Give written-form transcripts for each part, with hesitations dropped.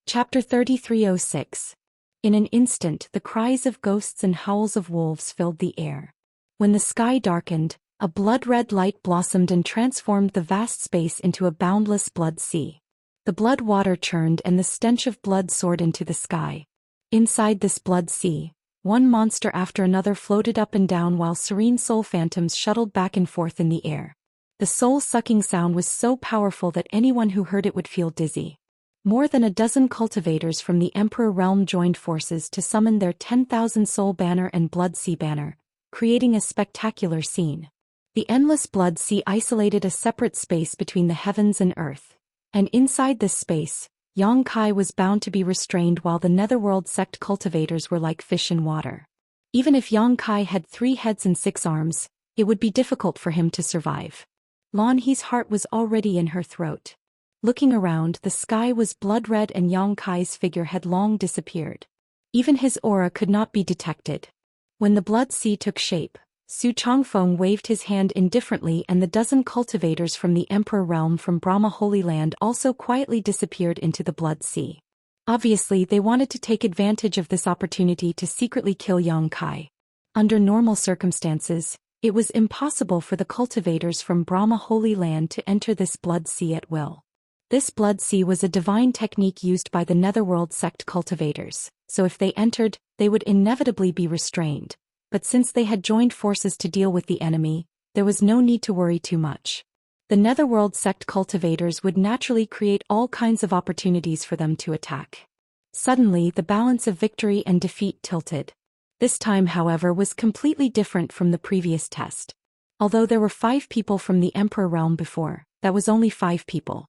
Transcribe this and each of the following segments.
Chapter 3306. In an instant the cries of ghosts and howls of wolves filled the air. When the sky darkened, a blood-red light blossomed and transformed the vast space into a boundless blood sea. The blood water churned and the stench of blood soared into the sky. Inside this blood sea, one monster after another floated up and down while serene soul phantoms shuttled back and forth in the air. The soul-sucking sound was so powerful that anyone who heard it would feel dizzy. More than a dozen cultivators from the Emperor realm joined forces to summon their 10,000 soul banner and blood sea banner, creating a spectacular scene. The endless blood sea isolated a separate space between the heavens and earth, and inside this space, Xianxia was bound to be restrained while the netherworld sect cultivators were like fish in water. Even if Xianxia had 3 heads and 6 arms, it would be difficult for him to survive. Lanhe's heart was already in her throat. Looking around, the sky was blood-red and Xianxia's figure had long disappeared. Even his aura could not be detected. When the blood sea took shape, Su Changfeng waved his hand indifferently and the dozen cultivators from the Emperor realm from Brahma Holy Land also quietly disappeared into the blood sea. Obviously, they wanted to take advantage of this opportunity to secretly kill Xianxia. Under normal circumstances, it was impossible for the cultivators from Brahma Holy Land to enter this blood sea at will. This blood sea was a divine technique used by the netherworld sect cultivators, so if they entered, they would inevitably be restrained. But since they had joined forces to deal with the enemy, there was no need to worry too much. The netherworld sect cultivators would naturally create all kinds of opportunities for them to attack. Suddenly, the balance of victory and defeat tilted. This time, however, was completely different from the previous test. Although there were 5 people from the Emperor realm before, that was only 5 people.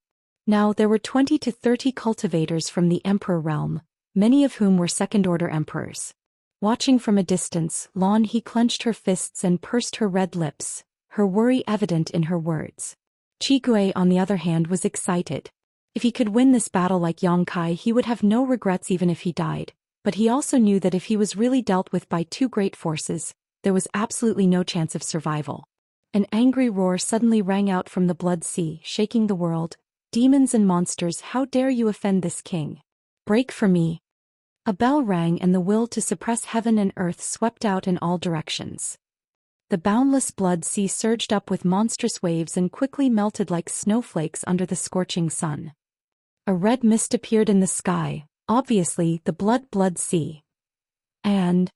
Now there were 20 to 30 cultivators from the Emperor realm, many of whom were second-order emperors. Watching from a distance, Lanhe clenched her fists and pursed her red lips, her worry evident in her words. Qigui, on the other hand, was excited. If he could win this battle like Xianxia, he would have no regrets even if he died, but he also knew that if he was really dealt with by 2 great forces, there was absolutely no chance of survival. An angry roar suddenly rang out from the blood sea, shaking the world. "Demons and monsters, how dare you offend this king? Break for me!" A bell rang and the will to suppress heaven and earth swept out in all directions. The boundless blood sea surged up with monstrous waves and quickly melted like snowflakes under the scorching sun. A red mist appeared in the sky, obviously the blood sea. And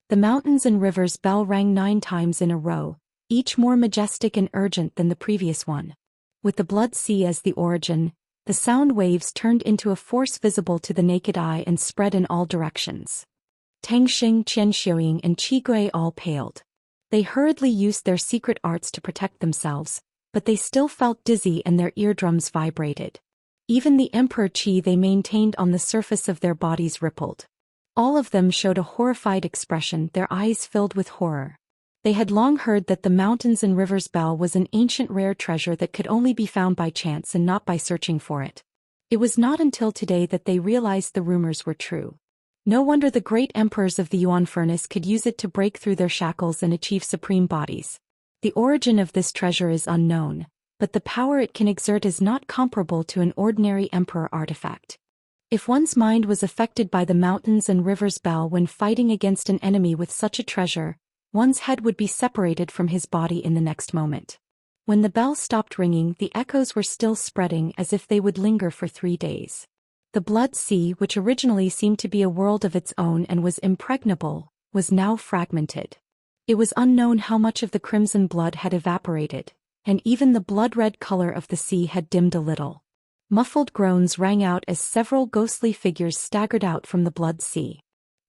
the mountains and rivers bell rang 9 times in a row, each more majestic and urgent than the previous one. With the blood sea as the origin, the sound waves turned into a force visible to the naked eye and spread in all directions. Tangxing, Qianxiang, and Qigui all paled. They hurriedly used their secret arts to protect themselves, but they still felt dizzy and their eardrums vibrated. Even the Emperor Qi they maintained on the surface of their bodies rippled. All of them showed a horrified expression, their eyes filled with horror. They had long heard that the mountains and rivers bell was an ancient rare treasure that could only be found by chance and not by searching for it. It was not until today that they realized the rumors were true. No wonder the great emperors of the Yuan furnace could use it to break through their shackles and achieve supreme bodies. The origin of this treasure is unknown, but the power it can exert is not comparable to an ordinary emperor artifact. If one's mind was affected by the mountains and rivers bell when fighting against an enemy with such a treasure, one's head would be separated from his body in the next moment. When the bell stopped ringing, the echoes were still spreading as if they would linger for 3 days. The blood sea, which originally seemed to be a world of its own and was impregnable, was now fragmented. It was unknown how much of the crimson blood had evaporated, and even the blood-red color of the sea had dimmed a little. Muffled groans rang out as several ghostly figures staggered out from the blood sea.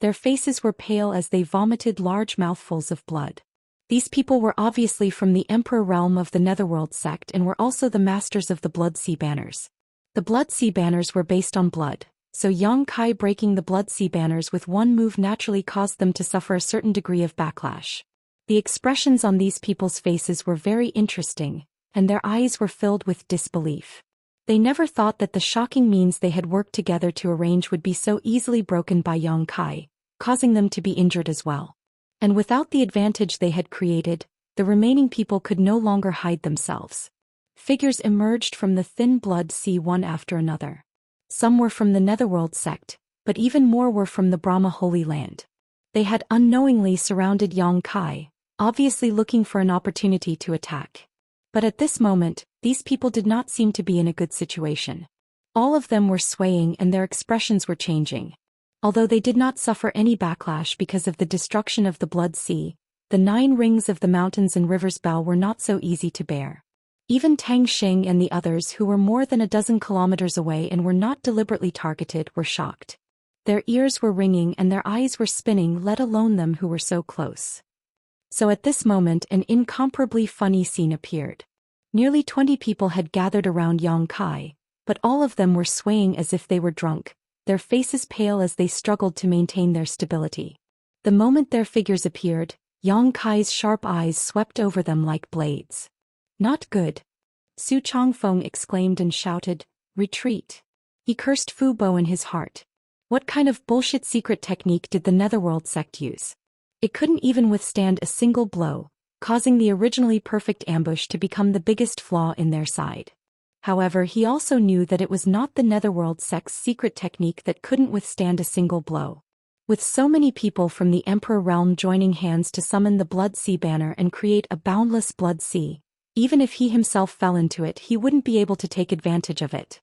Their faces were pale as they vomited large mouthfuls of blood. These people were obviously from the Emperor realm of the Netherworld sect and were also the masters of the blood sea banners. The blood sea banners were based on blood, so Xianxia breaking the blood sea banners with one move naturally caused them to suffer a certain degree of backlash. The expressions on these people's faces were very interesting, and their eyes were filled with disbelief. They never thought that the shocking means they had worked together to arrange would be so easily broken by Xianxia, causing them to be injured as well. And without the advantage they had created, the remaining people could no longer hide themselves. Figures emerged from the thin blood sea one after another. Some were from the Netherworld sect, but even more were from the Brahma Holy Land. They had unknowingly surrounded Yang Kai, obviously looking for an opportunity to attack. But at this moment, these people did not seem to be in a good situation. All of them were swaying and their expressions were changing. Although they did not suffer any backlash because of the destruction of the Blood Sea, the 9 rings of the mountains and rivers Bao were not so easy to bear. Even Tang Xing and the others who were more than a dozen kilometers away and were not deliberately targeted were shocked. Their ears were ringing and their eyes were spinning, let alone them who were so close. So at this moment an incomparably funny scene appeared. Nearly 20 people had gathered around Yang Kai, but all of them were swaying as if they were drunk, their faces pale as they struggled to maintain their stability. The moment their figures appeared, Yang Kai's sharp eyes swept over them like blades. Not good. Su Chongfeng exclaimed and shouted, "Retreat." He cursed Fu Bo in his heart. What kind of bullshit secret technique did the Netherworld sect use? It couldn't even withstand a single blow, causing the originally perfect ambush to become the biggest flaw in their side. However, he also knew that it was not the Netherworld sect's secret technique that couldn't withstand a single blow. With so many people from the Emperor realm joining hands to summon the Blood Sea banner and create a boundless Blood Sea, even if he himself fell into it, he wouldn't be able to take advantage of it.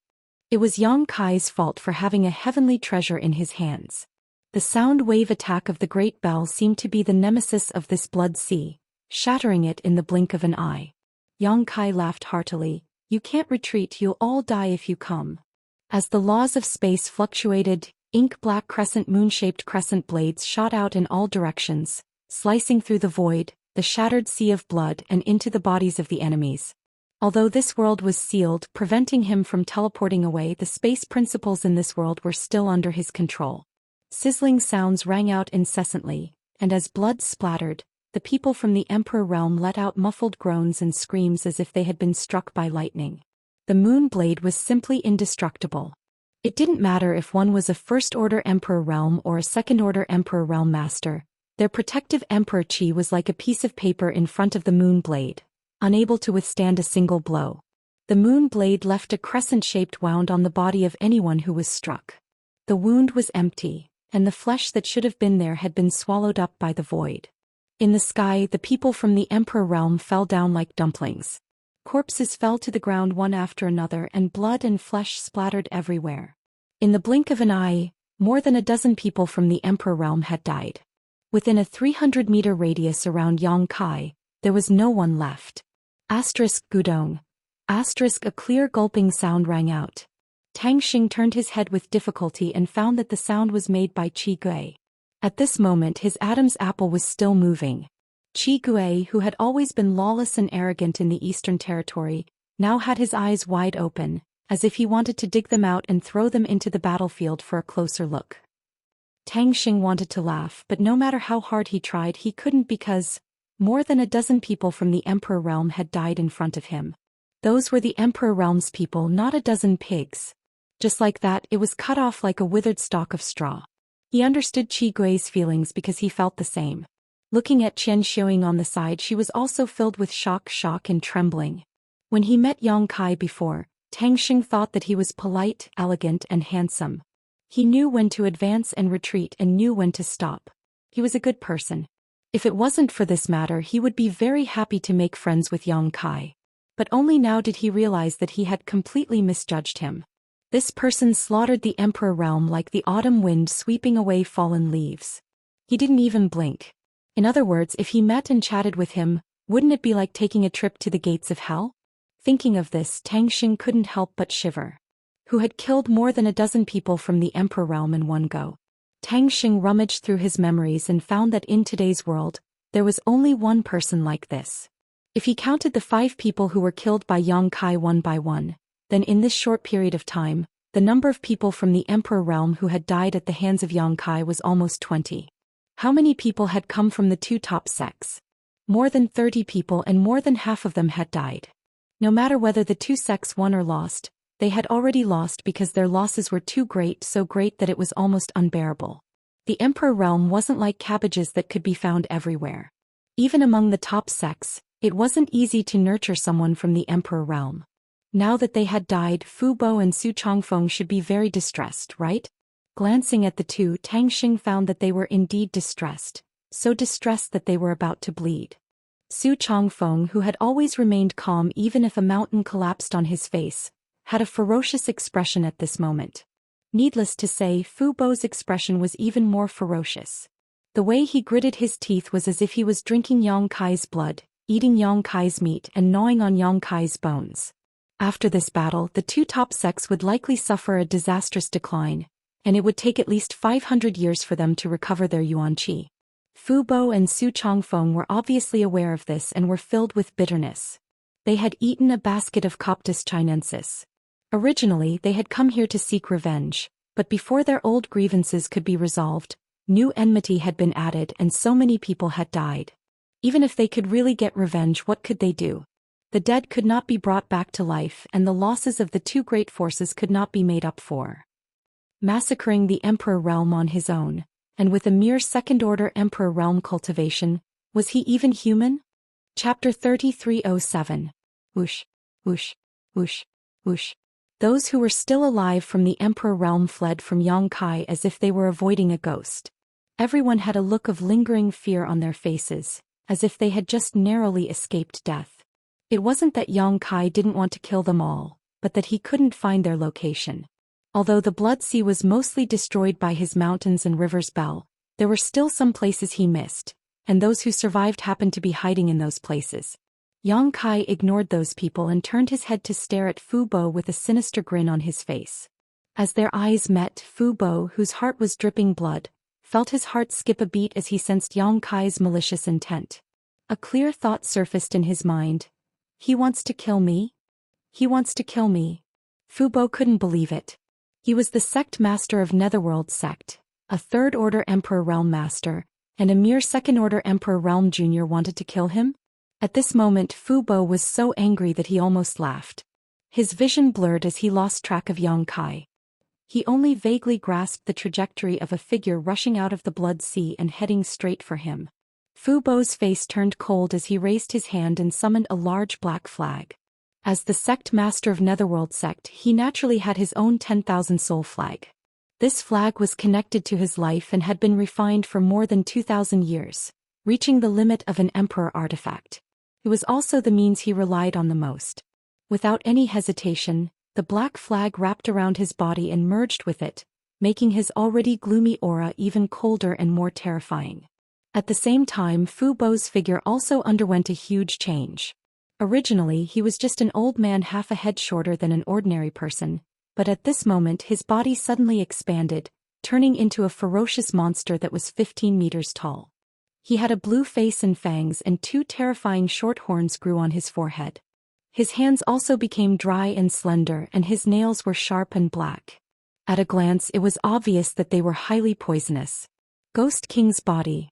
It was Yang Kai's fault for having a heavenly treasure in his hands. The sound wave attack of the Great Bell seemed to be the nemesis of this Blood Sea, shattering it in the blink of an eye. Yang Kai laughed heartily. "You can't retreat, you'll all die if you come." As the laws of space fluctuated, ink-black crescent moon-shaped crescent blades shot out in all directions, slicing through the void, the shattered sea of blood and into the bodies of the enemies. Although this world was sealed, preventing him from teleporting away, the space principles in this world were still under his control. Sizzling sounds rang out incessantly, and as blood splattered, the people from the Emperor realm let out muffled groans and screams as if they had been struck by lightning. The moon blade was simply indestructible. It didn't matter if one was a first-order Emperor realm or a second-order Emperor realm master, their protective Emperor Qi was like a piece of paper in front of the moon blade, unable to withstand a single blow. The moon blade left a crescent-shaped wound on the body of anyone who was struck. The wound was empty, and the flesh that should have been there had been swallowed up by the void. In the sky, the people from the Emperor realm fell down like dumplings. Corpses fell to the ground one after another and blood and flesh splattered everywhere. In the blink of an eye, more than a dozen people from the Emperor realm had died. Within a 300-meter radius around Yang Kai, there was no one left. Gudong. A clear gulping sound rang out. Tang Xing turned his head with difficulty and found that the sound was made by Qi Gui. At this moment his Adam's apple was still moving. Qi Gui, who had always been lawless and arrogant in the Eastern Territory, now had his eyes wide open, as if he wanted to dig them out and throw them into the battlefield for a closer look. Tang Xing wanted to laugh, but no matter how hard he tried he couldn't because more than a dozen people from the Emperor realm had died in front of him. Those were the Emperor realm's people, not a dozen pigs. Just like that, it was cut off like a withered stalk of straw. He understood Qi Gui's feelings because he felt the same. Looking at Xianxia on the side, she was also filled with shock and trembling. When he met Yang Kai before, Tang Xing thought that he was polite, elegant and handsome. He knew when to advance and retreat and knew when to stop. He was a good person. If it wasn't for this matter, he would be very happy to make friends with Yang Kai. But only now did he realize that he had completely misjudged him. This person slaughtered the Emperor realm like the autumn wind sweeping away fallen leaves. He didn't even blink. In other words, if he met and chatted with him, wouldn't it be like taking a trip to the gates of hell? Thinking of this, Tang Xing couldn't help but shiver. Who had killed more than a dozen people from the Emperor realm in one go? Tang Xing rummaged through his memories and found that in today's world, there was only one person like this. If he counted the 5 people who were killed by Yang Kai one by one, then in this short period of time, the number of people from the Emperor realm who had died at the hands of Yang Kai was almost 20. How many people had come from the 2 top sects? More than 30 people, and more than half of them had died. No matter whether the 2 sects won or lost, they had already lost because their losses were too great, so great that it was almost unbearable. The Emperor realm wasn't like cabbages that could be found everywhere. Even among the top sects, it wasn't easy to nurture someone from the Emperor realm. Now that they had died, Fu Bo and Su Chongfeng should be very distressed, right? Glancing at the two, Tang Xing found that they were indeed distressed, so distressed that they were about to bleed. Su Chongfeng, who had always remained calm even if a mountain collapsed on his face, had a ferocious expression at this moment. Needless to say, Fu Bo's expression was even more ferocious. The way he gritted his teeth was as if he was drinking Yang Kai's blood, eating Yang Kai's meat and gnawing on Yang Kai's bones. After this battle, the two top sects would likely suffer a disastrous decline, and it would take at least 500 years for them to recover their yuan qi. Fu Bo and Su Chongfeng were obviously aware of this and were filled with bitterness. They had eaten a basket of Coptis chinensis. Originally, they had come here to seek revenge, but before their old grievances could be resolved, new enmity had been added and so many people had died. Even if they could really get revenge, what could they do? The dead could not be brought back to life and the losses of the two great forces could not be made up for. Massacring the Emperor realm on his own, and with a mere second-order Emperor realm cultivation, was he even human? Chapter 3307. Whoosh, whoosh, whoosh, whoosh. Those who were still alive from the Emperor realm fled from Yang Kai as if they were avoiding a ghost. Everyone had a look of lingering fear on their faces, as if they had just narrowly escaped death. It wasn't that Yang Kai didn't want to kill them all, but that he couldn't find their location. Although the Blood Sea was mostly destroyed by his mountains and rivers Bell, there were still some places he missed, and those who survived happened to be hiding in those places. Yang Kai ignored those people and turned his head to stare at Fu Bo with a sinister grin on his face. As their eyes met, Fu Bo, whose heart was dripping blood, felt his heart skip a beat as he sensed Yang Kai's malicious intent. A clear thought surfaced in his mind. He wants to kill me? He wants to kill me. Fu Bo couldn't believe it. He was the sect master of Netherworld sect, a third-order Emperor Realm master, and a mere second-order Emperor Realm Junior wanted to kill him? At this moment Fu Bo was so angry that he almost laughed. His vision blurred as he lost track of Yang Kai. He only vaguely grasped the trajectory of a figure rushing out of the Blood Sea and heading straight for him. Fu Bo's face turned cold as he raised his hand and summoned a large black flag. As the sect master of Netherworld sect, he naturally had his own 10,000 soul flag. This flag was connected to his life and had been refined for more than 2,000 years, reaching the limit of an emperor artifact. It was also the means he relied on the most. Without any hesitation, the black flag wrapped around his body and merged with it, making his already gloomy aura even colder and more terrifying. At the same time, Fu Bo's figure also underwent a huge change. Originally, he was just an old man half a head shorter than an ordinary person, but at this moment his body suddenly expanded, turning into a ferocious monster that was 15 meters tall. He had a blue face and fangs, and two terrifying short horns grew on his forehead. His hands also became dry and slender, and his nails were sharp and black. At a glance, it was obvious that they were highly poisonous. Ghost King's body.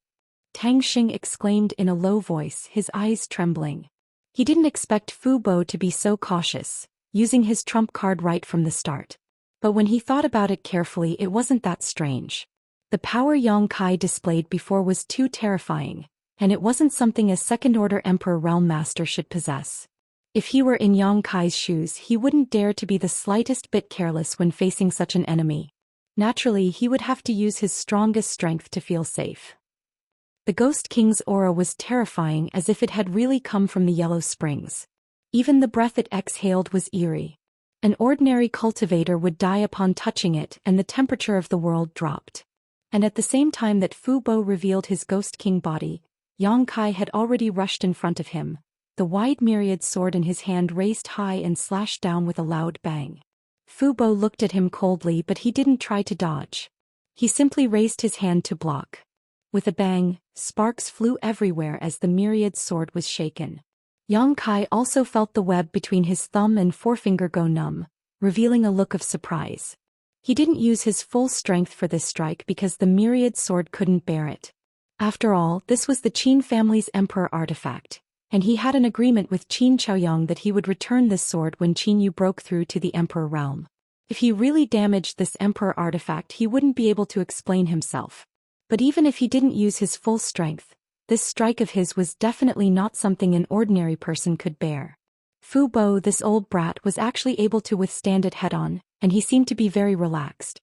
Tang Xing exclaimed in a low voice, his eyes trembling. He didn't expect Fu Bo to be so cautious, using his trump card right from the start. But when he thought about it carefully, it wasn't that strange. The power Yang Kai displayed before was too terrifying, and it wasn't something a second-order Emperor Realm Master should possess. If he were in Yang Kai's shoes, he wouldn't dare to be the slightest bit careless when facing such an enemy. Naturally, he would have to use his strongest strength to feel safe. The Ghost King's aura was terrifying, as if it had really come from the Yellow Springs. Even the breath it exhaled was eerie. An ordinary cultivator would die upon touching it, and the temperature of the world dropped. And at the same time that Fu Bo revealed his Ghost King body, Yang Kai had already rushed in front of him, the wide myriad sword in his hand raised high and slashed down with a loud bang. Fu Bo looked at him coldly, but he didn't try to dodge. He simply raised his hand to block. With a bang, sparks flew everywhere as the myriad sword was shaken. Yang Kai also felt the web between his thumb and forefinger go numb, revealing a look of surprise. He didn't use his full strength for this strike because the myriad sword couldn't bear it. After all, this was the Qin family's emperor artifact, and he had an agreement with Qin Chaoyang that he would return this sword when Qin Yu broke through to the emperor realm. If he really damaged this emperor artifact, he wouldn't be able to explain himself. But even if he didn't use his full strength, this strike of his was definitely not something an ordinary person could bear. Fu Bo, this old brat, was actually able to withstand it head-on, and he seemed to be very relaxed.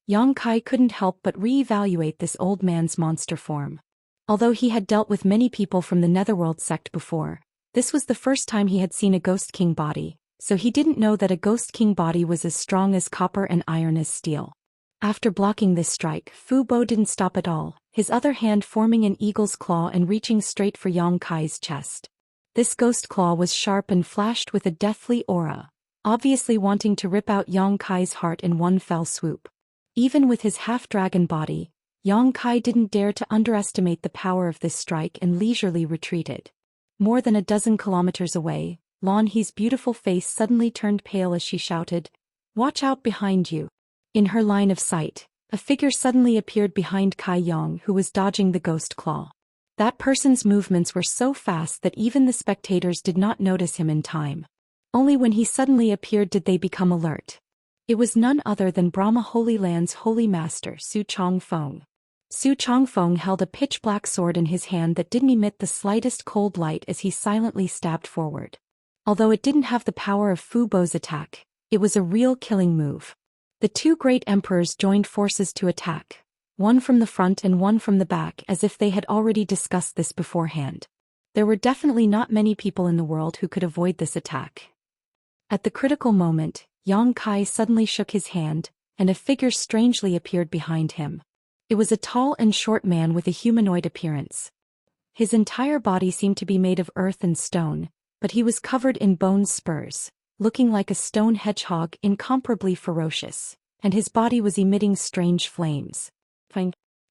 Yang Kai couldn't help but re-evaluate this old man's monster form. Although he had dealt with many people from the Netherworld sect before, this was the first time he had seen a Ghost King body, so he didn't know that a Ghost King body was as strong as copper and iron as steel. After blocking this strike, Fu Bo didn't stop at all, his other hand forming an eagle's claw and reaching straight for Yang Kai's chest. This ghost claw was sharp and flashed with a deathly aura, obviously wanting to rip out Yang Kai's heart in one fell swoop. Even with his half-dragon body, Yang Kai didn't dare to underestimate the power of this strike and leisurely retreated. More than a dozen kilometers away, Lan He's beautiful face suddenly turned pale as she shouted, "Watch out behind you." In her line of sight, a figure suddenly appeared behind Kai Yang, who was dodging the ghost claw. That person's movements were so fast that even the spectators did not notice him in time. Only when he suddenly appeared did they become alert. It was none other than Brahma Holy Land's holy master, Su Changfeng. Su Changfeng held a pitch-black sword in his hand that didn't emit the slightest cold light as he silently stabbed forward. Although it didn't have the power of Fu Bo's attack, it was a real killing move. The two great emperors joined forces to attack, one from the front and one from the back, as if they had already discussed this beforehand. There were definitely not many people in the world who could avoid this attack. At the critical moment, Yang Kai suddenly shook his hand, and a figure strangely appeared behind him. It was a tall and short man with a humanoid appearance. His entire body seemed to be made of earth and stone, but he was covered in bone spurs, looking like a stone hedgehog, incomparably ferocious, and his body was emitting strange flames.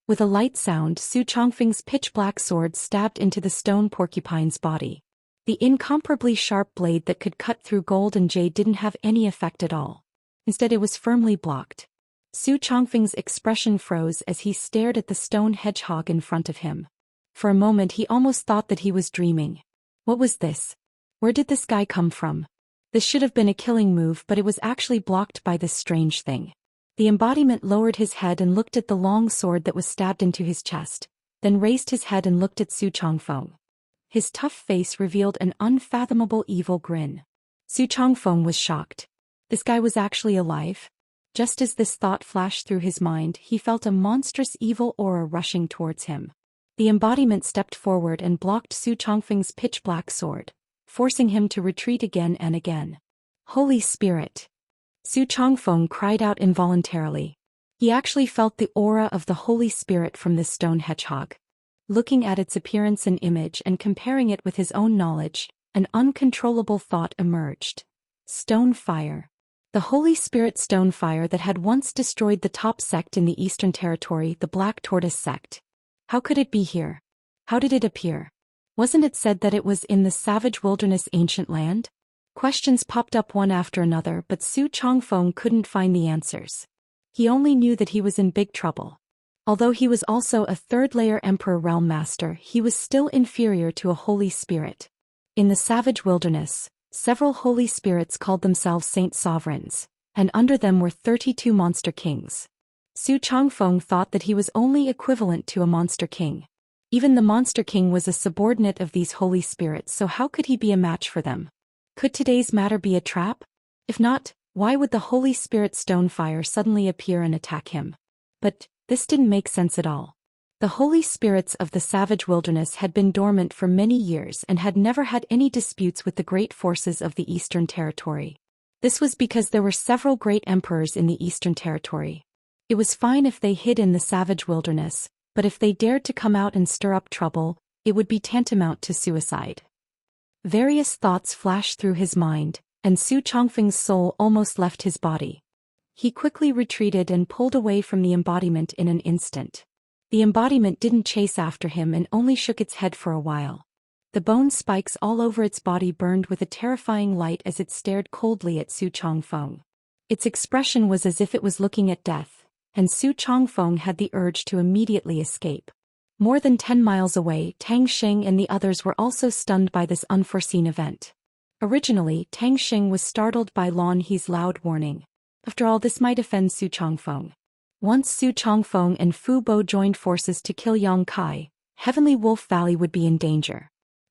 With a light sound, Su Changfeng's pitch-black sword stabbed into the stone porcupine's body. The incomparably sharp blade that could cut through gold and jade didn't have any effect at all. Instead, it was firmly blocked. Su Changfeng's expression froze as he stared at the stone hedgehog in front of him. For a moment he almost thought that he was dreaming. What was this? Where did this guy come from? This should have been a killing move, but it was actually blocked by this strange thing. The embodiment lowered his head and looked at the long sword that was stabbed into his chest, then raised his head and looked at Su Changfeng. His tough face revealed an unfathomable evil grin. Su Changfeng was shocked. This guy was actually alive? Just as this thought flashed through his mind, he felt a monstrous evil aura rushing towards him. The embodiment stepped forward and blocked Su Changfeng's pitch-black sword, forcing him to retreat again and again. Holy Spirit! Su Changfeng cried out involuntarily. He actually felt the aura of the Holy Spirit from this stone hedgehog. Looking at its appearance and image and comparing it with his own knowledge, an uncontrollable thought emerged. Stone fire. The Holy Spirit stone fire that had once destroyed the top sect in the Eastern Territory, the Black Tortoise sect. How could it be here? How did it appear? Wasn't it said that it was in the savage wilderness ancient land? Questions popped up one after another, but Su Changfeng couldn't find the answers. He only knew that he was in big trouble. Although he was also a third-layer Emperor Realm Master, he was still inferior to a Holy Spirit. In the savage wilderness, several Holy Spirits called themselves Saint Sovereigns, and under them were 32 Monster Kings. Su Changfeng thought that he was only equivalent to a Monster King. Even the Monster King was a subordinate of these Holy Spirits, so how could he be a match for them? Could today's matter be a trap? If not, why would the Holy Spirit stone fire suddenly appear and attack him? But this didn't make sense at all. The Holy Spirits of the savage wilderness had been dormant for many years and had never had any disputes with the great forces of the Eastern Territory. This was because there were several great emperors in the Eastern Territory. It was fine if they hid in the savage wilderness, but if they dared to come out and stir up trouble, it would be tantamount to suicide. Various thoughts flashed through his mind, and Su Changfeng's soul almost left his body. He quickly retreated and pulled away from the embodiment in an instant. The embodiment didn't chase after him and only shook its head for a while. The bone spikes all over its body burned with a terrifying light as it stared coldly at Su Changfeng. Its expression was as if it was looking at death, and Su Changfeng had the urge to immediately escape. More than 10 miles away, Tang Xing and the others were also stunned by this unforeseen event. Originally, Tang Xing was startled by Lan He's loud warning. After all, this might offend Su Changfeng. Once Su Changfeng and Fu Bo joined forces to kill Yang Kai, Heavenly Wolf Valley would be in danger.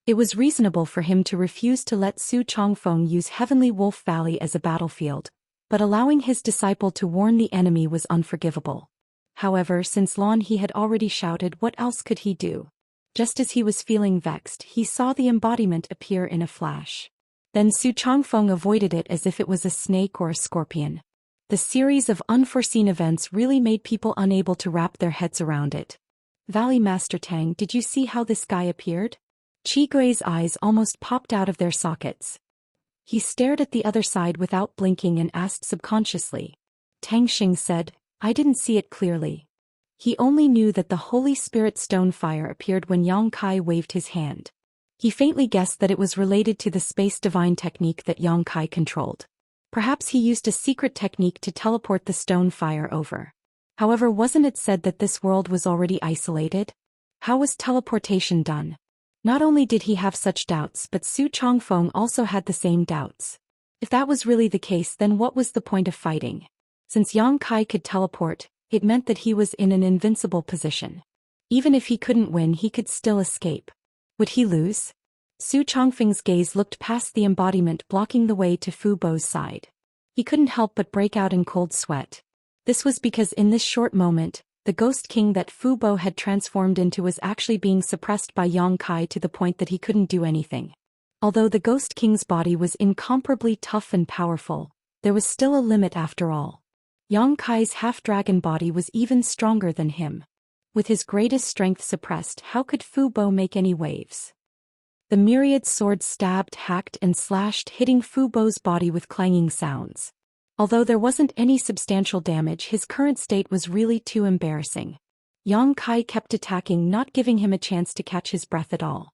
It was reasonable for him to refuse to let Su Chongfeng use Heavenly Wolf Valley as a battlefield, but allowing his disciple to warn the enemy was unforgivable. However, since Lan He had already shouted, what else could he do? Just as he was feeling vexed, he saw the embodiment appear in a flash. Then Su Chongfeng avoided it as if it was a snake or a scorpion. The series of unforeseen events really made people unable to wrap their heads around it. Valley Master Tang, did you see how this guy appeared? Qi Gui's eyes almost popped out of their sockets. He stared at the other side without blinking and asked subconsciously. Tang Xing said, I didn't see it clearly. He only knew that the Holy Spirit stone fire appeared when Yang Kai waved his hand. He faintly guessed that it was related to the space divine technique that Yang Kai controlled. Perhaps he used a secret technique to teleport the stone fire over. However, wasn't it said that this world was already isolated? How was teleportation done? Not only did he have such doubts, but Su Chongfeng also had the same doubts. If that was really the case, then what was the point of fighting? Since Yang Kai could teleport, it meant that he was in an invincible position. Even if he couldn't win, he could still escape. Would he lose? Su Chongfeng's gaze looked past the embodiment blocking the way to Fu Bo's side. He couldn't help but break out in cold sweat. This was because in this short moment, the Ghost King that Fu Bo had transformed into was actually being suppressed by Yang Kai to the point that he couldn't do anything. Although the Ghost King's body was incomparably tough and powerful, there was still a limit after all. Yang Kai's half-dragon body was even stronger than him. With his greatest strength suppressed, how could Fu Bo make any waves? The myriad swords stabbed, hacked, and slashed, hitting Fu Bo's body with clanging sounds. Although there wasn't any substantial damage, his current state was really too embarrassing. Yang Kai kept attacking, not giving him a chance to catch his breath at all.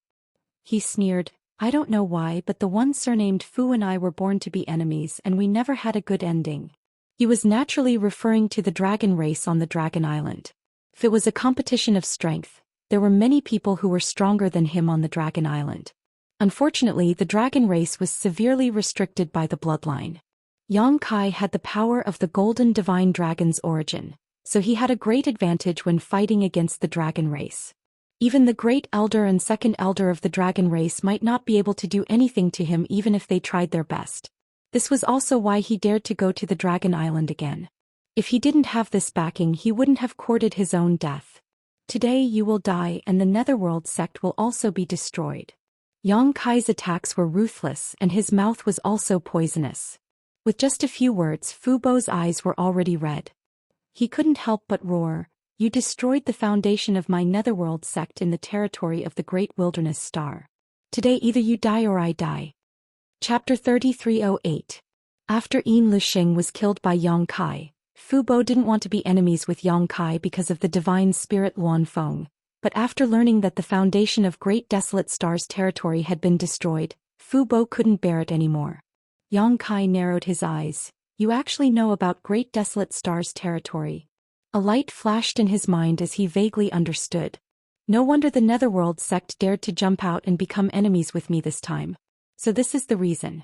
He sneered, I don't know why, but the one surnamed Fu and I were born to be enemies and we never had a good ending. He was naturally referring to the dragon race on the Dragon Island. If it was a competition of strength, there were many people who were stronger than him on the Dragon Island. Unfortunately, the dragon race was severely restricted by the bloodline. Yang Kai had the power of the golden divine dragon's origin, so he had a great advantage when fighting against the dragon race. Even the great elder and second elder of the dragon race might not be able to do anything to him even if they tried their best. This was also why he dared to go to the Dragon Island again. If he didn't have this backing, he wouldn't have courted his own death. Today you will die and the Netherworld sect will also be destroyed. Yang Kai's attacks were ruthless and his mouth was also poisonous. With just a few words, Fu Bo's eyes were already red. He couldn't help but roar, You destroyed the foundation of my Netherworld sect in the territory of the Great Wilderness Star. Today either you die or I die. Chapter 3308. After Yin Lusheng was killed by Yang Kai, Fu Bo didn't want to be enemies with Yang Kai because of the divine spirit Luan Feng, but after learning that the foundation of Great Desolate Star's territory had been destroyed, Fu Bo couldn't bear it anymore. Yang Kai narrowed his eyes. You actually know about Great Desolate Star's territory. A light flashed in his mind as he vaguely understood. No wonder the Netherworld sect dared to jump out and become enemies with me this time. So this is the reason.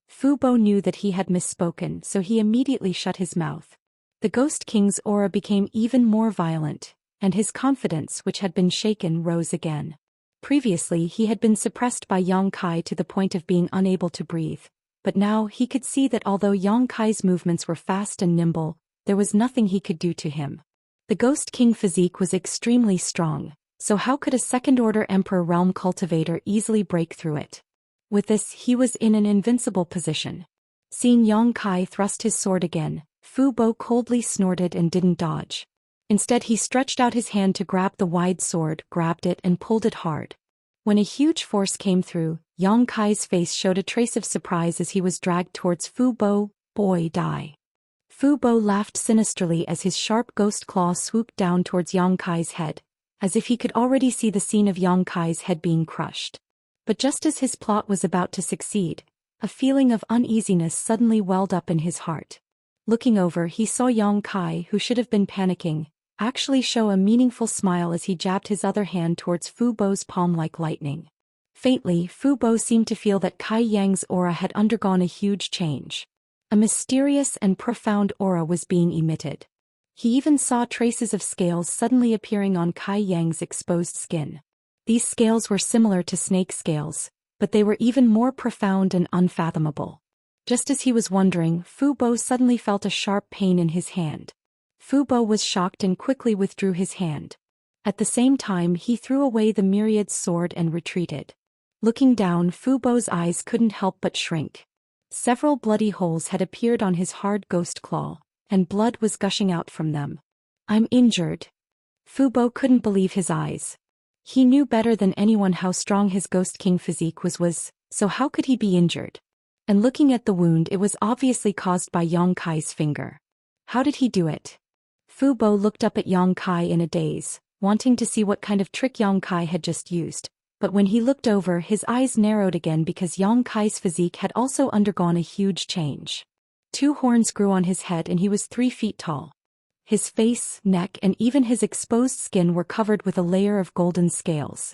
Fu Bo knew that he had misspoken, so he immediately shut his mouth. The Ghost King's aura became even more violent, and his confidence, which had been shaken, rose again. Previously he had been suppressed by Yang Kai to the point of being unable to breathe. But now he could see that although Yang Kai's movements were fast and nimble, there was nothing he could do to him. The Ghost King physique was extremely strong, so how could a second-order Emperor Realm cultivator easily break through it? With this, he was in an invincible position. Seeing Yang Kai thrust his sword again, Fu Bo coldly snorted and didn't dodge. Instead he stretched out his hand to grab the wide sword, grabbed it and pulled it hard. When a huge force came through, Yang Kai's face showed a trace of surprise as he was dragged towards Fu Bo. Boy, die. Fu Bo laughed sinisterly as his sharp ghost claw swooped down towards Yang Kai's head, as if he could already see the scene of Yang Kai's head being crushed. But just as his plot was about to succeed, a feeling of uneasiness suddenly welled up in his heart. Looking over, he saw Yang Kai, who should have been panicking, actually show a meaningful smile as he jabbed his other hand towards Fu Bo's palm like lightning. Faintly, Fu Bo seemed to feel that Kai Yang's aura had undergone a huge change. A mysterious and profound aura was being emitted. He even saw traces of scales suddenly appearing on Kai Yang's exposed skin. These scales were similar to snake scales, but they were even more profound and unfathomable. Just as he was wondering, Fu Bo suddenly felt a sharp pain in his hand. Fu Bo was shocked and quickly withdrew his hand. At the same time, he threw away the myriad sword and retreated. Looking down, Fu Bo's eyes couldn't help but shrink. Several bloody holes had appeared on his hard ghost claw, and blood was gushing out from them. "I'm injured." Fu Bo couldn't believe his eyes. He knew better than anyone how strong his Ghost King physique was, so how could he be injured? And looking at the wound, it was obviously caused by Yang Kai's finger. How did he do it? Fu Bo looked up at Yang Kai in a daze, wanting to see what kind of trick Yang Kai had just used, but when he looked over, his eyes narrowed again because Yang Kai's physique had also undergone a huge change. 2 horns grew on his head and he was 3 feet tall. His face, neck, and even his exposed skin were covered with a layer of golden scales.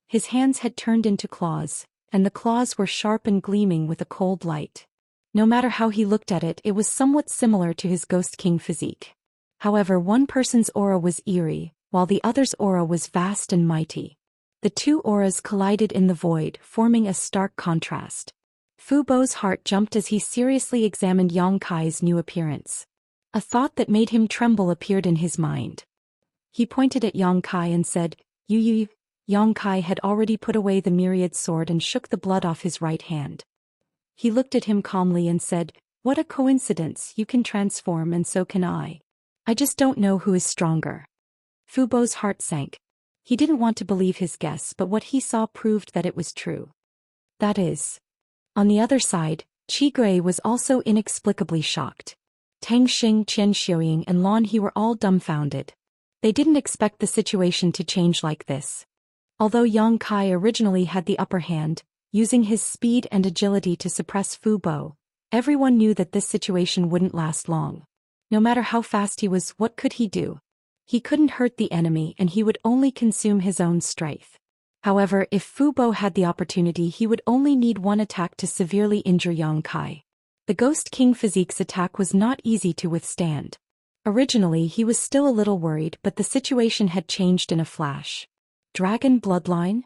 His hands had turned into claws, and the claws were sharp and gleaming with a cold light. No matter how he looked at it, it was somewhat similar to his Ghost King physique. However, one person's aura was eerie, while the other's aura was vast and mighty. The 2 auras collided in the void, forming a stark contrast. Fu Bo's heart jumped as he seriously examined Yang Kai's new appearance. A thought that made him tremble appeared in his mind. He pointed at Yang Kai and said, "You." Yang Kai had already put away the myriad sword and shook the blood off his right hand. He looked at him calmly and said, "What a coincidence, you can transform and so can I. I just don't know who is stronger." Fu Bo's heart sank. He didn't want to believe his guess, but what he saw proved that it was true. That is. On the other side, Qi Gui was also inexplicably shocked. Tang Xing, Qian Xiuying, and Lan He were all dumbfounded. They didn't expect the situation to change like this. Although Yang Kai originally had the upper hand, using his speed and agility to suppress Fu Bo, everyone knew that this situation wouldn't last long. No matter how fast he was, what could he do? He couldn't hurt the enemy and he would only consume his own strength. However, if Fu Bo had the opportunity, he would only need one attack to severely injure Yang Kai. The Ghost King physique's attack was not easy to withstand. Originally, he was still a little worried, but the situation had changed in a flash. Dragon bloodline?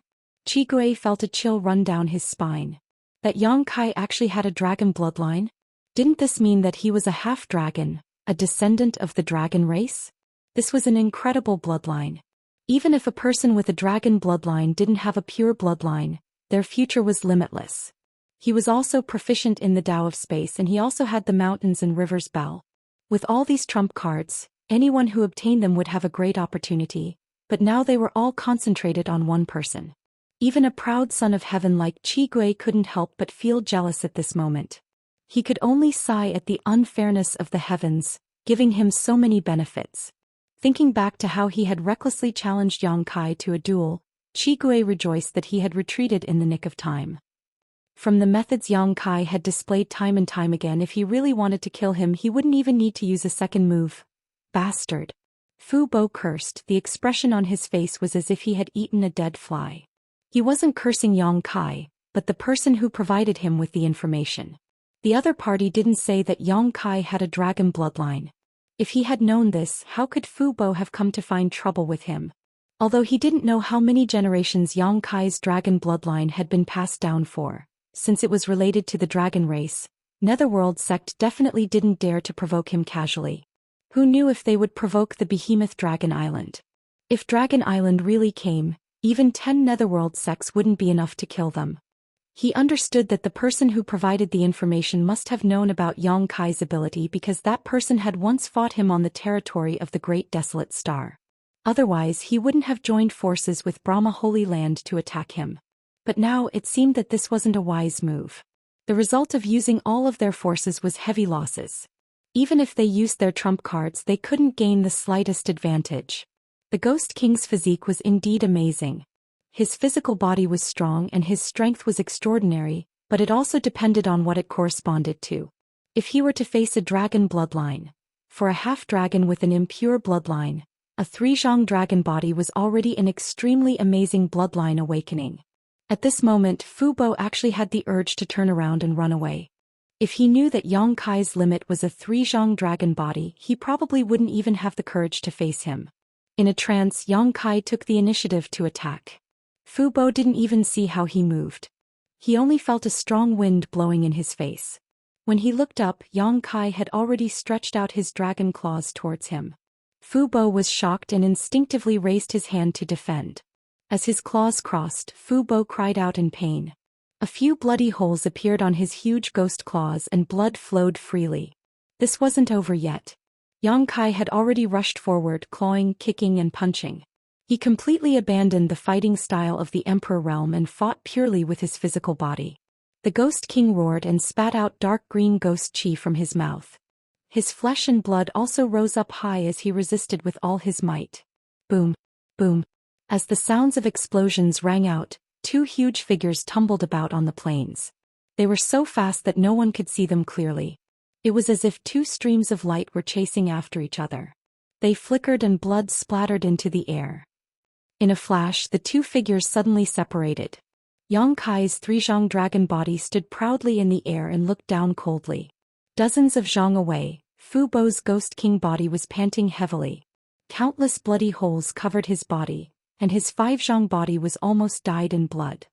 Qi Gui felt a chill run down his spine. That Yang Kai actually had a dragon bloodline? Didn't this mean that he was a half-dragon, a descendant of the dragon race? This was an incredible bloodline. Even if a person with a dragon bloodline didn't have a pure bloodline, their future was limitless. He was also proficient in the Tao of space, and he also had the mountains and rivers bell. With all these trump cards, anyone who obtained them would have a great opportunity, but now they were all concentrated on one person. Even a proud son of heaven like Qi Gui couldn't help but feel jealous at this moment. He could only sigh at the unfairness of the heavens, giving him so many benefits. Thinking back to how he had recklessly challenged Yang Kai to a duel, Qi Gui rejoiced that he had retreated in the nick of time. From the methods Yang Kai had displayed time and time again, if he really wanted to kill him, he wouldn't even need to use a second move. Bastard. Fu Bo cursed. The expression on his face was as if he had eaten a dead fly. He wasn't cursing Yang Kai, but the person who provided him with the information. The other party didn't say that Yang Kai had a dragon bloodline. If he had known this, how could Fu Bo have come to find trouble with him? Although he didn't know how many generations Yang Kai's dragon bloodline had been passed down for, since it was related to the dragon race, Netherworld sect definitely didn't dare to provoke him casually. Who knew if they would provoke the behemoth Dragon Island? If Dragon Island really came, even 10 Netherworld sects wouldn't be enough to kill them. He understood that the person who provided the information must have known about Yang Kai's ability because that person had once fought him on the territory of the Great Desolate Star. Otherwise, he wouldn't have joined forces with Brahma Holy Land to attack him. But now it seemed that this wasn't a wise move. The result of using all of their forces was heavy losses. Even if they used their trump cards, they couldn't gain the slightest advantage. The Ghost King's physique was indeed amazing. His physical body was strong and his strength was extraordinary, but it also depended on what it corresponded to. If he were to face a dragon bloodline, for a half-dragon with an impure bloodline, a 3-zhang dragon body was already an extremely amazing bloodline awakening. At this moment, Fu Bo actually had the urge to turn around and run away. If he knew that Yang Kai's limit was a 3-zhang dragon body, he probably wouldn't even have the courage to face him. In a trance, Yang Kai took the initiative to attack. Fu Bo didn't even see how he moved. He only felt a strong wind blowing in his face. When he looked up, Yang Kai had already stretched out his dragon claws towards him. Fu Bo was shocked and instinctively raised his hand to defend. As his claws crossed, Fu Bo cried out in pain. A few bloody holes appeared on his huge ghost claws and blood flowed freely. This wasn't over yet. Yang Kai had already rushed forward, clawing, kicking and punching. He completely abandoned the fighting style of the Emperor realm and fought purely with his physical body. The Ghost King roared and spat out dark green ghost chi from his mouth. His flesh and blood also rose up high as he resisted with all his might. Boom! Boom! As the sounds of explosions rang out, two huge figures tumbled about on the plains. They were so fast that no one could see them clearly. It was as if two streams of light were chasing after each other. They flickered and blood splattered into the air. In a flash, the two figures suddenly separated. Yang Kai's three-zhang dragon body stood proudly in the air and looked down coldly. Dozens of zhang away, Fu Bo's Ghost King body was panting heavily. Countless bloody holes covered his body, and his five-zhang body was almost dyed in blood.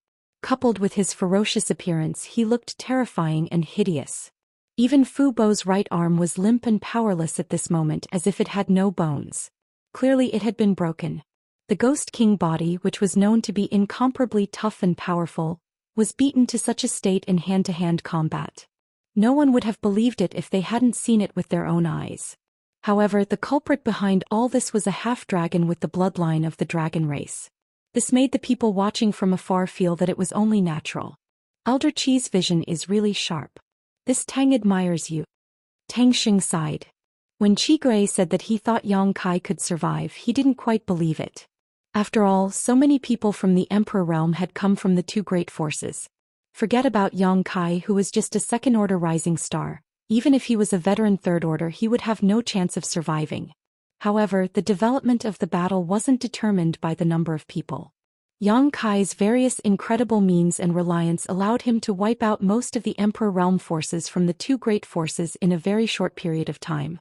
Coupled with his ferocious appearance, he looked terrifying and hideous. Even Fu Bo's right arm was limp and powerless at this moment, as if it had no bones. Clearly it had been broken. The Ghost King body, which was known to be incomparably tough and powerful, was beaten to such a state in hand-to-hand combat. No one would have believed it if they hadn't seen it with their own eyes. However, the culprit behind all this was a half-dragon with the bloodline of the dragon race. This made the people watching from afar feel that it was only natural. Elder Qi's vision is really sharp. This Tang admires you. Tang Xing sighed. When Qi Gui said that he thought Yang Kai could survive, he didn't quite believe it. After all, so many people from the Emperor realm had come from the two great forces. Forget about Yang Kai, who was just a second-order rising star. Even if he was a veteran third order, he would have no chance of surviving. However, the development of the battle wasn't determined by the number of people. Yang Kai's various incredible means and reliance allowed him to wipe out most of the Emperor realm forces from the two great forces in a very short period of time.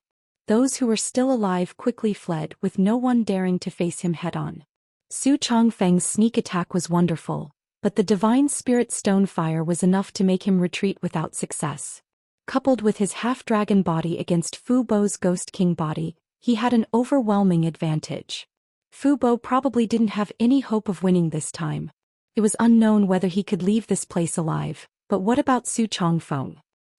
Those who were still alive quickly fled, with no one daring to face him head-on. Su Chongfeng's sneak attack was wonderful, but the Divine Spirit Stone Fire was enough to make him retreat without success. Coupled with his half-dragon body against Fu Bo's Ghost King body, he had an overwhelming advantage. Fu Bo probably didn't have any hope of winning this time. It was unknown whether he could leave this place alive, but what about Su Chongfeng?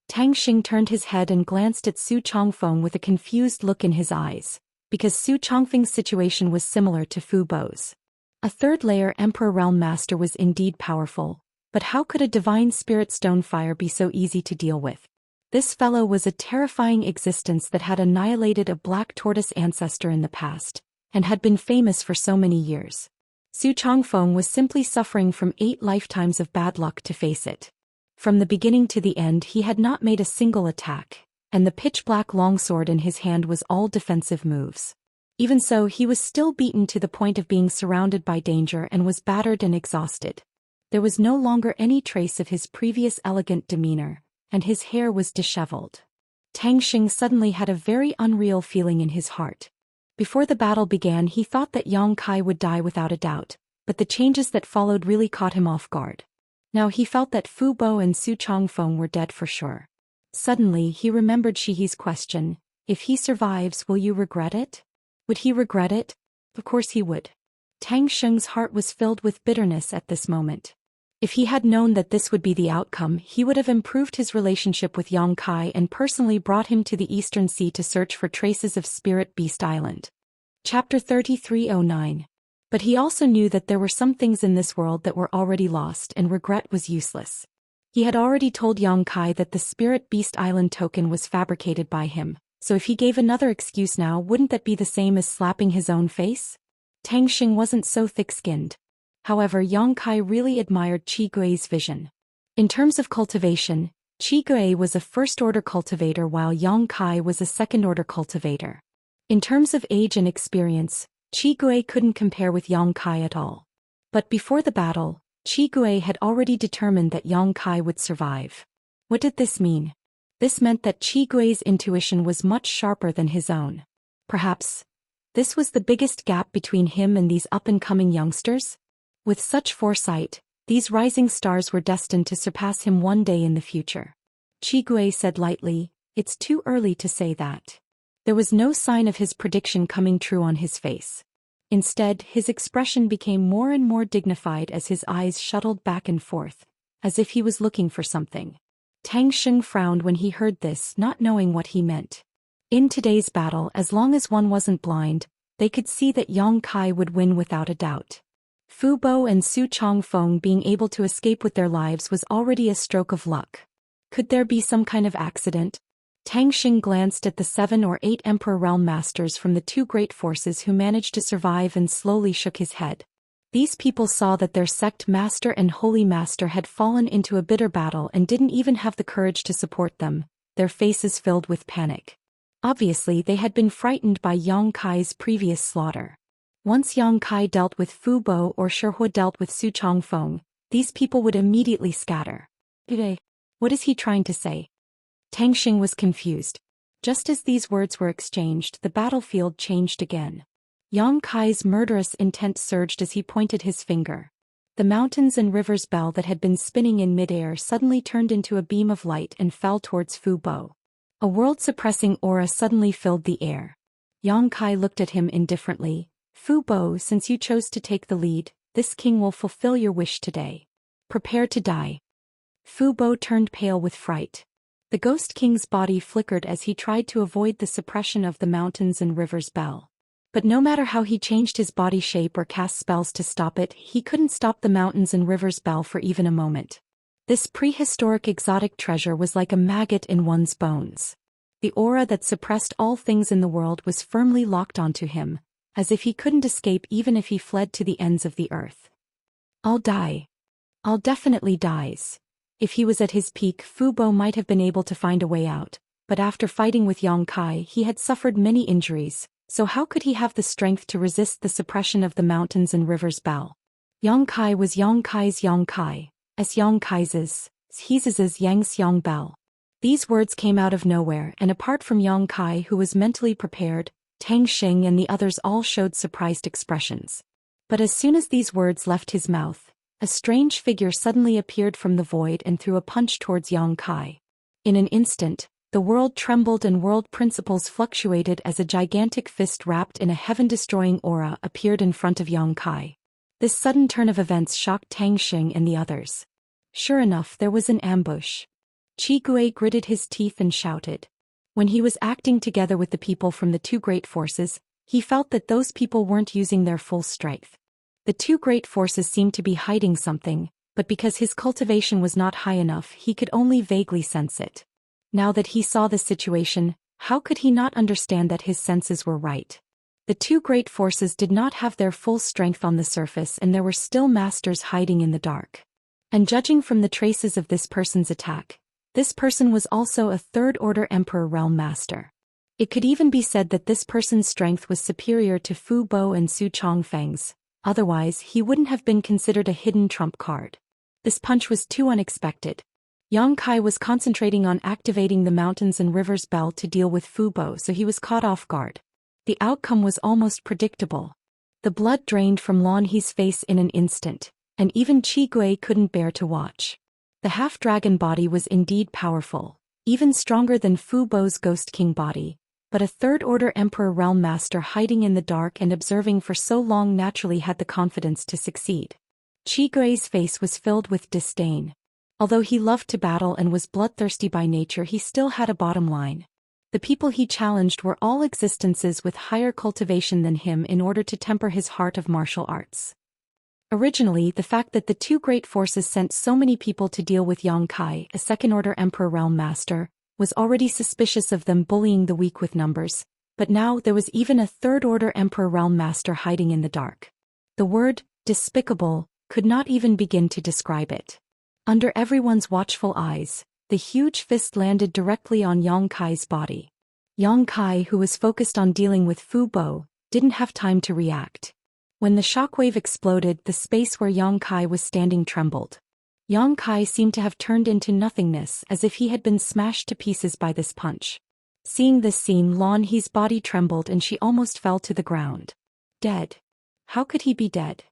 Tang Xing turned his head and glanced at Su Chongfeng with a confused look in his eyes, because Su Chongfeng's situation was similar to Fu Bo's. A third-layer Emperor Realm Master was indeed powerful, but how could a Divine Spirit Stone Fire be so easy to deal with? This fellow was a terrifying existence that had annihilated a black tortoise ancestor in the past, and had been famous for so many years. Su Chongfeng was simply suffering from 8 lifetimes of bad luck to face it. From the beginning to the end he had not made a single attack, and the pitch-black longsword in his hand was all defensive moves. Even so, he was still beaten to the point of being surrounded by danger and was battered and exhausted. There was no longer any trace of his previous elegant demeanor, and his hair was disheveled. Tang Xing suddenly had a very unreal feeling in his heart. Before the battle began, he thought that Yang Kai would die without a doubt, but the changes that followed really caught him off guard. Now he felt that Fu Bo and Su Chongfeng were dead for sure. Suddenly he remembered Shihi's question, "If he survives, will you regret it?" Would he regret it? Of course he would. Tang Xing's heart was filled with bitterness at this moment. If he had known that this would be the outcome, he would have improved his relationship with Yang Kai and personally brought him to the Eastern Sea to search for traces of Spirit Beast Island. Chapter 3309. But he also knew that there were some things in this world that were already lost, and regret was useless. He had already told Yang Kai that the Spirit Beast Island token was fabricated by him, so if he gave another excuse now, wouldn't that be the same as slapping his own face? Tang Xing wasn't so thick-skinned. However, Yang Kai really admired Qi Gui's vision. In terms of cultivation, Qi Gui was a first-order cultivator while Yang Kai was a second-order cultivator. In terms of age and experience, Qi Gui couldn't compare with Yang Kai at all. But before the battle, Qi Gui had already determined that Yang Kai would survive. What did this mean? This meant that Qi Gui's intuition was much sharper than his own. Perhaps this was the biggest gap between him and these up-and-coming youngsters? With such foresight, these rising stars were destined to surpass him one day in the future. Qigui said lightly, "It's too early to say that." There was no sign of his prediction coming true on his face. Instead, his expression became more and more dignified as his eyes shuttled back and forth, as if he was looking for something. Tang Sheng frowned when he heard this, not knowing what he meant. In today's battle, as long as one wasn't blind, they could see that Yang Kai would win without a doubt. Fu Bo and Su Chongfeng being able to escape with their lives was already a stroke of luck. Could there be some kind of accident? Tang Xing glanced at the 7 or 8 Emperor Realm Masters from the 2 great forces who managed to survive and slowly shook his head. These people saw that their sect master and holy master had fallen into a bitter battle and didn't even have the courage to support them, their faces filled with panic. Obviously they had been frightened by Yang Kai's previous slaughter. Once Yang Kai dealt with Fu Bo or Shihua dealt with Su Chongfeng, these people would immediately scatter. What is he trying to say? Tang Xing was confused. Just as these words were exchanged, the battlefield changed again. Yang Kai's murderous intent surged as he pointed his finger. The mountains and rivers bell that had been spinning in midair suddenly turned into a beam of light and fell towards Fu Bo. A world-suppressing aura suddenly filled the air. Yang Kai looked at him indifferently. "Fu Bo, since you chose to take the lead, this king will fulfill your wish today. Prepare to die." Fu Bo turned pale with fright. The Ghost King's body flickered as he tried to avoid the suppression of the mountains and rivers bell. But no matter how he changed his body shape or cast spells to stop it, he couldn't stop the mountains and rivers bell for even a moment. This prehistoric exotic treasure was like a maggot in one's bones. The aura that suppressed all things in the world was firmly locked onto him, as if he couldn't escape even if he fled to the ends of the earth. "I'll die. I'll definitely dies." If he was at his peak, Fu Bo might have been able to find a way out, but after fighting with Yang Kai he had suffered many injuries, so how could he have the strength to resist the suppression of the mountains and rivers bell? Yang Kai was Yang Kai's Yang Kai, as Yang Kai's, his Xianxia bell. These words came out of nowhere, and apart from Yang Kai, who was mentally prepared, Tang Xing and the others all showed surprised expressions. But as soon as these words left his mouth, a strange figure suddenly appeared from the void and threw a punch towards Yang Kai. In an instant, the world trembled and world principles fluctuated as a gigantic fist wrapped in a heaven-destroying aura appeared in front of Yang Kai. This sudden turn of events shocked Tang Xing and the others. Sure enough, there was an ambush. Qigui gritted his teeth and shouted. When he was acting together with the people from the 2 great forces, he felt that those people weren't using their full strength. The 2 great forces seemed to be hiding something, but because his cultivation was not high enough, he could only vaguely sense it. Now that he saw the situation, how could he not understand that his senses were right? The 2 great forces did not have their full strength on the surface, and there were still masters hiding in the dark. And judging from the traces of this person's attack, this person was also a 3rd-order Emperor Realm Master. It could even be said that this person's strength was superior to Fu Bo and Su Chongfeng's, otherwise he wouldn't have been considered a hidden trump card. This punch was too unexpected. Yang Kai was concentrating on activating the mountains and rivers bell to deal with Fu Bo, so he was caught off guard. The outcome was almost predictable. The blood drained from Lan He's face in an instant, and even Qigui couldn't bear to watch. The half-dragon body was indeed powerful, even stronger than Fu Bo's Ghost King body, but a 3rd-order Emperor Realm Master hiding in the dark and observing for so long naturally had the confidence to succeed. Qigui's face was filled with disdain. Although he loved to battle and was bloodthirsty by nature, he still had a bottom line. The people he challenged were all existences with higher cultivation than him in order to temper his heart of martial arts. Originally, the fact that the 2 great forces sent so many people to deal with Yang Kai, a 2nd-order Emperor Realm Master, was already suspicious of them bullying the weak with numbers, but now there was even a 3rd-order Emperor Realm Master hiding in the dark. The word, despicable, could not even begin to describe it. Under everyone's watchful eyes, the huge fist landed directly on Yang Kai's body. Yang Kai, who was focused on dealing with Fu Bo, didn't have time to react. When the shockwave exploded, the space where Yang Kai was standing trembled. Yang Kai seemed to have turned into nothingness, as if he had been smashed to pieces by this punch. Seeing this scene, Lan He's body trembled and she almost fell to the ground. Dead. How could he be dead?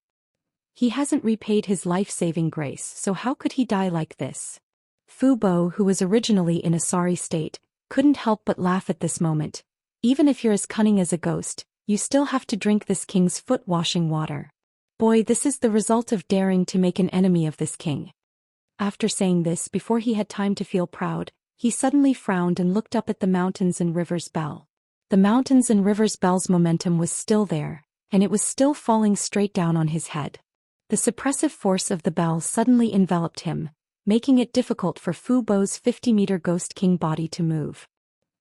He hasn't repaid his life-saving grace, so how could he die like this? Fu Bo, who was originally in a sorry state, couldn't help but laugh at this moment. Even if you're as cunning as a ghost, you still have to drink this king's foot-washing water. Boy, this is the result of daring to make an enemy of this king. After saying this, before he had time to feel proud, he suddenly frowned and looked up at the mountains and rivers bell. The mountains and rivers bell's momentum was still there, and it was still falling straight down on his head. The suppressive force of the bell suddenly enveloped him, making it difficult for Fu Bo's 50-meter ghost king body to move.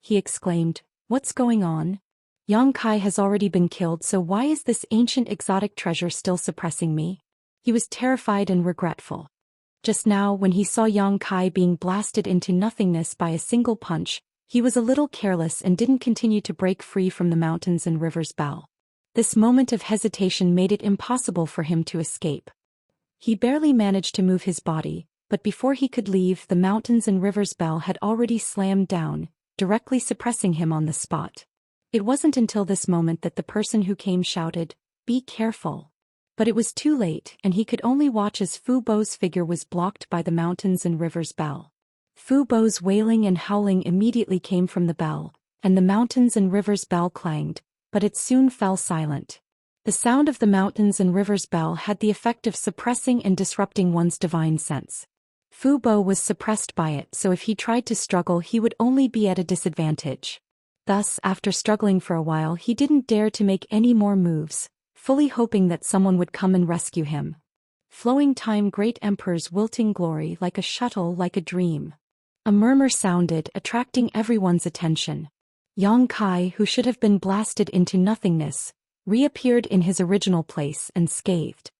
He exclaimed, "What's going on? Yang Kai has already been killed, so why is this ancient exotic treasure still suppressing me?" He was terrified and regretful. Just now, when he saw Yang Kai being blasted into nothingness by a single punch, he was a little careless and didn't continue to break free from the mountains and rivers bell. This moment of hesitation made it impossible for him to escape. He barely managed to move his body, but before he could leave, the mountains and rivers bell had already slammed down, directly suppressing him on the spot. It wasn't until this moment that the person who came shouted, "Be careful." But it was too late, and he could only watch as Fu Bo's figure was blocked by the mountains and rivers bell. Fu Bo's wailing and howling immediately came from the bell, and the mountains and rivers bell clanged, but it soon fell silent. The sound of the mountains and rivers bell had the effect of suppressing and disrupting one's divine sense. Fu Bo was suppressed by it, so if he tried to struggle he would only be at a disadvantage. Thus, after struggling for a while, he didn't dare to make any more moves, fully hoping that someone would come and rescue him. Flowing time, great emperor's wilting glory, like a shuttle, like a dream. A murmur sounded, attracting everyone's attention. Yang Kai, who should have been blasted into nothingness, reappeared in his original place and scathed.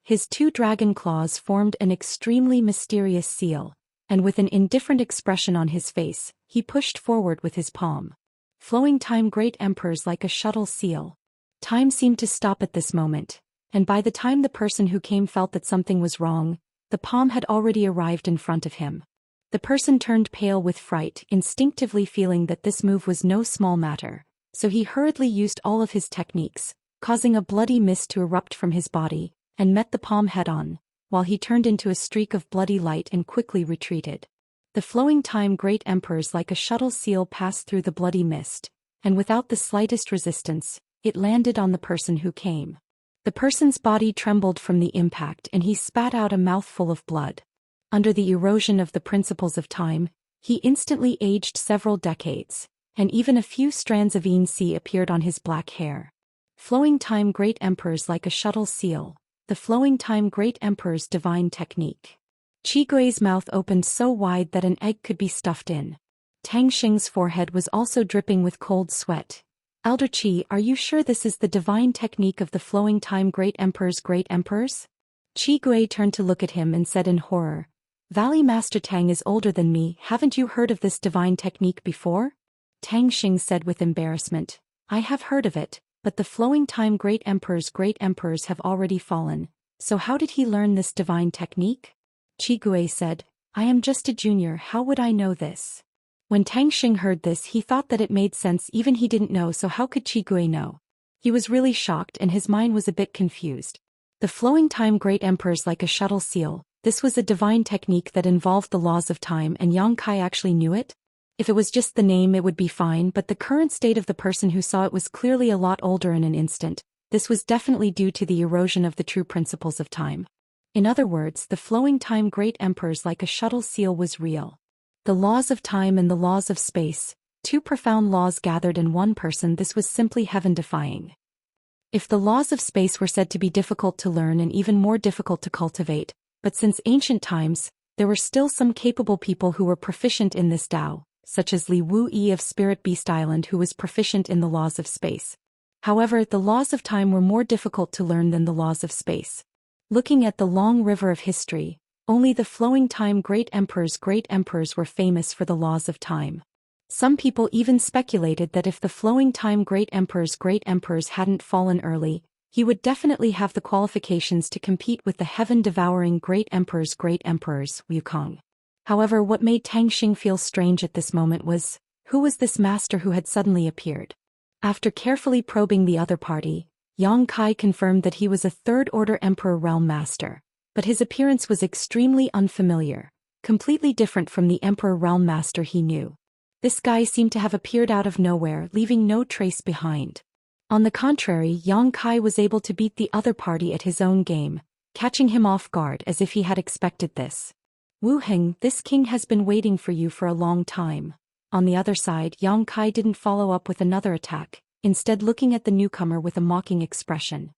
His two dragon claws formed an extremely mysterious seal, and with an indifferent expression on his face, he pushed forward with his palm. Flowing time, great emperors, like a shuttle seal. Time seemed to stop at this moment, and by the time the person who came felt that something was wrong, the palm had already arrived in front of him. The person turned pale with fright, instinctively feeling that this move was no small matter, so he hurriedly used all of his techniques, causing a bloody mist to erupt from his body, and met the palm head-on, while he turned into a streak of bloody light and quickly retreated. The flowing time, great emperors, like a shuttle seal, passed through the bloody mist, and without the slightest resistance, it landed on the person who came. The person's body trembled from the impact and he spat out a mouthful of blood. Under the erosion of the principles of time, he instantly aged several decades, and even a few strands of Yin-Si appeared on his black hair. Flowing time, great emperors, like a shuttle seal. The flowing time, great emperor's divine technique. Qi Gui's mouth opened so wide that an egg could be stuffed in. Tang Xing's forehead was also dripping with cold sweat. "Elder Qi, are you sure this is the divine technique of the flowing time, great emperors, great emperors?" Qi Gui turned to look at him and said in horror, "Valley Master Tang is older than me, haven't you heard of this divine technique before?" Tang Xing said with embarrassment, "I have heard of it, but the flowing time, great emperors have already fallen, so how did he learn this divine technique?" Qi Gui said, "I am just a junior, how would I know this?" When Tang Xing heard this, he thought that it made sense, even he didn't know, so how could Qi Gui know? He was really shocked and his mind was a bit confused. The flowing time, great emperors, like a shuttle seal, this was a divine technique that involved the laws of time, and Yang Kai actually knew it? If it was just the name it would be fine, but the current state of the person who saw it was clearly a lot older in an instant. This was definitely due to the erosion of the true principles of time. In other words, the flowing time, great emperors, like a shuttle seal, was real. The laws of time and the laws of space, two profound laws gathered in one person, this was simply heaven-defying. If the laws of space were said to be difficult to learn and even more difficult to cultivate, but since ancient times, there were still some capable people who were proficient in this Tao, such as Li Wu Yi of Spirit Beast Island, who was proficient in the laws of space. However, the laws of time were more difficult to learn than the laws of space. Looking at the long river of history, only the flowing time, great emperors were famous for the laws of time. Some people even speculated that if the flowing time, great emperors hadn't fallen early, he would definitely have the qualifications to compete with the heaven-devouring great emperors, Wukong. However, what made Tang Xing feel strange at this moment was, who was this master who had suddenly appeared? After carefully probing the other party, Yang Kai confirmed that he was a third-order Emperor Realm Master, but his appearance was extremely unfamiliar, completely different from the Emperor Realm Master he knew. This guy seemed to have appeared out of nowhere, leaving no trace behind. On the contrary, Yang Kai was able to beat the other party at his own game, catching him off guard as if he had expected this. Wu Heng, this king has been waiting for you for a long time. On the other side, Yang Kai didn't follow up with another attack, instead looking at the newcomer with a mocking expression.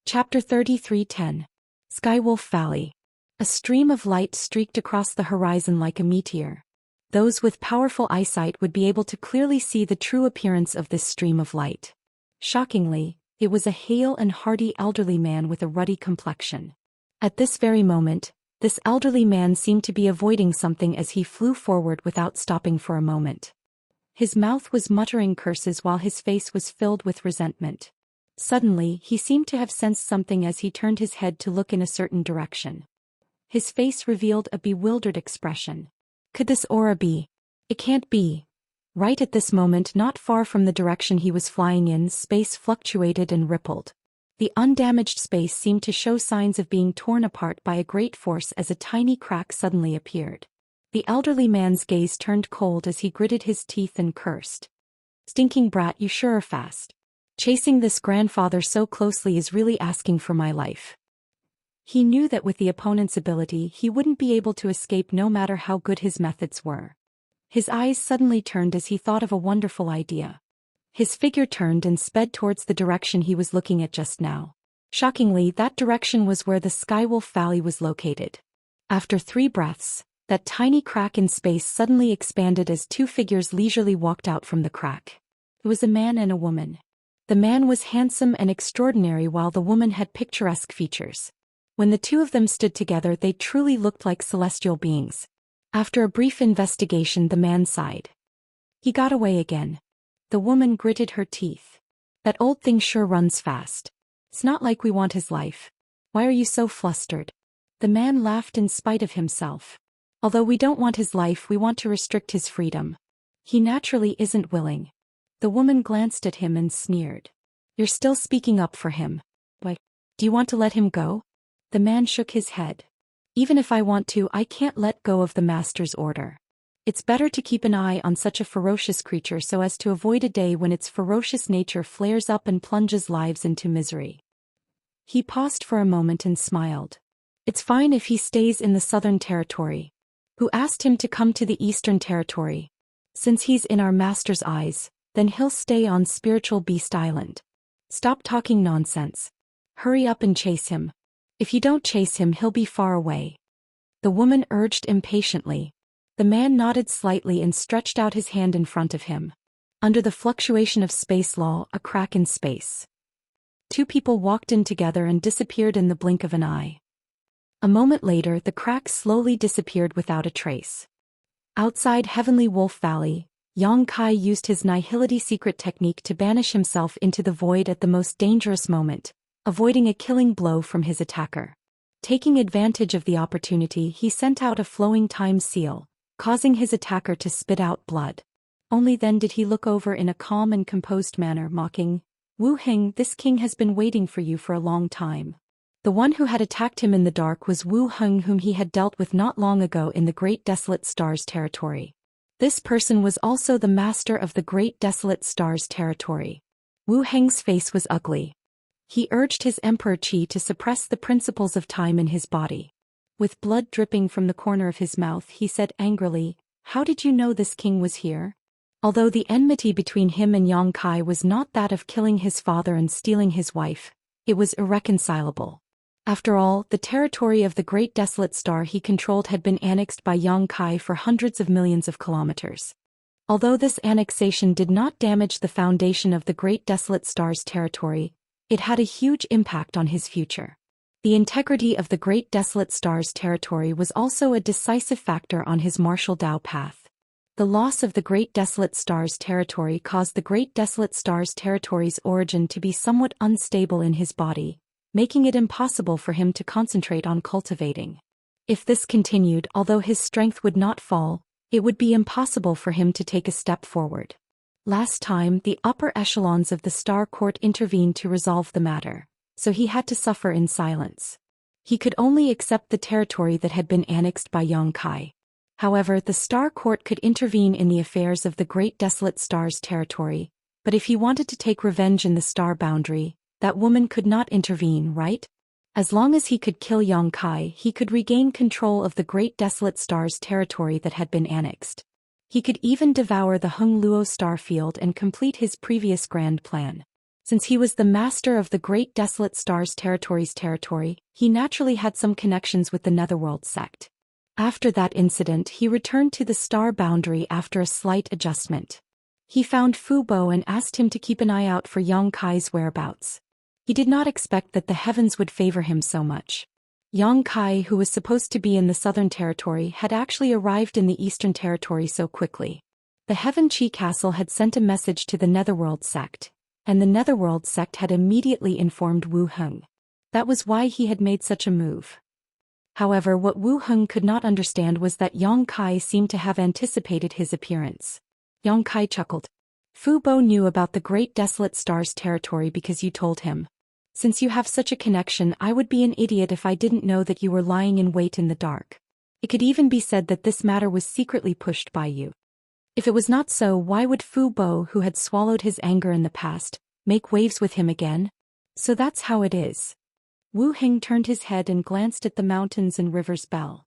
Chapter 33:10. Skywolf Valley. A stream of light streaked across the horizon like a meteor. Those with powerful eyesight would be able to clearly see the true appearance of this stream of light. Shockingly, it was a hale and hearty elderly man with a ruddy complexion. At this very moment, this elderly man seemed to be avoiding something as he flew forward without stopping for a moment. His mouth was muttering curses while his face was filled with resentment. Suddenly, he seemed to have sensed something as he turned his head to look in a certain direction. His face revealed a bewildered expression. Could this aura be? It can't be. Right at this moment, not far from the direction he was flying in, space fluctuated and rippled. The undamaged space seemed to show signs of being torn apart by a great force as a tiny crack suddenly appeared. The elderly man's gaze turned cold as he gritted his teeth and cursed. "Stinking brat, you sure are fast. Chasing this grandfather so closely is really asking for my life." He knew that with the opponent's ability he wouldn't be able to escape no matter how good his methods were. His eyes suddenly turned as he thought of a wonderful idea. His figure turned and sped towards the direction he was looking at just now. Shockingly, that direction was where the Skywolf Valley was located. After 3 breaths, that tiny crack in space suddenly expanded as 2 figures leisurely walked out from the crack. It was a man and a woman. The man was handsome and extraordinary while the woman had picturesque features. When the 2 of them stood together, they truly looked like celestial beings. After a brief investigation, the man sighed. He got away again. The woman gritted her teeth. That old thing sure runs fast. It's not like we want his life. Why are you so flustered? The man laughed in spite of himself. Although we don't want his life, we want to restrict his freedom. He naturally isn't willing. The woman glanced at him and sneered. You're still speaking up for him. Why, do you want to let him go? The man shook his head. Even if I want to, I can't let go of the master's order. It's better to keep an eye on such a ferocious creature so as to avoid a day when its ferocious nature flares up and plunges lives into misery. He paused for a moment and smiled. It's fine if he stays in the Southern Territory. Who asked him to come to the Eastern Territory? Since he's in our master's eyes, then he'll stay on Spiritual Beast Island. Stop talking nonsense. Hurry up and chase him. If you don't chase him, he'll be far away. The woman urged impatiently. The man nodded slightly and stretched out his hand in front of him. Under the fluctuation of space law, a crack in space. 2 people walked in together and disappeared in the blink of an eye. A moment later, the crack slowly disappeared without a trace. Outside Heavenly Wolf Valley, Yang Kai used his Nihility secret technique to banish himself into the void at the most dangerous moment, avoiding a killing blow from his attacker. Taking advantage of the opportunity, he sent out a flowing time seal, causing his attacker to spit out blood. Only then did he look over in a calm and composed manner, mocking, "Wu Heng, this king has been waiting for you for a long time." The one who had attacked him in the dark was Wu Heng, whom he had dealt with not long ago in the Great Desolate Stars territory. This person was also the master of the Great Desolate Stars territory. Wu Heng's face was ugly. He urged his Emperor Qi to suppress the principles of time in his body. With blood dripping from the corner of his mouth, he said angrily, "How did you know this king was here?" Although the enmity between him and Yang Kai was not that of killing his father and stealing his wife, it was irreconcilable. After all, the territory of the Great Desolate Star he controlled had been annexed by Yang Kai for hundreds of millions of kilometers. Although this annexation did not damage the foundation of the Great Desolate Star's territory, it had a huge impact on his future. The integrity of the Great Desolate Star's territory was also a decisive factor on his martial Dao path. The loss of the Great Desolate Star's territory caused the Great Desolate Star's territory's origin to be somewhat unstable in his body, making it impossible for him to concentrate on cultivating. If this continued, although his strength would not fall, it would be impossible for him to take a step forward. Last time, the upper echelons of the Star Court intervened to resolve the matter, so he had to suffer in silence. He could only accept the territory that had been annexed by Yang Kai. However, the Star Court could intervene in the affairs of the Great Desolate Star's territory, but if he wanted to take revenge in the Star Boundary, that woman could not intervene, right? As long as he could kill Yang Kai, he could regain control of the Great Desolate Star's territory that had been annexed. He could even devour the Hung Luo star field and complete his previous grand plan. Since he was the master of the Great Desolate Star's territory, he naturally had some connections with the Netherworld sect. After that incident, he returned to the Star Boundary after a slight adjustment. He found Fu Bo and asked him to keep an eye out for Yang Kai's whereabouts. He did not expect that the heavens would favor him so much. Yang Kai, who was supposed to be in the Southern Territory, had actually arrived in the Eastern Territory so quickly. The Heaven Chi Castle had sent a message to the Netherworld sect, and the Netherworld sect had immediately informed Wu Heng. That was why he had made such a move. However, what Wu Heng could not understand was that Yang Kai seemed to have anticipated his appearance. Yang Kai chuckled. Fu Bo knew about the Great Desolate Star's territory because you told him. Since you have such a connection, I would be an idiot if I didn't know that you were lying in wait in the dark. It could even be said that this matter was secretly pushed by you. If it was not so, why would Fu Bo, who had swallowed his anger in the past, make waves with him again? So that's how it is. Wu Heng turned his head and glanced at the mountains and rivers Bell.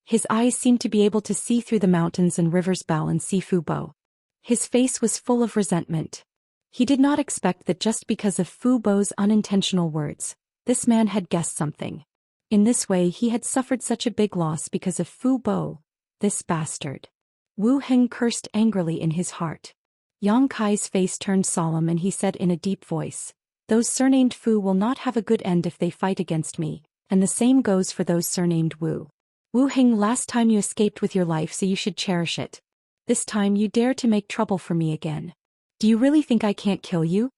His eyes seemed to be able to see through the mountains and rivers Bell and see Fu Bo. His face was full of resentment. He did not expect that just because of Fu Bo's unintentional words, this man had guessed something. In this way he had suffered such a big loss because of Fu Bo, this bastard. Wu Heng cursed angrily in his heart. Yang Kai's face turned solemn and he said in a deep voice, "Those surnamed Fu will not have a good end if they fight against me, and the same goes for those surnamed Wu. Wu Heng, last time you escaped with your life, so you should cherish it. This time you dare to make trouble for me again. Do you really think I can't kill you?"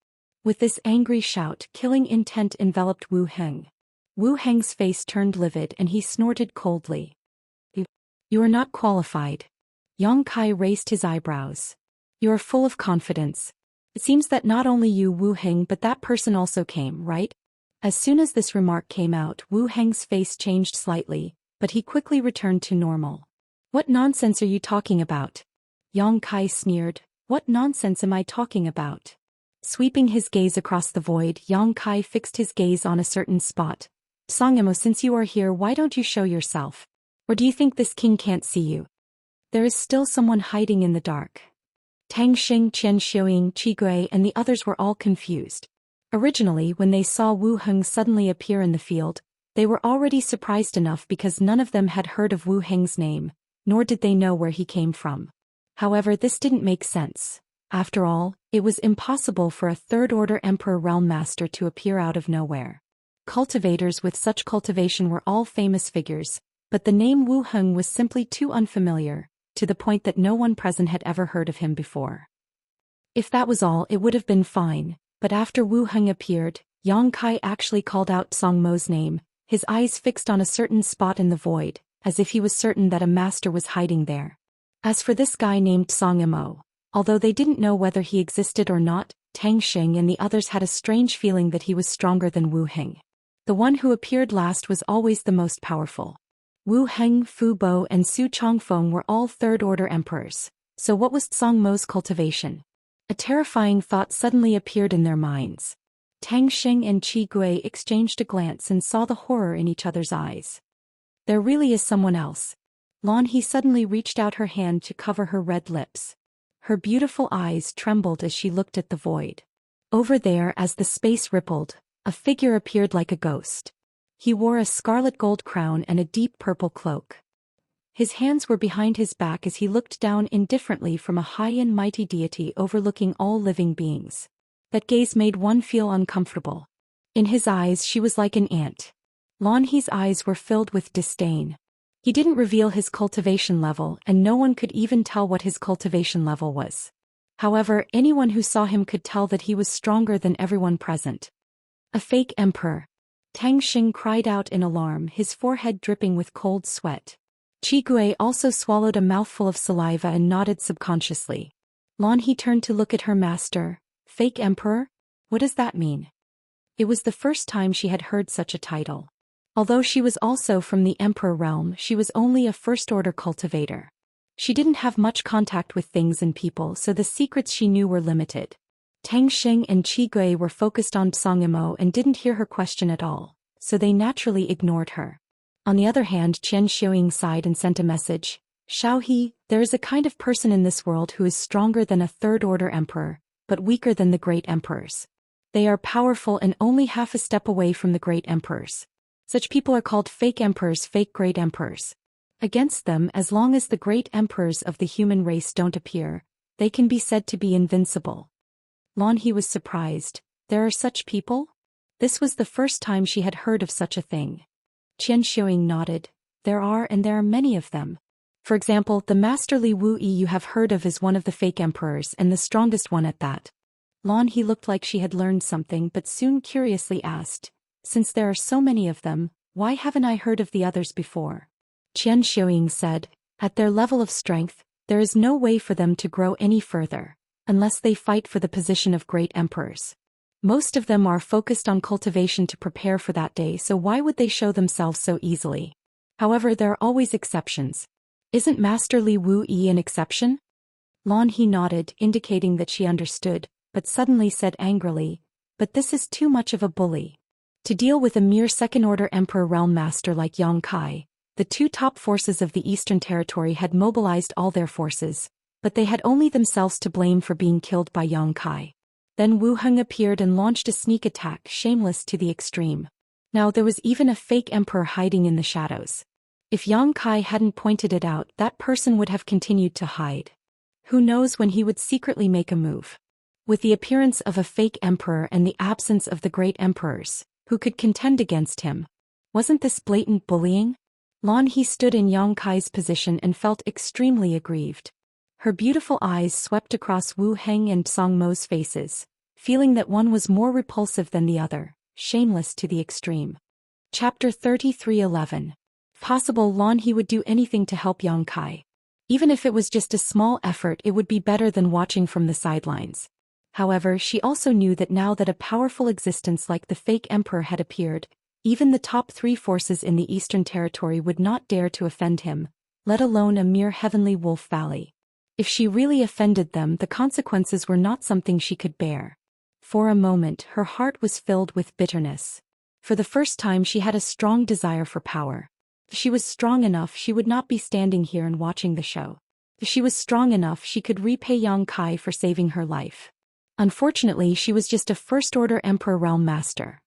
With this angry shout, killing intent enveloped Wu Heng. Wu Heng's face turned livid and he snorted coldly. You are not qualified." Yang Kai raised his eyebrows. "You are full of confidence. It seems that not only you, Wu Heng, but that person also came, right?" As soon as this remark came out, Wu Heng's face changed slightly, but he quickly returned to normal. "What nonsense are you talking about?" Yang Kai sneered. "What nonsense am I talking about?" Sweeping his gaze across the void, Yang Kai fixed his gaze on a certain spot. "Sangamo, since you are here, why don't you show yourself? Or do you think this king can't see you? There is still someone hiding in the dark." Tang Xing, Qian Xiuying, Qi Gui and the others were all confused. Originally, when they saw Wu Heng suddenly appear in the field, they were already surprised enough because none of them had heard of Wu Heng's name, nor did they know where he came from. However, this didn't make sense. After all, it was impossible for a third-order Emperor Realm Master to appear out of nowhere. Cultivators with such cultivation were all famous figures, but the name Wu Heng was simply too unfamiliar, to the point that no one present had ever heard of him before. If that was all, it would have been fine, but after Wu Heng appeared, Yang Kai actually called out Song Mo's name, his eyes fixed on a certain spot in the void, as if he was certain that a master was hiding there. As for this guy named Song Mo, although they didn't know whether he existed or not, Tang Xing and the others had a strange feeling that he was stronger than Wu Heng. The one who appeared last was always the most powerful. Wu Heng, Fu Bo and Su Chongfeng were all third-order emperors, so what was Song Mo's cultivation? A terrifying thought suddenly appeared in their minds. Tang Xing and Qi Gui exchanged a glance and saw the horror in each other's eyes. There really is someone else. Lan He suddenly reached out her hand to cover her red lips. Her beautiful eyes trembled as she looked at the void. Over there, as the space rippled, a figure appeared like a ghost. He wore a scarlet gold crown and a deep purple cloak. His hands were behind his back as he looked down indifferently from a high and mighty deity overlooking all living beings. That gaze made one feel uncomfortable. In his eyes she was like an ant. Lan He's eyes were filled with disdain. He didn't reveal his cultivation level, and no one could even tell what his cultivation level was. However, anyone who saw him could tell that he was stronger than everyone present. A fake emperor. Tang Xing cried out in alarm, his forehead dripping with cold sweat. Qi Gui also swallowed a mouthful of saliva and nodded subconsciously. Lan He turned to look at her master. Fake emperor? What does that mean? It was the first time she had heard such a title. Although she was also from the emperor realm, she was only a first-order cultivator. She didn't have much contact with things and people, so the secrets she knew were limited. Tang Xing and Qi Gui were focused on Songimo and didn't hear her question at all, so they naturally ignored her. On the other hand, Qian Xiaoying sighed and sent a message. Xiao He, there is a kind of person in this world who is stronger than a third-order emperor, but weaker than the great emperors. They are powerful and only half a step away from the great emperors. Such people are called fake emperors, fake great emperors. Against them, as long as the great emperors of the human race don't appear, they can be said to be invincible. Lan He was surprised. There are such people? This was the first time she had heard of such a thing. Qian Xiaoying nodded. There are, and there are many of them. For example, the masterly Wu Yi you have heard of is one of the fake emperors and the strongest one at that. Lan He looked like she had learned something but soon curiously asked, since there are so many of them, why haven't I heard of the others before? Qian Xiaoying said, at their level of strength, there is no way for them to grow any further, unless they fight for the position of great emperors. Most of them are focused on cultivation to prepare for that day, so why would they show themselves so easily? However, there are always exceptions. Isn't Master Li Wu Yi an exception? Lan He nodded, indicating that she understood, but suddenly said angrily, but this is too much of a bully. To deal with a mere second-order emperor realm master like Yang Kai, the two top forces of the Eastern Territory had mobilized all their forces, but they had only themselves to blame for being killed by Yang Kai. Then Wu Heng appeared and launched a sneak attack, shameless to the extreme. Now there was even a fake emperor hiding in the shadows. If Yang Kai hadn't pointed it out, that person would have continued to hide. Who knows when he would secretly make a move. With the appearance of a fake emperor and the absence of the great emperors, who could contend against him? Wasn't this blatant bullying? Lan He stood in Yang Kai's position and felt extremely aggrieved. Her beautiful eyes swept across Wu Heng and Song Mo's faces, feeling that one was more repulsive than the other, shameless to the extreme. Chapter 33:11. Possible Lan He would do anything to help Yang Kai. Even if it was just a small effort, it would be better than watching from the sidelines. However, she also knew that now that a powerful existence like the fake emperor had appeared, even the top three forces in the Eastern Territory would not dare to offend him, let alone a mere heavenly wolf valley. If she really offended them, the consequences were not something she could bear. For a moment, her heart was filled with bitterness. For the first time, she had a strong desire for power. If she was strong enough, she would not be standing here and watching the show. If she was strong enough, she could repay Yang Kai for saving her life. Unfortunately, she was just a first-order Emperor Realm Master.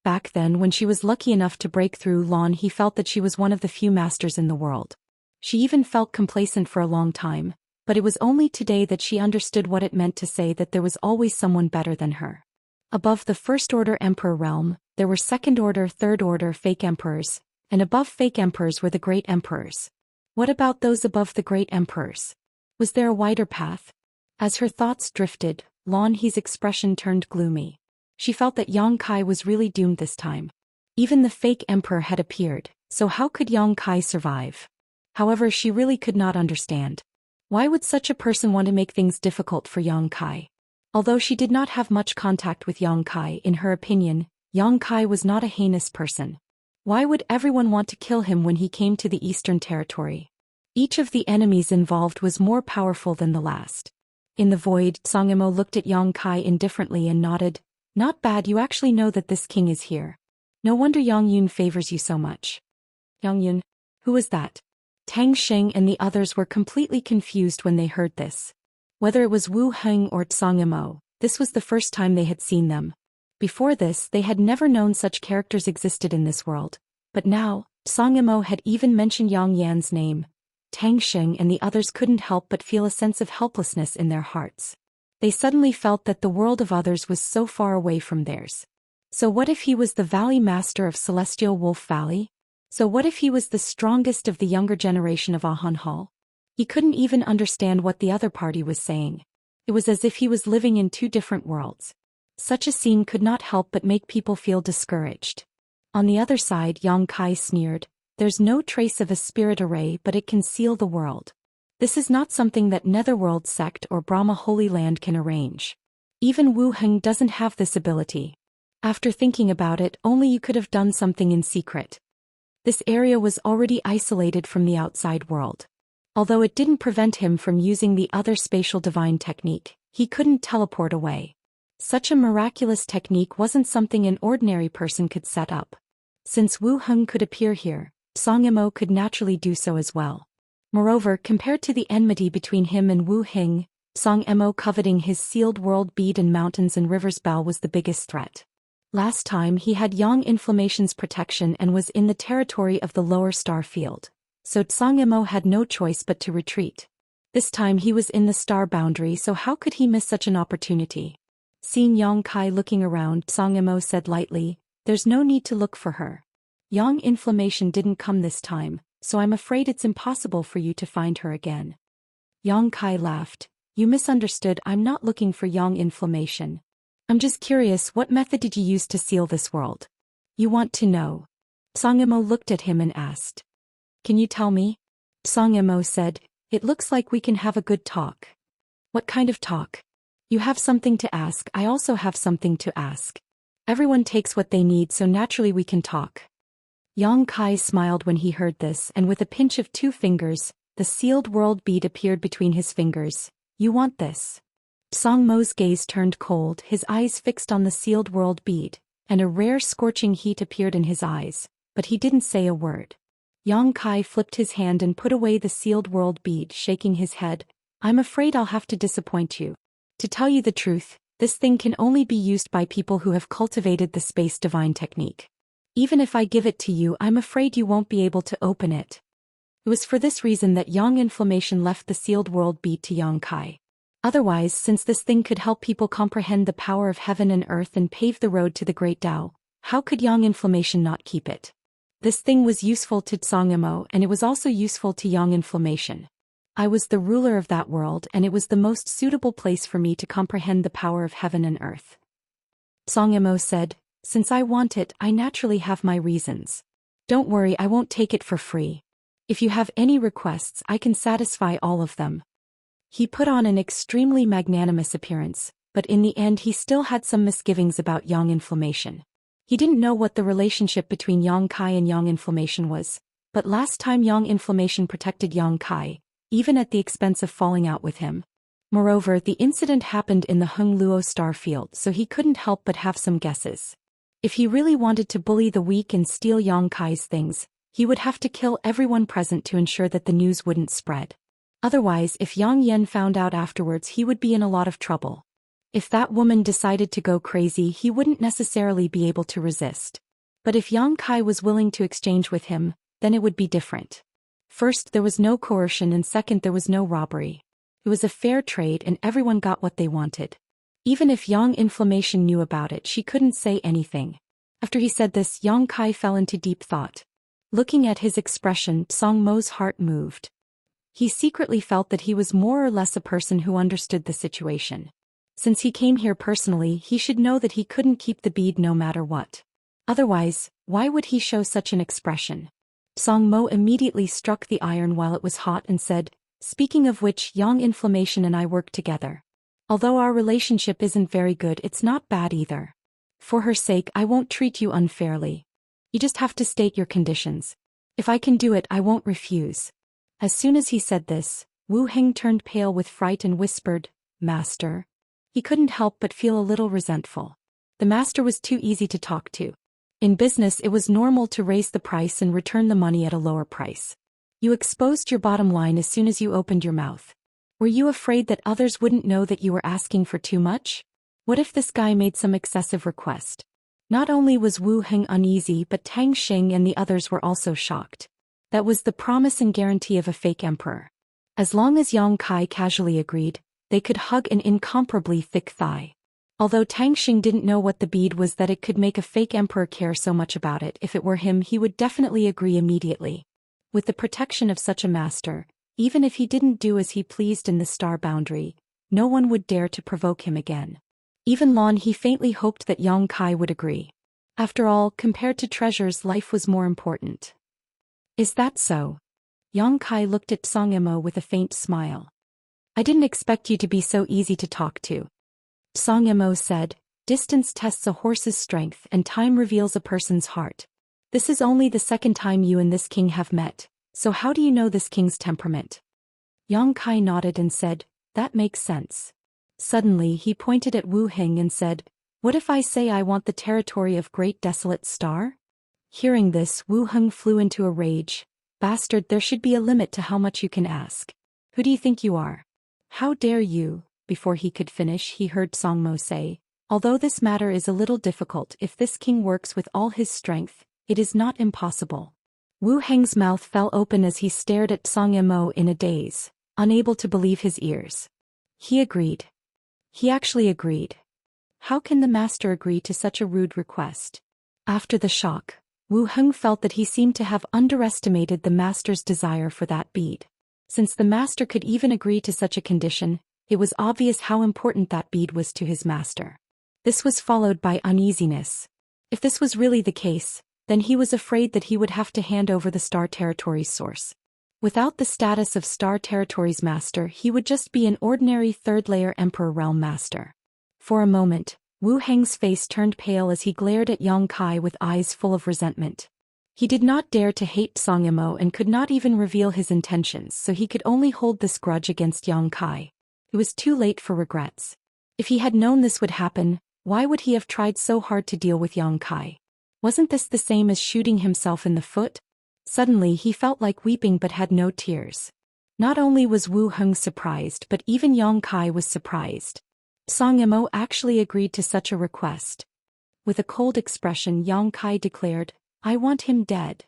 Back then, when she was lucky enough to break through, Lan He felt that she was one of the few masters in the world. She even felt complacent for a long time, but it was only today that she understood what it meant to say that there was always someone better than her. Above the first-order Emperor Realm, there were second-order, third-order fake emperors, and above fake emperors were the great emperors. What about those above the great emperors? Was there a wider path? As her thoughts drifted, Lan He's expression turned gloomy. She felt that Yang Kai was really doomed this time. Even the fake emperor had appeared, so how could Yang Kai survive? However, she really could not understand. Why would such a person want to make things difficult for Yang Kai? Although she did not have much contact with Yang Kai, in her opinion, Yang Kai was not a heinous person. Why would everyone want to kill him when he came to the Eastern Territory? Each of the enemies involved was more powerful than the last. In the void, Songimo looked at Yang Kai indifferently and nodded. Not bad, you actually know that this king is here. No wonder Yang Yun favors you so much. Yang Yun? Who was that? Tang Xing and the others were completely confused when they heard this. Whether it was Wu Heng or Songimo, this was the first time they had seen them. Before this, they had never known such characters existed in this world. But now, Songimo had even mentioned Yang Yan's name. Tang Xing and the others couldn't help but feel a sense of helplessness in their hearts. They suddenly felt that the world of others was so far away from theirs. So what if he was the Valley Master of Celestial Wolf Valley? So what if he was the strongest of the younger generation of Ahan Hall? He couldn't even understand what the other party was saying. It was as if he was living in two different worlds. Such a scene could not help but make people feel discouraged. On the other side, Yang Kai sneered, "There's no trace of a spirit array, but it can seal the world." This is not something that Netherworld sect or Brahma Holy Land can arrange. Even Wu Heng doesn't have this ability. After thinking about it, only you could have done something in secret. This area was already isolated from the outside world. Although it didn't prevent him from using the other spatial divine technique, he couldn't teleport away. Such a miraculous technique wasn't something an ordinary person could set up. Since Wu Heng could appear here, Song Imo could naturally do so as well. Moreover, compared to the enmity between him and Wu Heng, Song Imo coveting his sealed world bead and mountains and rivers bell was the biggest threat. Last time he had Yang Inflammation's protection and was in the territory of the lower star field, so Song Imo had no choice but to retreat. This time he was in the star boundary, so how could he miss such an opportunity? Seeing Yang Kai looking around, Song Imo said lightly, "There's no need to look for her. Yang Inflammation didn't come this time, so I'm afraid it's impossible for you to find her again." Yang Kai laughed. "You misunderstood, I'm not looking for Yang Inflammation. I'm just curious, what method did you use to seal this world? You want to know?" Song Imo looked at him and asked. "Can you tell me?" Song Imo said, "It looks like we can have a good talk." "What kind of talk?" "You have something to ask, I also have something to ask. Everyone takes what they need, so naturally we can talk." Yang Kai smiled when he heard this, and with a pinch of 2 fingers, the sealed world bead appeared between his fingers. "You want this?" Song Mo's gaze turned cold, his eyes fixed on the sealed world bead, and a rare scorching heat appeared in his eyes, but he didn't say a word. Yang Kai flipped his hand and put away the sealed world bead, shaking his head. "I'm afraid I'll have to disappoint you. To tell you the truth, this thing can only be used by people who have cultivated the space divine technique. Even if I give it to you, I'm afraid you won't be able to open it." It was for this reason that Yang Inflammation left the sealed world bead to Yang Kai. Otherwise, since this thing could help people comprehend the power of heaven and earth and pave the road to the great Tao, how could Yang Inflammation not keep it? This thing was useful to Song Imo, and it was also useful to Yang Inflammation. I was the ruler of that world, and it was the most suitable place for me to comprehend the power of heaven and earth. Song Imo said, "Since I want it, I naturally have my reasons. Don't worry, I won't take it for free. If you have any requests, I can satisfy all of them." He put on an extremely magnanimous appearance, but in the end he still had some misgivings about Yang Inflammation. He didn't know what the relationship between Yang Kai and Yang Inflammation was, but last time Yang Inflammation protected Yang Kai, even at the expense of falling out with him. Moreover, the incident happened in the Hung Luo star field, so he couldn't help but have some guesses. If he really wanted to bully the weak and steal Yang Kai's things, he would have to kill everyone present to ensure that the news wouldn't spread. Otherwise, if Yang Yen found out afterwards, he would be in a lot of trouble. If that woman decided to go crazy, he wouldn't necessarily be able to resist. But if Yang Kai was willing to exchange with him, then it would be different. First, there was no coercion, and second, there was no robbery. It was a fair trade and everyone got what they wanted. Even if Yang Inflammation knew about it, she couldn't say anything. After he said this, Yang Kai fell into deep thought. Looking at his expression, Song Mo's heart moved. He secretly felt that he was more or less a person who understood the situation. Since he came here personally, he should know that he couldn't keep the bead no matter what. Otherwise, why would he show such an expression? Song Mo immediately struck the iron while it was hot and said, "Speaking of which, Yang Inflammation and I work together. Although our relationship isn't very good, it's not bad either. For her sake, I won't treat you unfairly. You just have to state your conditions. If I can do it, I won't refuse." As soon as he said this, Wu Heng turned pale with fright and whispered, "Master." He couldn't help but feel a little resentful. The master was too easy to talk to. In business, it was normal to raise the price and return the money at a lower price. You exposed your bottom line as soon as you opened your mouth. Were you afraid that others wouldn't know that you were asking for too much? What if this guy made some excessive request? Not only was Wu Heng uneasy, but Tang Xing and the others were also shocked. That was the promise and guarantee of a fake emperor. As long as Yang Kai casually agreed, they could hug an incomparably thick thigh. Although Tang Xing didn't know what the bead was that it could make a fake emperor care so much about it, if it were him he would definitely agree immediately. With the protection of such a master, even if he didn't do as he pleased in the star boundary, no one would dare to provoke him again. Even Lon he faintly hoped that Yang Kai would agree. After all, compared to treasures, life was more important. Is that so? Yang Kai looked at Song Yimou with a faint smile. I didn't expect you to be so easy to talk to. Song Yimou said, distance tests a horse's strength and time reveals a person's heart. This is only the second time you and this king have met, so how do you know this king's temperament? Yang Kai nodded and said, that makes sense. Suddenly he pointed at Wu Heng and said, what if I say I want the territory of Great Desolate Star? Hearing this, Wu Heng flew into a rage. Bastard, there should be a limit to how much you can ask. Who do you think you are? How dare you? Before he could finish, he heard Song Mo say, although this matter is a little difficult, if this king works with all his strength, it is not impossible. Wu Heng's mouth fell open as he stared at Song Yimou in a daze, unable to believe his ears. He agreed. He actually agreed. How can the master agree to such a rude request? After the shock, Wu Heng felt that he seemed to have underestimated the master's desire for that bead. Since the master could even agree to such a condition, it was obvious how important that bead was to his master. This was followed by uneasiness. If this was really the case, then he was afraid that he would have to hand over the Star Territory's source. Without the status of Star Territory's master, he would just be an ordinary third-layer Emperor Realm master. For a moment, Wu Heng's face turned pale as he glared at Yang Kai with eyes full of resentment. He did not dare to hate Song Yimou and could not even reveal his intentions, so he could only hold this grudge against Yang Kai. It was too late for regrets. If he had known this would happen, why would he have tried so hard to deal with Yang Kai? Wasn't this the same as shooting himself in the foot? Suddenly he felt like weeping but had no tears. Not only was Wu Heng surprised, but even Yang Kai was surprised. Song Yimou actually agreed to such a request. With a cold expression, Yang Kai declared, I want him dead.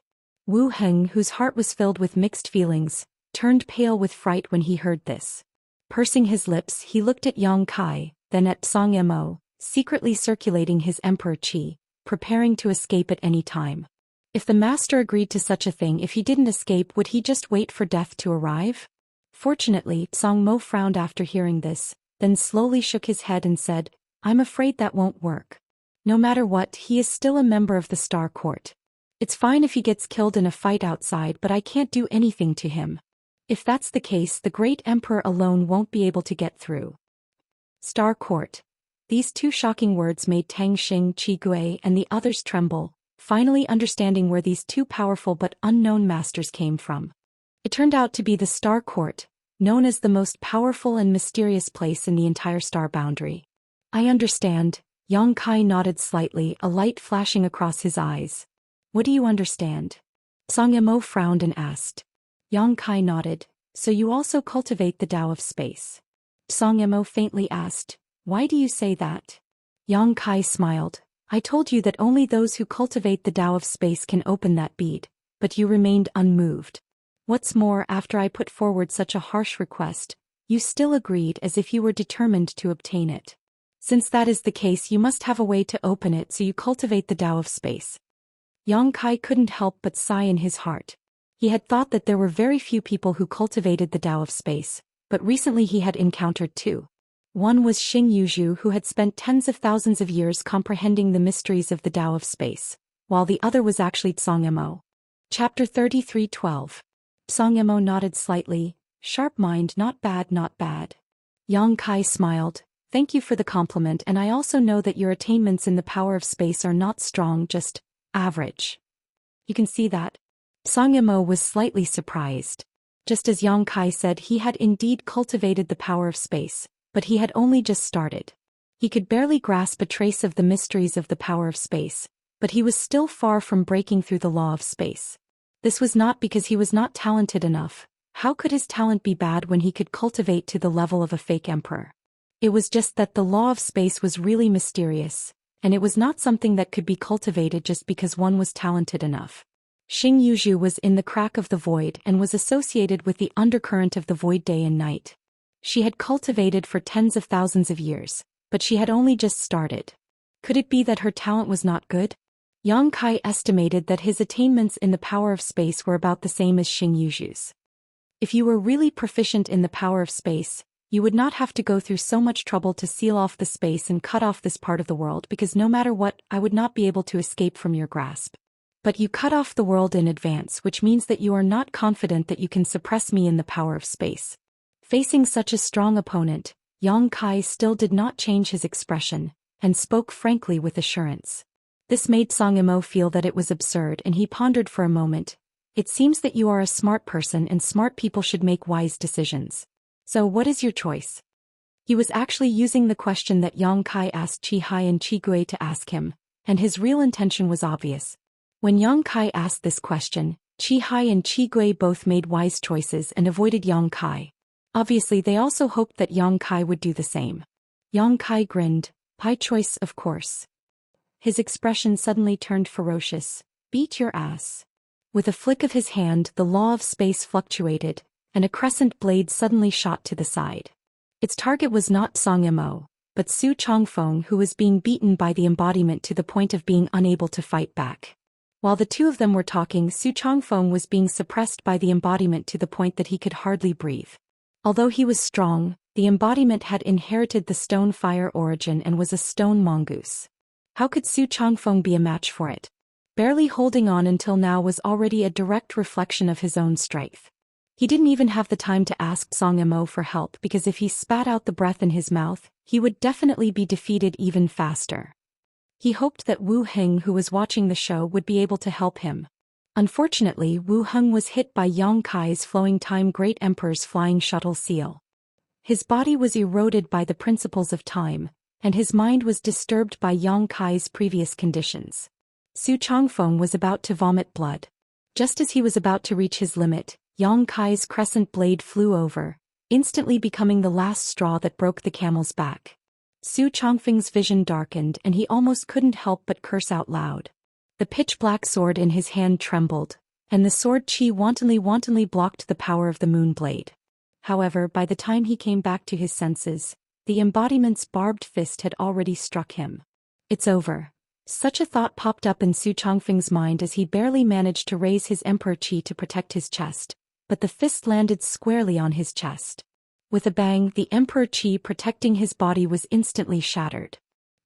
Wu Heng, whose heart was filled with mixed feelings, turned pale with fright when he heard this. Pursing his lips, he looked at Yang Kai, then at Song Yimou, secretly circulating his emperor qi, preparing to escape at any time. If the master agreed to such a thing, if he didn't escape, would he just wait for death to arrive? Fortunately, Song Mo frowned after hearing this, then slowly shook his head and said, I'm afraid that won't work. No matter what, he is still a member of the Star Court. It's fine if he gets killed in a fight outside, but I can't do anything to him. If that's the case, the great emperor alone won't be able to get through. Star Court. These two shocking words made Tang Xing, Qi Gui, and the others tremble, finally understanding where these two powerful but unknown masters came from. It turned out to be the Star Court, known as the most powerful and mysterious place in the entire star boundary. I understand. Yang Kai nodded slightly, a light flashing across his eyes. What do you understand? Song Yimou frowned and asked. Yang Kai nodded. So you also cultivate the Tao of space? Song Yimou faintly asked. Why do you say that? Yang Kai smiled. I told you that only those who cultivate the Tao of space can open that bead, but you remained unmoved. What's more, after I put forward such a harsh request, you still agreed as if you were determined to obtain it. Since that is the case, you must have a way to open it, so you cultivate the Tao of space. Yang Kai couldn't help but sigh in his heart. He had thought that there were very few people who cultivated the Tao of space, but recently he had encountered two. One was Xing Yuzhu, who had spent tens of thousands of years comprehending the mysteries of the Tao of space, while the other was actually Song Yimou. Chapter 33:12. Song Yimou nodded slightly. Sharp mind, not bad, not bad. Yang Kai smiled. Thank you for the compliment, and I also know that your attainments in the power of space are not strong, just average. You can see that. Song Yimou was slightly surprised. Just as Yang Kai said, he had indeed cultivated the power of space, but he had only just started. He could barely grasp a trace of the mysteries of the power of space, but he was still far from breaking through the law of space. This was not because he was not talented enough. How could his talent be bad when he could cultivate to the level of a fake emperor? It was just that the law of space was really mysterious, and it was not something that could be cultivated just because one was talented enough. Xing Yuzhu was in the crack of the void and was associated with the undercurrent of the void day and night. She had cultivated for tens of thousands of years, but she had only just started. Could it be that her talent was not good? Yang Kai estimated that his attainments in the power of space were about the same as Xing Yuzhu's. If you were really proficient in the power of space, you would not have to go through so much trouble to seal off the space and cut off this part of the world, because no matter what, I would not be able to escape from your grasp. But you cut off the world in advance, which means that you are not confident that you can suppress me in the power of space. Facing such a strong opponent, Yang Kai still did not change his expression, and spoke frankly with assurance. This made Song Imo feel that it was absurd, and he pondered for a moment. It seems that you are a smart person, and smart people should make wise decisions. So what is your choice? He was actually using the question that Yang Kai asked Chi Hai and Chi Gui to ask him, and his real intention was obvious. When Yang Kai asked this question, Chi Hai and Chi Gui both made wise choices and avoided Yang Kai. Obviously, they also hoped that Yang Kai would do the same. Yang Kai grinned. "My choice, of course." His expression suddenly turned ferocious. "Beat your ass." With a flick of his hand, the law of space fluctuated, and a crescent blade suddenly shot to the side. Its target was not Song Imo, but Su Chongfeng, who was being beaten by the embodiment to the point of being unable to fight back. While the two of them were talking, Su Chongfeng was being suppressed by the embodiment to the point that he could hardly breathe. Although he was strong, the embodiment had inherited the stone fire origin and was a stone mongoose. How could Su Chongfeng be a match for it? Barely holding on until now was already a direct reflection of his own strength. He didn't even have the time to ask Song Imo for help, because if he spat out the breath in his mouth, he would definitely be defeated even faster. He hoped that Wu Heng, who was watching the show, would be able to help him. Unfortunately, Wu Heng was hit by Yang Kai's flowing time Great Emperor's flying shuttle seal. His body was eroded by the principles of time, and his mind was disturbed by Yang Kai's previous conditions. Su Chongfeng was about to vomit blood. Just as he was about to reach his limit, Yang Kai's crescent blade flew over, instantly becoming the last straw that broke the camel's back. Su Chongfeng's vision darkened, and he almost couldn't help but curse out loud. The pitch-black sword in his hand trembled, and the sword chi wantonly blocked the power of the moon blade. However, by the time he came back to his senses, the embodiment's barbed fist had already struck him. "It's over." Such a thought popped up in Su Chongfeng's mind as he barely managed to raise his emperor chi to protect his chest, but the fist landed squarely on his chest. With a bang, the emperor chi protecting his body was instantly shattered.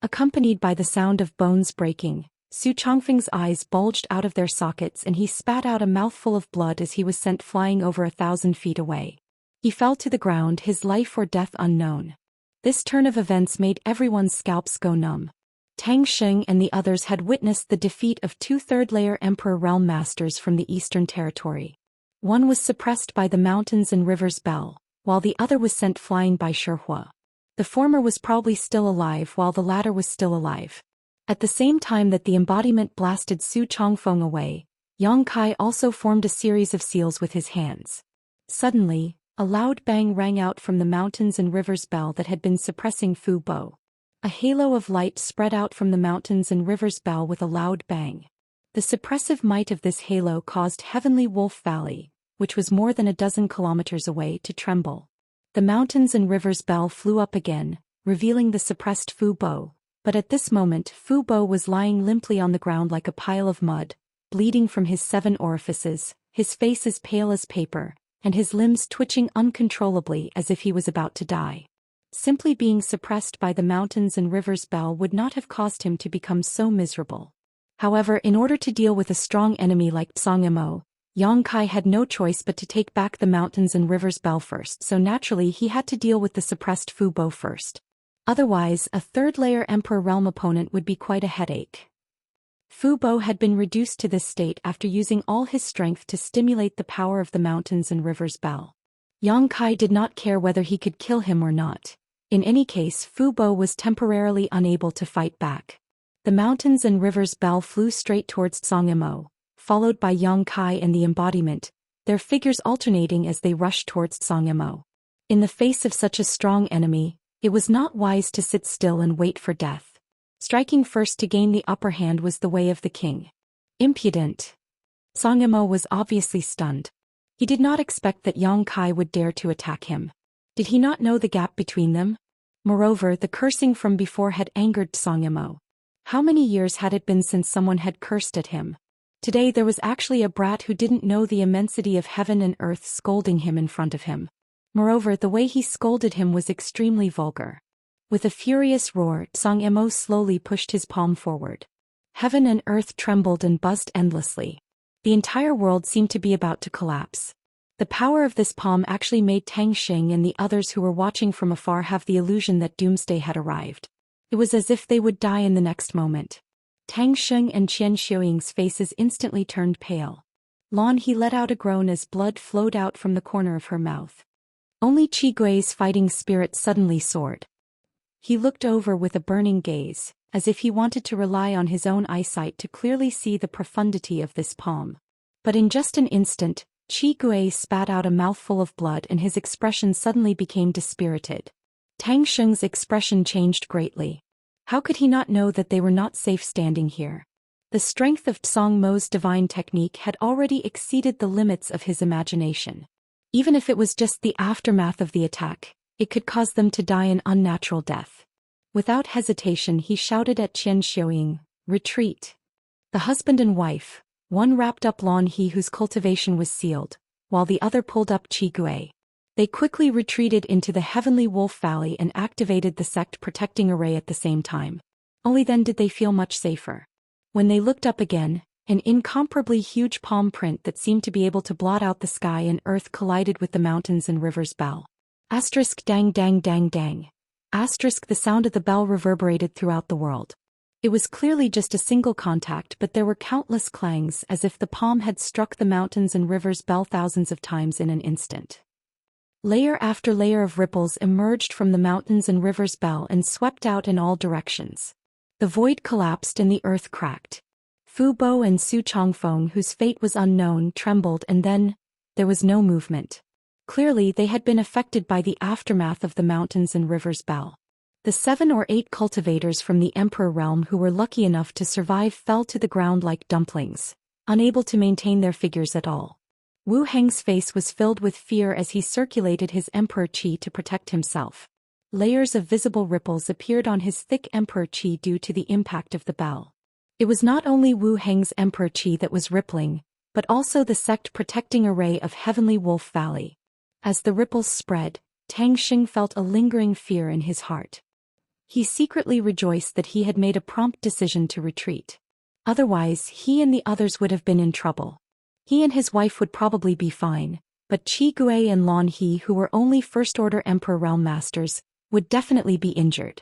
Accompanied by the sound of bones breaking, Su Chongfeng's eyes bulged out of their sockets and he spat out a mouthful of blood as he was sent flying over 1,000 feet away. He fell to the ground, his life or death unknown. This turn of events made everyone's scalps go numb. Tang Sheng and the others had witnessed the defeat of two third-layer Emperor Realm Masters from the Eastern Territory. One was suppressed by the Mountains and Rivers Bell, while the other was sent flying by Shihua. The former was probably still alive while the latter was still alive. At the same time that the embodiment blasted Su Chongfeng away, Yang Kai also formed a series of seals with his hands. Suddenly, a loud bang rang out from the Mountains and Rivers Bell that had been suppressing Fu Bo. A halo of light spread out from the Mountains and Rivers Bell with a loud bang. The suppressive might of this halo caused Heavenly Wolf Valley, which was more than a dozen kilometers away, to tremble. The Mountains and Rivers Bell flew up again, revealing the suppressed Fu Bo, but at this moment Fu Bo was lying limply on the ground like a pile of mud, bleeding from his 7 orifices, his face as pale as paper, and his limbs twitching uncontrollably as if he was about to die. Simply being suppressed by the Mountains and Rivers Bell would not have caused him to become so miserable. However, in order to deal with a strong enemy like Song Imo, Yang Kai had no choice but to take back the Mountains and Rivers Bell first, so naturally he had to deal with the suppressed Fu Bo first. Otherwise, a third-layer Emperor Realm opponent would be quite a headache. Fu Bo had been reduced to this state after using all his strength to stimulate the power of the Mountains and Rivers Bell. Yang Kai did not care whether he could kill him or not. In any case, Fu Bo was temporarily unable to fight back. The Mountains and Rivers Bell flew straight towards Song Imo, followed by Yang Kai and the embodiment, their figures alternating as they rushed towards Song Imo. In the face of such a strong enemy, it was not wise to sit still and wait for death. Striking first to gain the upper hand was the way of the king. Impudent! Song Imo was obviously stunned. He did not expect that Yang Kai would dare to attack him. Did he not know the gap between them? Moreover, the cursing from before had angered Song Imo. How many years had it been since someone had cursed at him? Today there was actually a brat who didn't know the immensity of heaven and earth scolding him in front of him. Moreover, the way he scolded him was extremely vulgar. With a furious roar, Song Imo slowly pushed his palm forward. Heaven and earth trembled and buzzed endlessly. The entire world seemed to be about to collapse. The power of this palm actually made Tang Xing and the others who were watching from afar have the illusion that doomsday had arrived. It was as if they would die in the next moment. Tang Xing and Qian Xiuying's faces instantly turned pale. Lan He let out a groan as blood flowed out from the corner of her mouth. Only Qi Gui's fighting spirit suddenly soared. He looked over with a burning gaze, as if he wanted to rely on his own eyesight to clearly see the profundity of this palm. But in just an instant, Qi Gui spat out a mouthful of blood and his expression suddenly became dispirited. Tang Xing's expression changed greatly. How could he not know that they were not safe standing here? The strength of Tsang Mo's divine technique had already exceeded the limits of his imagination. Even if it was just the aftermath of the attack, it could cause them to die an unnatural death. Without hesitation he shouted at Qian Xiuying, "Retreat!" The husband and wife, one wrapped up Lan He whose cultivation was sealed, while the other pulled up Qi Gui. They quickly retreated into the Heavenly Wolf Valley and activated the sect protecting array at the same time. Only then did they feel much safer. When they looked up again, an incomparably huge palm print that seemed to be able to blot out the sky and earth collided with the mountains and river's bell. Asterisk dang dang dang dang. Asterisk the sound of the bell reverberated throughout the world. It was clearly just a single contact, but there were countless clangs as if the palm had struck the mountains and river's bell thousands of times in an instant. Layer after layer of ripples emerged from the mountains and river's bell and swept out in all directions. The void collapsed and the earth cracked. Fu Bo and Su Chongfeng, whose fate was unknown, trembled, and then there was no movement. Clearly they had been affected by the aftermath of the mountains and river's bell. The 7 or 8 cultivators from the Emperor realm who were lucky enough to survive fell to the ground like dumplings, unable to maintain their figures at all. Wu Heng's face was filled with fear as he circulated his Emperor Qi to protect himself. Layers of visible ripples appeared on his thick Emperor Qi due to the impact of the bell. It was not only Wu Heng's Emperor Qi that was rippling, but also the sect protecting array of Heavenly Wolf Valley. As the ripples spread, Tang Xing felt a lingering fear in his heart. He secretly rejoiced that he had made a prompt decision to retreat. Otherwise, he and the others would have been in trouble. He and his wife would probably be fine, but Qi Gui and Lan He, who were only First-Order Emperor Realm Masters, would definitely be injured.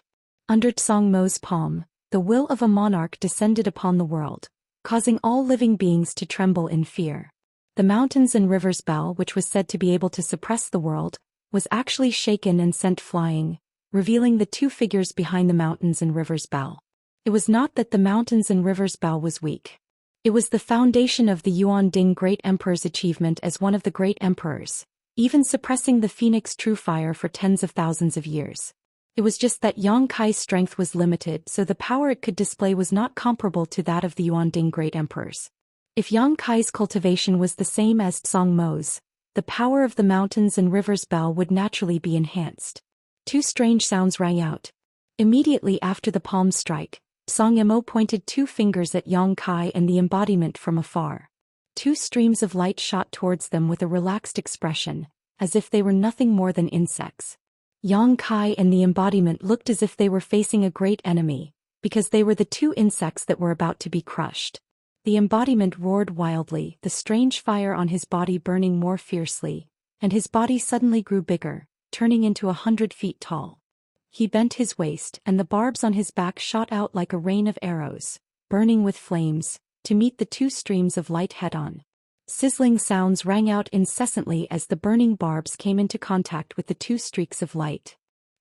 Under Tsang Mo's palm, the will of a monarch descended upon the world, causing all living beings to tremble in fear. The mountains and river's bell, which was said to be able to suppress the world, was actually shaken and sent flying, revealing the 2 figures behind the mountains and river's bell. It was not that the mountains and river's bell was weak. It was the foundation of the Unyielding Great Emperor's achievement as one of the great emperors, even suppressing the Phoenix True Fire for tens of thousands of years. It was just that Yang Kai's strength was limited, so the power it could display was not comparable to that of the Unyielding Great Emperors. If Yang Kai's cultivation was the same as Tsang Mo's, the power of the mountains and river's bell would naturally be enhanced. 2 strange sounds rang out. Immediately after the palm strike, Tsang Mo pointed 2 fingers at Yang Kai and the embodiment from afar. 2 streams of light shot towards them with a relaxed expression, as if they were nothing more than insects. Yang Kai and the embodiment looked as if they were facing a great enemy, because they were the 2 insects that were about to be crushed. The embodiment roared wildly, the strange fire on his body burning more fiercely, and his body suddenly grew bigger, turning into 100 feet tall. He bent his waist, and the barbs on his back shot out like a rain of arrows, burning with flames, to meet the 2 streams of light head-on. Sizzling sounds rang out incessantly as the burning barbs came into contact with the 2 streaks of light.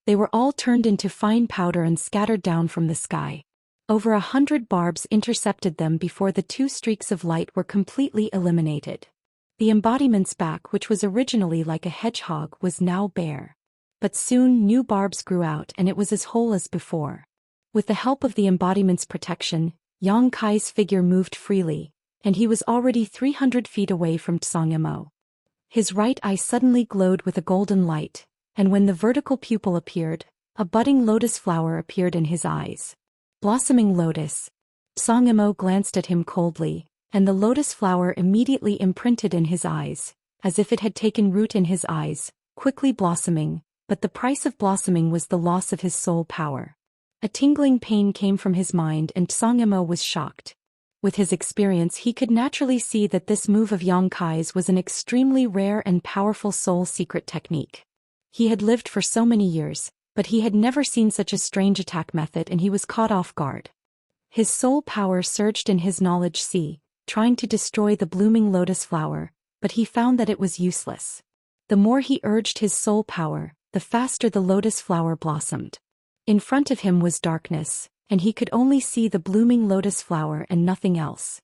They were all turned into fine powder and scattered down from the sky. Over 100 barbs intercepted them before the 2 streaks of light were completely eliminated. The embodiment's back, which was originally like a hedgehog, was now bare. But soon new barbs grew out and it was as whole as before. With the help of the embodiment's protection, Yang Kai's figure moved freely, and he was already 300 feet away from Tsang Mo. His right eye suddenly glowed with a golden light, and when the vertical pupil appeared, a budding lotus flower appeared in his eyes. Blossoming lotus. Tsang Mo glanced at him coldly, and the lotus flower immediately imprinted in his eyes, as if it had taken root in his eyes, quickly blossoming, but the price of blossoming was the loss of his soul power. A tingling pain came from his mind and Song Emo was shocked. With his experience he could naturally see that this move of Yang Kai's was an extremely rare and powerful soul secret technique. He had lived for so many years, but he had never seen such a strange attack method and he was caught off guard. His soul power surged in his knowledge sea, trying to destroy the blooming lotus flower, but he found that it was useless. The more he urged his soul power, the faster the lotus flower blossomed. In front of him was darkness, and he could only see the blooming lotus flower and nothing else.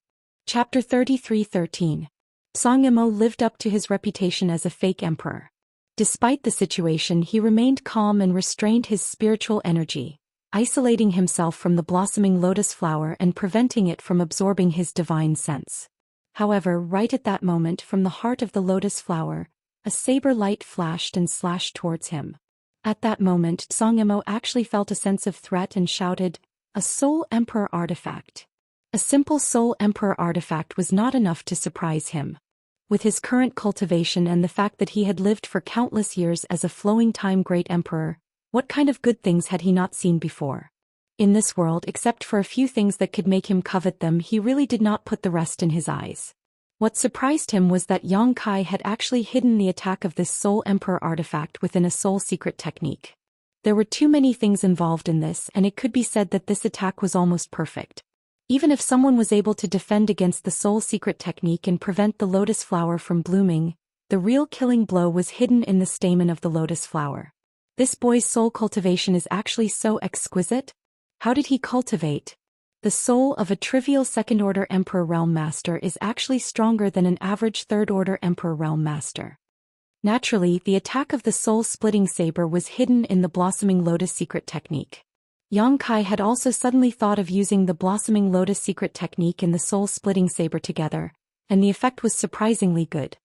Chapter 33:13. Song Emo lived up to his reputation as a fake emperor. Despite the situation, he remained calm and restrained his spiritual energy, isolating himself from the blossoming lotus flower and preventing it from absorbing his divine sense. However, right at that moment, from the heart of the lotus flower, a saber light flashed and slashed towards him. At that moment, Song Emo actually felt a sense of threat and shouted, "A Soul Emperor artifact." A simple Soul Emperor artifact was not enough to surprise him. With his current cultivation and the fact that he had lived for countless years as a flowing time great emperor, what kind of good things had he not seen before? In this world, except for a few things that could make him covet them, he really did not put the rest in his eyes. What surprised him was that Yang Kai had actually hidden the attack of this Soul Emperor artifact within a soul secret technique. There were too many things involved in this, and it could be said that this attack was almost perfect. Even if someone was able to defend against the soul secret technique and prevent the lotus flower from blooming, the real killing blow was hidden in the stamen of the lotus flower. This boy's soul cultivation is actually so exquisite. How did he cultivate? The soul of a trivial second-order Emperor Realm Master is actually stronger than an average third-order Emperor Realm Master. Naturally, the attack of the soul-splitting saber was hidden in the blossoming lotus secret technique. Yang Kai had also suddenly thought of using the blossoming lotus secret technique and the soul-splitting saber together, and the effect was surprisingly good.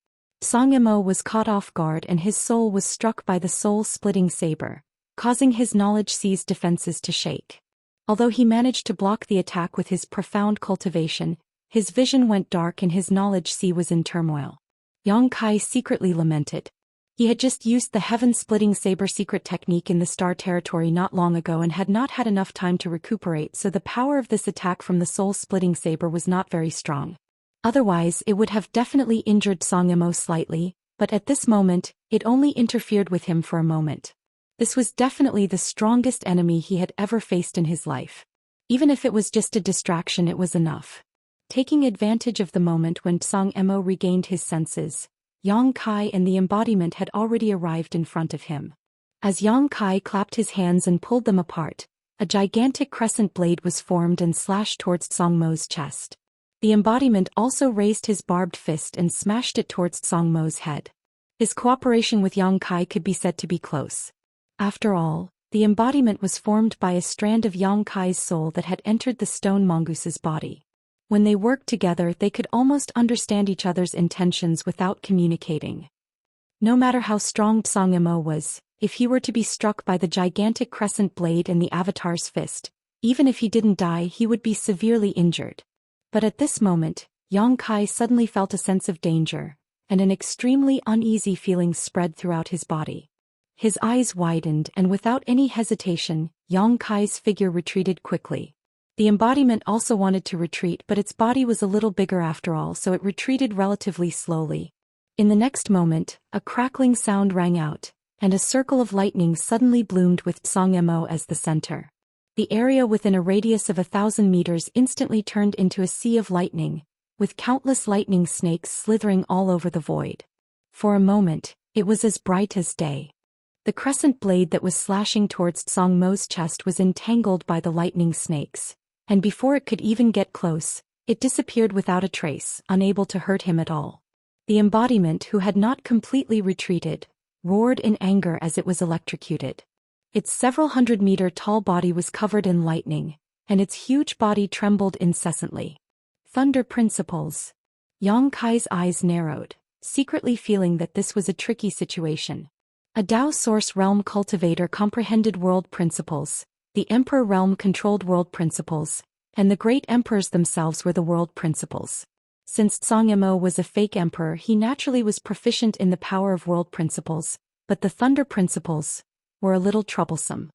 Song Emo was caught off guard and his soul was struck by the soul-splitting saber, causing his knowledge sea's defenses to shake. Although he managed to block the attack with his profound cultivation, his vision went dark and his knowledge sea was in turmoil. Yang Kai secretly lamented. He had just used the heaven-splitting saber secret technique in the star territory not long ago and had not had enough time to recuperate, so the power of this attack from the soul-splitting saber was not very strong. Otherwise, it would have definitely injured Song Emo slightly, but at this moment, it only interfered with him for a moment. This was definitely the strongest enemy he had ever faced in his life. Even if it was just a distraction, it was enough. Taking advantage of the moment when Song Emo regained his senses, Yang Kai and the embodiment had already arrived in front of him. As Yang Kai clapped his hands and pulled them apart, a gigantic crescent blade was formed and slashed towards Song Mo's chest. The embodiment also raised his barbed fist and smashed it towards Song Mo's head. His cooperation with Yang Kai could be said to be close. After all, the embodiment was formed by a strand of Yang Kai's soul that had entered the stone mongoose's body. When they worked together, they could almost understand each other's intentions without communicating. No matter how strong Song Emo was, if he were to be struck by the gigantic crescent blade and the avatar's fist, even if he didn't die, he would be severely injured. But at this moment, Yang Kai suddenly felt a sense of danger, and an extremely uneasy feeling spread throughout his body. His eyes widened and without any hesitation, Yang Kai's figure retreated quickly. The embodiment also wanted to retreat, but its body was a little bigger after all, so it retreated relatively slowly. In the next moment, a crackling sound rang out, and a circle of lightning suddenly bloomed with Song Emo as the center. The area within a radius of 1,000 meters instantly turned into a sea of lightning, with countless lightning snakes slithering all over the void. For a moment, it was as bright as day. The crescent blade that was slashing towards Song Mo's chest was entangled by the lightning snakes, and before it could even get close, it disappeared without a trace, unable to hurt him at all. The embodiment, who had not completely retreated, roared in anger as it was electrocuted. Its several hundred-meter-tall body was covered in lightning, and its huge body trembled incessantly. Thunder principles. Yang Kai's eyes narrowed, secretly feeling that this was a tricky situation. A Dao Source Realm cultivator comprehended world principles, the Emperor Realm controlled world principles, and the great emperors themselves were the world principles. Since Song Emo was a fake emperor, he naturally was proficient in the power of world principles, but the thunder principles were a little troublesome.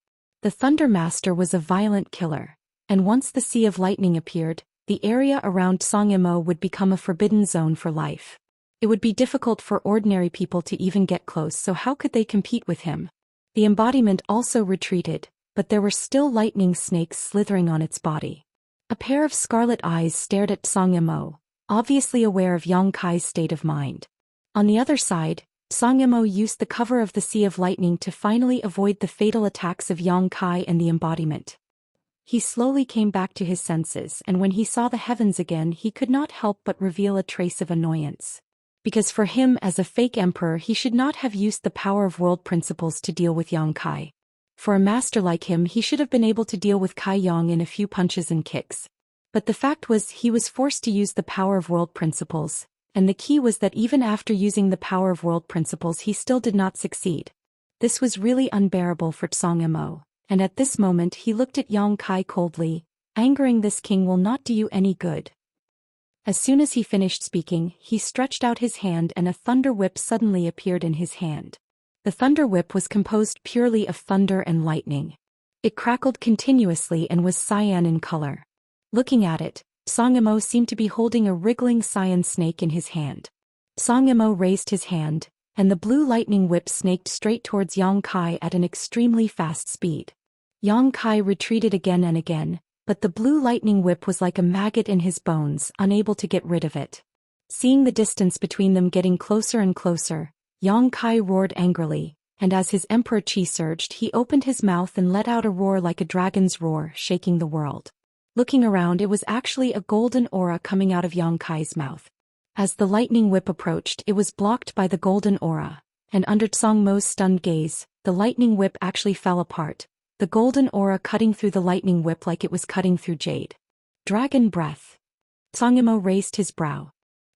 The Thunder Master was a violent killer, and once the Sea of Lightning appeared, the area around Xianxia would become a forbidden zone for life. It would be difficult for ordinary people to even get close, so how could they compete with him? The embodiment also retreated, but there were still lightning snakes slithering on its body. A pair of scarlet eyes stared at Xianxia, obviously aware of Yang Kai's state of mind. On the other side, Xianxia used the cover of the Sea of Lightning to finally avoid the fatal attacks of Yang Kai and the embodiment. He slowly came back to his senses, and when he saw the heavens again, he could not help but reveal a trace of annoyance. Because for him as a fake emperor, he should not have used the power of world principles to deal with Yang Kai. For a master like him, he should have been able to deal with Kai Yang in a few punches and kicks. But the fact was, he was forced to use the power of world principles, and the key was that even after using the power of world principles, he still did not succeed. This was really unbearable for Xianxia, and at this moment he looked at Yang Kai coldly. Angering this king will not do you any good. As soon as he finished speaking, he stretched out his hand and a thunder whip suddenly appeared in his hand. The thunder whip was composed purely of thunder and lightning. It crackled continuously and was cyan in color. Looking at it, Xianxia seemed to be holding a wriggling cyan snake in his hand. Xianxia raised his hand, and the blue lightning whip snaked straight towards Yang Kai at an extremely fast speed. Yang Kai retreated again and again, but the blue lightning whip was like a maggot in his bones, unable to get rid of it. Seeing the distance between them getting closer and closer, Yang Kai roared angrily, and as his emperor chi surged, he opened his mouth and let out a roar like a dragon's roar, shaking the world. Looking around, it was actually a golden aura coming out of Yang Kai's mouth. As the lightning whip approached, it was blocked by the golden aura, and under Xianxia's stunned gaze, the lightning whip actually fell apart, the golden aura cutting through the lightning whip like it was cutting through jade. Dragon breath. Xianxia raised his brow.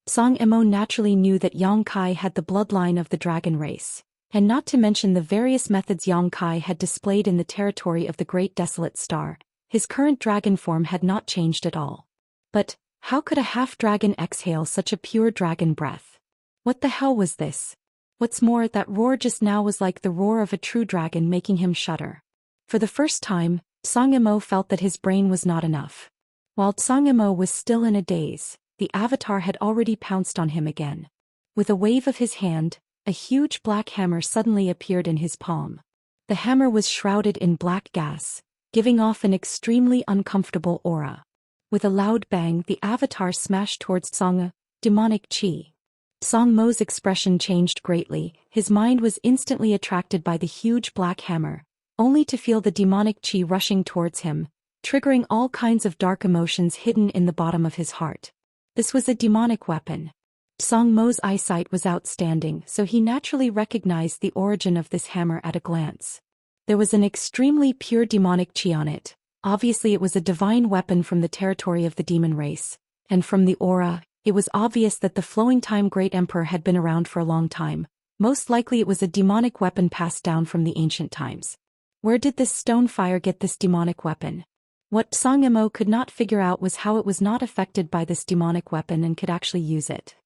Xianxia naturally knew that Yang Kai had the bloodline of the dragon race, and not to mention the various methods Yang Kai had displayed in the territory of the Great Desolate Star, his current dragon form had not changed at all. But, how could a half-dragon exhale such a pure dragon breath? What the hell was this? What's more, that roar just now was like the roar of a true dragon, making him shudder. For the first time, Xianxia felt that his brain was not enough. While Xianxia was still in a daze, the avatar had already pounced on him again. With a wave of his hand, a huge black hammer suddenly appeared in his palm. The hammer was shrouded in black gas, giving off an extremely uncomfortable aura. With a loud bang, the avatar smashed towards Xianxia, demonic chi. Xianxia's expression changed greatly, his mind was instantly attracted by the huge black hammer, only to feel the demonic chi rushing towards him, triggering all kinds of dark emotions hidden in the bottom of his heart. This was a demonic weapon. Xianxia's eyesight was outstanding, so he naturally recognized the origin of this hammer at a glance. There was an extremely pure demonic chi on it. Obviously it was a divine weapon from the territory of the demon race, and from the aura, it was obvious that the Flowing Time Great Emperor had been around for a long time. Most likely it was a demonic weapon passed down from the ancient times. Where did this stone fire get this demonic weapon? What Xianxia could not figure out was how it was not affected by this demonic weapon and could actually use it.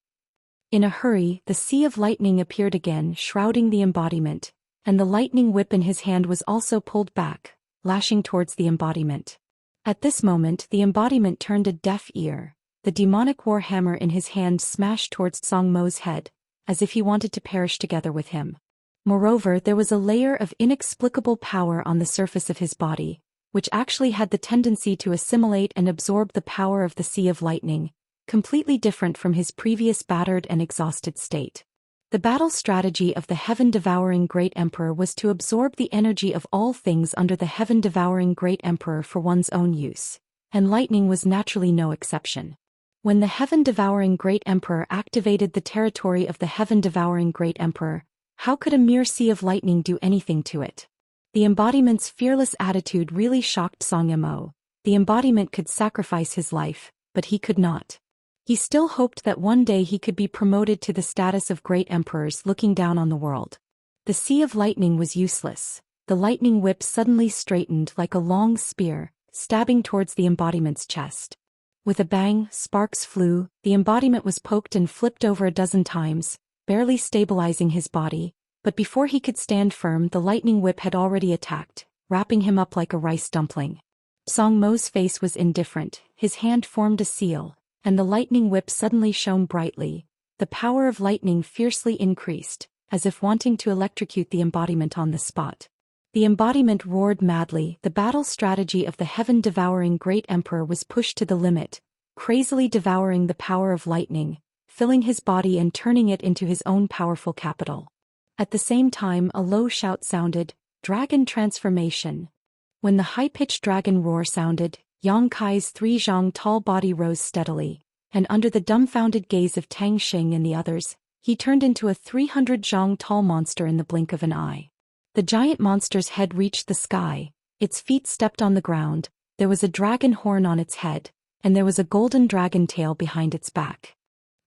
In a hurry, the Sea of Lightning appeared again, shrouding the embodiment, and the lightning whip in his hand was also pulled back, lashing towards the embodiment. At this moment, the embodiment turned a deaf ear. The demonic war hammer in his hand smashed towards Xianxia's head, as if he wanted to perish together with him. Moreover, there was a layer of inexplicable power on the surface of his body, which actually had the tendency to assimilate and absorb the power of the Sea of Lightning, completely different from his previous battered and exhausted state. The battle strategy of the heaven-devouring Great Emperor was to absorb the energy of all things under the heaven-devouring Great Emperor for one's own use, and lightning was naturally no exception. When the heaven-devouring Great Emperor activated the territory of the heaven-devouring Great Emperor, how could a mere Sea of Lightning do anything to it? The embodiment's fearless attitude really shocked Xianxia. The embodiment could sacrifice his life, but he could not. He still hoped that one day he could be promoted to the status of great emperors looking down on the world. The Sea of Lightning was useless. The lightning whip suddenly straightened like a long spear, stabbing towards the embodiment's chest. With a bang, sparks flew, the embodiment was poked and flipped over a dozen times, barely stabilizing his body, but before he could stand firm, the lightning whip had already attacked, wrapping him up like a rice dumpling. Song Mo's face was indifferent, his hand formed a seal, and the lightning whip suddenly shone brightly. The power of lightning fiercely increased, as if wanting to electrocute the embodiment on the spot. The embodiment roared madly. The battle strategy of the heaven-devouring Great Emperor was pushed to the limit, crazily devouring the power of lightning, filling his body and turning it into his own powerful capital. At the same time, a low shout sounded, "Dragon transformation!" When the high-pitched dragon roar sounded, Yang Kai's 3 zhang tall body rose steadily, and under the dumbfounded gaze of Tang Xing and the others, he turned into a 300 zhang tall monster in the blink of an eye. The giant monster's head reached the sky, its feet stepped on the ground, there was a dragon horn on its head, and there was a golden dragon tail behind its back.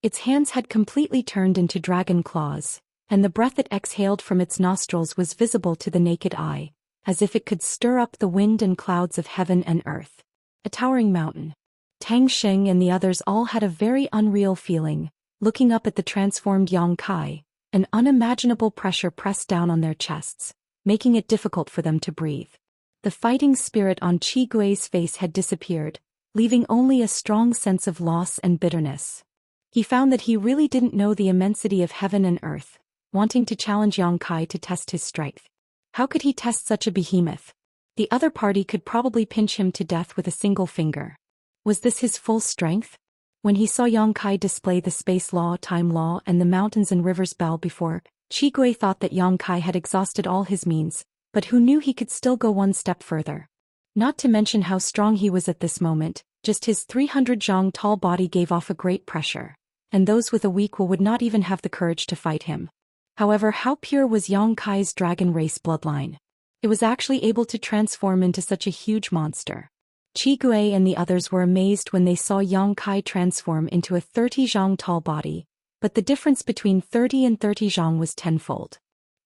Its hands had completely turned into dragon claws, and the breath it exhaled from its nostrils was visible to the naked eye, as if it could stir up the wind and clouds of heaven and earth. A towering mountain. Tang Xing and the others all had a very unreal feeling, looking up at the transformed Yang Kai. An unimaginable pressure pressed down on their chests, making it difficult for them to breathe. The fighting spirit on Qi Gui's face had disappeared, leaving only a strong sense of loss and bitterness. He found that he really didn't know the immensity of heaven and earth, wanting to challenge Yang Kai to test his strength. How could he test such a behemoth? The other party could probably pinch him to death with a single finger. Was this his full strength? When he saw Yang Kai display the space law, time law, and the mountains and rivers bell before, Qi Gui thought that Yang Kai had exhausted all his means, but who knew he could still go one step further. Not to mention how strong he was at this moment, just his 300 zhang tall body gave off a great pressure, and those with a weak will would not even have the courage to fight him. However, how pure was Yang Kai's dragon race bloodline? It was actually able to transform into such a huge monster. Qi Gui and the others were amazed when they saw Yang Kai transform into a 30 zhang tall body, but the difference between 30 and 30 zhang was tenfold.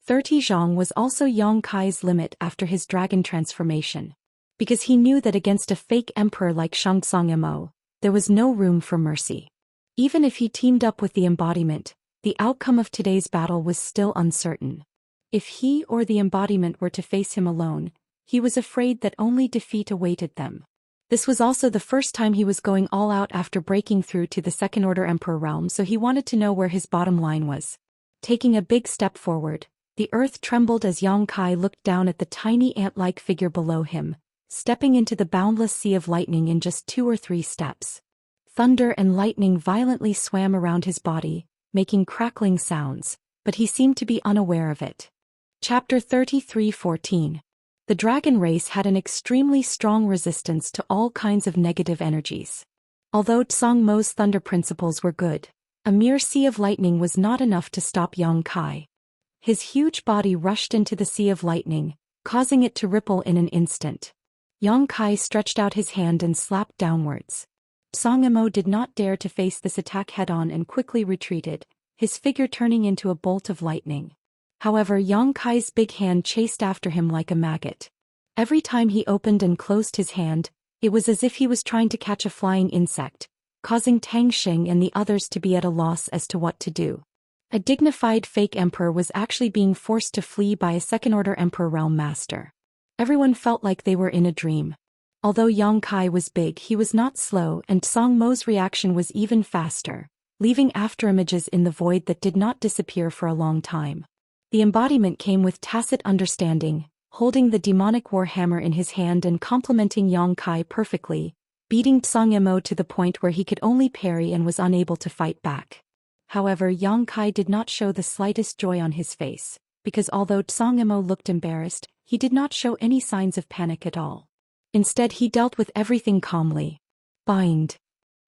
30 zhang was also Yang Kai's limit after his dragon transformation. Because he knew that against a fake emperor like Xianxia, there was no room for mercy. Even if he teamed up with the embodiment, the outcome of today's battle was still uncertain. If he or the embodiment were to face him alone, he was afraid that only defeat awaited them. This was also the first time he was going all out after breaking through to the second-order emperor realm, so he wanted to know where his bottom line was. Taking a big step forward, the earth trembled as Yang Kai looked down at the tiny ant-like figure below him, stepping into the boundless sea of lightning in just 2 or 3 steps. Thunder and lightning violently swam around his body, making crackling sounds, but he seemed to be unaware of it. Chapter 33:14. The dragon race had an extremely strong resistance to all kinds of negative energies. Although Song Mo's thunder principles were good, a mere sea of lightning was not enough to stop Yang Kai. His huge body rushed into the sea of lightning, causing it to ripple in an instant. Yang Kai stretched out his hand and slapped downwards. Song Mo did not dare to face this attack head-on and quickly retreated, his figure turning into a bolt of lightning. However, Yang Kai's big hand chased after him like a maggot. Every time he opened and closed his hand, it was as if he was trying to catch a flying insect, causing Tang Xing and the others to be at a loss as to what to do. A dignified fake emperor was actually being forced to flee by a second-order emperor realm master. Everyone felt like they were in a dream. Although Yang Kai was big, he was not slow, and Song Mo's reaction was even faster, leaving afterimages in the void that did not disappear for a long time. The embodiment came with tacit understanding, holding the demonic war hammer in his hand and complementing Yang Kai perfectly, beating Song Mo to the point where he could only parry and was unable to fight back. However, Yang Kai did not show the slightest joy on his face, because although Song Mo looked embarrassed, he did not show any signs of panic at all. Instead, he dealt with everything calmly. Bind.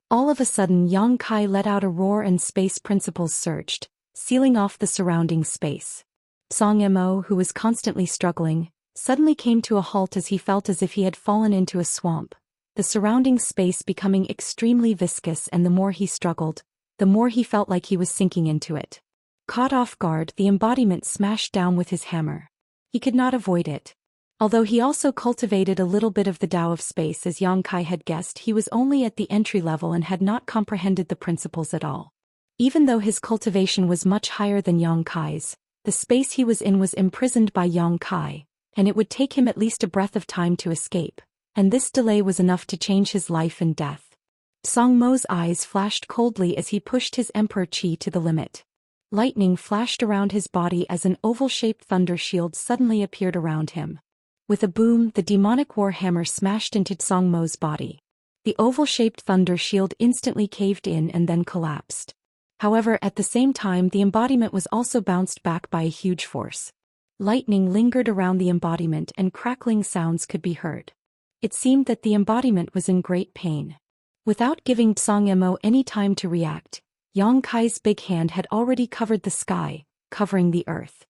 All of a sudden, Yang Kai let out a roar and space principles surged, sealing off the surrounding space. Song Mo, who was constantly struggling, suddenly came to a halt as he felt as if he had fallen into a swamp, the surrounding space becoming extremely viscous, and the more he struggled, the more he felt like he was sinking into it. Caught off guard, the embodiment smashed down with his hammer. He could not avoid it. Although he also cultivated a little bit of the Tao of space, as Yang Kai had guessed, he was only at the entry level and had not comprehended the principles at all. Even though his cultivation was much higher than Yang Kai's, the space he was in was imprisoned by Yang Kai, and it would take him at least a breath of time to escape, and this delay was enough to change his life and death. Song Mo's eyes flashed coldly as he pushed his Emperor Qi to the limit. Lightning flashed around his body as an oval-shaped thunder shield suddenly appeared around him. With a boom, the demonic war hammer smashed into Song Mo's body. The oval-shaped thunder shield instantly caved in and then collapsed. However, at the same time, the embodiment was also bounced back by a huge force. Lightning lingered around the embodiment and crackling sounds could be heard. It seemed that the embodiment was in great pain. Without giving Song Mo any time to react, Yang Kai's big hand had already covered the sky, covering the earth.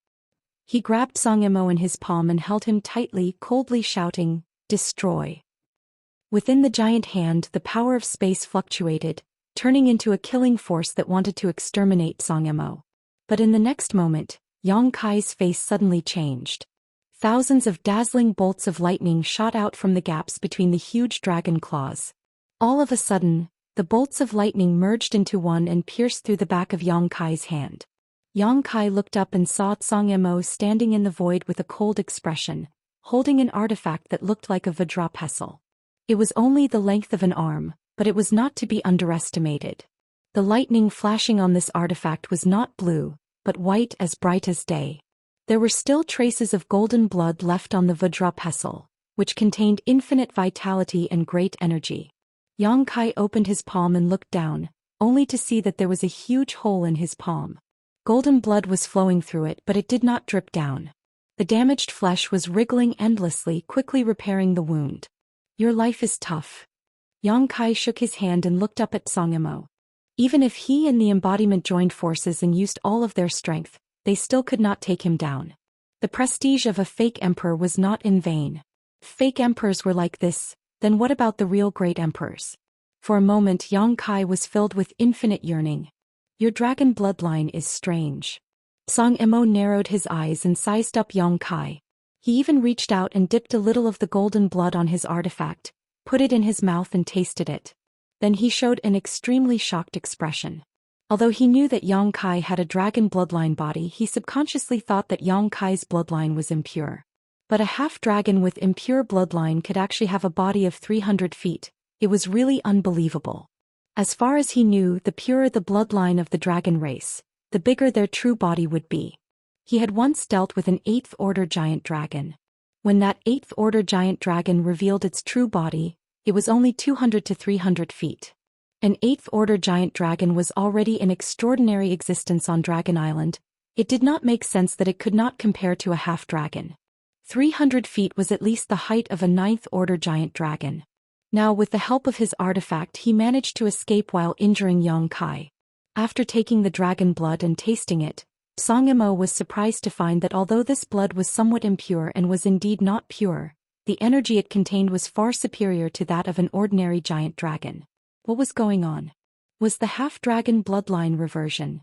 He grabbed Song Mo in his palm and held him tightly, coldly shouting, "Destroy." Within the giant hand, the power of space fluctuated, turning into a killing force that wanted to exterminate Song Mo. But in the next moment, Yang Kai's face suddenly changed. Thousands of dazzling bolts of lightning shot out from the gaps between the huge dragon claws. All of a sudden, the bolts of lightning merged into one and pierced through the back of Yang Kai's hand. Yang Kai looked up and saw Song Mo standing in the void with a cold expression, holding an artifact that looked like a Vajra pestle. It was only the length of an arm, but it was not to be underestimated. The lightning flashing on this artifact was not blue, but white as bright as day. There were still traces of golden blood left on the Vajra pestle, which contained infinite vitality and great energy. Yang Kai opened his palm and looked down, only to see that there was a huge hole in his palm. Golden blood was flowing through it, but it did not drip down. The damaged flesh was wriggling endlessly, quickly repairing the wound. "Your life is tough." Yang Kai shook his hand and looked up at Song Mo. Even if he and the embodiment joined forces and used all of their strength, they still could not take him down. The prestige of a fake emperor was not in vain. If fake emperors were like this, then what about the real great emperors? For a moment Yang Kai was filled with infinite yearning. "Your dragon bloodline is strange." Song Mo narrowed his eyes and sized up Yang Kai. He even reached out and dipped a little of the golden blood on his artifact, put it in his mouth and tasted it. Then he showed an extremely shocked expression. Although he knew that Yang Kai had a dragon bloodline body, he subconsciously thought that Yang Kai's bloodline was impure. But a half-dragon with impure bloodline could actually have a body of 300 feet. It was really unbelievable. As far as he knew, the purer the bloodline of the dragon race, the bigger their true body would be. He had once dealt with an 8th order giant dragon. When that 8th order giant dragon revealed its true body, it was only 200 to 300 feet. An 8th order giant dragon was already an extraordinary existence on Dragon Island. It did not make sense that it could not compare to a half-dragon. 300 feet was at least the height of a 9th order giant dragon. Now with the help of his artifact he managed to escape while injuring Yang Kai. After taking the dragon blood and tasting it, Song Mo was surprised to find that although this blood was somewhat impure and was indeed not pure, the energy it contained was far superior to that of an ordinary giant dragon. What was going on? Was the half-dragon bloodline reversion?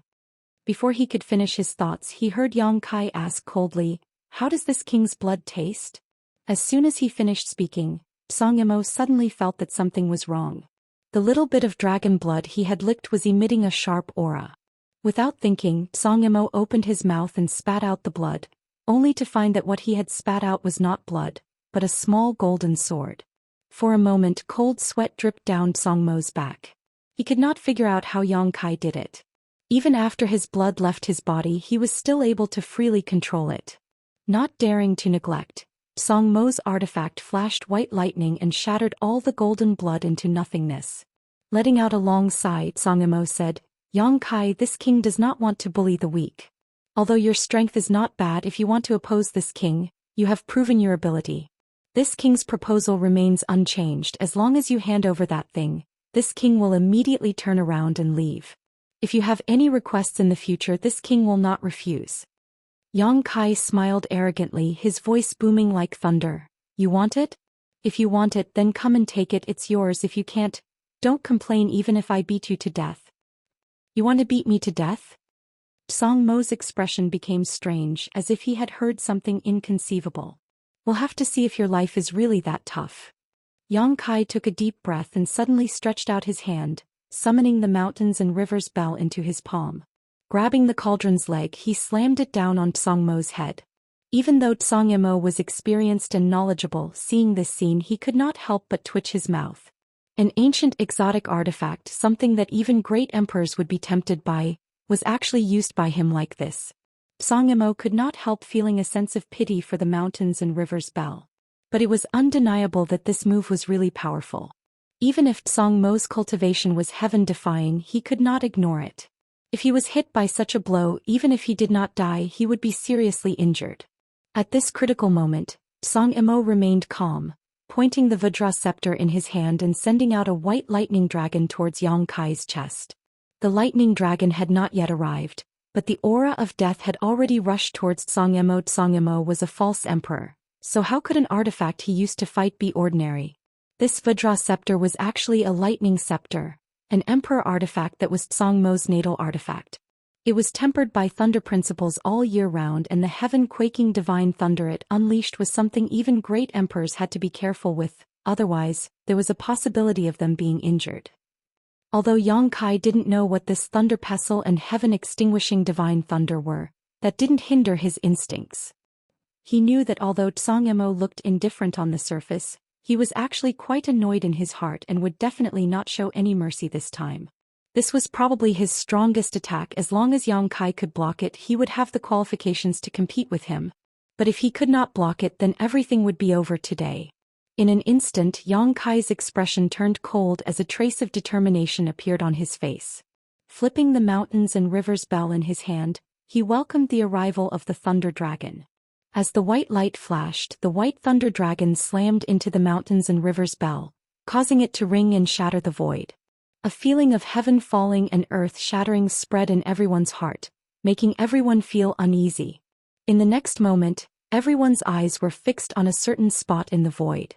Before he could finish his thoughts he heard Yang Kai ask coldly, "How does this king's blood taste?" As soon as he finished speaking, Song Mo suddenly felt that something was wrong. The little bit of dragon blood he had licked was emitting a sharp aura. Without thinking, Song Mo opened his mouth and spat out the blood, only to find that what he had spat out was not blood, but a small golden sword. For a moment cold sweat dripped down Song Mo's back. He could not figure out how Yang Kai did it. Even after his blood left his body he was still able to freely control it. Not daring to neglect, Song Mo's artifact flashed white lightning and shattered all the golden blood into nothingness. Letting out a long sigh, Song Mo said, "Yang Kai, this king does not want to bully the weak. Although your strength is not bad, if you want to oppose this king, you have proven your ability. This king's proposal remains unchanged. As long as you hand over that thing, this king will immediately turn around and leave. If you have any requests in the future, this king will not refuse." Yang Kai smiled arrogantly, his voice booming like thunder. "You want it? If you want it, then come and take it. It's yours. If you can't, don't complain even if I beat you to death." "You want to beat me to death?" Song Mo's expression became strange, as if he had heard something inconceivable. "We'll have to see if your life is really that tough." Yang Kai took a deep breath and suddenly stretched out his hand, summoning the mountains and rivers bell into his palm. Grabbing the cauldron's leg, he slammed it down on Song Mo's head. Even though Zhang Emo was experienced and knowledgeable, seeing this scene he could not help but twitch his mouth. An ancient exotic artifact, something that even great emperors would be tempted by, was actually used by him like this. Zhang Emo could not help feeling a sense of pity for the mountains and rivers Bell. But it was undeniable that this move was really powerful. Even if Zhang Mo's cultivation was heaven-defying, he could not ignore it. If he was hit by such a blow, even if he did not die, he would be seriously injured. At this critical moment, Zhang Emo remained calm, pointing the Vajra scepter in his hand and sending out a white lightning dragon towards Yang Kai's chest. The lightning dragon had not yet arrived, but the aura of death had already rushed towards Zhang Emo. Zhang Emo was a false emperor, so how could an artifact he used to fight be ordinary? This Vajra scepter was actually a lightning scepter, an emperor artifact that was Zhang Mo's natal artifact. It was tempered by thunder principles all year round, and the heaven-quaking divine thunder it unleashed was something even great emperors had to be careful with, otherwise, there was a possibility of them being injured. Although Yang Kai didn't know what this thunder pestle and heaven-extinguishing divine thunder were, that didn't hinder his instincts. He knew that although Zhang Emo looked indifferent on the surface, he was actually quite annoyed in his heart and would definitely not show any mercy this time. This was probably his strongest attack. As long as Yang Kai could block it, he would have the qualifications to compete with him. But if he could not block it, then everything would be over today. In an instant, Yang Kai's expression turned cold as a trace of determination appeared on his face. Flipping the mountains and rivers bell in his hand, he welcomed the arrival of the Thunder Dragon. As the white light flashed, the white Thunder Dragon slammed into the mountains and rivers bell, causing it to ring and shatter the void. A feeling of heaven falling and earth shattering spread in everyone's heart, making everyone feel uneasy. In the next moment, everyone's eyes were fixed on a certain spot in the void.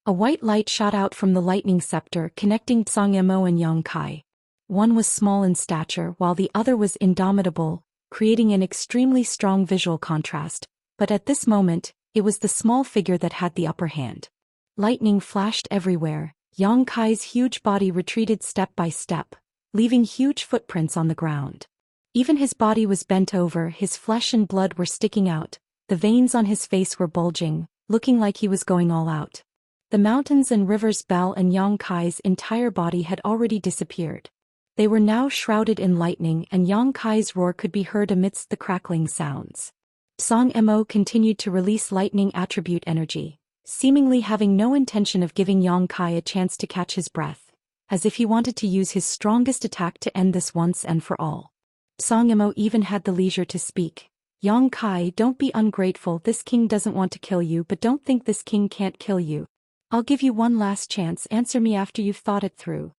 A white light shot out from the lightning scepter, connecting Zhang Emo and Yang Kai. One was small in stature while the other was indomitable, creating an extremely strong visual contrast, but at this moment, it was the small figure that had the upper hand. Lightning flashed everywhere. Yang Kai's huge body retreated step by step, leaving huge footprints on the ground. Even his body was bent over, his flesh and blood were sticking out, the veins on his face were bulging, looking like he was going all out. The mountains and rivers Bell and Yang Kai's entire body had already disappeared. They were now shrouded in lightning, and Yang Kai's roar could be heard amidst the crackling sounds. Zhang Emo continued to release lightning attribute energy, seemingly having no intention of giving Yang Kai a chance to catch his breath, as if he wanted to use his strongest attack to end this once and for all. Zhang Emo even had the leisure to speak. Yang Kai, don't be ungrateful. This king doesn't want to kill you, but don't think this king can't kill you. I'll give you one last chance. Answer me after you've thought it through.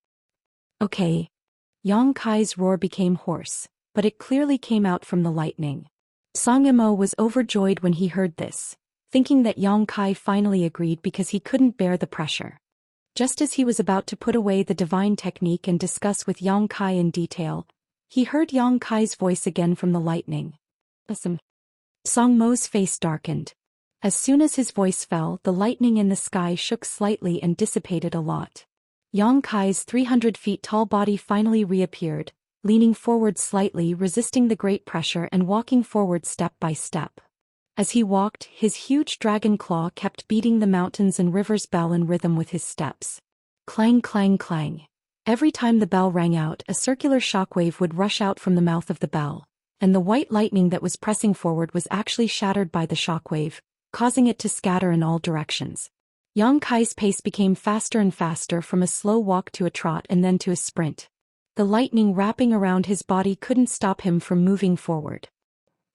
Okay. Yang Kai's roar became hoarse, but it clearly came out from the lightning. Zhang Emo was overjoyed when he heard this, thinking that Yang Kai finally agreed because he couldn't bear the pressure. Just as he was about to put away the divine technique and discuss with Yang Kai in detail, he heard Yang Kai's voice again from the lightning. Listen. Zhang Mo's face darkened. As soon as his voice fell, the lightning in the sky shook slightly and dissipated a lot. Yang Kai's 300 feet tall body finally reappeared, leaning forward slightly, resisting the great pressure and walking forward step by step. As he walked, his huge dragon claw kept beating the mountains and rivers bell in rhythm with his steps. Clang, clang, clang. Every time the bell rang out, a circular shockwave would rush out from the mouth of the bell, and the white lightning that was pressing forward was actually shattered by the shockwave, causing it to scatter in all directions. Yang Kai's pace became faster and faster, from a slow walk to a trot and then to a sprint. The lightning wrapping around his body couldn't stop him from moving forward.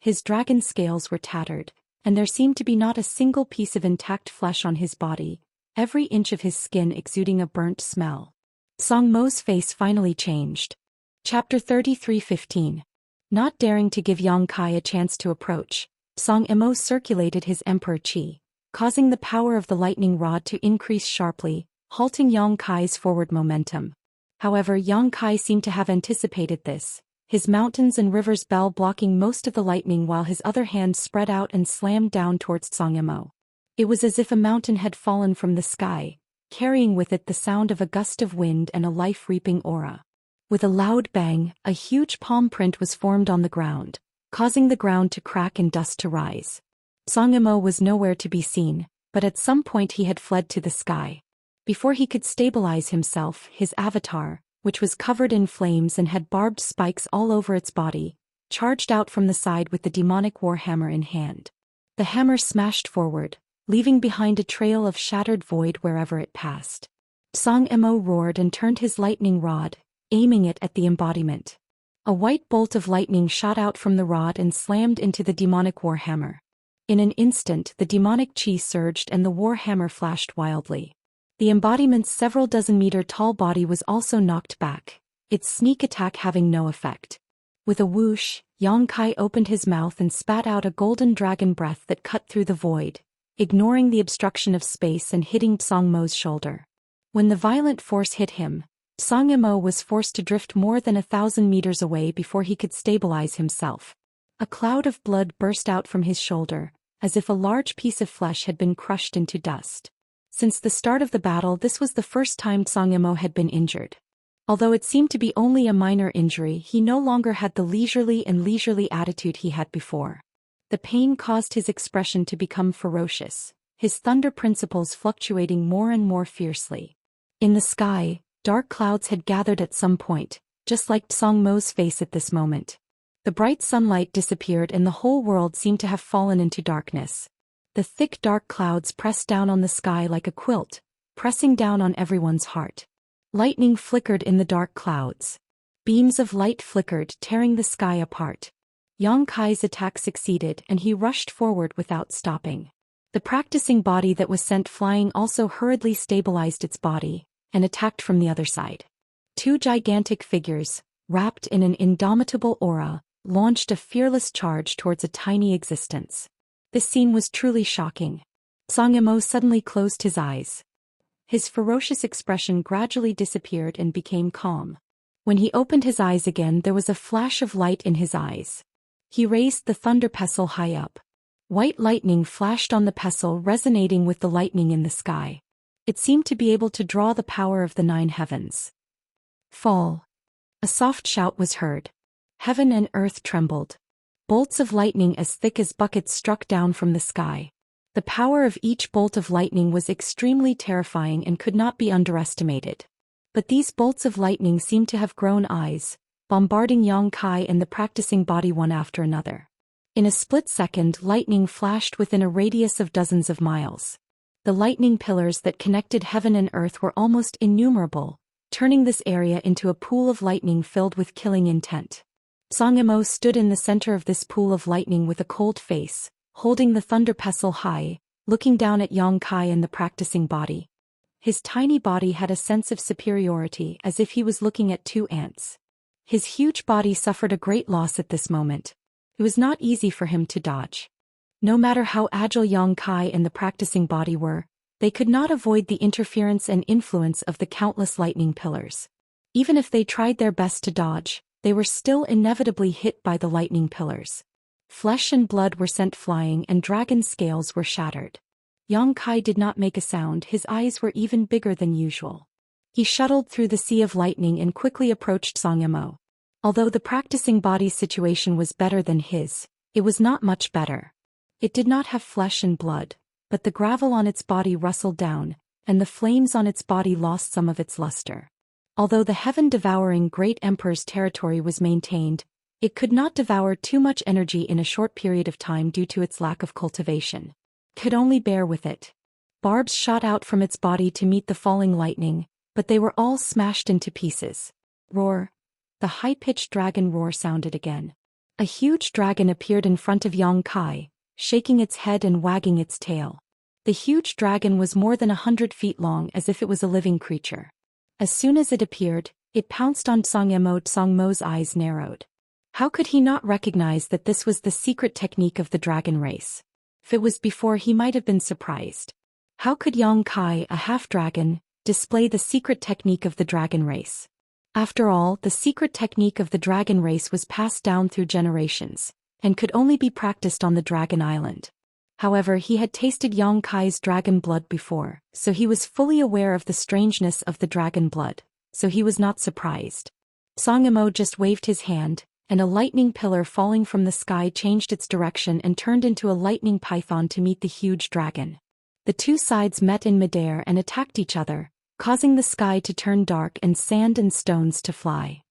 His dragon scales were tattered, and there seemed to be not a single piece of intact flesh on his body, every inch of his skin exuding a burnt smell. Zhang Mo's face finally changed. Chapter 33:15. Not daring to give Yang Kai a chance to approach, Zhang Emo circulated his emperor chi, causing the power of the lightning rod to increase sharply, halting Yang Kai's forward momentum. However, Yang Kai seemed to have anticipated this, his mountains and rivers bell blocking most of the lightning while his other hand spread out and slammed down towards Zhang Emo. It was as if a mountain had fallen from the sky, carrying with it the sound of a gust of wind and a life-reaping aura. With a loud bang, a huge palm print was formed on the ground, causing the ground to crack and dust to rise. Song Imo was nowhere to be seen, but at some point he had fled to the sky. Before he could stabilize himself, his avatar, which was covered in flames and had barbed spikes all over its body, charged out from the side with the demonic warhammer in hand. The hammer smashed forward, leaving behind a trail of shattered void wherever it passed. Song Imo roared and turned his lightning rod, aiming it at the embodiment. A white bolt of lightning shot out from the rod and slammed into the demonic warhammer. In an instant the demonic chi surged and the warhammer flashed wildly. The embodiment's several dozen meter tall body was also knocked back, its sneak attack having no effect. With a whoosh, Xianxia opened his mouth and spat out a golden dragon breath that cut through the void, ignoring the obstruction of space and hitting Song Mo's shoulder. When the violent force hit him, Song Imo was forced to drift more than 1,000 meters away before he could stabilize himself. A cloud of blood burst out from his shoulder, as if a large piece of flesh had been crushed into dust. Since the start of the battle, this was the first time Song Imo had been injured. Although it seemed to be only a minor injury, he no longer had the leisurely attitude he had before. The pain caused his expression to become ferocious, his thunder principles fluctuating more and more fiercely. In the sky, dark clouds had gathered at some point, just like Song Mo's face at this moment. The bright sunlight disappeared and the whole world seemed to have fallen into darkness. The thick dark clouds pressed down on the sky like a quilt, pressing down on everyone's heart. Lightning flickered in the dark clouds. Beams of light flickered, tearing the sky apart. Xianxia's attack succeeded and he rushed forward without stopping. The practicing body that was sent flying also hurriedly stabilized its body and attacked from the other side. Two gigantic figures, wrapped in an indomitable aura, launched a fearless charge towards a tiny existence. This scene was truly shocking. Song Imo suddenly closed his eyes. His ferocious expression gradually disappeared and became calm. When he opened his eyes again, there was a flash of light in his eyes. He raised the thunder pestle high up. White lightning flashed on the pestle, resonating with the lightning in the sky. It seemed to be able to draw the power of the 9 heavens. Fall. A soft shout was heard. Heaven and earth trembled. Bolts of lightning as thick as buckets struck down from the sky. The power of each bolt of lightning was extremely terrifying and could not be underestimated. But these bolts of lightning seemed to have grown eyes, bombarding Xianxia and the practicing body one after another. In a split second, lightning flashed within a radius of dozens of miles. The lightning pillars that connected heaven and earth were almost innumerable, turning this area into a pool of lightning filled with killing intent. Song Imo stood in the center of this pool of lightning with a cold face, holding the thunder pestle high, looking down at Xianxia and the practicing body. His tiny body had a sense of superiority, as if he was looking at 2 ants. His huge body suffered a great loss at this moment. It was not easy for him to dodge. No matter how agile Xianxia and the practicing body were, they could not avoid the interference and influence of the countless lightning pillars. Even if they tried their best to dodge, they were still inevitably hit by the lightning pillars. Flesh and blood were sent flying and dragon scales were shattered. Xianxia did not make a sound, his eyes were even bigger than usual. He shuttled through the sea of lightning and quickly approached Song Imo. Although the practicing body's situation was better than his, it was not much better. It did not have flesh and blood, but the gravel on its body rustled down, and the flames on its body lost some of its luster. Although the heaven-devouring Great Emperor's territory was maintained, it could not devour too much energy in a short period of time due to its lack of cultivation. Could only bear with it. Barbs shot out from its body to meet the falling lightning, but they were all smashed into pieces. Roar. The high-pitched dragon roar sounded again. A huge dragon appeared in front of Xianxia, shaking its head and wagging its tail. The huge dragon was more than 100 feet long, as if it was a living creature. As soon as it appeared, it pounced on Song Imo. Song Mo's eyes narrowed. How could he not recognize that this was the secret technique of the dragon race? If it was before, he might have been surprised. How could Xianxia, a half-dragon, display the secret technique of the dragon race? After all, the secret technique of the dragon race was passed down through generations, and could only be practiced on the Dragon Island. However, he had tasted Xianxia's dragon blood before, so he was fully aware of the strangeness of the dragon blood, so he was not surprised. Song Imo just waved his hand, and a lightning pillar falling from the sky changed its direction and turned into a lightning python to meet the huge dragon. The two sides met in midair and attacked each other, causing the sky to turn dark and sand and stones to fly.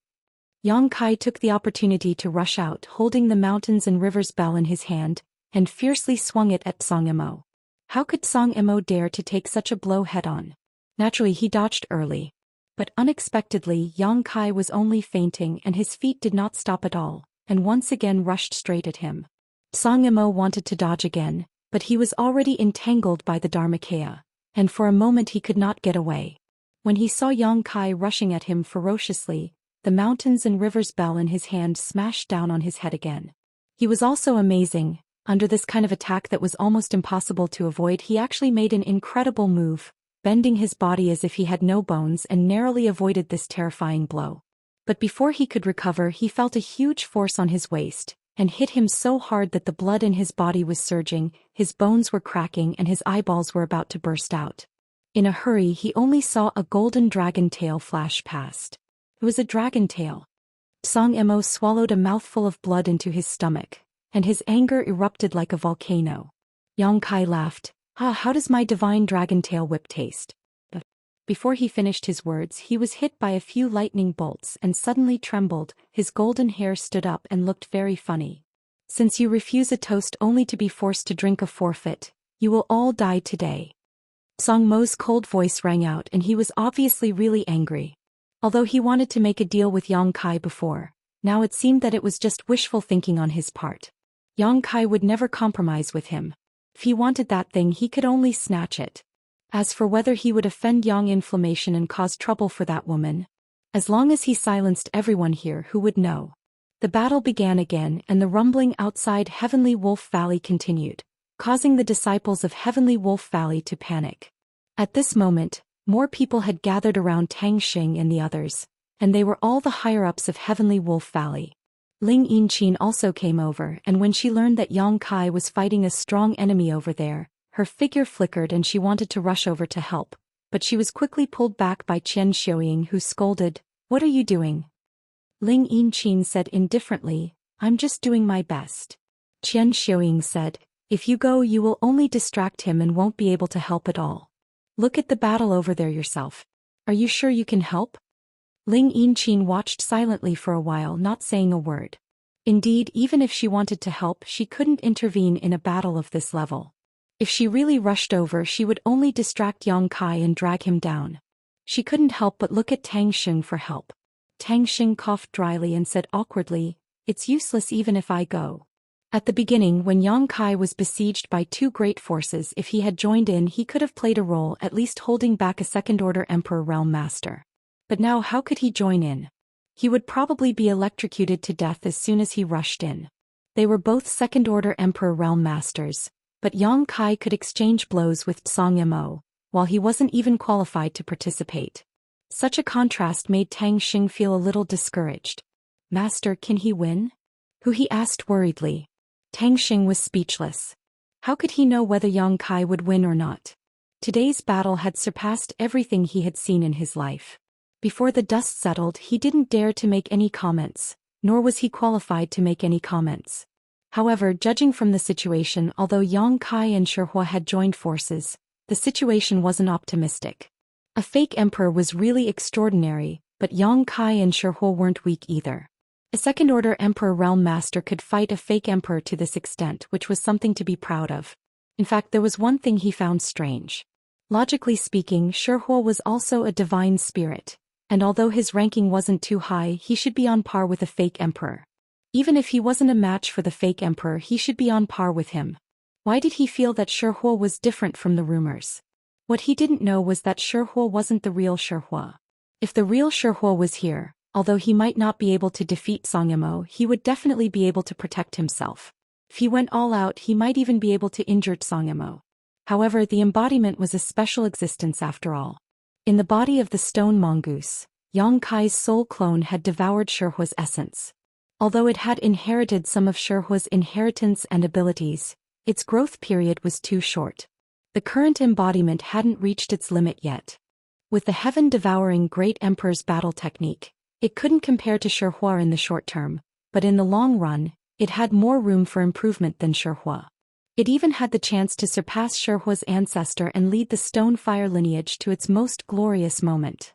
Yang Kai took the opportunity to rush out, holding the mountains and rivers bell in his hand, and fiercely swung it at Song Imo. How could Song Imo dare to take such a blow head-on? Naturally he dodged early. But unexpectedly Yang Kai was only feinting and his feet did not stop at all, and once again rushed straight at him. Song Imo wanted to dodge again, but he was already entangled by the Dharmakaya, and for a moment he could not get away. When he saw Yang Kai rushing at him ferociously, the mountains and rivers bell in his hand smashed down on his head again. He was also amazing. Under this kind of attack that was almost impossible to avoid, he actually made an incredible move, bending his body as if he had no bones and narrowly avoided this terrifying blow. But before he could recover, he felt a huge force on his waist, and hit him so hard that the blood in his body was surging, his bones were cracking and his eyeballs were about to burst out. In a hurry he only saw a golden dragon tail flash past. It was a dragon tail. Song Imo swallowed a mouthful of blood into his stomach, and his anger erupted like a volcano. Yang Kai laughed. How does my divine dragon tail whip taste? Before he finished his words, he was hit by a few lightning bolts and suddenly trembled, his golden hair stood up and looked very funny. Since you refuse a toast only to be forced to drink a forfeit, you will all die today. Song Mo's cold voice rang out and he was obviously really angry. Although he wanted to make a deal with Yang Kai before, now it seemed that it was just wishful thinking on his part. Yang Kai would never compromise with him. If he wanted that thing he could only snatch it. As for whether he would offend Yang Inflammation and cause trouble for that woman, as long as he silenced everyone here, who would know? The battle began again and the rumbling outside Heavenly Wolf Valley continued, causing the disciples of Heavenly Wolf Valley to panic. At this moment, more people had gathered around Tang Xing and the others, and they were all the higher-ups of Heavenly Wolf Valley. Ling Yinqin also came over, and when she learned that Yang Kai was fighting a strong enemy over there, her figure flickered and she wanted to rush over to help, but she was quickly pulled back by Qian Xiuying, who scolded, "What are you doing?" Ling Yinqin said indifferently, "I'm just doing my best." Qian Xiuying said, "If you go you will only distract him and won't be able to help at all. Look at the battle over there yourself. Are you sure you can help?" Ling Yinqin watched silently for a while, not saying a word. Indeed, even if she wanted to help, she couldn't intervene in a battle of this level. If she really rushed over, she would only distract Yang Kai and drag him down. She couldn't help but look at Tang Xing for help. Tang Xing coughed dryly and said awkwardly, "It's useless even if I go." At the beginning, when Yang Kai was besieged by two great forces, if he had joined in he could have played a role, at least holding back a second-order Emperor Realm Master. But now how could he join in? He would probably be electrocuted to death as soon as he rushed in. They were both second-order Emperor Realm Masters, but Yang Kai could exchange blows with Song Imo, while he wasn't even qualified to participate. Such a contrast made Tang Xing feel a little discouraged. "Master, can he win?" he asked worriedly. Tang Xing was speechless. How could he know whether Yang Kai would win or not? Today's battle had surpassed everything he had seen in his life. Before the dust settled, he didn't dare to make any comments, nor was he qualified to make any comments. However, judging from the situation, although Yang Kai and Shihua had joined forces, the situation wasn't optimistic. A fake emperor was really extraordinary, but Yang Kai and Shihua weren't weak either. A second-order Emperor Realm Master could fight a fake emperor to this extent, which was something to be proud of. In fact, there was one thing he found strange. Logically speaking, Shihua was also a divine spirit, and although his ranking wasn't too high, he should be on par with a fake emperor. Even if he wasn't a match for the fake emperor, he should be on par with him. Why did he feel that Shihua was different from the rumors? What he didn't know was that Shihua wasn't the real Shihua. If the real Shihua was here, although he might not be able to defeat Song Imo, he would definitely be able to protect himself. If he went all out, he might even be able to injure Song Imo. However, the embodiment was a special existence after all. In the body of the stone mongoose, Yang Kai's soul clone had devoured Shihua's essence. Although it had inherited some of Shihua's inheritance and abilities, its growth period was too short. The current embodiment hadn't reached its limit yet. With the heaven-devouring Great Emperor's battle technique, it couldn't compare to Shihua in the short term, but in the long run, it had more room for improvement than Shihua. It even had the chance to surpass Shihua's ancestor and lead the stone fire lineage to its most glorious moment.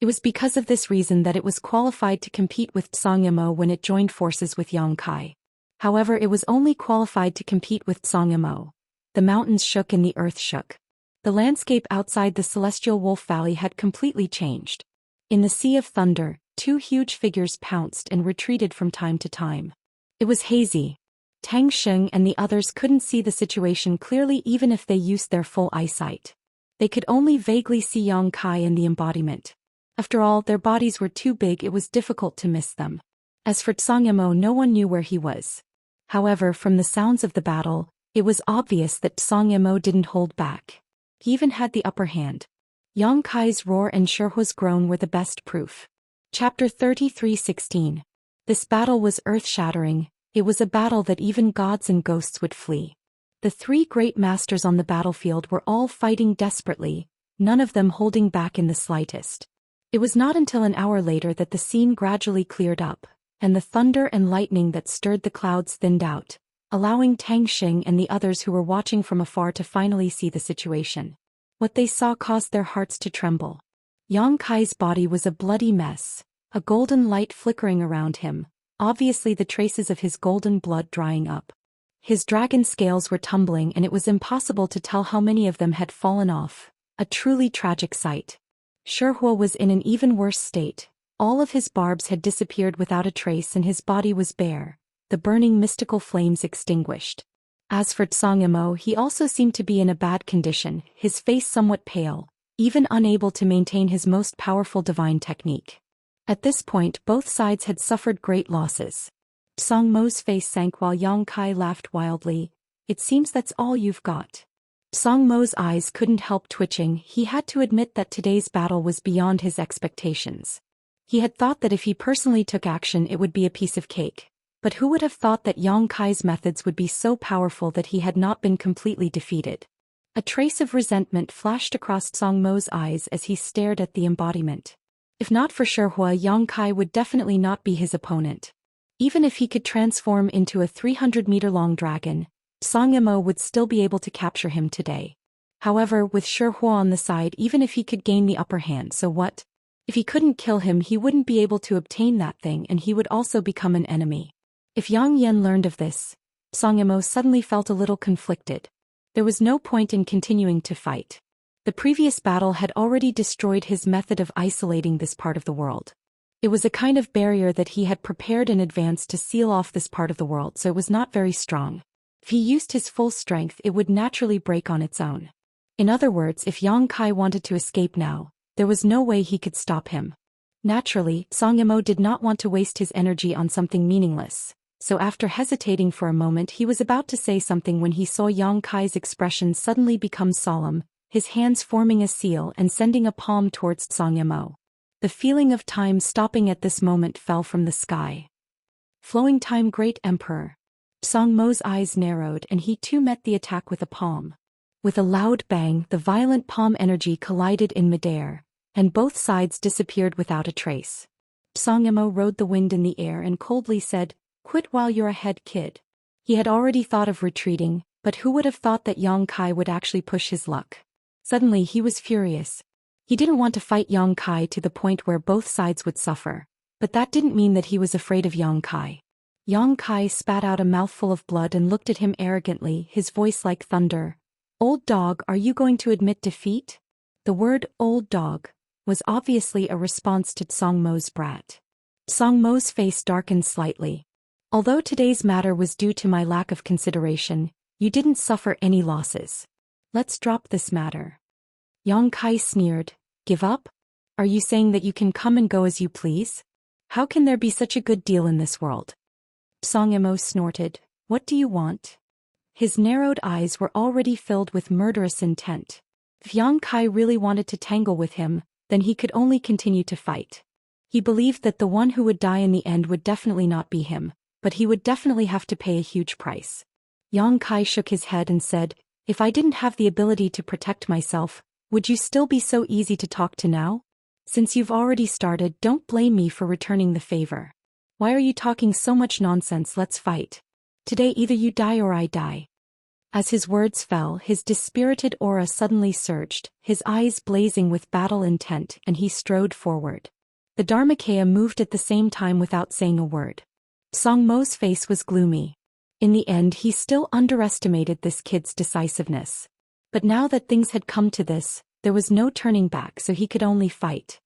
It was because of this reason that it was qualified to compete with Zhang when it joined forces with Yang Kai. However, it was only qualified to compete with Zhang. The mountains shook and the earth shook. The landscape outside the celestial wolf valley had completely changed. In the Sea of Thunder, two huge figures pounced and retreated from time to time. It was hazy. Tang Xing and the others couldn't see the situation clearly even if they used their full eyesight. They could only vaguely see Yang Kai and the embodiment. After all, their bodies were too big, it was difficult to miss them. As for Zhang, no one knew where he was. However, from the sounds of the battle, it was obvious that Zhang didn't hold back. He even had the upper hand. Yang Kai's roar and Shihua's groan were the best proof. Chapter 33:16. This battle was earth-shattering. It was a battle that even gods and ghosts would flee. The three great masters on the battlefield were all fighting desperately, none of them holding back in the slightest. It was not until an hour later that the scene gradually cleared up, and the thunder and lightning that stirred the clouds thinned out, allowing Tang Xing and the others who were watching from afar to finally see the situation. What they saw caused their hearts to tremble. Yang Kai's body was a bloody mess, a golden light flickering around him, obviously the traces of his golden blood drying up. His dragon scales were tumbling and it was impossible to tell how many of them had fallen off, a truly tragic sight. Shihua was in an even worse state. All of his barbs had disappeared without a trace and his body was bare, the burning mystical flames extinguished. As for Zhang, he also seemed to be in a bad condition, his face somewhat pale, even unable to maintain his most powerful divine technique. At this point, both sides had suffered great losses. Zhang Mo's face sank while Yang Kai laughed wildly. It seems that's all you've got. Zhang Mo's eyes couldn't help twitching. He had to admit that today's battle was beyond his expectations. He had thought that if he personally took action it would be a piece of cake. But who would have thought that Yang Kai's methods would be so powerful that he had not been completely defeated? A trace of resentment flashed across Zhang Mo's eyes as he stared at the embodiment. If not for Shihua, Yang Kai would definitely not be his opponent. Even if he could transform into a 300-meter-long dragon, Zhang would still be able to capture him today. However, with Shihua on the side, even if he could gain the upper hand, so what? If he couldn't kill him, he wouldn't be able to obtain that thing and he would also become an enemy. If Yang Yan learned of this, Zhang suddenly felt a little conflicted. There was no point in continuing to fight. The previous battle had already destroyed his method of isolating this part of the world. It was a kind of barrier that he had prepared in advance to seal off this part of the world, so it was not very strong. If he used his full strength, it would naturally break on its own. In other words, if Yang Kai wanted to escape now, there was no way he could stop him. Naturally, Zhang did not want to waste his energy on something meaningless, so after hesitating for a moment he was about to say something when he saw Yang Kai's expression suddenly become solemn, his hands forming a seal and sending a palm towards Zhang. The feeling of time stopping at this moment fell from the sky. Flowing time, great emperor. Zhang Mo's eyes narrowed and he too met the attack with a palm. With a loud bang, the violent palm energy collided in midair, and both sides disappeared without a trace. Zhang rode the wind in the air and coldly said, "Quit while you're ahead, kid." He had already thought of retreating, but who would have thought that Yang Kai would actually push his luck? Suddenly he was furious. He didn't want to fight Yang Kai to the point where both sides would suffer, but that didn't mean that he was afraid of Yang Kai. Yang Kai spat out a mouthful of blood and looked at him arrogantly, his voice like thunder. "Old dog, are you going to admit defeat?" The word, old dog, was obviously a response to Zhang Mo's brat. Zhang Mo's face darkened slightly. "Although today's matter was due to my lack of consideration, you didn't suffer any losses. Let's drop this matter." Yang Kai sneered. "Give up? Are you saying that you can come and go as you please? How can there be such a good deal in this world?" Zhang snorted. "What do you want?" His narrowed eyes were already filled with murderous intent. If Yang Kai really wanted to tangle with him, then he could only continue to fight. He believed that the one who would die in the end would definitely not be him, but he would definitely have to pay a huge price. Yang Kai shook his head and said, "If I didn't have the ability to protect myself, would you still be so easy to talk to now? Since you've already started, don't blame me for returning the favor." Why are you talking so much nonsense? Let's fight. Today either you die or I die. As his words fell, his dispirited aura suddenly surged, his eyes blazing with battle intent, and he strode forward. The Dharmakaya moved at the same time without saying a word. Song Mo's face was gloomy. In the end, he still underestimated this kid's decisiveness. But now that things had come to this, there was no turning back, so he could only fight.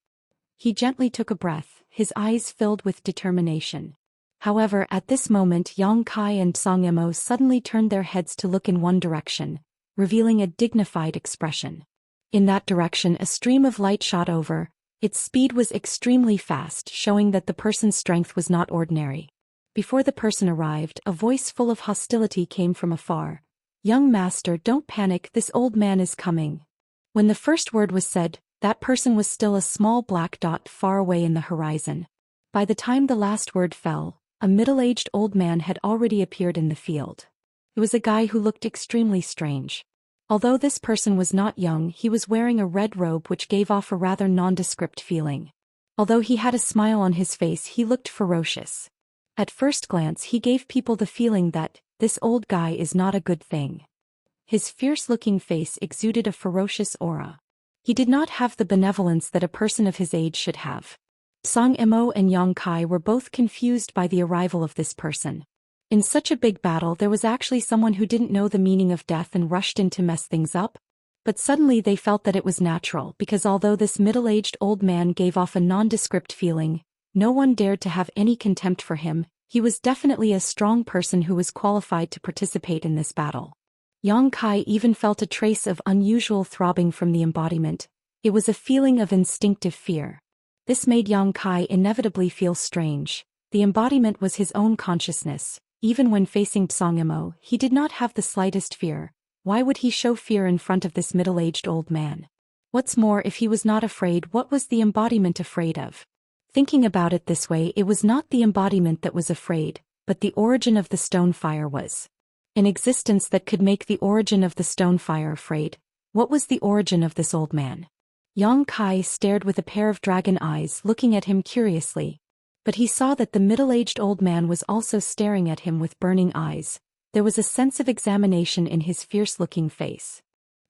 He gently took a breath, his eyes filled with determination. However, at this moment Yang Kai and Song Mo suddenly turned their heads to look in one direction, revealing a dignified expression. In that direction a stream of light shot over. Its speed was extremely fast, showing that the person's strength was not ordinary. Before the person arrived, a voice full of hostility came from afar. "Young master, don't panic, this old man is coming." When the first word was said, that person was still a small black dot far away in the horizon. By the time the last word fell, a middle-aged old man had already appeared in the field. It was a guy who looked extremely strange. Although this person was not young, he was wearing a red robe which gave off a rather nondescript feeling. Although he had a smile on his face, he looked ferocious. At first glance he gave people the feeling that, this old guy is not a good thing. His fierce-looking face exuded a ferocious aura. He did not have the benevolence that a person of his age should have. Song Mo and Yang Kai were both confused by the arrival of this person. In such a big battle there was actually someone who didn't know the meaning of death and rushed in to mess things up. But suddenly they felt that it was natural, because although this middle-aged old man gave off a nondescript feeling, no one dared to have any contempt for him. He was definitely a strong person who was qualified to participate in this battle. Yang Kai even felt a trace of unusual throbbing from the embodiment. It was a feeling of instinctive fear. This made Yang Kai inevitably feel strange. The embodiment was his own consciousness. Even when facing Song Mo, he did not have the slightest fear. Why would he show fear in front of this middle-aged old man? What's more, if he was not afraid, what was the embodiment afraid of? Thinking about it this way, it was not the embodiment that was afraid, but the origin of the stone fire was. An existence that could make the origin of the stone fire afraid. What was the origin of this old man? Yang Kai stared with a pair of dragon eyes, looking at him curiously. But he saw that the middle-aged old man was also staring at him with burning eyes. There was a sense of examination in his fierce-looking face.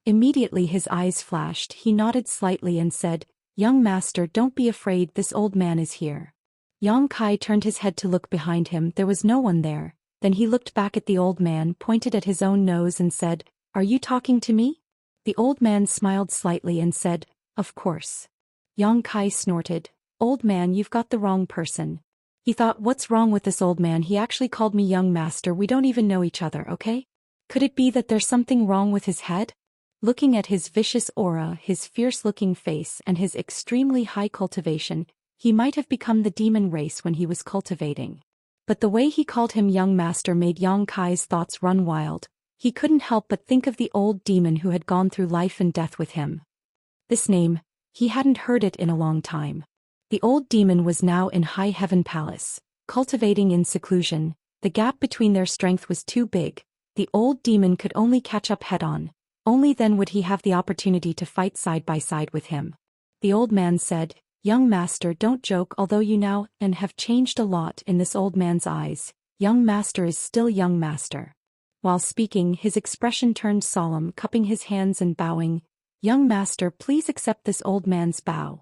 Immediately his eyes flashed, he nodded slightly and said, "Young master, don't be afraid, this old man is here." Yang Kai turned his head to look behind him, there was no one there. Then he looked back at the old man, pointed at his own nose and said, "Are you talking to me?" The old man smiled slightly and said, "Of course." Yang Kai snorted, "Old man, you've got the wrong person." He thought, what's wrong with this old man? He actually called me young master, we don't even know each other, okay? Could it be that there's something wrong with his head? Looking at his vicious aura, his fierce-looking face and his extremely high cultivation, he might have become the demon race when he was cultivating. But the way he called him young master made Yang Kai's thoughts run wild. He couldn't help but think of the old demon who had gone through life and death with him. This name, he hadn't heard it in a long time. The old demon was now in High Heaven Palace, cultivating in seclusion. The gap between their strength was too big. The old demon could only catch up head-on. Only then would he have the opportunity to fight side by side with him. The old man said, "Young master, don't joke, although you now and have changed a lot." In this old man's eyes, young master is still young master. While speaking, his expression turned solemn, cupping his hands and bowing. "Young master, please accept this old man's bow."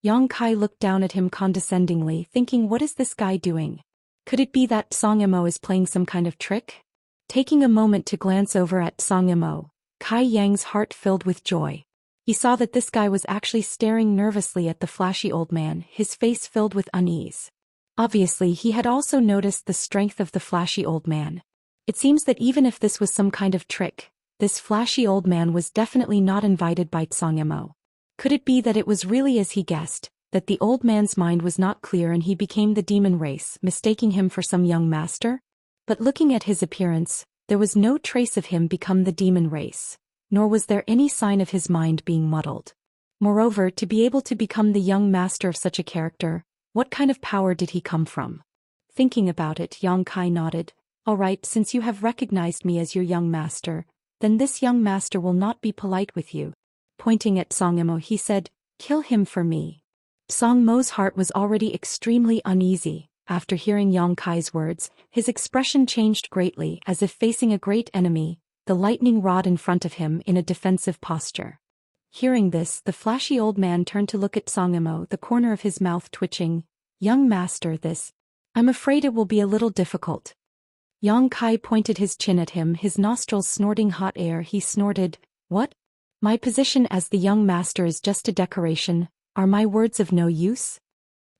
Yang Kai looked down at him condescendingly, thinking, what is this guy doing? Could it be that Song Mo is playing some kind of trick? Taking a moment to glance over at Song Mo, Kai Yang's heart filled with joy. He saw that this guy was actually staring nervously at the flashy old man, his face filled with unease. Obviously, he had also noticed the strength of the flashy old man. It seems that even if this was some kind of trick, this flashy old man was definitely not invited by Song Mo. Could it be that it was really as he guessed, that the old man's mind was not clear and he became the demon race, mistaking him for some young master? But looking at his appearance, there was no trace of him become the demon race, nor was there any sign of his mind being muddled. Moreover, to be able to become the young master of such a character, what kind of power did he come from? Thinking about it, Yang Kai nodded. "All right, since you have recognized me as your young master, then this young master will not be polite with you." Pointing at Song Mo, he said, "Kill him for me." Song Mo's heart was already extremely uneasy. After hearing Yang Kai's words, his expression changed greatly, as if facing a great enemy, the lightning rod in front of him in a defensive posture. Hearing this, the flashy old man turned to look at Songamo, the corner of his mouth twitching. "Young master, this. I'm afraid it will be a little difficult." Yang Kai pointed his chin at him, his nostrils snorting hot air. He snorted, "What? My position as the young master is just a decoration. Are my words of no use?"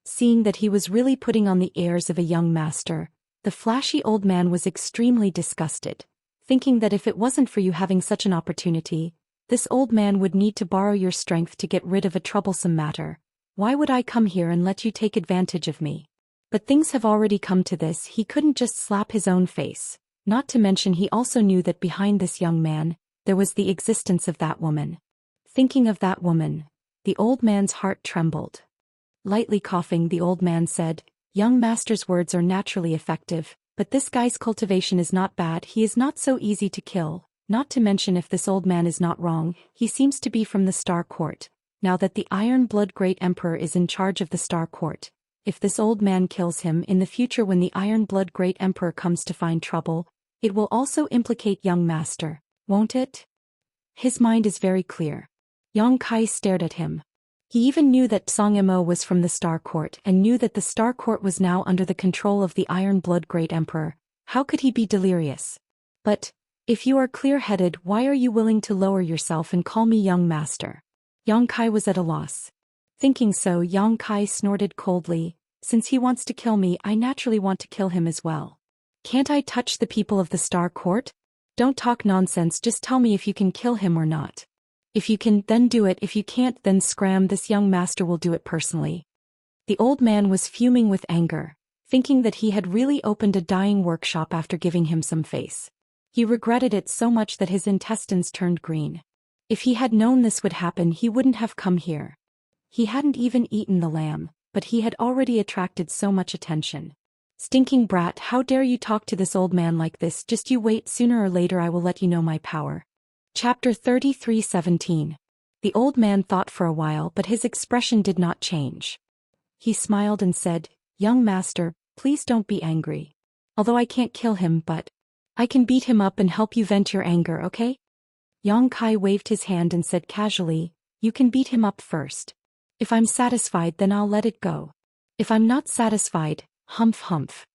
Seeing that he was really putting on the airs of a young master, the flashy old man was extremely disgusted, thinking that if it wasn't for you having such an opportunity, this old man would need to borrow your strength to get rid of a troublesome matter. Why would I come here and let you take advantage of me? But things have already come to this. He couldn't just slap his own face, not to mention he also knew that behind this young man, there was the existence of that woman. Thinking of that woman, the old man's heart trembled. Lightly coughing, the old man said, "Young master's words are naturally effective, but this guy's cultivation is not bad. He is not so easy to kill, not to mention if this old man is not wrong, he seems to be from the Star Court. Now that the Iron Blood Great Emperor is in charge of the Star Court, if this old man kills him in the future when the Iron Blood Great Emperor comes to find trouble, it will also implicate young master, won't it?" His mind is very clear. Yang Kai stared at him. He even knew that Songamo was from the Star Court and knew that the Star Court was now under the control of the Iron Blood Great Emperor. How could he be delirious? "But, if you are clear-headed, why are you willing to lower yourself and call me young master?" Yang Kai was at a loss. Thinking so, Yang Kai snorted coldly, "Since he wants to kill me, I naturally want to kill him as well. Can't I touch the people of the Star Court? Don't talk nonsense, just tell me if you can kill him or not. If you can, then do it. If you can't, then scram. This young master will do it personally." The old man was fuming with anger, thinking that he had really opened a dyeing workshop after giving him some face. He regretted it so much that his intestines turned green. If he had known this would happen, he wouldn't have come here. He hadn't even eaten the lamb, but he had already attracted so much attention. "Stinking brat, how dare you talk to this old man like this? Just you wait, sooner or later I will let you know my power." Chapter 33:17. The old man thought for a while, but his expression did not change. He smiled and said, "Young master, please don't be angry. Although I can't kill him, but I can beat him up and help you vent your anger, okay?" Yang Kai waved his hand and said casually, "You can beat him up first. If I'm satisfied, then I'll let it go. If I'm not satisfied, humph humph."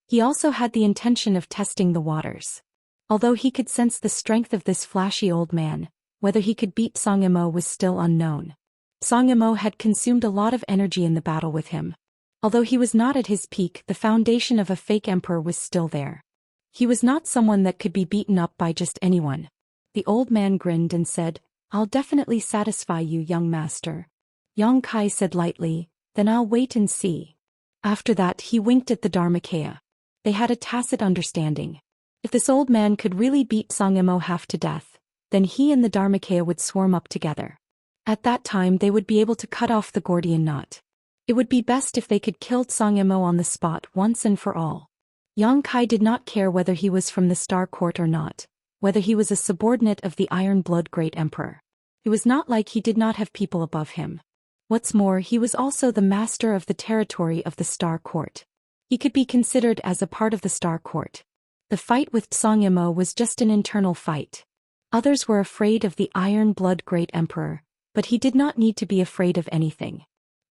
He also had the intention of testing the waters. Although he could sense the strength of this flashy old man, whether he could beat Songamo was still unknown. Songamo had consumed a lot of energy in the battle with him. Although he was not at his peak, the foundation of a fake emperor was still there. He was not someone that could be beaten up by just anyone. The old man grinned and said, "I'll definitely satisfy you, young master." Yang Kai said lightly, "Then I'll wait and see." After that he winked at the Dharmakaya. They had a tacit understanding. If this old man could really beat Songamo half to death, then he and the Dharmakaya would swarm up together. At that time they would be able to cut off the Gordian knot. It would be best if they could kill Songamo on the spot once and for all. Yang Kai did not care whether he was from the Star Court or not, whether he was a subordinate of the Iron Blood Great Emperor. It was not like he did not have people above him. What's more, he was also the master of the territory of the Star Court. He could be considered as a part of the Star Court. The fight with Songamo was just an internal fight. Others were afraid of the Iron Blood Great Emperor, but he did not need to be afraid of anything.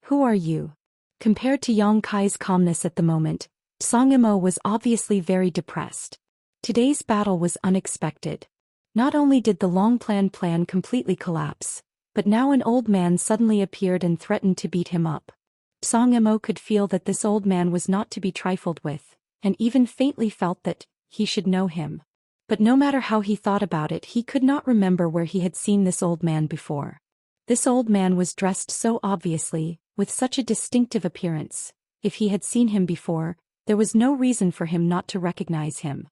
"Who are you?" Compared to Yang Kai's calmness at the moment, Songamo was obviously very depressed. Today's battle was unexpected. Not only did the long-planned plan completely collapse, but now an old man suddenly appeared and threatened to beat him up. Songamo could feel that this old man was not to be trifled with, and even faintly felt that he should know him. But no matter how he thought about it, he could not remember where he had seen this old man before. This old man was dressed so obviously, with such a distinctive appearance. If he had seen him before, there was no reason for him not to recognize him.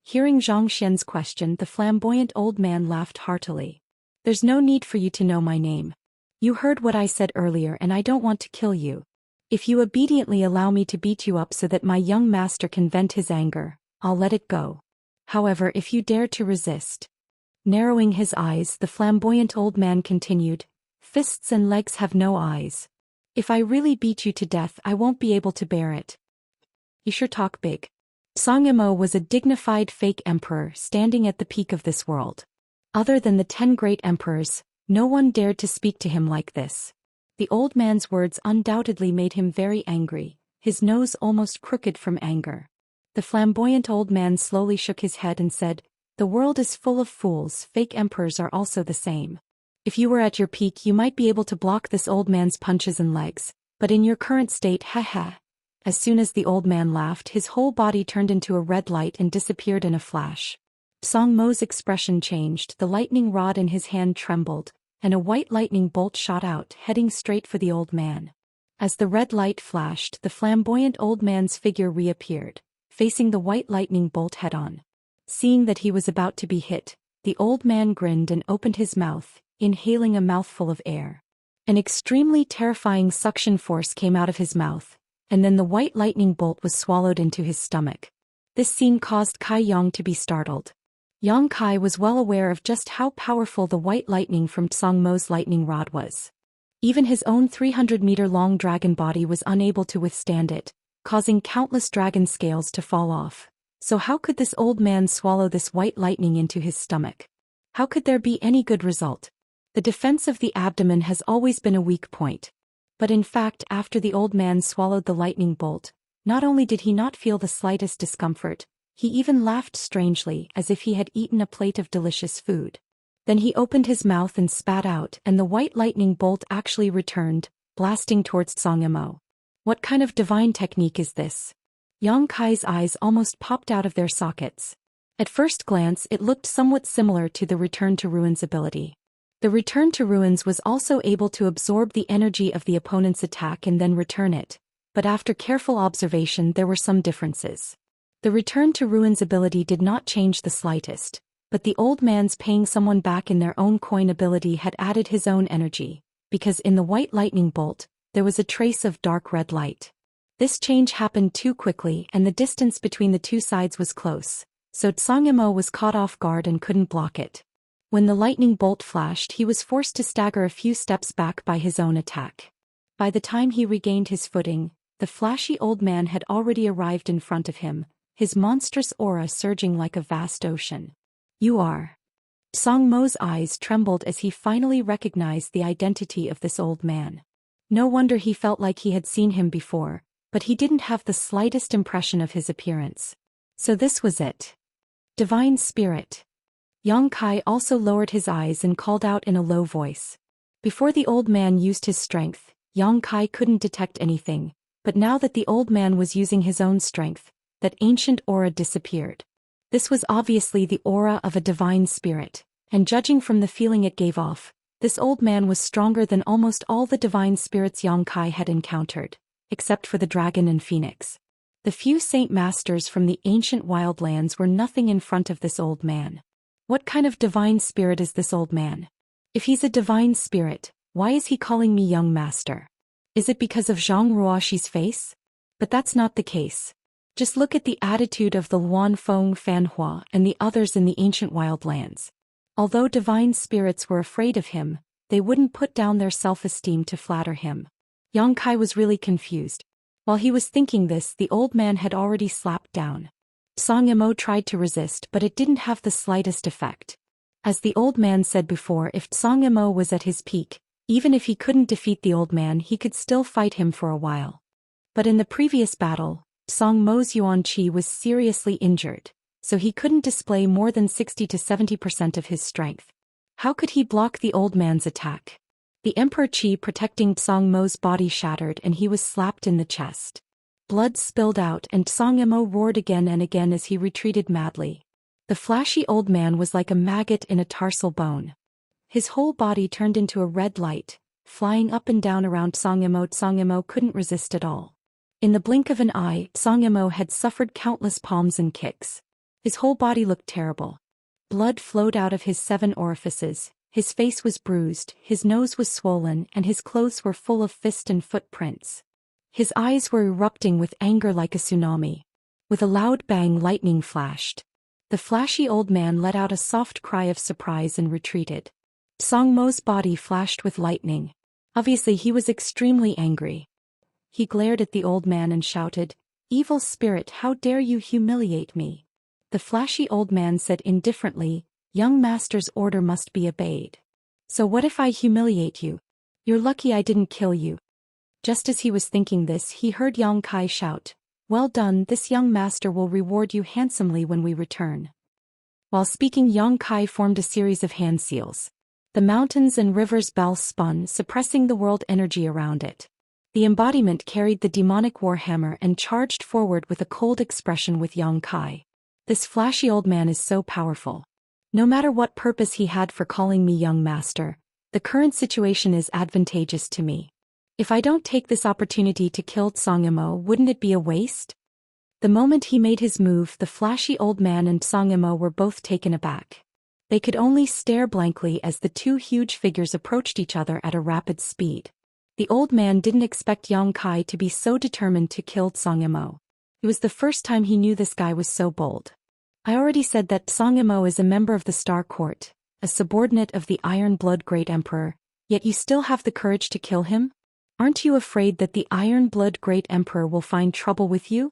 Hearing Zhou Xian's question, the flamboyant old man laughed heartily. "There's no need for you to know my name. You heard what I said earlier and I don't want to kill you. If you obediently allow me to beat you up so that my young master can vent his anger, I'll let it go. However, if you dare to resist..." Narrowing his eyes, the flamboyant old man continued, "Fists and legs have no eyes. If I really beat you to death, I won't be able to bear it. You sure talk big. Song Yimou was a dignified fake emperor standing at the peak of this world. Other than the 10 great emperors, no one dared to speak to him like this. The old man's words undoubtedly made him very angry, his nose almost crooked from anger. The flamboyant old man slowly shook his head and said, "The world is full of fools, fake emperors are also the same. If you were at your peak you might be able to block this old man's punches and legs, but in your current state, haha." As soon as the old man laughed, his whole body turned into a red light and disappeared in a flash. Song Mo's expression changed, the lightning rod in his hand trembled, and a white lightning bolt shot out, heading straight for the old man. As the red light flashed, the flamboyant old man's figure reappeared, facing the white lightning bolt head-on. Seeing that he was about to be hit, the old man grinned and opened his mouth, inhaling a mouthful of air. An extremely terrifying suction force came out of his mouth, and then the white lightning bolt was swallowed into his stomach. This scene caused Kai Yong to be startled. Yang Kai was well aware of just how powerful the white lightning from Song Mo's lightning rod was. Even his own 300-meter-long dragon body was unable to withstand it, causing countless dragon scales to fall off. So how could this old man swallow this white lightning into his stomach? How could there be any good result? The defense of the abdomen has always been a weak point. But in fact, after the old man swallowed the lightning bolt, not only did he not feel the slightest discomfort, he even laughed strangely as if he had eaten a plate of delicious food. Then he opened his mouth and spat out, and the white lightning bolt actually returned, blasting towards Song Yimou. What kind of divine technique is this? Yang Kai's eyes almost popped out of their sockets. At first glance it looked somewhat similar to the Return to Ruins ability. The Return to Ruins was also able to absorb the energy of the opponent's attack and then return it, but after careful observation there were some differences. The Return to Ruins ability did not change the slightest, but the old man's paying someone back in their own coin ability had added his own energy, because in the white lightning bolt, there was a trace of dark red light. This change happened too quickly and the distance between the two sides was close, so Song Yimou was caught off guard and couldn't block it. When the lightning bolt flashed, he was forced to stagger a few steps back by his own attack. By the time he regained his footing, the flashy old man had already arrived in front of him, his monstrous aura surging like a vast ocean. "You are." Song Mo's eyes trembled as he finally recognized the identity of this old man. No wonder he felt like he had seen him before, but he didn't have the slightest impression of his appearance. So this was it. Divine Spirit. Yang Kai also lowered his eyes and called out in a low voice. Before the old man used his strength, Yang Kai couldn't detect anything, but now that the old man was using his own strength, that ancient aura disappeared. This was obviously the aura of a divine spirit, and judging from the feeling it gave off, this old man was stronger than almost all the divine spirits Yang Kai had encountered, except for the dragon and phoenix. The few saint masters from the ancient wildlands were nothing in front of this old man. What kind of divine spirit is this old man? If he's a divine spirit, why is he calling me young master? Is it because of Zhang Ruoxi's face? But that's not the case. Just look at the attitude of the Luan Feng Fanhua and the others in the ancient wildlands. Although divine spirits were afraid of him, they wouldn't put down their self-esteem to flatter him. Yang Kai was really confused. While he was thinking this, the old man had already slapped down. Song Yimou tried to resist, but it didn't have the slightest effect. As the old man said before, if Song Yimou was at his peak, even if he couldn't defeat the old man, he could still fight him for a while. But in the previous battle, Song Mo's Yuan Qi was seriously injured, so he couldn't display more than 60 to 70% of his strength. How could he block the old man's attack? The Emperor Qi protecting Song Mo's body shattered and he was slapped in the chest. Blood spilled out and Song Yimou roared again and again as he retreated madly. The flashy old man was like a maggot in a tarsal bone. His whole body turned into a red light, flying up and down around Song Yimou. Song Yimou couldn't resist at all. In the blink of an eye, Song Yimou had suffered countless palms and kicks. His whole body looked terrible. Blood flowed out of his 7 orifices, his face was bruised, his nose was swollen, and his clothes were full of fist and footprints. His eyes were erupting with anger like a tsunami. With a loud bang, lightning flashed. The flashy old man let out a soft cry of surprise and retreated. Song Mo's body flashed with lightning. Obviously he was extremely angry. He glared at the old man and shouted, Evil spirit, how dare you humiliate me? The flashy old man said indifferently, young master's order must be obeyed. So what if I humiliate you? You're lucky I didn't kill you. Just as he was thinking this, he heard Yang Kai shout, well done, this young master will reward you handsomely when we return. While speaking, Yang Kai formed a series of hand seals. The mountains and rivers bells spun, suppressing the world energy around it. The embodiment carried the demonic warhammer and charged forward with a cold expression with Yang Kai. This flashy old man is so powerful. No matter what purpose he had for calling me young master, the current situation is advantageous to me. If I don't take this opportunity to kill Xianxia, wouldn't it be a waste? The moment he made his move, the flashy old man and Xianxia were both taken aback. They could only stare blankly as the two huge figures approached each other at a rapid speed. The old man didn't expect Yang Kai to be so determined to kill Xianxia. It was the first time he knew this guy was so bold. I already said that Xianxia is a member of the Star Court, a subordinate of the Iron Blood Great Emperor, yet you still have the courage to kill him? Aren't you afraid that the Iron Blood Great Emperor will find trouble with you?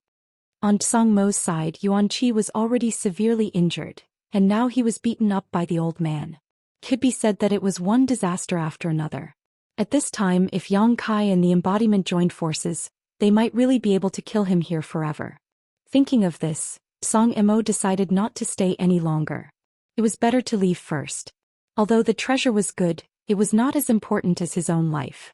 On Xiangmo's side, Yuan Qi was already severely injured, and now he was beaten up by the old man. Could be said that it was one disaster after another. At this time, if Yang Kai and the embodiment joined forces, they might really be able to kill him here forever. Thinking of this, Xianxia decided not to stay any longer. It was better to leave first. Although the treasure was good, it was not as important as his own life.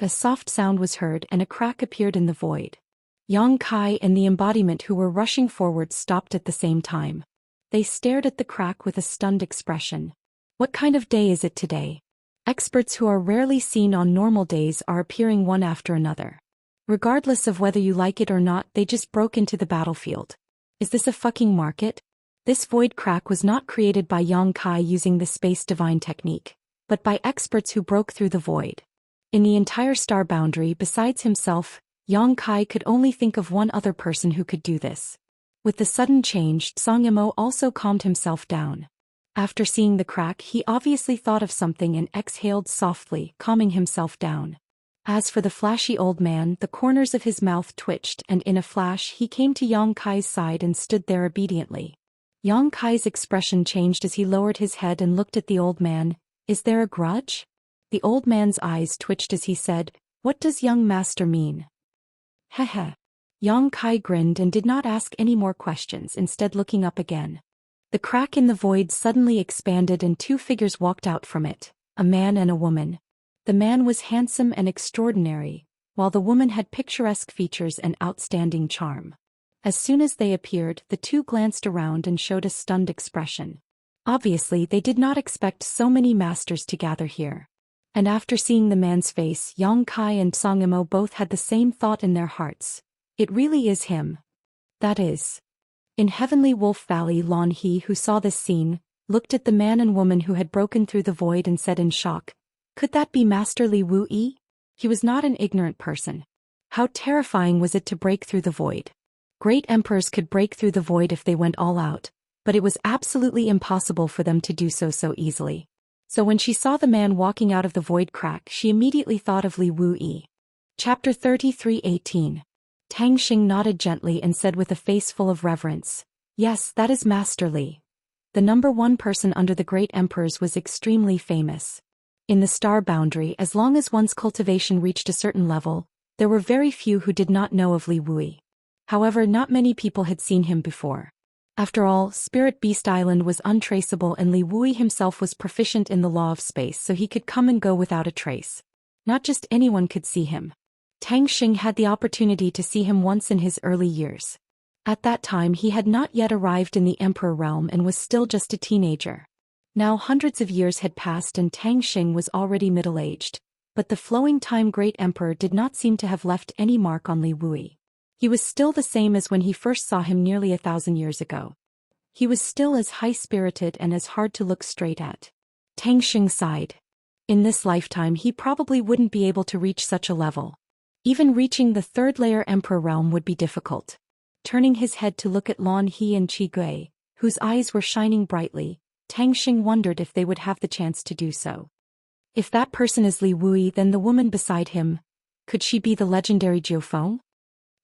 A soft sound was heard and a crack appeared in the void. Yang Kai and the embodiment who were rushing forward stopped at the same time. They stared at the crack with a stunned expression. What kind of day is it today? Experts who are rarely seen on normal days are appearing one after another. Regardless of whether you like it or not, they just broke into the battlefield. Is this a fucking market? This void crack was not created by Yang Kai using the space divine technique, but by experts who broke through the void. In the entire star boundary besides himself, Yang Kai could only think of one other person who could do this. With the sudden change, Xianxia also calmed himself down. After seeing the crack, he obviously thought of something and exhaled softly, calming himself down. As for the flashy old man, the corners of his mouth twitched and in a flash he came to Yang Kai's side and stood there obediently. Yang Kai's expression changed as he lowered his head and looked at the old man. Is there a grudge? The old man's eyes twitched as he said, what does young master mean? Heh. Yang Kai grinned and did not ask any more questions, instead looking up again. The crack in the void suddenly expanded and two figures walked out from it, a man and a woman. The man was handsome and extraordinary, while the woman had picturesque features and outstanding charm. As soon as they appeared, the two glanced around and showed a stunned expression. Obviously, they did not expect so many masters to gather here. And after seeing the man's face, Yang Kai and Xianxia both had the same thought in their hearts. It really is him. That is. In Heavenly Wolf Valley, Lan He, who saw this scene, looked at the man and woman who had broken through the void and said in shock, could that be Master Li Wu-Yi? He was not an ignorant person. How terrifying was it to break through the void? Great emperors could break through the void if they went all out, but it was absolutely impossible for them to do so easily. So when she saw the man walking out of the void crack, she immediately thought of Li Wu-Yi. Chapter 33:18. Tang Xing nodded gently and said with a face full of reverence, yes, that is Master Li. The number one person under the great emperors was extremely famous. In the star boundary, as long as one's cultivation reached a certain level, there were very few who did not know of Li Wu-Yi. However, not many people had seen him before. After all, Spirit Beast Island was untraceable and Li Wu-Yi himself was proficient in the law of space, so he could come and go without a trace. Not just anyone could see him. Tang Xing had the opportunity to see him once in his early years. At that time he had not yet arrived in the Emperor realm and was still just a teenager. Now hundreds of years had passed and Tang Xing was already middle-aged, but the flowing time Great Emperor did not seem to have left any mark on Li Wu-Yi. He was still the same as when he first saw him nearly 1,000 years ago. He was still as high-spirited and as hard to look straight at. Tang Xing sighed. In this lifetime he probably wouldn't be able to reach such a level. Even reaching the third layer Emperor realm would be difficult. Turning his head to look at Lan He and Qi Gui, whose eyes were shining brightly, Tang Xing wondered if they would have the chance to do so. If that person is Li Wu-Yi, then the woman beside him, could she be the legendary Jiu Feng?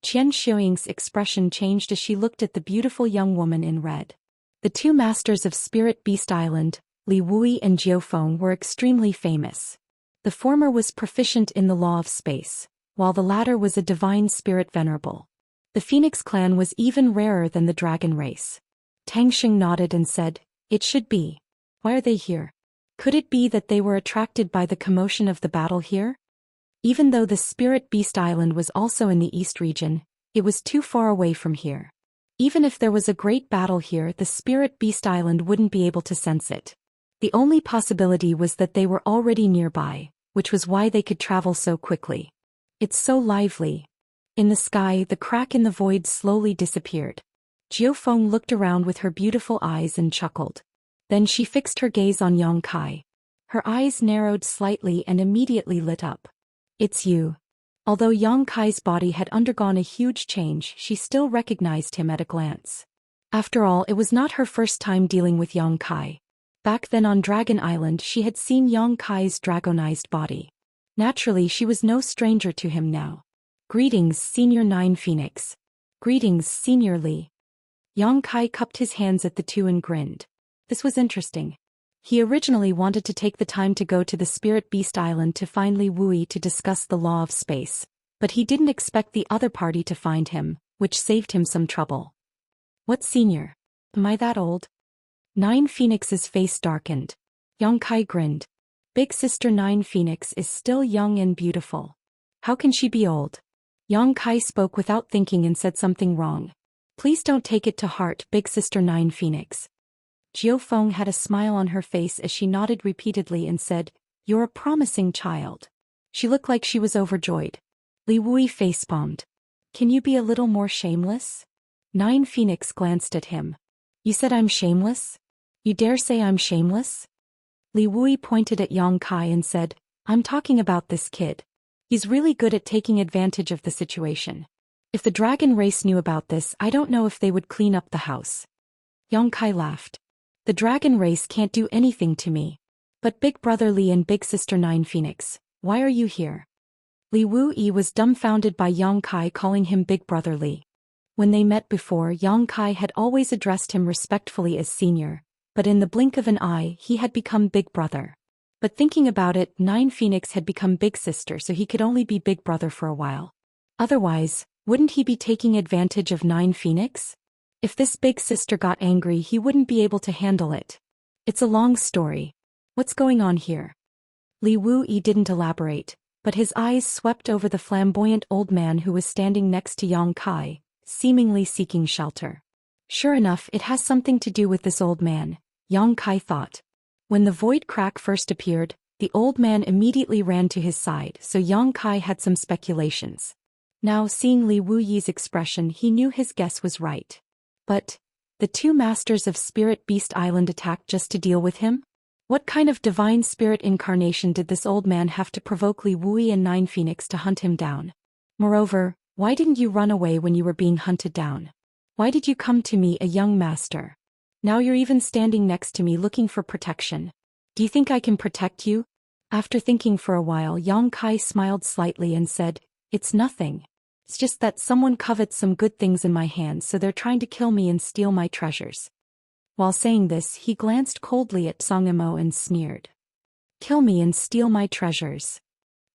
Xianxia's expression changed as she looked at the beautiful young woman in red. The two masters of Spirit Beast Island, Li Wui and Jiu Feng, were extremely famous. The former was proficient in the law of space, while the latter was a divine spirit venerable. The Phoenix clan was even rarer than the dragon race. Tang Xing nodded and said, "It should be. Why are they here? Could it be that they were attracted by the commotion of the battle here?" Even though the Spirit Beast Island was also in the East region, it was too far away from here. Even if there was a great battle here, the Spirit Beast Island wouldn't be able to sense it. The only possibility was that they were already nearby, which was why they could travel so quickly. "It's so lively." In the sky, the crack in the void slowly disappeared. Jiu Feng looked around with her beautiful eyes and chuckled. Then she fixed her gaze on Yang Kai. Her eyes narrowed slightly and immediately lit up. "It's you." Although Yang Kai's body had undergone a huge change, she still recognized him at a glance. After all, it was not her first time dealing with Yang Kai. Back then on Dragon Island she had seen Yang Kai's dragonized body. Naturally, she was no stranger to him now. "Greetings, Senior Nine Phoenix." "Greetings, Senior Li." Yang Kai cupped his hands at the two and grinned. This was interesting. He originally wanted to take the time to go to the Spirit Beast Island to find Li Wui to discuss the law of space, but he didn't expect the other party to find him, which saved him some trouble. "What senior? Am I that old?" Nine Phoenix's face darkened. Yang Kai grinned. "Big sister Nine Phoenix is still young and beautiful. How can she be old?" Yang Kai spoke without thinking and said something wrong. "Please don't take it to heart, Big sister Nine Phoenix." Jiu Feng had a smile on her face as she nodded repeatedly and said, "You're a promising child." She looked like she was overjoyed. Li Wui facepalmed. "Can you be a little more shameless?" Nine Phoenix glanced at him. "You said I'm shameless? You dare say I'm shameless?" Li Wui pointed at Yang Kai and said, "I'm talking about this kid. He's really good at taking advantage of the situation. If the dragon race knew about this, I don't know if they would clean up the house." Yang Kai laughed. "The dragon race can't do anything to me. But Big Brother Li and Big Sister Nine Phoenix, why are you here?" Li Wui was dumbfounded by Yang Kai calling him Big Brother Li. When they met before, Yang Kai had always addressed him respectfully as senior, but in the blink of an eye he had become Big Brother. But thinking about it, Nine Phoenix had become Big Sister, so he could only be Big Brother for a while. Otherwise, wouldn't he be taking advantage of Nine Phoenix? If this Big Sister got angry, he wouldn't be able to handle it. It's a long story. What's going on here? Li Wui didn't elaborate, but his eyes swept over the flamboyant old man who was standing next to Yang Kai, seemingly seeking shelter. Sure enough, it has something to do with this old man, Yang Kai thought. When the void crack first appeared, the old man immediately ran to his side, so Yang Kai had some speculations. Now, seeing Li Wuyi's expression, he knew his guess was right. But the two masters of Spirit Beast Island attacked just to deal with him? What kind of divine spirit incarnation did this old man have to provoke Li Wui and Nine Phoenix to hunt him down? Moreover, why didn't you run away when you were being hunted down? Why did you come to me, a young master? Now you're even standing next to me looking for protection. Do you think I can protect you? After thinking for a while, Yang Kai smiled slightly and said, "It's nothing. It's just that someone covets some good things in my hands, so they're trying to kill me and steal my treasures." While saying this, he glanced coldly at Song Imo and sneered. "Kill me and steal my treasures."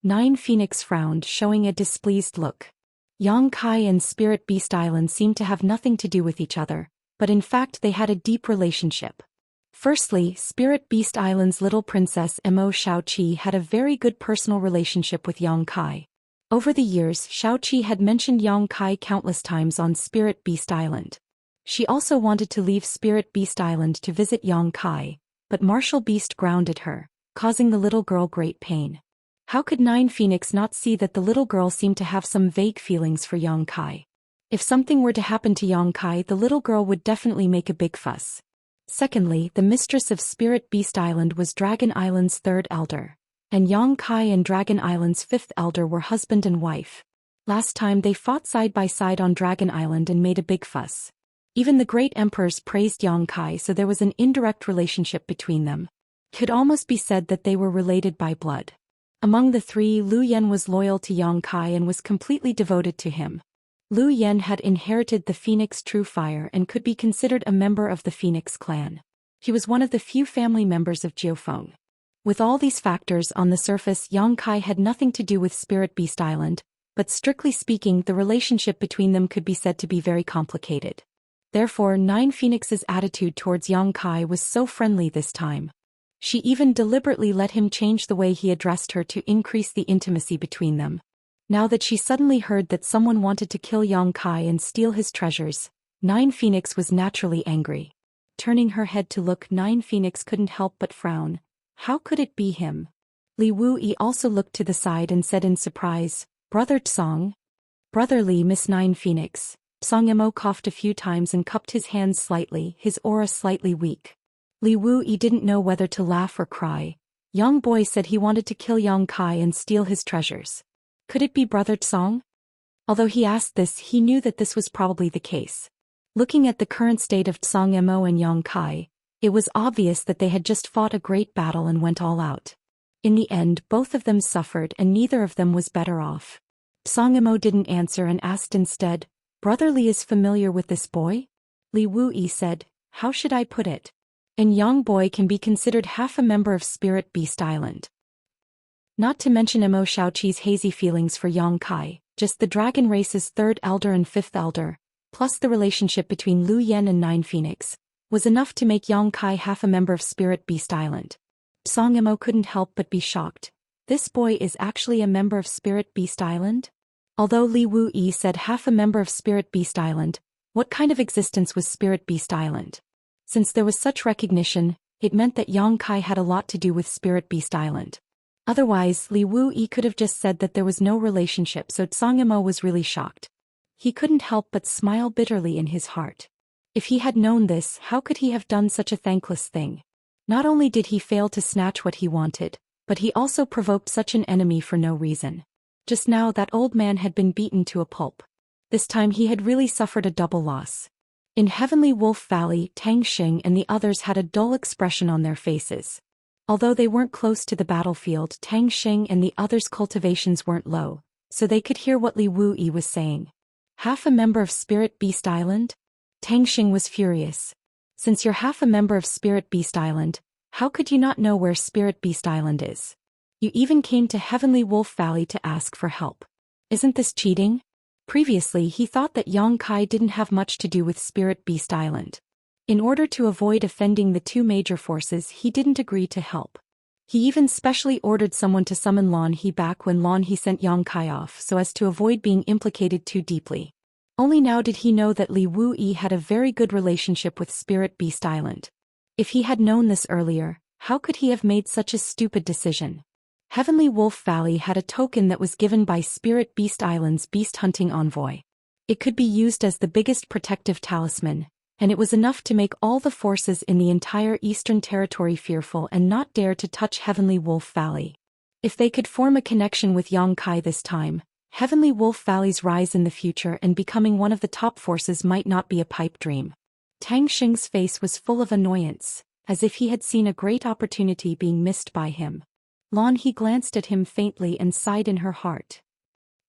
Nine Phoenix frowned, showing a displeased look. Yang Kai and Spirit Beast Island seemed to have nothing to do with each other, but in fact they had a deep relationship. Firstly, Spirit Beast Island's little princess Mo Xiaoqi had a very good personal relationship with Yang Kai. Over the years, Xiaoqi had mentioned Yang Kai countless times on Spirit Beast Island. She also wanted to leave Spirit Beast Island to visit Yang Kai, but Martial Beast grounded her, causing the little girl great pain. How could Nine Phoenix not see that the little girl seemed to have some vague feelings for Yang Kai? If something were to happen to Yang Kai, the little girl would definitely make a big fuss. Secondly, the mistress of Spirit Beast Island was Dragon Island's third elder, and Yang Kai and Dragon Island's fifth elder were husband and wife. Last time they fought side by side on Dragon Island and made a big fuss. Even the great emperors praised Yang Kai, so there was an indirect relationship between them. Could almost be said that they were related by blood. Among the three, Lu Yen was loyal to Yang Kai and was completely devoted to him. Lu Yen had inherited the Phoenix True Fire and could be considered a member of the Phoenix clan. He was one of the few family members of Jiufeng. With all these factors on the surface, Yang Kai had nothing to do with Spirit Beast Island, but strictly speaking, the relationship between them could be said to be very complicated. Therefore, Nine Phoenix's attitude towards Yang Kai was so friendly this time. She even deliberately let him change the way he addressed her to increase the intimacy between them. Now that she suddenly heard that someone wanted to kill Yang Kai and steal his treasures, Nine Phoenix was naturally angry. Turning her head to look, Nine Phoenix couldn't help but frown. How could it be him? Li Wuyi also looked to the side and said in surprise, "Brother Tsong?" "Brother Li, Miss Nine Phoenix." Tsong Mo coughed a few times and cupped his hands slightly, his aura slightly weak. Li Wuyi didn't know whether to laugh or cry. Young boy said he wanted to kill Yang Kai and steal his treasures. Could it be Brother Tsong? Although he asked this, he knew that this was probably the case. Looking at the current state of Tsong Mo and Yang Kai, it was obvious that they had just fought a great battle and went all out. In the end, both of them suffered and neither of them was better off. Tsong Mo didn't answer and asked instead, "Brother Li is familiar with this boy?" Li Wuyi said, "How should I put it? An young boy can be considered half a member of Spirit Beast Island. Not to mention Mo Shaoqi's hazy feelings for Yang Kai, just the dragon race's third elder and fifth elder, plus the relationship between Lu Yen and Nine Phoenix, was enough to make Yang Kai half a member of Spirit Beast Island." Song Mo couldn't help but be shocked. This boy is actually a member of Spirit Beast Island? Although Li Wuyi said half a member of Spirit Beast Island, what kind of existence was Spirit Beast Island? Since there was such recognition, it meant that Yang Kai had a lot to do with Spirit Beast Island. Otherwise, Li Wuyi could have just said that there was no relationship, so Tsong Mo was really shocked. He couldn't help but smile bitterly in his heart. If he had known this, how could he have done such a thankless thing? Not only did he fail to snatch what he wanted, but he also provoked such an enemy for no reason. Just now that old man had been beaten to a pulp. This time he had really suffered a double loss. In Heavenly Wolf Valley, Tang Xing and the others had a dull expression on their faces. Although they weren't close to the battlefield, Tang Xing and the others' cultivations weren't low, so they could hear what Li Wuyi was saying. Half a member of Spirit Beast Island? Tang Xing was furious. Since you're half a member of Spirit Beast Island, how could you not know where Spirit Beast Island is? You even came to Heavenly Wolf Valley to ask for help. Isn't this cheating? Previously he thought that Yang Kai didn't have much to do with Spirit Beast Island. In order to avoid offending the two major forces, he didn't agree to help. He even specially ordered someone to summon Lan He back when Lan He sent Yang Kai off so as to avoid being implicated too deeply. Only now did he know that Li Wuyi had a very good relationship with Spirit Beast Island. If he had known this earlier, how could he have made such a stupid decision? Heavenly Wolf Valley had a token that was given by Spirit Beast Island's beast hunting envoy. It could be used as the biggest protective talisman, and it was enough to make all the forces in the entire Eastern Territory fearful and not dare to touch Heavenly Wolf Valley. If they could form a connection with Yang Kai this time, Heavenly Wolf Valley's rise in the future and becoming one of the top forces might not be a pipe dream. Tang Xing's face was full of annoyance, as if he had seen a great opportunity being missed by him. Lan He glanced at him faintly and sighed in her heart.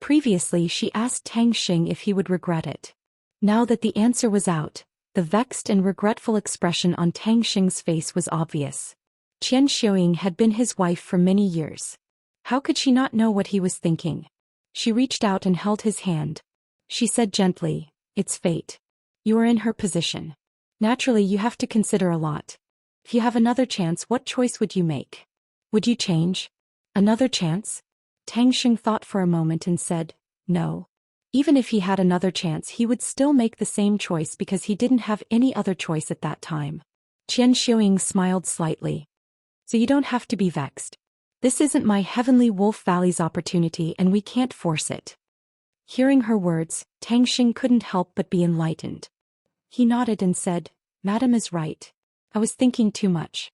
Previously she asked Tang Xing if he would regret it. Now that the answer was out, the vexed and regretful expression on Tang Xing's face was obvious. Qian Xiaoying had been his wife for many years. How could she not know what he was thinking? She reached out and held his hand. She said gently, "It's fate. You are in her position. Naturally you have to consider a lot. If you have another chance, what choice would you make? Would you change? Another chance?" Tang Xing thought for a moment and said, "No. Even if he had another chance he would still make the same choice because he didn't have any other choice at that time." Qian Xiaoying smiled slightly. "So you don't have to be vexed. This isn't my Heavenly Wolf Valley's opportunity and we can't force it." Hearing her words, Tang Xing couldn't help but be enlightened. He nodded and said, "Madam is right. I was thinking too much."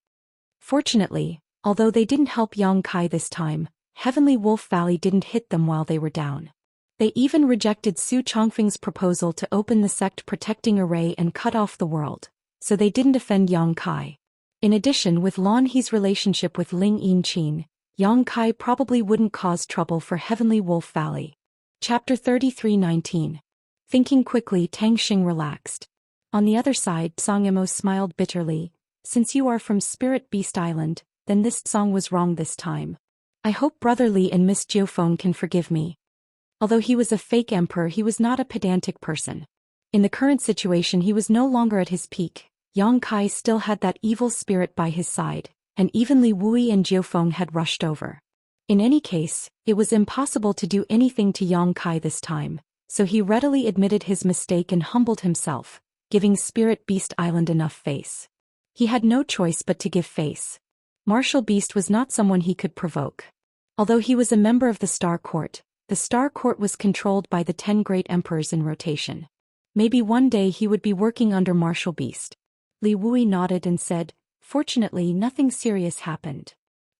Fortunately, although they didn't help Yang Kai this time, Heavenly Wolf Valley didn't hit them while they were down. They even rejected Su Chongfeng's proposal to open the sect protecting array and cut off the world, so they didn't offend Yang Kai. In addition, with Lan He's relationship with Ling Yinqin, Yang Kai probably wouldn't cause trouble for Heavenly Wolf Valley. Chapter 33:19. Thinking quickly, Tang Xing relaxed. On the other side, Song Imo smiled bitterly. Since you are from Spirit Beast Island, then this song was wrong this time. I hope Brother Li and Miss Jiufeng can forgive me. Although he was a fake emperor, he was not a pedantic person. In the current situation, he was no longer at his peak. Yang Kai still had that evil spirit by his side, and even Li Wui and Jiufeng had rushed over. In any case, it was impossible to do anything to Yang Kai this time, so he readily admitted his mistake and humbled himself, giving Spirit Beast Island enough face. He had no choice but to give face. Martial Beast was not someone he could provoke. Although he was a member of the Star Court was controlled by the 10 great emperors in rotation. Maybe one day he would be working under Martial Beast. Li Wui nodded and said, fortunately nothing serious happened.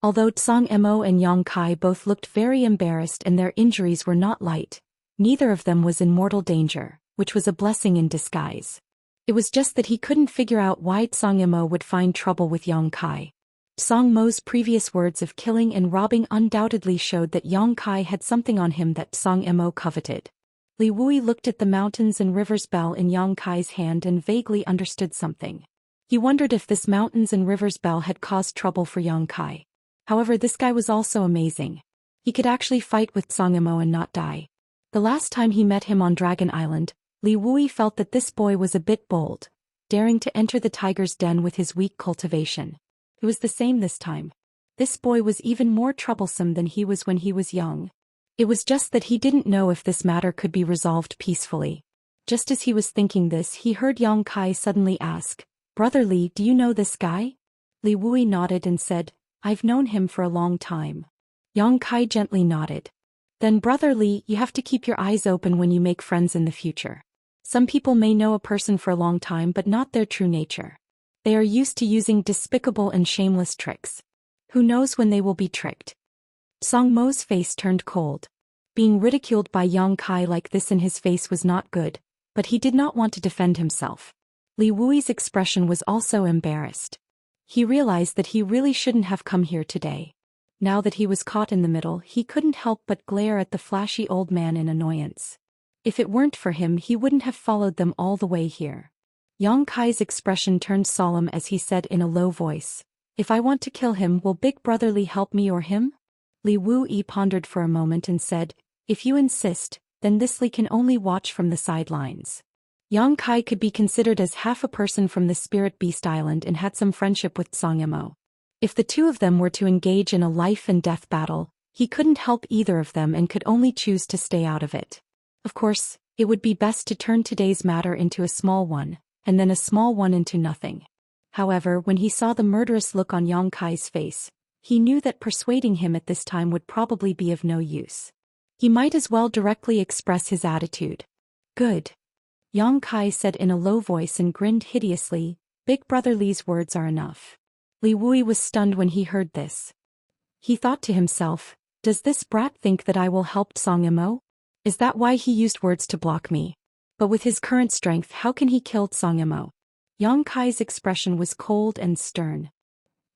Although Song Imo and Yang Kai both looked very embarrassed and their injuries were not light, neither of them was in mortal danger, which was a blessing in disguise. It was just that he couldn't figure out why Song Imo would find trouble with Yang Kai. Song Mo's previous words of killing and robbing undoubtedly showed that Yang Kai had something on him that Song Imo coveted. Li Wui looked at the mountains and rivers bell in Yang Kai's hand and vaguely understood something. He wondered if this mountains and rivers bell had caused trouble for Yang Kai. However, this guy was also amazing. He could actually fight with Song Imo and not die. The last time he met him on Dragon Island, Li Wui felt that this boy was a bit bold, daring to enter the tiger's den with his weak cultivation. It was the same this time. This boy was even more troublesome than he was when he was young. It was just that he didn't know if this matter could be resolved peacefully. Just as he was thinking this, he heard Yang Kai suddenly ask, Brother Li, do you know this guy? Li Wui nodded and said, I've known him for a long time. Yang Kai gently nodded. Then Brother Li, you have to keep your eyes open when you make friends in the future. Some people may know a person for a long time but not their true nature. They are used to using despicable and shameless tricks. Who knows when they will be tricked? Song Mo's face turned cold. Being ridiculed by Yang Kai like this in his face was not good, but he did not want to defend himself. Li Wui's expression was also embarrassed. He realized that he really shouldn't have come here today. Now that he was caught in the middle, he couldn't help but glare at the flashy old man in annoyance. If it weren't for him, he wouldn't have followed them all the way here. Yang Kai's expression turned solemn as he said in a low voice, If I want to kill him, will Big Brother Li help me or him? Li Wui pondered for a moment and said, If you insist, then this Li can only watch from the sidelines. Yang Kai could be considered as half a person from the Spirit Beast Island and had some friendship with Song Imo. If the two of them were to engage in a life and death battle, he couldn't help either of them and could only choose to stay out of it. Of course, it would be best to turn today's matter into a small one, and then a small one into nothing. However, when he saw the murderous look on Yang Kai's face, he knew that persuading him at this time would probably be of no use. He might as well directly express his attitude. Good. Yang Kai said in a low voice and grinned hideously, Big Brother Li's words are enough. Li Wui was stunned when he heard this. He thought to himself, does this brat think that I will help Song Imo? Is that why he used words to block me? But with his current strength, how can he kill Song Imo? Yang Kai's expression was cold and stern.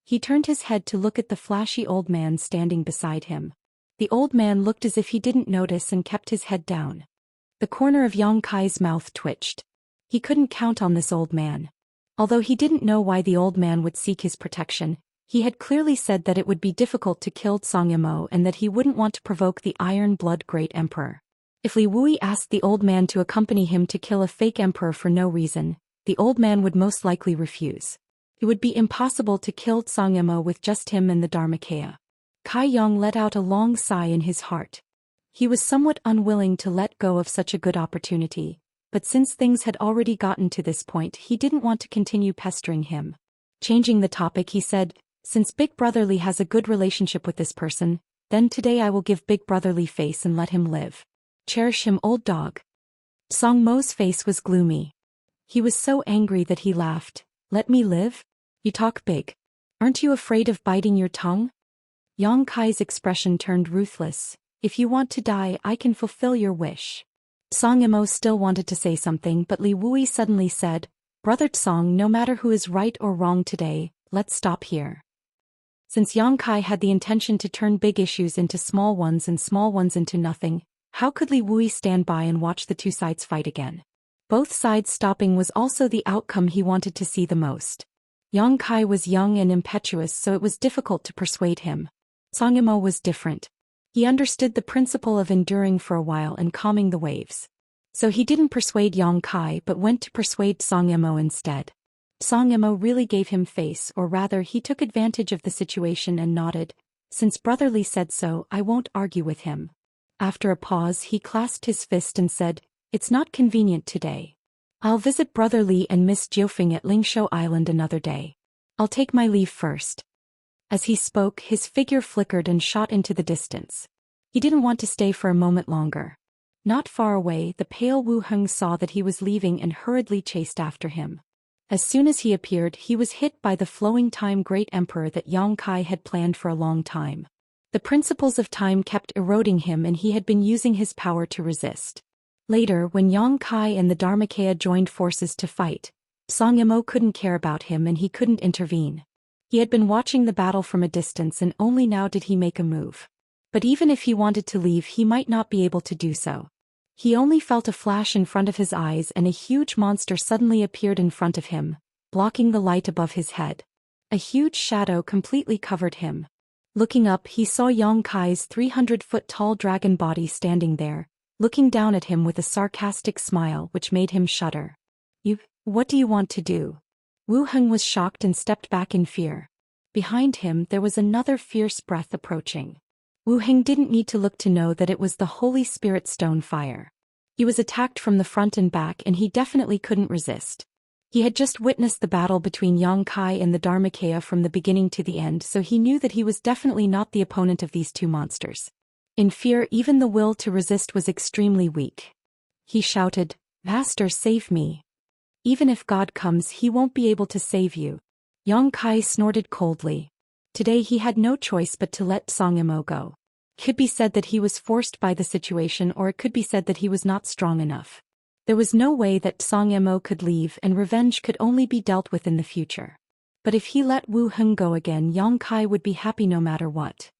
He turned his head to look at the flashy old man standing beside him. The old man looked as if he didn't notice and kept his head down. The corner of Yang Kai's mouth twitched. He couldn't count on this old man. Although he didn't know why the old man would seek his protection, he had clearly said that it would be difficult to kill Song Imo and that he wouldn't want to provoke the Iron Blood Great Emperor. If Li Wui asked the old man to accompany him to kill a fake emperor for no reason, the old man would most likely refuse. It would be impossible to kill Song Imo with just him and the Dharmakaya. Kai Yang let out a long sigh in his heart. He was somewhat unwilling to let go of such a good opportunity, but since things had already gotten to this point, he didn't want to continue pestering him. Changing the topic, he said, Since Big Brother Li has a good relationship with this person, then today I will give Big Brother Li face and let him live. Cherish him, old dog. Song Mo's face was gloomy. He was so angry that he laughed. Let me live? You talk big. Aren't you afraid of biting your tongue? Yang Kai's expression turned ruthless. If you want to die, I can fulfill your wish. Song Imo still wanted to say something, but Li Wui suddenly said, Brother Tsong, no matter who is right or wrong today, let's stop here. Since Yang Kai had the intention to turn big issues into small ones and small ones into nothing, How could Li Wui stand by and watch the two sides fight again? Both sides stopping was also the outcome he wanted to see the most. Yang Kai was young and impetuous, so it was difficult to persuade him. Song Yimou was different. He understood the principle of enduring for a while and calming the waves. So he didn't persuade Yang Kai but went to persuade Song Yimou instead. Song Yimou really gave him face, or rather he took advantage of the situation and nodded. Since Brother Li said so, I won't argue with him. After a pause he clasped his fist and said, It's not convenient today. I'll visit Brother Li and Miss Jiufeng at Lingshou Island another day. I'll take my leave first. As he spoke, his figure flickered and shot into the distance. He didn't want to stay for a moment longer. Not far away, the pale Wu Heng saw that he was leaving and hurriedly chased after him. As soon as he appeared, he was hit by the flowing time Great Emperor that Yang Kai had planned for a long time. The principles of time kept eroding him and he had been using his power to resist. Later, when Yang Kai and the Dharmakaya joined forces to fight, Song Yimou couldn't care about him and he couldn't intervene. He had been watching the battle from a distance and only now did he make a move. But even if he wanted to leave, he might not be able to do so. He only felt a flash in front of his eyes and a huge monster suddenly appeared in front of him, blocking the light above his head. A huge shadow completely covered him. Looking up, he saw Yang Kai's 300-foot-tall dragon body standing there, looking down at him with a sarcastic smile which made him shudder. What do you want to do? Wu Heng was shocked and stepped back in fear. Behind him there was another fierce breath approaching. Wu Heng didn't need to look to know that it was the Holy Spirit stone fire. He was attacked from the front and back and he definitely couldn't resist. He had just witnessed the battle between Yang Kai and the Dharmakaya from the beginning to the end, so he knew that he was definitely not the opponent of these two monsters. In fear, even the will to resist was extremely weak. He shouted, Master, save me. Even if God comes, he won't be able to save you. Yang Kai snorted coldly. Today he had no choice but to let Song Yimou go. It could be said that he was forced by the situation, or it could be said that he was not strong enough. There was no way that Song Yimou could leave, and revenge could only be dealt with in the future. But if he let Wu Heng go again, Yang Kai would be happy no matter what.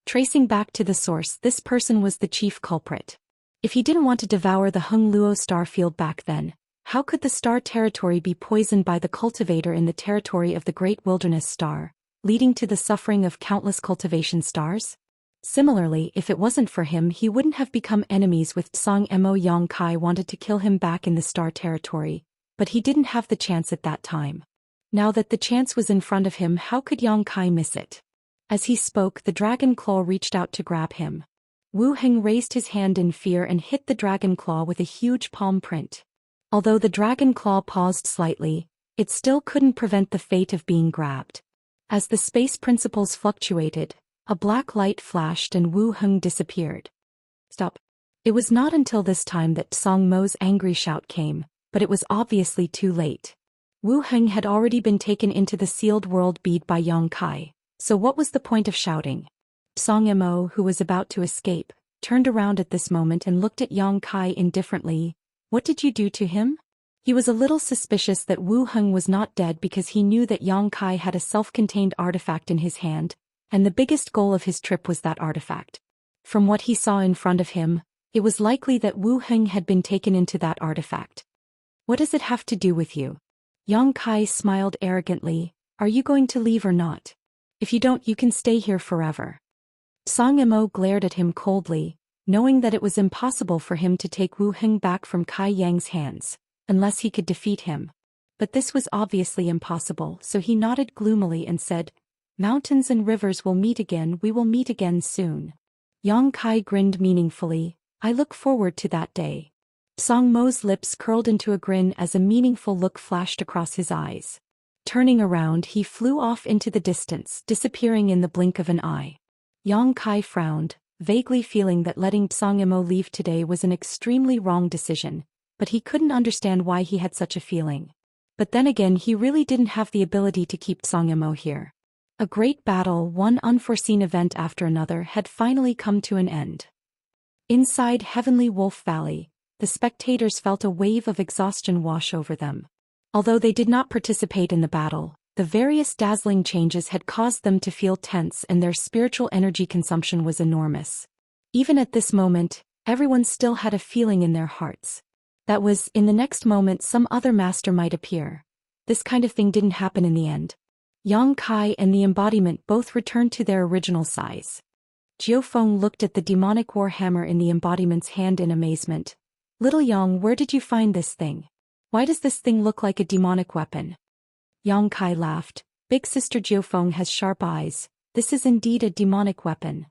Tracing back to the source, this person was the chief culprit. If he didn't want to devour the Heng Luo star field back then, how could the star territory be poisoned by the cultivator in the territory of the Great Wilderness Star, leading to the suffering of countless cultivation stars? Similarly, if it wasn't for him, he wouldn't have become enemies with Song Yimou. Yang Kai wanted to kill him back in the star territory, but he didn't have the chance at that time. Now that the chance was in front of him, how could Yang Kai miss it? As he spoke, the dragon claw reached out to grab him. Wu Heng raised his hand in fear and hit the dragon claw with a huge palm print. Although the dragon claw paused slightly, it still couldn't prevent the fate of being grabbed. As the space principles fluctuated, a black light flashed and Wu Heng disappeared. Stop. It was not until this time that Song Mo's angry shout came, but it was obviously too late. Wu Heng had already been taken into the sealed world bead by Yang Kai, so what was the point of shouting? Song Yimou, who was about to escape, turned around at this moment and looked at Yang Kai indifferently. What did you do to him? He was a little suspicious that Wu Heng was not dead because he knew that Yang Kai had a self-contained artifact in his hand, and the biggest goal of his trip was that artifact. From what he saw in front of him, it was likely that Wu Heng had been taken into that artifact. What does it have to do with you? Yang Kai smiled arrogantly. Are you going to leave or not? If you don't, you can stay here forever. Song Yimou glared at him coldly, knowing that it was impossible for him to take Wu Heng back from Kai Yang's hands, unless he could defeat him. But this was obviously impossible, so he nodded gloomily and said, Mountains and rivers will meet again, we will meet again soon. Yang Kai grinned meaningfully. I look forward to that day. Song Mo's lips curled into a grin as a meaningful look flashed across his eyes. Turning around, he flew off into the distance, disappearing in the blink of an eye. Yang Kai frowned, vaguely feeling that letting Song Yimou leave today was an extremely wrong decision, but he couldn't understand why he had such a feeling. But then again, he really didn't have the ability to keep Song Yimou here. A great battle, one unforeseen event after another, had finally come to an end. Inside Heavenly Wolf Valley, the spectators felt a wave of exhaustion wash over them. Although they did not participate in the battle, the various dazzling changes had caused them to feel tense and their spiritual energy consumption was enormous. Even at this moment, Everyone still had a feeling in their hearts. That was, in the next moment some other master might appear. This kind of thing didn't happen in the end. Yang Kai and the embodiment both returned to their original size. Jiu Feng looked at the demonic war hammer in the embodiment's hand in amazement. Little Yang, where did you find this thing? Why does this thing look like a demonic weapon? Yang Kai laughed. Big sister Jiu Feng has sharp eyes. This is indeed a demonic weapon.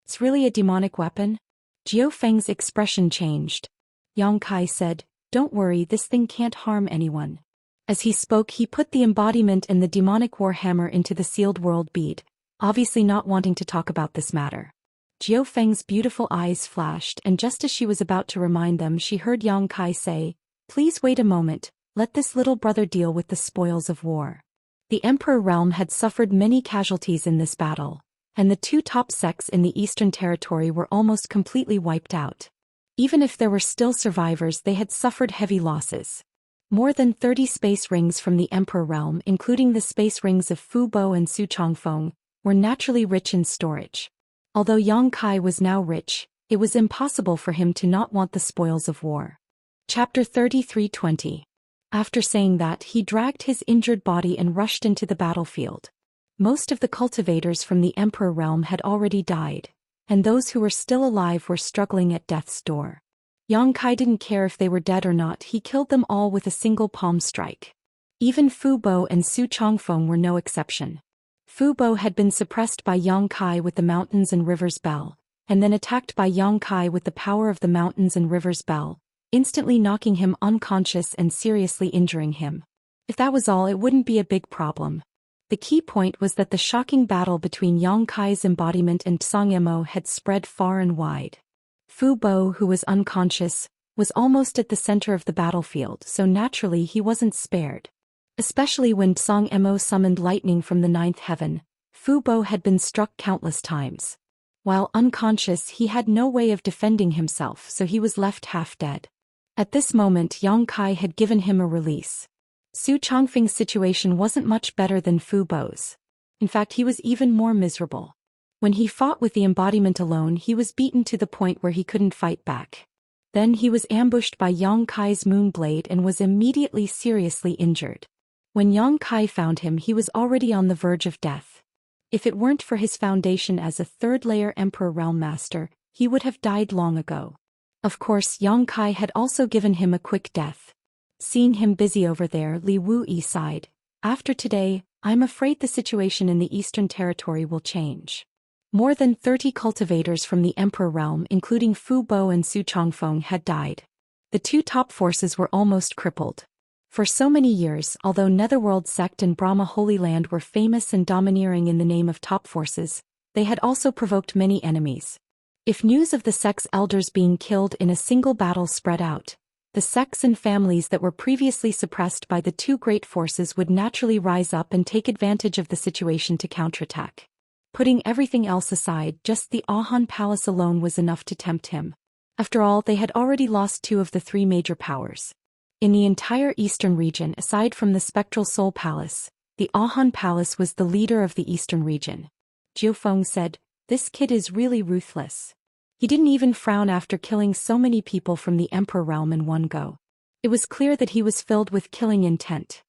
It's really a demonic weapon? Jiu Feng's expression changed. Yang Kai said, don't worry, this thing can't harm anyone. As he spoke, he put the embodiment and the demonic war hammer into the sealed world bead, obviously not wanting to talk about this matter. Jiu Feng's beautiful eyes flashed, and just as she was about to remind them, she heard Yang Kai say, please wait a moment, let this little brother deal with the spoils of war. The Emperor realm had suffered many casualties in this battle, and the two top sects in the Eastern Territory were almost completely wiped out. Even if there were still survivors, they had suffered heavy losses. More than 30 space rings from the Emperor realm, including the space rings of Fu Bo and Su Chongfeng, were naturally rich in storage. Although Yang Kai was now rich, it was impossible for him to not want the spoils of war. Chapter 33:20. After saying that, he dragged his injured body and rushed into the battlefield. Most of the cultivators from the Emperor realm had already died, and those who were still alive were struggling at death's door. Yang Kai didn't care if they were dead or not, he killed them all with a single palm strike. Even Fu Bo and Su Chongfeng were no exception. Fu Bo had been suppressed by Yang Kai with the Mountains and Rivers Bell, and then attacked by Yang Kai with the power of the Mountains and Rivers Bell, instantly knocking him unconscious and seriously injuring him. If that was all, it wouldn't be a big problem. The key point was that the shocking battle between Yang Kai's embodiment and Tsang Emo had spread far and wide. Fu Bo, who was unconscious, was almost at the center of the battlefield, so naturally he wasn't spared. Especially when Tsang Emo summoned lightning from the ninth heaven, Fu Bo had been struck countless times. While unconscious, he had no way of defending himself, so he was left half dead. At this moment, Yang Kai had given him a release. Su Chongfeng's situation wasn't much better than Fu Bo's. In fact, he was even more miserable. When he fought with the embodiment alone, he was beaten to the point where he couldn't fight back. Then he was ambushed by Yang Kai's moonblade and was immediately seriously injured. When Yang Kai found him, he was already on the verge of death. If it weren't for his foundation as a third-layer Emperor Realm Master, he would have died long ago. Of course, Yang Kai had also given him a quick death. Seeing him busy over there, Li Wuyi sighed. After today, I'm afraid the situation in the Eastern Territory will change. More than 30 cultivators from the Emperor realm, including Fu Bo and Su Chongfeng, had died. The two top forces were almost crippled. For so many years, although Netherworld Sect and Brahma Holy Land were famous and domineering in the name of top forces, they had also provoked many enemies. If news of the sect's elders being killed in a single battle spread out, the sects and families that were previously suppressed by the two great forces would naturally rise up and take advantage of the situation to counterattack. Putting everything else aside, just the Ahan Palace alone was enough to tempt him. After all, they had already lost two of the three major powers. In the entire eastern region, aside from the Spectral Soul Palace, the Ahan Palace was the leader of the eastern region. Jiu Feng said, "This kid is really ruthless." He didn't even frown after killing so many people from the Emperor realm in one go. It was clear that he was filled with killing intent.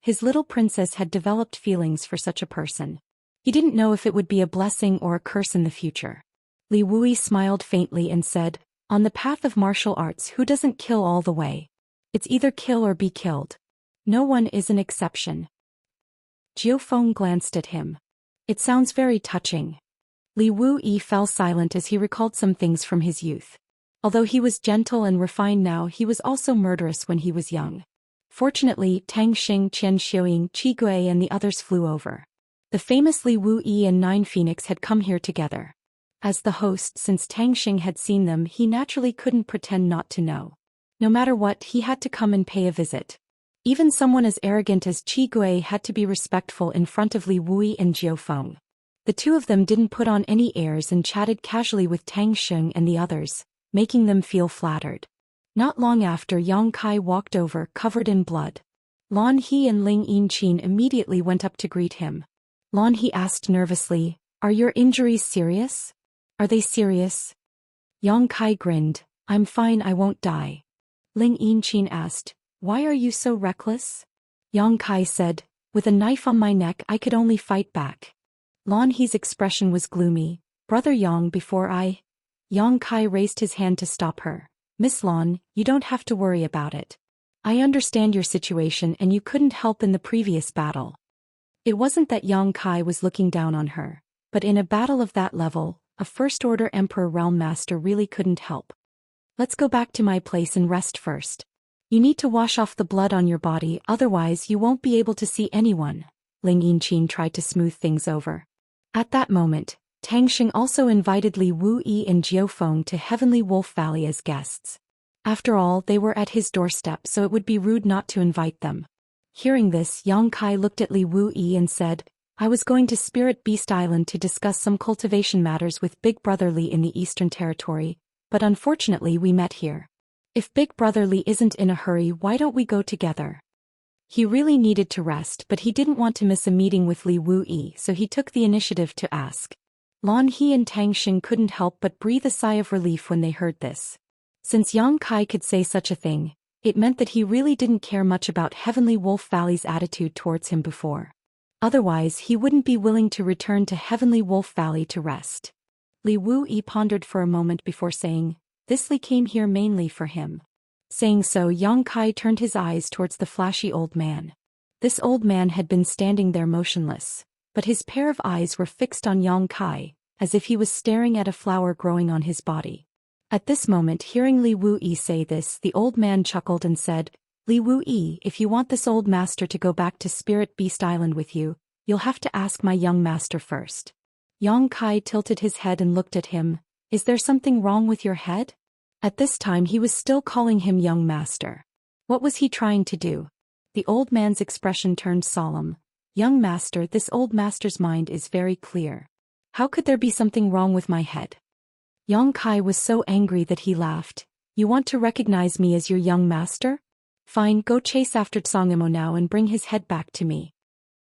His little princess had developed feelings for such a person. He didn't know if it would be a blessing or a curse in the future. Li Wuyi smiled faintly and said, "On the path of martial arts, who doesn't kill all the way? It's either kill or be killed. No one is an exception." Jiu Feng glanced at him. "It sounds very touching." Li Wuyi fell silent as he recalled some things from his youth. Although he was gentle and refined now, he was also murderous when he was young. Fortunately, Tang Xing, Qian Xiuying, Qi Gui and the others flew over. The famous Li Wuyi and Nine Phoenix had come here together. As the host, since Tang Xing had seen them, he naturally couldn't pretend not to know. No matter what, he had to come and pay a visit. Even someone as arrogant as Qi Gui had to be respectful in front of Li Wuyi and Jiu Feng. The two of them didn't put on any airs and chatted casually with Tang Xing and the others, making them feel flattered. Not long after, Yang Kai walked over, covered in blood. Lan He and Ling Yinqin immediately went up to greet him. Lan He asked nervously, "Are your injuries serious?" "Are they serious?" Yang Kai grinned. I'm fine, I won't die. Ling Yinchin asked, why are you so reckless? Yang Kai said, with a knife on my neck I could only fight back. Lan He's expression was gloomy. Brother Yang, before Yang Kai raised his hand to stop her. Miss Lan, you don't have to worry about it. I understand your situation and you couldn't help in the previous battle. It wasn't that Yang Kai was looking down on her, but in a battle of that level, a First-Order Emperor Realm Master really couldn't help. Let's go back to my place and rest first. You need to wash off the blood on your body, otherwise you won't be able to see anyone. Ling Yinchin tried to smooth things over. At that moment, Tang Xing also invited Li Wuyi and Jiao Feng to Heavenly Wolf Valley as guests. After all, they were at his doorstep, so it would be rude not to invite them. Hearing this, Yang Kai looked at Li Wuyi and said, I was going to Spirit Beast Island to discuss some cultivation matters with Big Brother Li in the Eastern Territory, but unfortunately we met here. If Big Brother Li isn't in a hurry, why don't we go together? He really needed to rest, but he didn't want to miss a meeting with Li Wuyi, so he took the initiative to ask. Lan He and Tang Xing couldn't help but breathe a sigh of relief when they heard this. Since Yang Kai could say such a thing, it meant that he really didn't care much about Heavenly Wolf Valley's attitude towards him before. Otherwise, he wouldn't be willing to return to Heavenly Wolf Valley to rest. Li Wuyi pondered for a moment before saying, this Li came here mainly for him. Saying so, Yang Kai turned his eyes towards the flashy old man. This old man had been standing there motionless, but his pair of eyes were fixed on Yang Kai, as if he was staring at a flower growing on his body. At this moment, hearing Li Wuyi say this, the old man chuckled and said, Li Wuyi, if you want this old master to go back to Spirit Beast Island with you, you'll have to ask my young master first. Yang Kai tilted his head and looked at him. Is there something wrong with your head? At this time he was still calling him young master. What was he trying to do? The old man's expression turned solemn. Young master, this old master's mind is very clear. How could there be something wrong with my head? Yang Kai was so angry that he laughed. You want to recognize me as your young master? Fine, go chase after Tsongimo now and bring his head back to me.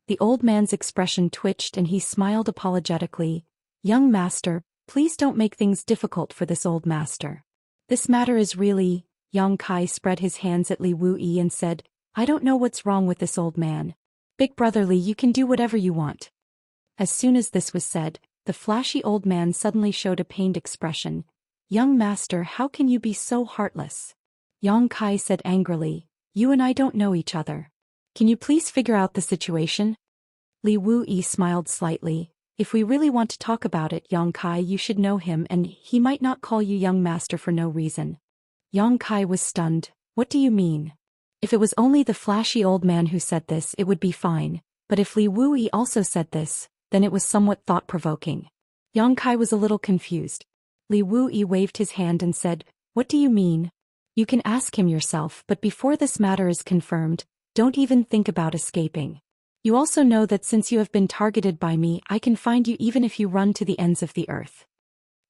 The old man's expression twitched and he smiled apologetically. Young master, please don't make things difficult for this old master. This matter is really... Yang Kai spread his hands at Li Wuyi and said, I don't know what's wrong with this old man. Big Brother Li, you can do whatever you want. As soon as this was said, the flashy old man suddenly showed a pained expression. Young master, how can you be so heartless? Yang Kai said angrily, you and I don't know each other. Can you please figure out the situation? Li Wuyi smiled slightly. If we really want to talk about it, Yang Kai, you should know him and he might not call you young master for no reason. Yang Kai was stunned. What do you mean? If it was only the flashy old man who said this, it would be fine, but if Li Wuyi also said this, then it was somewhat thought-provoking. Yang Kai was a little confused. Li Wuyi waved his hand and said, what do you mean? You can ask him yourself, but before this matter is confirmed, don't even think about escaping. You also know that since you have been targeted by me, I can find you even if you run to the ends of the earth.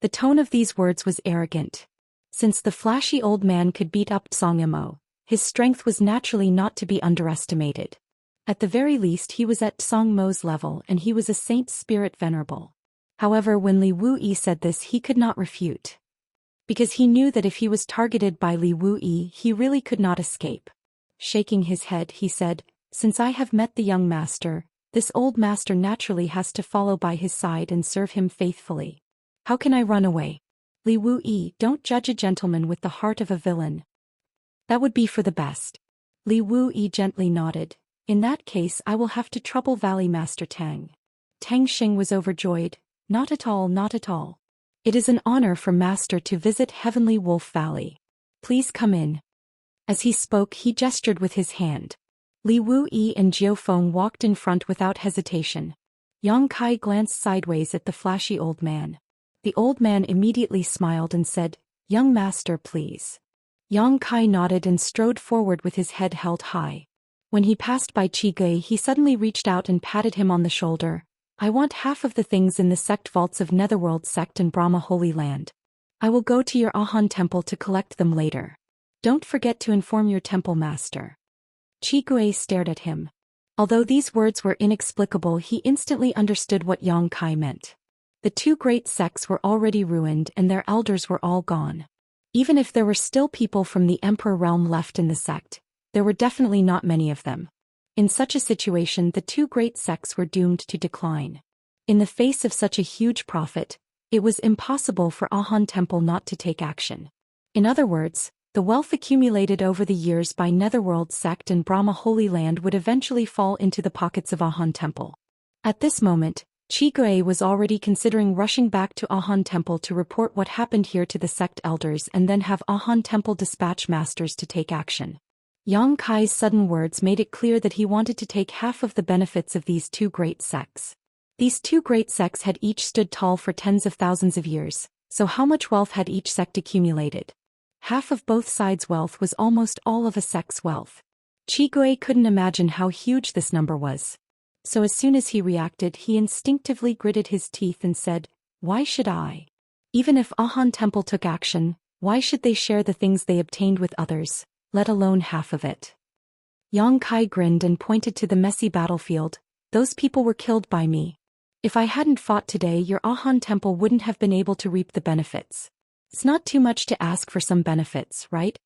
The tone of these words was arrogant. Since the flashy old man could beat up Tsongimo, his strength was naturally not to be underestimated. At the very least he was at Tsongmo's level and he was a saint spirit venerable. However, when Li Wuyi said this, he could not refute. Because he knew that if he was targeted by Li Wuyi, he really could not escape. Shaking his head, he said, since I have met the young master, this old master naturally has to follow by his side and serve him faithfully. How can I run away? Li Wuyi, don't judge a gentleman with the heart of a villain. That would be for the best. Li Wuyi gently nodded. In that case I will have to trouble Valley Master Tang. Tang Xing was overjoyed. Not at all, not at all. It is an honor for Master to visit Heavenly Wolf Valley. Please come in. As he spoke, he gestured with his hand. Li Wuyi and Jiao Feng walked in front without hesitation. Yang Kai glanced sideways at the flashy old man. The old man immediately smiled and said, young master, please. Yang Kai nodded and strode forward with his head held high. When he passed by Qigui, he suddenly reached out and patted him on the shoulder. I want half of the things in the sect vaults of Netherworld Sect and Brahma Holy Land. I will go to your Ahan temple to collect them later. Don't forget to inform your temple master. Qigui stared at him. Although these words were inexplicable, he instantly understood what Yang Kai meant. The two great sects were already ruined and their elders were all gone. Even if there were still people from the emperor realm left in the sect, there were definitely not many of them. In such a situation, the two great sects were doomed to decline. In the face of such a huge profit, it was impossible for Ahan Temple not to take action. In other words, the wealth accumulated over the years by Netherworld sect and Brahma Holy Land would eventually fall into the pockets of Ahan Temple. At this moment, Qigui was already considering rushing back to Ahan Temple to report what happened here to the sect elders and then have Ahan Temple dispatch masters to take action. Yang Kai's sudden words made it clear that he wanted to take half of the benefits of these two great sects. These two great sects had each stood tall for tens of thousands of years, so how much wealth had each sect accumulated? Half of both sides' wealth was almost all of a sect's wealth. Qigui couldn't imagine how huge this number was. So as soon as he reacted, he instinctively gritted his teeth and said, "Why should I? Even if Ahan Temple took action, why should they share the things they obtained with others, let alone half of it?" Yang Kai grinned and pointed to the messy battlefield. "Those people were killed by me. If I hadn't fought today, your Ahan Temple wouldn't have been able to reap the benefits. It's not too much to ask for some benefits, right?"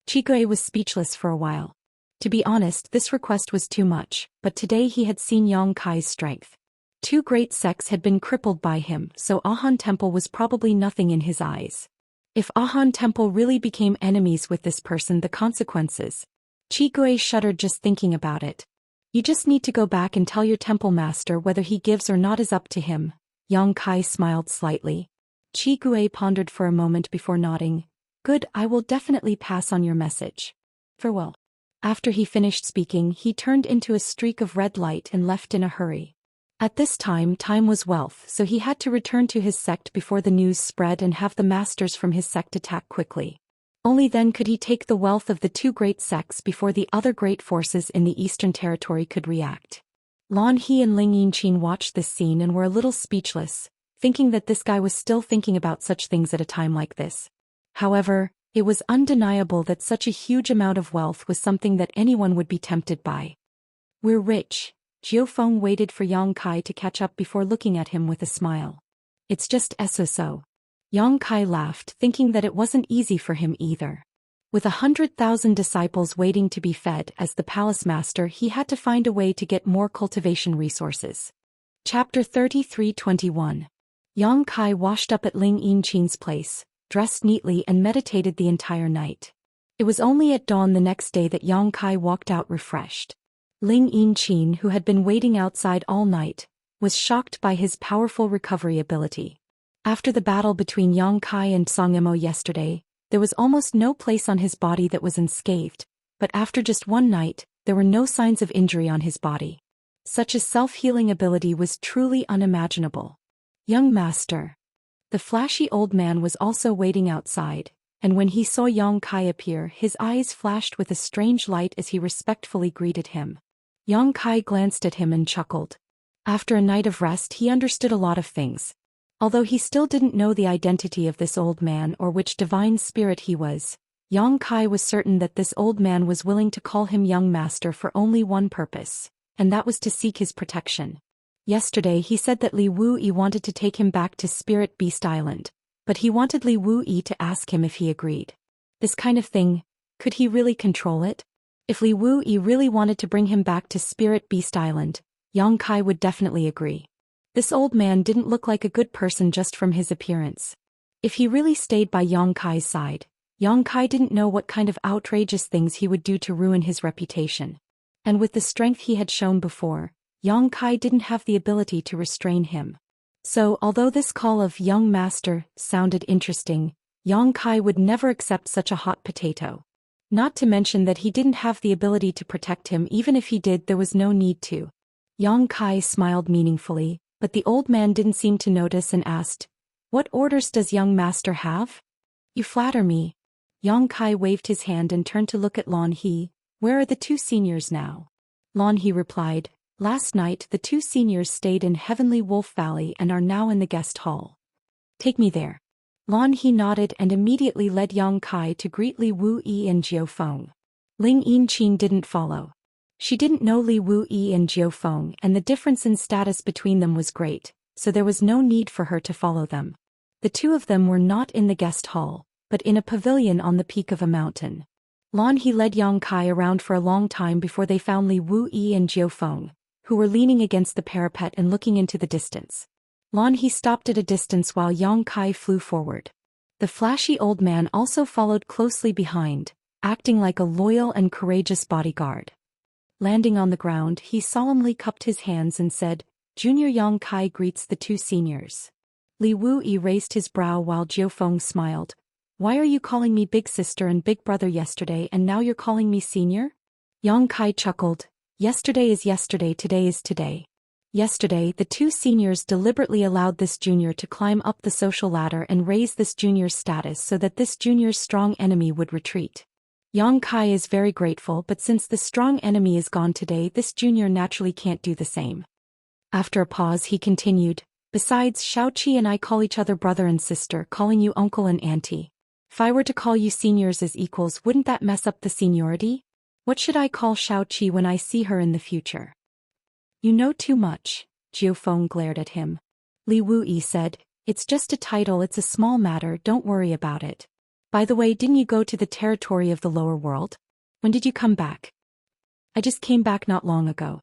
Qigui was speechless for a while. To be honest, this request was too much, but today he had seen Yang Kai's strength. Two great sects had been crippled by him, so Ahan Temple was probably nothing in his eyes. If Ahan Temple really became enemies with this person, the consequences. Qigui shuddered just thinking about it. "You just need to go back and tell your temple master whether he gives or not is up to him." Yang Kai smiled slightly. Qigui pondered for a moment before nodding. "Good, I will definitely pass on your message. Farewell." After he finished speaking, he turned into a streak of red light and left in a hurry. At this time was wealth, so he had to return to his sect before the news spread and have the masters from his sect attack quickly. Only then could he take the wealth of the two great sects before the other great forces in the Eastern Territory could react. Lan He and Ling Yinqin watched this scene and were a little speechless, thinking that this guy was still thinking about such things at a time like this. However, it was undeniable that such a huge amount of wealth was something that anyone would be tempted by. "We're rich." Jiufeng waited for Yang Kai to catch up before looking at him with a smile. "It's just so." Yang Kai laughed, thinking that it wasn't easy for him either. With 100,000 disciples waiting to be fed as the palace master, he had to find a way to get more cultivation resources. Chapter 33:21. Yang Kai washed up at Ling Yinqin's place, dressed neatly and meditated the entire night. It was only at dawn the next day that Yang Kai walked out refreshed. Ling Yinqin, who had been waiting outside all night, was shocked by his powerful recovery ability. After the battle between Yang Kai and Song Emo yesterday, there was almost no place on his body that was unscathed, but after just one night, there were no signs of injury on his body. Such a self-healing ability was truly unimaginable. "Young master." The flashy old man was also waiting outside, and when he saw Yang Kai appear, his eyes flashed with a strange light as he respectfully greeted him. Yang Kai glanced at him and chuckled. After a night of rest, he understood a lot of things. Although he still didn't know the identity of this old man or which divine spirit he was, Yang Kai was certain that this old man was willing to call him young master for only one purpose, and that was to seek his protection. Yesterday he said that Li Wuyi wanted to take him back to Spirit Beast Island, but he wanted Li Wuyi to ask him if he agreed. This kind of thing, could he really control it? If Li Wuyi really wanted to bring him back to Spirit Beast Island, Yang Kai would definitely agree. This old man didn't look like a good person just from his appearance. If he really stayed by Yang Kai's side, Yang Kai didn't know what kind of outrageous things he would do to ruin his reputation. And with the strength he had shown before, Yang Kai didn't have the ability to restrain him. So, although this call of young master sounded interesting, Yang Kai would never accept such a hot potato. Not to mention that he didn't have the ability to protect him. Even if he did, there was no need to. Yang Kai smiled meaningfully, but the old man didn't seem to notice and asked, "What orders does young master have?" "You flatter me." Yang Kai waved his hand and turned to look at Lan He. "Where are the two seniors now?" Lan He replied, "Last night the two seniors stayed in Heavenly Wolf Valley and are now in the guest hall." "Take me there." Lan He nodded and immediately led Yang Kai to greet Li Wuyi and Jiufeng. Ling Yinqin didn't follow. She didn't know Li Wuyi and Jiufeng, and the difference in status between them was great, so there was no need for her to follow them. The two of them were not in the guest hall, but in a pavilion on the peak of a mountain. He led Yang Kai around for a long time before they found Li Wuyi and Jiu Feng, who were leaning against the parapet and looking into the distance. He stopped at a distance while Yang Kai flew forward. The flashy old man also followed closely behind, acting like a loyal and courageous bodyguard. Landing on the ground, he solemnly cupped his hands and said, "Junior Yang Kai greets the two seniors." Li Wuyi raised his brow while Jiu Feng smiled. "Why are you calling me big sister and big brother yesterday and now you're calling me senior?" Yang Kai chuckled. "Yesterday is yesterday, today is today." Yesterday, the two seniors deliberately allowed this junior to climb up the social ladder and raise this junior's status so that this junior's strong enemy would retreat. Yang Kai is very grateful, but since the strong enemy is gone today, this junior naturally can't do the same. After a pause, he continued, "Besides, Xiaoqi and I call each other brother and sister, calling you uncle and auntie. If I were to call you seniors as equals, wouldn't that mess up the seniority? What should I call Xiaoqi when I see her in the future?" "You know too much," Jiu Feng glared at him. Li Wuyi said, "It's just a title, it's a small matter, don't worry about it. By the way, didn't you go to the territory of the lower world? When did you come back?" "I just came back not long ago."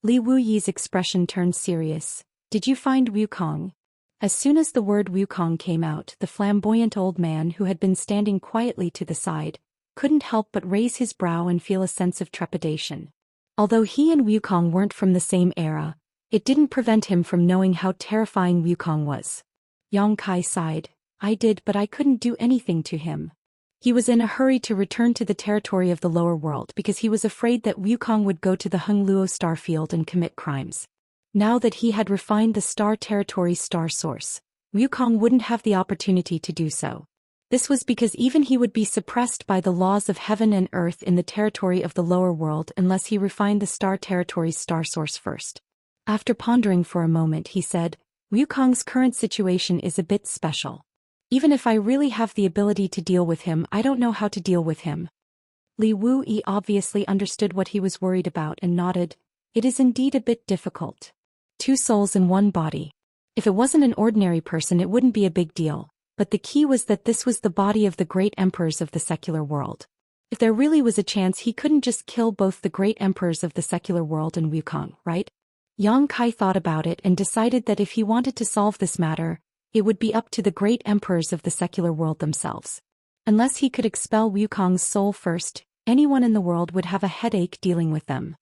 Li Wuyi's expression turned serious. "Did you find Wukong?" As soon as the word Wukong came out, the flamboyant old man who had been standing quietly to the side couldn't help but raise his brow and feel a sense of trepidation. Although he and Wukong weren't from the same era, it didn't prevent him from knowing how terrifying Wukong was. Yang Kai sighed. "I did, but I couldn't do anything to him. He was in a hurry to return to the territory of the lower world because he was afraid that Wukong would go to the Hengluo starfield and commit crimes. Now that he had refined the star territory's star source, Wukong wouldn't have the opportunity to do so. This was because even he would be suppressed by the laws of heaven and earth in the territory of the lower world unless he refined the star territory's star source first." After pondering for a moment, he said, "Wukong's current situation is a bit special. Even if I really have the ability to deal with him, I don't know how to deal with him." Li Wuyi obviously understood what he was worried about and nodded. "It is indeed a bit difficult. Two souls in one body. If it wasn't an ordinary person, it wouldn't be a big deal. But the key was that this was the body of the great emperors of the secular world. If there really was a chance, he couldn't just kill both the great emperors of the secular world and Wukong, right?" Yang Kai thought about it and decided that if he wanted to solve this matter, it would be up to the great emperors of the secular world themselves. Unless he could expel Wukong's soul first, anyone in the world would have a headache dealing with them.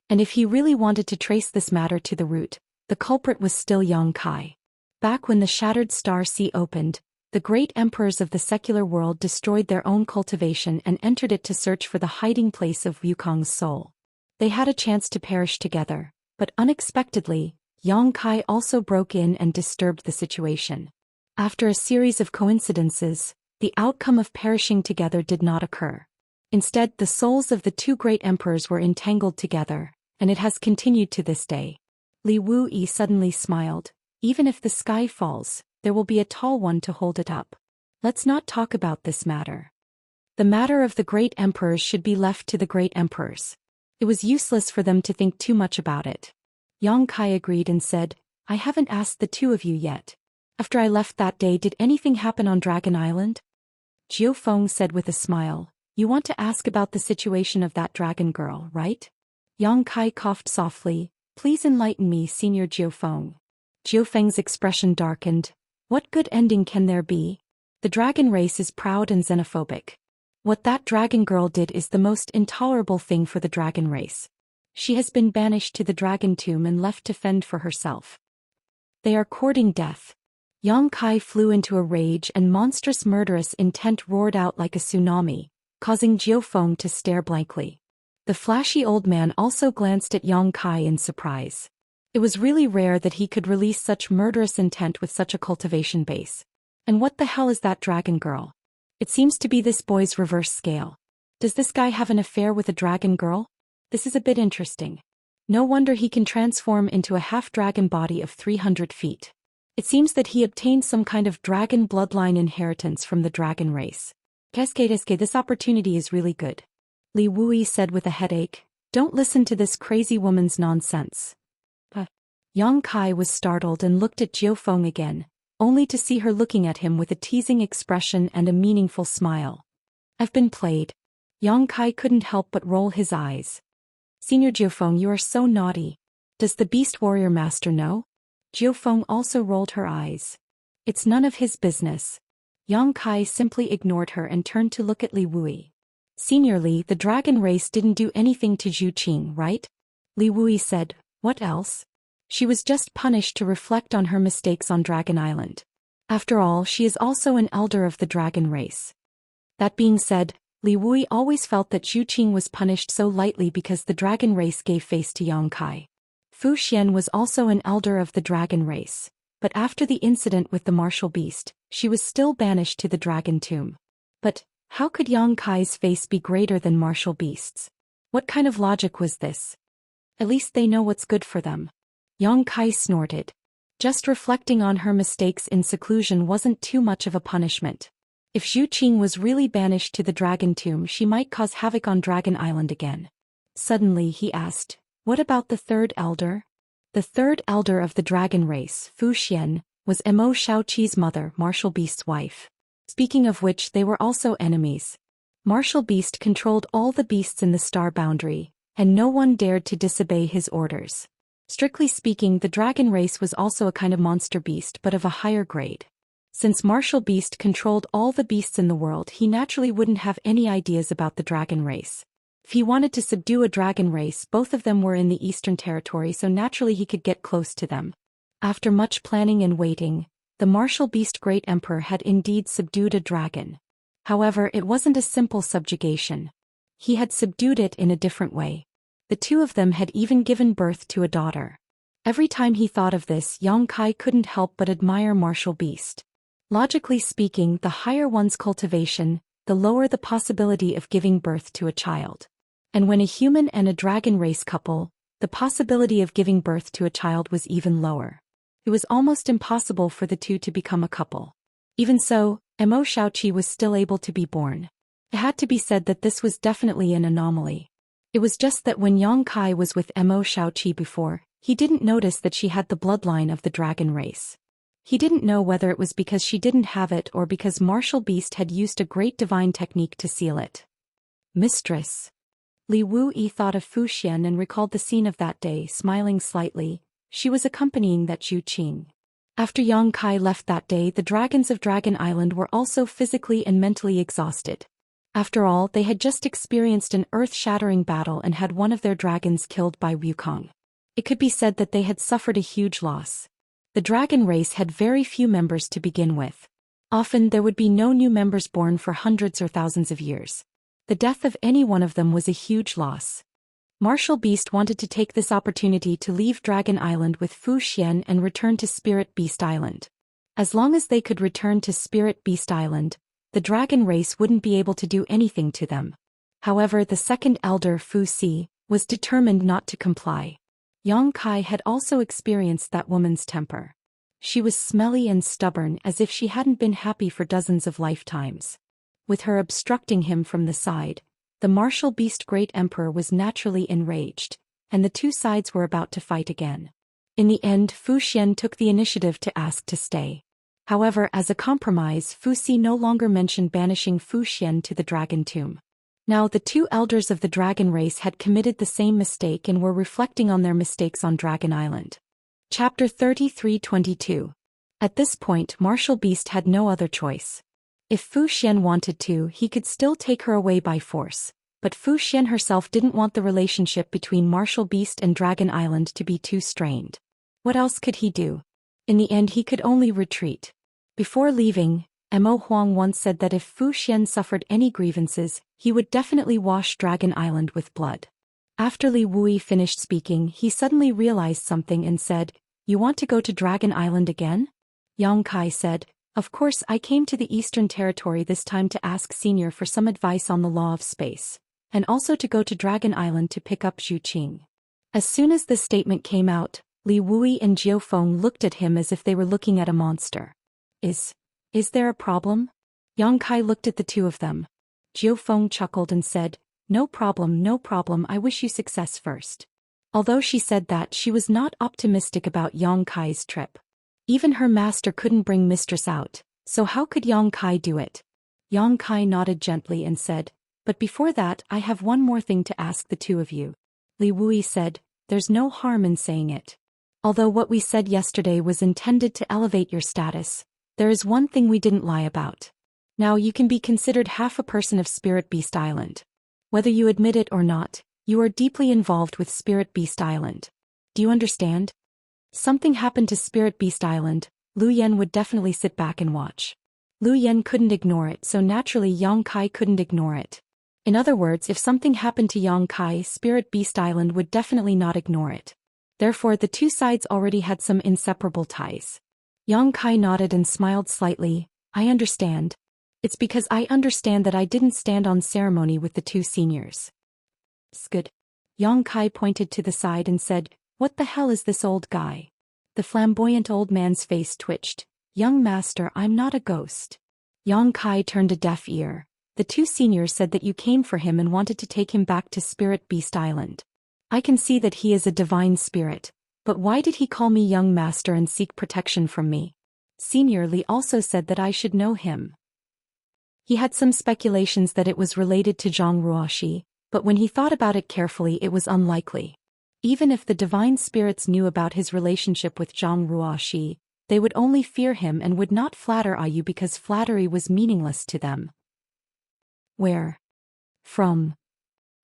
And if he really wanted to trace this matter to the root, the culprit was still Yang Kai. Back when the shattered star sea opened, the great emperors of the secular world destroyed their own cultivation and entered it to search for the hiding place of Wukong's soul. They had a chance to perish together, but unexpectedly, Yang Kai also broke in and disturbed the situation. After a series of coincidences, the outcome of perishing together did not occur. Instead, the souls of the two great emperors were entangled together, and it has continued to this day. Li Wuyi suddenly smiled. "Even if the sky falls, there will be a tall one to hold it up. Let's not talk about this matter. The matter of the great emperors should be left to the great emperors. It was useless for them to think too much about it." Yang Kai agreed and said, "I haven't asked the two of you yet. After I left that day, did anything happen on Dragon Island?" Jiu Feng said with a smile, "You want to ask about the situation of that dragon girl, right?" Yang Kai coughed softly. "Please enlighten me, Senior Jiu Feng." Jiu Feng's expression darkened. "What good ending can there be? The dragon race is proud and xenophobic. What that dragon girl did is the most intolerable thing for the dragon race. She has been banished to the dragon tomb and left to fend for herself. They are courting death." Yang Kai flew into a rage and monstrous murderous intent roared out like a tsunami, causing Jiu Feng to stare blankly. The flashy old man also glanced at Yang Kai in surprise. It was really rare that he could release such murderous intent with such a cultivation base. And what the hell is that dragon girl? It seems to be this boy's reverse scale. Does this guy have an affair with a dragon girl? This is a bit interesting. No wonder he can transform into a half-dragon body of 300 feet. It seems that he obtained some kind of dragon bloodline inheritance from the dragon race. Keske, this opportunity is really good. Li Wuyi said with a headache. "Don't listen to this crazy woman's nonsense." Yang Kai was startled and looked at Jiu Feng again, only to see her looking at him with a teasing expression and a meaningful smile. I've been played. Yang Kai couldn't help but roll his eyes. Senior Jiu Feng, you are so naughty. Does the Beast Warrior Master know? Jiu Feng also rolled her eyes. It's none of his business. Yang Kai simply ignored her and turned to look at Li Wui. Senior Li, the dragon race didn't do anything to Zhu Qing, right? Li Wui said, what else? She was just punished to reflect on her mistakes on Dragon Island. After all, she is also an elder of the dragon race. That being said, Li Wui always felt that Zhu Qing was punished so lightly because the dragon race gave face to Yang Kai. Fu Xian was also an elder of the dragon race, but after the incident with the martial beast, she was still banished to the dragon tomb. But how could Yang Kai's face be greater than martial beasts? What kind of logic was this? At least they know what's good for them. Yang Kai snorted. Just reflecting on her mistakes in seclusion wasn't too much of a punishment. If Zhu Qing was really banished to the dragon tomb, she might cause havoc on Dragon Island again. Suddenly he asked, what about the third elder? The third elder of the dragon race, Fu Xian, was Mo Shaoqi's mother, Martial Beast's wife. Speaking of which, they were also enemies. Martial Beast controlled all the beasts in the star boundary, and no one dared to disobey his orders. Strictly speaking, the dragon race was also a kind of monster beast but of a higher grade. Since Martial Beast controlled all the beasts in the world, he naturally wouldn't have any ideas about the dragon race. If he wanted to subdue a dragon race, both of them were in the Eastern Territory, so naturally he could get close to them. After much planning and waiting, the Martial Beast Great Emperor had indeed subdued a dragon. However, it wasn't a simple subjugation. He had subdued it in a different way. The two of them had even given birth to a daughter. Every time he thought of this, Yang Kai couldn't help but admire Martial Beast. Logically speaking, the higher one's cultivation, the lower the possibility of giving birth to a child. And when a human and a dragon race couple, the possibility of giving birth to a child was even lower. It was almost impossible for the two to become a couple. Even so, Mo Shaoqi was still able to be born. It had to be said that this was definitely an anomaly. It was just that when Yang Kai was with Mo Shaoqi before, he didn't notice that she had the bloodline of the dragon race. He didn't know whether it was because she didn't have it or because Martial Beast had used a great divine technique to seal it. Mistress. Li Wui thought of Fu Xian and recalled the scene of that day, smiling slightly. She was accompanying that Zhu Qing. After Yang Kai left that day, the dragons of Dragon Island were also physically and mentally exhausted. After all, they had just experienced an earth-shattering battle and had one of their dragons killed by Wukong. It could be said that they had suffered a huge loss. The dragon race had very few members to begin with. Often there would be no new members born for hundreds or thousands of years. The death of any one of them was a huge loss. Martial Beast wanted to take this opportunity to leave Dragon Island with Fu Xian and return to Spirit Beast Island. As long as they could return to Spirit Beast Island, the dragon race wouldn't be able to do anything to them. However, the second elder, Fu Si, was determined not to comply. Yang Kai had also experienced that woman's temper. She was smelly and stubborn, as if she hadn't been happy for dozens of lifetimes. With her obstructing him from the side, the Martial Beast Great Emperor was naturally enraged, and the two sides were about to fight again. In the end, Fu Xian took the initiative to ask to stay. However, as a compromise, Fu Si no longer mentioned banishing Fu Xian to the dragon tomb. Now the two elders of the dragon race had committed the same mistake and were reflecting on their mistakes on Dragon Island. Chapter 33-22. At this point, Martial Beast had no other choice. If Fu Xian wanted to, he could still take her away by force, but Fu Xian herself didn't want the relationship between Martial Beast and Dragon Island to be too strained. What else could he do? In the end, he could only retreat. Before leaving, Mo Huang once said that if Fu Xian suffered any grievances, he would definitely wash Dragon Island with blood. After Li Wui finished speaking, he suddenly realized something and said, "You want to go to Dragon Island again?" Yang Kai said, "Of course, I came to the Eastern Territory this time to ask Senior for some advice on the law of space, and also to go to Dragon Island to pick up Zhu Qing." As soon as this statement came out, Li Wui and Jiu Feng looked at him as if they were looking at a monster. Is there a problem? Yang Kai looked at the two of them. Jiu Feng chuckled and said, no problem, I wish you success first. Although she said that, she was not optimistic about Yang Kai's trip. Even her master couldn't bring mistress out, so how could Yang Kai do it? Yang Kai nodded gently and said, "But before that, I have one more thing to ask the two of you." Li Wui said, "There's no harm in saying it. Although what we said yesterday was intended to elevate your status, there is one thing we didn't lie about. Now you can be considered half a person of Spirit Beast Island. Whether you admit it or not, you are deeply involved with Spirit Beast Island. Do you understand? Something happened to Spirit Beast Island, Lu Yen would definitely sit back and watch. Lu Yen couldn't ignore it, so naturally Yang Kai couldn't ignore it. In other words, if something happened to Yang Kai, Spirit Beast Island would definitely not ignore it. Therefore the two sides already had some inseparable ties. Yang Kai nodded and smiled slightly. "I understand. It's because I understand that I didn't stand on ceremony with the two seniors." "Good." Yang Kai pointed to the side and said, "What the hell is this old guy?" The flamboyant old man's face twitched. "Young master, I'm not a ghost." Yang Kai turned a deaf ear. "The two seniors said that you came for him and wanted to take him back to Spirit Beast Island. I can see that he is a divine spirit, but why did he call me young master and seek protection from me? Senior Li also said that I should know him." He had some speculations that it was related to Zhang Ruoxi, but when he thought about it carefully, it was unlikely. Even if the divine spirits knew about his relationship with Zhang Ruoxi, they would only fear him and would not flatter Ayu because flattery was meaningless to them. "Where from?"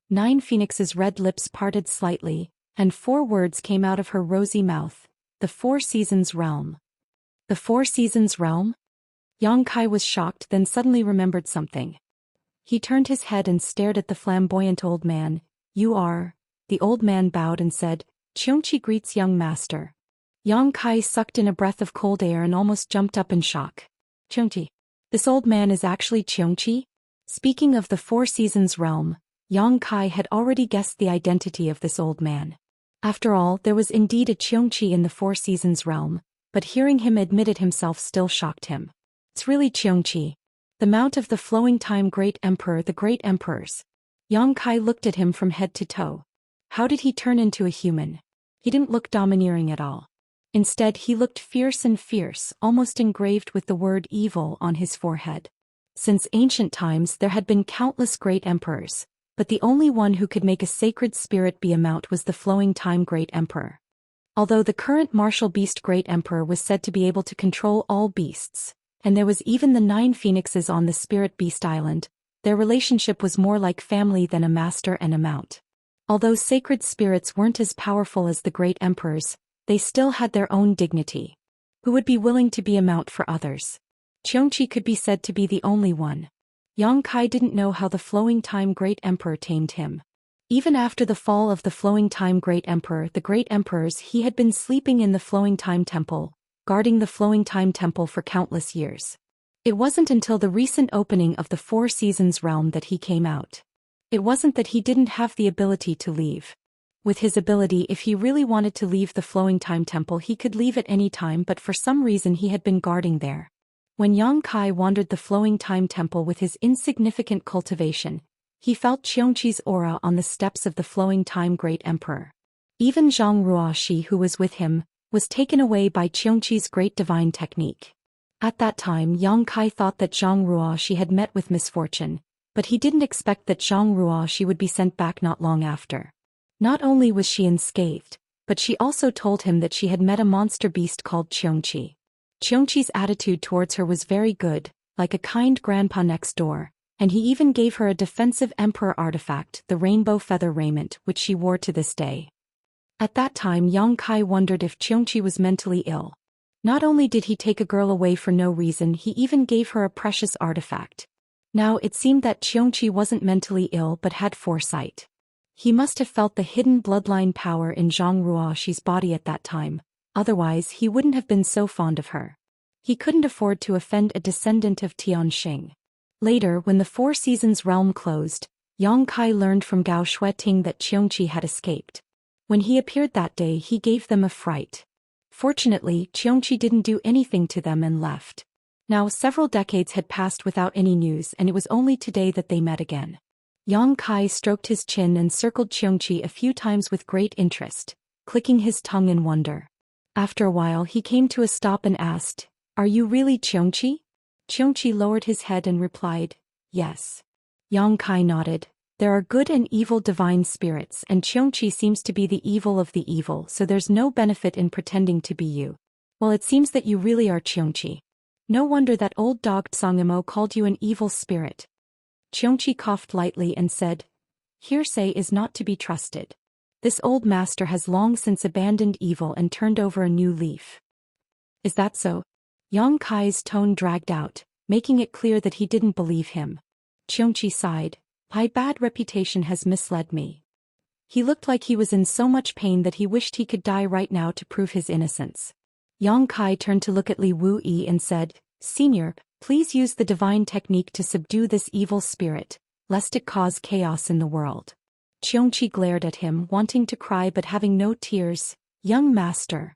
Nine Phoenix's red lips parted slightly, and four words came out of her rosy mouth. "The Four Seasons Realm." "The Four Seasons Realm?" Yang Kai was shocked, then suddenly remembered something. He turned his head and stared at the flamboyant old man. "You are..." The old man bowed and said, "Xianxia greets young master." Yang Kai sucked in a breath of cold air and almost jumped up in shock. "Xianxia? This old man is actually Xianxia?" Speaking of the Four Seasons Realm, Yang Kai had already guessed the identity of this old man. After all, there was indeed a Xianxia in the Four Seasons Realm, but hearing him admit it himself still shocked him. "It's really Xianxia, the Mount of the Flowing Time Great Emperor, the Great Emperors." Yang Kai looked at him from head to toe. How did he turn into a human? He didn't look domineering at all. Instead, he looked fierce and fierce, almost engraved with the word evil on his forehead. Since ancient times there had been countless great emperors, but the only one who could make a sacred spirit be a mount was the Flowing Time Great Emperor. Although the current martial beast Great Emperor was said to be able to control all beasts, and there was even the 9 phoenixes on the Spirit Beast Island, their relationship was more like family than a master and a mount. Although sacred spirits weren't as powerful as the great emperors, they still had their own dignity. Who would be willing to be a mount for others? Xianxia could be said to be the only one. Yang Kai didn't know how the Flowing Time Great Emperor tamed him. Even after the fall of the Flowing Time Great Emperor, the Great Emperors, he had been sleeping in the Flowing Time Temple, guarding the Flowing Time Temple for countless years. It wasn't until the recent opening of the Four Seasons Realm that he came out. It wasn't that he didn't have the ability to leave. With his ability, if he really wanted to leave the Flowing Time Temple, he could leave at any time, but for some reason he had been guarding there. When Yang Kai wandered the Flowing Time Temple with his insignificant cultivation, he felt Xianxia's aura on the steps of the Flowing Time Great Emperor. Even Zhang Ruoxi, who was with him, was taken away by Xianxia's great divine technique. At that time, Yang Kai thought that Zhang Ruoxi had met with misfortune, but he didn't expect that Zhang Ruoxi would be sent back not long after. Not only was she unscathed, but she also told him that she had met a monster beast called Xianxia. Xianxia's attitude towards her was very good, like a kind grandpa next door, and he even gave her a defensive emperor artifact, the rainbow feather raiment, which she wore to this day. At that time, Yang Kai wondered if Xianxia was mentally ill. Not only did he take a girl away for no reason, he even gave her a precious artifact. Now it seemed that Xianxia wasn't mentally ill but had foresight. He must have felt the hidden bloodline power in Zhang Ruoxi's body at that time, otherwise he wouldn't have been so fond of her. He couldn't afford to offend a descendant of Tianxing. Later, when the Four Seasons realm closed, Yang Kai learned from Gao Shueting that Xianxia had escaped. When he appeared that day, he gave them a fright. Fortunately, Xianxia didn't do anything to them and left. Now several decades had passed without any news, and it was only today that they met again. Yang Kai stroked his chin and circled Xianxia a few times with great interest, clicking his tongue in wonder. After a while he came to a stop and asked, "Are you really Xianxia?" Xianxia lowered his head and replied, "Yes." Yang Kai nodded. There are good and evil divine spirits and Xianxia seems to be the evil of the evil, so there's no benefit in pretending to be you. Well, it seems that you really are Xianxia. No wonder that old dog Tsangamo called you an evil spirit. Xianxia coughed lightly and said, "Hearsay is not to be trusted. This old master has long since abandoned evil and turned over a new leaf." "Is that so?" Yang Kai's tone dragged out, making it clear that he didn't believe him. Xianxia sighed. "My bad reputation has misled me." He looked like he was in so much pain that he wished he could die right now to prove his innocence. Yang Kai turned to look at Li Wuyi and said, "Senior, please use the divine technique to subdue this evil spirit, lest it cause chaos in the world." Xianxia glared at him, wanting to cry but having no tears. "Young master."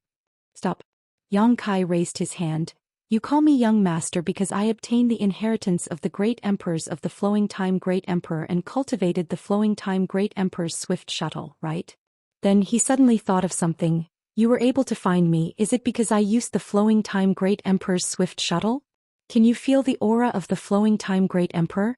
"Stop." Yang Kai raised his hand. "You call me young master because I obtained the inheritance of the great emperors of the flowing time great emperor and cultivated the flowing time great emperor's swift shuttle, right?" Then he suddenly thought of something. "You were able to find me, is it because I used the flowing time great emperor's swift shuttle? Can you feel the aura of the flowing time great emperor?"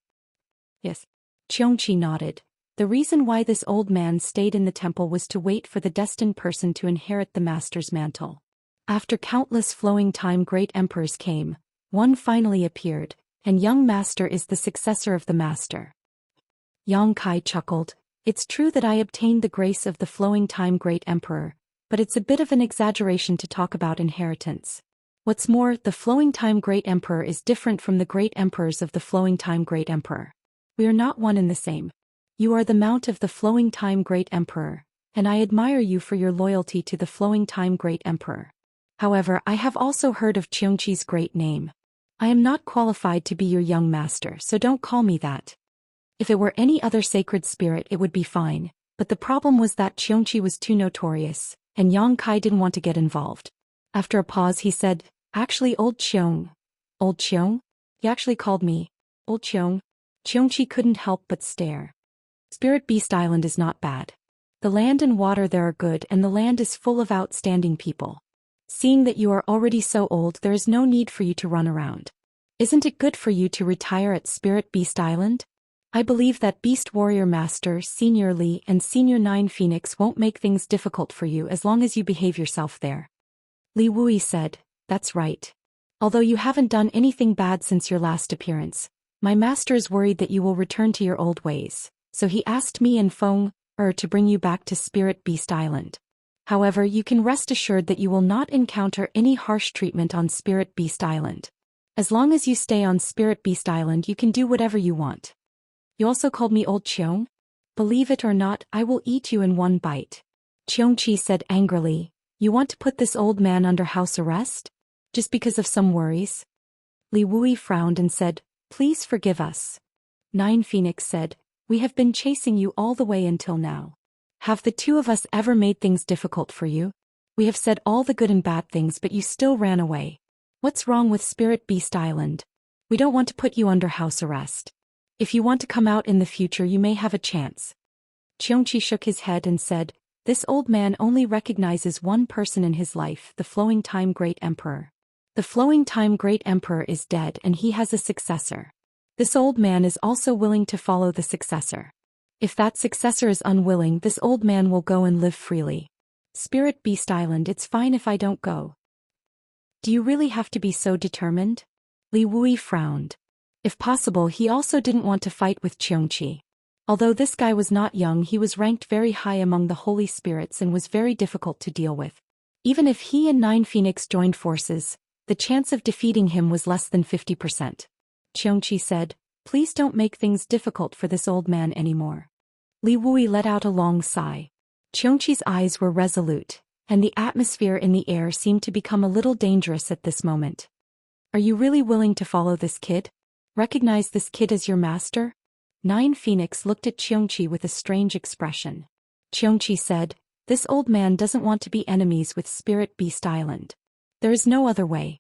"Yes." Xianxia nodded. The reason why this old man stayed in the temple was to wait for the destined person to inherit the master's mantle. After countless flowing time great emperors came, one finally appeared, and young master is the successor of the master. Yang Kai chuckled. "It's true that I obtained the grace of the flowing time great emperor, but it's a bit of an exaggeration to talk about inheritance. What's more, the flowing time great emperor is different from the great emperors of the flowing time great emperor. We are not one and the same. You are the mount of the flowing time great emperor, and I admire you for your loyalty to the flowing time great emperor. However, I have also heard of Xianxia's great name. I am not qualified to be your young master, so don't call me that. If it were any other sacred spirit it would be fine, but the problem was that Xianxia was too notorious, and Yang Kai didn't want to get involved." After a pause he said, "Actually Old Qiong." "Old Qiong? He actually called me Old Qiong?" Xianxia couldn't help but stare. "Spirit Beast Island is not bad. The land and water there are good and the land is full of outstanding people. Seeing that you are already so old, there is no need for you to run around. Isn't it good for you to retire at Spirit Beast Island? I believe that Beast Warrior Master, Senior Li and Senior 9 Phoenix won't make things difficult for you as long as you behave yourself there." Li Wuyi said, "That's right. Although you haven't done anything bad since your last appearance, my master is worried that you will return to your old ways, so he asked me and Feng to bring you back to Spirit Beast Island. However, you can rest assured that you will not encounter any harsh treatment on Spirit Beast Island. As long as you stay on Spirit Beast Island you can do whatever you want." "You also called me Old Qiong? Believe it or not, I will eat you in one bite." Xianxia said angrily, "You want to put this old man under house arrest? Just because of some worries?" Li Wuyi frowned and said, "Please forgive us." 9 Phoenix said, "We have been chasing you all the way until now. Have the two of us ever made things difficult for you? We have said all the good and bad things but you still ran away. What's wrong with Spirit Beast Island? We don't want to put you under house arrest. If you want to come out in the future you may have a chance." Xianxia shook his head and said, "This old man only recognizes one person in his life, the flowing time great emperor. The flowing time great emperor is dead and he has a successor. This old man is also willing to follow the successor. If that successor is unwilling, this old man will go and live freely. Spirit Beast Island, it's fine if I don't go." "Do you really have to be so determined?" Li Wuyi frowned. If possible, he also didn't want to fight with Xianxia. Although this guy was not young, he was ranked very high among the holy spirits and was very difficult to deal with. Even if he and 9 Phoenix joined forces, the chance of defeating him was less than 50%. Xianxia said, "Please don't make things difficult for this old man anymore." Li Wuyi let out a long sigh. Xianxia's eyes were resolute, and the atmosphere in the air seemed to become a little dangerous at this moment. "Are you really willing to follow this kid? Recognize this kid as your master?" 9 Phoenix looked at Xianxia with a strange expression. Xianxia said, "This old man doesn't want to be enemies with Spirit Beast Island. There is no other way.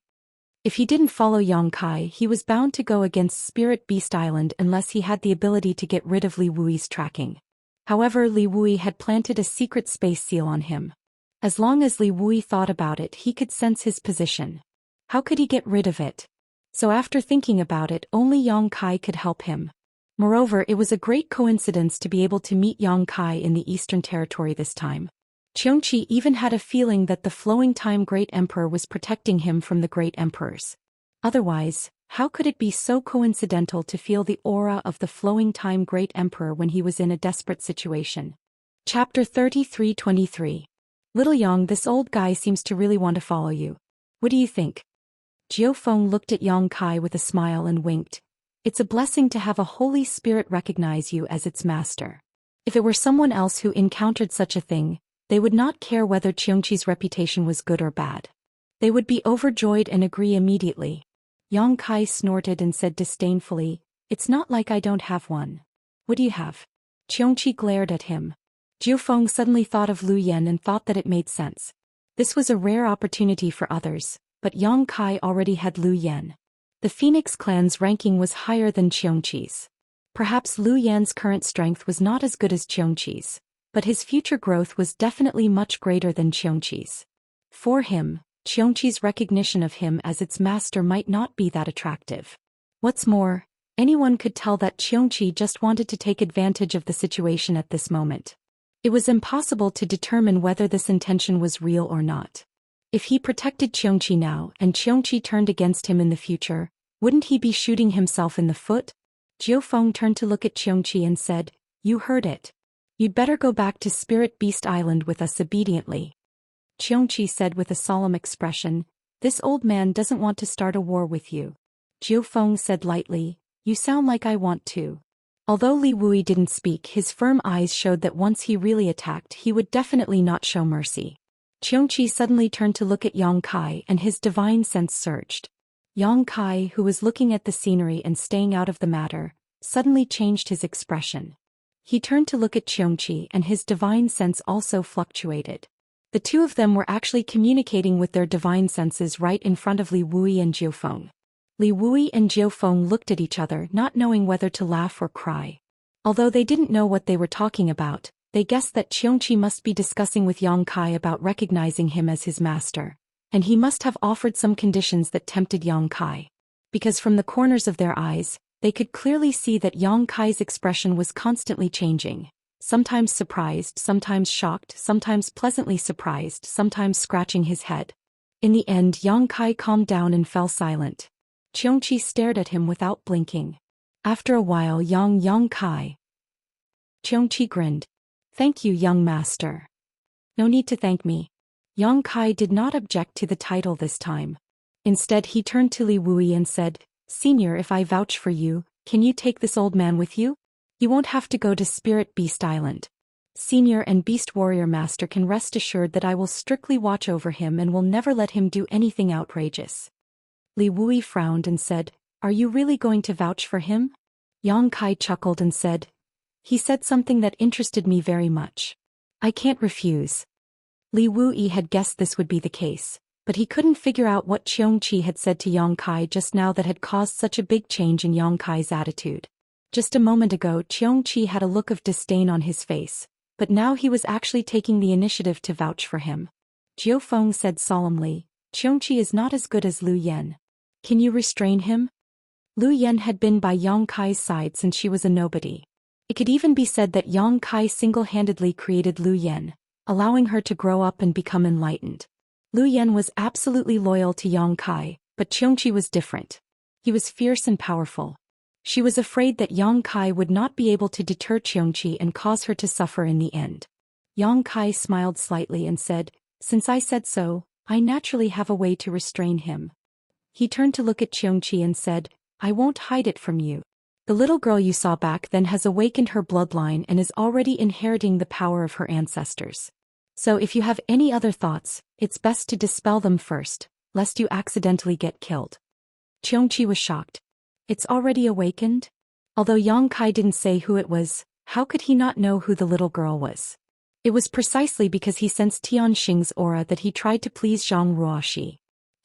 If he didn't follow Yang Kai, he was bound to go against Spirit Beast Island unless he had the ability to get rid of Li Wui's tracking. However, Li Wui had planted a secret space seal on him. As long as Li Wui thought about it, he could sense his position. How could he get rid of it? So after thinking about it, only Yang Kai could help him. Moreover, it was a great coincidence to be able to meet Yang Kai in the Eastern Territory this time. Xianxia even had a feeling that the Flowing Time Great Emperor was protecting him from the Great Emperors. Otherwise, how could it be so coincidental to feel the aura of the Flowing Time Great Emperor when he was in a desperate situation? Chapter 33-23. Little Yang, this old guy seems to really want to follow you. What do you think? Jiu Feng looked at Yang Kai with a smile and winked. It's a blessing to have a Holy Spirit recognize you as its master. If it were someone else who encountered such a thing, they would not care whether Xianxia's reputation was good or bad. They would be overjoyed and agree immediately. Yang Kai snorted and said disdainfully, "It's not like I don't have one. What do you have?" Xianxia glared at him. Jiu Feng suddenly thought of Lu Yan and thought that it made sense. This was a rare opportunity for others, but Yang Kai already had Lu Yan. The Phoenix clan's ranking was higher than Xianxia's. Perhaps Lu Yan's current strength was not as good as Xianxia's, but his future growth was definitely much greater than Xianxia's. For him, Xianxia's recognition of him as its master might not be that attractive. What's more, anyone could tell that Xianxia just wanted to take advantage of the situation at this moment. It was impossible to determine whether this intention was real or not. If he protected Xianxia now and Xianxia turned against him in the future, wouldn't he be shooting himself in the foot? Jiu Feng turned to look at Xianxia and said, "You heard it. You'd better go back to Spirit Beast Island with us obediently." Xianxia said with a solemn expression, "This old man doesn't want to start a war with you." Jiu Feng said lightly, "You sound like I want to." Although Li Wui didn't speak, his firm eyes showed that once he really attacked, he would definitely not show mercy. Xianxia suddenly turned to look at Yang Kai and his divine sense surged. Yang Kai, who was looking at the scenery and staying out of the matter, suddenly changed his expression. He turned to look at Xianxia and his divine sense also fluctuated. The two of them were actually communicating with their divine senses right in front of Li Wui and Jiu Feng. Li Wui and Jiu Feng looked at each other, not knowing whether to laugh or cry. Although they didn't know what they were talking about, they guessed that Xianxia must be discussing with Yang Kai about recognizing him as his master, and he must have offered some conditions that tempted Yang Kai. Because from the corners of their eyes, they could clearly see that Yang Kai's expression was constantly changing, sometimes surprised, sometimes shocked, sometimes pleasantly surprised, sometimes scratching his head. In the end, Yang Kai calmed down and fell silent. Xianxia stared at him without blinking. After a while, Yang Kai. Xianxia grinned. "Thank you, young master." "No need to thank me." Yang Kai did not object to the title this time. Instead, he turned to Li Wui and said, "Senior, if I vouch for you, can you take this old man with you? You won't have to go to Spirit Beast Island. Senior and Beast Warrior Master can rest assured that I will strictly watch over him and will never let him do anything outrageous." Li Wui frowned and said, "Are you really going to vouch for him?" Yang Kai chuckled and said, "He said something that interested me very much. I can't refuse." Li Wui had guessed this would be the case, but he couldn't figure out what Xianxia had said to Yang Kai just now that had caused such a big change in Yang Kai's attitude. Just a moment ago, Xianxia had a look of disdain on his face, but now he was actually taking the initiative to vouch for him. Jiu Feng said solemnly, "Xianxia is not as good as Lu Yan. Can you restrain him?" Lu Yan had been by Yang Kai's side since she was a nobody. It could even be said that Yang Kai single-handedly created Lu Yan, allowing her to grow up and become enlightened. Lu Yan was absolutely loyal to Yang Kai, but Xianxia was different. He was fierce and powerful. She was afraid that Yang Kai would not be able to deter Xianxia and cause her to suffer in the end. Yang Kai smiled slightly and said, "Since I said so, I naturally have a way to restrain him." He turned to look at Xianxia and said, "I won't hide it from you. The little girl you saw back then has awakened her bloodline and is already inheriting the power of her ancestors. So if you have any other thoughts, it's best to dispel them first, lest you accidentally get killed." Xianxia was shocked. "It's already awakened?" Although Yang Kai didn't say who it was, how could he not know who the little girl was? It was precisely because he sensed Tianxing's aura that he tried to please Zhang Ruoxi.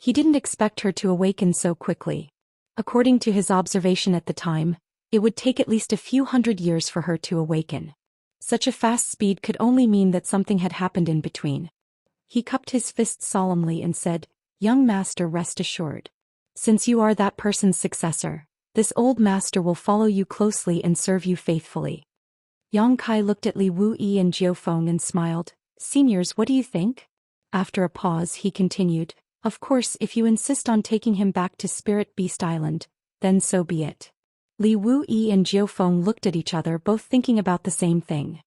He didn't expect her to awaken so quickly. According to his observation at the time, it would take at least a few hundred years for her to awaken. Such a fast speed could only mean that something had happened in between. He cupped his fists solemnly and said, "Young master, rest assured. Since you are that person's successor, this old master will follow you closely and serve you faithfully." Yang Kai looked at Li Wuyi and Jiu Feng and smiled. "Seniors, what do you think?" After a pause, he continued, "Of course, if you insist on taking him back to Spirit Beast Island, then so be it." Li Wuyi and Jiu Feng looked at each other, both thinking about the same thing.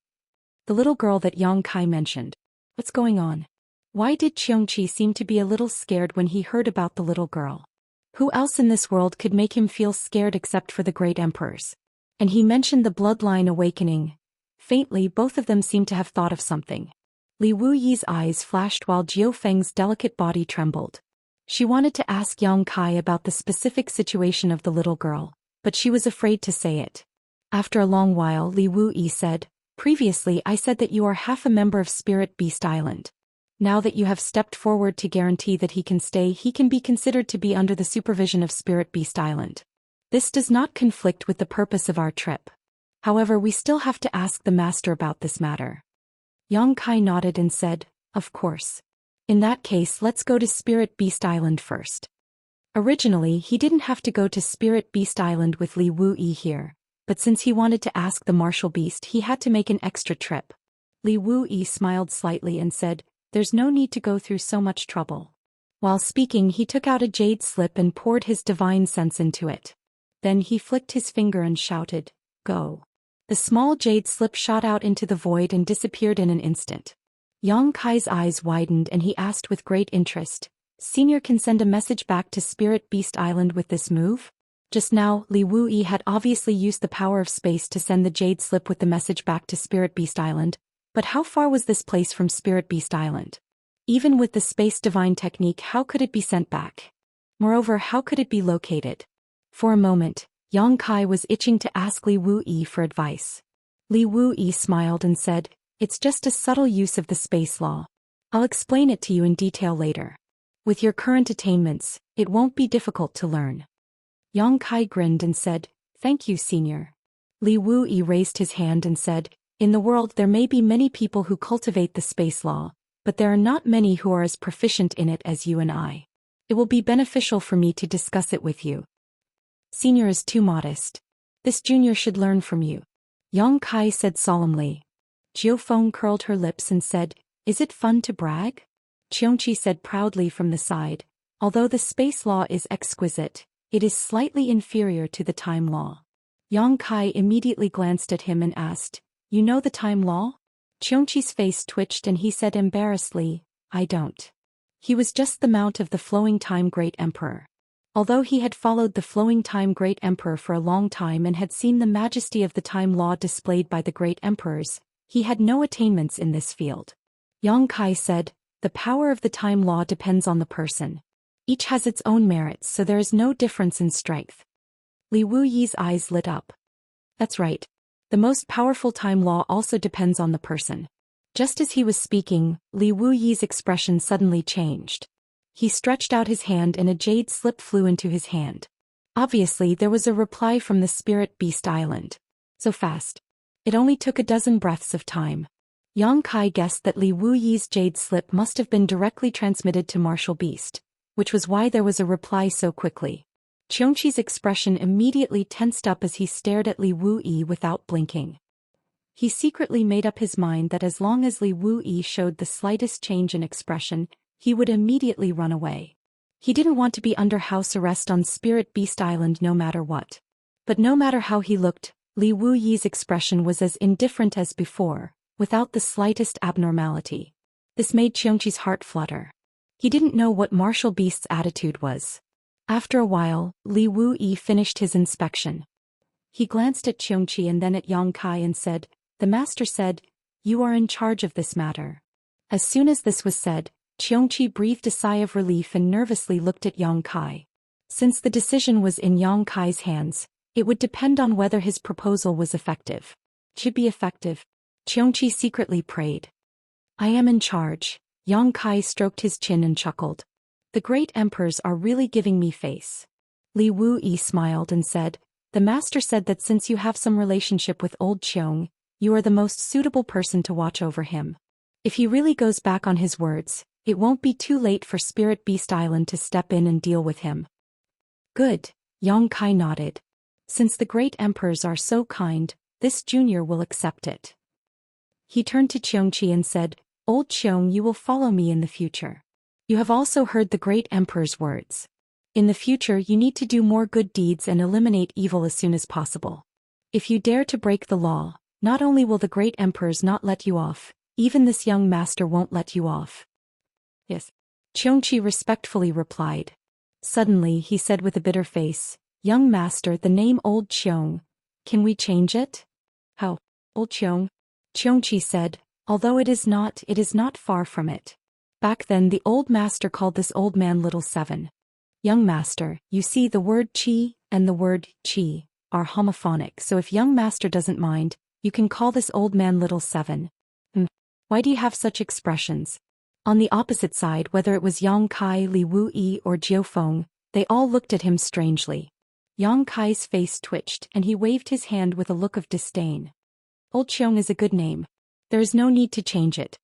The little girl that Yang Kai mentioned. What's going on? Why did Xianxia seem to be a little scared when he heard about the little girl? Who else in this world could make him feel scared except for the great emperors? And he mentioned the bloodline awakening. Faintly, both of them seemed to have thought of something. Li Wuyi's eyes flashed while Jiu Feng's delicate body trembled. She wanted to ask Yang Kai about the specific situation of the little girl, but she was afraid to say it. After a long while, Li Wuyi said, "Previously I said that you are half a member of Spirit Beast Island. Now that you have stepped forward to guarantee that he can stay, he can be considered to be under the supervision of Spirit Beast Island. This does not conflict with the purpose of our trip. However, we still have to ask the master about this matter." Yang Kai nodded and said, "Of course. In that case, let's go to Spirit Beast Island first." Originally, he didn't have to go to Spirit Beast Island with Li Wuyi here, but since he wanted to ask the martial beast, he had to make an extra trip. Li Wuyi smiled slightly and said, "There's no need to go through so much trouble." While speaking, he took out a jade slip and poured his divine sense into it. Then he flicked his finger and shouted, "Go." The small jade slip shot out into the void and disappeared in an instant. Yang Kai's eyes widened and he asked with great interest, "Senior can send a message back to Spirit Beast Island with this move?" Just now, Li Wuyi had obviously used the power of space to send the jade slip with the message back to Spirit Beast Island, but how far was this place from Spirit Beast Island? Even with the space divine technique, how could it be sent back? Moreover, how could it be located? For a moment, Yang Kai was itching to ask Li Wuyi for advice. Li Wuyi smiled and said, "It's just a subtle use of the space law. I'll explain it to you in detail later. With your current attainments, it won't be difficult to learn." Yang Kai grinned and said, "Thank you, senior." Li Wuyi raised his hand and said, "In the world there may be many people who cultivate the space law, but there are not many who are as proficient in it as you and I. It will be beneficial for me to discuss it with you. Senior is too modest. This junior should learn from you," Yang Kai said solemnly. Jiu Feng curled her lips and said, "Is it fun to brag?" Xianxia said proudly from the side, "Although the space law is exquisite, it is slightly inferior to the time law." Yang Kai immediately glanced at him and asked, "You know the time law?" Xianxia's face twitched and he said embarrassedly, "I don't." He was just the mount of the Flowing Time Great Emperor. Although he had followed the Flowing Time Great Emperor for a long time and had seen the majesty of the time law displayed by the great emperors, he had no attainments in this field. Yang Kai said, "The power of the time law depends on the person. Each has its own merits, so there is no difference in strength." Li Wuyi's eyes lit up. "That's right. The most powerful time law also depends on the person." Just as he was speaking, Li Wuyi's expression suddenly changed. He stretched out his hand and a jade slip flew into his hand. Obviously, there was a reply from the Spirit Beast Island. So fast. It only took a dozen breaths of time. Yang Kai guessed that Li Wuyi's jade slip must have been directly transmitted to Martial Beast, which was why there was a reply so quickly. Xianxi's expression immediately tensed up as he stared at Li Wuyi without blinking. He secretly made up his mind that as long as Li Wuyi showed the slightest change in expression, he would immediately run away. He didn't want to be under house arrest on Spirit Beast Island no matter what. But no matter how he looked, Li Wuyi's expression was as indifferent as before, without the slightest abnormality. This made Xianxi's heart flutter. He didn't know what Martial Beast's attitude was. After a while, Li Wuyi finished his inspection. He glanced at Xianxia and then at Yang Kai and said, "The master said, you are in charge of this matter." As soon as this was said, Xianxia breathed a sigh of relief and nervously looked at Yang Kai. Since the decision was in Yang Kai's hands, it would depend on whether his proposal was effective. To be effective, Xianxia secretly prayed. "I am in charge." Yang Kai stroked his chin and chuckled. The great emperors are really giving me face. Li Wuyi smiled and said, the master said that since you have some relationship with old Qiong, you are the most suitable person to watch over him. If he really goes back on his words, it won't be too late for Spirit Beast Island to step in and deal with him. Good, Yang Kai nodded. Since the great emperors are so kind, this junior will accept it. He turned to Xianxia and said, Old Qiong, you will follow me in the future. You have also heard the great emperor's words. In the future you need to do more good deeds and eliminate evil as soon as possible. If you dare to break the law, not only will the great emperors not let you off, even this young master won't let you off. Yes. Xianxia respectfully replied. Suddenly he said with a bitter face, Young master, the name Old Qiong, can we change it? How? Old Qiong? Xianxia said, although it is not far from it. Back then the old master called this old man Little Seven. Young master, you see the word qi and the word qi are homophonic, so if young master doesn't mind, you can call this old man Little Seven. Why do you have such expressions? On the opposite side, whether it was Yang Kai, Li Wuyi or Jiufeng, they all looked at him strangely. Yang Kai's face twitched and he waved his hand with a look of disdain. Old Qiong is a good name. There is no need to change it.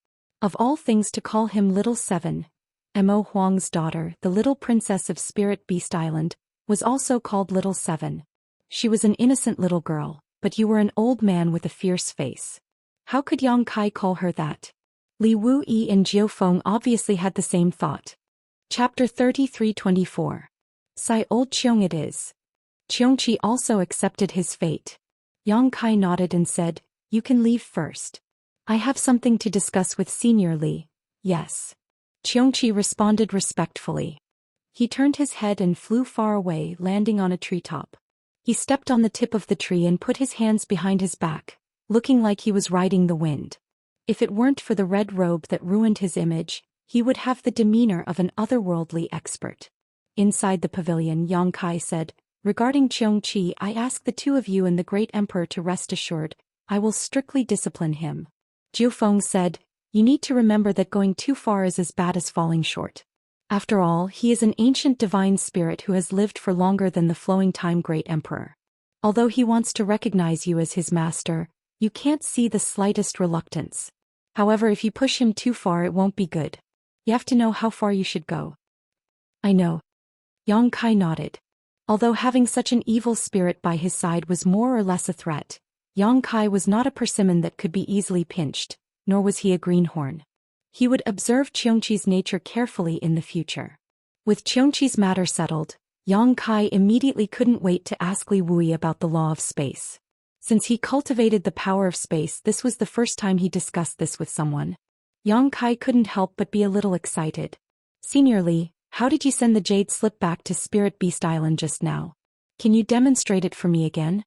Of all things to call him Little Seven. Mo Huang's daughter, the little princess of Spirit Beast Island, was also called Little Seven. She was an innocent little girl, but you were an old man with a fierce face. How could Yang Kai call her that? Li Wuyi and Jiufeng obviously had the same thought. Chapter 33-24. Sai Old Qiong it is. Xianxia also accepted his fate. Yang Kai nodded and said, you can leave first. I have something to discuss with Senior Li. Yes. Xianxia responded respectfully. He turned his head and flew far away, landing on a treetop. He stepped on the tip of the tree and put his hands behind his back, looking like he was riding the wind. If it weren't for the red robe that ruined his image, he would have the demeanor of an otherworldly expert. Inside the pavilion, Yang Kai said, regarding Xianxia, I ask the two of you and the great emperor to rest assured, I will strictly discipline him. Jiufeng said, you need to remember that going too far is as bad as falling short. After all, he is an ancient divine spirit who has lived for longer than the flowing time great emperor. Although he wants to recognize you as his master, you can't see the slightest reluctance. However, if you push him too far it won't be good. You have to know how far you should go. I know. Yang Kai nodded. Although having such an evil spirit by his side was more or less a threat, Yang Kai was not a persimmon that could be easily pinched, nor was he a greenhorn. He would observe Xianxia's nature carefully in the future. With Xianxia's matter settled, Yang Kai immediately couldn't wait to ask Li Wuyi about the law of space. Since he cultivated the power of space, this was the first time he discussed this with someone. Yang Kai couldn't help but be a little excited. Senior Li, how did you send the jade slip back to Spirit Beast Island just now? Can you demonstrate it for me again?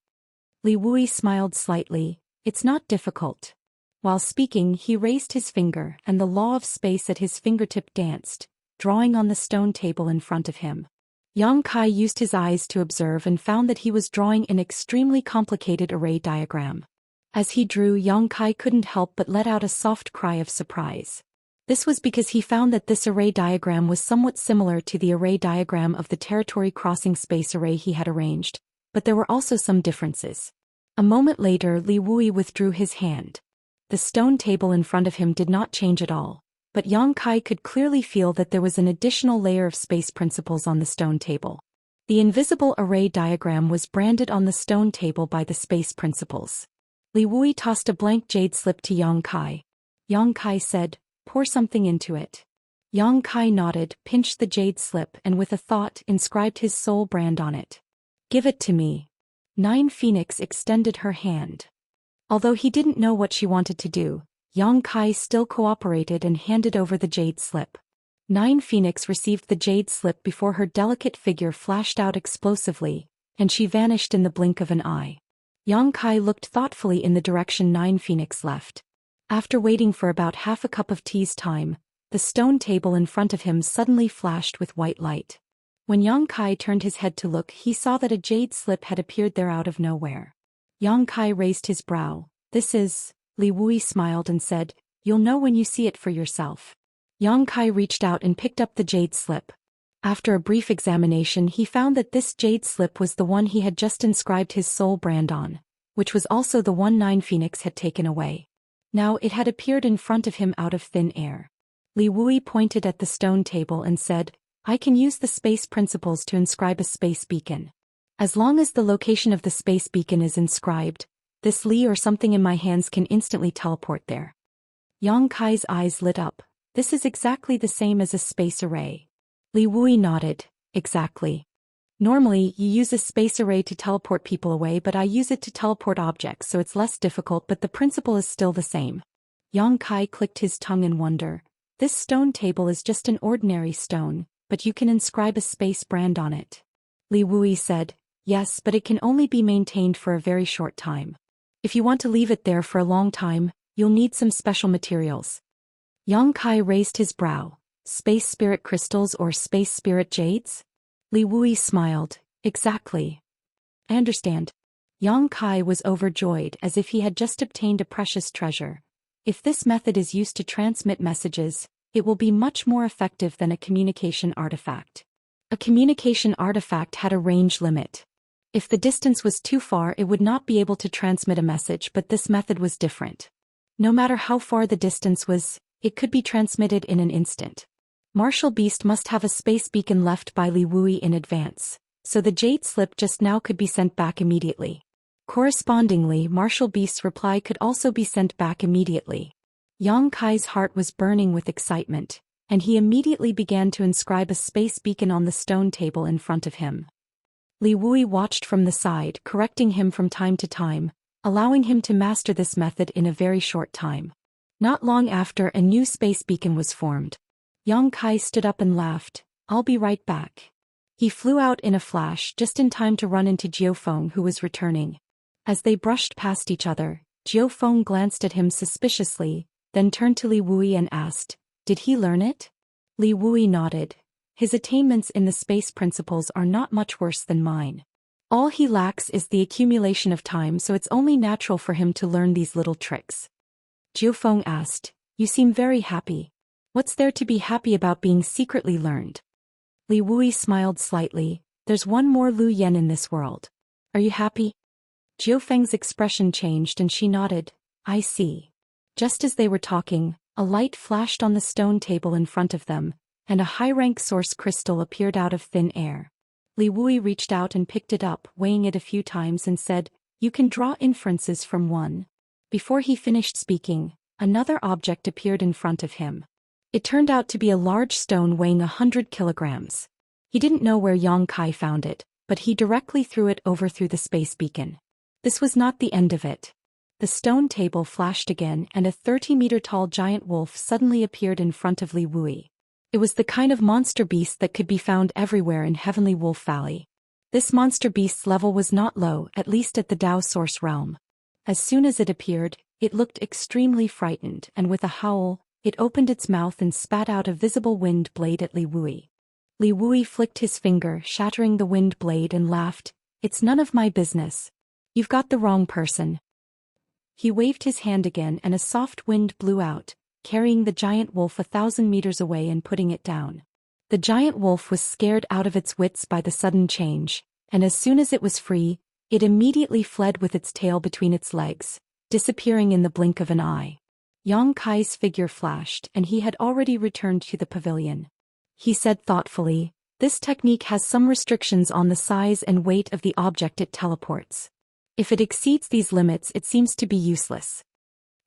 Li Wuyi smiled slightly. It's not difficult. While speaking, he raised his finger and the law of space at his fingertip danced, drawing on the stone table in front of him. Yang Kai used his eyes to observe and found that he was drawing an extremely complicated array diagram. As he drew, Yang Kai couldn't help but let out a soft cry of surprise. This was because he found that this array diagram was somewhat similar to the array diagram of the territory crossing space array he had arranged, but there were also some differences. A moment later, Li Wuyi withdrew his hand. The stone table in front of him did not change at all, but Yang Kai could clearly feel that there was an additional layer of space principles on the stone table. The invisible array diagram was branded on the stone table by the space principles. Li Wuyi tossed a blank jade slip to Yang Kai. Yang Kai said, pour something into it. Yang Kai nodded, pinched the jade slip and with a thought inscribed his soul brand on it. Give it to me. Nine Phoenix extended her hand. Although he didn't know what she wanted to do, Yang Kai still cooperated and handed over the jade slip. Nine Phoenix received the jade slip before her delicate figure flashed out explosively, and she vanished in the blink of an eye. Yang Kai looked thoughtfully in the direction Nine Phoenix left. After waiting for about half a cup of tea's time, the stone table in front of him suddenly flashed with white light. When Yang Kai turned his head to look, he saw that a jade slip had appeared there out of nowhere. Yang Kai raised his brow. This is... Li Wuyi smiled and said, you'll know when you see it for yourself. Yang Kai reached out and picked up the jade slip. After a brief examination, he found that this jade slip was the one he had just inscribed his soul brand on, which was also the one Nine Phoenix had taken away. Now it had appeared in front of him out of thin air. Li Wui pointed at the stone table and said, I can use the space principles to inscribe a space beacon. As long as the location of the space beacon is inscribed, this Li or something in my hands can instantly teleport there. Yang Kai's eyes lit up. This is exactly the same as a space array. Li Wui nodded. Exactly. Normally, you use a space array to teleport people away, but I use it to teleport objects, so it's less difficult, but the principle is still the same. Yang Kai clicked his tongue in wonder. This stone table is just an ordinary stone, but you can inscribe a space brand on it. Li Wui said, yes, but it can only be maintained for a very short time. If you want to leave it there for a long time, you'll need some special materials. Yang Kai raised his brow. Space spirit crystals or space spirit jades? Li Wui smiled. Exactly. I understand. Yang Kai was overjoyed as if he had just obtained a precious treasure. If this method is used to transmit messages, it will be much more effective than a communication artifact. A communication artifact had a range limit. If the distance was too far, it would not be able to transmit a message, but this method was different. No matter how far the distance was, it could be transmitted in an instant. Martial Beast must have a space beacon left by Li Wui in advance, so the jade slip just now could be sent back immediately. Correspondingly, Martial Beast's reply could also be sent back immediately. Yang Kai's heart was burning with excitement, and he immediately began to inscribe a space beacon on the stone table in front of him. Li Wui watched from the side, correcting him from time to time, allowing him to master this method in a very short time. Not long after, a new space beacon was formed. Yang Kai stood up and laughed. I'll be right back. He flew out in a flash, just in time to run into Jiufeng, who was returning. As they brushed past each other, Jiufeng glanced at him suspiciously, then turned to Li Wui and asked, did he learn it? Li Wui nodded. His attainments in the space principles are not much worse than mine. All he lacks is the accumulation of time, so it's only natural for him to learn these little tricks. Jiufeng asked, you seem very happy. What's there to be happy about being secretly learned? Li Wui smiled slightly. There's one more Lu Yen in this world. Are you happy? Jiufeng's expression changed and she nodded. I see. Just as they were talking, a light flashed on the stone table in front of them, and a high-rank source crystal appeared out of thin air. Li Wui reached out and picked it up, weighing it a few times and said, you can draw inferences from one. Before he finished speaking, another object appeared in front of him. It turned out to be a large stone weighing 100 kilograms. He didn't know where Yang Kai found it, but he directly threw it over through the space beacon. This was not the end of it. The stone table flashed again and a 30-meter-tall giant wolf suddenly appeared in front of Li Wui. It was the kind of monster beast that could be found everywhere in Heavenly Wolf Valley. This monster beast's level was not low, at least at the Dao Source realm. As soon as it appeared, it looked extremely frightened, and with a howl, it opened its mouth and spat out a visible wind blade at Li Wui. Li Wui flicked his finger, shattering the wind blade, and laughed. It's none of my business. You've got the wrong person. He waved his hand again and a soft wind blew out, carrying the giant wolf 1,000 meters away and putting it down. The giant wolf was scared out of its wits by the sudden change, and as soon as it was free, it immediately fled with its tail between its legs, disappearing in the blink of an eye. Yang Kai's figure flashed and he had already returned to the pavilion. He said thoughtfully, this technique has some restrictions on the size and weight of the object it teleports. If it exceeds these limits, it seems to be useless.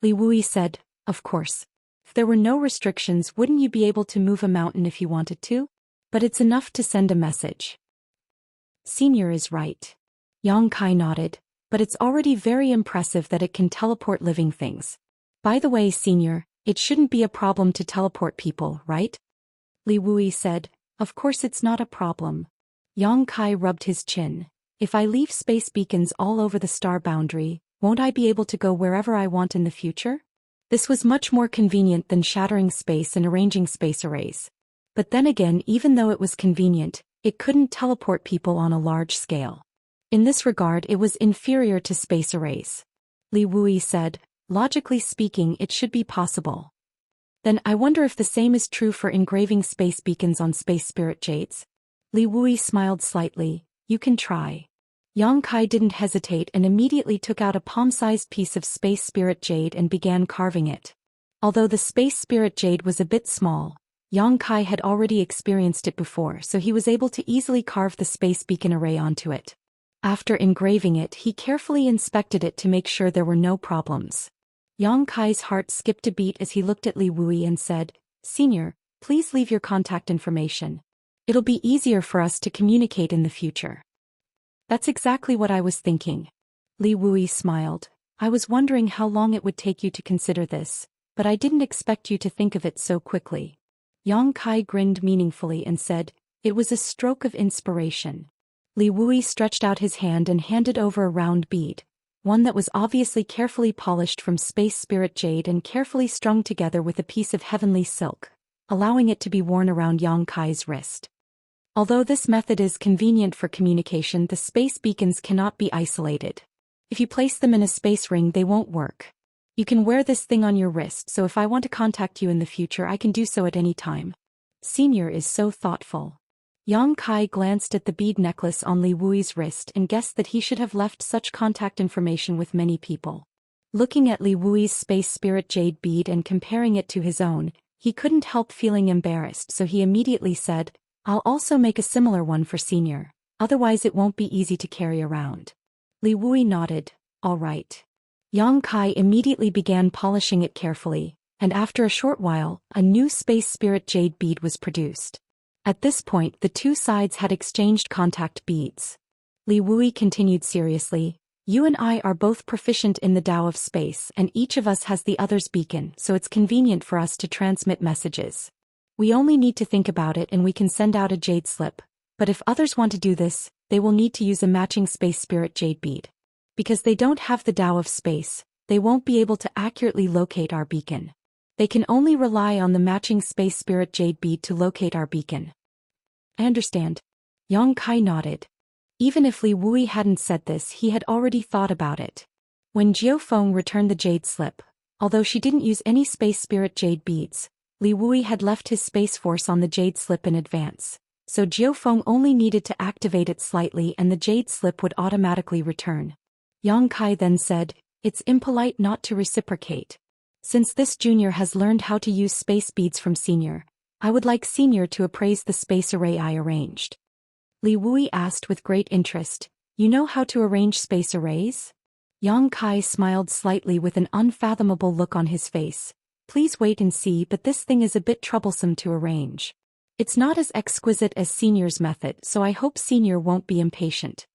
Li Wui said, of course. If there were no restrictions, wouldn't you be able to move a mountain if you wanted to? But it's enough to send a message. Senior is right. Yang Kai nodded, but it's already very impressive that it can teleport living things. By the way, Senior, it shouldn't be a problem to teleport people, right? Li Wui said, of course it's not a problem. Yang Kai rubbed his chin. If I leave space beacons all over the star boundary, won't I be able to go wherever I want in the future? This was much more convenient than shattering space and arranging space arrays. But then again, even though it was convenient, it couldn't teleport people on a large scale. In this regard, it was inferior to space arrays. Li Wui said, logically speaking, it should be possible. Then I wonder if the same is true for engraving space beacons on space spirit jades? Li Wui smiled slightly. You can try. Yang Kai didn't hesitate and immediately took out a palm-sized piece of space spirit jade and began carving it. Although the space spirit jade was a bit small, Yang Kai had already experienced it before, so he was able to easily carve the space beacon array onto it. After engraving it, he carefully inspected it to make sure there were no problems. Yang Kai's heart skipped a beat as he looked at Li Wui and said, "Senior, please leave your contact information. It'll be easier for us to communicate in the future." That's exactly what I was thinking. Li Wui smiled. I was wondering how long it would take you to consider this, but I didn't expect you to think of it so quickly. Yang Kai grinned meaningfully and said, "It was a stroke of inspiration." Li Wui stretched out his hand and handed over a round bead, one that was obviously carefully polished from space spirit jade and carefully strung together with a piece of heavenly silk, allowing it to be worn around Yang Kai's wrist. Although this method is convenient for communication, the space beacons cannot be isolated. If you place them in a space ring, they won't work. You can wear this thing on your wrist, so if I want to contact you in the future, I can do so at any time. Senior is so thoughtful. Yang Kai glanced at the bead necklace on Li Wui's wrist and guessed that he should have left such contact information with many people. Looking at Li Wui's space spirit jade bead and comparing it to his own, he couldn't help feeling embarrassed, so he immediately said, "I'll also make a similar one for Senior, otherwise it won't be easy to carry around." Li Wui nodded, "All right." Yang Kai immediately began polishing it carefully, and after a short while, a new space spirit jade bead was produced. At this point, the two sides had exchanged contact beads. Li Wui continued seriously, "You and I are both proficient in the Tao of space, and each of us has the other's beacon, so it's convenient for us to transmit messages. We only need to think about it and we can send out a jade slip, but if others want to do this, they will need to use a matching space spirit jade bead. Because they don't have the Tao of space, they won't be able to accurately locate our beacon. They can only rely on the matching space spirit jade bead to locate our beacon." "I understand." Yang Kai nodded. Even if Li Wui hadn't said this, he had already thought about it. When Jiao Feng returned the jade slip, although she didn't use any space spirit jade beads, Li Wui had left his space force on the jade slip in advance, so Jiao Feng only needed to activate it slightly and the jade slip would automatically return. Yang Kai then said, "It's impolite not to reciprocate. Since this junior has learned how to use space beads from Senior, I would like Senior to appraise the space array I arranged." Li Wui asked with great interest, "You know how to arrange space arrays?" Yang Kai smiled slightly with an unfathomable look on his face. "Please wait and see, but this thing is a bit troublesome to arrange. It's not as exquisite as Senior's method, so I hope Senior won't be impatient."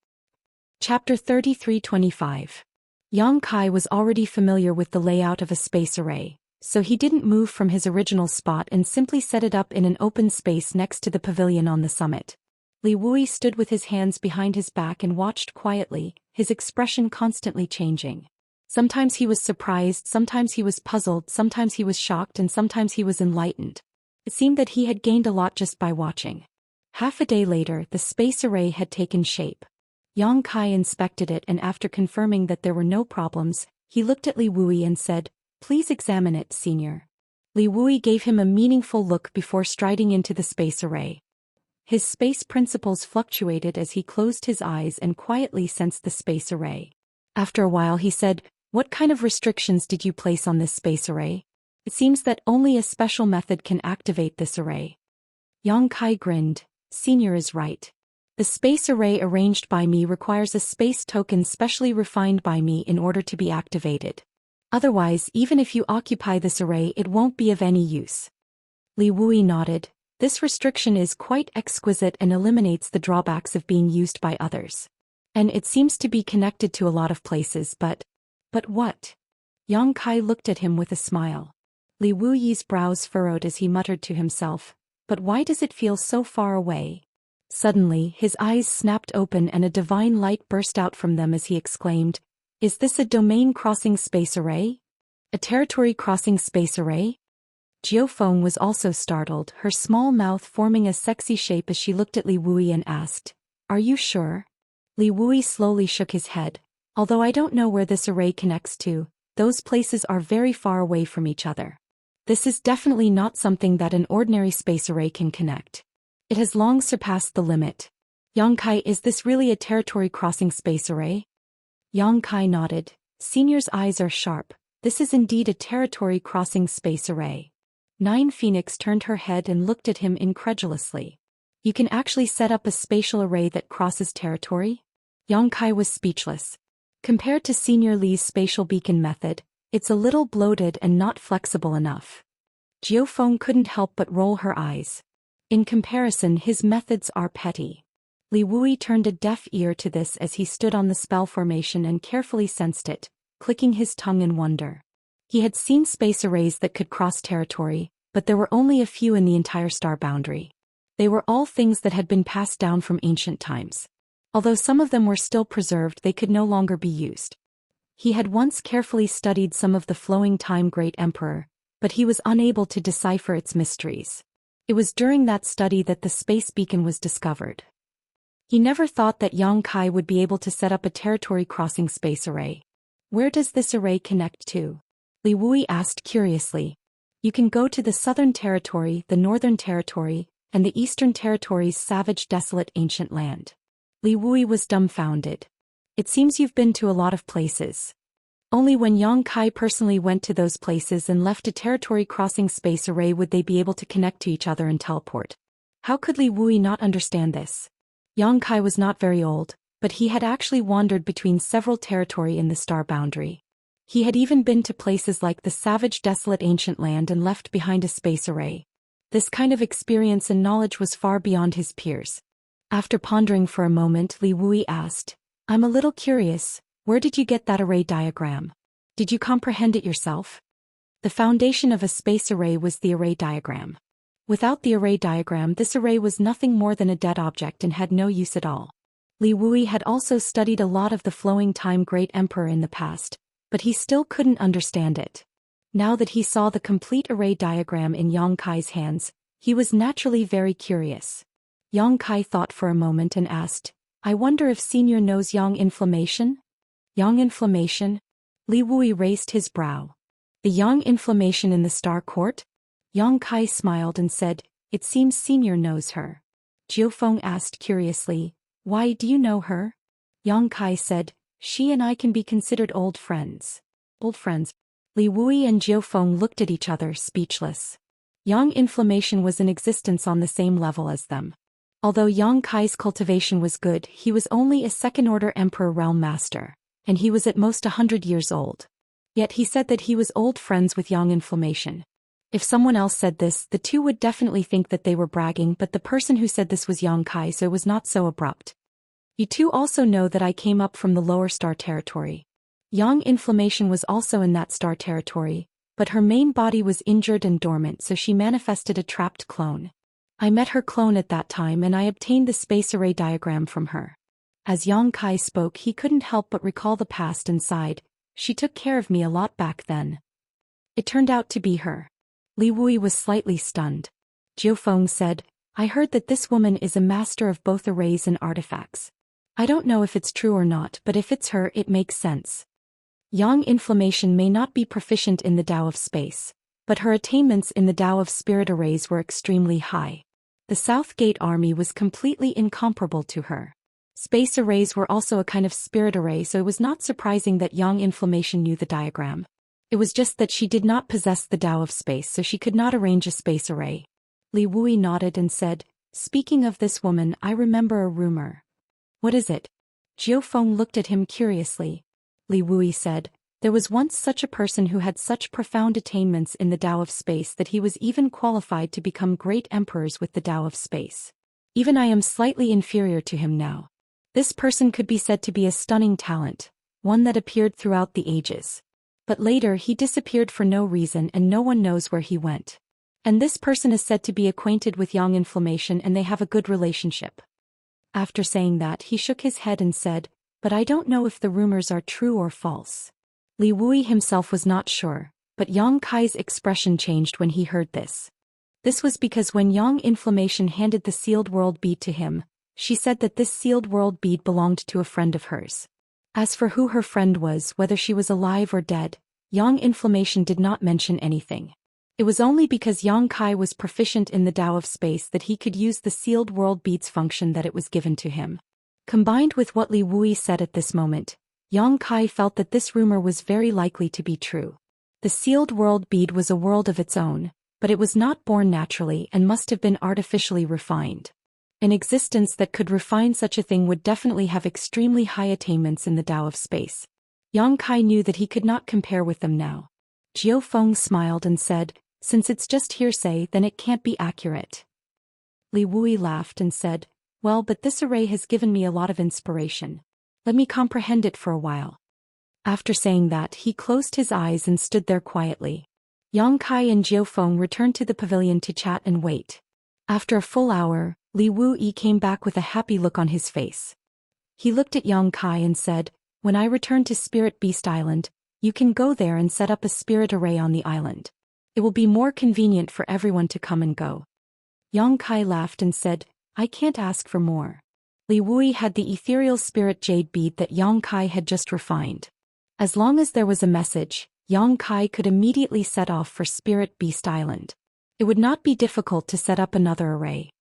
Chapter 33-25. Yang Kai was already familiar with the layout of a space array, so he didn't move from his original spot and simply set it up in an open space next to the pavilion on the summit. Li Wui stood with his hands behind his back and watched quietly, his expression constantly changing. Sometimes he was surprised, sometimes he was puzzled, sometimes he was shocked, and sometimes he was enlightened. It seemed that he had gained a lot just by watching. Half a day later, the space array had taken shape. Yang Kai inspected it and after confirming that there were no problems, he looked at Li Wui and said, "Please examine it, Senior." Li Wui gave him a meaningful look before striding into the space array. His space principles fluctuated as he closed his eyes and quietly sensed the space array. After a while he said, "What kind of restrictions did you place on this space array? It seems that only a special method can activate this array." Yang Kai grinned, "Senior is right. The space array arranged by me requires a space token specially refined by me in order to be activated. Otherwise, even if you occupy this array, it won't be of any use." Li Wui nodded. "This restriction is quite exquisite and eliminates the drawbacks of being used by others. And it seems to be connected to a lot of places, but what?" Yang Kai looked at him with a smile. Li Wuyi's brows furrowed as he muttered to himself, "But why does it feel so far away?" Suddenly, his eyes snapped open and a divine light burst out from them as he exclaimed, "Is this a domain-crossing space array? A territory-crossing space array?" Jiao Feng was also startled, her small mouth forming a sexy shape as she looked at Li Wui and asked, "Are you sure?" Li Wui slowly shook his head. "Although I don't know where this array connects to, those places are very far away from each other." This is definitely not something that an ordinary space array can connect. It has long surpassed the limit. Yongkai, is this really a territory-crossing space array? Yongkai nodded. Senior's eyes are sharp. This is indeed a territory-crossing space array. Nine Phoenix turned her head and looked at him incredulously. You can actually set up a spatial array that crosses territory? Yongkai was speechless. Compared to Senior Li's spatial beacon method, it's a little bloated and not flexible enough. Jiufeng couldn't help but roll her eyes. In comparison, his methods are petty. Li Wui turned a deaf ear to this as he stood on the spell formation and carefully sensed it, clicking his tongue in wonder. He had seen space arrays that could cross territory, but there were only a few in the entire star boundary. They were all things that had been passed down from ancient times. Although some of them were still preserved, they could no longer be used. He had once carefully studied some of the flowing time Great Emperor, but he was unable to decipher its mysteries. It was during that study that the space beacon was discovered. He never thought that Yongkai would be able to set up a territory-crossing space array. Where does this array connect to? Li Wui asked curiously. You can go to the Southern Territory, the Northern Territory, and the Eastern Territory's savage, desolate ancient land. Li Wui was dumbfounded. It seems you've been to a lot of places. Only when Yongkai personally went to those places and left a territory-crossing space array would they be able to connect to each other and teleport. How could Li Wui not understand this? Yongkai was not very old, but he had actually wandered between several territory in the star boundary. He had even been to places like the savage, desolate ancient land and left behind a space array. This kind of experience and knowledge was far beyond his peers. After pondering for a moment, Li Wui asked, I'm a little curious, where did you get that array diagram? Did you comprehend it yourself? The foundation of a space array was the array diagram. Without the array diagram, this array was nothing more than a dead object and had no use at all. Li Wui had also studied a lot of the flowing time Great Emperor in the past, but he still couldn't understand it. Now that he saw the complete array diagram in Yongkai's hands, he was naturally very curious. Yongkai thought for a moment and asked, I wonder if Senior knows yang inflammation? Yang inflammation? Li Wui raised his brow. The yang inflammation in the Star Court? Yongkai smiled and said, It seems Senior knows her. Jiufeng asked curiously, Why do you know her? Yongkai said, She and I can be considered old friends. Old friends. Li Wui and Jiufeng looked at each other, speechless. Yang inflammation was in existence on the same level as them. Although Yongkai's cultivation was good, he was only a second-order Emperor Realm Master, and he was at most 100 years old. Yet he said that he was old friends with Yang inflammation. If someone else said this, the two would definitely think that they were bragging, but the person who said this was Yongkai, so it was not so abrupt. You two also know that I came up from the lower star territory. Yang inflammation was also in that star territory, but her main body was injured and dormant, so she manifested a trapped clone. I met her clone at that time and I obtained the space array diagram from her. As Yongkai spoke, he couldn't help but recall the past and sighed. She took care of me a lot back then. It turned out to be her. Li Wui was slightly stunned. Jiufeng said, I heard that this woman is a master of both arrays and artifacts. I don't know if it's true or not, but if it's her, it makes sense. Yang inflammation may not be proficient in the Tao of space, but her attainments in the Tao of spirit arrays were extremely high. The South Gate army was completely incomparable to her. Space arrays were also a kind of spirit array, so it was not surprising that Yang inflammation knew the diagram. It was just that she did not possess the Tao of space, so she could not arrange a space array. Li Wui nodded and said, Speaking of this woman, I remember a rumor. What is it? Jiufeng looked at him curiously. Li Wui said, There was once such a person who had such profound attainments in the Tao of space that he was even qualified to become great emperors with the Tao of space. Even I am slightly inferior to him now. This person could be said to be a stunning talent, one that appeared throughout the ages. But later he disappeared for no reason and no one knows where he went. And this person is said to be acquainted with Yang inflammation and they have a good relationship. After saying that, he shook his head and said, But I don't know if the rumors are true or false. Li Wui himself was not sure, but Yongkai's expression changed when he heard this. This was because when Yang inflammation handed the sealed world bead to him, she said that this sealed world bead belonged to a friend of hers. As for who her friend was, whether she was alive or dead, Yang inflammation did not mention anything. It was only because Yang Kai was proficient in the Tao of space that he could use the sealed world beads function that it was given to him. Combined with what Li Wui said at this moment, Yang Kai felt that this rumor was very likely to be true. The sealed world bead was a world of its own, but it was not born naturally and must have been artificially refined. An existence that could refine such a thing would definitely have extremely high attainments in the Tao of space. Yang Kai knew that he could not compare with them now. Jiao Feng smiled and said, "Since it's just hearsay, then it can't be accurate." Li Wui laughed and said, "Well, but this array has given me a lot of inspiration. Let me comprehend it for a while." After saying that, he closed his eyes and stood there quietly. Yang Kai and Jiao Feng returned to the pavilion to chat and wait. After a full hour, Li Wui came back with a happy look on his face. He looked at Yang Kai and said, "When I return to Spirit Beast Island, you can go there and set up a spirit array on the island. It will be more convenient for everyone to come and go." Yang Kai laughed and said, "I can't ask for more." Li Wui had the ethereal spirit jade bead that Yang Kai had just refined. As long as there was a message, Yang Kai could immediately set off for Spirit Beast Island. It would not be difficult to set up another array.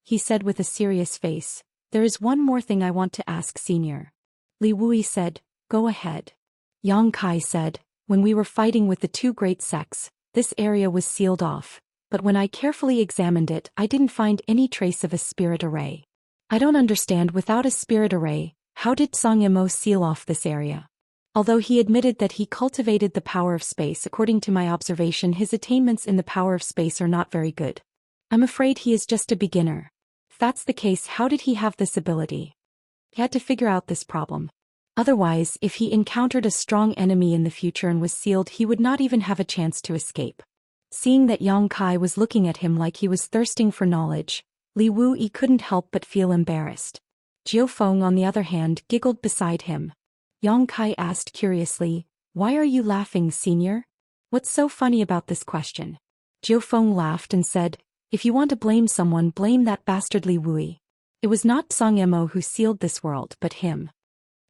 He said with a serious face, "There is one more thing I want to ask, Senior." Li Wui said, "Go ahead." Yang Kai said, "When we were fighting with the two great sects, this area was sealed off, but when I carefully examined it, I didn't find any trace of a spirit array. I don't understand, without a spirit array, how did Song Yimo seal off this area?" Although he admitted that he cultivated the power of space, according to my observation, his attainments in the power of space are not very good. I'm afraid he is just a beginner. If that's the case, how did he have this ability? He had to figure out this problem. Otherwise, if he encountered a strong enemy in the future and was sealed, he would not even have a chance to escape. Seeing that Yang Kai was looking at him like he was thirsting for knowledge, Li Wui couldn't help but feel embarrassed. Jiao Feng, on the other hand, giggled beside him. Yang Kai asked curiously, "Why are you laughing, Senior? What's so funny about this question?" Jiao Feng laughed and said, "If you want to blame someone, blame that bastard Li Wui. It was not Song Yimo who sealed this world, but him."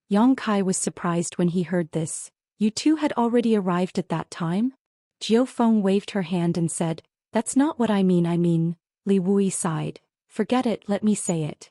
Yang Kai was surprised when he heard this. "You two had already arrived at that time?" Jiao Feng waved her hand and said, "That's not what I mean." Li Wui sighed. "Forget it, let me say it."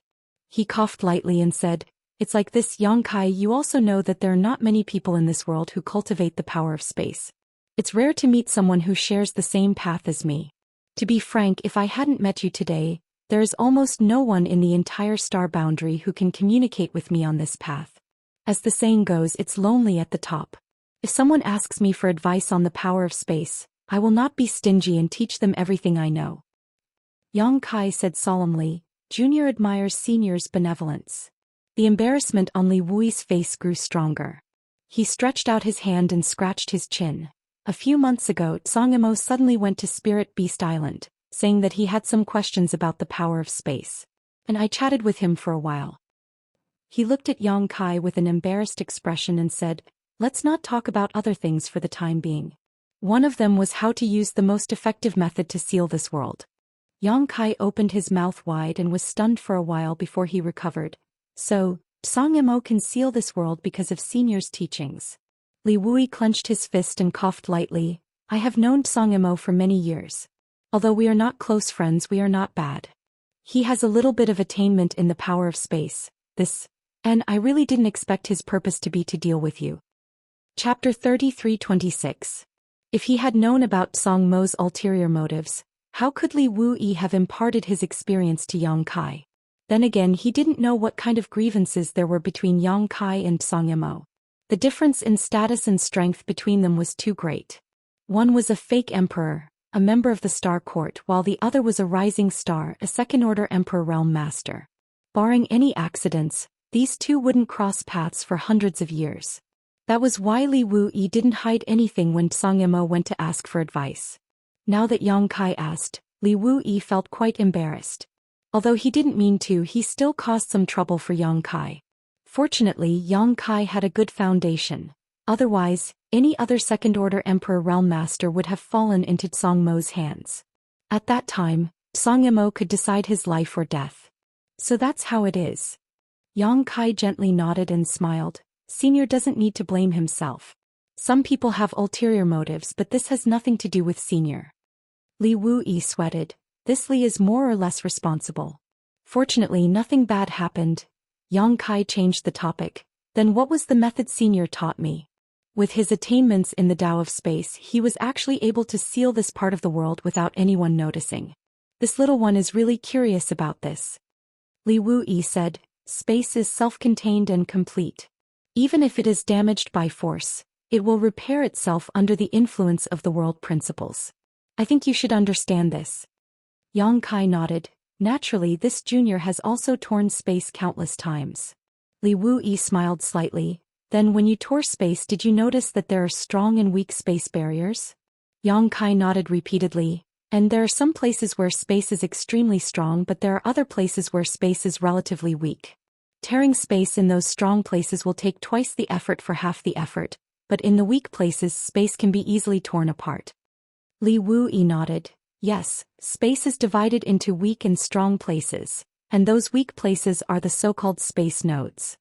He coughed lightly and said, "It's like this, Yang Kai, you also know that there are not many people in this world who cultivate the power of space. It's rare to meet someone who shares the same path as me. To be frank, if I hadn't met you today, there is almost no one in the entire star boundary who can communicate with me on this path. As the saying goes, it's lonely at the top. If someone asks me for advice on the power of space, I will not be stingy and teach them everything I know." Yang Kai said solemnly, "Junior admires Senior's benevolence." The embarrassment on Li Wui's face grew stronger. He stretched out his hand and scratched his chin. A few months ago, Song Yimo suddenly went to Spirit Beast Island, saying that he had some questions about the power of space. And I chatted with him for a while. He looked at Yang Kai with an embarrassed expression and said, "Let's not talk about other things for the time being. One of them was how to use the most effective method to seal this world." Yang Kai opened his mouth wide and was stunned for a while before he recovered. "So, Song Yimo can seal this world because of Senior's teachings." Li Wui clenched his fist and coughed lightly. "I have known Song Yimo for many years. Although we are not close friends, we are not bad. He has a little bit of attainment in the power of space, and I really didn't expect his purpose to be to deal with you." Chapter 33:26. If he had known about Song Mo's ulterior motives, how could Li Wui have imparted his experience to Yang Kai? Then again, he didn't know what kind of grievances there were between Yang Kai and Song Yimo. The difference in status and strength between them was too great. One was a fake emperor, a member of the Star Court, while the other was a rising star, a second-order emperor realm master. Barring any accidents, these two wouldn't cross paths for hundreds of years. That was why Li Wui didn't hide anything when Song Yimo went to ask for advice. Now that Yang Kai asked, Li Wui felt quite embarrassed. Although he didn't mean to, he still caused some trouble for Yang Kai. Fortunately, Yang Kai had a good foundation. Otherwise, any other second-order emperor realm master would have fallen into Song Mo's hands. At that time, Song Yimo could decide his life or death. So that's how it is. Yang Kai gently nodded and smiled. Senior doesn't need to blame himself. Some people have ulterior motives, but this has nothing to do with Senior. Li Wuyi sweated. This Li is more or less responsible. Fortunately, nothing bad happened. Yang Kai changed the topic. Then what was the method Senior taught me? With his attainments in the Tao of space, he was actually able to seal this part of the world without anyone noticing. This little one is really curious about this. Li Wuyi said, space is self-contained and complete. Even if it is damaged by force, it will repair itself under the influence of the world principles. I think you should understand this. Yang Kai nodded. Naturally, this junior has also torn space countless times. Li Wuyi smiled slightly. Then when you tore space, did you notice that there are strong and weak space barriers? Yang Kai nodded repeatedly. And there are some places where space is extremely strong, but there are other places where space is relatively weak. Tearing space in those strong places will take twice the effort for half the effort, but in the weak places space can be easily torn apart. Li Wuyi nodded. Yes, space is divided into weak and strong places, and those weak places are the so-called space nodes.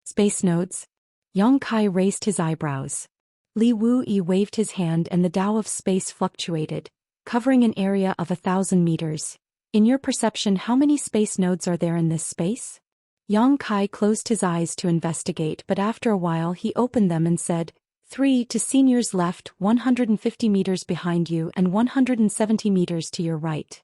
Space nodes? Yang Kai raised his eyebrows. Li Wuyi waved his hand and the Tao of space fluctuated, covering an area of 1,000 meters. In your perception, how many space nodes are there in this space? Yang Kai closed his eyes to investigate, but after a while he opened them and said, 3 to Senior's left, 150 meters behind you and 170 meters to your right.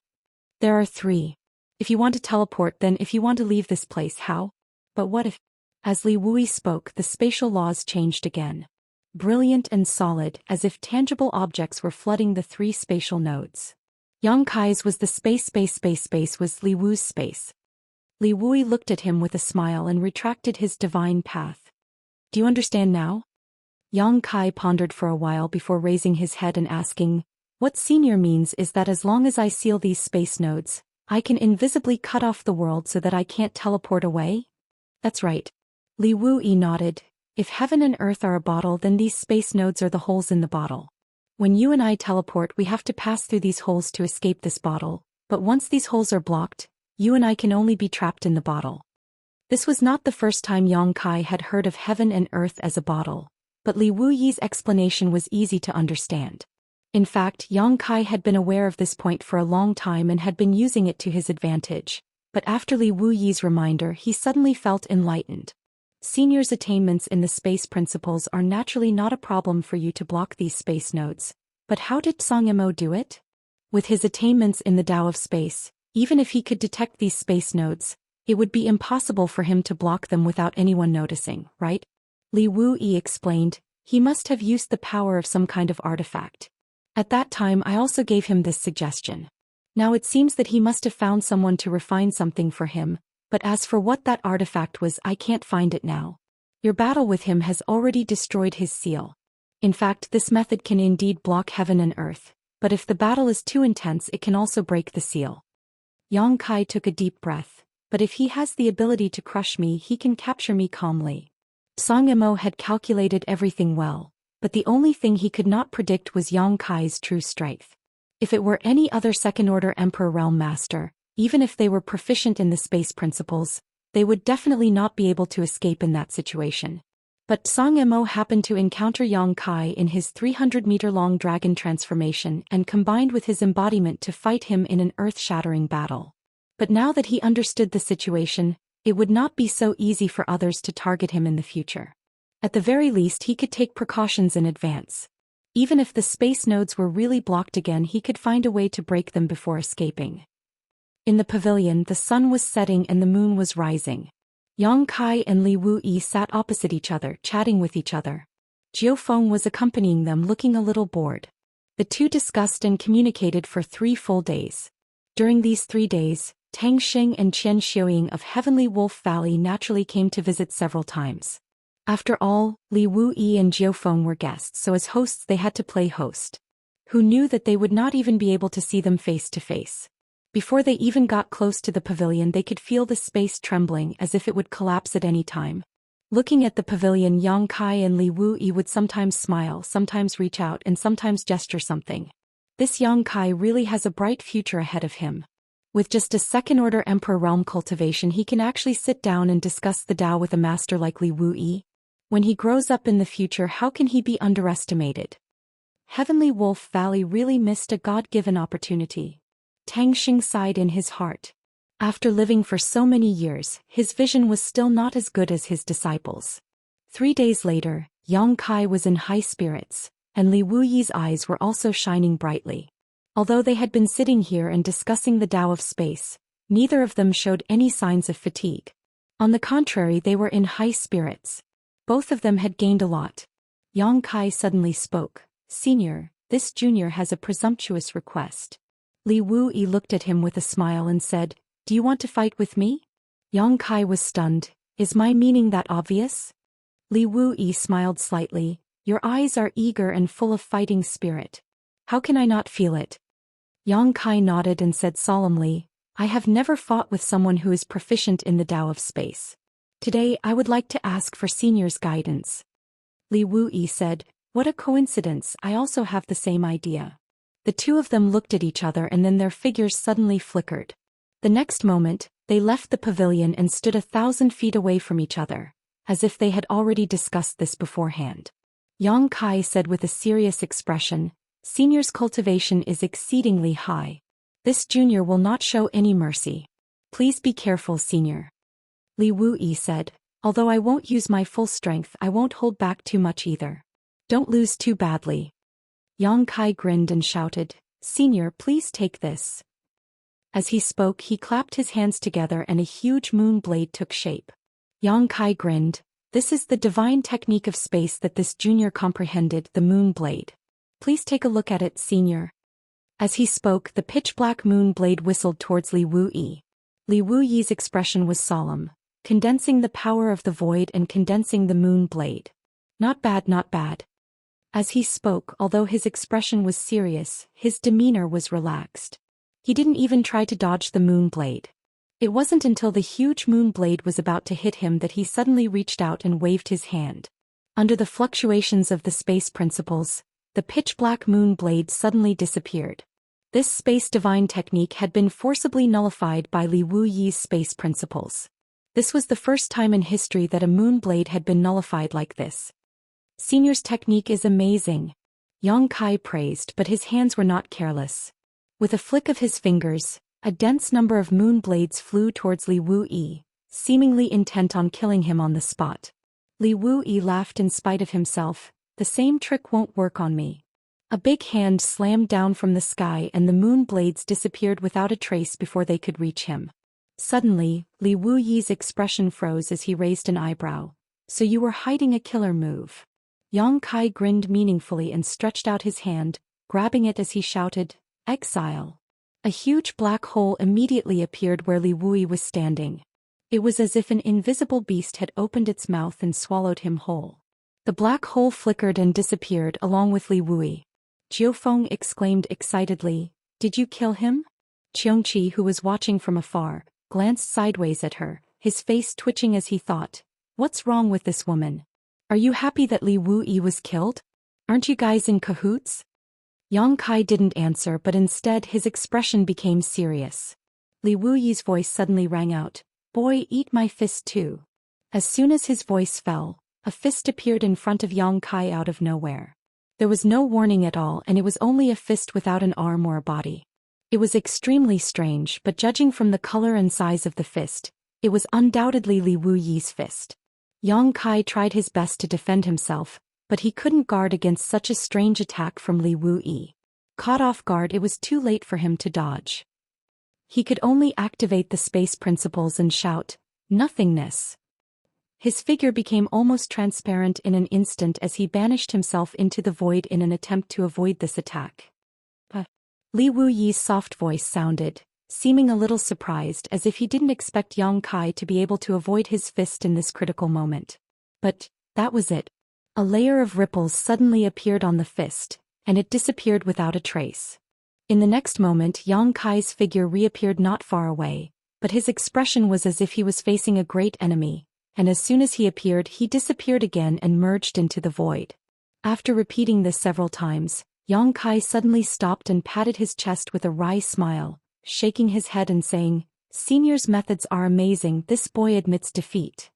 There are 3. If you want to teleport, then if you want to leave this place, how? But what if? As Li Wuyi spoke, the spatial laws changed again. Brilliant and solid, as if tangible objects were flooding the 3 spatial nodes. Yang Kai's was the space was Li Wu's space. Li Wuyi looked at him with a smile and retracted his divine path. Do you understand now? Yang Kai pondered for a while before raising his head and asking, what Senior means is that as long as I seal these space nodes, I can invisibly cut off the world so that I can't teleport away? That's right. Li Wuyi nodded. If heaven and earth are a bottle, then these space nodes are the holes in the bottle. When you and I teleport, we have to pass through these holes to escape this bottle, but once these holes are blocked, you and I can only be trapped in the bottle. This was not the first time Yang Kai had heard of heaven and earth as a bottle, but Li Wuyi's explanation was easy to understand. In fact, Yang Kai had been aware of this point for a long time and had been using it to his advantage, but after Li Wuyi's reminder, he suddenly felt enlightened. Senior's attainments in the space principles are naturally not a problem for you to block these space nodes. But how did Imo do it? With his attainments in the Tao of space, even if he could detect these space nodes, it would be impossible for him to block them without anyone noticing, right? Li Wuyi explained, he must have used the power of some kind of artifact. At that time I also gave him this suggestion. Now it seems that he must have found someone to refine something for him, but as for what that artifact was, I can't find it now. Your battle with him has already destroyed his seal. In fact, this method can indeed block heaven and earth, but if the battle is too intense, it can also break the seal. Yang Kai took a deep breath. But if he has the ability to crush me, he can capture me calmly. Imo had calculated everything well, but the only thing he could not predict was Yang Kai's true strength. If it were any other second-order Emperor Realm Master, even if they were proficient in the space principles, they would definitely not be able to escape in that situation. But Imo happened to encounter Yang Kai in his 300-meter-long dragon transformation and combined with his embodiment to fight him in an earth-shattering battle. But now that he understood the situation, it would not be so easy for others to target him in the future. At the very least, he could take precautions in advance. Even if the space nodes were really blocked again, he could find a way to break them before escaping. In the pavilion, the sun was setting and the moon was rising. Yang Kai and Li Wuyi sat opposite each other, chatting with each other. Jiu Feng was accompanying them, looking a little bored. The two discussed and communicated for 3 full days. During these 3 days, Tang Xing and Qian Xiuying of Heavenly Wolf Valley naturally came to visit several times. After all, Li Wuyi and Jiu Feng were guests, so as hosts they had to play host. Who knew that they would not even be able to see them face to face? Before they even got close to the pavilion, they could feel the space trembling as if it would collapse at any time. Looking at the pavilion, Yang Kai and Li Wuyi would sometimes smile, sometimes reach out, and sometimes gesture something. This Yang Kai really has a bright future ahead of him. With just a second-order Emperor Realm cultivation, he can actually sit down and discuss the Tao with a master like Li Wuyi. When he grows up in the future, how can he be underestimated? Heavenly Wolf Valley really missed a God-given opportunity. Tang Xing sighed in his heart. After living for so many years, his vision was still not as good as his disciples. 3 days later, Yang Kai was in high spirits, and Li Wuyi's eyes were also shining brightly. Although they had been sitting here and discussing the Tao of space, neither of them showed any signs of fatigue. On the contrary, they were in high spirits. Both of them had gained a lot. Yang Kai suddenly spoke. "Senior, this junior has a presumptuous request." Li Wuyi looked at him with a smile and said, "Do you want to fight with me?" Yang Kai was stunned. "Is my meaning that obvious?" Li Wuyi smiled slightly. "Your eyes are eager and full of fighting spirit. How can I not feel it?" Yang Kai nodded and said solemnly, "I have never fought with someone who is proficient in the Tao of space. Today I would like to ask for Senior's guidance." Li Wuyi said, "What a coincidence, I also have the same idea." The two of them looked at each other and then their figures suddenly flickered. The next moment, they left the pavilion and stood 1,000 feet away from each other, as if they had already discussed this beforehand. Yang Kai said with a serious expression, "Senior's cultivation is exceedingly high. This junior will not show any mercy. Please be careful, Senior." Li Wuyi said, "Although I won't use my full strength, I won't hold back too much either. Don't lose too badly." Yang Kai grinned and shouted, "Senior, please take this." As he spoke, he clapped his hands together and a huge moon blade took shape. Yang Kai grinned. "This is the divine technique of space that this junior comprehended, the moon blade. Please take a look at it, Senior." As he spoke, the pitch-black moon blade whistled towards Li Wuyi. Li Wuyi's expression was solemn, condensing the power of the void and condensing the moon blade. "Not bad, not bad." As he spoke, although his expression was serious, his demeanor was relaxed. He didn't even try to dodge the moon blade. It wasn't until the huge moon blade was about to hit him that he suddenly reached out and waved his hand. Under the fluctuations of the space principles, the pitch-black moon blade suddenly disappeared. This space divine technique had been forcibly nullified by Li Wuyi's space principles. This was the first time in history that a moon blade had been nullified like this. "Senior's technique is amazing," Yang Kai praised, but his hands were not careless. With a flick of his fingers, a dense number of moon blades flew towards Li Wuyi, seemingly intent on killing him on the spot. Li Wuyi laughed in spite of himself. "The same trick won't work on me." A big hand slammed down from the sky and the moon blades disappeared without a trace before they could reach him. Suddenly, Li Wuyi's expression froze as he raised an eyebrow. "So you were hiding a killer move." Yang Kai grinned meaningfully and stretched out his hand, grabbing it as he shouted, "Exile." A huge black hole immediately appeared where Li Wuyi was standing. It was as if an invisible beast had opened its mouth and swallowed him whole. The black hole flickered and disappeared along with Li Wuyi. Jiufeng exclaimed excitedly, "Did you kill him?" Xianxia, who was watching from afar, glanced sideways at her, his face twitching as he thought, "What's wrong with this woman? Are you happy that Li Wuyi was killed? Aren't you guys in cahoots?" Yang Kai didn't answer, but instead his expression became serious. Li Wuyi's voice suddenly rang out, "Boy, eat my fist too." As soon as his voice fell, a fist appeared in front of Yang Kai out of nowhere. There was no warning at all, and it was only a fist without an arm or a body. It was extremely strange, but judging from the color and size of the fist, it was undoubtedly Li Wuyi's fist. Yang Kai tried his best to defend himself, but he couldn't guard against such a strange attack from Li Wuyi. Caught off guard, it was too late for him to dodge. He could only activate the space principles and shout, "Nothingness." His figure became almost transparent in an instant as he banished himself into the void in an attempt to avoid this attack. Li Wuyi's soft voice sounded, seeming a little surprised, as if he didn't expect Yang Kai to be able to avoid his fist in this critical moment. But that was it. A layer of ripples suddenly appeared on the fist, and it disappeared without a trace. In the next moment, Yang Kai's figure reappeared not far away, but his expression was as if he was facing a great enemy, and as soon as he appeared, he disappeared again and merged into the void. After repeating this several times, Yang Kai suddenly stopped and patted his chest with a wry smile, shaking his head and saying, "Senior's methods are amazing, this boy admits defeat."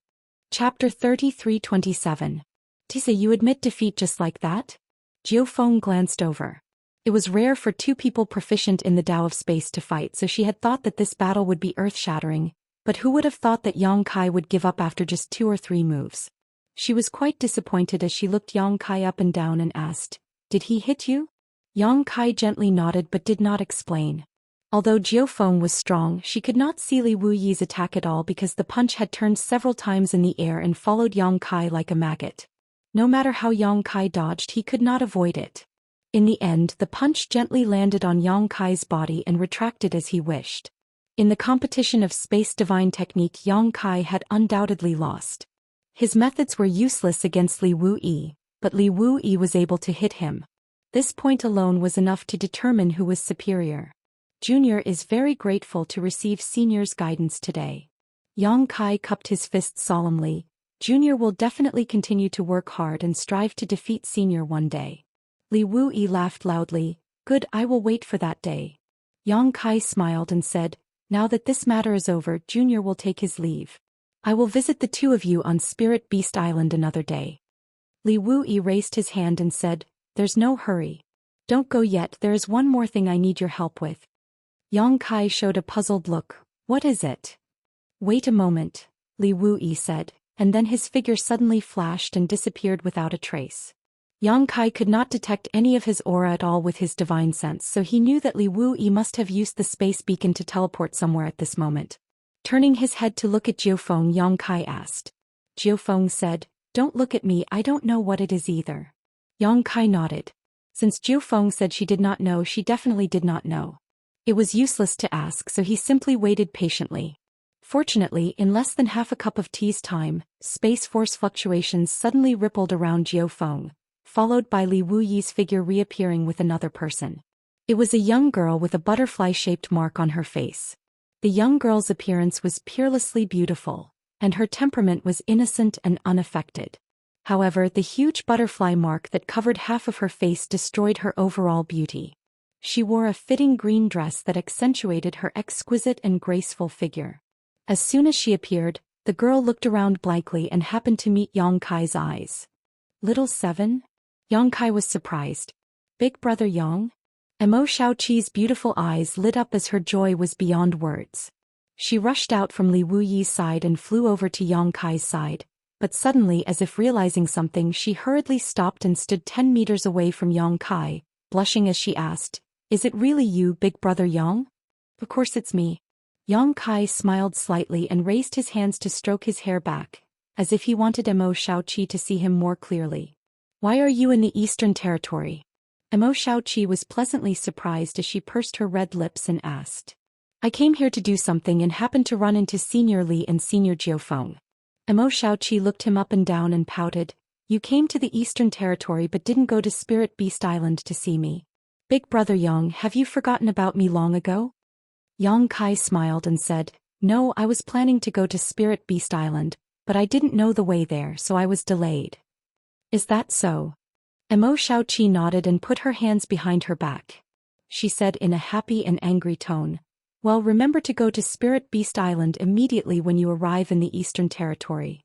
Chapter 33:27. "Tisa, you admit defeat just like that?" Jiu Feng glanced over. It was rare for two people proficient in the Tao of space to fight, so she had thought that this battle would be earth-shattering, but who would have thought that Yang Kai would give up after just 2 or 3 moves? She was quite disappointed as she looked Yang Kai up and down and asked, "Did he hit you?" Yang Kai gently nodded but did not explain. Although Jiu Feng was strong, she could not see Li Wuyi's attack at all because the punch had turned several times in the air and followed Yang Kai like a maggot. No matter how Yang Kai dodged, he could not avoid it. In the end, the punch gently landed on Yang Kai's body and retracted as he wished. In the competition of space divine technique, Yang Kai had undoubtedly lost. His methods were useless against Li Wuyi, but Li Wuyi was able to hit him. This point alone was enough to determine who was superior. Junior is very grateful to receive Senior's guidance today. Yang Kai cupped his fists solemnly. Junior will definitely continue to work hard and strive to defeat Senior one day. Li Wuyi laughed loudly. Good, I will wait for that day. Yang Kai smiled and said, now that this matter is over, Junior will take his leave. I will visit the two of you on Spirit Beast Island another day. Li Wuyi raised his hand and said, there's no hurry. Don't go yet, there is one more thing I need your help with. Yang Kai showed a puzzled look. What is it? Wait a moment, Li Wuyi said, and then his figure suddenly flashed and disappeared without a trace. Yang Kai could not detect any of his aura at all with his divine sense, so he knew that Li Wuyi must have used the space beacon to teleport somewhere at this moment. Turning his head to look at Jiu Feng, Yang Kai asked. Jiu Feng said, don't look at me, I don't know what it is either. Yang Kai nodded. Since Jiu Feng said she did not know, she definitely did not know. It was useless to ask, so he simply waited patiently. Fortunately, in less than half a cup of tea's time, space force fluctuations suddenly rippled around Jiu Feng, followed by Li Wuyi's figure reappearing with another person. It was a young girl with a butterfly-shaped mark on her face. The young girl's appearance was peerlessly beautiful, and her temperament was innocent and unaffected. However, the huge butterfly mark that covered half of her face destroyed her overall beauty. She wore a fitting green dress that accentuated her exquisite and graceful figure. As soon as she appeared, the girl looked around blankly and happened to meet Yang Kai's eyes. Little Seven? Yang Kai was surprised. Big brother Yang? Mo Xiaoqi's beautiful eyes lit up as her joy was beyond words. She rushed out from Li Wuyi's side and flew over to Yang Kai's side, but suddenly, as if realizing something, she hurriedly stopped and stood 10 meters away from Yang Kai, blushing as she asked, is it really you, big brother Yang? Of course it's me. Yang Kai smiled slightly and raised his hands to stroke his hair back, as if he wanted Mo Xiaoqi to see him more clearly. Why are you in the Eastern Territory? Mo Xiaoqi was pleasantly surprised as she pursed her red lips and asked. I came here to do something and happened to run into Senior Li and Senior Jiu Feng. Mo Xiaoqi looked him up and down and pouted. You came to the Eastern Territory but didn't go to Spirit Beast Island to see me. Big brother Yang, have you forgotten about me long ago? Yang Kai smiled and said, no, I was planning to go to Spirit Beast Island, but I didn't know the way there, so I was delayed. Is that so? Mo Xiaoqi nodded and put her hands behind her back. She said in a happy and angry tone, well, remember to go to Spirit Beast Island immediately when you arrive in the Eastern Territory.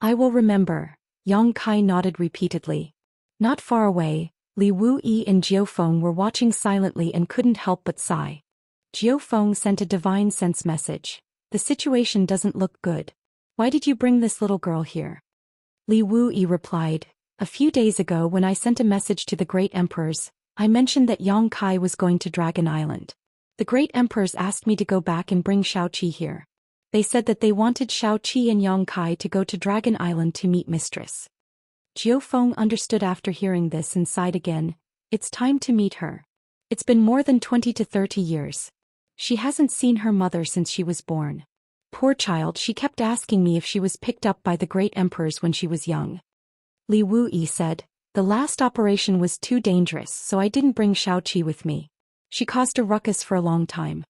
I will remember, Yang Kai nodded repeatedly. Not far away, Li Wuyi and Jiu Feng were watching silently and couldn't help but sigh. Jiu Feng sent a divine sense message. The situation doesn't look good. Why did you bring this little girl here? Li Wuyi replied, a few days ago when I sent a message to the great emperors, I mentioned that Yang Kai was going to Dragon Island. The great emperors asked me to go back and bring Xiaoqi here. They said that they wanted Xiaoqi and Yang Kai to go to Dragon Island to meet Mistress. Jiu Feng understood after hearing this and sighed again. It's time to meet her. It's been more than 20 to 30 years. She hasn't seen her mother since she was born. Poor child, she kept asking me if she was picked up by the great emperors when she was young. Li Wuyi said, the last operation was too dangerous, so I didn't bring Xiaoqi with me. She caused a ruckus for a long time.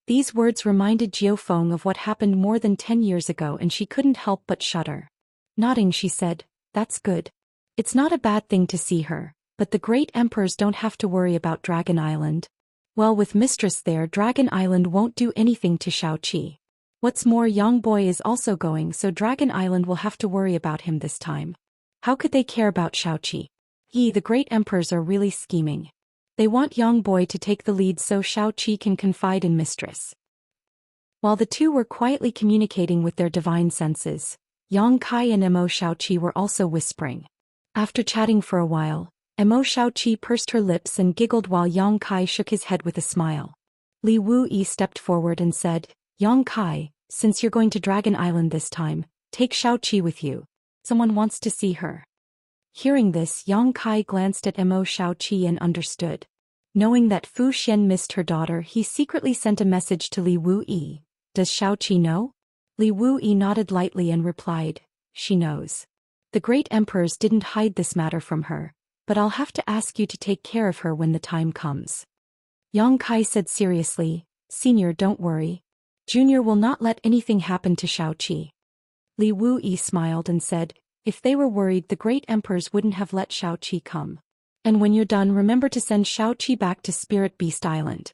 These words reminded Jiu Feng of what happened more than 10 years ago and she couldn't help but shudder. Nodding, she said, that's good. It's not a bad thing to see her, but the great emperors don't have to worry about Dragon Island. Well, with Mistress there, Dragon Island won't do anything to Xiaoqi. What's more, Yang Boy is also going, so Dragon Island will have to worry about him this time. How could they care about Xiaoqi? The great emperors are really scheming. They want young boy to take the lead so Xiaoqi can confide in mistress. While the two were quietly communicating with their divine senses, Yang Kai and Emo Xiaoqi were also whispering. After chatting for a while, Emo Xiaoqi pursed her lips and giggled while Yang Kai shook his head with a smile. Li Wuyi stepped forward and said, Yang Kai, since you're going to Dragon Island this time, take Xiaoqi with you. Someone wants to see her. Hearing this, Yang Kai glanced at Emo Xiaoqi and understood. Knowing that Fu Xian missed her daughter, he secretly sent a message to Li Wuyi. Does Xiaoqi know? Li Wuyi nodded lightly and replied, she knows. The great emperors didn't hide this matter from her, but I'll have to ask you to take care of her when the time comes. Yang Kai said seriously, Senior, don't worry. Junior will not let anything happen to Xiaoqi. Li Wuyi smiled and said, if they were worried, the great emperors wouldn't have let Xiaoqi come. And when you're done, remember to send Xiaoqi back to Spirit Beast Island.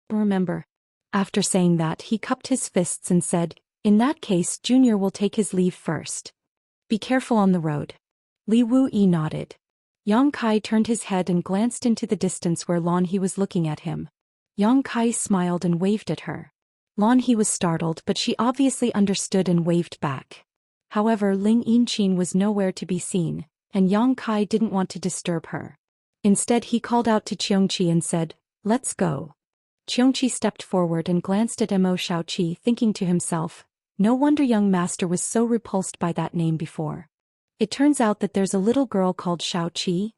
Remember. After saying that, he cupped his fists and said, in that case, Junior will take his leave first. Be careful on the road. Li Wuyi nodded. Yang Kai turned his head and glanced into the distance where Lan He was looking at him. Yang Kai smiled and waved at her. Lan He was startled, but she obviously understood and waved back. However, Ling Yinchin was nowhere to be seen, and Yang Kai didn't want to disturb her. Instead, he called out to Xianxia and said, let's go. Xianxia stepped forward and glanced at Emo Xiaoqi, thinking to himself, no wonder young master was so repulsed by that name before. It turns out that there's a little girl called Xiaoqi.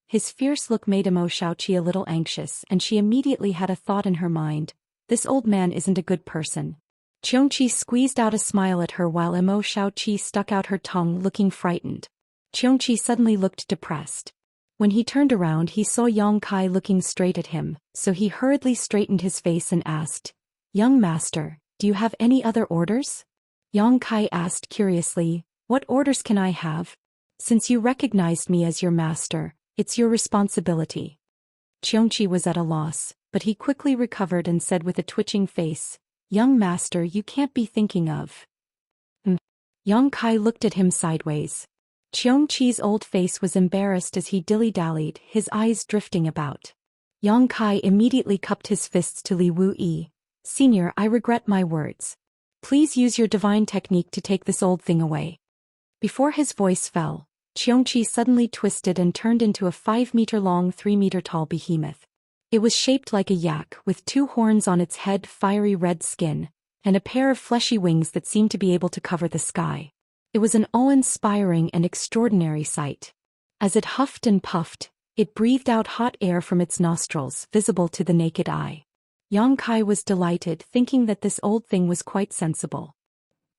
His fierce look made Emo Xiaoqi a little anxious, and she immediately had a thought in her mind, this old man isn't a good person. Xianxia squeezed out a smile at her while Emo Xiaoqi stuck out her tongue, looking frightened. Xianxia suddenly looked depressed. When he turned around, he saw Yang Kai looking straight at him, so he hurriedly straightened his face and asked, young master, do you have any other orders? Yang Kai asked curiously, what orders can I have? Since you recognized me as your master, it's your responsibility. Xianxia was at a loss, but he quickly recovered and said with a twitching face, young master, you can't be thinking of. Yang Kai looked at him sideways. Xianxi's old face was embarrassed as he dilly-dallied, his eyes drifting about. Yang Kai immediately cupped his fists to Li Wuyi. Senior, I regret my words. Please use your divine technique to take this old thing away. Before his voice fell, Xianxia suddenly twisted and turned into a 5-meter-long, 3-meter-tall behemoth. It was shaped like a yak, with 2 horns on its head, fiery red skin, and a pair of fleshy wings that seemed to be able to cover the sky. It was an awe-inspiring and extraordinary sight. As it huffed and puffed, it breathed out hot air from its nostrils, visible to the naked eye. Yang Kai was delighted, thinking that this old thing was quite sensible.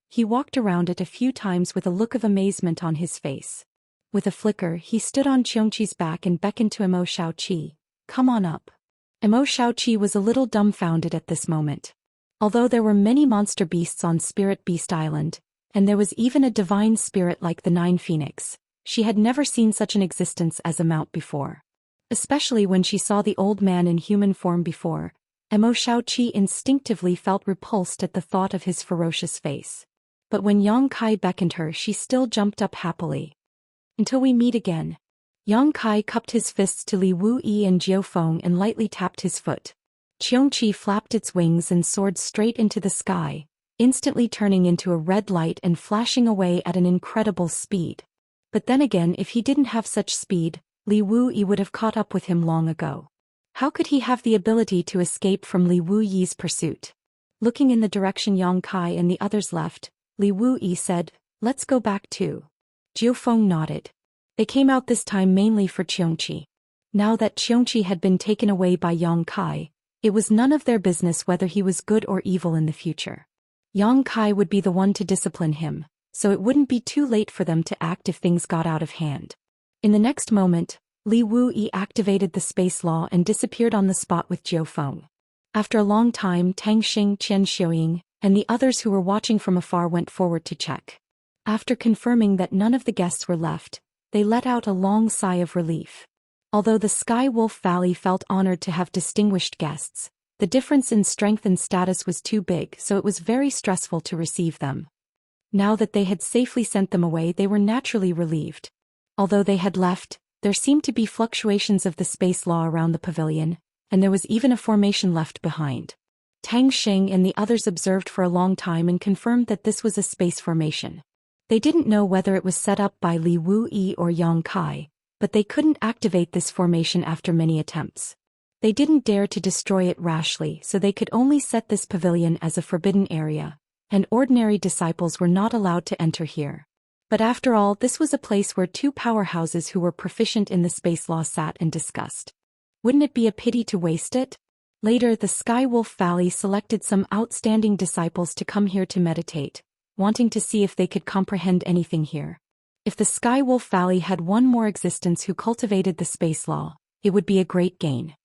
He walked around it a few times with a look of amazement on his face. With a flicker, he stood on Xianxi's back and beckoned to Emo Xiaoqi. Come on up. Emo Xiaoqi was a little dumbfounded at this moment. Although there were many monster beasts on Spirit Beast Island, and there was even a divine spirit like the 9 Phoenix, she had never seen such an existence as a mount before. Especially when she saw the old man in human form before, Emo Xiaoqi instinctively felt repulsed at the thought of his ferocious face. But when Yang Kai beckoned her, she still jumped up happily. Until we meet again. Yang Kai cupped his fists to Li Wuyi and Jiu Feng and lightly tapped his foot. Xianxia flapped its wings and soared straight into the sky, instantly turning into a red light and flashing away at an incredible speed. But then again, if he didn't have such speed, Li Wuyi would have caught up with him long ago. How could he have the ability to escape from Li Wuyi's pursuit? Looking in the direction Yang Kai and the others left, Li Wuyi said, let's go back too. Jiu Feng nodded. They came out this time mainly for Xianxia. Now that Xianxia had been taken away by Yang Kai, it was none of their business whether he was good or evil in the future. Yang Kai would be the one to discipline him, so it wouldn't be too late for them to act if things got out of hand. In the next moment, Li Wuyi activated the space law and disappeared on the spot with Jiu Feng. After a long time, Tang Xing, Qian Xiuying, and the others who were watching from afar went forward to check. After confirming that none of the guests were left, they let out a long sigh of relief. Although the Sky Wolf Valley felt honored to have distinguished guests, the difference in strength and status was too big, so it was very stressful to receive them. Now that they had safely sent them away, they were naturally relieved. Although they had left, There seemed to be fluctuations of the space law around the pavilion, and there was even a formation left behind. Tang Xing and the others observed for a long time and confirmed that this was a space formation. They didn't know whether it was set up by Li Wuyi or Yang Kai, but they couldn't activate this formation after many attempts. They didn't dare to destroy it rashly, so they could only set this pavilion as a forbidden area, and ordinary disciples were not allowed to enter here. But after all, this was a place where two powerhouses who were proficient in the space law sat and discussed. Wouldn't it be a pity to waste it? Later, the Skywolf Valley selected some outstanding disciples to come here to meditate, wanting to see if they could comprehend anything here. If the Skywolf Valley had one more existence who cultivated the space law, it would be a great gain.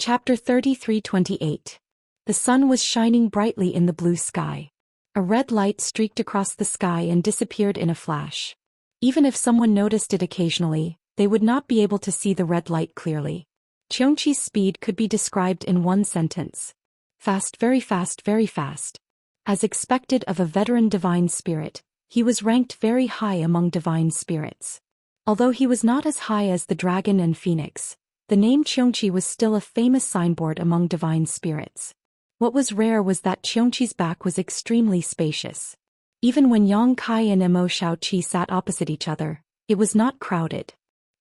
Chapter 33:28. The sun was shining brightly in the blue sky. A red light streaked across the sky and disappeared in a flash. Even if someone noticed it occasionally, they would not be able to see the red light clearly. Xianxia's speed could be described in one sentence. Fast, very fast, very fast. As expected of a veteran divine spirit, he was ranked very high among divine spirits. Although he was not as high as the dragon and phoenix, the name Xianxia was still a famous signboard among divine spirits. What was rare was that Xianxia's back was extremely spacious. Even when Yang Kai and Emo Shaoqi sat opposite each other, it was not crowded.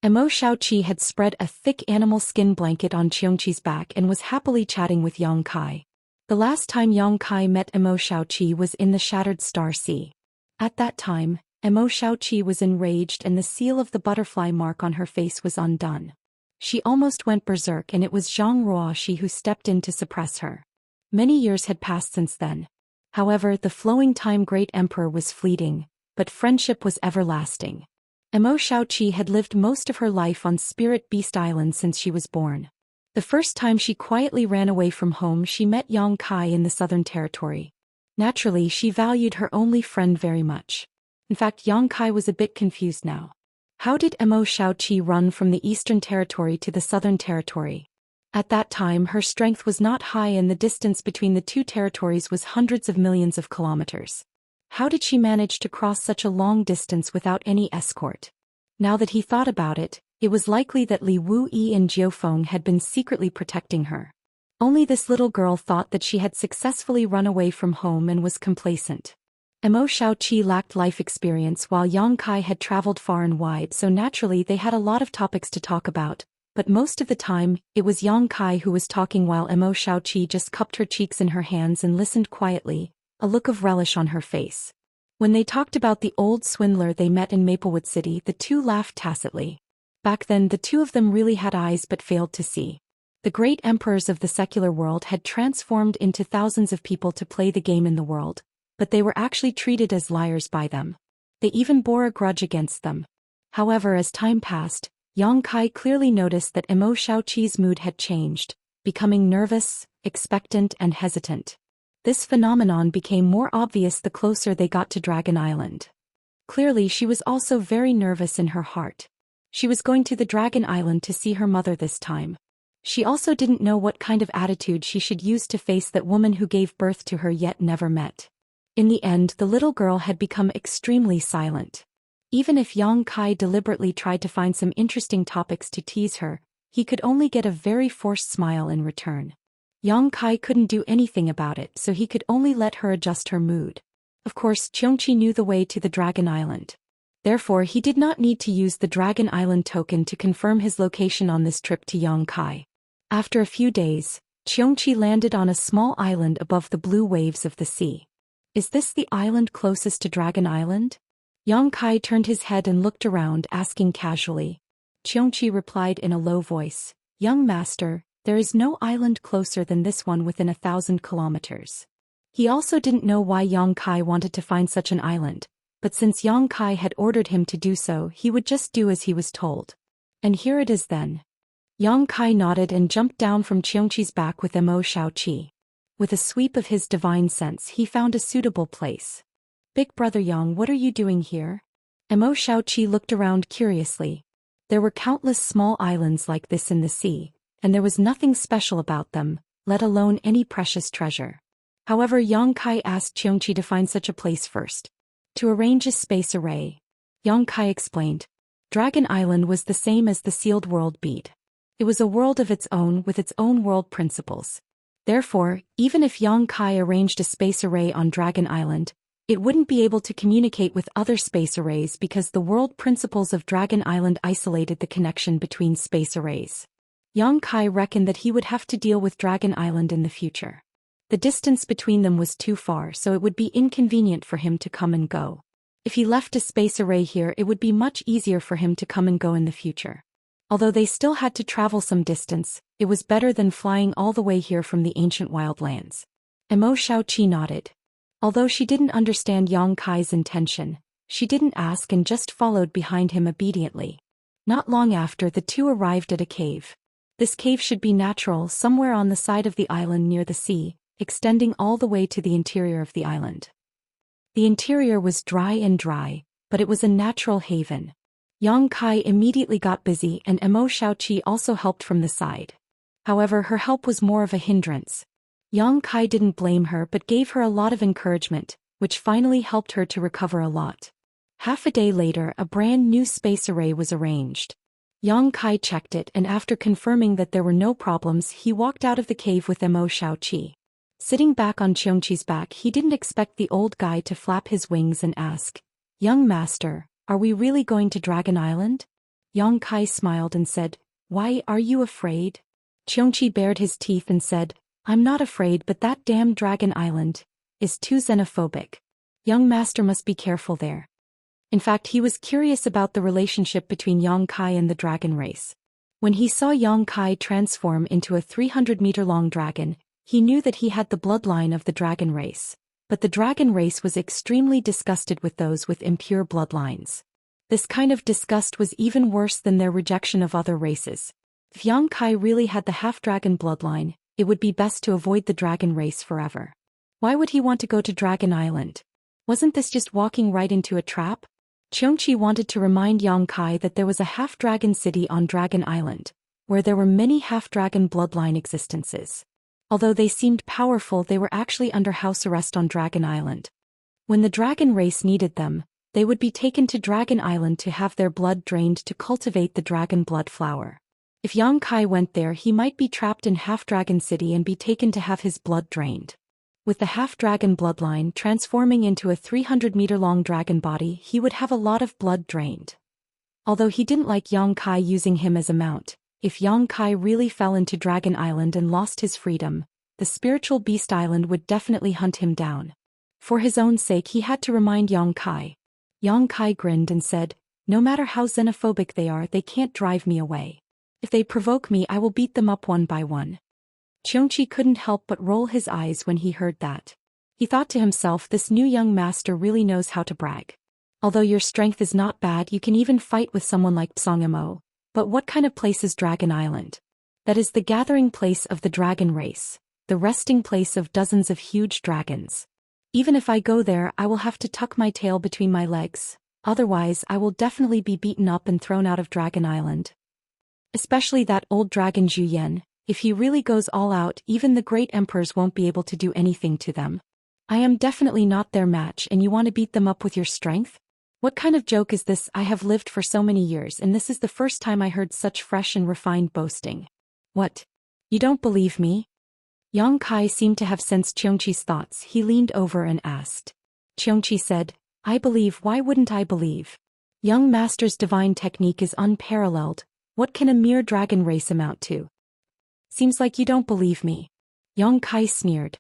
Emo Shaoqi had spread a thick animal skin blanket on Xianxia's back and was happily chatting with Yang Kai. The last time Yang Kai met Emo Shaoqi was in the Shattered Star Sea. At that time, Emo Shaoqi was enraged and the seal of the butterfly mark on her face was undone. She almost went berserk, and it was Zhang Ruoxi who stepped in to suppress her. Many years had passed since then. However, the flowing time Great Emperor was fleeting, but friendship was everlasting. Emo Shaoqi had lived most of her life on Spirit Beast Island since she was born. The first time she quietly ran away from home, she met Yang Kai in the Southern Territory. Naturally, she valued her only friend very much. In fact, Yang Kai was a bit confused now. How did Emo Shaoqi run from the Eastern Territory to the Southern Territory? At that time, her strength was not high and the distance between the two territories was hundreds of millions of kilometers. How did she manage to cross such a long distance without any escort? Now that he thought about it, it was likely that Li Wuyi and Jiufeng had been secretly protecting her. Only this little girl thought that she had successfully run away from home and was complacent. Emo Shaoqi lacked life experience while Yang Kai had traveled far and wide, so naturally they had a lot of topics to talk about. But most of the time, it was Yang Kai who was talking while Emo Shaoqi just cupped her cheeks in her hands and listened quietly, a look of relish on her face. When they talked about the old swindler they met in Maplewood City, the two laughed tacitly. Back then, the two of them really had eyes but failed to see. The great emperors of the secular world had transformed into thousands of people to play the game in the world, but they were actually treated as liars by them. They even bore a grudge against them. However, as time passed, Yang Kai clearly noticed that Emo Shaoqi's mood had changed, becoming nervous, expectant and hesitant. This phenomenon became more obvious the closer they got to Dragon Island. Clearly she was also very nervous in her heart. She was going to the Dragon Island to see her mother this time. She also didn't know what kind of attitude she should use to face that woman who gave birth to her yet never met. In the end, the little girl had become extremely silent. Even if Yang Kai deliberately tried to find some interesting topics to tease her, he could only get a very forced smile in return. Yang Kai couldn't do anything about it, so he could only let her adjust her mood. Of course, Xianxia knew the way to the Dragon Island. Therefore, he did not need to use the Dragon Island token to confirm his location on this trip to Yang Kai. After a few days, Xianxia landed on a small island above the blue waves of the sea. Is this the island closest to Dragon Island? Yang Kai turned his head and looked around, asking casually. Xianxia replied in a low voice, "Young master, there is no island closer than this one within 1,000 kilometers." He also didn't know why Yang Kai wanted to find such an island, but since Yang Kai had ordered him to do so, he would just do as he was told. And here it is then. Yang Kai nodded and jumped down from Xianxia's back with Emo Shaoqi. With a sweep of his divine sense, he found a suitable place. "Big brother Yang, what are you doing here?" Emo Shaoqi looked around curiously. There were countless small islands like this in the sea, and there was nothing special about them, let alone any precious treasure. However, Yang Kai asked Xianxia to find such a place first. To arrange a space array. Yang Kai explained. Dragon Island was the same as the sealed world bead. It was a world of its own with its own world principles. Therefore, even if Yang Kai arranged a space array on Dragon Island, it wouldn't be able to communicate with other space arrays because the world principles of Dragon Island isolated the connection between space arrays. Yang Kai reckoned that he would have to deal with Dragon Island in the future. The distance between them was too far, so it would be inconvenient for him to come and go. If he left a space array here, it would be much easier for him to come and go in the future. Although they still had to travel some distance, it was better than flying all the way here from the ancient wildlands. Xiaoqi nodded. Although she didn't understand Yang Kai's intention, she didn't ask and just followed behind him obediently. Not long after, the two arrived at a cave. This cave should be natural, somewhere on the side of the island near the sea, extending all the way to the interior of the island. The interior was dry, but it was a natural haven. Yang Kai immediately got busy and Xiaoqi also helped from the side. However, her help was more of a hindrance. Yang Kai didn't blame her but gave her a lot of encouragement, which finally helped her to recover a lot. Half a day later, a brand new space array was arranged. Yang Kai checked it and after confirming that there were no problems, he walked out of the cave with Xiaoqi. Sitting back on Xianxia's back, he didn't expect the old guy to flap his wings and ask, "Young master, are we really going to Dragon Island?" Yang Kai smiled and said, "Why, are you afraid?" Xianxia bared his teeth and said, "I'm not afraid, but that damn Dragon Island is too xenophobic. Young master must be careful there." In fact, he was curious about the relationship between Yang Kai and the dragon race. When he saw Yang Kai transform into a 300-meter-long dragon, he knew that he had the bloodline of the dragon race. But the dragon race was extremely disgusted with those with impure bloodlines. This kind of disgust was even worse than their rejection of other races. If Yang Kai really had the half-dragon bloodline, it would be best to avoid the dragon race forever. Why would he want to go to Dragon Island? Wasn't this just walking right into a trap? Xianxia wanted to remind Yang Kai that there was a half-dragon city on Dragon Island, where there were many half-dragon bloodline existences. Although they seemed powerful, they were actually under house arrest on Dragon Island. When the dragon race needed them, they would be taken to Dragon Island to have their blood drained to cultivate the dragon blood flower. If Yang Kai went there, he might be trapped in Half-Dragon City and be taken to have his blood drained. With the half-dragon bloodline transforming into a 300-meter-long dragon body, he would have a lot of blood drained. Although he didn't like Yang Kai using him as a mount, if Yang Kai really fell into Dragon Island and lost his freedom, the spiritual beast island would definitely hunt him down. For his own sake, he had to remind Yang Kai. Yang Kai grinned and said, "No matter how xenophobic they are, they can't drive me away. If they provoke me, I will beat them up one by one." Xianxia couldn't help but roll his eyes when he heard that. He thought to himself, this new young master really knows how to brag. Although your strength is not bad, you can even fight with someone like Psongmo. But what kind of place is Dragon Island? That is the gathering place of the dragon race, the resting place of dozens of huge dragons. Even if I go there, I will have to tuck my tail between my legs, otherwise I will definitely be beaten up and thrown out of Dragon Island. Especially that old dragon Zhou Xian. If he really goes all out, even the great emperors won't be able to do anything to them. I am definitely not their match, and you want to beat them up with your strength? What kind of joke is this? I have lived for so many years, and this is the first time I heard such fresh and refined boasting. What? You don't believe me? Yang Kai seemed to have sensed Xianxia's thoughts. He leaned over and asked. Xianxia said, "I believe. Why wouldn't I believe? Young master's divine technique is unparalleled. What can a mere dragon race amount to? Seems like you don't believe me." Yang Kai sneered.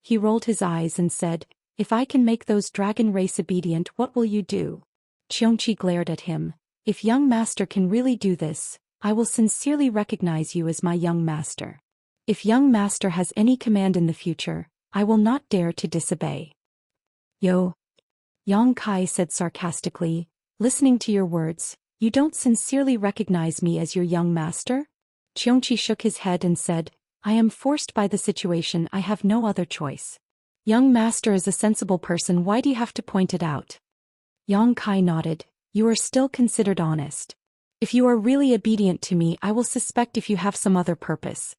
He rolled his eyes and said, "If I can make those dragon race obedient, what will you do?" Xianxia glared at him. "If young master can really do this, I will sincerely recognize you as my young master. If young master has any command in the future, I will not dare to disobey." "Yo," Yang Kai said sarcastically, "listening to your words, you don't sincerely recognize me as your young master?" Xianxia shook his head and said, "I am forced by the situation. I have no other choice. Young master is a sensible person. Why do you have to point it out?" Yang Kai nodded. "You are still considered honest. If you are really obedient to me, I will suspect if you have some other purpose."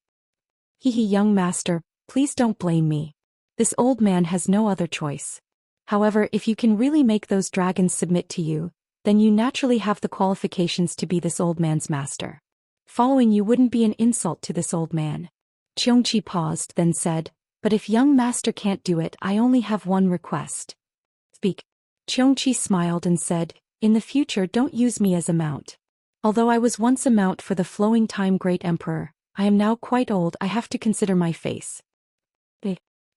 Hehe, young master, please don't blame me. This old man has no other choice. However, if you can really make those dragons submit to you, then you naturally have the qualifications to be this old man's master. Following you wouldn't be an insult to this old man. Xianxia paused, then said, but if young master can't do it, I only have one request. Speak. Xianxia smiled and said, in the future don't use me as a mount. Although I was once a mount for the flowing time great emperor, I am now quite old, I have to consider my face.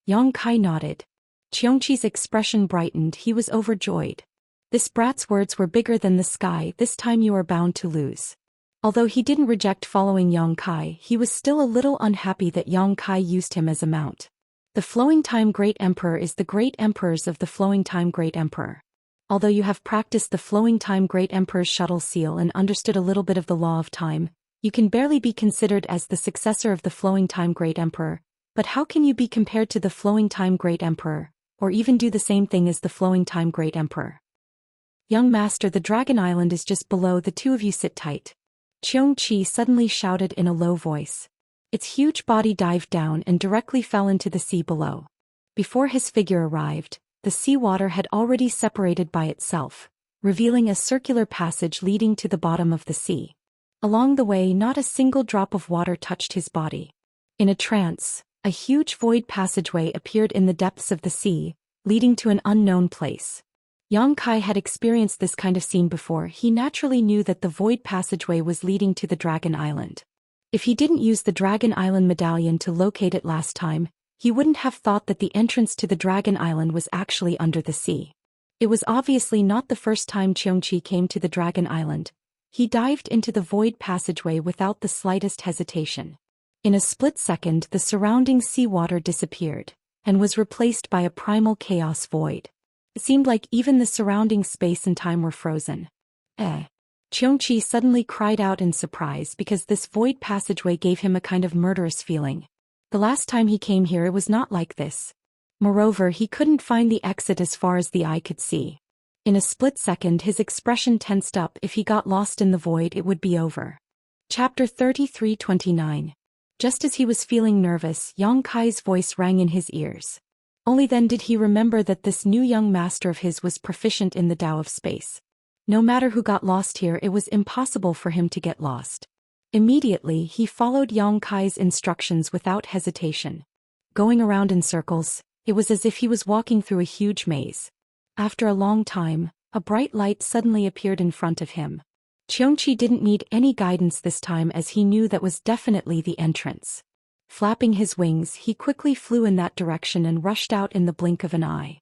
Yang Kai nodded. Xianxia's expression brightened, he was overjoyed. This brat's words were bigger than the sky, this time you are bound to lose. Although he didn't reject following Yang Kai, he was still a little unhappy that Yang Kai used him as a mount. The flowing time great emperor is the great emperors of the flowing time great emperor. Although you have practiced the flowing time great emperor's shuttle seal and understood a little bit of the law of time, you can barely be considered as the successor of the flowing time great emperor. But how can you be compared to the flowing time great emperor, or even do the same thing as the flowing time great emperor? Young master, the Dragon Island is just below, the two of you sit tight. Xianxia suddenly shouted in a low voice. Its huge body dived down and directly fell into the sea below. Before his figure arrived, the seawater had already separated by itself, revealing a circular passage leading to the bottom of the sea. Along the way, not a single drop of water touched his body. In a trance, a huge void passageway appeared in the depths of the sea, leading to an unknown place. Yang Kai had experienced this kind of scene before. He naturally knew that the void passageway was leading to the Dragon Island. If he didn't use the Dragon Island medallion to locate it last time, he wouldn't have thought that the entrance to the Dragon Island was actually under the sea. It was obviously not the first time Xianxia came to the Dragon Island. He dived into the void passageway without the slightest hesitation. In a split second, the surrounding seawater disappeared, and was replaced by a primal chaos void. It seemed like even the surrounding space and time were frozen. Xianxia suddenly cried out in surprise because this void passageway gave him a kind of murderous feeling. The last time he came here it was not like this. Moreover, he couldn't find the exit as far as the eye could see. In a split second his expression tensed up. If he got lost in the void it would be over. Chapter 33:29. Just as he was feeling nervous, Yang Kai's voice rang in his ears. Only then did he remember that this new young master of his was proficient in the Tao of space. No matter who got lost here, it was impossible for him to get lost. Immediately, he followed Yang Kai's instructions without hesitation. Going around in circles, it was as if he was walking through a huge maze. After a long time, a bright light suddenly appeared in front of him. Xianxia didn't need any guidance this time as he knew that was definitely the entrance. Flapping his wings, he quickly flew in that direction and rushed out in the blink of an eye.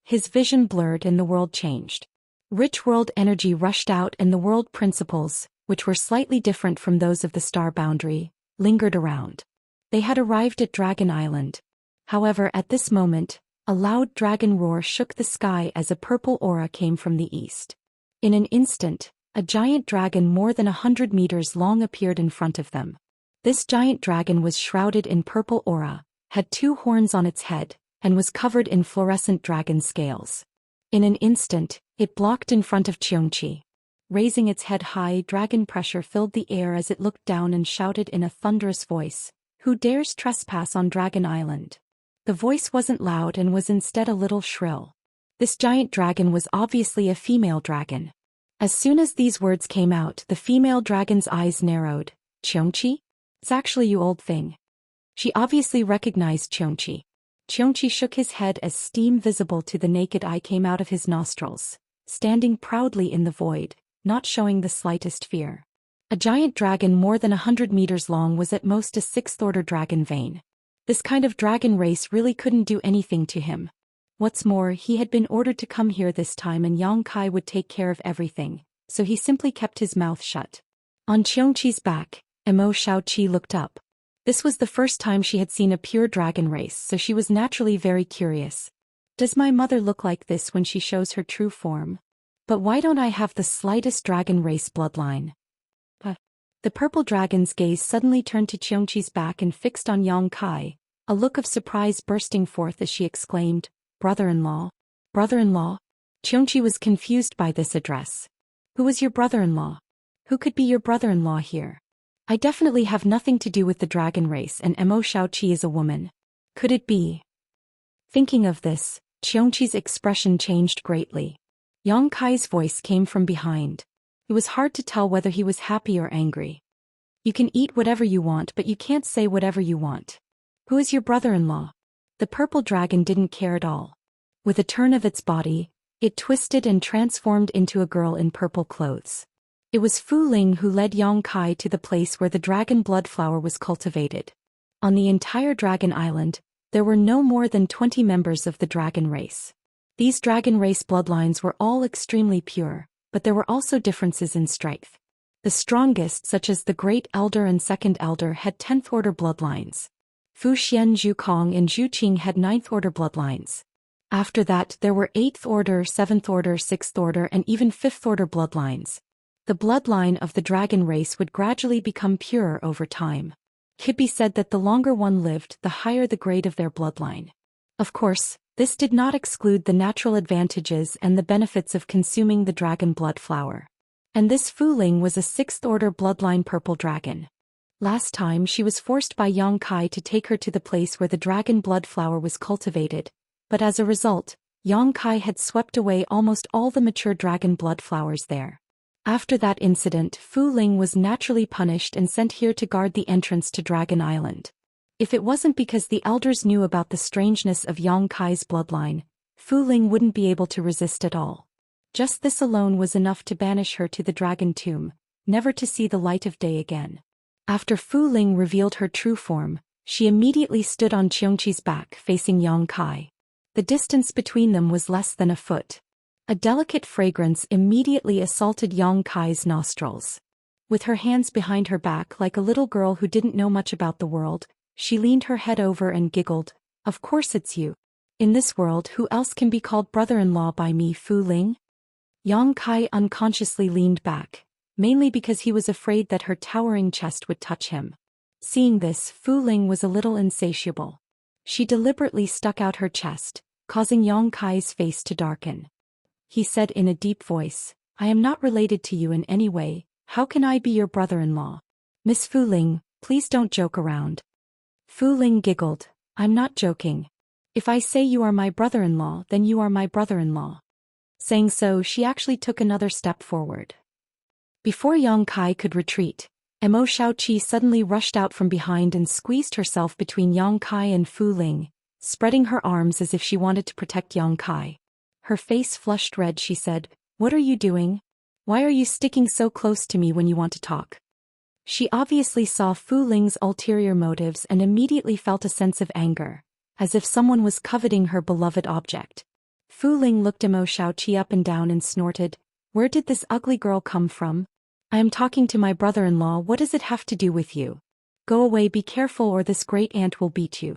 His vision blurred and the world changed. Rich world energy rushed out and the world principles, which were slightly different from those of the star boundary, lingered around. They had arrived at Dragon Island. However, at this moment, a loud dragon roar shook the sky as a purple aura came from the east. In an instant, a giant dragon more than 100 meters long appeared in front of them. This giant dragon was shrouded in purple aura, had 2 horns on its head, and was covered in fluorescent dragon scales. In an instant, it blocked in front of Xianxia. Raising its head high, dragon pressure filled the air as it looked down and shouted in a thunderous voice, "Who dares trespass on Dragon Island?" The voice wasn't loud and was instead a little shrill. This giant dragon was obviously a female dragon. As soon as these words came out, the female dragon's eyes narrowed. "Xianxia? It's actually you, old thing." She obviously recognized Xianxia. Xianxia shook his head as steam visible to the naked eye came out of his nostrils, standing proudly in the void, not showing the slightest fear. A giant dragon more than 100 meters long was at most a 6th-order dragon vein. This kind of dragon race really couldn't do anything to him. What's more, he had been ordered to come here this time and Yang Kai would take care of everything, so he simply kept his mouth shut. On Xianxia's back, Immortal looked up. This was the first time she had seen a pure dragon race, so she was naturally very curious. Does my mother look like this when she shows her true form? But why don't I have the slightest dragon race bloodline? The purple dragon's gaze suddenly turned to Xianxia's back and fixed on Yang Kai, a look of surprise bursting forth as she exclaimed, "Brother-in-law? Brother-in-law?" Xianxia was confused by this address. Who was your brother-in-law? Who could be your brother-in-law here? I definitely have nothing to do with the dragon race and Immortal is a woman. Could it be? Thinking of this, Xianxia's expression changed greatly. Yang Kai's voice came from behind. It was hard to tell whether he was happy or angry. You can eat whatever you want, but you can't say whatever you want. Who is your brother-in-law? The purple dragon didn't care at all. With a turn of its body, it twisted and transformed into a girl in purple clothes. It was Fu Ling who led Yang Kai to the place where the dragon blood flower was cultivated. On the entire dragon island, there were no more than 20 members of the dragon race. These dragon race bloodlines were all extremely pure, but there were also differences in strength. The strongest, such as the Great Elder and Second Elder, had 10th order bloodlines. Fu Xian, Zhu Kong and Zhu Qing had 9th order bloodlines. After that there were 8th order, 7th order, 6th order and even 5th order bloodlines. The bloodline of the dragon race would gradually become purer over time. It could be said that the longer one lived, the higher the grade of their bloodline. Of course, this did not exclude the natural advantages and the benefits of consuming the dragon blood flower. And this Fu Ling was a 6th order bloodline purple dragon. Last time she was forced by Yang Kai to take her to the place where the dragon blood flower was cultivated, but as a result, Yang Kai had swept away almost all the mature dragon blood flowers there. After that incident, Fu Ling was naturally punished and sent here to guard the entrance to Dragon Island. If it wasn't because the elders knew about the strangeness of Yang Kai's bloodline, Fu Ling wouldn't be able to resist at all. Just this alone was enough to banish her to the dragon tomb, never to see the light of day again. After Fu Ling revealed her true form, she immediately stood on Xianxia's back facing Yang Kai. The distance between them was less than a foot. A delicate fragrance immediately assaulted Yang Kai's nostrils. With her hands behind her back like a little girl who didn't know much about the world, she leaned her head over and giggled. Of course it's you. In this world, who else can be called brother-in-law by me, Fu Ling? Yang Kai unconsciously leaned back, mainly because he was afraid that her towering chest would touch him. Seeing this, Fu Ling was a little insatiable. She deliberately stuck out her chest, causing Yang Kai's face to darken. He said in a deep voice, I am not related to you in any way, how can I be your brother-in-law? Miss Fu Ling, please don't joke around. Fu Ling giggled, I'm not joking. If I say you are my brother-in-law, then you are my brother-in-law. Saying so, she actually took another step forward. Before Yang Kai could retreat, Mo Xiaoqi suddenly rushed out from behind and squeezed herself between Yang Kai and Fu Ling, spreading her arms as if she wanted to protect Yang Kai. Her face flushed red. She said, What are you doing? Why are you sticking so close to me when you want to talk? She obviously saw Fu Ling's ulterior motives and immediately felt a sense of anger, as if someone was coveting her beloved object. Fu Ling looked Mo Xiaoqi up and down and snorted, Where did this ugly girl come from? I am talking to my brother-in-law. What does it have to do with you? Go away, be careful, or this great ant will beat you.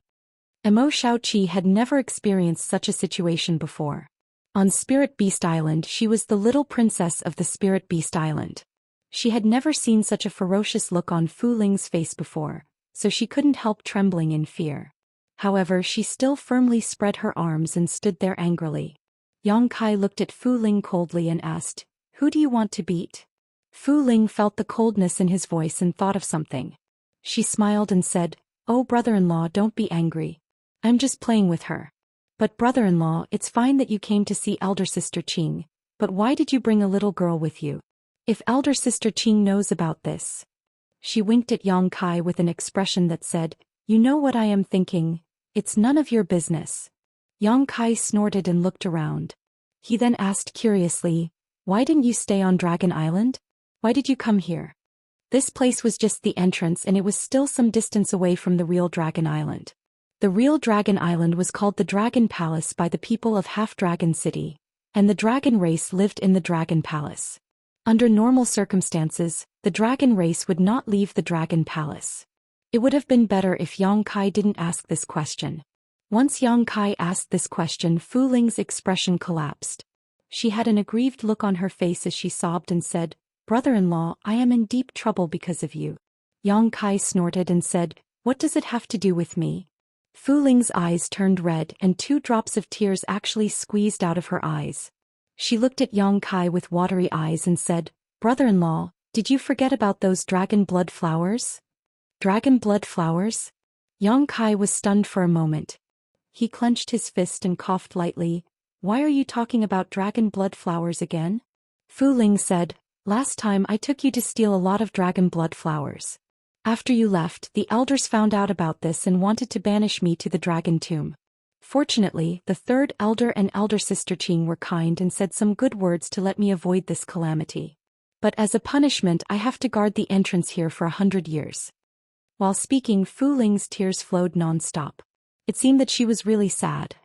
Mo Xiaoqi had never experienced such a situation before. On Spirit Beast Island, she was the little princess of the Spirit Beast Island. She had never seen such a ferocious look on Fu Ling's face before, so she couldn't help trembling in fear. However, she still firmly spread her arms and stood there angrily. Yang Kai looked at Fu Ling coldly and asked, Who do you want to beat? Fu Ling felt the coldness in his voice and thought of something. She smiled and said, Oh brother-in-law, don't be angry. I'm just playing with her. But brother-in-law, it's fine that you came to see elder sister Qing, but why did you bring a little girl with you? If elder sister Qing knows about this. She winked at Yang Kai with an expression that said, You know what I am thinking, it's none of your business. Yang Kai snorted and looked around. He then asked curiously, Why didn't you stay on Dragon Island? Why did you come here? This place was just the entrance and it was still some distance away from the real Dragon Island. The real Dragon Island was called the Dragon Palace by the people of Half-Dragon City, and the dragon race lived in the Dragon Palace. Under normal circumstances, the dragon race would not leave the Dragon Palace. It would have been better if Yang Kai didn't ask this question. Once Yang Kai asked this question, Fu Ling's expression collapsed. She had an aggrieved look on her face as she sobbed and said, Brother-in-law, I am in deep trouble because of you. Yang Kai snorted and said, What does it have to do with me? Fu Ling's eyes turned red and 2 drops of tears actually squeezed out of her eyes. She looked at Yang Kai with watery eyes and said, Brother-in-law, did you forget about those dragon blood flowers? Dragon blood flowers? Yang Kai was stunned for a moment. He clenched his fist and coughed lightly. Why are you talking about dragon blood flowers again? Fu Ling said, last time I took you to steal a lot of dragon blood flowers. After you left, the elders found out about this and wanted to banish me to the dragon tomb. Fortunately, the third elder and elder sister Qing were kind and said some good words to let me avoid this calamity. But as a punishment I have to guard the entrance here for 100 years. While speaking, Fu Ling's tears flowed non-stop. It seemed that she was really sad.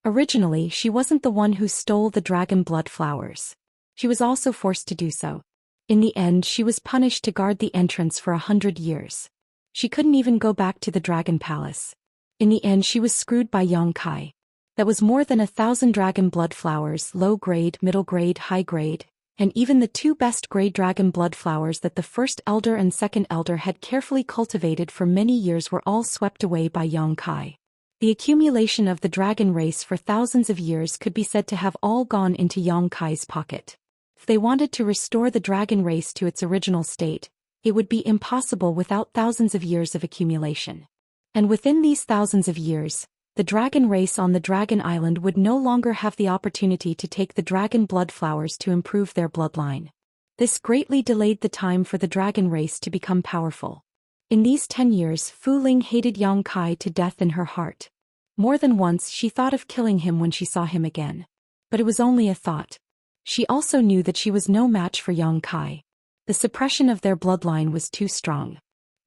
Originally, she wasn't the one who stole the dragon blood flowers. She was also forced to do so. In the end, she was punished to guard the entrance for 100 years. She couldn't even go back to the dragon palace. In the end, she was screwed by Yang Kai. That was more than 1,000 dragon blood flowers, low grade, middle grade, high grade, and even the 2 best grade dragon blood flowers that the first elder and second elder had carefully cultivated for many years were all swept away by Yang Kai. The accumulation of the dragon race for thousands of years could be said to have all gone into Yang Kai's pocket. If they wanted to restore the dragon race to its original state, it would be impossible without thousands of years of accumulation. And within these thousands of years, the dragon race on the dragon island would no longer have the opportunity to take the dragon blood flowers to improve their bloodline. This greatly delayed the time for the dragon race to become powerful. In these 10 years, Fu Ling hated Yang Kai to death in her heart. More than once she thought of killing him when she saw him again. But it was only a thought. She also knew that she was no match for Yang Kai. The suppression of their bloodline was too strong.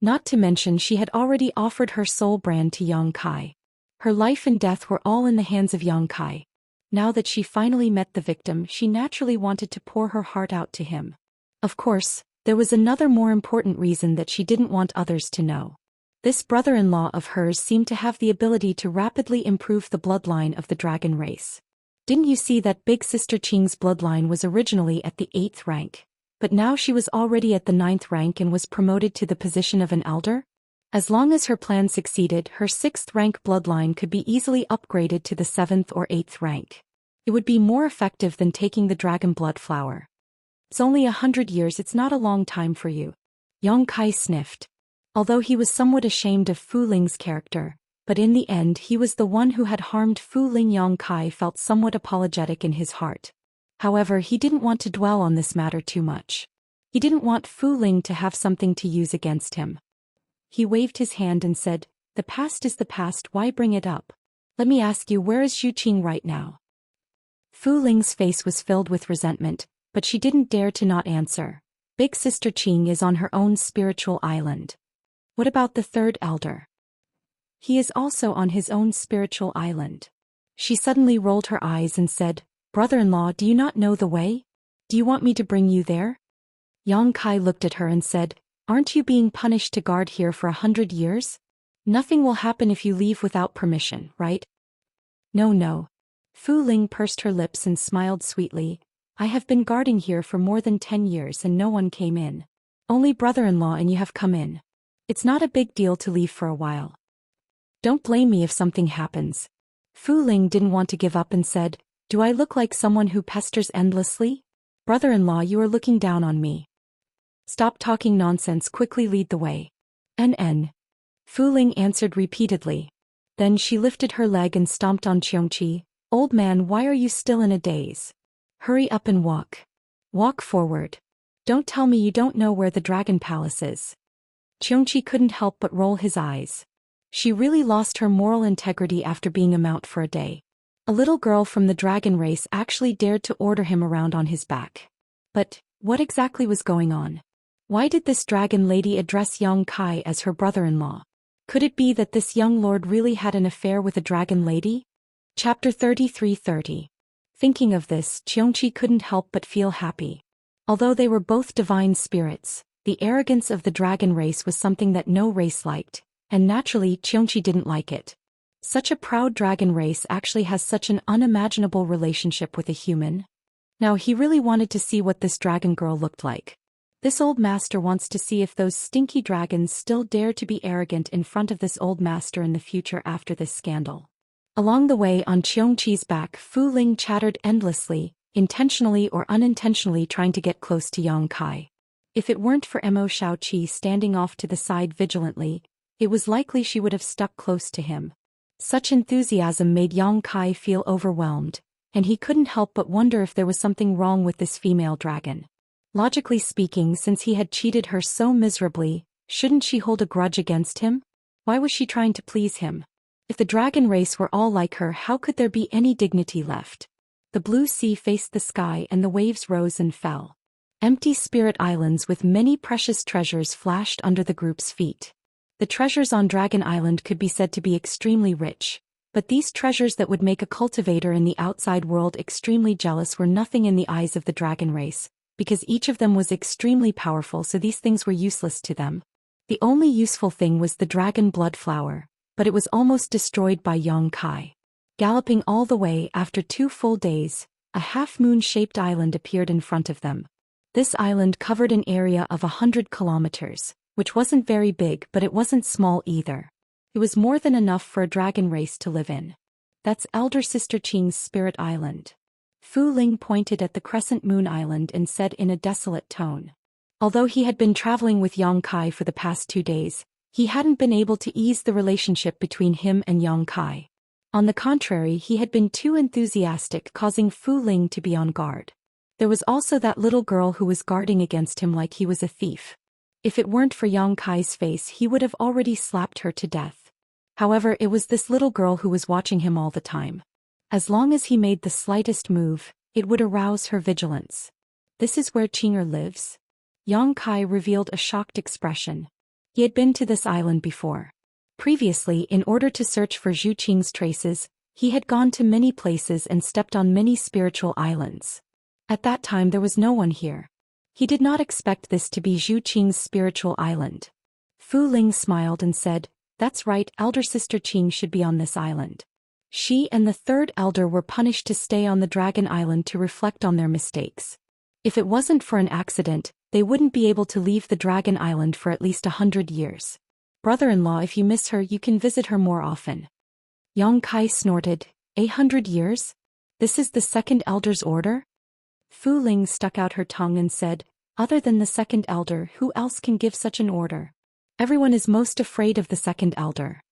Not to mention she had already offered her soul brand to Yang Kai. Her life and death were all in the hands of Yang Kai. Now that she finally met the victim, she naturally wanted to pour her heart out to him. Of course, there was another more important reason that she didn't want others to know. This brother-in-law of hers seemed to have the ability to rapidly improve the bloodline of the dragon race. Didn't you see that big sister Qing's bloodline was originally at the 8th rank, but now she was already at the 9th rank and was promoted to the position of an elder? As long as her plan succeeded, her 6th rank bloodline could be easily upgraded to the 7th or 8th rank. It would be more effective than taking the dragon blood flower. It's only 100 years, it's not a long time for you. Yang Kai sniffed. Although he was somewhat ashamed of Fu Ling's character, but in the end he was the one who had harmed Fu Ling. Yang Kai felt somewhat apologetic in his heart. However, he didn't want to dwell on this matter too much. He didn't want Fu Ling to have something to use against him. He waved his hand and said, "The past is the past, why bring it up? Let me ask you, where is Zhu Qing right now?" Fu Ling's face was filled with resentment, but she didn't dare to not answer. Big sister Qing is on her own spiritual island. What about the third elder? He is also on his own spiritual island. She suddenly rolled her eyes and said, "Brother-in-law, do you not know the way? Do you want me to bring you there?" Yang Kai looked at her and said, "Aren't you being punished to guard here for 100 years? Nothing will happen if you leave without permission, right?" No. Fu Ling pursed her lips and smiled sweetly. "I have been guarding here for more than 10 years and no one came in. Only brother-in-law and you have come in. It's not a big deal to leave for a while. Don't blame me if something happens." Fu Ling didn't want to give up and said, "Do I look like someone who pesters endlessly? Brother-in-law, you are looking down on me. Stop talking nonsense, quickly lead the way." "NN." Fu Ling answered repeatedly. Then she lifted her leg and stomped on Xianxia. "Old man, why are you still in a daze? Hurry up and walk. Walk forward. Don't tell me you don't know where the dragon palace is." Xianxia couldn't help but roll his eyes. She really lost her moral integrity after being a mount for a day. A little girl from the dragon race actually dared to order him around on his back. But what exactly was going on? Why did this dragon lady address Yang Kai as her brother-in-law? Could it be that this young lord really had an affair with a dragon lady? Chapter 33:30. Thinking of this, Xianxia couldn't help but feel happy. Although they were both divine spirits, the arrogance of the dragon race was something that no race liked, and naturally Xianxia didn't like it. Such a proud dragon race actually has such an unimaginable relationship with a human. Now he really wanted to see what this dragon girl looked like. This old master wants to see if those stinky dragons still dare to be arrogant in front of this old master in the future after this scandal. Along the way on Xianxia's back, Fu Ling chattered endlessly, intentionally or unintentionally trying to get close to Yang Kai. If it weren't for Mo Shaoqi standing off to the side vigilantly, it was likely she would have stuck close to him. Such enthusiasm made Yang Kai feel overwhelmed, and he couldn't help but wonder if there was something wrong with this female dragon. Logically speaking, since he had cheated her so miserably, shouldn't she hold a grudge against him? Why was she trying to please him? If the dragon race were all like her, how could there be any dignity left? The blue sea faced the sky and the waves rose and fell. Empty spirit islands with many precious treasures flashed under the group's feet. The treasures on Dragon Island could be said to be extremely rich, but these treasures that would make a cultivator in the outside world extremely jealous were nothing in the eyes of the dragon race, because each of them was extremely powerful, so these things were useless to them. The only useful thing was the dragon blood flower, but it was almost destroyed by Yang Kai. Galloping all the way after 2 full days, a half-moon-shaped island appeared in front of them. This island covered an area of 100 kilometers, which wasn't very big, but it wasn't small either. It was more than enough for a dragon race to live in. That's Elder Sister Qing's Spirit Island. Fu Ling pointed at the Crescent Moon Island and said in a desolate tone. Although he had been traveling with Yang Kai for the past 2 days, he hadn't been able to ease the relationship between him and Yang Kai. On the contrary, he had been too enthusiastic, causing Fu Ling to be on guard. There was also that little girl who was guarding against him like he was a thief. If it weren't for Yang Kai's face, he would have already slapped her to death. However, it was this little girl who was watching him all the time. As long as he made the slightest move, it would arouse her vigilance. This is where Qinger lives? Yang Kai revealed a shocked expression. He had been to this island before. Previously, in order to search for Zhu Qing's traces, he had gone to many places and stepped on many spiritual islands. At that time there was no one here. He did not expect this to be Zhu Qing's spiritual island. Fu Ling smiled and said, "That's right, Elder Sister Qing should be on this island." She and the third elder were punished to stay on the Dragon Island to reflect on their mistakes. If it wasn't for an accident, they wouldn't be able to leave the Dragon Island for at least 100 years. Brother-in-law, if you miss her, you can visit her more often. Yang Kai snorted, 100 years? This is the second elder's order? Fu Ling stuck out her tongue and said, other than the second elder, who else can give such an order? Everyone is most afraid of the second elder.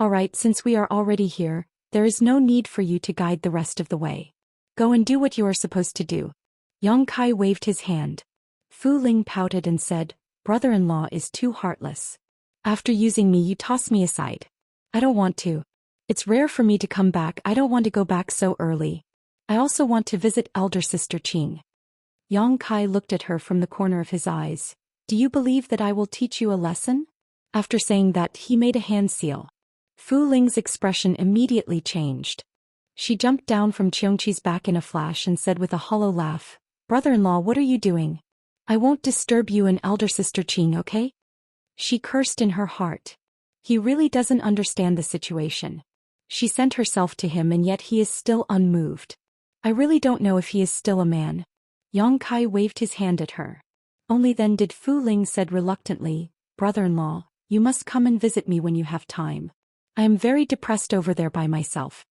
Alright, since we are already here, there is no need for you to guide the rest of the way. Go and do what you are supposed to do. Yang Kai waved his hand. Fu Ling pouted and said, brother-in-law is too heartless. After using me, you toss me aside. I don't want to. It's rare for me to come back. I don't want to go back so early. I also want to visit Elder Sister Qing. Yang Kai looked at her from the corner of his eyes. Do you believe that I will teach you a lesson? After saying that, he made a hand seal. Fu Ling's expression immediately changed. She jumped down from Xianxi's back in a flash and said with a hollow laugh, brother-in-law, what are you doing? I won't disturb you and Elder Sister Qing, okay? She cursed in her heart. He really doesn't understand the situation. She sent herself to him and yet he is still unmoved. I really don't know if he is still a man. Yang Kai waved his hand at her. Only then did Fu Ling said reluctantly, brother-in-law, you must come and visit me when you have time. I am very depressed over there by myself.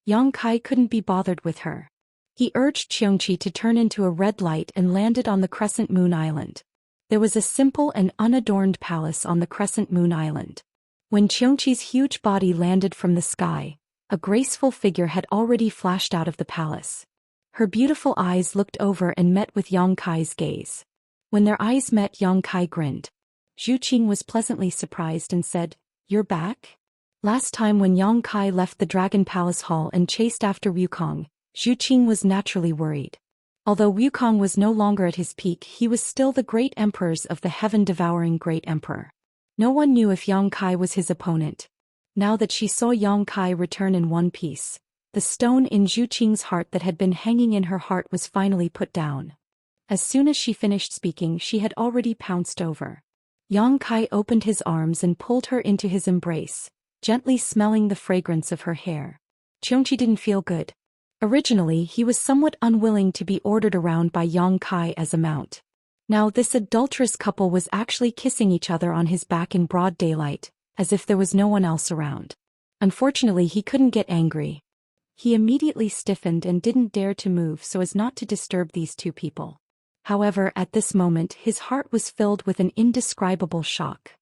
Yang Kai couldn't be bothered with her. He urged Xianxia to turn into a red light and landed on the Crescent Moon Island. There was a simple and unadorned palace on the Crescent Moon Island. When Xianxi's huge body landed from the sky, a graceful figure had already flashed out of the palace. Her beautiful eyes looked over and met with Yang Kai's gaze. When their eyes met, Yang Kai grinned. Zhu Qing was pleasantly surprised and said, you're back? Last time when Yang Kai left the Dragon Palace Hall and chased after Wukong, Zhu Qing was naturally worried. Although Wukong was no longer at his peak, he was still the great emperors of the heaven-devouring great emperor. No one knew if Yang Kai was his opponent. Now that she saw Yang Kai return in one piece, the stone in Zhu Qing's heart that had been hanging in her heart was finally put down. As soon as she finished speaking, she had already pounced over. Yang Kai opened his arms and pulled her into his embrace, gently smelling the fragrance of her hair. Xianxia didn't feel good. Originally, he was somewhat unwilling to be ordered around by Yang Kai as a mount. Now this adulterous couple was actually kissing each other on his back in broad daylight, as if there was no one else around. Unfortunately, he couldn't get angry. He immediately stiffened and didn't dare to move so as not to disturb these two people. However, at this moment his heart was filled with an indescribable shock.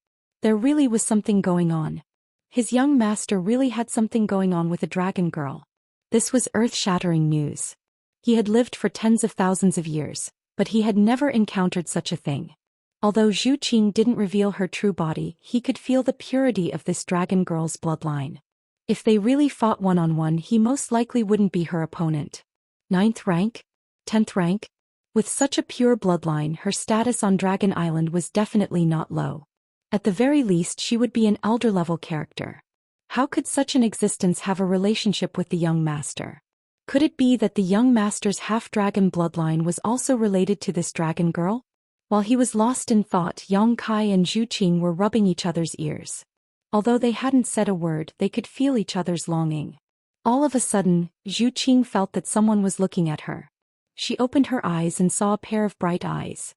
There really was something going on. His young master really had something going on with a dragon girl. This was earth-shattering news. He had lived for tens of thousands of years, but he had never encountered such a thing. Although Zhu Qing didn't reveal her true body, he could feel the purity of this dragon girl's bloodline. If they really fought one-on-one, he most likely wouldn't be her opponent. 9th rank? 10th rank? With such a pure bloodline, her status on Dragon Island was definitely not low. At the very least, she would be an elder-level character. How could such an existence have a relationship with the young master? Could it be that the young master's half-dragon bloodline was also related to this dragon girl? While he was lost in thought, Yang Kai and Zhu Qing were rubbing each other's ears. Although they hadn't said a word, they could feel each other's longing. All of a sudden, Zhu Qing felt that someone was looking at her. She opened her eyes and saw a pair of bright eyes.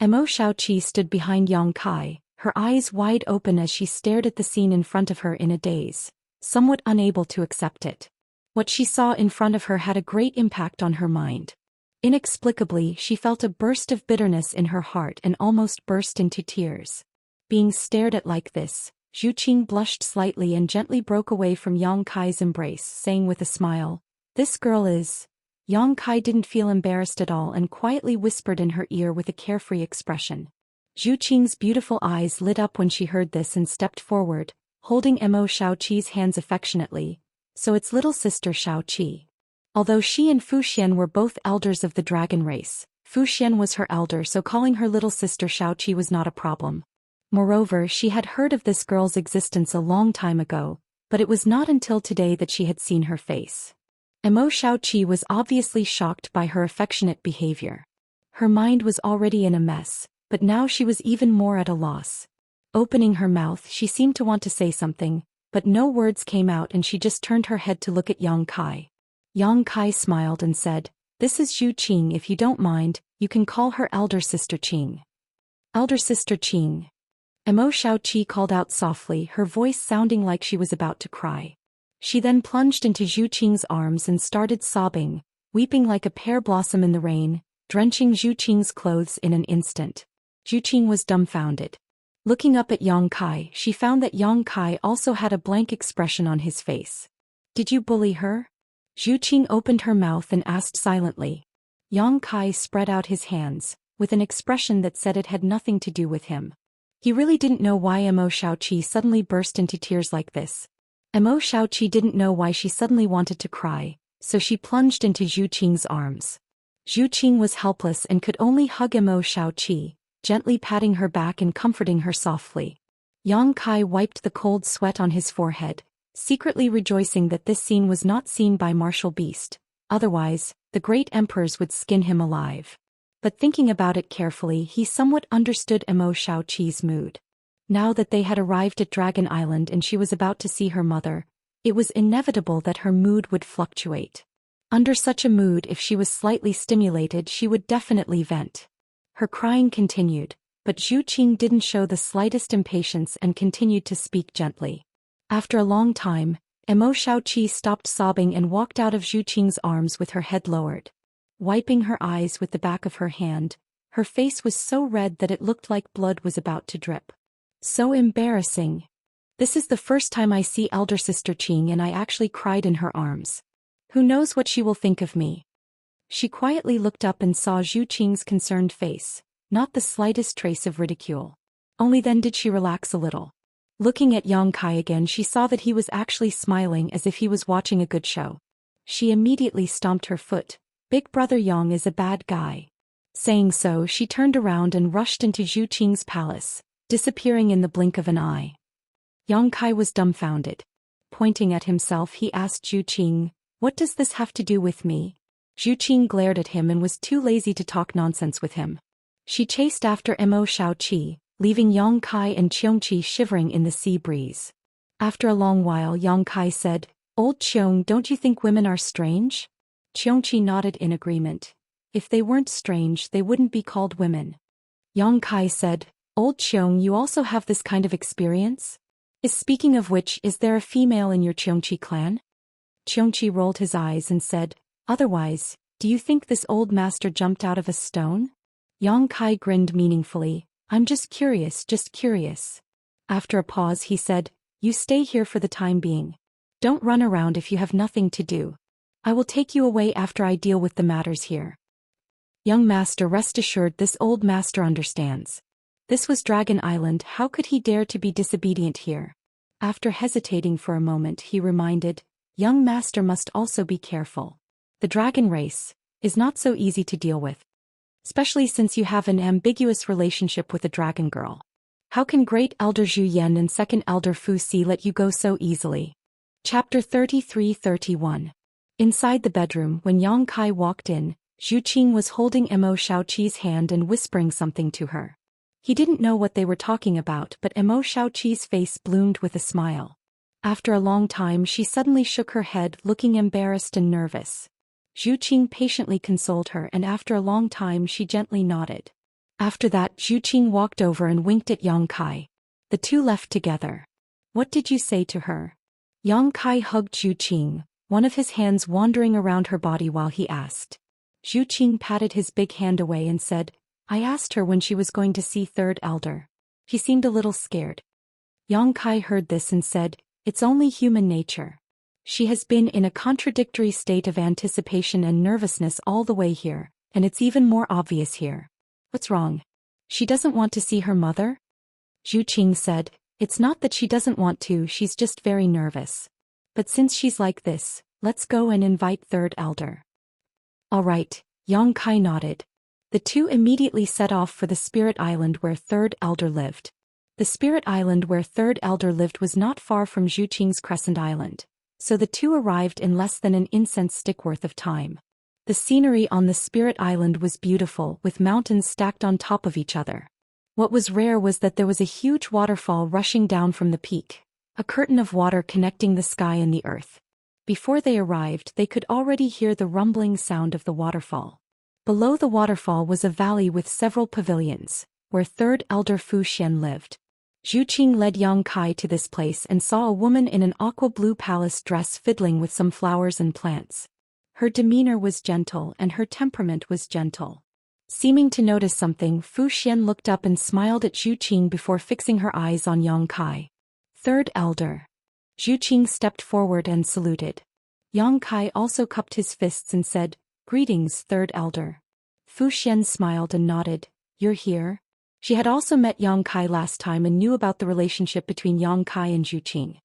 Mo Xiaoqi stood behind Yang Kai, her eyes wide open as she stared at the scene in front of her in a daze, somewhat unable to accept it. What she saw in front of her had a great impact on her mind. Inexplicably, she felt a burst of bitterness in her heart and almost burst into tears. Being stared at like this, Zhu Qing blushed slightly and gently broke away from Yang Kai's embrace, saying with a smile, "This girl is..." Yang Kai didn't feel embarrassed at all and quietly whispered in her ear with a carefree expression. Zhu Qing's beautiful eyes lit up when she heard this and stepped forward, holding Mo Xiaoqi's hands affectionately. "So it's little sister Xiaoqi." Although she and Fu Xian were both elders of the dragon race, Fu Xian was her elder, so calling her little sister Xiaoqi was not a problem. Moreover, she had heard of this girl's existence a long time ago, but it was not until today that she had seen her face. Mo Xiaoqi was obviously shocked by her affectionate behavior. Her mind was already in a mess, but now she was even more at a loss. Opening her mouth, she seemed to want to say something, but no words came out and she just turned her head to look at Yang Kai. Yang Kai smiled and said, "This is Zhu Qing. If you don't mind, you can call her elder sister Qing." Elder sister Qing. Mo Xiaoqi called out softly, her voice sounding like she was about to cry. She then plunged into Zhu Qing's arms and started sobbing, weeping like a pear blossom in the rain, drenching Zhu Qing's clothes in an instant. Zhu Qing was dumbfounded. Looking up at Yang Kai, she found that Yang Kai also had a blank expression on his face. "Did you bully her?" Zhu Qing opened her mouth and asked silently. Yang Kai spread out his hands, with an expression that said it had nothing to do with him. He really didn't know why Mo Xiaoqi suddenly burst into tears like this. Mo Xiaoqi didn't know why she suddenly wanted to cry, so she plunged into Zhu Qing's arms. Zhu Qing was helpless and could only hug Mo Xiaoqi, gently patting her back and comforting her softly. Yang Kai wiped the cold sweat on his forehead, secretly rejoicing that this scene was not seen by martial beast, otherwise, the great emperors would skin him alive. But thinking about it carefully, he somewhat understood Mo Xiaoqi's mood. Now that they had arrived at Dragon Island and she was about to see her mother, it was inevitable that her mood would fluctuate. Under such a mood, if she was slightly stimulated, she would definitely vent. Her crying continued, but Zhu Qing didn't show the slightest impatience and continued to speak gently. After a long time, Mo Xiaoqi stopped sobbing and walked out of Zhu Qing's arms with her head lowered. Wiping her eyes with the back of her hand, her face was so red that it looked like blood was about to drip. So embarrassing. This is the first time I see elder sister Qing and I actually cried in her arms. Who knows what she will think of me? She quietly looked up and saw Zhu Qing's concerned face, not the slightest trace of ridicule. Only then did she relax a little. Looking at Yang Kai again, she saw that he was actually smiling as if he was watching a good show. She immediately stomped her foot. "Big brother Yang is a bad guy." Saying so, she turned around and rushed into Zhu Qing's palace, disappearing in the blink of an eye. Yang Kai was dumbfounded. Pointing at himself, he asked Zhu Qing, "What does this have to do with me?" Zhu Qing glared at him and was too lazy to talk nonsense with him. She chased after Mo Xiaoqi, leaving Yang Kai and Xianxia shivering in the sea breeze. After a long while, Yang Kai said, "Old Qiong, don't you think women are strange?" Xianxia nodded in agreement. If they weren't strange, they wouldn't be called women. Yang Kai said, "Old Qiong, you also have this kind of experience? Speaking of which, is there a female in your Xianxia clan?" Xianxia rolled his eyes and said, "Otherwise, do you think this old master jumped out of a stone?" Yang Kai grinned meaningfully. "I'm just curious, just curious." After a pause, he said, "You stay here for the time being. Don't run around if you have nothing to do." I will take you away after I deal with the matters here. Young master, rest assured, this old master understands. This was Dragon Island, how could he dare to be disobedient here? After hesitating for a moment, he reminded, young master must also be careful. The dragon race is not so easy to deal with. Especially since you have an ambiguous relationship with a dragon girl. How can Great Elder Zhou Xian and Second Elder Fu Si let you go so easily? Chapter 33-31. Inside the bedroom, when Yang Kai walked in, Zhu Qing was holding Mo Shaoqi's hand and whispering something to her. He didn't know what they were talking about, but Mo Shaoqi's face bloomed with a smile. After a long time, she suddenly shook her head, looking embarrassed and nervous. Zhu Qing patiently consoled her, and after a long time she gently nodded. After that, Zhu Qing walked over and winked at Yang Kai. The two left together. What did you say to her? Yang Kai hugged Zhu Qing, one of his hands wandering around her body while he asked. Zhu Qing patted his big hand away and said, I asked her when she was going to see Third Elder. She seemed a little scared. Yang Kai heard this and said, it's only human nature. She has been in a contradictory state of anticipation and nervousness all the way here, and it's even more obvious here. What's wrong? She doesn't want to see her mother? Zhu Qing said, it's not that she doesn't want to, she's just very nervous. But since she's like this, let's go and invite Third Elder. All right, Yang Kai nodded. The two immediately set off for the Spirit Island where Third Elder lived. The Spirit Island where Third Elder lived was not far from Zhu Qing's Crescent Island, so the two arrived in less than an incense stick worth of time. The scenery on the Spirit Island was beautiful, with mountains stacked on top of each other. What was rare was that there was a huge waterfall rushing down from the peak, a curtain of water connecting the sky and the earth. Before they arrived, they could already hear the rumbling sound of the waterfall. Below the waterfall was a valley with several pavilions, where Third Elder Fu Xian lived. Zhu Qing led Yang Kai to this place and saw a woman in an aqua-blue palace dress fiddling with some flowers and plants. Her demeanor was gentle and her temperament was gentle. Seeming to notice something, Fu Xian looked up and smiled at Zhu Qing before fixing her eyes on Yang Kai. Third Elder. Zhu Qing stepped forward and saluted. Yang Kai also cupped his fists and said, Greetings, Third Elder. Fu Xian smiled and nodded. You're here? She had also met Yang Kai last time and knew about the relationship between Yang Kai and Zhu Qing.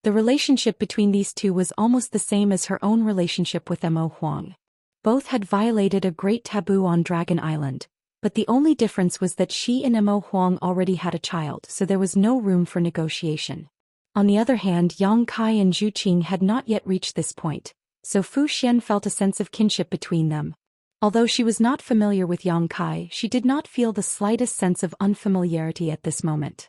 The relationship between these two was almost the same as her own relationship with Mo Huang. Both had violated a great taboo on Dragon Island, but the only difference was that she and Mo Huang already had a child, so there was no room for negotiation. On the other hand, Yang Kai and Zhu Qing had not yet reached this point, so Fu Xian felt a sense of kinship between them. Although she was not familiar with Yang Kai, she did not feel the slightest sense of unfamiliarity at this moment.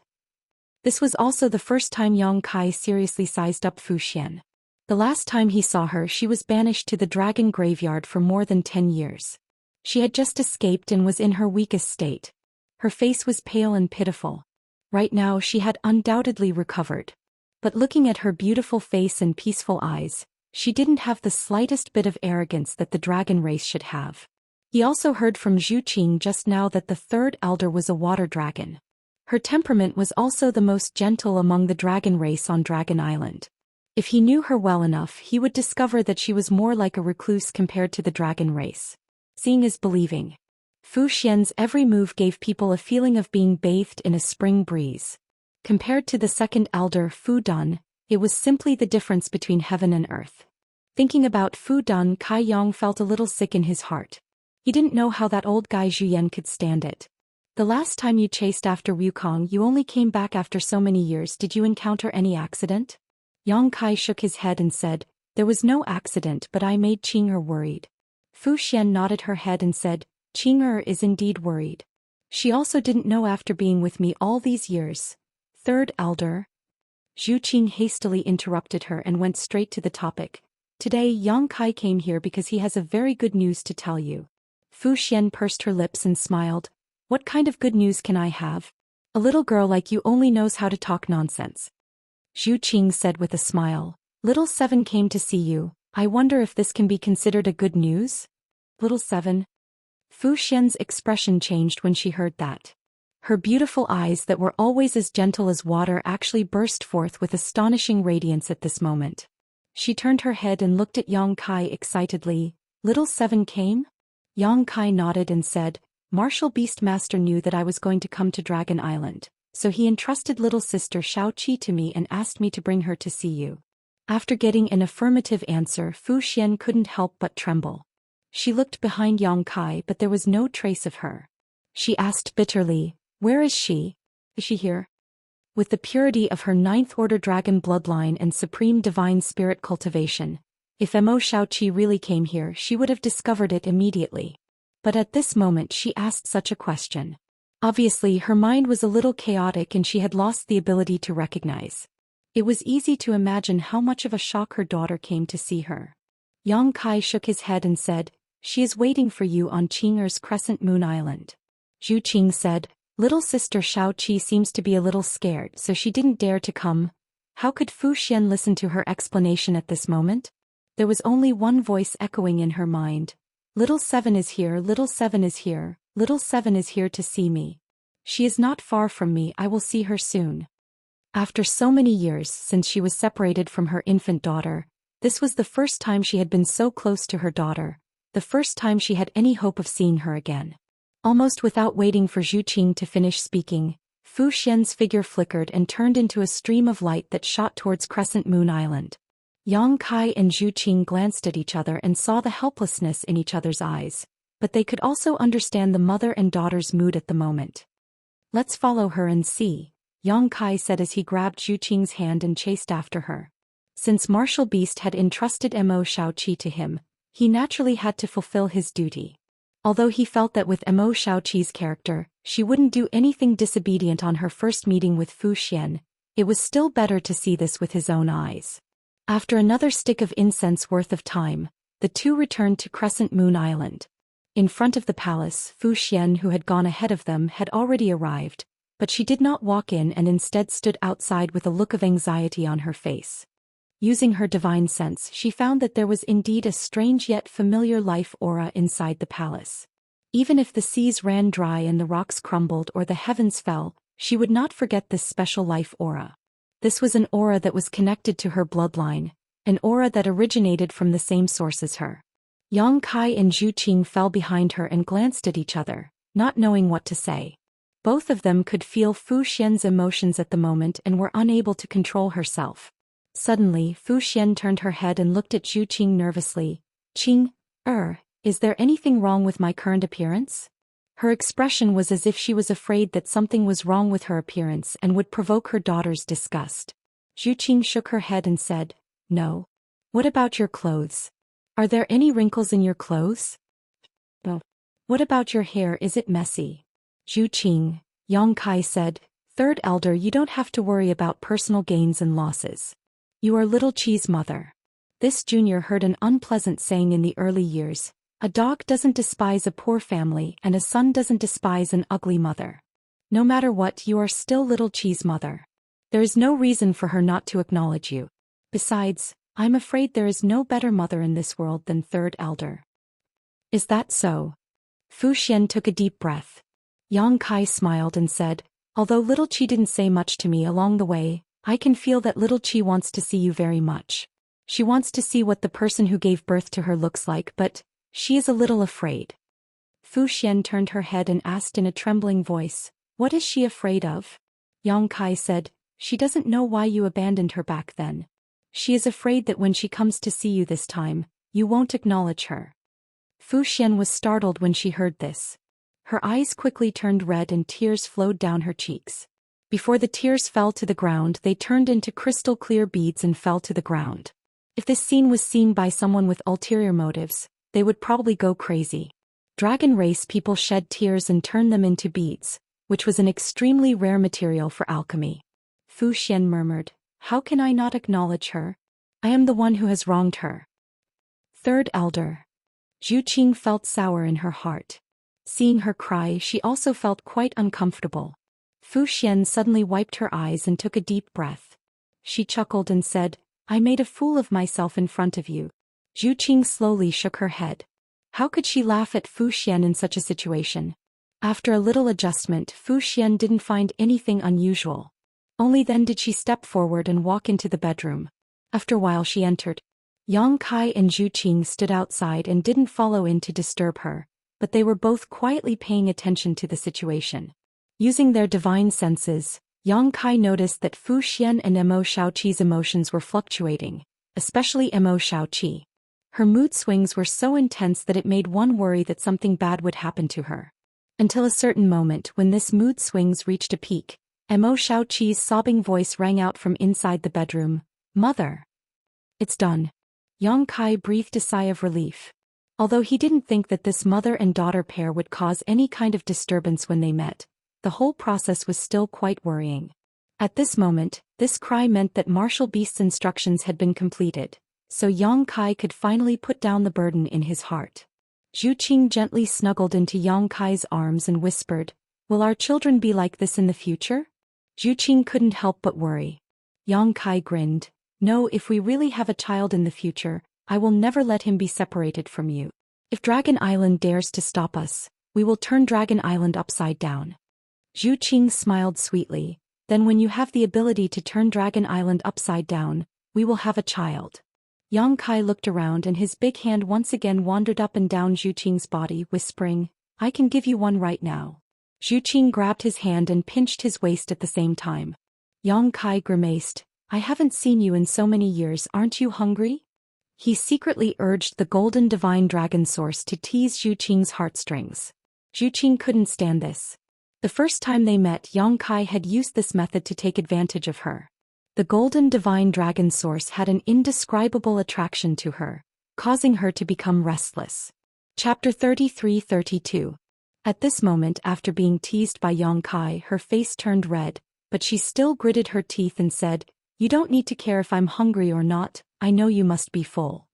This was also the first time Yang Kai seriously sized up Fu Xian. The last time he saw her, she was banished to the dragon graveyard for more than 10 years. She had just escaped and was in her weakest state. Her face was pale and pitiful. Right now she had undoubtedly recovered. But looking at her beautiful face and peaceful eyes, she didn't have the slightest bit of arrogance that the dragon race should have. He also heard from Zhu Qing just now that the Third Elder was a water dragon. Her temperament was also the most gentle among the dragon race on Dragon Island. If he knew her well enough, he would discover that she was more like a recluse compared to the dragon race. Seeing is believing. Fu Xian's every move gave people a feeling of being bathed in a spring breeze. Compared to the Second Elder, Fu Dun, it was simply the difference between heaven and earth. Thinking about Fu Dun, Kai Yang felt a little sick in his heart. He didn't know how that old guy Zhu Yan could stand it. The last time you chased after Wukong, you only came back after so many years. Did you encounter any accident? Yang Kai shook his head and said, There was no accident, but I made Qing'er worried. Fu Xian nodded her head and said, Qing'er is indeed worried. She also didn't know after being with me all these years. Third Elder. Zhu Qing hastily interrupted her and went straight to the topic. Today Yang Kai came here because he has a very good news to tell you. Fu Xian pursed her lips and smiled. What kind of good news can I have? A little girl like you only knows how to talk nonsense. Zhu Qing said with a smile. Little Seven came to see you. I wonder if this can be considered a good news? Little Seven? Fu Xian's expression changed when she heard that. Her beautiful eyes that were always as gentle as water actually burst forth with astonishing radiance at this moment. She turned her head and looked at Yang Kai excitedly. Little Seven came? Yang Kai nodded and said, Martial Beastmaster knew that I was going to come to Dragon Island, so he entrusted little sister Xiaoqi to me and asked me to bring her to see you. After getting an affirmative answer, Fu Xian couldn't help but tremble. She looked behind Yang Kai but there was no trace of her. She asked bitterly, where is she? Is she here? With the purity of her ninth-order dragon bloodline and supreme divine spirit cultivation, if Mo Xiaoqi really came here she would have discovered it immediately. But at this moment she asked such a question. Obviously her mind was a little chaotic and she had lost the ability to recognize. It was easy to imagine how much of a shock her daughter came to see her. Yang Kai shook his head and said, she is waiting for you on Qing'er's Crescent Moon Island. Zhu Qing said, little sister Xiaoqi seems to be a little scared so she didn't dare to come. How could Fu Xian listen to her explanation at this moment? There was only one voice echoing in her mind. Little Seven is here, little Seven is here, little Seven is here to see me. She is not far from me, I will see her soon. After so many years since she was separated from her infant daughter, this was the first time she had been so close to her daughter, the first time she had any hope of seeing her again. Almost without waiting for Zhu Qing to finish speaking, Fu Xian's figure flickered and turned into a stream of light that shot towards Crescent Moon Island. Yang Kai and Zhu Qing glanced at each other and saw the helplessness in each other's eyes, but they could also understand the mother and daughter's mood at the moment. Let's follow her and see, Yang Kai said as he grabbed Zhu Qing's hand and chased after her. Since Martial Beast had entrusted Mo Xiaoqi to him, he naturally had to fulfill his duty. Although he felt that with Mo Xiaoqi's character, she wouldn't do anything disobedient on her first meeting with Fu Xian, it was still better to see this with his own eyes. After another stick of incense worth of time, the two returned to Crescent Moon Island. In front of the palace, Fu Xian, who had gone ahead of them, had already arrived, but she did not walk in and instead stood outside with a look of anxiety on her face. Using her divine sense, she found that there was indeed a strange yet familiar life aura inside the palace. Even if the seas ran dry and the rocks crumbled or the heavens fell, she would not forget this special life aura. This was an aura that was connected to her bloodline, an aura that originated from the same source as her. Yang Kai and Zhu Qing fell behind her and glanced at each other, not knowing what to say. Both of them could feel Fu Xian's emotions at the moment and were unable to control herself. Suddenly, Fu Xian turned her head and looked at Zhu Qing nervously. Qing, is there anything wrong with my current appearance? Her expression was as if she was afraid that something was wrong with her appearance and would provoke her daughter's disgust. Zhu Qing shook her head and said, no. What about your clothes? Are there any wrinkles in your clothes? No. What about your hair, is it messy? Zhu Qing, Yang Kai said, Third Elder, you don't have to worry about personal gains and losses. You are Little Chi's mother. This junior heard an unpleasant saying in the early years, a dog doesn't despise a poor family and a son doesn't despise an ugly mother. No matter what, you are still Little Chi's mother. There is no reason for her not to acknowledge you. Besides, I'm afraid there is no better mother in this world than Third Elder. Is that so? Fu Xian took a deep breath. Yang Kai smiled and said, although Little Chi didn't say much to me along the way, I can feel that Little Chi wants to see you very much. She wants to see what the person who gave birth to her looks like, but she is a little afraid. Fu Xian turned her head and asked in a trembling voice, what is she afraid of? Yang Kai said, she doesn't know why you abandoned her back then. She is afraid that when she comes to see you this time, you won't acknowledge her. Fu Xian was startled when she heard this. Her eyes quickly turned red and tears flowed down her cheeks. Before the tears fell to the ground, they turned into crystal clear beads and fell to the ground. If this scene was seen by someone with ulterior motives, they would probably go crazy. Dragon race people shed tears and turned them into beads, which was an extremely rare material for alchemy. Fu Xian murmured, how can I not acknowledge her? I am the one who has wronged her. Third Elder. Zhu Qing felt sour in her heart. Seeing her cry, she also felt quite uncomfortable. Fu Xian suddenly wiped her eyes and took a deep breath. She chuckled and said, I made a fool of myself in front of you. Zhu Qing slowly shook her head. How could she laugh at Fu Xian in such a situation? After a little adjustment, Fu Xian didn't find anything unusual. Only then did she step forward and walk into the bedroom. After a while she entered. Yang Kai and Zhu Qing stood outside and didn't follow in to disturb her, but they were both quietly paying attention to the situation. Using their divine senses, Yang Kai noticed that Fu Xian and Mo Shaoqi's emotions were fluctuating, especially Mo Shaoqi. Her mood swings were so intense that it made one worry that something bad would happen to her. Until a certain moment when this mood swings reached a peak, Mo Shaoqi's sobbing voice rang out from inside the bedroom, "Mother! It's done." Yang Kai breathed a sigh of relief. Although he didn't think that this mother and daughter pair would cause any kind of disturbance when they met, the whole process was still quite worrying. At this moment, this cry meant that Martial Beast's instructions had been completed, so Yang Kai could finally put down the burden in his heart. Zhu Qing gently snuggled into Yang Kai's arms and whispered, "Will our children be like this in the future?" Zhu Qing couldn't help but worry. Yang Kai grinned, "No, if we really have a child in the future, I will never let him be separated from you. If Dragon Island dares to stop us, we will turn Dragon Island upside down." Zhu Qing smiled sweetly, "Then when you have the ability to turn Dragon Island upside down, we will have a child." Yang Kai looked around and his big hand once again wandered up and down Zhu Qing's body, whispering, "I can give you one right now." Zhu Qing grabbed his hand and pinched his waist at the same time. Yang Kai grimaced, "I haven't seen you in so many years, aren't you hungry?" He secretly urged the golden divine dragon source to tease Zhu Qing's heartstrings. Zhu Qing couldn't stand this. The first time they met, Yang Kai had used this method to take advantage of her. The golden divine dragon source had an indescribable attraction to her, causing her to become restless. Chapter 33-32. At this moment, after being teased by Yang Kai, her face turned red, but she still gritted her teeth and said, "You don't need to care if I'm hungry or not, I know you must be full."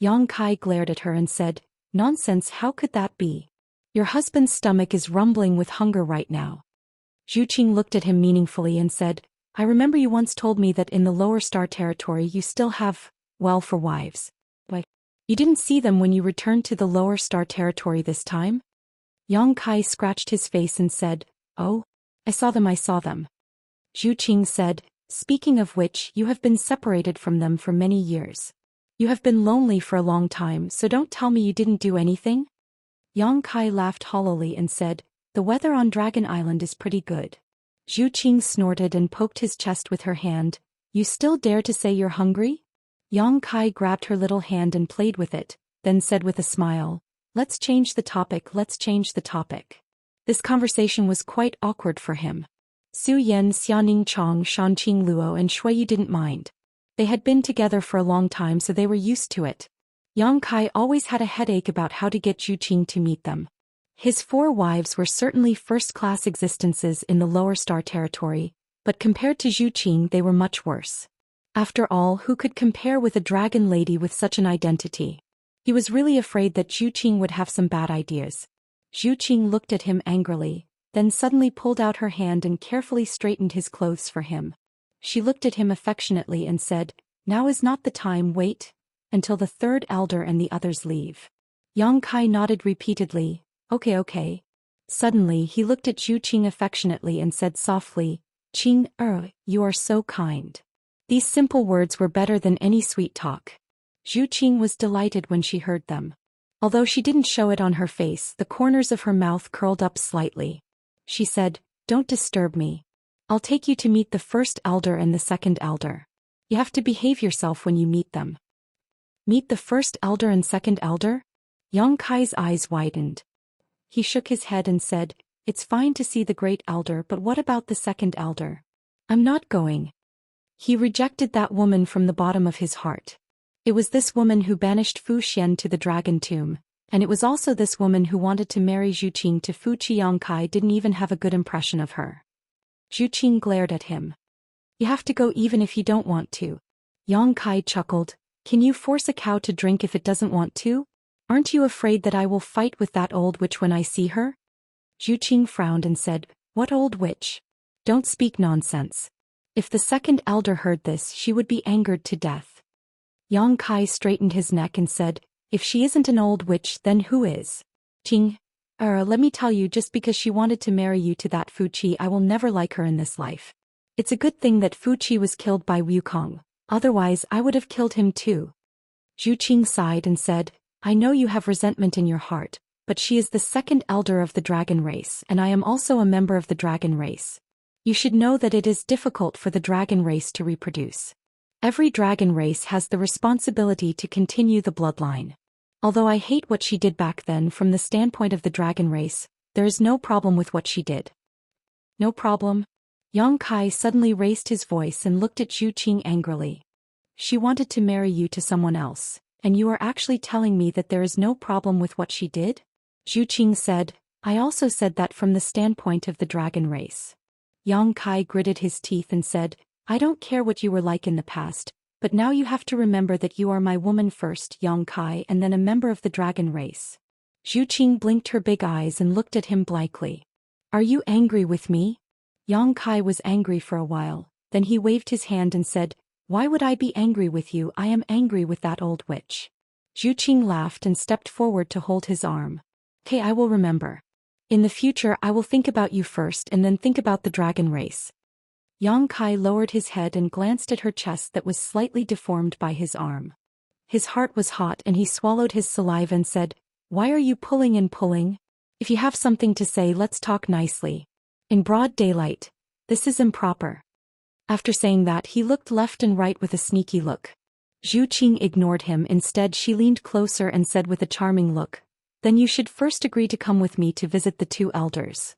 Yang Kai glared at her and said, "Nonsense, how could that be? Your husband's stomach is rumbling with hunger right now." Zhu Qing looked at him meaningfully and said, "I remember you once told me that in the lower star territory you still have, well, for wives. But you didn't see them when you returned to the lower star territory this time?" Yang Kai scratched his face and said, "Oh, I saw them. Zhu Qing said, "Speaking of which, you have been separated from them for many years. You have been lonely for a long time, so don't tell me you didn't do anything?" Yang Kai laughed hollowly and said, "The weather on Dragon Island is pretty good." Zhu Qing snorted and poked his chest with her hand. "You still dare to say you're hungry?" Yang Kai grabbed her little hand and played with it, then said with a smile, let's change the topic." This conversation was quite awkward for him. Su Yan, Xianing Chong, Shanqing Luo and Shuiyu didn't mind. They had been together for a long time, so they were used to it. Yang Kai always had a headache about how to get Zhu Qing to meet them. His 4 wives were certainly first-class existences in the lower star territory, but compared to Zhu Qing they were much worse. After all, who could compare with a dragon lady with such an identity? He was really afraid that Zhu Qing would have some bad ideas. Zhu Qing looked at him angrily, then suddenly pulled out her hand and carefully straightened his clothes for him. She looked at him affectionately and said, "Now is not the time, wait until the 3rd elder and the others leave." Yang Kai nodded repeatedly, Okay. Suddenly he looked at Zhu Qing affectionately and said softly, "Qing, you are so kind." These simple words were better than any sweet talk. Zhu Qing was delighted when she heard them. Although she didn't show it on her face, the corners of her mouth curled up slightly. She said, "Don't disturb me. I'll take you to meet the 1st elder and the 2nd elder. You have to behave yourself when you meet them." Meet the 1st elder and 2nd elder? Yang Kai's eyes widened. He shook his head and said, "It's fine to see the great elder, but what about the 2nd elder? I'm not going." He rejected that woman from the bottom of his heart. It was this woman who banished Fu Xian to the dragon tomb, and it was also this woman who wanted to marry Zhu Qing to Fu Qi. Yang Kai didn't even have a good impression of her. Zhu Qing glared at him. "You have to go even if you don't want to." Yang Kai chuckled, "Can you force a cow to drink if it doesn't want to? Aren't you afraid that I will fight with that old witch when I see her?" Zhu Qing frowned and said, "What old witch? Don't speak nonsense." If the 2nd elder heard this, she would be angered to death. Yang Kai straightened his neck and said, "If she isn't an old witch, then who is?" "Qing, let me tell you, just because she wanted to marry you to that Fu Qi, I will never like her in this life. It's a good thing that Fu Qi was killed by Wukong, Otherwise I would have killed him too. Zhu Qing sighed and said, I know you have resentment in your heart, but she is the second elder of the dragon race and I am also a member of the dragon race. You should know that it is difficult for the dragon race to reproduce. Every dragon race has the responsibility to continue the bloodline. Although I hate what she did back then from the standpoint of the dragon race, there is no problem with what she did. No problem? Yang Kai suddenly raised his voice and looked at Zhu Qing angrily. She wanted to marry you to someone else, and you are actually telling me that there is no problem with what she did? Zhu Qing said, I also said that from the standpoint of the dragon race. Yang Kai gritted his teeth and said, I don't care what you were like in the past, but now you have to remember that you are my woman first, Yang Kai, and then a member of the dragon race. Zhu Qing blinked her big eyes and looked at him blankly. Are you angry with me? Yang Kai was angry for a while, then he waved his hand and said, Why would I be angry with you? I am angry with that old witch. Zhu Qing laughed and stepped forward to hold his arm. Okay, I will remember. In the future I will think about you first and then think about the dragon race. Yang Kai lowered his head and glanced at her chest that was slightly deformed by his arm. His heart was hot and he swallowed his saliva and said, Why are you pulling and pulling? If you have something to say, let's talk nicely. In broad daylight. This is improper. After saying that, he looked left and right with a sneaky look. Zhu Qing ignored him. Instead, she leaned closer and said with a charming look, Then you should first agree to come with me to visit the two elders.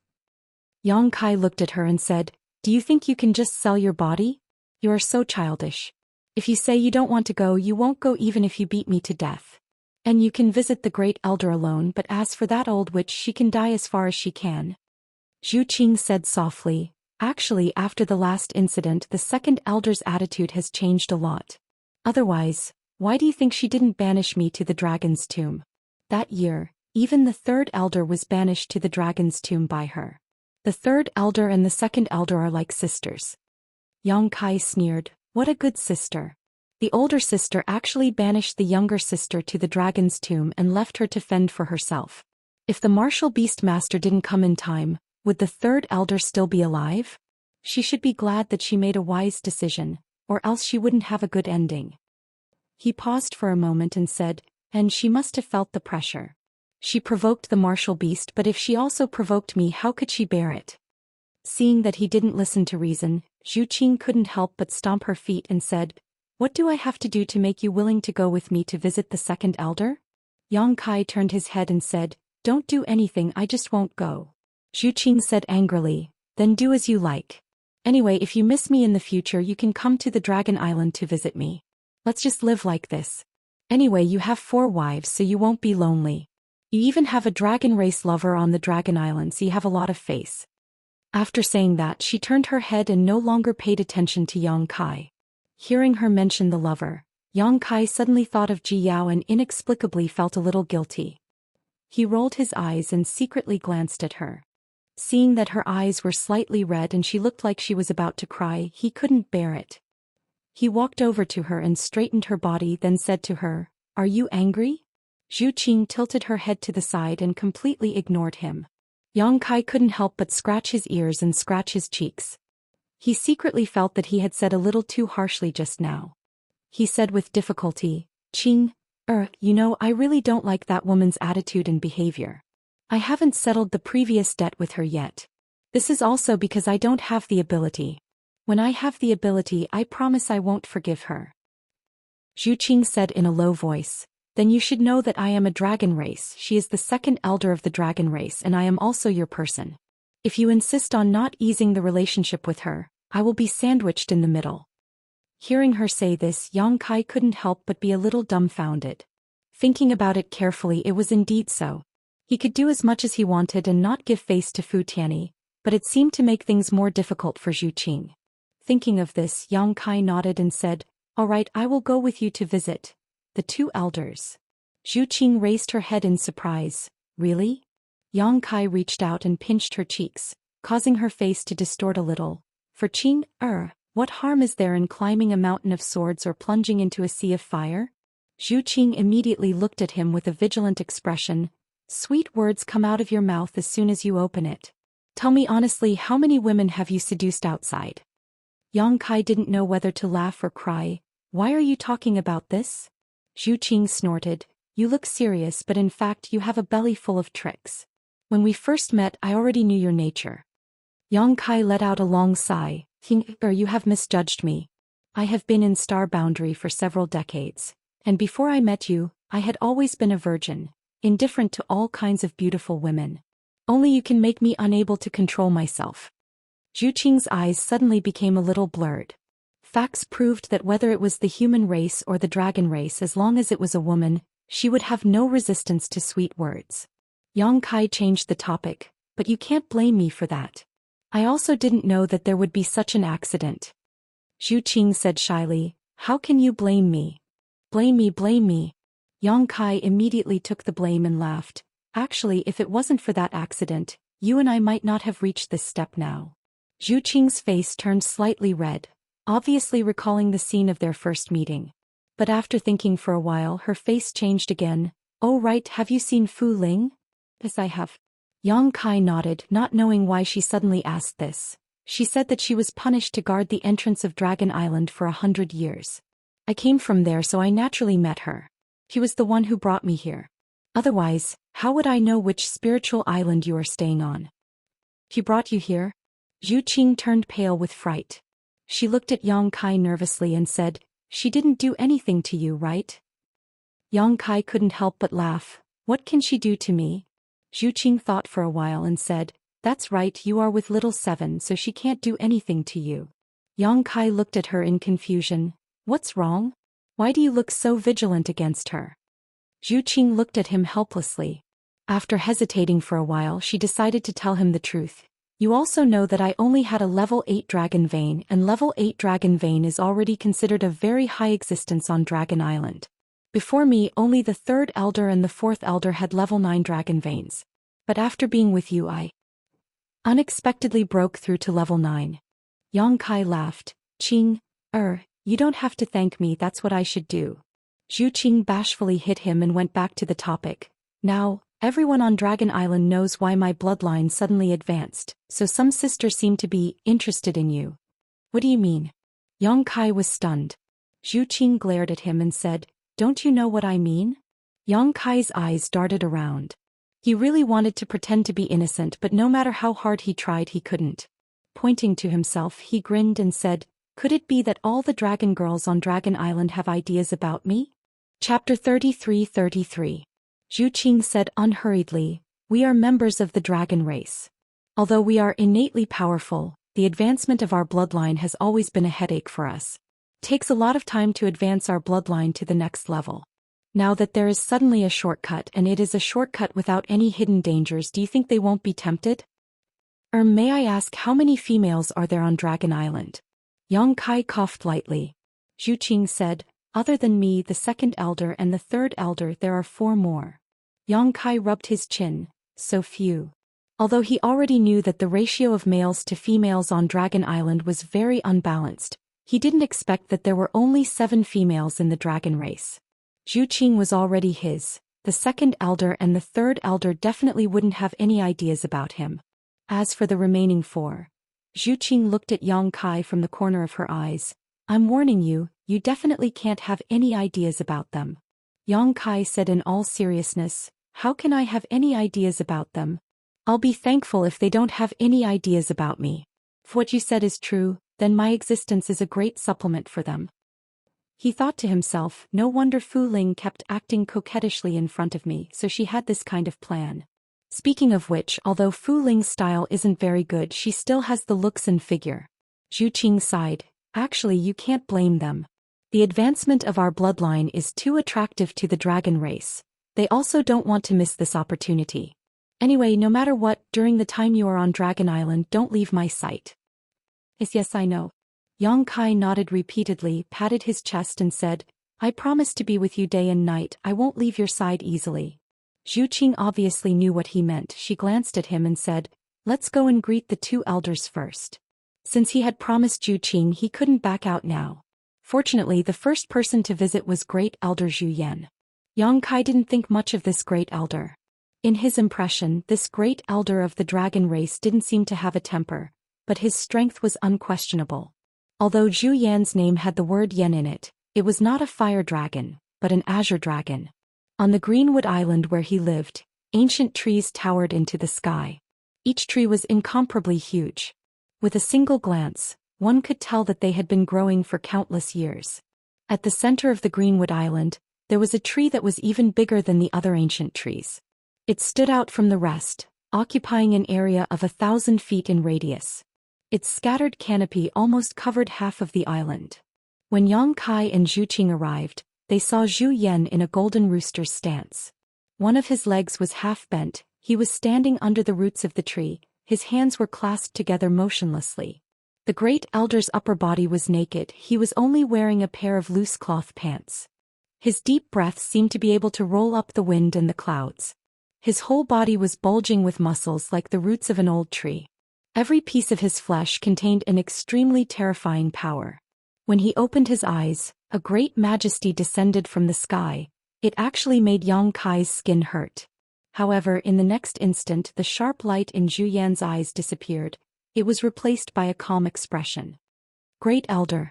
Yang Kai looked at her and said, Do you think you can just sell your body? You are so childish. If you say you don't want to go, you won't go even if you beat me to death. And you can visit the great elder alone, but as for that old witch, she can die as far as she can. Zhu Qing said softly, Actually, after the last incident, the second elder's attitude has changed a lot. Otherwise, why do you think she didn't banish me to the dragon's tomb? That year, even the third elder was banished to the dragon's tomb by her. The third elder and the second elder are like sisters. Yang Kai sneered, What a good sister. The older sister actually banished the younger sister to the dragon's tomb and left her to fend for herself. If the martial beast master didn't come in time, would the third elder still be alive? She should be glad that she made a wise decision, or else she wouldn't have a good ending. He paused for a moment and said, And she must have felt the pressure. She provoked the martial beast, but if she also provoked me, how could she bear it? Seeing that he didn't listen to reason, Zhu Qing couldn't help but stomp her feet and said, What do I have to do to make you willing to go with me to visit the second elder? Yang Kai turned his head and said, Don't do anything, I just won't go. Zhu Qing said angrily, Then do as you like. Anyway, if you miss me in the future, you can come to the Dragon Island to visit me. Let's just live like this. Anyway, you have 4 wives, so you won't be lonely. You even have a dragon race lover on the Dragon Island, so you have a lot of face. After saying that, she turned her head and no longer paid attention to Yang Kai. Hearing her mention the lover, Yang Kai suddenly thought of Ji Yao and inexplicably felt a little guilty. He rolled his eyes and secretly glanced at her. Seeing that her eyes were slightly red and she looked like she was about to cry, he couldn't bear it. He walked over to her and straightened her body, then said to her, Are you angry? Zhu Qing tilted her head to the side and completely ignored him. Yang Kai couldn't help but scratch his ears and scratch his cheeks. He secretly felt that he had said a little too harshly just now. He said with difficulty, Qing, you know, I really don't like that woman's attitude and behavior. I haven't settled the previous debt with her yet. This is also because I don't have the ability. When I have the ability, I promise I won't forgive her. Zhu Qing said in a low voice, Then you should know that I am a dragon race. She is the second elder of the dragon race and I am also your person. If you insist on not easing the relationship with her, I will be sandwiched in the middle. Hearing her say this, Yang Kai couldn't help but be a little dumbfounded. Thinking about it carefully, it was indeed so. He could do as much as he wanted and not give face to Fu Tianyi, but it seemed to make things more difficult for Zhu Qing. Thinking of this, Yang Kai nodded and said, All right, I will go with you to visit the 2 elders. Zhu Qing raised her head in surprise. Really? Yang Kai reached out and pinched her cheeks, causing her face to distort a little. For Qing, what harm is there in climbing a mountain of swords or plunging into a sea of fire? Zhu Qing immediately looked at him with a vigilant expression. Sweet words come out of your mouth as soon as you open it. Tell me honestly, how many women have you seduced outside? Yang Kai didn't know whether to laugh or cry. Why are you talking about this? Zhu Qing snorted. You look serious, but in fact you have a belly full of tricks. When we first met I already knew your nature. Yang Kai let out a long sigh. You have misjudged me. I have been in Star Boundary for several decades, and before I met you, I had always been a virgin, indifferent to all kinds of beautiful women. Only you can make me unable to control myself. Zhu Qing's eyes suddenly became a little blurred. Facts proved that whether it was the human race or the dragon race, as long as it was a woman, she would have no resistance to sweet words. Yang Kai changed the topic, but you can't blame me for that. I also didn't know that there would be such an accident. Zhu Qing said shyly, how can you blame me? Blame me. Yang Kai immediately took the blame and laughed. Actually, if it wasn't for that accident, you and I might not have reached this step now. Zhu Qing's face turned slightly red, obviously recalling the scene of their first meeting. But after thinking for a while her face changed again. Oh right, have you seen Fu Ling? Yes, I have. Yang Kai nodded, not knowing why she suddenly asked this. She said that she was punished to guard the entrance of Dragon Island for 100 years. I came from there, so I naturally met her. He was the one who brought me here. Otherwise, how would I know which spiritual island you are staying on? He brought you here? Zhu Qing turned pale with fright. She looked at Yang Kai nervously and said, she didn't do anything to you, right? Yang Kai couldn't help but laugh. What can she do to me? Zhu Qing thought for a while and said, that's right, you are with little Seven, so she can't do anything to you. Yang Kai looked at her in confusion. What's wrong? Why do you look so vigilant against her? Zhu Qing looked at him helplessly. After hesitating for a while, she decided to tell him the truth. You also know that I only had a level 8 dragon vein, and level 8 dragon vein is already considered a very high existence on Dragon Island. Before me, only the 3rd elder and the 4th elder had level 9 dragon veins. But after being with you, I unexpectedly broke through to level 9. Yang Kai laughed. Qing, you don't have to thank me, that's what I should do. Zhu Qing bashfully hit him and went back to the topic. Now, everyone on Dragon Island knows why my bloodline suddenly advanced, so some sisters seem to be interested in you. What do you mean? Yang Kai was stunned. Zhu Qing glared at him and said, don't you know what I mean? Yang Kai's eyes darted around. He really wanted to pretend to be innocent, but no matter how hard he tried he couldn't. Pointing to himself, he grinned and said, could it be that all the dragon girls on Dragon Island have ideas about me? Chapter 33. Zhu Qing said unhurriedly, we are members of the dragon race. Although we are innately powerful, the advancement of our bloodline has always been a headache for us. It takes a lot of time to advance our bloodline to the next level. Now that there is suddenly a shortcut, and it is a shortcut without any hidden dangers, do you think they won't be tempted? May I ask how many females are there on Dragon Island? Yang Kai coughed lightly. Zhu Qing said, other than me, the 2nd elder and the 3rd elder, there are 4 more. Yang Kai rubbed his chin. So few. Although he already knew that the ratio of males to females on Dragon Island was very unbalanced, he didn't expect that there were only 7 females in the dragon race. Zhu Qing was already his. The 2nd elder and the 3rd elder definitely wouldn't have any ideas about him. As for the remaining 4, Zhu Qing looked at Yang Kai from the corner of her eyes. I'm warning you, you definitely can't have any ideas about them. Yang Kai said in all seriousness, how can I have any ideas about them? I'll be thankful if they don't have any ideas about me. If what you said is true, then my existence is a great supplement for them. He thought to himself, no wonder Fu Ling kept acting coquettishly in front of me, so she had this kind of plan. Speaking of which, although Fu Ling's style isn't very good, she still has the looks and figure. Zhu Qing sighed. Actually, you can't blame them. The advancement of our bloodline is too attractive to the dragon race. They also don't want to miss this opportunity. Anyway, no matter what, during the time you are on Dragon Island, don't leave my sight. Yes, I know. Yang Kai nodded repeatedly, patted his chest and said, I promise to be with you day and night, I won't leave your side easily. Zhu Qing obviously knew what he meant. She glanced at him and said, let's go and greet the 2 elders first. Since he had promised Zhu Qing, he couldn't back out now. Fortunately, the first person to visit was Great Elder Zhou Xian. Yang Kai didn't think much of this Great Elder. In his impression, this Great Elder of the dragon race didn't seem to have a temper, but his strength was unquestionable. Although Zhu Yan's name had the word yen in it, It was not a fire dragon, but an azure dragon. On the Greenwood Island where he lived, ancient trees towered into the sky. Each tree was incomparably huge. With a single glance, one could tell that they had been growing for countless years. At the center of the Greenwood Island, there was a tree that was even bigger than the other ancient trees. It stood out from the rest, occupying an area of 1,000 feet in radius. Its scattered canopy almost covered half of the island. When Yang Kai and Zhu Qing arrived, they saw Zhou Xian in a golden rooster's stance. One of his legs was half bent, he was standing under the roots of the tree, his hands were clasped together motionlessly. The great elder's upper body was naked, he was only wearing a pair of loose cloth pants. His deep breaths seemed to be able to roll up the wind and the clouds. His whole body was bulging with muscles like the roots of an old tree. Every piece of his flesh contained an extremely terrifying power. When he opened his eyes, a great majesty descended from the sky. It actually made Yang Kai's skin hurt. However, in the next instant the sharp light in Zhu Yan's eyes disappeared. It was replaced by a calm expression. Great Elder.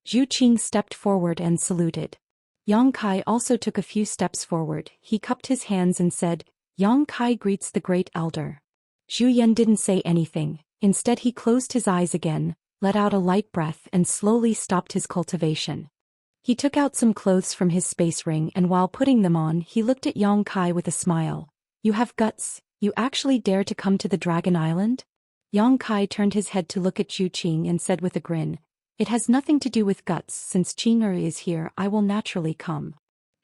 Zhu Qing stepped forward and saluted. Yang Kai also took a few steps forward. He cupped his hands and said, Yang Kai greets the Great Elder. Zhu Yan didn't say anything. Instead he closed his eyes again, let out a light breath and slowly stopped his cultivation. He took out some clothes from his space ring and while putting them on he looked at Yang Kai with a smile. You have guts, you actually dare to come to the Dragon Island? Yang Kai turned his head to look at Zhu Qing and said with a grin, It has nothing to do with guts, since Qing is here I will naturally come.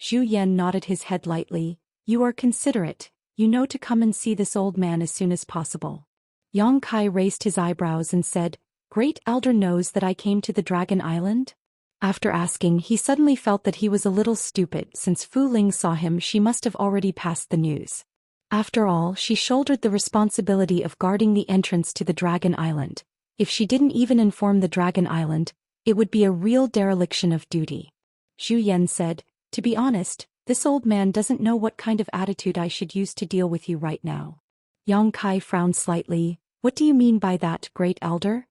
Zhu Yan nodded his head lightly, You are considerate, you know to come and see this old man as soon as possible. Yang Kai raised his eyebrows and said, Great Elder knows that I came to the Dragon Island? After asking he suddenly felt that he was a little stupid since Fu Ling saw him she must have already passed the news. After all, she shouldered the responsibility of guarding the entrance to the Dragon Island. If she didn't even inform the Dragon Island, it would be a real dereliction of duty. Zhu Yan said, To be honest, this old man doesn't know what kind of attitude I should use to deal with you right now. Yang Kai frowned slightly. What do you mean by that, Great Elder?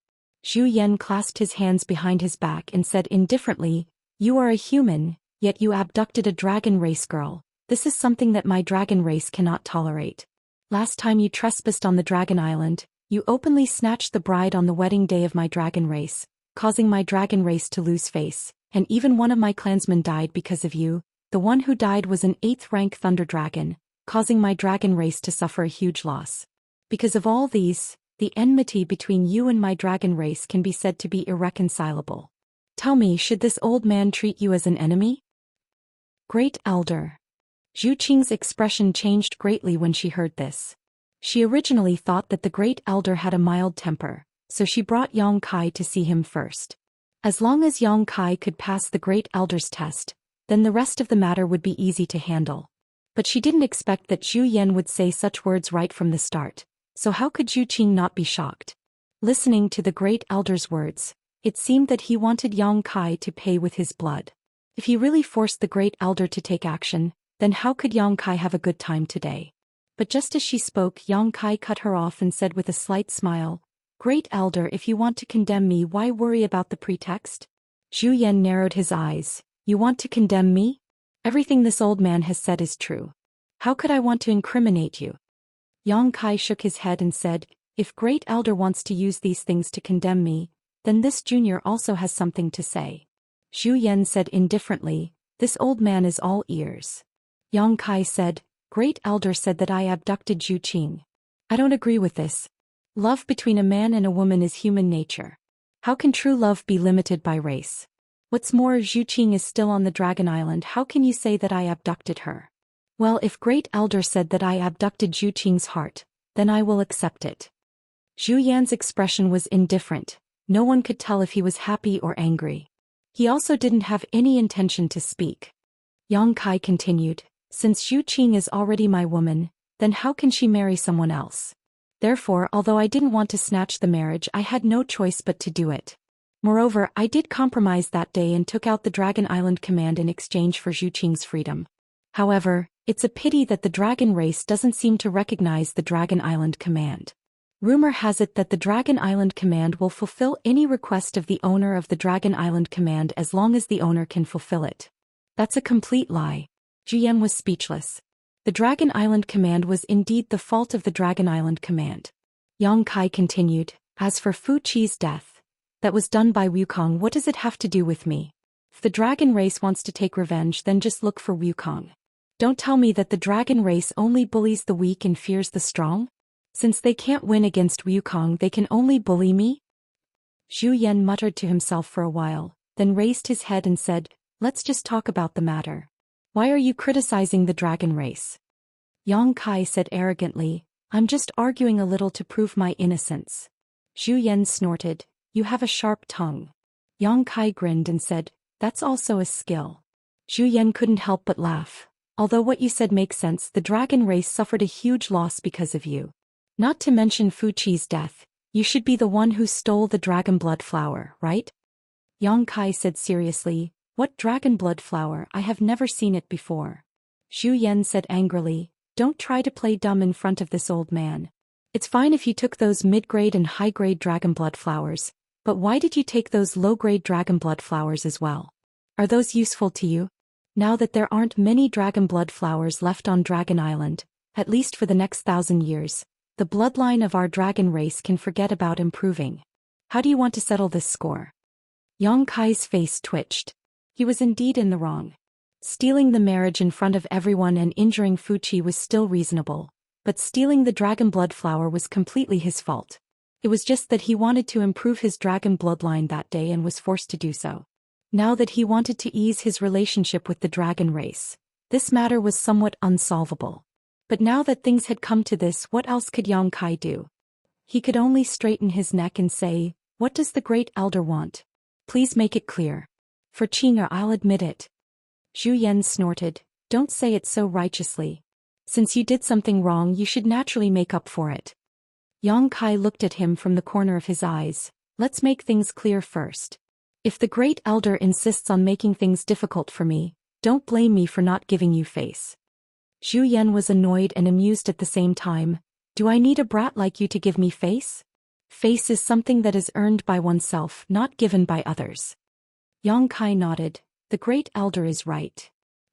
Zhu Yan clasped his hands behind his back and said indifferently, You are a human, yet you abducted a dragon race girl. This is something that my dragon race cannot tolerate. Last time you trespassed on the Dragon Island, you openly snatched the bride on the wedding day of my dragon race, causing my dragon race to lose face, and even one of my clansmen died because of you. The one who died was an 8th rank thunder dragon, causing my dragon race to suffer a huge loss. Because of all these, the enmity between you and my dragon race can be said to be irreconcilable. Tell me, should this old man treat you as an enemy? Great Elder. Zhu Qing's expression changed greatly when she heard this. She originally thought that the Great Elder had a mild temper, so she brought Yang Kai to see him first. As long as Yang Kai could pass the Great Elder's test, then the rest of the matter would be easy to handle. But she didn't expect that Zhu Yan would say such words right from the start, so how could Zhu Qing not be shocked? Listening to the Great Elder's words, it seemed that he wanted Yang Kai to pay with his blood. If he really forced the Great Elder to take action, then how could Yang Kai have a good time today? But just as she spoke, Yang Kai cut her off and said with a slight smile, Great Elder, if you want to condemn me, why worry about the pretext? Zhu Yan narrowed his eyes. You want to condemn me? Everything this old man has said is true. How could I want to incriminate you? Yang Kai shook his head and said, If Great Elder wants to use these things to condemn me, then this junior also has something to say. Zhu Yan said indifferently, This old man is all ears. Yang Kai said, Great Elder said that I abducted Zhu Qing. I don't agree with this. Love between a man and a woman is human nature. How can true love be limited by race? What's more, Zhu Qing is still on the Dragon Island. How can you say that I abducted her? Well, if Great Elder said that I abducted Zhu Qing's heart, then I will accept it. Zhu Yan's expression was indifferent. No one could tell if he was happy or angry. He also didn't have any intention to speak. Yang Kai continued, Since Zhu Qing is already my woman, then how can she marry someone else? Therefore, although I didn't want to snatch the marriage, I had no choice but to do it. Moreover, I did compromise that day and took out the Dragon Island command in exchange for Zhu Qing's freedom. However, it's a pity that the dragon race doesn't seem to recognize the Dragon Island command. Rumor has it that the Dragon Island Command will fulfill any request of the owner of the Dragon Island Command as long as the owner can fulfill it. That's a complete lie. Zhou Xian was speechless. The Dragon Island Command was indeed the fault of the Dragon Island Command. Yang Kai continued, as for Fu Qi's death, that was done by Wukong. What does it have to do with me? If the dragon race wants to take revenge, then just look for Wukong. Don't tell me that the dragon race only bullies the weak and fears the strong? Since they can't win against Wukong, they can only bully me? Zhou Xian muttered to himself for a while, then raised his head and said, let's just talk about the matter. Why are you criticizing the dragon race? Yang Kai said arrogantly, I'm just arguing a little to prove my innocence. Zhou Xian snorted, you have a sharp tongue. Yang Kai grinned and said, that's also a skill. Zhou Xian couldn't help but laugh. Although what you said makes sense, the dragon race suffered a huge loss because of you. Not to mention Fu Qi's death, you should be the one who stole the dragon blood flower, right? Yang Kai said seriously, what dragon blood flower? I have never seen it before. Zhou Xian said angrily, don't try to play dumb in front of this old man. It's fine if you took those mid-grade and high-grade dragon blood flowers, but why did you take those low-grade dragon blood flowers as well? Are those useful to you? Now that there aren't many dragon blood flowers left on Dragon Island, at least for the next 1,000 years, the bloodline of our dragon race can forget about improving. How do you want to settle this score? Yang Kai's face twitched. He was indeed in the wrong. Stealing the marriage in front of everyone and injuring Fu Qi was still reasonable, but stealing the dragon blood flower was completely his fault. It was just that he wanted to improve his dragon bloodline that day and was forced to do so. Now that he wanted to ease his relationship with the dragon race, this matter was somewhat unsolvable. But now that things had come to this, what else could Yang Kai do? He could only straighten his neck and say, what does the Great Elder want? Please make it clear. For Qing'er, I'll admit it. Zhou Xian snorted, don't say it so righteously. Since you did something wrong, you should naturally make up for it. Yang Kai looked at him from the corner of his eyes. Let's make things clear first. If the Great Elder insists on making things difficult for me, don't blame me for not giving you face. Zhou Xian was annoyed and amused at the same time. Do I need a brat like you to give me face? Face is something that is earned by oneself, not given by others. Yang Kai nodded. The Great Elder is right.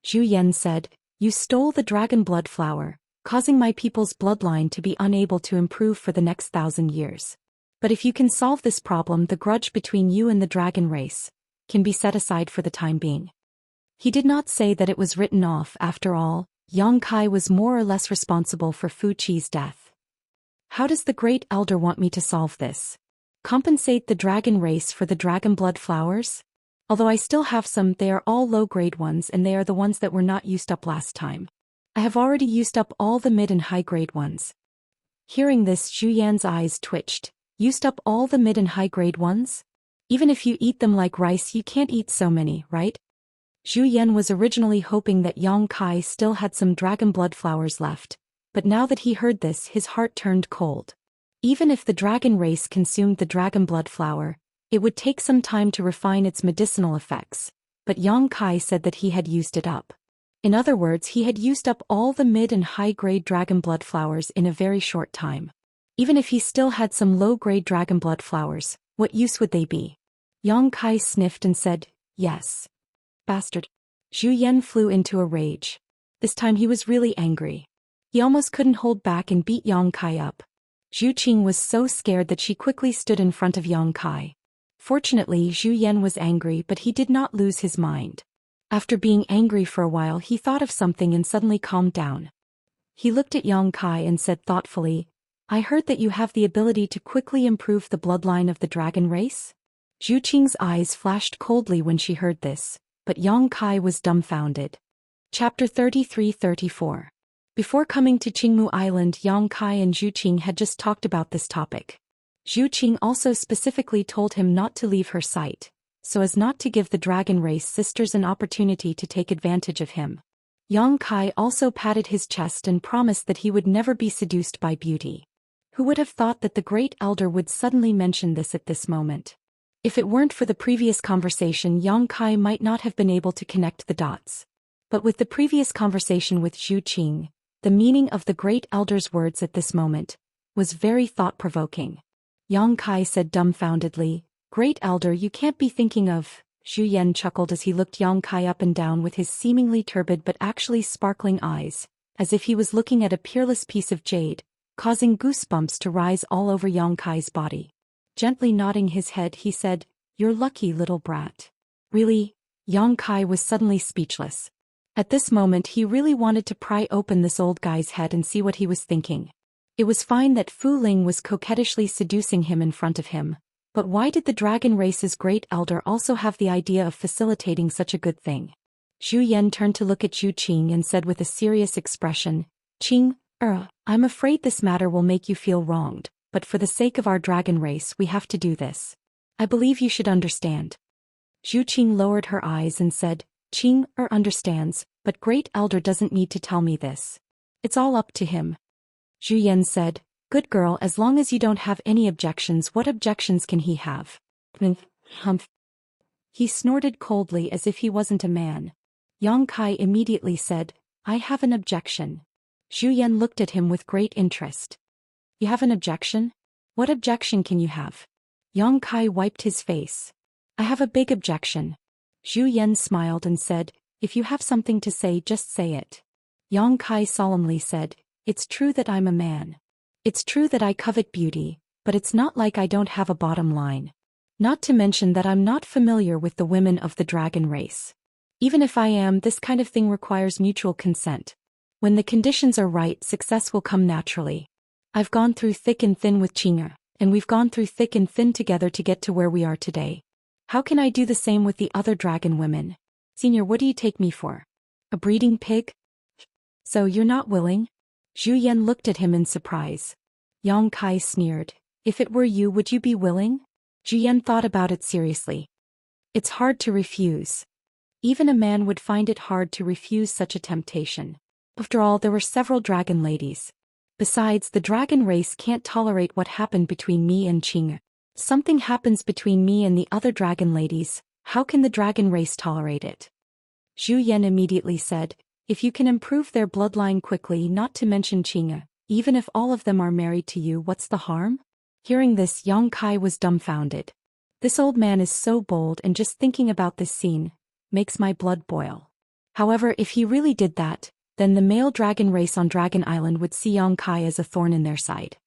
Zhou Xian said, you stole the dragon blood flower, causing my people's bloodline to be unable to improve for the next 1,000 years. But if you can solve this problem, the grudge between you and the dragon race can be set aside for the time being. He did not say that it was written off. After all, Yang Kai was more or less responsible for Fu Qi's death. How does the Great Elder want me to solve this? Compensate the dragon race for the dragon blood flowers? Although I still have some, they are all low-grade ones and they are the ones that were not used up last time. I have already used up all the mid and high-grade ones. Hearing this, Zhou Yan's eyes twitched. Used up all the mid and high-grade ones? Even if you eat them like rice, you can't eat so many, right? Zhou Xian was originally hoping that Yang Kai still had some dragon blood flowers left, but now that he heard this, his heart turned cold. Even if the dragon race consumed the dragon blood flower, it would take some time to refine its medicinal effects, but Yang Kai said that he had used it up. In other words, he had used up all the mid and high-grade dragon blood flowers in a very short time. Even if he still had some low-grade dragon blood flowers, what use would they be? Yang Kai sniffed and said, yes. Bastard. Zhou Xian flew into a rage. This time he was really angry. He almost couldn't hold back and beat Yang Kai up. Zhu Qing was so scared that she quickly stood in front of Yang Kai. Fortunately, Zhou Xian was angry, but he did not lose his mind. After being angry for a while, he thought of something and suddenly calmed down. He looked at Yang Kai and said thoughtfully, I heard that you have the ability to quickly improve the bloodline of the dragon race? Zhu Qing's eyes flashed coldly when she heard this, but Yang Kai was dumbfounded. Chapter 33-34. Before coming to Qingmu Island, Yang Kai and Zhu Qing had just talked about this topic. Zhu Qing also specifically told him not to leave her sight, so as not to give the dragon race sisters an opportunity to take advantage of him. Yang Kai also patted his chest and promised that he would never be seduced by beauty. Who would have thought that the Great Elder would suddenly mention this at this moment? If it weren't for the previous conversation, Yang Kai might not have been able to connect the dots. But with the previous conversation with Zhu Qing, the meaning of the Great Elder's words at this moment was very thought-provoking. Yang Kai said dumbfoundedly, "Great Elder, you can't be thinking of..." Zhou Xian chuckled as he looked Yang Kai up and down with his seemingly turbid but actually sparkling eyes, as if he was looking at a peerless piece of jade, causing goosebumps to rise all over Yang Kai's body. Gently nodding his head, he said, "You're lucky, little brat." Really? Yang Kai was suddenly speechless. At this moment he really wanted to pry open this old guy's head and see what he was thinking. It was fine that Fu Ling was coquettishly seducing him in front of him, but why did the dragon race's great elder also have the idea of facilitating such a good thing? Zhu Yan turned to look at Zhu Qing and said with a serious expression, "Qing, I'm afraid this matter will make you feel wronged, but for the sake of our dragon race we have to do this. I believe you should understand." Zhu Qing lowered her eyes and said, "Qing understands, but great elder doesn't need to tell me this. It's all up to him." Zhu Yan said, "Good girl, as long as you don't have any objections, what objections can he have?" Humph. He snorted coldly as if he wasn't a man. Yang Kai immediately said, "I have an objection." Zhu Yan looked at him with great interest. "You have an objection? What objection can you have?" Yang Kai wiped his face. "I have a big objection." Zhu Yan smiled and said, "If you have something to say, just say it." Yang Kai solemnly said, "It's true that I'm a man. It's true that I covet beauty, but it's not like I don't have a bottom line. Not to mention that I'm not familiar with the women of the dragon race. Even if I am, this kind of thing requires mutual consent. When the conditions are right, success will come naturally. I've gone through thick and thin with Qing'er, and we've gone through thick and thin together to get to where we are today. How can I do the same with the other dragon women? Senior, what do you take me for? A breeding pig? So you're not willing?" Zhu Yan looked at him in surprise. Yang Kai sneered, "If it were you, would you be willing?" Zhu Yan thought about it seriously. It's hard to refuse. Even a man would find it hard to refuse such a temptation. After all, there were several dragon ladies. Besides, the dragon race can't tolerate what happened between me and Qing. Something happens between me and the other dragon ladies, how can the dragon race tolerate it? Zhu Yan immediately said, "If you can improve their bloodline quickly, not to mention Qing, even if all of them are married to you, what's the harm?" Hearing this, Yang Kai was dumbfounded. This old man is so bold, and just thinking about this scene makes my blood boil. However, if he really did that, then the male dragon race on Dragon Island would see Yang Kai as a thorn in their side.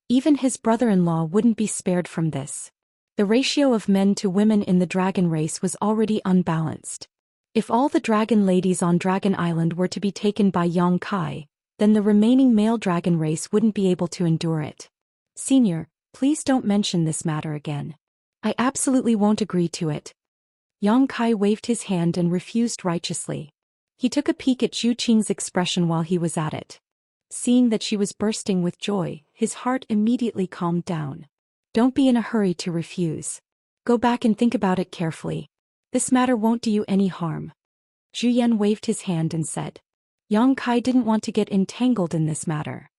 Even his brother-in-law wouldn't be spared from this. The ratio of men to women in the dragon race was already unbalanced. If all the dragon ladies on Dragon Island were to be taken by Yang Kai, then the remaining male dragon race wouldn't be able to endure it. "Senior, please don't mention this matter again. I absolutely won't agree to it." Yang Kai waved his hand and refused righteously. He took a peek at Zhu Qing's expression while he was at it. Seeing that she was bursting with joy, his heart immediately calmed down. "Don't be in a hurry to refuse. Go back and think about it carefully. This matter won't do you any harm." Zhu Yan waved his hand and said. Yang Kai didn't want to get entangled in this matter.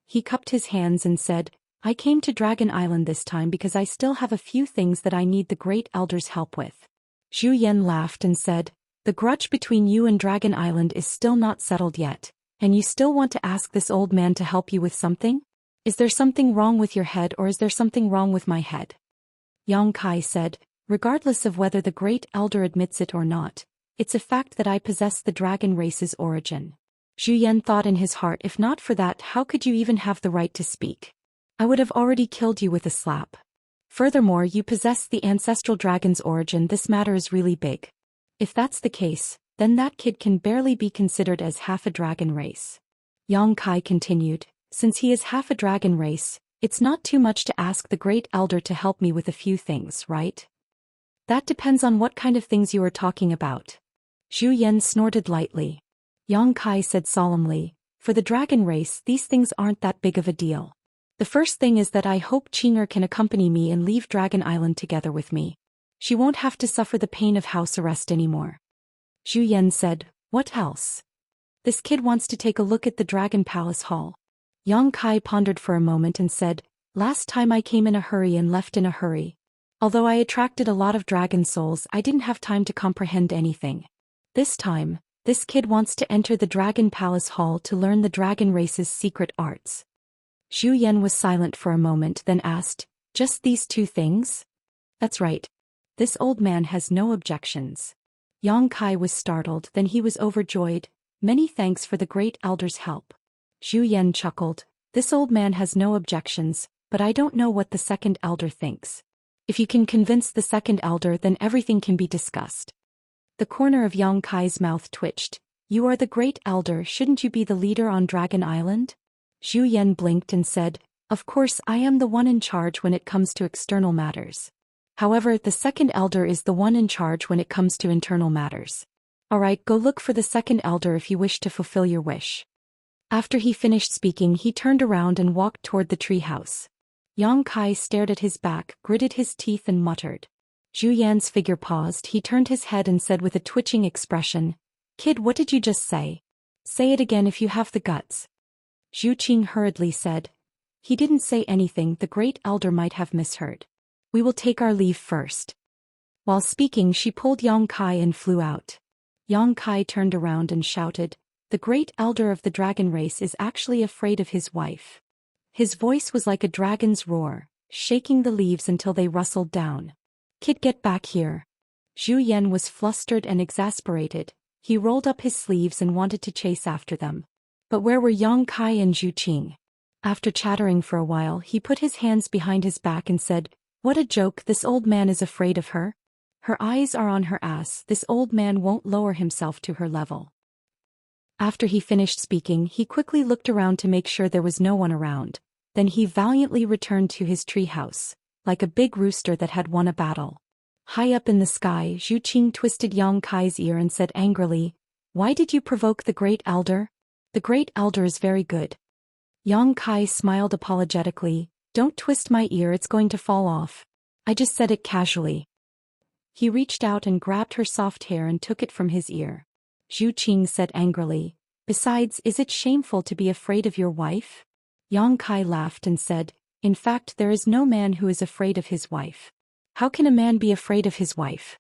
He cupped his hands and said, "I came to Dragon Island this time because I still have a few things that I need the Great Elder's help with." Zhu Yan laughed and said, "The grudge between you and Dragon Island is still not settled yet, and you still want to ask this old man to help you with something? Is there something wrong with your head, or is there something wrong with my head?" Yang Kai said, "Regardless of whether the Great Elder admits it or not, it's a fact that I possess the dragon race's origin." Zhu Yan thought in his heart, if not for that, how could you even have the right to speak? I would have already killed you with a slap. Furthermore, you possess the ancestral dragon's origin. This matter is really big. If that's the case, then that kid can barely be considered as half a dragon race. Yang Kai continued, "Since he is half a dragon race, it's not too much to ask the Great Elder to help me with a few things, right?" "That depends on what kind of things you are talking about." Zhu Yan snorted lightly. Yang Kai said solemnly, "For the dragon race, these things aren't that big of a deal. The first thing is that I hope Qing'er can accompany me and leave Dragon Island together with me. She won't have to suffer the pain of house arrest anymore." Zhu Yan said, "What else?" "This kid wants to take a look at the Dragon Palace Hall." Yang Kai pondered for a moment and said, "Last time I came in a hurry and left in a hurry. Although I attracted a lot of dragon souls, I didn't have time to comprehend anything. This time, this kid wants to enter the Dragon Palace Hall to learn the dragon race's secret arts." Zhou Xian was silent for a moment, then asked, "Just these two things?" "That's right. This old man has no objections." Yang Kai was startled, then he was overjoyed. "Many thanks for the great elder's help." Zhou Xian chuckled. "This old man has no objections, but I don't know what the second elder thinks. If you can convince the second elder, then everything can be discussed." The corner of Yang Kai's mouth twitched. "You are the great elder, shouldn't you be the leader on Dragon Island?" Zhou Xian blinked and said, "Of course I am the one in charge when it comes to external matters. However, the second elder is the one in charge when it comes to internal matters. Alright, go look for the second elder if you wish to fulfill your wish." After he finished speaking, he turned around and walked toward the tree house. Yang Kai stared at his back, gritted his teeth and muttered. Zhou Yan's figure paused, he turned his head and said with a twitching expression, "Kid, what did you just say? Say it again if you have the guts." Zhu Qing hurriedly said, "He didn't say anything, the great elder might have misheard. We will take our leave first." While speaking, she pulled Yang Kai and flew out. Yang Kai turned around and shouted, "The great elder of the dragon race is actually afraid of his wife." His voice was like a dragon's roar, shaking the leaves until they rustled down. "Kid, get back here." Zhu Yan was flustered and exasperated. He rolled up his sleeves and wanted to chase after them. But where were Yang Kai and Zhu Qing? After chattering for a while, he put his hands behind his back and said, "What a joke, this old man is afraid of her? Her eyes are on her ass, this old man won't lower himself to her level." After he finished speaking, he quickly looked around to make sure there was no one around. Then he valiantly returned to his treehouse, like a big rooster that had won a battle. High up in the sky, Zhu Qing twisted Yang Kai's ear and said angrily, "Why did you provoke the great elder? The great elder is very good." Yang Kai smiled apologetically, "Don't twist my ear, it's going to fall off. I just said it casually." He reached out and grabbed her soft hair and took it from his ear. Zhu Qing said angrily, "Besides, is it shameful to be afraid of your wife?" Yang Kai laughed and said, "In fact, there is no man who is afraid of his wife. How can a man be afraid of his wife?"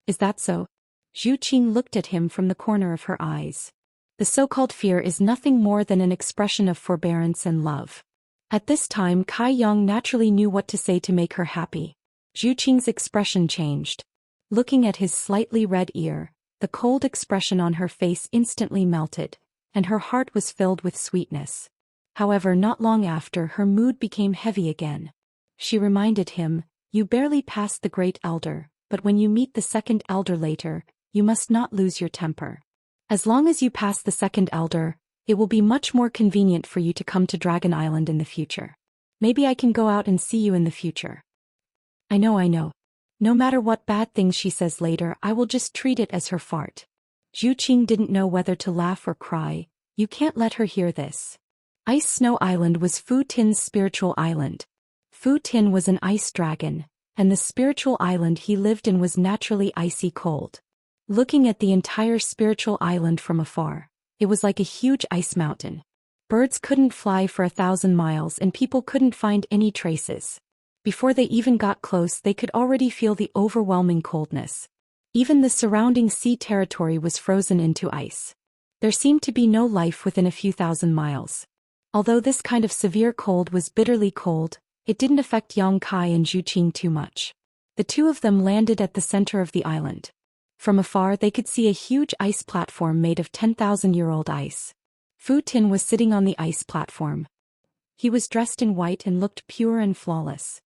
"Is that so?" Zhu Qing looked at him from the corner of her eyes. "The so-called fear is nothing more than an expression of forbearance and love." At this time, Kai Yang naturally knew what to say to make her happy. Zhu Qing's expression changed. Looking at his slightly red ear, the cold expression on her face instantly melted, and her heart was filled with sweetness. However, not long after, her mood became heavy again. She reminded him, "You barely passed the great elder, but when you meet the second elder later, you must not lose your temper. As long as you pass the second elder, it will be much more convenient for you to come to Dragon Island in the future. Maybe I can go out and see you in the future." I know. No matter what bad things she says later, I will just treat it as her fart." Zhu Qing didn't know whether to laugh or cry. You can't let her hear this. Ice Snow Island was Fu Tin's spiritual island. Fu Tin was an ice dragon, and the spiritual island he lived in was naturally icy cold. Looking at the entire spiritual island from afar, it was like a huge ice mountain. Birds couldn't fly for 1,000 miles and people couldn't find any traces. Before they even got close, they could already feel the overwhelming coldness. Even the surrounding sea territory was frozen into ice. There seemed to be no life within a few thousand miles. Although this kind of severe cold was bitterly cold, it didn't affect Yang Kai and Zhu Qing too much. The two of them landed at the center of the island. From afar, they could see a huge ice platform made of 10,000-year-old ice. Fu Tin was sitting on the ice platform. He was dressed in white and looked pure and flawless.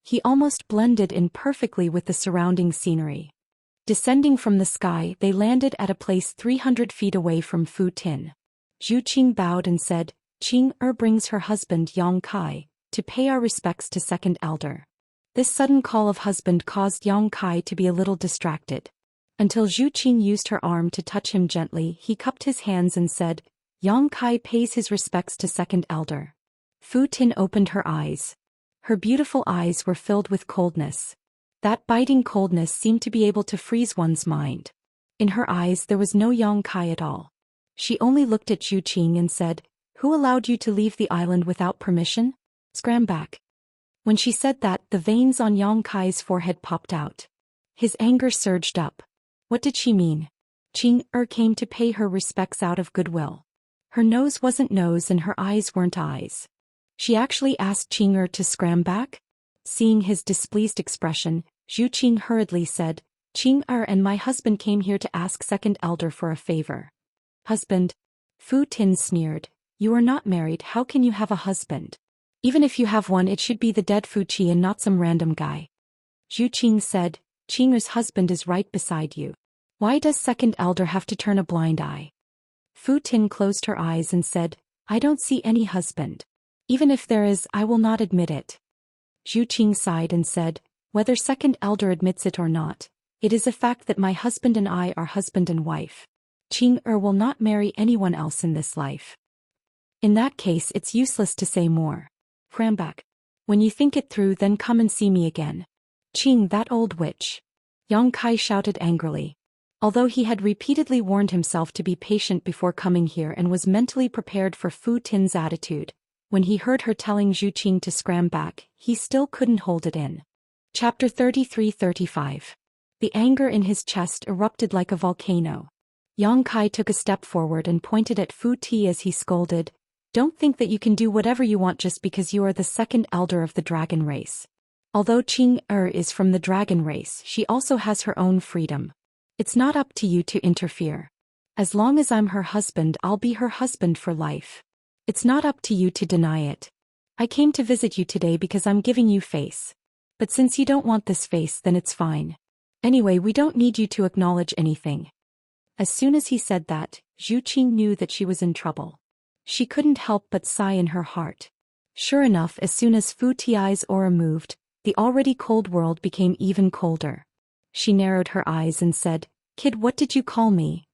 He almost blended in perfectly with the surrounding scenery. Descending from the sky, they landed at a place 300 feet away from Fu Tin. Zhu Qing bowed and said, "Qing brings her husband Yang Kai to pay our respects to second elder." This sudden call of husband caused Yang Kai to be a little distracted. Until Zhu Qing used her arm to touch him gently, he cupped his hands and said, "Yang Kai pays his respects to second elder." Fu Tin opened her eyes. Her beautiful eyes were filled with coldness. That biting coldness seemed to be able to freeze one's mind. In her eyes there was no Yang Kai at all. She only looked at Zhu Qing and said, "Who allowed you to leave the island without permission? Scram back." When she said that, the veins on Yang Kai's forehead popped out. His anger surged up. What did she mean? Qing came to pay her respects out of goodwill. Her nose wasn't nose and her eyes weren't eyes. She actually asked Qing to scram back? Seeing his displeased expression, Zhu Qing hurriedly said, Qing and my husband came here to ask second elder for a favor. Husband? Fu Tin sneered. You are not married, how can you have a husband? Even if you have one, it should be the dead Fu Qi and not some random guy. Zhu Qing said, Qing's husband is right beside you. Why does second elder have to turn a blind eye? Fu Tin closed her eyes and said, I don't see any husband. Even if there is, I will not admit it. Zhu Qing sighed and said, whether second elder admits it or not, it is a fact that my husband and I are husband and wife. Qing will not marry anyone else in this life. In that case, it's useless to say more. Cram back. When you think it through, then come and see me again. Qing, that old witch. Yang Kai shouted angrily. Although he had repeatedly warned himself to be patient before coming here and was mentally prepared for Fu Tin's attitude, when he heard her telling Zhu Qing to scram back, he still couldn't hold it in. Chapter 33-35. The anger in his chest erupted like a volcano. Yang Kai took a step forward and pointed at Fu Ti as he scolded, Don't think that you can do whatever you want just because you are the second elder of the dragon race. Although Qing is from the dragon race, she also has her own freedom. It's not up to you to interfere. As long as I'm her husband, I'll be her husband for life. It's not up to you to deny it. I came to visit you today because I'm giving you face. But since you don't want this face, then it's fine. Anyway, we don't need you to acknowledge anything. As soon as he said that, Zhu Qing knew that she was in trouble. She couldn't help but sigh in her heart. Sure enough, as soon as Fu Ti's aura moved, the already cold world became even colder. She narrowed her eyes and said, Kid, what did you call me?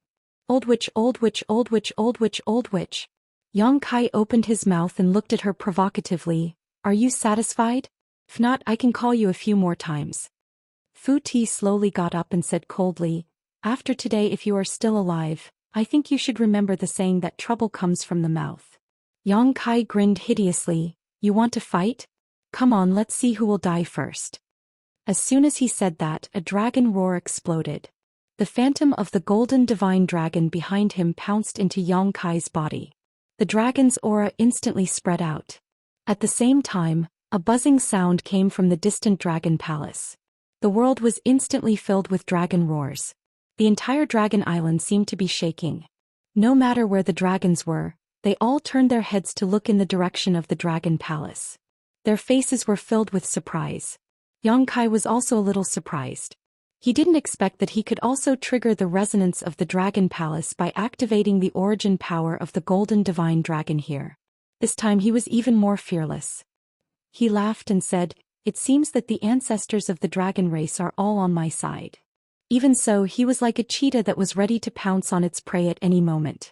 Old witch, old witch, old witch, old witch, old witch. Yang Kai opened his mouth and looked at her provocatively. Are you satisfied? If not, I can call you a few more times. Fu Ti slowly got up and said coldly, After today, if you are still alive, I think you should remember the saying that trouble comes from the mouth. Yang Kai grinned hideously. You want to fight? Come on, let's see who will die first. As soon as he said that, a dragon roar exploded. The phantom of the golden divine dragon behind him pounced into Yang Kai's body. The dragon's aura instantly spread out. At the same time, a buzzing sound came from the distant dragon palace. The world was instantly filled with dragon roars. The entire dragon island seemed to be shaking. No matter where the dragons were, they all turned their heads to look in the direction of the dragon palace. Their faces were filled with surprise. Yang Kai was also a little surprised. He didn't expect that he could also trigger the resonance of the dragon palace by activating the origin power of the golden divine dragon here. This time he was even more fearless. He laughed and said, It seems that the ancestors of the dragon race are all on my side. Even so, he was like a cheetah that was ready to pounce on its prey at any moment.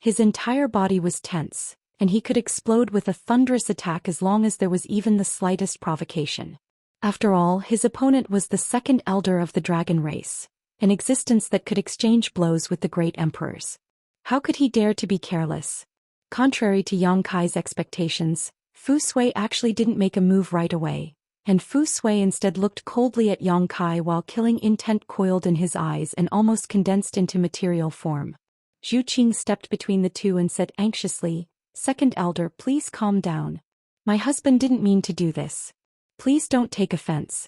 His entire body was tense, and he could explode with a thunderous attack as long as there was even the slightest provocation. After all, his opponent was the second elder of the dragon race, an existence that could exchange blows with the great emperors. How could he dare to be careless? Contrary to Yang Kai's expectations, Fu Sui actually didn't make a move right away, and Fu Sui instead looked coldly at Yang Kai while killing intent coiled in his eyes and almost condensed into material form. Zhu Qing stepped between the two and said anxiously, Second elder, please calm down. My husband didn't mean to do this. Please don't take offense.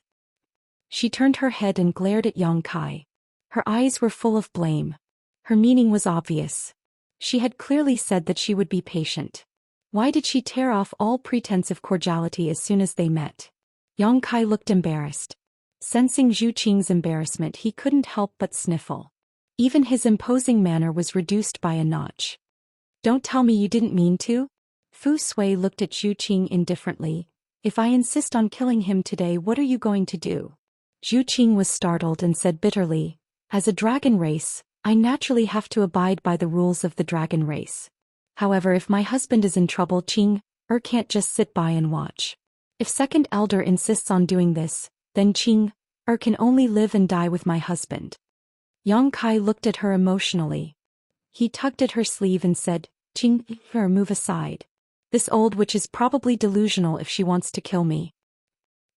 She turned her head and glared at Yang Kai. Her eyes were full of blame. Her meaning was obvious. She had clearly said that she would be patient. Why did she tear off all pretense of cordiality as soon as they met? Yang Kai looked embarrassed. Sensing Zhu Qing's embarrassment, he couldn't help but sniffle. Even his imposing manner was reduced by a notch. Don't tell me you didn't mean to? Fu Sui looked at Zhu Qing indifferently. If I insist on killing him today, what are you going to do? Zhu Qing was startled and said bitterly, As a dragon race, I naturally have to abide by the rules of the dragon race. However, if my husband is in trouble, Qing can't just sit by and watch. If second elder insists on doing this, then Qing can only live and die with my husband. Yang Kai looked at her emotionally. He tugged at her sleeve and said, Qing, move aside. This old witch is probably delusional if she wants to kill me.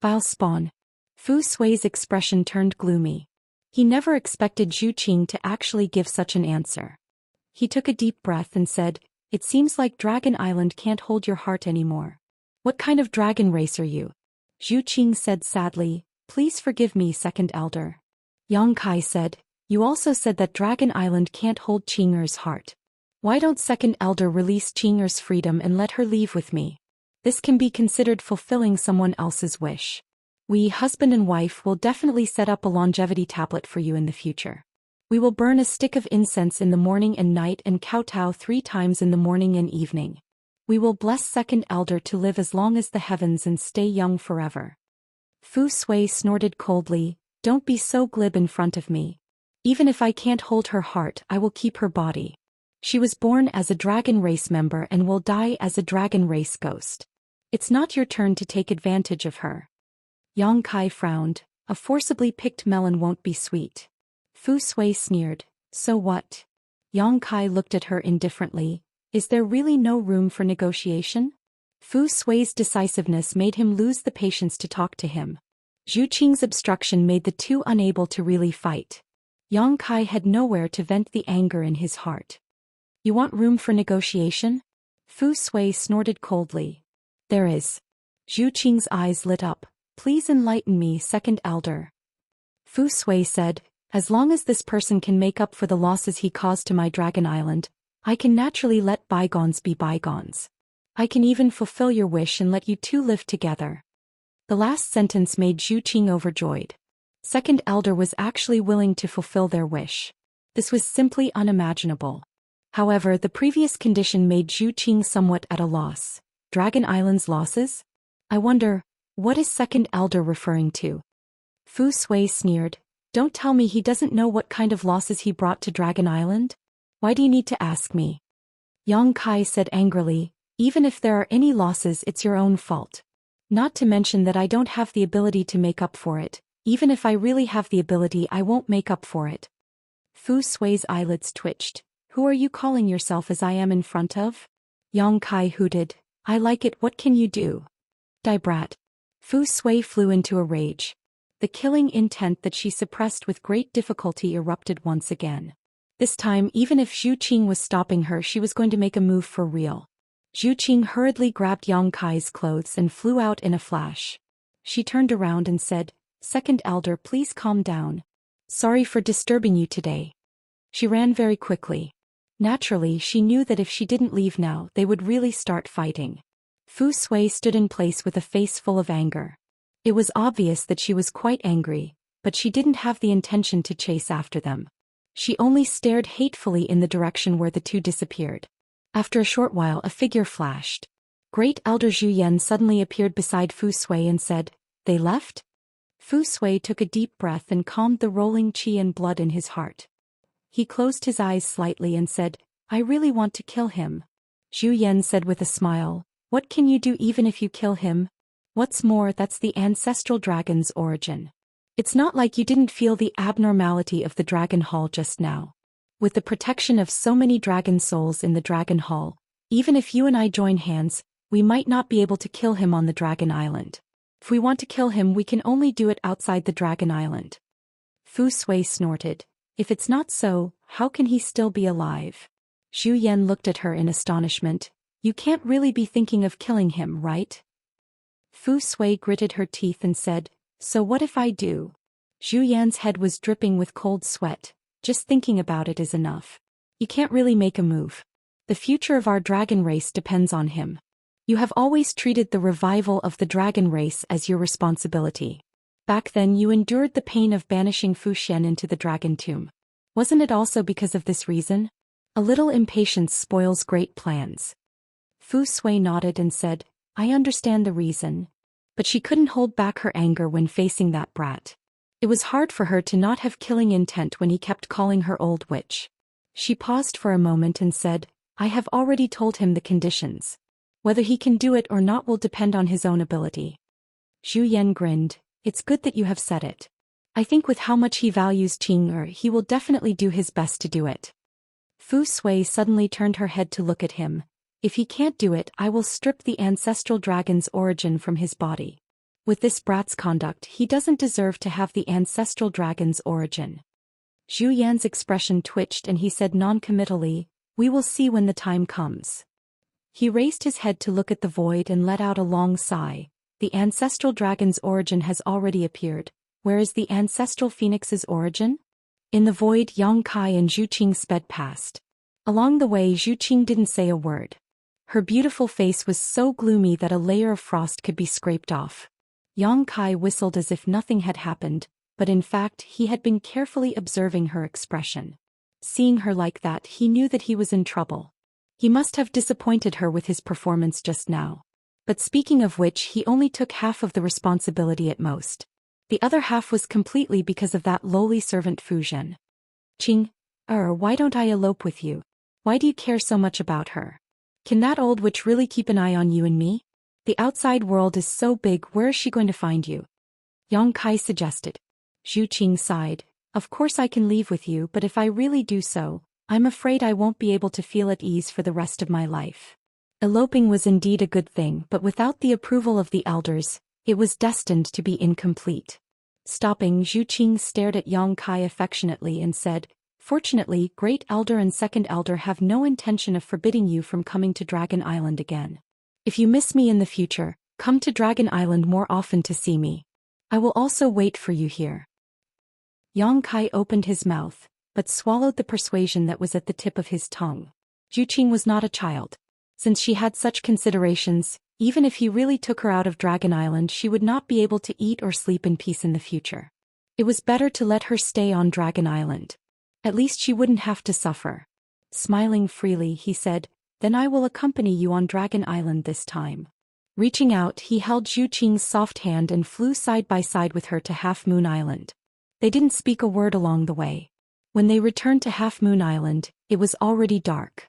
Vile spawn. Fu Sui's expression turned gloomy. He never expected Zhu Qing to actually give such an answer. He took a deep breath and said, It seems like Dragon Island can't hold your heart anymore. What kind of dragon race are you? Zhu Qing said sadly, please forgive me, second elder. Yang Kai said, you also said that Dragon Island can't hold Qing'er's heart. Why don't second elder release Qing'er's freedom and let her leave with me? This can be considered fulfilling someone else's wish. We, husband and wife, will definitely set up a longevity tablet for you in the future. We will burn a stick of incense in the morning and night and kowtow 3 times in the morning and evening. We will bless second elder to live as long as the heavens and stay young forever. Fu Sui snorted coldly, don't be so glib in front of me. Even if I can't hold her heart, I will keep her body. She was born as a dragon race member and will die as a dragon race ghost. It's not your turn to take advantage of her. Yang Kai frowned, a forcibly picked melon won't be sweet. Fu Sui sneered, so what? Yang Kai looked at her indifferently, is there really no room for negotiation? Fu Sui's decisiveness made him lose the patience to talk to him. Zhu Qing's obstruction made the two unable to really fight. Yang Kai had nowhere to vent the anger in his heart. You want room for negotiation? Fu Sui snorted coldly. There is. Zhu Qing's eyes lit up. Please enlighten me, second elder. Fu Sui said, as long as this person can make up for the losses he caused to my Dragon Island, I can naturally let bygones be bygones. I can even fulfill your wish and let you two live together. The last sentence made Zhu Qing overjoyed. Second elder was actually willing to fulfill their wish. This was simply unimaginable. However, the previous condition made Zhu Qing somewhat at a loss. Dragon Island's losses? I wonder, what is second elder referring to? Fu Sui sneered, don't tell me he doesn't know what kind of losses he brought to Dragon Island? Why do you need to ask me? Yang Kai said angrily, even if there are any losses, it's your own fault. Not to mention that I don't have the ability to make up for it. Even if I really have the ability, I won't make up for it. Fu Sui's eyelids twitched. Who are you calling yourself as I am in front of? Yang Kai hooted. I like it, what can you do? Die brat. Fu Sui flew into a rage. The killing intent that she suppressed with great difficulty erupted once again. This time, even if Zhu Qing was stopping her, she was going to make a move for real. Zhu Qing hurriedly grabbed Yang Kai's clothes and flew out in a flash. She turned around and said, second elder, please calm down. Sorry for disturbing you today. She ran very quickly. Naturally, she knew that if she didn't leave now, they would really start fighting. Fu Sui stood in place with a face full of anger. It was obvious that she was quite angry, but she didn't have the intention to chase after them. She only stared hatefully in the direction where the two disappeared. After a short while, a figure flashed. Great Elder Zhou Xian suddenly appeared beside Fu Sui and said, they left? Fu Sui took a deep breath and calmed the rolling qi and blood in his heart. He closed his eyes slightly and said, I really want to kill him. Zhou Xian said with a smile, what can you do even if you kill him? What's more, that's the ancestral dragon's origin. It's not like you didn't feel the abnormality of the Dragon Hall just now. With the protection of so many dragon souls in the Dragon Hall, even if you and I join hands, we might not be able to kill him on the Dragon Island. If we want to kill him, we can only do it outside the Dragon Island. Fu Sui snorted. If it's not so, how can he still be alive? Zhu Xian looked at her in astonishment. You can't really be thinking of killing him, right? Fu Sui gritted her teeth and said, so what if I do? Zhu Yan's head was dripping with cold sweat. Just thinking about it is enough. You can't really make a move. The future of our dragon race depends on him. You have always treated the revival of the dragon race as your responsibility. Back then you endured the pain of banishing Fu Xian into the dragon tomb. Wasn't it also because of this reason? A little impatience spoils great plans. Fu Sui nodded and said, I understand the reason. But she couldn't hold back her anger when facing that brat. It was hard for her to not have killing intent when he kept calling her old witch. She paused for a moment and said, I have already told him the conditions. Whether he can do it or not will depend on his own ability. Zhu Yan grinned, it's good that you have said it. I think with how much he values Qing'er, he will definitely do his best to do it. Fu Sui suddenly turned her head to look at him. If he can't do it, I will strip the ancestral dragon's origin from his body. With this brat's conduct, he doesn't deserve to have the ancestral dragon's origin. Zhu Yan's expression twitched and he said non-committally, we will see when the time comes. He raised his head to look at the void and let out a long sigh. The ancestral dragon's origin has already appeared. Where is the ancestral phoenix's origin? In the void, Yang Kai and Zhu Qing sped past. Along the way, Zhu Qing didn't say a word. Her beautiful face was so gloomy that a layer of frost could be scraped off. Yang Kai whistled as if nothing had happened, but in fact he had been carefully observing her expression. Seeing her like that, he knew that he was in trouble. He must have disappointed her with his performance just now. But speaking of which, he only took half of the responsibility at most. The other half was completely because of that lowly servant Fu Zhen. Qing, why don't I elope with you? Why do you care so much about her? Can that old witch really keep an eye on you and me? The outside world is so big, where is she going to find you? Yang Kai suggested. Zhu Qing sighed. Of course I can leave with you, but if I really do so, I'm afraid I won't be able to feel at ease for the rest of my life. Eloping was indeed a good thing, but without the approval of the elders, it was destined to be incomplete. Stopping, Zhu Qing stared at Yang Kai affectionately and said, Fortunately, Great Elder and Second Elder have no intention of forbidding you from coming to Dragon Island again. If you miss me in the future, come to Dragon Island more often to see me. I will also wait for you here. Yang Kai opened his mouth, but swallowed the persuasion that was at the tip of his tongue. Zhu Qing was not a child. Since she had such considerations, even if he really took her out of Dragon Island, she would not be able to eat or sleep in peace in the future. It was better to let her stay on Dragon Island. At least she wouldn't have to suffer. Smiling freely, he said, Then I will accompany you on Dragon Island this time. Reaching out, he held Zhu Qing's soft hand and flew side by side with her to Half Moon Island. They didn't speak a word along the way. When they returned to Half Moon Island, it was already dark.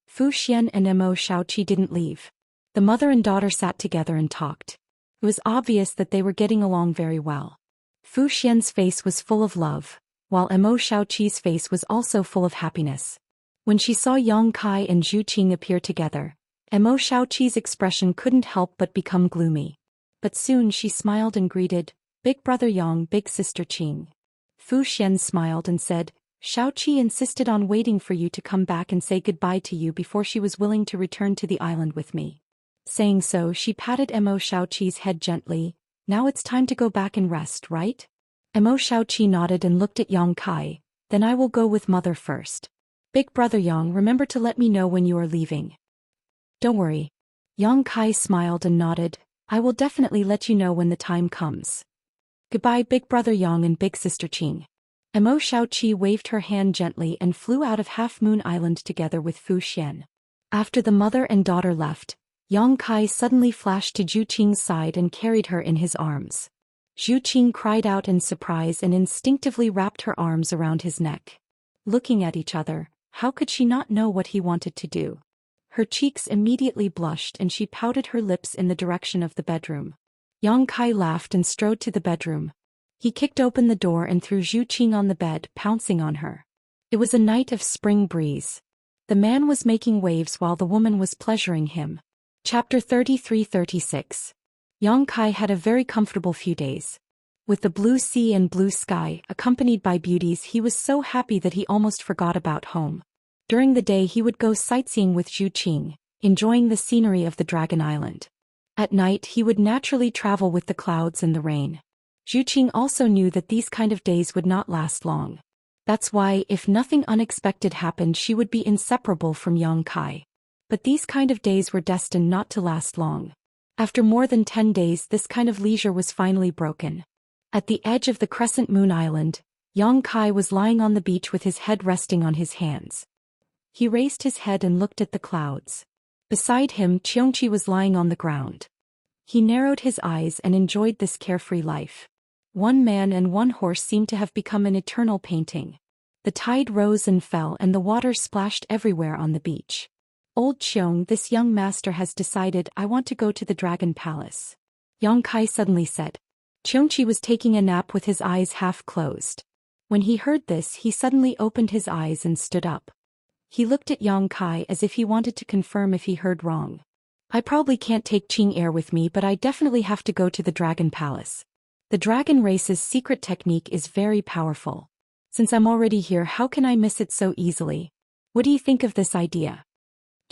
Fu Xian and Mo Xiaoqi didn't leave. The mother and daughter sat together and talked. It was obvious that they were getting along very well. Fu Xian's face was full of love, while Mo Xiaoqi's face was also full of happiness. When she saw Yang Kai and Zhu Qing appear together, Mo Xiaoqi's expression couldn't help but become gloomy. But soon she smiled and greeted, Big brother Yang, big sister Qing. Fu Xian smiled and said, Xiaoqi insisted on waiting for you to come back and say goodbye to you before she was willing to return to the island with me. Saying so, she patted Mo Xiaoqi's head gently. Now it's time to go back and rest, right? Mo Xiaoqi nodded and looked at Yang Kai. Then I will go with mother first. Big brother Yang, remember to let me know when you are leaving. Don't worry. Yang Kai smiled and nodded. I will definitely let you know when the time comes. Goodbye, big brother Yang and big sister Qing. Mo Xiaoqi waved her hand gently and flew out of Half Moon Island together with Fu Xian. After the mother and daughter left, Yang Kai suddenly flashed to Zhu Qing's side and carried her in his arms. Zhu Qing cried out in surprise and instinctively wrapped her arms around his neck. Looking at each other, how could she not know what he wanted to do? Her cheeks immediately blushed and she pouted her lips in the direction of the bedroom. Yang Kai laughed and strode to the bedroom. He kicked open the door and threw Zhu Qing on the bed, pouncing on her. It was a night of spring breeze. The man was making waves while the woman was pleasuring him. Chapter 33-36. Yang Kai had a very comfortable few days. With the blue sea and blue sky, accompanied by beauties, he was so happy that he almost forgot about home. During the day he would go sightseeing with Zhu Qing, enjoying the scenery of the Dragon Island. At night he would naturally travel with the clouds and the rain. Zhu Qing also knew that these kind of days would not last long. That's why, if nothing unexpected happened, she would be inseparable from Yang Kai. But these kind of days were destined not to last long. After more than 10 days, this kind of leisure was finally broken. At the edge of the Crescent Moon Island, Yang Kai was lying on the beach with his head resting on his hands. He raised his head and looked at the clouds. Beside him, Xianxia was lying on the ground. He narrowed his eyes and enjoyed this carefree life. One man and one horse seemed to have become an eternal painting. The tide rose and fell and the water splashed everywhere on the beach. Old Qiong, this young master has decided, I want to go to the Dragon Palace. Yang Kai suddenly said. Xianxia was taking a nap with his eyes half closed. When he heard this, he suddenly opened his eyes and stood up. He looked at Yang Kai as if he wanted to confirm if he heard wrong. I probably can't take Qing Air with me, but I definitely have to go to the Dragon Palace. The dragon race's secret technique is very powerful. Since I'm already here, how can I miss it so easily? What do you think of this idea?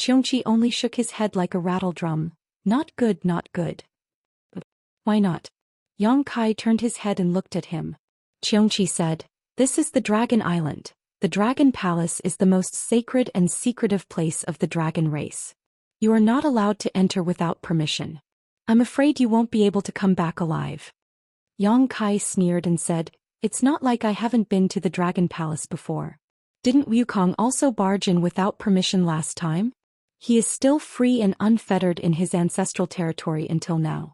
Xianxia only shook his head like a rattle drum. Not good, not good. Why not? Yang Kai turned his head and looked at him. Xianxia said, "This is the Dragon Island. The Dragon Palace is the most sacred and secretive place of the dragon race. You are not allowed to enter without permission. I'm afraid you won't be able to come back alive." Yang Kai sneered and said, "It's not like I haven't been to the Dragon Palace before. Didn't Wukong also barge in without permission last time? He is still free and unfettered in his ancestral territory until now."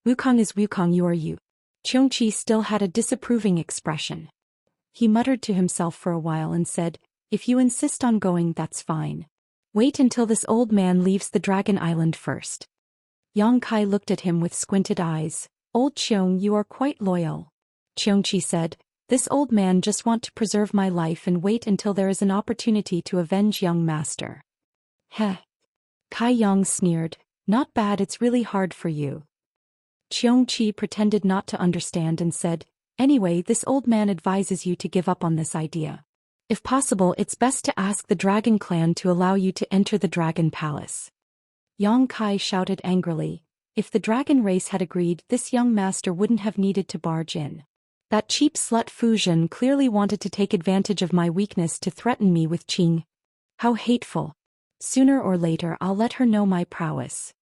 "Wukong is Wukong, you are you." Xianxia still had a disapproving expression. He muttered to himself for a while and said, "If you insist on going, that's fine. Wait until this old man leaves the Dragon Island first." Yang Kai looked at him with squinted eyes. "Old Xiong, you are quite loyal." Xianxia said, "This old man just want to preserve my life and wait until there is an opportunity to avenge young master." "Heh." Kai Yang sneered, "Not bad, it's really hard for you." Xianxia pretended not to understand and said, "Anyway, this old man advises you to give up on this idea. If possible, it's best to ask the Dragon Clan to allow you to enter the Dragon Palace." Yang Kai shouted angrily, "If the dragon race had agreed, this young master wouldn't have needed to barge in. That cheap slut Fu Zhen clearly wanted to take advantage of my weakness to threaten me with Qing. How hateful. Sooner or later I'll let her know my prowess."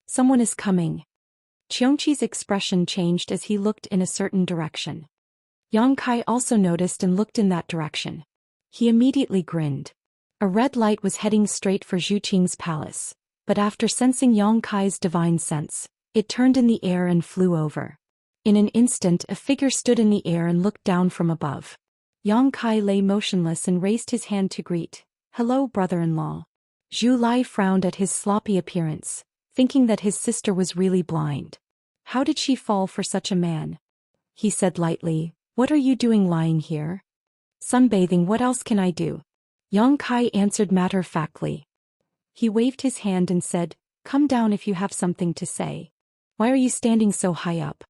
Someone is coming." Xianxi's expression changed as he looked in a certain direction. Yang Kai also noticed and looked in that direction. He immediately grinned. A red light was heading straight for Zhu Qing's palace, but after sensing Yang Kai's divine sense, it turned in the air and flew over. In an instant, a figure stood in the air and looked down from above. Yang Kai lay motionless and raised his hand to greet. "Hello, brother-in-law." Zhu Lai frowned at his sloppy appearance, thinking that his sister was really blind. "How did she fall for such a man?" He said lightly, "What are you doing lying here?" "Sunbathing, what else can I do?" Yang Kai answered matter-of-factly. He waved his hand and said, "Come down if you have something to say. Why are you standing so high up?"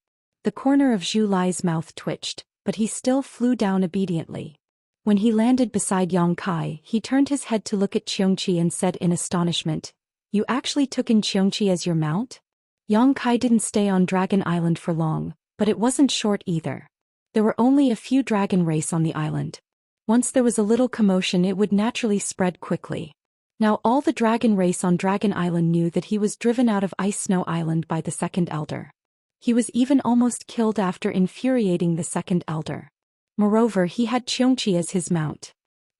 The corner of Zhu Lai's mouth twitched, but he still flew down obediently. When he landed beside Yang Kai, he turned his head to look at Xianxia and said in astonishment, "You actually took in Xianxia as your mount?" Yang Kai didn't stay on Dragon Island for long, but it wasn't short either. There were only a few dragon race on the island. Once there was a little commotion, it would naturally spread quickly. Now all the dragon race on Dragon Island knew that he was driven out of Ice Snow Island by the second elder. He was even almost killed after infuriating the second elder. Moreover, he had Xianxia as his mount.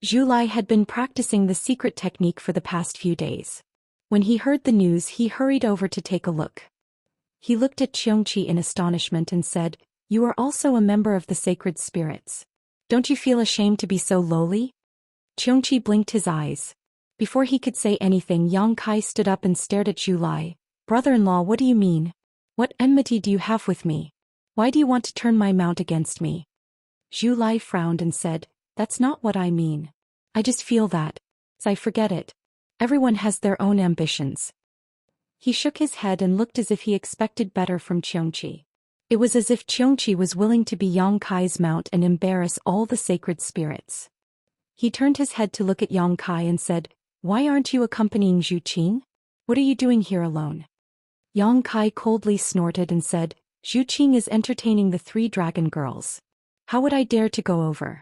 Zhu Lai had been practicing the secret technique for the past few days. When he heard the news, he hurried over to take a look. He looked at Xianxia in astonishment and said, "You are also a member of the sacred spirits. Don't you feel ashamed to be so lowly?" Xianxia blinked his eyes. Before he could say anything, Yang Kai stood up and stared at Zhu Lai. "Brother-in-law, what do you mean? What enmity do you have with me? Why do you want to turn my mount against me?" Zhu Lai frowned and said, "That's not what I mean. I just feel that. I forget it. Everyone has their own ambitions." He shook his head and looked as if he expected better from Xianxia. It was as if Xianxia was willing to be Yang Kai's mount and embarrass all the sacred spirits. He turned his head to look at Yang Kai and said, "Why aren't you accompanying Zhu Qing? What are you doing here alone?" Yang Kai coldly snorted and said, "Zhu Qing is entertaining the 3 dragon girls. How would I dare to go over?"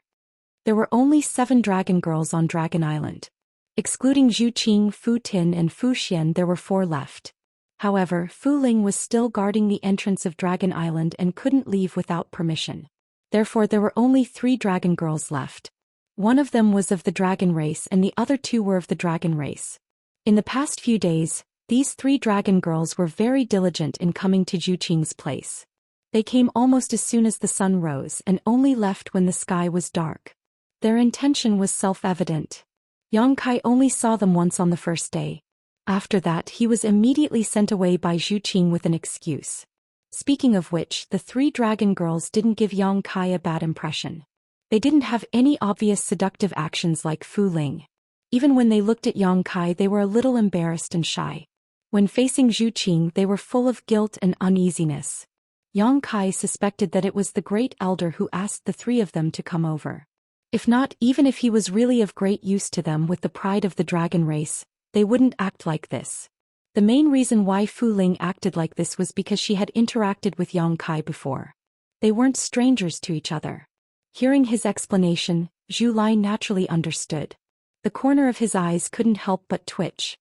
There were only 7 dragon girls on Dragon Island. Excluding Zhu Qing, Fu Tin and Fu Xian, there were 4 left. However, Fu Ling was still guarding the entrance of Dragon Island and couldn't leave without permission. Therefore there were only 3 dragon girls left. One of them was of the dragon race and the other 2 were of the dragon race. In the past few days, these 3 dragon girls were very diligent in coming to Zhu Qing's place. They came almost as soon as the sun rose and only left when the sky was dark. Their intention was self-evident. Yang Kai only saw them once on the first day. After that, he was immediately sent away by Zhu Qing with an excuse. Speaking of which, the 3 dragon girls didn't give Yang Kai a bad impression. They didn't have any obvious seductive actions like Fu Ling. Even when they looked at Yang Kai, they were a little embarrassed and shy. When facing Zhu Qing, they were full of guilt and uneasiness. Yang Kai suspected that it was the great elder who asked the 3 of them to come over. If not, even if he was really of great use to them with the pride of the dragon race, they wouldn't act like this. The main reason why Fu Ling acted like this was because she had interacted with Yang Kai before. They weren't strangers to each other. Hearing his explanation, Zhu Lai naturally understood. The corner of his eyes couldn't help but twitch.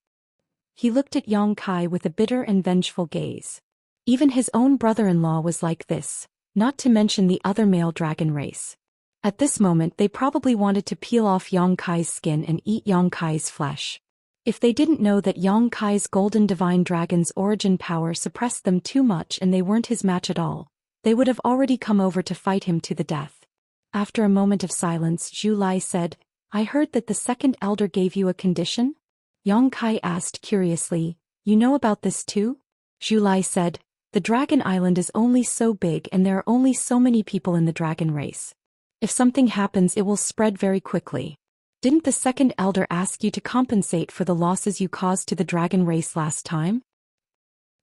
He looked at Yang Kai with a bitter and vengeful gaze. Even his own brother-in-law was like this, not to mention the other male dragon race. At this moment they probably wanted to peel off Yang Kai's skin and eat Yang Kai's flesh. If they didn't know that Yang Kai's golden divine dragon's origin power suppressed them too much and they weren't his match at all, they would have already come over to fight him to the death. After a moment of silence, Zhu Lai said, "I heard that the second elder gave you a condition?" Yang Kai asked curiously, "You know about this too?" Zhu Lai said, "The Dragon Island is only so big and there are only so many people in the dragon race. If something happens it will spread very quickly. Didn't the second elder ask you to compensate for the losses you caused to the dragon race last time?"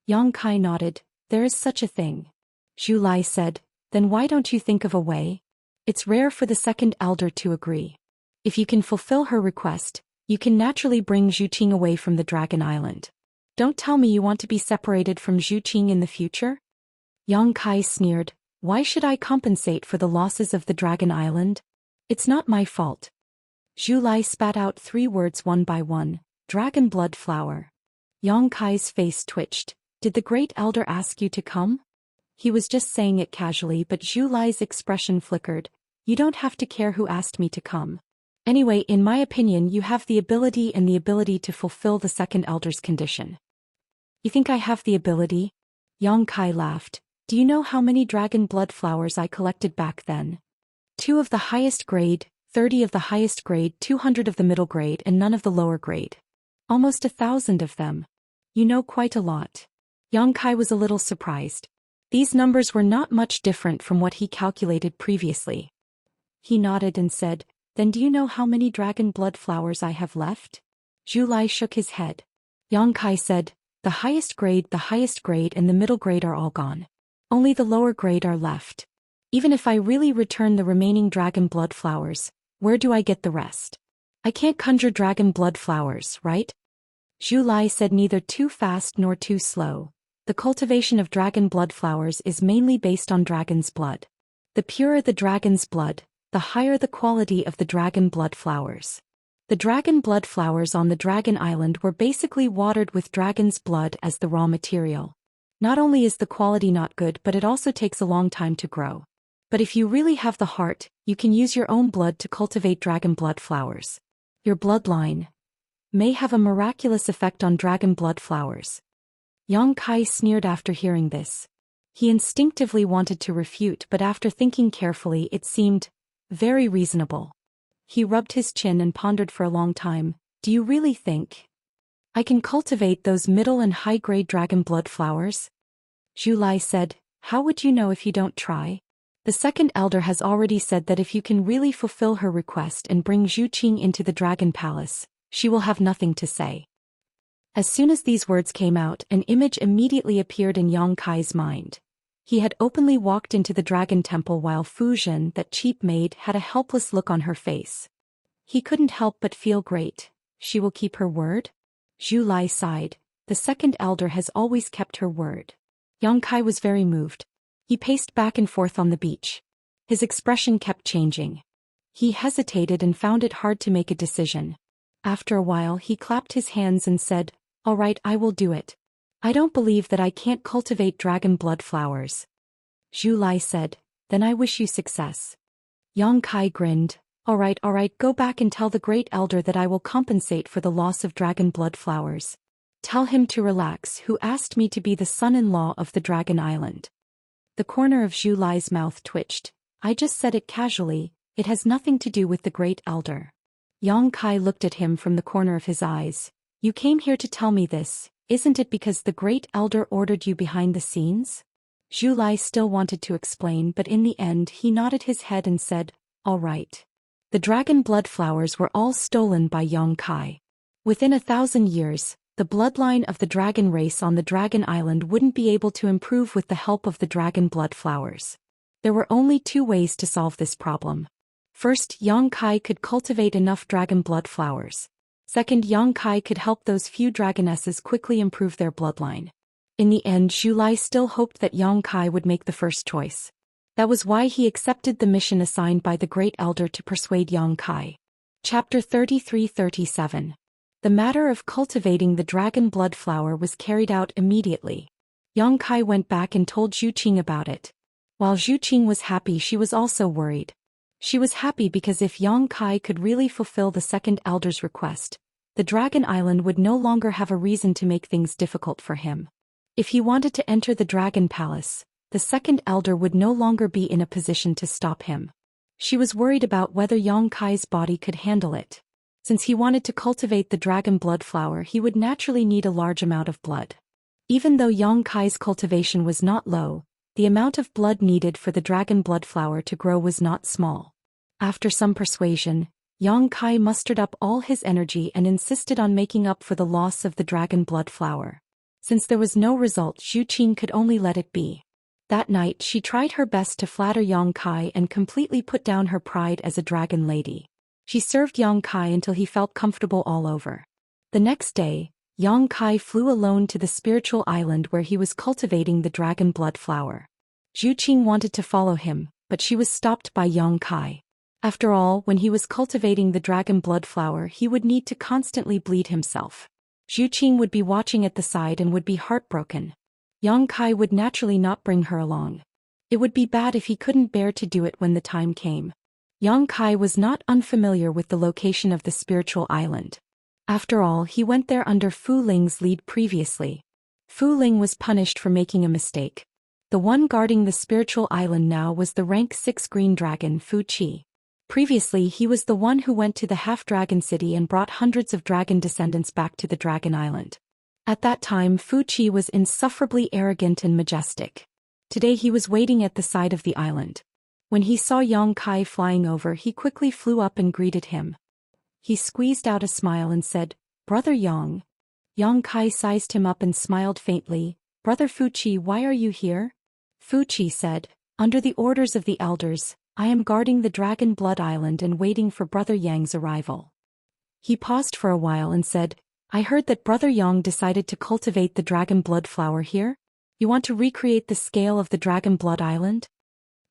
Yang Kai nodded. "There is such a thing." Zhu Lai said, "Then why don't you think of a way? It's rare for the second elder to agree. If you can fulfill her request, you can naturally bring Zhu Qing away from the Dragon Island. Don't tell me you want to be separated from Zhu Qing in the future?" Yang Kai sneered, "Why should I compensate for the losses of the Dragon Island? It's not my fault." Zhu Lai spat out 3 words one by one, "Dragon blood flower." Yang Kai's face twitched. "Did the great elder ask you to come?" He was just saying it casually, but Zhu Lai's expression flickered. "You don't have to care who asked me to come. Anyway, in my opinion you have the ability to fulfill the second elder's condition." "You think I have the ability?" Yang Kai laughed. "Do you know how many dragon blood flowers I collected back then? 2 of the highest grade, 30 of the highest grade, 200 of the middle grade and none of the lower grade. Almost 1,000 of them. You know quite a lot." Yang Kai was a little surprised. These numbers were not much different from what he calculated previously. He nodded and said, "Then do you know how many dragon blood flowers I have left?" Zhu Lai shook his head. Yang Kai said, the highest grade and the middle grade are all gone. Only the lower grade are left. Even if I really return the remaining dragon blood flowers, where do I get the rest? I can't conjure dragon blood flowers, right?" Zhu Lai said, "Neither too fast nor too slow. The cultivation of dragon blood flowers is mainly based on dragon's blood. The purer the dragon's blood, the higher the quality of the dragon blood flowers. The dragon blood flowers on the Dragon Island were basically watered with dragon's blood as the raw material. Not only is the quality not good, but it also takes a long time to grow. But if you really have the heart, you can use your own blood to cultivate dragon blood flowers. Your bloodline may have a miraculous effect on dragon blood flowers." Yang Kai sneered after hearing this. He instinctively wanted to refute, but after thinking carefully it seemed very reasonable. He rubbed his chin and pondered for a long time. "Do you really think I can cultivate those middle and high-grade dragon blood flowers?" Zhu Lai said, "How would you know if you don't try? The second elder has already said that if you can really fulfill her request and bring Zhu Qing into the Dragon Palace, she will have nothing to say." As soon as these words came out, an image immediately appeared in Yang Kai's mind. He had openly walked into the Dragon Temple while Fu Zhen, that cheap maid, had a helpless look on her face. He couldn't help but feel great. She will keep her word? Zhu Lai sighed. The second elder has always kept her word. Yang Kai was very moved. He paced back and forth on the beach. His expression kept changing. He hesitated and found it hard to make a decision. After a while he clapped his hands and said, "All right, I will do it. I don't believe that I can't cultivate dragon blood flowers." Zhu Lai said, "Then I wish you success." Yang Kai grinned. All right, go back and tell the great elder that I will compensate for the loss of dragon blood flowers. Tell him to relax, who asked me to be the son-in-law of the Dragon Island." The corner of Zhu Lai's mouth twitched. "I just said it casually, it has nothing to do with the great elder." Yang Kai looked at him from the corner of his eyes. "You came here to tell me this. Isn't it because the great elder ordered you behind the scenes?" Zhu Lai still wanted to explain, but in the end he nodded his head and said, "All right." The dragon blood flowers were all stolen by Yang Kai. Within 1,000 years, the bloodline of the dragon race on the Dragon Island wouldn't be able to improve with the help of the dragon blood flowers. There were only 2 ways to solve this problem. First, Yang Kai could cultivate enough dragon blood flowers. Second, Yang Kai could help those few dragonesses quickly improve their bloodline. In the end, Zhu Lai still hoped that Yang Kai would make the first choice. That was why he accepted the mission assigned by the Great Elder to persuade Yang Kai. Chapter 33-37. The matter of cultivating the dragon blood flower was carried out immediately. Yang Kai went back and told Zhu Qing about it. While Zhu Qing was happy, she was also worried. She was happy because if Yang Kai could really fulfill the second elder's request, the Dragon Island would no longer have a reason to make things difficult for him. If he wanted to enter the Dragon Palace, the second elder would no longer be in a position to stop him. She was worried about whether Yang Kai's body could handle it. Since he wanted to cultivate the dragon blood flower, he would naturally need a large amount of blood. Even though Yang Kai's cultivation was not low, the amount of blood needed for the dragon blood flower to grow was not small. After some persuasion, Yang Kai mustered up all his energy and insisted on making up for the loss of the dragon blood flower. Since there was no result, Zhu Qing could only let it be. That night, she tried her best to flatter Yang Kai and completely put down her pride as a dragon lady. She served Yang Kai until he felt comfortable all over. The next day, Yang Kai flew alone to the spiritual island where he was cultivating the dragon blood flower. Zhu Qing wanted to follow him, but she was stopped by Yang Kai. After all, when he was cultivating the dragon blood flower, he would need to constantly bleed himself. Zhu Qing would be watching at the side and would be heartbroken. Yang Kai would naturally not bring her along. It would be bad if he couldn't bear to do it when the time came. Yang Kai was not unfamiliar with the location of the spiritual island. After all, he went there under Fu Ling's lead previously. Fu Ling was punished for making a mistake. The one guarding the spiritual island now was the rank 6 green dragon Fu Qi. Previously, he was the one who went to the half-dragon city and brought hundreds of dragon descendants back to the dragon island. At that time, Fu Qi was insufferably arrogant and majestic. Today he was waiting at the side of the island. When he saw Yang Kai flying over, he quickly flew up and greeted him. He squeezed out a smile and said, "Brother Yang." Yang Kai sized him up and smiled faintly. "Brother Fu Qi, why are you here?" Fu Qi said, "Under the orders of the elders, I am guarding the Dragon Blood Island and waiting for Brother Yang's arrival." He paused for a while and said, "I heard that Brother Yang decided to cultivate the Dragon Blood flower here? You want to recreate the scale of the Dragon Blood Island?"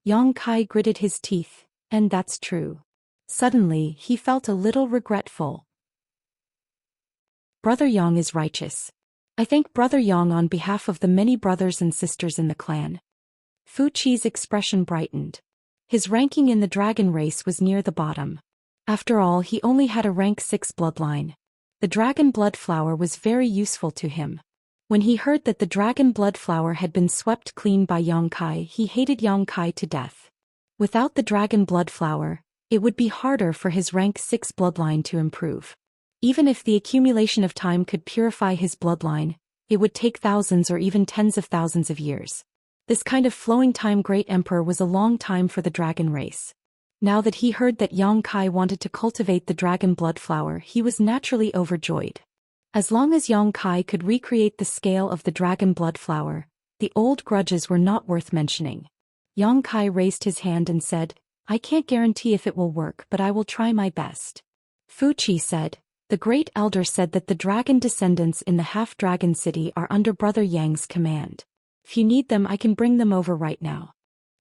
Yang Kai gritted his teeth, "And that's true." Suddenly, he felt a little regretful. Brother Yang is righteous. I thank Brother Yang on behalf of the many brothers and sisters in the clan. Fu Qi's expression brightened. His ranking in the dragon race was near the bottom. After all, he only had a rank 6 bloodline. The dragon blood flower was very useful to him. When he heard that the dragon blood flower had been swept clean by Yang Kai, he hated Yang Kai to death. Without the dragon blood flower, it would be harder for his rank 6 bloodline to improve. Even if the accumulation of time could purify his bloodline, it would take thousands or even tens of thousands of years. This kind of flowing time Great Emperor was a long time for the dragon race. Now that he heard that Yang Kai wanted to cultivate the dragon blood flower, he was naturally overjoyed. As long as Yang Kai could recreate the scale of the dragon blood flower, the old grudges were not worth mentioning. Yang Kai raised his hand and said, "I can't guarantee if it will work, but I will try my best." Fu Qi said, "The Great Elder said that the dragon descendants in the half-dragon city are under Brother Yang's command. If you need them, I can bring them over right now."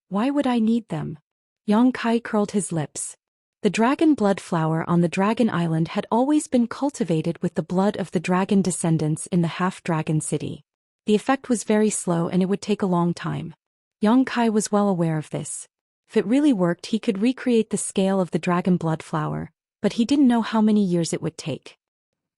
"Why would I need them?" Yang Kai curled his lips. The dragon blood flower on the dragon island had always been cultivated with the blood of the dragon descendants in the half-dragon city. The effect was very slow and it would take a long time. Yang Kai was well aware of this. If it really worked, he could recreate the scale of the dragon blood flower, but he didn't know how many years it would take.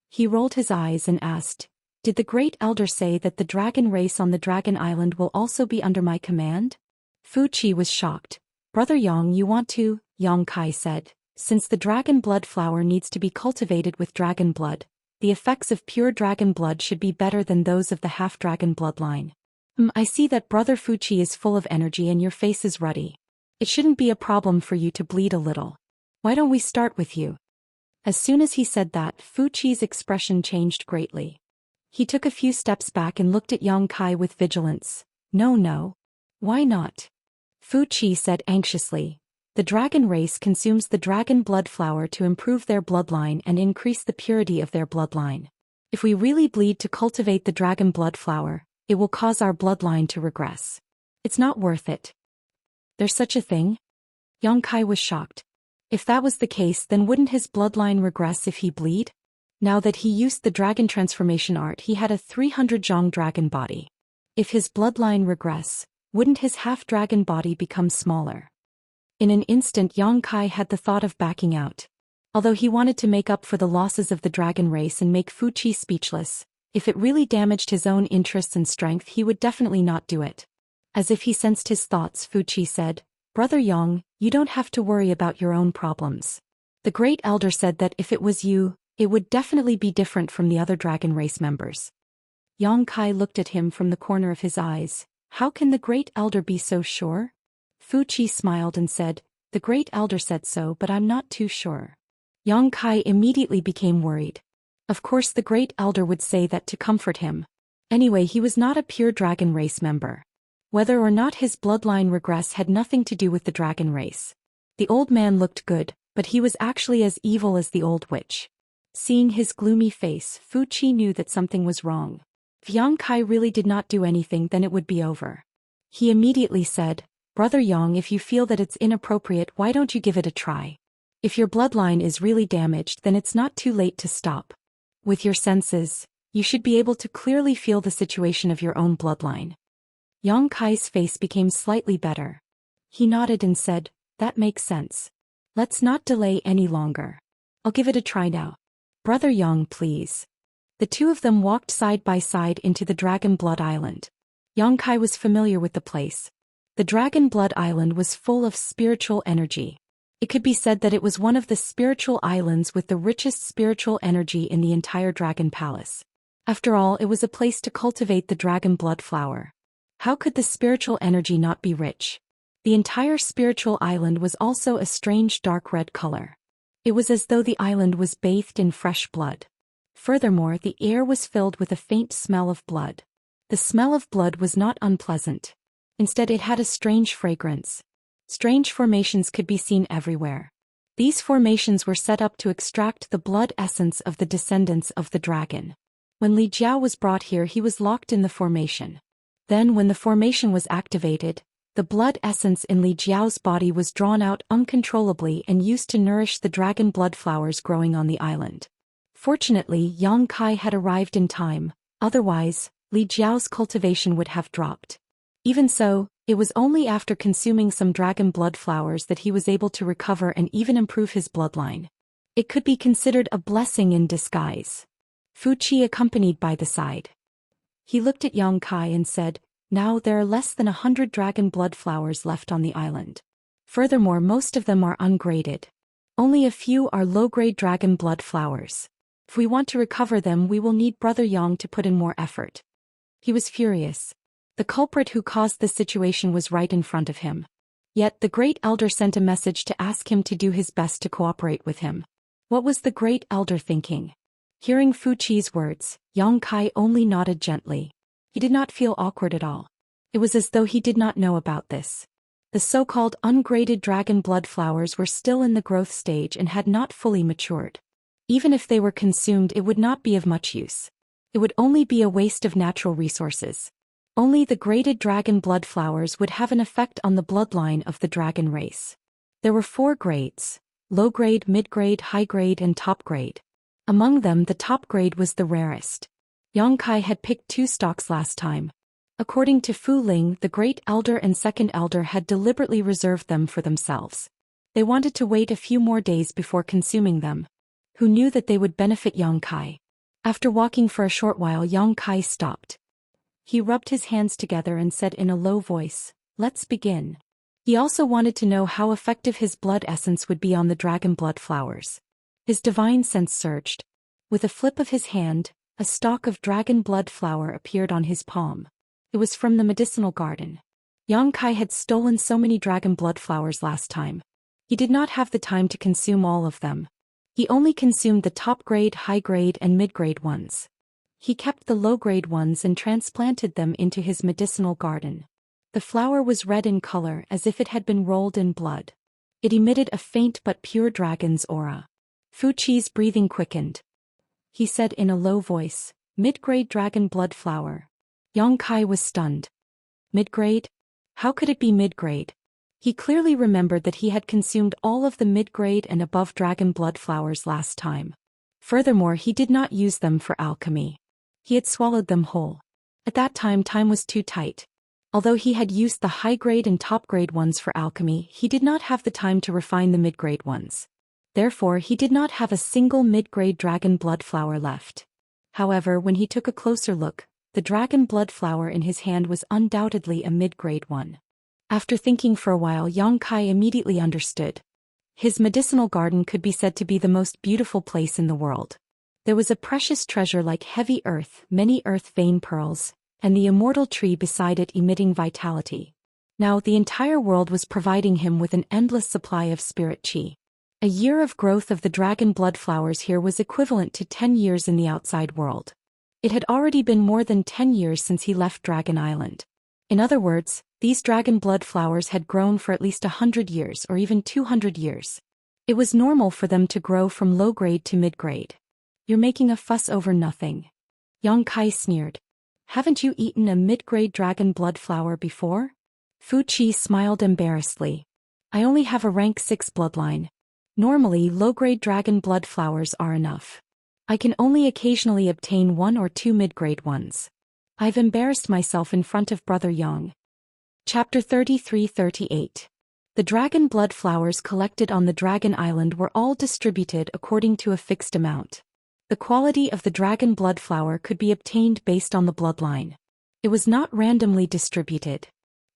He rolled his eyes and asked, "Did the Great Elder say that the dragon race on the dragon island will also be under my command?" Fu Qi was shocked. "Brother Yang, you want to?" Yang Kai said. "Since the dragon blood flower needs to be cultivated with dragon blood, the effects of pure dragon blood should be better than those of the half-dragon bloodline." I see that Brother Fu Qi is full of energy and your face is ruddy. It shouldn't be a problem for you to bleed a little. Why don't we start with you?" As soon as he said that, Fu Qi's expression changed greatly. He took a few steps back and looked at Yang Kai with vigilance. No. Why not?" Fu Qi said anxiously. The dragon race consumes the dragon blood flower to improve their bloodline and increase the purity of their bloodline. If we really bleed to cultivate the dragon blood flower, it will cause our bloodline to regress. It's not worth it. There's such a thing? Xianxia was shocked. If that was the case, then wouldn't his bloodline regress if he bleed? Now that he used the dragon transformation art, he had a 300 zhong dragon body. If his bloodline regress, wouldn't his half-dragon body become smaller? In an instant, Xianxia had the thought of backing out. Although he wanted to make up for the losses of the dragon race and make Fu Qi speechless, if it really damaged his own interests and strength, he would definitely not do it. As if he sensed his thoughts, Fu Qi said, "Brother Yang, you don't have to worry about your own problems. The Great Elder said that if it was you, it would definitely be different from the other dragon race members." Xianxia looked at him from the corner of his eyes. How can the Great Elder be so sure? Fu Qi smiled and said, "The Great Elder said so, but I'm not too sure." Xianxia immediately became worried. Of course the Great Elder would say that to comfort him. Anyway, he was not a pure dragon race member. Whether or not his bloodline regress had nothing to do with the dragon race. The old man looked good, but he was actually as evil as the old witch. Seeing his gloomy face, Fu Qi knew that something was wrong. If Xianxia really did not do anything, then it would be over. He immediately said, "Brother Yang, if you feel that it's inappropriate, why don't you give it a try? If your bloodline is really damaged, then it's not too late to stop. With your senses, you should be able to clearly feel the situation of your own bloodline." Xianxia's face became slightly better. He nodded and said, "That makes sense. Let's not delay any longer. I'll give it a try now. Brother Yang, please." The two of them walked side by side into the Dragon Blood Island. Xianxia was familiar with the place. The Dragon Blood Island was full of spiritual energy. It could be said that it was one of the spiritual islands with the richest spiritual energy in the entire Dragon Palace. After all, it was a place to cultivate the Dragon Blood Flower. How could the spiritual energy not be rich? The entire spiritual island was also a strange dark red color. It was as though the island was bathed in fresh blood. Furthermore, the air was filled with a faint smell of blood. The smell of blood was not unpleasant. Instead, it had a strange fragrance. Strange formations could be seen everywhere. These formations were set up to extract the blood essence of the descendants of the dragon. When Li Jiao was brought here, he was locked in the formation. Then when the formation was activated, the blood essence in Li Jiao's body was drawn out uncontrollably and used to nourish the dragon blood flowers growing on the island. Fortunately, Xianxia had arrived in time, otherwise, Li Jiao's cultivation would have dropped. Even so, it was only after consuming some dragon blood flowers that he was able to recover and even improve his bloodline. It could be considered a blessing in disguise. Fu Qi accompanied by the side. He looked at Xianxia and said, "Now there are less than 100 dragon blood flowers left on the island. Furthermore, most of them are ungraded. Only a few are low-grade dragon blood flowers. If we want to recover them, we will need Brother Yang to put in more effort." He was furious. The culprit who caused this situation was right in front of him. Yet the Great Elder sent a message to ask him to do his best to cooperate with him. What was the Great Elder thinking? Hearing Fu Qi's words, Xianxia only nodded gently. He did not feel awkward at all. It was as though he did not know about this. The so-called ungraded dragon blood flowers were still in the growth stage and had not fully matured. Even if they were consumed, it would not be of much use. It would only be a waste of natural resources. Only the graded dragon blood flowers would have an effect on the bloodline of the dragon race. There were 4 grades: low grade, mid grade, high grade, and top grade. Among them, the top grade was the rarest. Xianxia had picked 2 stalks last time. According to Fu Ling, the Great Elder and Second Elder had deliberately reserved them for themselves. They wanted to wait a few more days before consuming them. Who knew that they would benefit Xianxia? After walking for a short while, Xianxia stopped. He rubbed his hands together and said in a low voice, "Let's begin." He also wanted to know how effective his blood essence would be on the dragon blood flowers. His divine sense surged. With a flip of his hand, a stalk of dragon blood flower appeared on his palm. It was from the medicinal garden. Xianxia had stolen so many dragon blood flowers last time. He did not have the time to consume all of them. He only consumed the top grade, high grade, and mid grade ones. He kept the low-grade ones and transplanted them into his medicinal garden. The flower was red in color as if it had been rolled in blood. It emitted a faint but pure dragon's aura. Fu Qi's breathing quickened. He said in a low voice, "Mid-grade dragon blood flower." Yang Kai was stunned. Mid-grade? How could it be mid-grade? He clearly remembered that he had consumed all of the mid-grade and above dragon blood flowers last time. Furthermore, he did not use them for alchemy. He had swallowed them whole. At that time was too tight. Although he had used the high-grade and top-grade ones for alchemy, he did not have the time to refine the mid-grade ones. Therefore, he did not have a single mid-grade dragon blood flower left. However, when he took a closer look, the dragon blood flower in his hand was undoubtedly a mid-grade one. After thinking for a while, Yang Kai immediately understood. His medicinal garden could be said to be the most beautiful place in the world. There was a precious treasure like heavy earth, many earth vein pearls, and the immortal tree beside it emitting vitality. Now the entire world was providing him with an endless supply of spirit chi. A year of growth of the dragon blood flowers here was equivalent to 10 years in the outside world. It had already been more than 10 years since he left Dragon Island. In other words, these dragon blood flowers had grown for at least 100 years or even 200 years. It was normal for them to grow from low grade to mid-grade. "You're making a fuss over nothing." Yang Kai sneered. "Haven't you eaten a mid-grade dragon blood flower before?" Fu Qi smiled embarrassedly. "I only have a rank 6 bloodline. Normally, low-grade dragon blood flowers are enough. I can only occasionally obtain 1 or 2 mid-grade ones. I've embarrassed myself in front of Brother Yang." Chapter 33-38. The dragon blood flowers collected on the Dragon Island were all distributed according to a fixed amount. The quality of the dragon blood flower could be obtained based on the bloodline. It was not randomly distributed.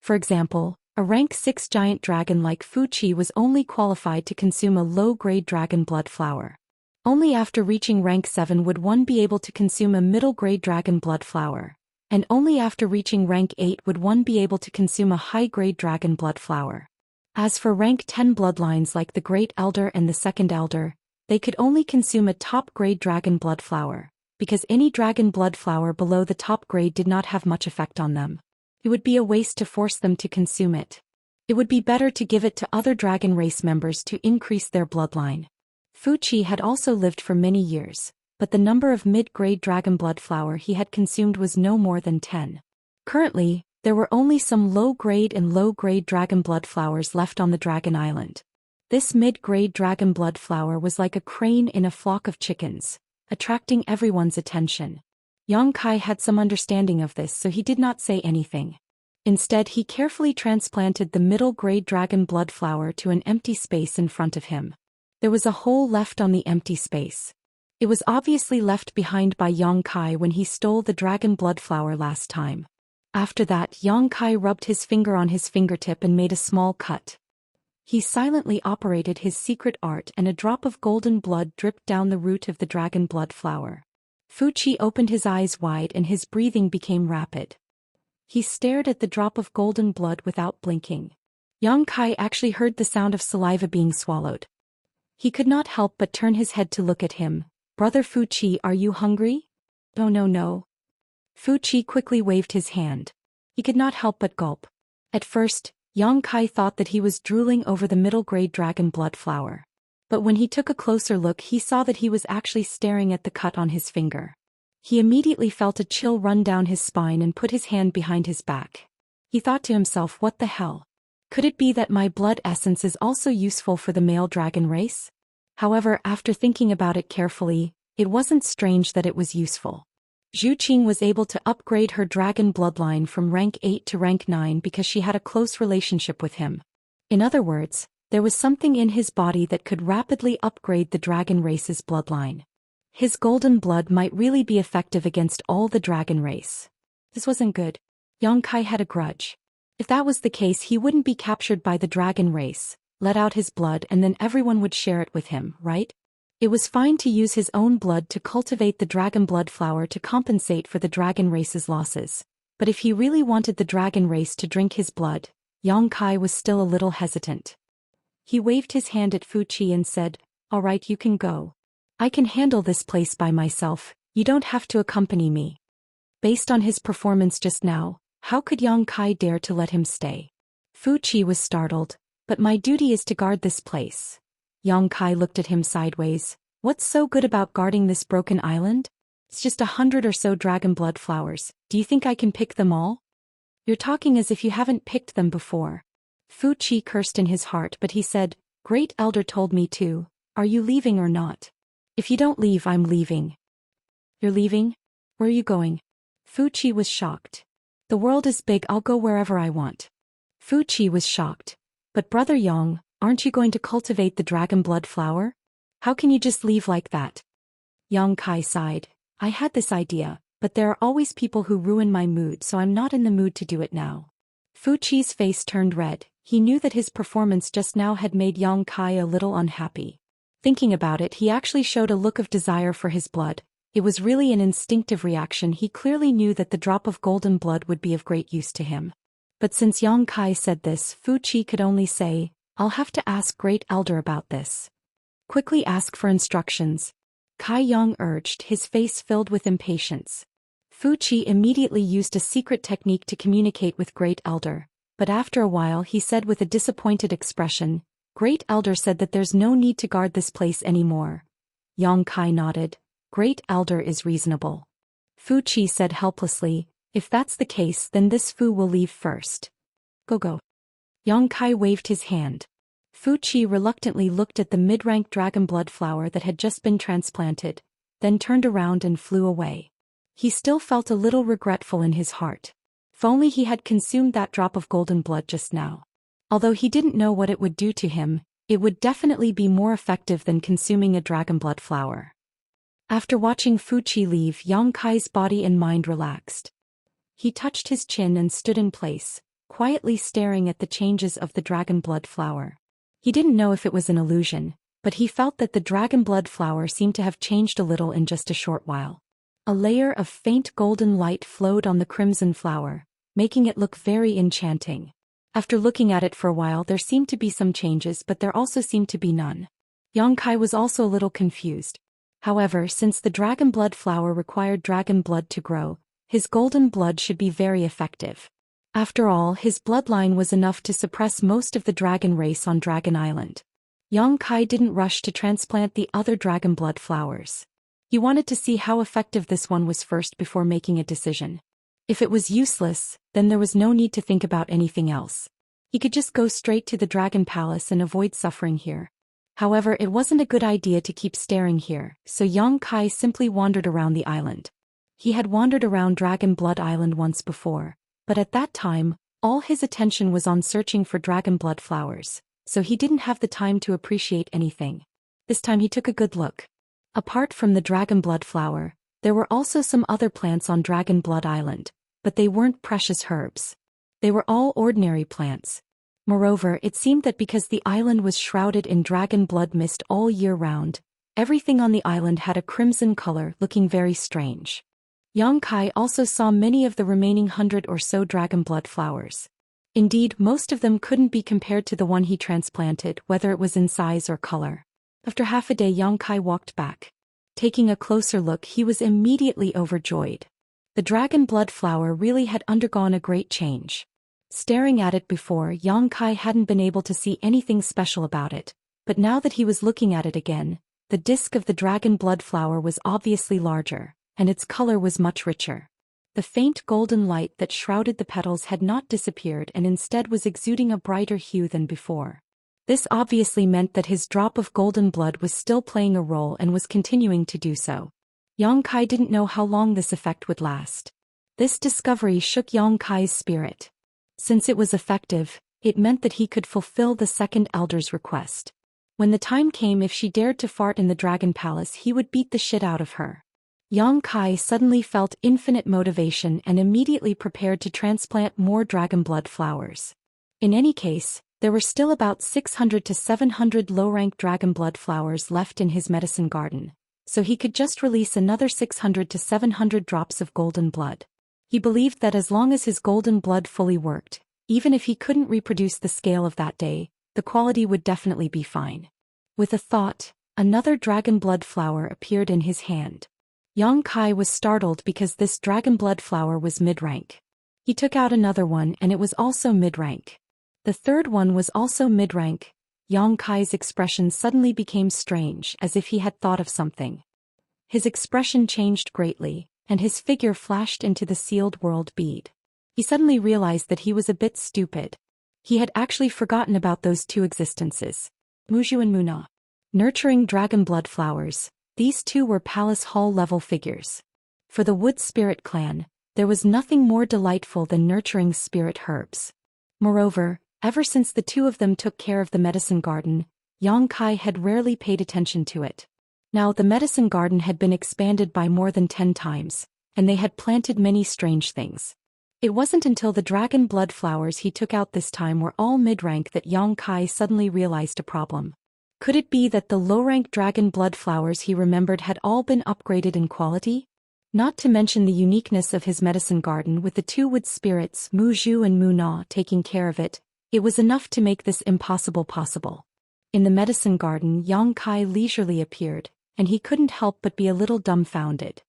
For example, a rank 6 giant dragon like Fu Qi was only qualified to consume a low-grade dragon blood flower. Only after reaching rank 7 would one be able to consume a middle-grade dragon blood flower, and only after reaching rank 8 would one be able to consume a high-grade dragon blood flower. As for rank 10 bloodlines like the Great Elder and the Second Elder, they could only consume a top-grade dragon blood flower, because any dragon blood flower below the top grade did not have much effect on them. It would be a waste to force them to consume it. It would be better to give it to other dragon race members to increase their bloodline. Fu Qi had also lived for many years, but the number of mid-grade dragon blood flower he had consumed was no more than 10. Currently, there were only some low-grade and low-grade dragon blood flowers left on the Dragon Island. This mid-grade dragon blood flower was like a crane in a flock of chickens, attracting everyone's attention. Yang Kai had some understanding of this, so he did not say anything. Instead, he carefully transplanted the middle-grade dragon blood flower to an empty space in front of him. There was a hole left on the empty space. It was obviously left behind by Yang Kai when he stole the dragon blood flower last time. After that, Yang Kai rubbed his finger on his fingertip and made a small cut. He silently operated his secret art and a drop of golden blood dripped down the root of the dragon blood flower. Fu Qi opened his eyes wide and his breathing became rapid. He stared at the drop of golden blood without blinking. Yang Kai actually heard the sound of saliva being swallowed. He could not help but turn his head to look at him. "Brother Fu Qi, are you hungry?" "Oh no." Fu Qi quickly waved his hand. He could not help but gulp. At first, Yang Kai thought that he was drooling over the middle-grade dragon blood flower. But when he took a closer look, he saw that he was actually staring at the cut on his finger. He immediately felt a chill run down his spine and put his hand behind his back. He thought to himself, "What the hell? Could it be that my blood essence is also useful for the male dragon race?" However, after thinking about it carefully, it wasn't strange that it was useful. Zhu Qing was able to upgrade her dragon bloodline from rank 8 to rank 9 because she had a close relationship with him. In other words, there was something in his body that could rapidly upgrade the dragon race's bloodline. His golden blood might really be effective against all the dragon race. This wasn't good. Yang Kai had a grudge. If that was the case, he wouldn't be captured by the dragon race, let out his blood, and then everyone would share it with him, right? It was fine to use his own blood to cultivate the dragon blood flower to compensate for the dragon race's losses. But if he really wanted the dragon race to drink his blood, Yang Kai was still a little hesitant. He waved his hand at Fu Qi and said, "All right, you can go. I can handle this place by myself, you don't have to accompany me." Based on his performance just now, how could Yang Kai dare to let him stay? Fu Qi was startled, But my duty is to guard this place. Yang Kai looked at him sideways. What's so good about guarding this broken island? It's just 100 or so dragon blood flowers. Do you think I can pick them all? You're talking as if you haven't picked them before. Fu Qi cursed in his heart, but he said, Great Elder told me to. Are you leaving or not? If you don't leave, I'm leaving. You're leaving? Where are you going? Fu Qi was shocked. The world is big, I'll go wherever I want. Fu Qi was shocked. But Brother Yang, aren't you going to cultivate the dragon blood flower? How can you just leave like that? Yang Kai sighed. I had this idea, but there are always people who ruin my mood, so I'm not in the mood to do it now. Fu Qi's face turned red. He knew that his performance just now had made Yang Kai a little unhappy. Thinking about it, he actually showed a look of desire for his blood. It was really an instinctive reaction. He clearly knew that the drop of golden blood would be of great use to him. But since Yang Kai said this, Fu Qi could only say, I'll have to ask Great Elder about this. Quickly ask for instructions. Kai Yang urged, his face filled with impatience. Fu Qi immediately used a secret technique to communicate with Great Elder, but after a while he said with a disappointed expression, Great Elder said that there's no need to guard this place anymore. Yang Kai nodded. Great Elder is reasonable. Fu Qi said helplessly, if that's the case, then this Fu will leave first. Go. Yang Kai waved his hand. Fu Qi reluctantly looked at the mid-rank dragon blood flower that had just been transplanted, then turned around and flew away. He still felt a little regretful in his heart. If only he had consumed that drop of golden blood just now. Although he didn't know what it would do to him, it would definitely be more effective than consuming a dragon blood flower. After watching Fu Qi leave, Yang Kai's body and mind relaxed. He touched his chin and stood in place, quietly staring at the changes of the dragon blood flower. He didn't know if it was an illusion, but he felt that the dragon blood flower seemed to have changed a little in just a short while. A layer of faint golden light flowed on the crimson flower, making it look very enchanting. After looking at it for a while, there seemed to be some changes, but there also seemed to be none. Yang Kai was also a little confused. However, since the dragon blood flower required dragon blood to grow, his golden blood should be very effective. After all, his bloodline was enough to suppress most of the dragon race on Dragon Island. Yang Kai didn't rush to transplant the other dragon blood flowers. He wanted to see how effective this one was first before making a decision. If it was useless, then there was no need to think about anything else. He could just go straight to the Dragon Palace and avoid suffering here. However, it wasn't a good idea to keep staring here, so Yang Kai simply wandered around the island. He had wandered around Dragon Blood Island once before, but at that time, all his attention was on searching for dragon blood flowers, so he didn't have the time to appreciate anything. This time he took a good look. Apart from the dragon blood flower, there were also some other plants on Dragon Blood Island, but they weren't precious herbs. They were all ordinary plants. Moreover, it seemed that because the island was shrouded in dragon blood mist all year round, everything on the island had a crimson color, looking very strange. Yang Kai also saw many of the remaining 100 or so dragon blood flowers. Indeed, most of them couldn't be compared to the one he transplanted, whether it was in size or color. After half a day, Yang Kai walked back. Taking a closer look, he was immediately overjoyed. The dragon blood flower really had undergone a great change. Staring at it before, Yang Kai hadn't been able to see anything special about it, but now that he was looking at it again, the disc of the dragon blood flower was obviously larger, and its color was much richer. The faint golden light that shrouded the petals had not disappeared and instead was exuding a brighter hue than before. This obviously meant that his drop of golden blood was still playing a role and was continuing to do so. Yang Kai didn't know how long this effect would last. This discovery shook Yang Kai's spirit. Since it was effective, it meant that he could fulfill the second elder's request. When the time came, if she dared to fart in the Dragon Palace, he would beat the shit out of her. Yang Kai suddenly felt infinite motivation and immediately prepared to transplant more dragon blood flowers. In any case, there were still about 600 to 700 low-rank dragon blood flowers left in his medicine garden, so he could just release another 600 to 700 drops of golden blood. He believed that as long as his golden blood fully worked, even if he couldn't reproduce the scale of that day, the quality would definitely be fine. With a thought, another dragon blood flower appeared in his hand. Yang Kai was startled because this dragon blood flower was mid-rank. He took out another one and it was also mid-rank. The third one was also mid-rank. Yang Kai's expression suddenly became strange, as if he had thought of something. His expression changed greatly, and his figure flashed into the sealed world bead. He suddenly realized that he was a bit stupid. He had actually forgotten about those two existences. Muzhu and Muna. Nurturing dragon blood flowers, these two were palace hall level figures. For the wood spirit clan, there was nothing more delightful than nurturing spirit herbs. Moreover, ever since the two of them took care of the medicine garden, Yang Kai had rarely paid attention to it. Now the medicine garden had been expanded by more than 10 times, and they had planted many strange things. It wasn't until the dragon blood flowers he took out this time were all mid-rank that Yang Kai suddenly realized a problem. Could it be that the low-rank dragon blood flowers he remembered had all been upgraded in quality? Not to mention the uniqueness of his medicine garden with the two wood spirits Mu Zhu and Mu Na taking care of it, it was enough to make this impossible possible. In the medicine garden, Yang Kai leisurely appeared, and he couldn't help but be a little dumbfounded.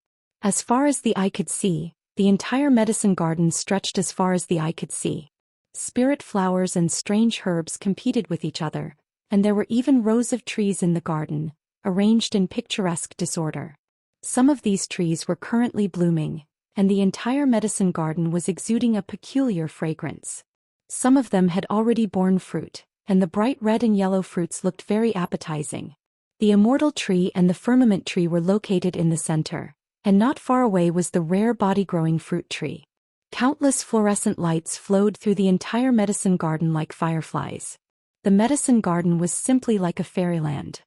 As far as the eye could see, the entire medicine garden stretched as far as the eye could see. Spirit flowers and strange herbs competed with each other, and there were even rows of trees in the garden, arranged in picturesque disorder. Some of these trees were currently blooming, and the entire medicine garden was exuding a peculiar fragrance. Some of them had already borne fruit, and the bright red and yellow fruits looked very appetizing. The Immortal tree and the Firmament tree were located in the center, and not far away was the rare body-growing fruit tree. Countless fluorescent lights flowed through the entire medicine garden like fireflies. The medicine garden was simply like a fairyland.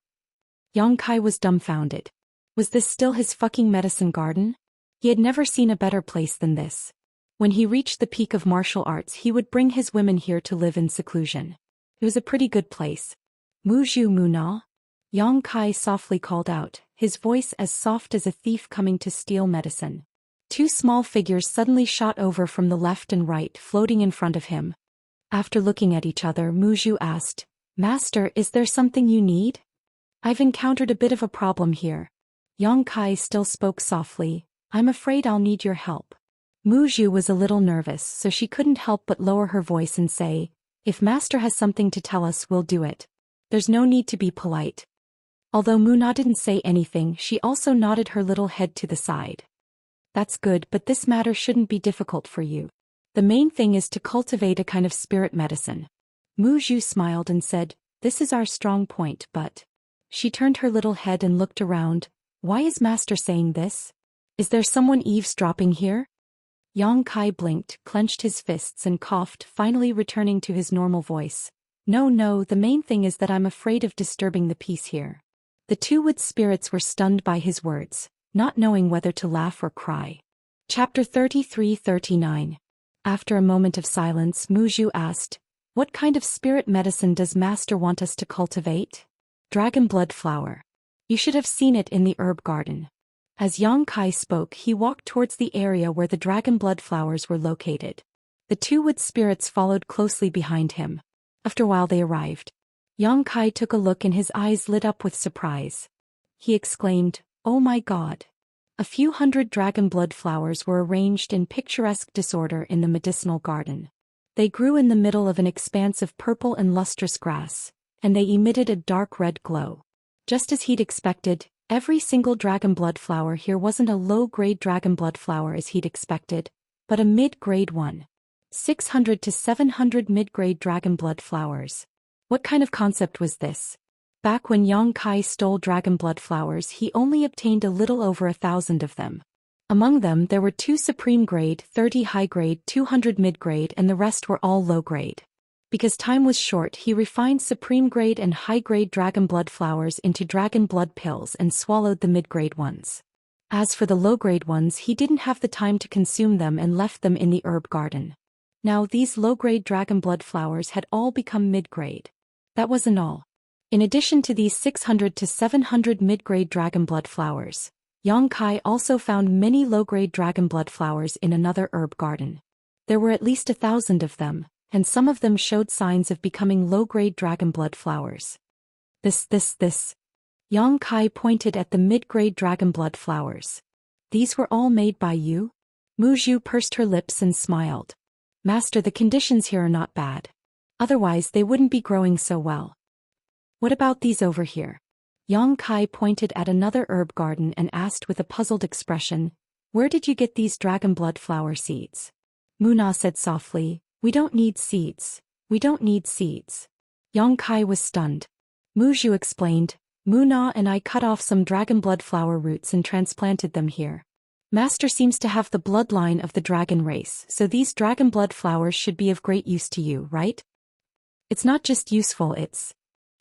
Yang Kai was dumbfounded. Was this still his fucking medicine garden? He had never seen a better place than this. When he reached the peak of martial arts, he would bring his women here to live in seclusion. It was a pretty good place. Mu Zhu Mu Na? Yang Kai softly called out, his voice as soft as a thief coming to steal medicine. Two small figures suddenly shot over from the left and right, floating in front of him. After looking at each other, Mu Zhu asked, "Master, is there something you need? I've encountered a bit of a problem here." Yang Kai still spoke softly, "I'm afraid I'll need your help." Mu Zhu was a little nervous, so she couldn't help but lower her voice and say, "If Master has something to tell us, we'll do it. There's no need to be polite." Although Mu Na didn't say anything, she also nodded her little head to the side. "That's good, but this matter shouldn't be difficult for you. The main thing is to cultivate a kind of spirit medicine." Mu Zhu smiled and said, "This is our strong point, but..." She turned her little head and looked around. "Why is Master saying this? Is there someone eavesdropping here?" Yang Kai blinked, clenched his fists and coughed, finally returning to his normal voice. No, the main thing is that I'm afraid of disturbing the peace here." The two wood spirits were stunned by his words, not knowing whether to laugh or cry. Chapter 33-39. After a moment of silence, Mu Zhu asked, "What kind of spirit medicine does Master want us to cultivate?" "Dragon blood flower. You should have seen it in the herb garden." As Yang Kai spoke, he walked towards the area where the dragon blood flowers were located. The two wood spirits followed closely behind him. After a while they arrived. Yang Kai took a look and his eyes lit up with surprise. He exclaimed, "Oh my God." A few hundred dragon blood flowers were arranged in picturesque disorder in the medicinal garden. They grew in the middle of an expanse of purple and lustrous grass, and they emitted a dark red glow. Just as he'd expected, every single dragon blood flower here wasn't a low-grade dragon blood flower as he'd expected, but a mid-grade one. 600 to 700 mid-grade dragon blood flowers. What kind of concept was this? Back when Yang Kai stole dragon blood flowers, he only obtained a little over 1,000 of them. Among them there were 2 supreme grade, 30 high grade, 200 mid grade, and the rest were all low grade. Because time was short, he refined supreme grade and high grade dragon blood flowers into dragon blood pills and swallowed the mid grade ones. As for the low grade ones, he didn't have the time to consume them and left them in the herb garden. Now these low grade dragon blood flowers had all become mid grade. That wasn't all. In addition to these 600 to 700 mid-grade dragon blood flowers, Yang Kai also found many low-grade dragon blood flowers in another herb garden. There were at least 1,000 of them, and some of them showed signs of becoming low-grade dragon blood flowers. This. Yang Kai pointed at the mid-grade dragon blood flowers. "These were all made by you?" Mu Zhu pursed her lips and smiled. "Master, the conditions here are not bad. Otherwise they wouldn't be growing so well. What about these over here? Yang Kai pointed at another herb garden and asked with a puzzled expression, "Where did you get these dragon blood flower seeds?" Muna said softly, "We don't need seeds. We don't need seeds." Yang Kai was stunned. Mu Zhu explained, "Muna and I cut off some dragon blood flower roots and transplanted them here. Master seems to have the bloodline of the dragon race, so these dragon blood flowers should be of great use to you, right?" "It's not just useful, it's..."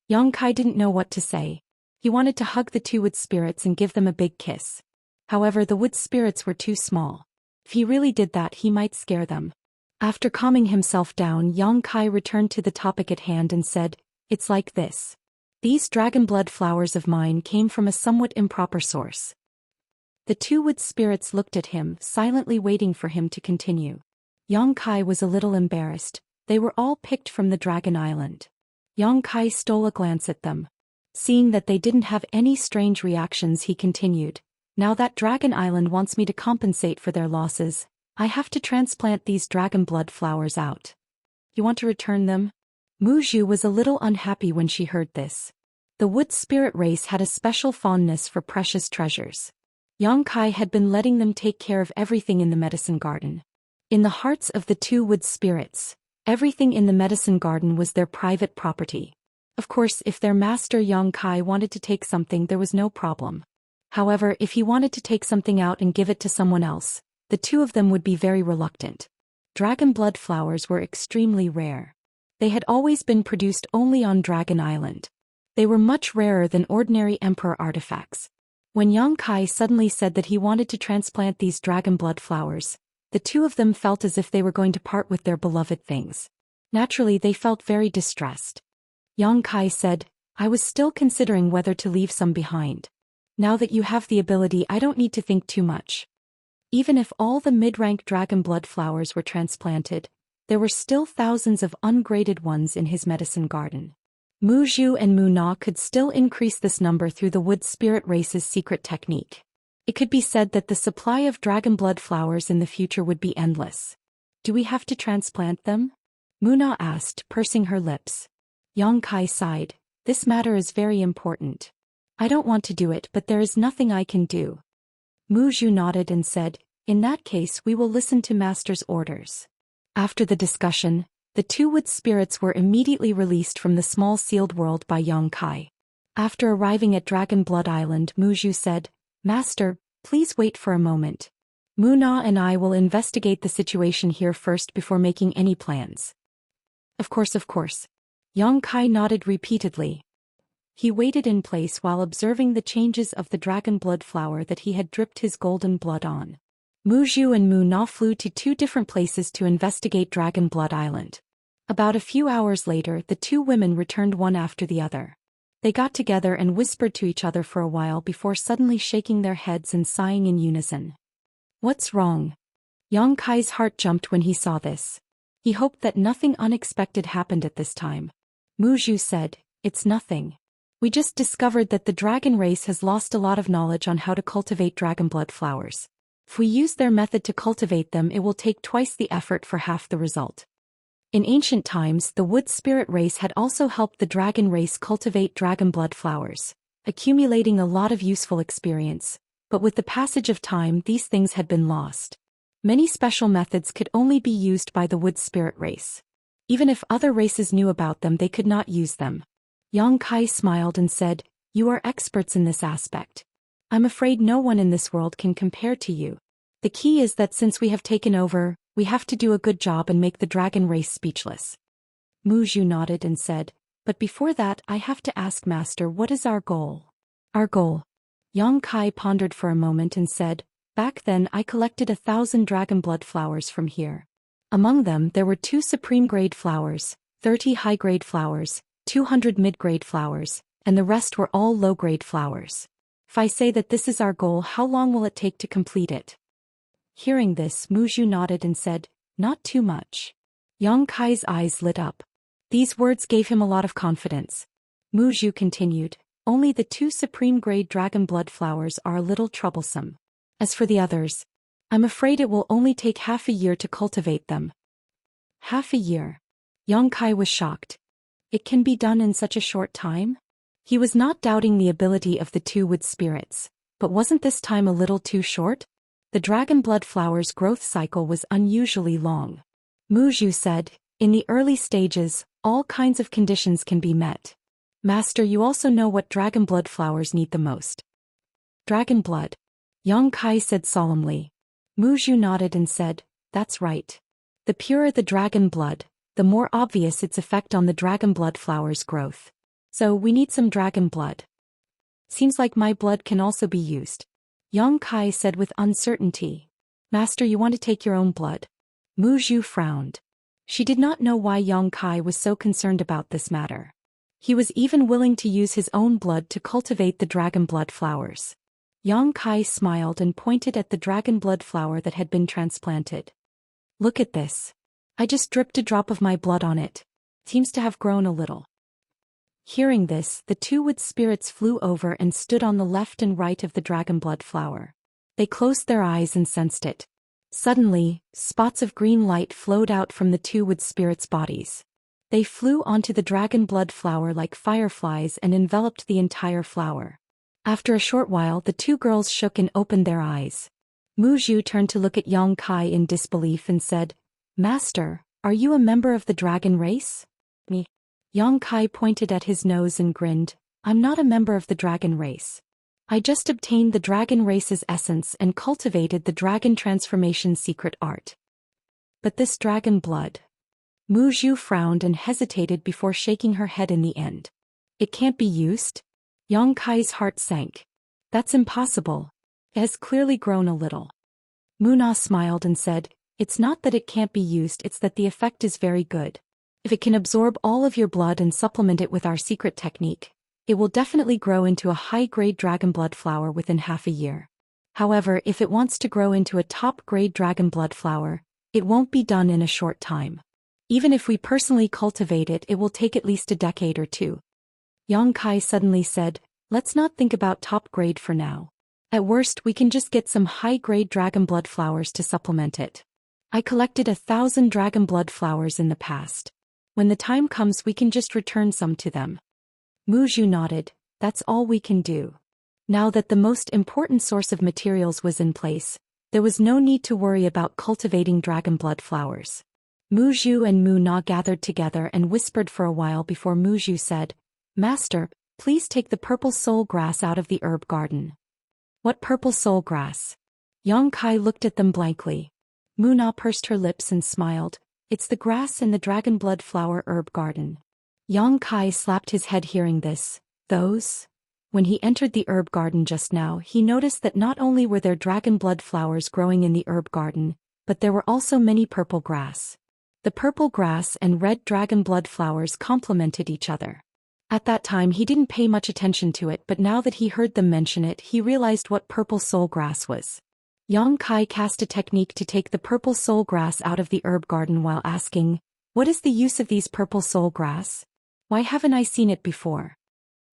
Yang Kai didn't know what to say. He wanted to hug the two wood spirits and give them a big kiss. However, the wood spirits were too small. If he really did that, he might scare them. After calming himself down, Yang Kai returned to the topic at hand and said, "It's like this. These dragon blood flowers of mine came from a somewhat improper source." The two wood spirits looked at him, silently waiting for him to continue. Yang Kai was a little embarrassed. They were all picked from the Dragon Island. Yang Kai stole a glance at them. Seeing that they didn't have any strange reactions, he continued, "Now that Dragon Island wants me to compensate for their losses, I have to transplant these dragon blood flowers out. You want to return them?" Mu Zhu was a little unhappy when she heard this. The wood spirit race had a special fondness for precious treasures. Yang Kai had been letting them take care of everything in the medicine garden. In the hearts of the two wood spirits, everything in the medicine garden was their private property. Of course, if their master Yang Kai wanted to take something, there was no problem. However, if he wanted to take something out and give it to someone else, the two of them would be very reluctant. Dragon blood flowers were extremely rare. They had always been produced only on Dragon Island. They were much rarer than ordinary emperor artifacts. When Yang Kai suddenly said that he wanted to transplant these dragon blood flowers, the two of them felt as if they were going to part with their beloved things. Naturally, they felt very distressed. Yang Kai said, "I was still considering whether to leave some behind. Now that you have the ability, I don't need to think too much." Even if all the mid-rank dragon blood flowers were transplanted, there were still thousands of ungraded ones in his medicine garden. Mu Zhu and Mu Na could still increase this number through the wood spirit race's secret technique. It could be said that the supply of dragon blood flowers in the future would be endless. "Do we have to transplant them?" Mu Na asked, pursing her lips. Yang Kai sighed, "This matter is very important. I don't want to do it, but there is nothing I can do." Mu Zhu nodded and said, "In that case, we will listen to Master's orders." After the discussion, the two wood spirits were immediately released from the small sealed world by Yang Kai. After arriving at Dragon Blood Island, Mu Zhu said, "Master, please wait for a moment. Mu Na and I will investigate the situation here first before making any plans." Of course. Yang Kai nodded repeatedly. He waited in place while observing the changes of the dragon blood flower that he had dripped his golden blood on. Mu Zhu and Mu Na flew to two different places to investigate Dragon Blood Island. About a few hours later, the two women returned one after the other. They got together and whispered to each other for a while before suddenly shaking their heads and sighing in unison. "What's wrong?" Yang Kai's heart jumped when he saw this. He hoped that nothing unexpected happened at this time. Mu Zhu said, "It's nothing. We just discovered that the dragon race has lost a lot of knowledge on how to cultivate dragon blood flowers. If we use their method to cultivate them, it will take twice the effort for half the result." In ancient times, the wood spirit race had also helped the dragon race cultivate dragon blood flowers, accumulating a lot of useful experience, but with the passage of time, these things had been lost. Many special methods could only be used by the wood spirit race. Even if other races knew about them, they could not use them. Yang Kai smiled and said, "You are experts in this aspect. I'm afraid no one in this world can compare to you. The key is that since we have taken over, we have to do a good job and make the dragon race speechless." Mu Zhu nodded and said, "But before that, I have to ask Master, what is our goal?" "Our goal?" Yang Kai pondered for a moment and said, "Back then I collected 1,000 dragon blood flowers from here. Among them there were 2 supreme-grade flowers, 30 high-grade flowers, 200 mid-grade flowers, and the rest were all low-grade flowers. If I say that this is our goal, how long will it take to complete it?" Hearing this, Mu Zhu nodded and said, "Not too much." Yang Kai's eyes lit up. These words gave him a lot of confidence. Mu Zhu continued, "Only the 2 supreme-grade dragon blood flowers are a little troublesome. As for the others, I'm afraid it will only take half a year to cultivate them." "Half a year?" Yang Kai was shocked. It can be done in such a short time? He was not doubting the ability of the two wood spirits, but wasn't this time a little too short? The dragon blood flower's growth cycle was unusually long. Mu Zhu said, in the early stages, all kinds of conditions can be met. Master, you also know what dragon blood flowers need the most. Dragon blood. Yang Kai said solemnly. Mu Zhu nodded and said, that's right. The purer the dragon blood, the more obvious its effect on the dragon blood flower's growth. So we need some dragon blood. Seems like my blood can also be used. Yang Kai said with uncertainty. Master, you want to take your own blood? Mu Zhu frowned. She did not know why Yang Kai was so concerned about this matter. He was even willing to use his own blood to cultivate the dragon blood flowers. Yang Kai smiled and pointed at the dragon blood flower that had been transplanted. Look at this. I just dripped a drop of my blood on it. Seems to have grown a little. Hearing this, the two wood spirits flew over and stood on the left and right of the dragon blood flower. They closed their eyes and sensed it. Suddenly, spots of green light flowed out from the two wood spirits' bodies. They flew onto the dragon blood flower like fireflies and enveloped the entire flower. After a short while, the two girls shook and opened their eyes. Mu Zhu turned to look at Yang Kai in disbelief and said, Master, are you a member of the dragon race? Me. Yang Kai pointed at his nose and grinned, I'm not a member of the dragon race. I just obtained the dragon race's essence and cultivated the dragon transformation secret art. But this dragon blood. Mu Zhu frowned and hesitated before shaking her head in the end. It can't be used? Yang Kai's heart sank. That's impossible. It has clearly grown a little. Mu Na smiled and said, it's not that it can't be used, it's that the effect is very good. If it can absorb all of your blood and supplement it with our secret technique, it will definitely grow into a high-grade dragon blood flower within half a year. However, if it wants to grow into a top-grade dragon blood flower, it won't be done in a short time. Even if we personally cultivate it, it will take at least a decade or two. Yang Kai suddenly said, let's not think about top-grade for now. At worst, we can just get some high-grade dragon blood flowers to supplement it. I collected 1,000 dragon blood flowers in the past. When the time comes, we can just return some to them. Mu Zhu nodded, that's all we can do. Now that the most important source of materials was in place, there was no need to worry about cultivating dragon blood flowers. Mu Zhu and Mu Na gathered together and whispered for a while before Mu Zhu said, Master, please take the purple soul grass out of the herb garden. What purple soul grass? Yang Kai looked at them blankly. Mu Na pursed her lips and smiled. It's the grass in the dragon blood flower herb garden. Yang Kai slapped his head hearing this. Those? When he entered the herb garden just now, he noticed that not only were there dragon blood flowers growing in the herb garden, but there were also many purple grass. The purple grass and red dragon blood flowers complemented each other. At that time he didn't pay much attention to it, but now that he heard them mention it, he realized what purple soul grass was. Yang Kai cast a technique to take the purple soul grass out of the herb garden while asking, what is the use of these purple soul grass? Why haven't I seen it before?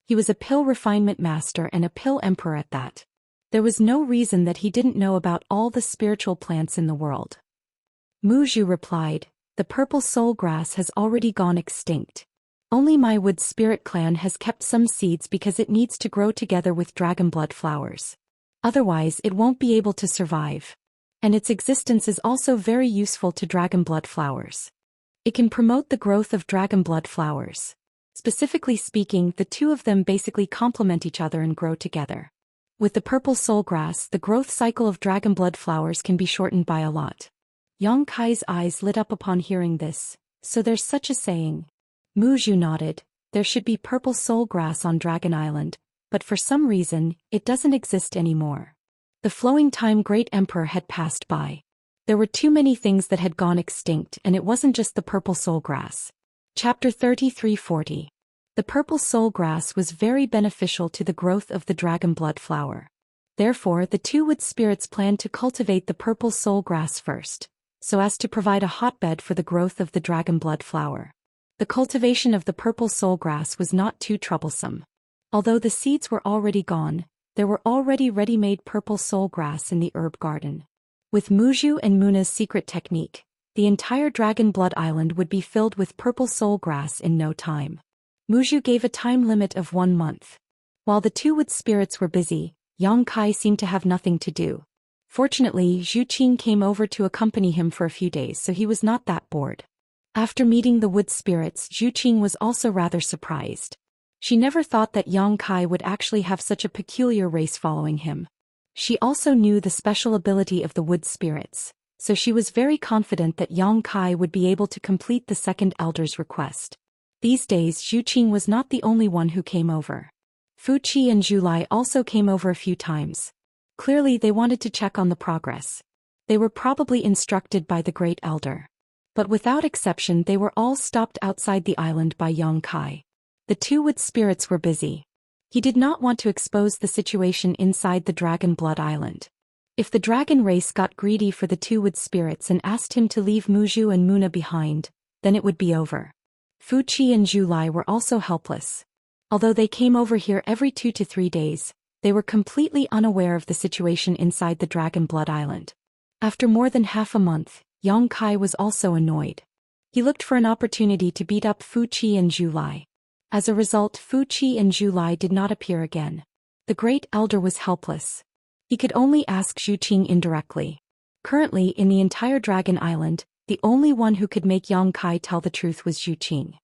He was a pill refinement master and a pill emperor at that. There was no reason that he didn't know about all the spiritual plants in the world. Mu Zhu replied, the purple soul grass has already gone extinct. Only my wood spirit clan has kept some seeds because it needs to grow together with dragon blood flowers. Otherwise it won't be able to survive. And its existence is also very useful to dragon blood flowers. It can promote the growth of dragon blood flowers. Specifically speaking, the two of them basically complement each other and grow together. With the purple soul grass, the growth cycle of dragon blood flowers can be shortened by a lot. Yang Kai's eyes lit up upon hearing this. So there's such a saying. Mu Zhu nodded. There should be purple soul grass on Dragon Island, but for some reason, it doesn't exist anymore. The flowing time Great Emperor had passed by. There were too many things that had gone extinct, and it wasn't just the purple soul grass. Chapter 3340. The purple soul grass was very beneficial to the growth of the dragon blood flower. Therefore, the two wood spirits planned to cultivate the purple soul grass first, so as to provide a hotbed for the growth of the dragon blood flower. The cultivation of the purple soul grass was not too troublesome. Although the seeds were already gone, there were already ready-made purple soul grass in the herb garden. With Mu Zhu and Muna's secret technique, the entire Dragon Blood Island would be filled with purple soul grass in no time. Muzhu gave a time limit of 1 month. While the two wood spirits were busy, Yang Kai seemed to have nothing to do. Fortunately, Zhu Qing came over to accompany him for a few days, so he was not that bored. After meeting the wood spirits, Zhu Qing was also rather surprised. She never thought that Yang Kai would actually have such a peculiar race following him. She also knew the special ability of the wood spirits, so she was very confident that Yang Kai would be able to complete the second elder's request. These days Zhu Qing was not the only one who came over. Fu Qi and Zhu Lai also came over a few times. Clearly they wanted to check on the progress. They were probably instructed by the Great Elder. But without exception they were all stopped outside the island by Yang Kai. The two wood spirits were busy. He did not want to expose the situation inside the Dragon Blood Island. If the dragon race got greedy for the two wood spirits and asked him to leave Muzhu and Muna behind, then it would be over. Fu Qi and Zhu Lai were also helpless. Although they came over here every 2 to 3 days, they were completely unaware of the situation inside the Dragon Blood Island. After more than half a month, Yang Kai was also annoyed. He looked for an opportunity to beat up Fu Qi and Zhu Lai. As a result, Fu Qi and Zhu Lai did not appear again. The Great Elder was helpless. He could only ask Zhu Qing indirectly. Currently, in the entire Dragon Island, the only one who could make Yang Kai tell the truth was Zhu Qing.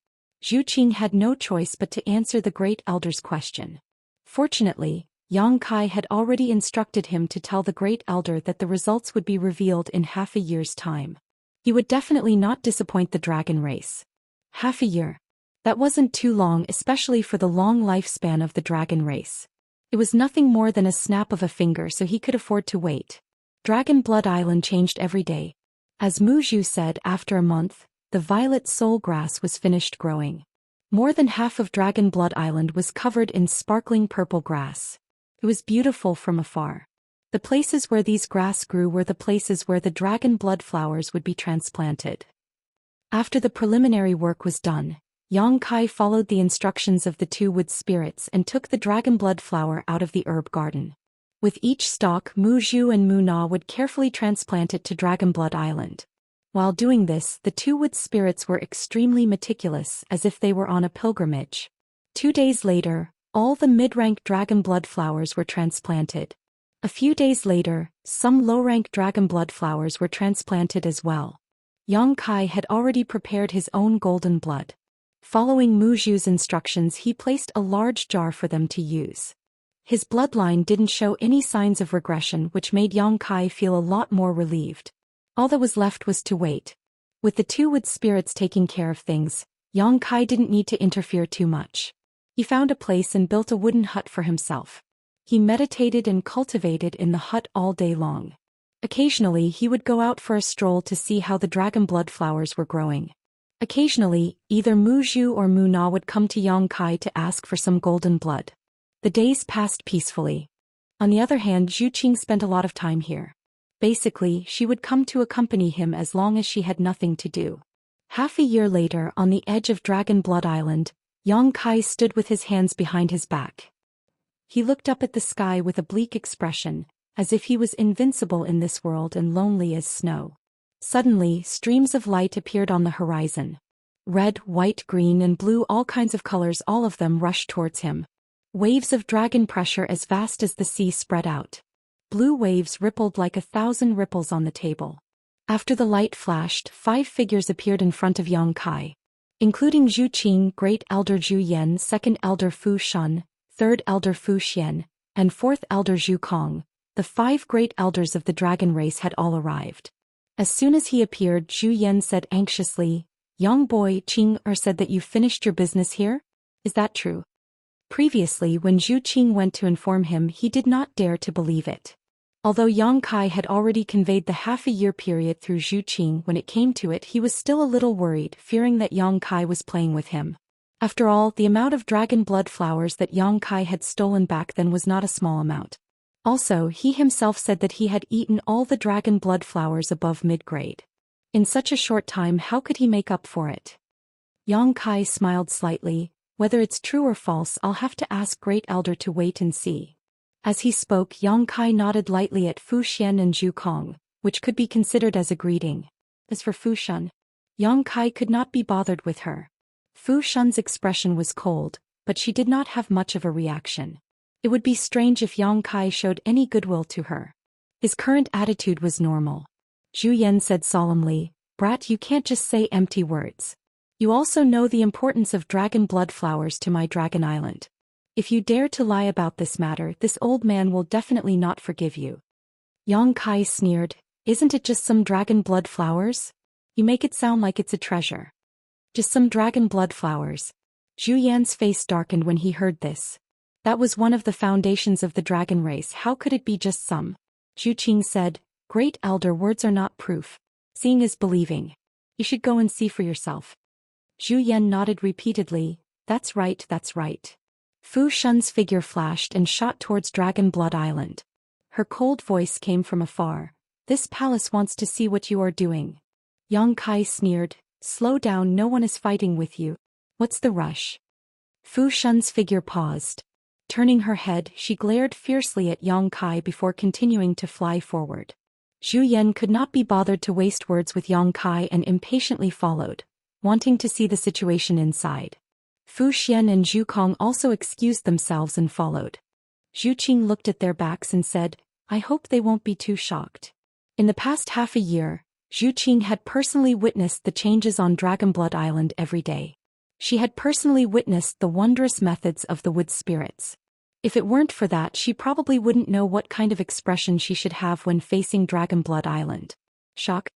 Zhu Qing had no choice but to answer the Great Elder's question. Fortunately, Yang Kai had already instructed him to tell the Great Elder that the results would be revealed in half a year's time. He would definitely not disappoint the dragon race. Half a year. That wasn't too long, especially for the long lifespan of the dragon race. It was nothing more than a snap of a finger, so he could afford to wait. Dragon Blood Island changed every day. As Mu Zhu said, after a month, the violet soul grass was finished growing. More than half of Dragon Blood Island was covered in sparkling purple grass. It was beautiful from afar. The places where these grass grew were the places where the dragon blood flowers would be transplanted. After the preliminary work was done, Yang Kai followed the instructions of the two wood spirits and took the dragon blood flower out of the herb garden. With each stalk, Mu Zhu and Mu Na would carefully transplant it to Dragon Blood Island. While doing this, the two wood spirits were extremely meticulous, as if they were on a pilgrimage. 2 days later, all the mid-rank dragon blood flowers were transplanted. A few days later, some low-rank dragon blood flowers were transplanted as well. Yang Kai had already prepared his own golden blood. Following Mu Zhu's instructions, he placed a large jar for them to use. His bloodline didn't show any signs of regression, which made Yang Kai feel a lot more relieved. All that was left was to wait. With the two wood spirits taking care of things, Yang Kai didn't need to interfere too much. He found a place and built a wooden hut for himself. He meditated and cultivated in the hut all day long. Occasionally he would go out for a stroll to see how the dragon blood flowers were growing. Occasionally, either Mu Zhu or Mu Na would come to Yang Kai to ask for some golden blood. The days passed peacefully. On the other hand, Zhu Qing spent a lot of time here. Basically, she would come to accompany him as long as she had nothing to do. Half a year later, on the edge of Dragon Blood Island, Yang Kai stood with his hands behind his back. He looked up at the sky with a bleak expression, as if he was invincible in this world and lonely as snow. Suddenly, streams of light appeared on the horizon. Red, white, green, and blue, all kinds of colors, all of them rushed towards him. Waves of dragon pressure as vast as the sea spread out. Blue waves rippled like 1,000 ripples on the table. After the light flashed, 5 figures appeared in front of Yang Kai, including Zhu Qing, Great Elder Zhu Yan, Second Elder Fu Shan, Third Elder Fu Xian, and Fourth Elder Zhu Kong. The 5 great elders of the dragon race had all arrived. As soon as he appeared, Zhu Yan said anxiously, "Young boy, Qing said that you finished your business here? Is that true?" Previously, when Zhu Qing went to inform him, he did not dare to believe it. Although Yang Kai had already conveyed the half-a-year period through Zhu Qing, when it came to it, he was still a little worried, fearing that Yang Kai was playing with him. After all, the amount of dragon blood flowers that Yang Kai had stolen back then was not a small amount. Also, he himself said that he had eaten all the dragon blood flowers above mid-grade. In such a short time, how could he make up for it? Yang Kai smiled slightly. "Whether it's true or false, I'll have to ask Great Elder to wait and see." As he spoke, Yang Kai nodded lightly at Fu Xian and Zhu Kong, which could be considered as a greeting. As for Fu Shun, Yang Kai could not be bothered with her. Fu Shun's expression was cold, but she did not have much of a reaction. It would be strange if Yang Kai showed any goodwill to her. His current attitude was normal. Zhu Xian said solemnly, "Brat, you can't just say empty words. You also know the importance of dragon blood flowers to my dragon island. If you dare to lie about this matter, this old man will definitely not forgive you." Yang Kai sneered, "Isn't it just some dragon blood flowers? You make it sound like it's a treasure." "Just some dragon blood flowers." Zhu Yan's face darkened when he heard this. That was one of the foundations of the dragon race. How could it be just some? Zhu Qing said, "Great elder, words are not proof. Seeing is believing. You should go and see for yourself." Zhu Yan nodded repeatedly, That's right, that's right." Fu Shun's figure flashed and shot towards Dragon Blood Island. Her cold voice came from afar. "This palace wants to see what you are doing." Yang Kai sneered, "Slow down, no one is fighting with you. What's the rush?" Fu Shun's figure paused. Turning her head, she glared fiercely at Yang Kai before continuing to fly forward. Zhu Yan could not be bothered to waste words with Yang Kai and impatiently followed, wanting to see the situation inside. Fu Xian and Zhu Kong also excused themselves and followed. Zhu Qing looked at their backs and said, "I hope they won't be too shocked." In the past half a year, Zhu Qing had personally witnessed the changes on Dragonblood Island every day. She had personally witnessed the wondrous methods of the wood spirits. If it weren't for that, she probably wouldn't know what kind of expression she should have when facing Dragonblood Island. Shock?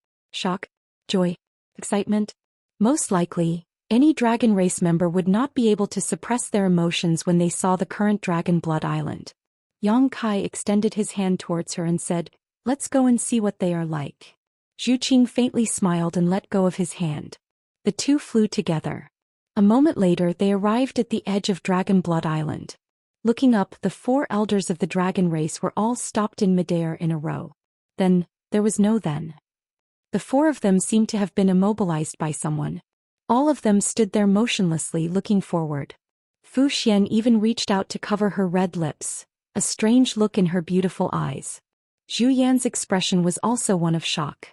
Joy? Excitement? Most likely, any dragon race member would not be able to suppress their emotions when they saw the current Dragonblood Island. Yang Kai extended his hand towards her and said, "Let's go and see what they are like." Zhu Qing faintly smiled and let go of his hand. The two flew together. A moment later they arrived at the edge of Dragonblood Island. Looking up, the four elders of the dragon race were all stopped in midair in a row. Then, there was no then. The four of them seemed to have been immobilized by someone. All of them stood there motionlessly looking forward. Fu Xian even reached out to cover her red lips, a strange look in her beautiful eyes. Zhu Yan's expression was also one of shock.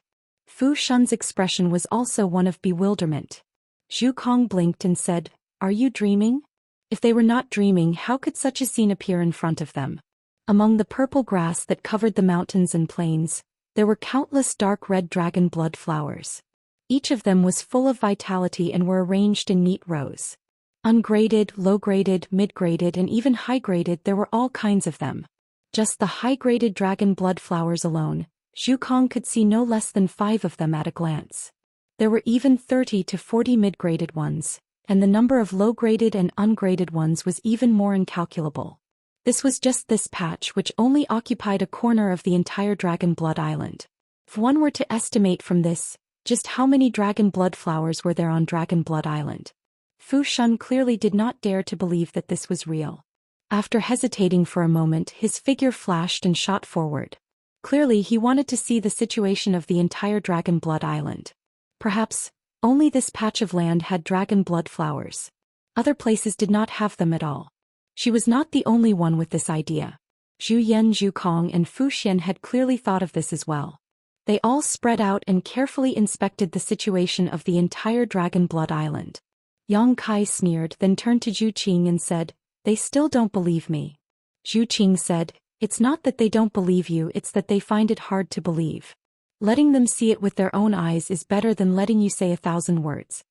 Fu Shun's expression was also one of bewilderment. Zhu Kong blinked and said, "Are you dreaming?" If they were not dreaming, how could such a scene appear in front of them? Among the purple grass that covered the mountains and plains, there were countless dark red dragon blood flowers. Each of them was full of vitality and were arranged in neat rows. Ungraded, low-graded, mid-graded and even high-graded, there were all kinds of them. Just the high-graded dragon blood flowers alone, Zhu Kong could see no less than 5 of them at a glance. There were even 30 to 40 mid-graded ones, and the number of low-graded and ungraded ones was even more incalculable. This was just this patch, which only occupied a corner of the entire Dragon Blood Island. If one were to estimate from this, just how many dragon blood flowers were there on Dragon Blood Island? Fu Shun clearly did not dare to believe that this was real. After hesitating for a moment, his figure flashed and shot forward. Clearly he wanted to see the situation of the entire Dragon Blood Island. Perhaps only this patch of land had dragon blood flowers. Other places did not have them at all. She was not the only one with this idea. Zhu Yan, Zhu Kong and Fu Xian had clearly thought of this as well. They all spread out and carefully inspected the situation of the entire Dragon Blood Island. Yang Kai sneered, then turned to Zhu Qing and said, "They still don't believe me." Zhu Qing said, "It's not that they don't believe you, it's that they find it hard to believe. Letting them see it with their own eyes is better than letting you say 1,000 words."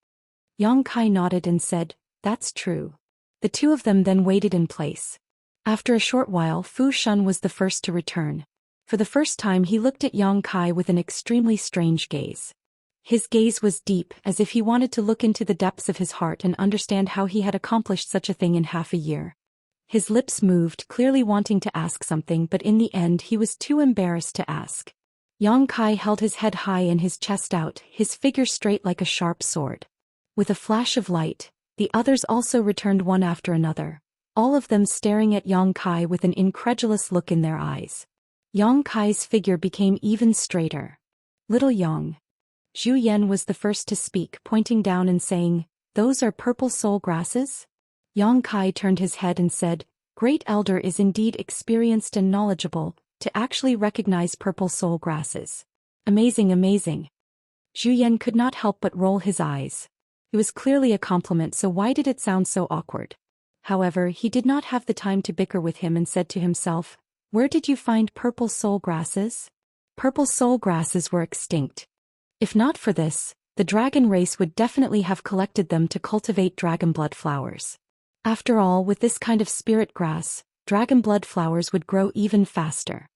Yang Kai nodded and said, "That's true." The two of them then waited in place. After a short while, Fu Shun was the first to return. For the first time he looked at Yang Kai with an extremely strange gaze. His gaze was deep, as if he wanted to look into the depths of his heart and understand how he had accomplished such a thing in half a year. His lips moved, clearly wanting to ask something, but in the end he was too embarrassed to ask. Yang Kai held his head high and his chest out, his figure straight like a sharp sword. With a flash of light, the others also returned one after another, all of them staring at Yang Kai with an incredulous look in their eyes. Yang Kai's figure became even straighter. "Little Yang." Zhu Yan was the first to speak, pointing down and saying, "Those are purple soul grasses?" Yang Kai turned his head and said, "Great Elder is indeed experienced and knowledgeable to actually recognize purple soul grasses. Amazing, amazing." Zhou Xian could not help but roll his eyes. It was clearly a compliment, so why did it sound so awkward? However, he did not have the time to bicker with him and said to himself, "Where did you find purple soul grasses?" Purple soul grasses were extinct. If not for this, the dragon race would definitely have collected them to cultivate dragon blood flowers. After all, with this kind of spirit grass, dragon blood flowers would grow even faster.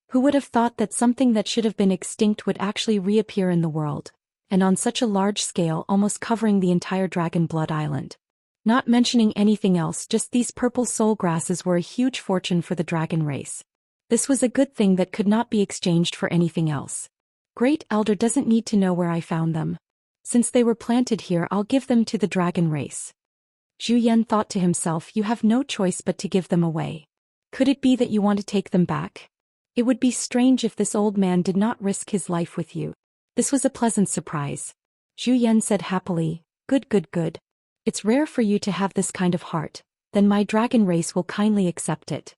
Who would have thought that something that should have been extinct would actually reappear in the world, and on such a large scale, almost covering the entire dragon blood island? Not mentioning anything else, just these purple soul grasses were a huge fortune for the dragon race. This was a good thing that could not be exchanged for anything else. Great Elder doesn't need to know where I found them. Since they were planted here, I'll give them to the dragon race. Zhou Xian thought to himself, you have no choice but to give them away. Could it be that you want to take them back? It would be strange if this old man did not risk his life with you. This was a pleasant surprise. Zhou Xian said happily, good. It's rare for you to have this kind of heart, then my dragon race will kindly accept it.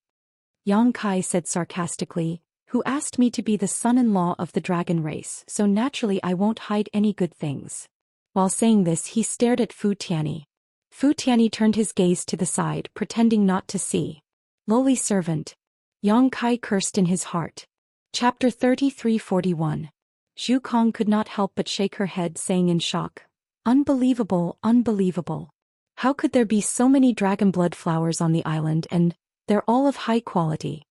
Yang Kai said sarcastically, who asked me to be the son-in-law of the dragon race, so naturally I won't hide any good things. While saying this, he stared at Fu Tianyi. Fu Tianyi turned his gaze to the side, pretending not to see. Lowly servant. Yang Kai cursed in his heart. Chapter 3341. Zhu Kong could not help but shake her head, saying in shock, Unbelievable. How could there be so many dragon blood flowers on the island, and they're all of high quality?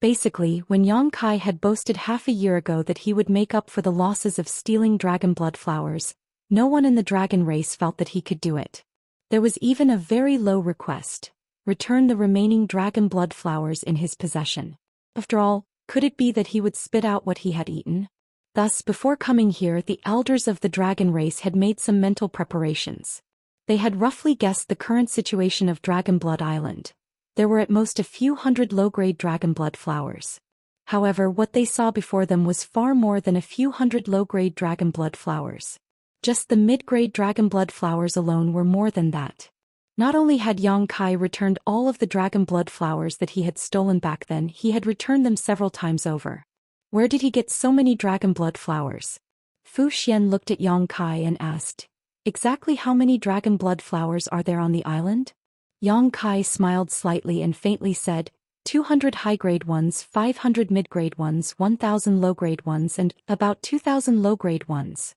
Basically, when Yang Kai had boasted half a year ago that he would make up for the losses of stealing dragon blood flowers, no one in the dragon race felt that he could do it. There was even a very low request: return the remaining dragon blood flowers in his possession. After all, could it be that he would spit out what he had eaten? Thus, before coming here, the elders of the dragon race had made some mental preparations. They had roughly guessed the current situation of Dragon Blood Island. There were at most a few hundred low-grade dragon blood flowers. However, what they saw before them was far more than a few hundred low-grade dragon blood flowers. Just the mid-grade dragon blood flowers alone were more than that. Not only had Yang Kai returned all of the dragon blood flowers that he had stolen back then, he had returned them several times over. Where did he get so many dragon blood flowers? Fu Xian looked at Yang Kai and asked, exactly how many dragon blood flowers are there on the island? Yang Kai smiled slightly and faintly said, 200 high-grade ones, 500 mid-grade ones, 1,000 low-grade ones, and about 2,000 low-grade ones.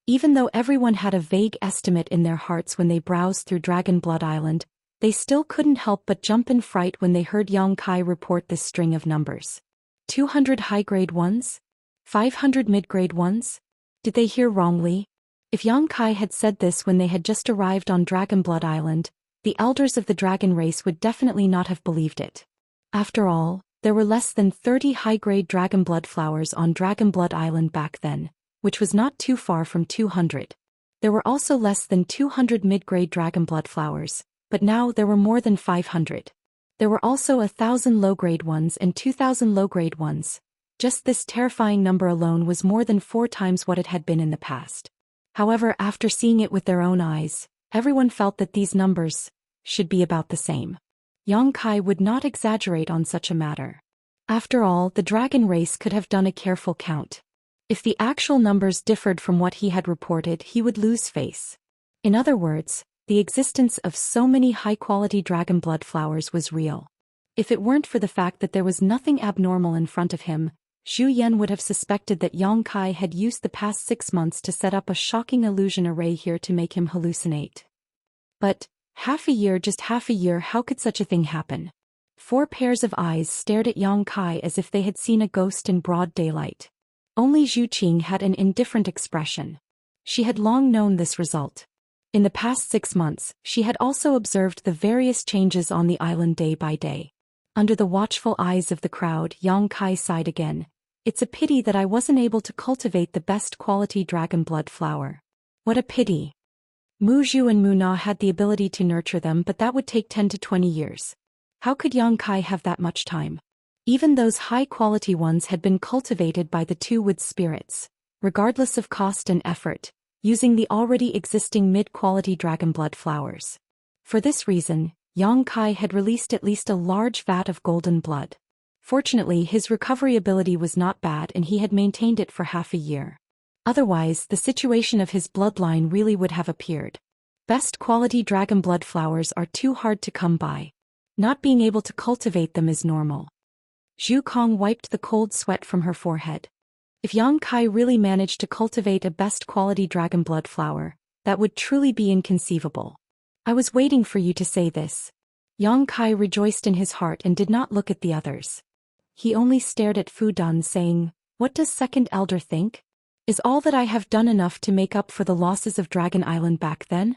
Even though everyone had a vague estimate in their hearts when they browsed through Dragon Blood Island, they still couldn't help but jump in fright when they heard Yang Kai report this string of numbers. 200 high-grade ones? 500 mid-grade ones? Did they hear wrongly? If Yang Kai had said this when they had just arrived on Dragon Blood Island, the elders of the dragon race would definitely not have believed it. After all, there were less than 30 high-grade dragon blood flowers on Dragon Blood Island back then, which was not too far from 200. There were also less than 200 mid-grade dragon blood flowers, but now there were more than 500. There were also 1,000 low-grade ones and 2,000 low-grade ones. Just this terrifying number alone was more than 4 times what it had been in the past. However, after seeing it with their own eyes, everyone felt that these numbers should be about the same. Yang Kai would not exaggerate on such a matter. After all, the dragon race could have done a careful count. If the actual numbers differed from what he had reported, he would lose face. In other words, the existence of so many high-quality dragon blood flowers was real. If it weren't for the fact that there was nothing abnormal in front of him, Zhu Xian would have suspected that Yang Kai had used the past 6 months to set up a shocking illusion array here to make him hallucinate. But, just half a year, how could such a thing happen? 4 pairs of eyes stared at Yang Kai as if they had seen a ghost in broad daylight. Only Zhu Qing had an indifferent expression. She had long known this result. In the past 6 months, she had also observed the various changes on the island day by day. Under the watchful eyes of the crowd, Yang Kai sighed again. It's a pity that I wasn't able to cultivate the best quality dragon blood flower. What a pity. Mu Zhu and Mu Na had the ability to nurture them, but that would take 10 to 20 years. How could Yang Kai have that much time? Even those high-quality ones had been cultivated by the 2 wood spirits, regardless of cost and effort, using the already existing mid-quality dragon blood flowers. For this reason, Yang Kai had released at least a large vat of golden blood. Fortunately, his recovery ability was not bad and he had maintained it for half a year. Otherwise, the situation of his bloodline really would have appeared. Best quality dragon blood flowers are too hard to come by. Not being able to cultivate them is normal. Zhu Kong wiped the cold sweat from her forehead. If Yang Kai really managed to cultivate a best quality dragon blood flower, that would truly be inconceivable. I was waiting for you to say this. Yang Kai rejoiced in his heart and did not look at the others. He only stared at Fu Dan, saying, "What does second elder think? Is all that I have done enough to make up for the losses of Dragon Island back then?"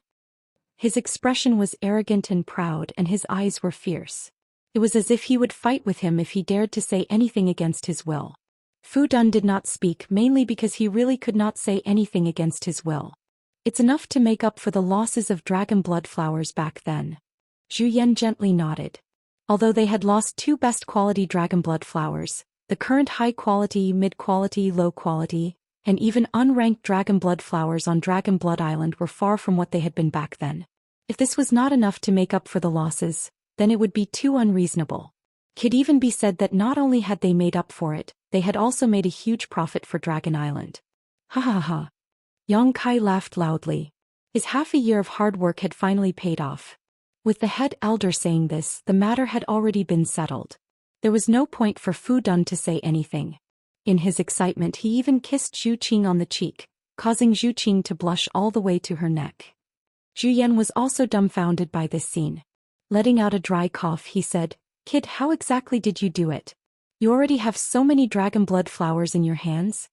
His expression was arrogant and proud, and his eyes were fierce. It was as if he would fight with him if he dared to say anything against his will. Fu Dan did not speak, mainly because he really could not say anything against his will. It's enough to make up for the losses of dragon blood flowers back then. Zhu Yan gently nodded. Although they had lost 2 best quality dragon blood flowers, the current high quality, mid quality, low quality, and even unranked dragon blood flowers on Dragon Blood Island were far from what they had been back then. If this was not enough to make up for the losses, then it would be too unreasonable. It could even be said that not only had they made up for it, they had also made a huge profit for Dragon Island. Ha ha ha. Yang Kai laughed loudly. His half a year of hard work had finally paid off. With the head elder saying this, the matter had already been settled. There was no point for Fu Dan to say anything. In his excitement, he even kissed Zhu Qing on the cheek, causing Zhu Qing to blush all the way to her neck. Zhu Yan was also dumbfounded by this scene. Letting out a dry cough, he said, "Kid, how exactly did you do it? You already have so many dragon blood flowers in your hands?"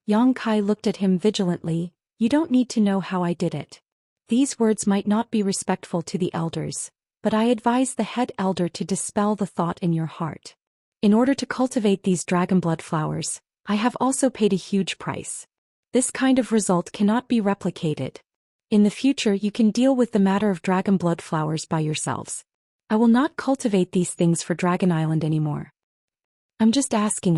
Yang Kai looked at him vigilantly. "You don't need to know how I did it. These words might not be respectful to the elders, but I advise the head elder to dispel the thought in your heart. In order to cultivate these dragon blood flowers, I have also paid a huge price. This kind of result cannot be replicated. In the future you can deal with the matter of dragon blood flowers by yourselves. I will not cultivate these things for Dragon Island anymore." I'm just asking.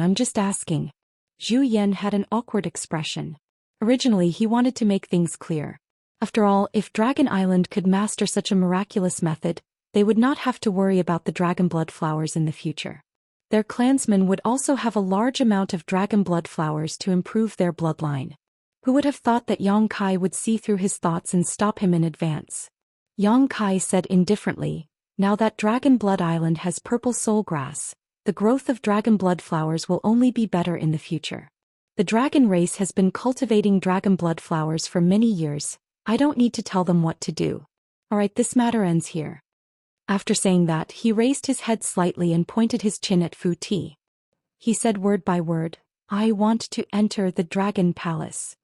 Zhu Yan had an awkward expression. Originally he wanted to make things clear. After all, if Dragon Island could master such a miraculous method, they would not have to worry about the dragon blood flowers in the future. Their clansmen would also have a large amount of dragon blood flowers to improve their bloodline. Who would have thought that Yang Kai would see through his thoughts and stop him in advance? Yang Kai said indifferently, "Now that Dragon Blood Island has purple soul grass, the growth of dragon blood flowers will only be better in the future. The dragon race has been cultivating dragon blood flowers for many years. I don't need to tell them what to do. Alright, this matter ends here." After saying that, he raised his head slightly and pointed his chin at Fu Ti. He said word by word, "I want to enter the Dragon Palace."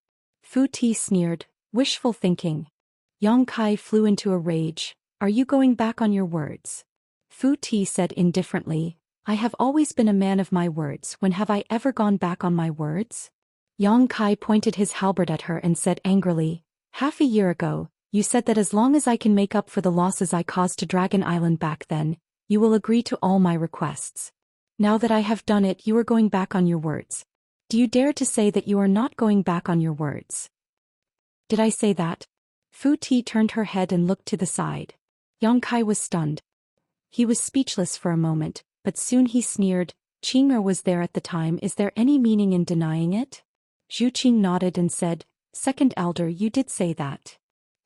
Fu Ti sneered, "Wishful thinking." Yang Kai flew into a rage. "Are you going back on your words?" Fu Ti said indifferently, "I have always been a man of my words. When have I ever gone back on my words?" Yang Kai pointed his halberd at her and said angrily, "Half a year ago, you said that as long as I can make up for the losses I caused to Dragon Island back then, you will agree to all my requests. Now that I have done it, you are going back on your words. Do you dare to say that you are not going back on your words?" "Did I say that?" Fu Ti turned her head and looked to the side. Yang Kai was stunned. He was speechless for a moment, but soon he sneered, "Qing'er was there at the time. Is there any meaning in denying it?" Zhu Qing nodded and said, "Second elder, you did say that."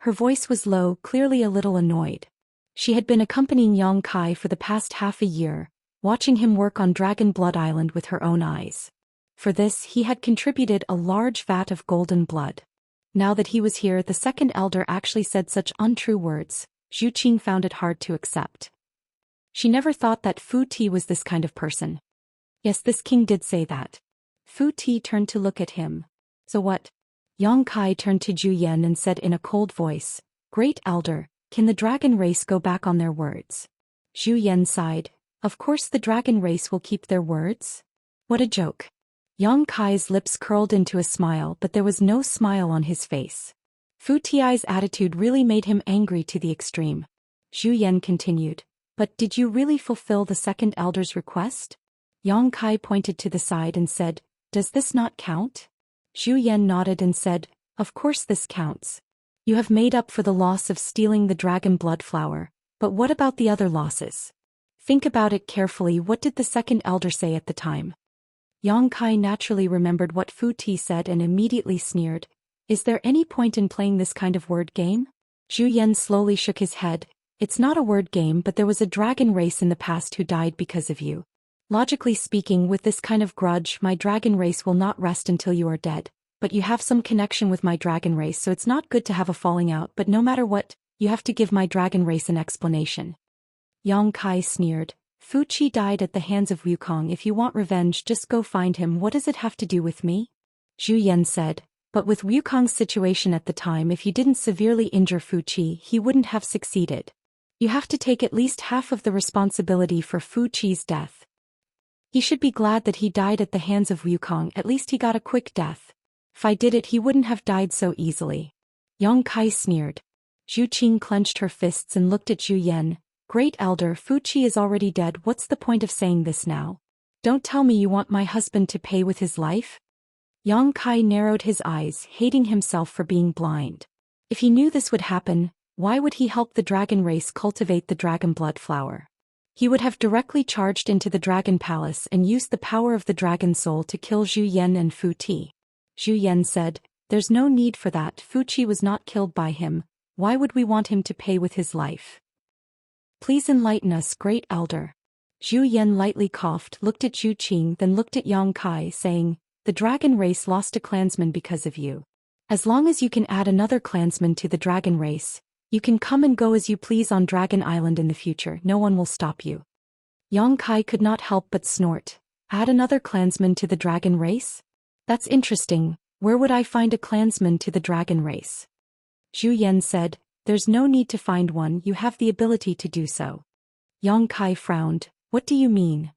Her voice was low, clearly a little annoyed. She had been accompanying Yang Kai for the past half a year, watching him work on Dragon Blood Island with her own eyes. For this, he had contributed a large vat of golden blood. Now that he was here, the second elder actually said such untrue words. Zhu Qing found it hard to accept. She never thought that Fu Ti was this kind of person. Yes, this king did say that. Fu Ti turned to look at him. "So what?" Yang Kai turned to Zhu Yan and said in a cold voice, "Great elder, can the dragon race go back on their words?" Zhu Yan sighed. "Of course the dragon race will keep their words." What a joke. Yang Kai's lips curled into a smile, but there was no smile on his face. Fu Ti's attitude really made him angry to the extreme. Zhu Yan continued, "But did you really fulfill the second elder's request?" Yang Kai pointed to the side and said, "Does this not count?" Zhu Yan nodded and said, "Of course this counts. You have made up for the loss of stealing the dragon blood flower, but what about the other losses? Think about it carefully. What did the second elder say at the time?" Yang Kai naturally remembered what Fu Ti said and immediately sneered. Is there any point in playing this kind of word game? Zhou Xian slowly shook his head. It's not a word game, but there was a dragon race in the past who died because of you. Logically speaking, with this kind of grudge, my dragon race will not rest until you are dead. But you have some connection with my dragon race, so it's not good to have a falling out, but no matter what, you have to give my dragon race an explanation. Yang Kai sneered. Fu Qi died at the hands of Wukong. If you want revenge, just go find him. What does it have to do with me? Zhou Xian said. But with Wukong's situation at the time, if you didn't severely injure Fu Qi, he wouldn't have succeeded. You have to take at least half of the responsibility for Fu Qi's death. He should be glad that he died at the hands of Wukong. At least he got a quick death. If I did it, he wouldn't have died so easily. Yang Kai sneered. Zhu Qing clenched her fists and looked at Zhu Yan. Great Elder, Fu Qi is already dead. What's the point of saying this now? Don't tell me you want my husband to pay with his life? Yang Kai narrowed his eyes, hating himself for being blind. If he knew this would happen, why would he help the dragon race cultivate the dragon blood flower? He would have directly charged into the dragon palace and used the power of the dragon soul to kill Zhu Yan and Fu Ti. Zhu Yan said, there's no need for that. Fu Qi was not killed by him. Why would we want him to pay with his life? Please enlighten us, Great Elder. Zhu Yan lightly coughed, looked at Zhu Qing, then looked at Yang Kai, saying, the dragon race lost a clansman because of you. As long as you can add another clansman to the dragon race, you can come and go as you please on Dragon Island in the future. No one will stop you. Yang Kai could not help but snort. Add another clansman to the dragon race? That's interesting. Where would I find a clansman to the dragon race? Zhu Yan said, there's no need to find one, you have the ability to do so. Yang Kai frowned. What do you mean?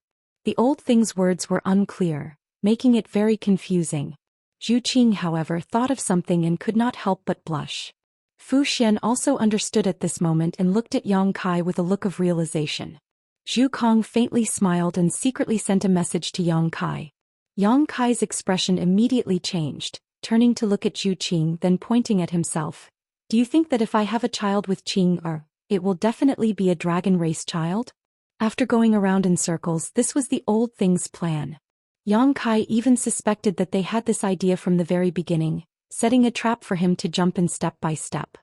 The old thing's words were unclear, making it very confusing. Zhu Qing, however, thought of something and could not help but blush. Fu Xian also understood at this moment and looked at Yang Kai with a look of realization. Zhu Kong faintly smiled and secretly sent a message to Yang Kai. Yang Kai's expression immediately changed, turning to look at Zhu Qing, then pointing at himself. Do you think that if I have a child with Qing, it will definitely be a dragon race child? After going around in circles, this was the old thing's plan. Yang Kai even suspected that they had this idea from the very beginning, setting a trap for him to jump in step by step.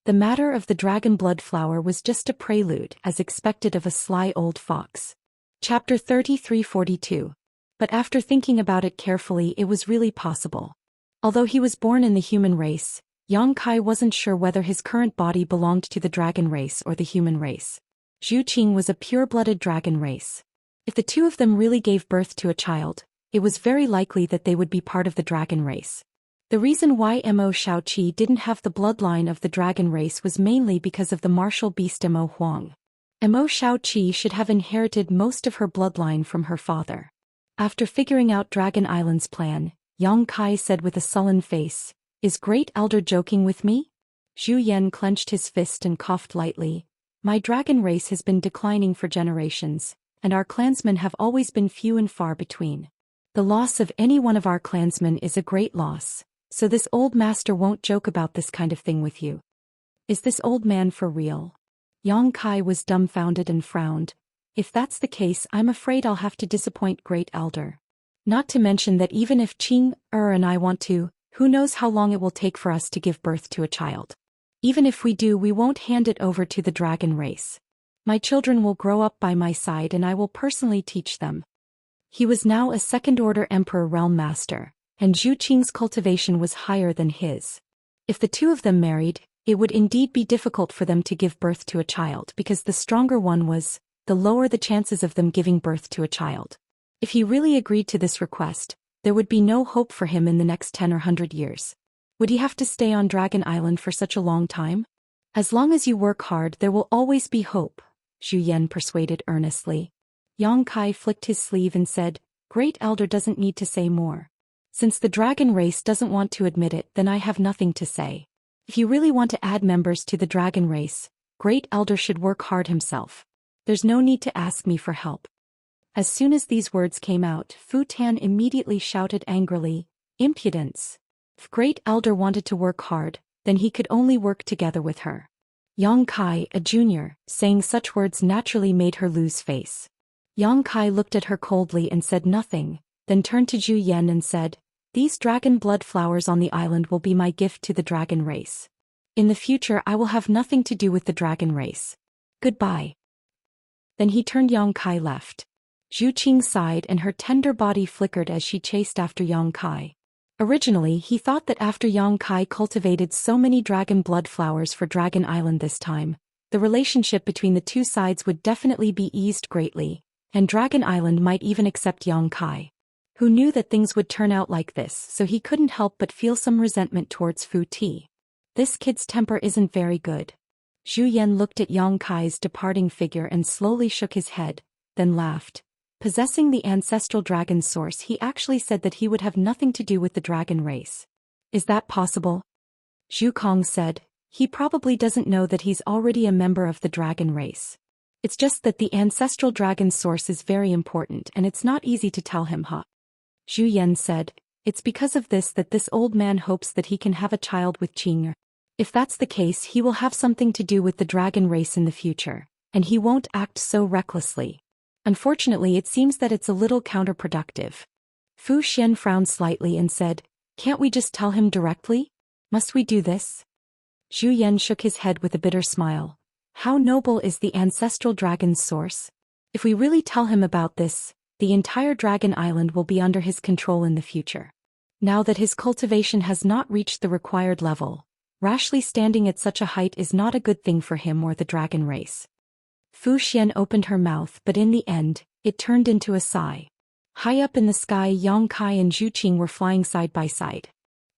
The matter of the dragon blood flower was just a prelude, as expected of a sly old fox. Chapter 3342. But after thinking about it carefully, it was really possible. Although he was born in the human race, Yang Kai wasn't sure whether his current body belonged to the dragon race or the human race. Zhu Qing was a pure-blooded dragon race. If the two of them really gave birth to a child, it was very likely that they would be part of the dragon race. The reason why Mo Shaoqi didn't have the bloodline of the dragon race was mainly because of the martial beast Mo Huang. Mo Shaoqi should have inherited most of her bloodline from her father. After figuring out Dragon Island's plan, Yang Kai said with a sullen face, Is Great Elder joking with me? Zhu Yan clenched his fist and coughed lightly. My dragon race has been declining for generations, and our clansmen have always been few and far between. The loss of any one of our clansmen is a great loss, so this old master won't joke about this kind of thing with you. Is this old man for real? Yang Kai was dumbfounded and frowned. If that's the case, I'm afraid I'll have to disappoint Great Elder. Not to mention that even if Qing and I want to, who knows how long it will take for us to give birth to a child. Even if we do, we won't hand it over to the dragon race. My children will grow up by my side and I will personally teach them. He was now a second-order Emperor Realm Master, and Zhu Qing's cultivation was higher than his. If the two of them married, it would indeed be difficult for them to give birth to a child because the stronger one was, the lower the chances of them giving birth to a child. If he really agreed to this request, there would be no hope for him in the next 10 or 100 years. Would he have to stay on Dragon Island for such a long time? As long as you work hard, there will always be hope, Zhu Yan persuaded earnestly. Yang Kai flicked his sleeve and said, Great Elder doesn't need to say more. Since the dragon race doesn't want to admit it, then I have nothing to say. If you really want to add members to the dragon race, Great Elder should work hard himself. There's no need to ask me for help. As soon as these words came out, Fu Tan immediately shouted angrily, Impudence! If Great Elder wanted to work hard, then he could only work together with her. Yang Kai, a junior, saying such words naturally made her lose face. Yang Kai looked at her coldly and said nothing, then turned to Zhou Xian and said, "These dragon blood flowers on the island will be my gift to the dragon race. In the future I will have nothing to do with the dragon race. Goodbye." Then he turned. Yang Kai left. Zhu Qing sighed and her tender body flickered as she chased after Yang Kai. Originally he thought that after Yang Kai cultivated so many dragon blood flowers for Dragon Island this time, the relationship between the two sides would definitely be eased greatly, and Dragon Island might even accept Yang Kai. Who knew that things would turn out like this, so he couldn't help but feel some resentment towards Fu Ti. This kid's temper isn't very good. Zhu Xian looked at Yang Kai's departing figure and slowly shook his head, then laughed. Possessing the ancestral dragon source, he actually said that he would have nothing to do with the dragon race. Is that possible? Zhu Kong said, he probably doesn't know that he's already a member of the dragon race. It's just that the ancestral dragon source is very important and it's not easy to tell him, huh? Zhu Yen said, it's because of this that this old man hopes that he can have a child with Qing'er. If that's the case, he will have something to do with the dragon race in the future, and he won't act so recklessly. Unfortunately, it seems that it's a little counterproductive. Fu Xian frowned slightly and said, can't we just tell him directly? Must we do this? Zhu Yen shook his head with a bitter smile. How noble is the ancestral dragon's source? If we really tell him about this, the entire Dragon Island will be under his control in the future. Now that his cultivation has not reached the required level, rashly standing at such a height is not a good thing for him or the dragon race. Fu Xian opened her mouth, but in the end, it turned into a sigh. High up in the sky, Yang Kai and Zhu Qing were flying side by side.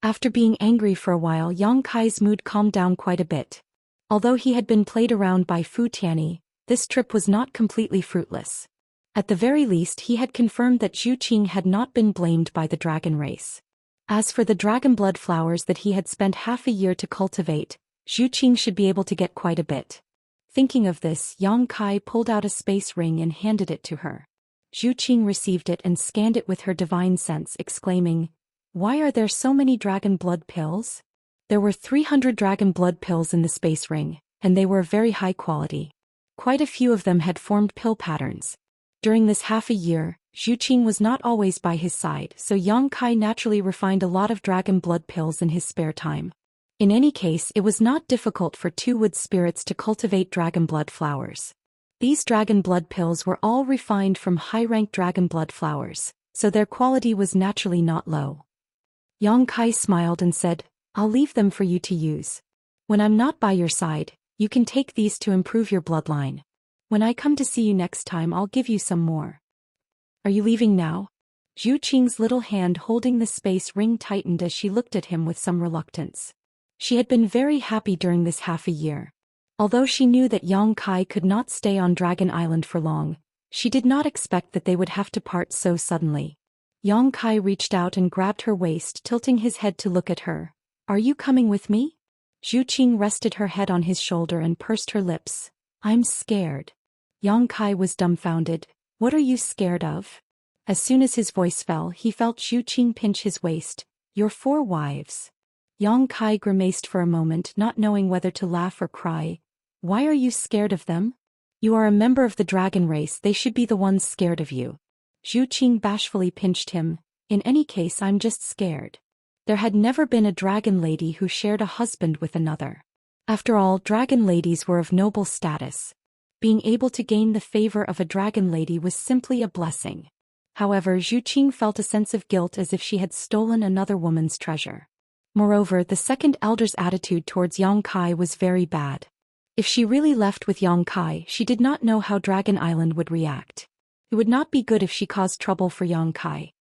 After being angry for a while, Yang Kai's mood calmed down quite a bit. Although he had been played around by Fu Tianyi, this trip was not completely fruitless. At the very least, he had confirmed that Zhu Qing had not been blamed by the dragon race. As for the dragon blood flowers that he had spent half a year to cultivate, Zhu Qing should be able to get quite a bit. Thinking of this, Yang Kai pulled out a space ring and handed it to her. Zhu Qing received it and scanned it with her divine sense, exclaiming, "Why are there so many dragon blood pills?" There were 300 dragon blood pills in the space ring, and they were very high quality. Quite a few of them had formed pill patterns. During this half a year, Zhu Qing was not always by his side, so Yang Kai naturally refined a lot of dragon blood pills in his spare time. In any case, it was not difficult for two wood spirits to cultivate dragon blood flowers. These dragon blood pills were all refined from high-ranked dragon blood flowers, so their quality was naturally not low. Yang Kai smiled and said, "I'll leave them for you to use. When I'm not by your side, you can take these to improve your bloodline. When I come to see you next time, I'll give you some more." "Are you leaving now?" Zhu Qing's little hand holding the space ring tightened as she looked at him with some reluctance. She had been very happy during this half a year. Although she knew that Yang Kai could not stay on Dragon Island for long, she did not expect that they would have to part so suddenly. Yang Kai reached out and grabbed her waist, tilting his head to look at her. "Are you coming with me?" Zhu Qing rested her head on his shoulder and pursed her lips. "I'm scared." Yang Kai was dumbfounded. "What are you scared of?" As soon as his voice fell, he felt Zhu Qing pinch his waist. "Your 4 wives." Yang Kai grimaced for a moment, not knowing whether to laugh or cry. "Why are you scared of them? You are a member of the dragon race, they should be the ones scared of you." Zhu Qing bashfully pinched him. "In any case, I'm just scared. There had never been a dragon lady who shared a husband with another. After all, dragon ladies were of noble status. Being able to gain the favor of a dragon lady was simply a blessing. However, Zhu Qing felt a sense of guilt as if she had stolen another woman's treasure. Moreover, the second elder's attitude towards Yang Kai was very bad. If she really left with Yang Kai, she did not know how Dragon Island would react. It would not be good if she caused trouble for Yang Kai.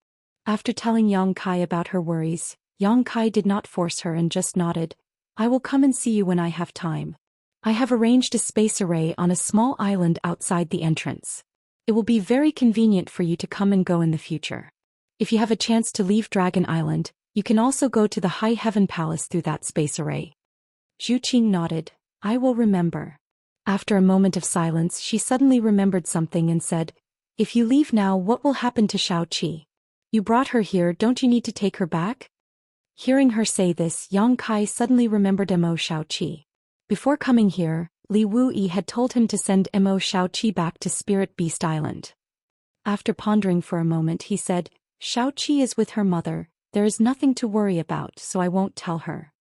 After telling Yang Kai about her worries, Yang Kai did not force her and just nodded. "I will come and see you when I have time. I have arranged a space array on a small island outside the entrance. It will be very convenient for you to come and go in the future. If you have a chance to leave Dragon Island, you can also go to the High Heaven Palace through that space array." Zhu Qing nodded. "I will remember." After a moment of silence, she suddenly remembered something and said, "If you leave now, what will happen to Xiaoqi? You brought her here, don't you need to take her back?" Hearing her say this, Yang Kai suddenly remembered Mo Xiaoqi. Before coming here, Li Wuyi had told him to send Mo Xiaoqi back to Spirit Beast Island. After pondering for a moment, he said, Xiaoqi is with her mother, there is nothing to worry about, so I won't tell her.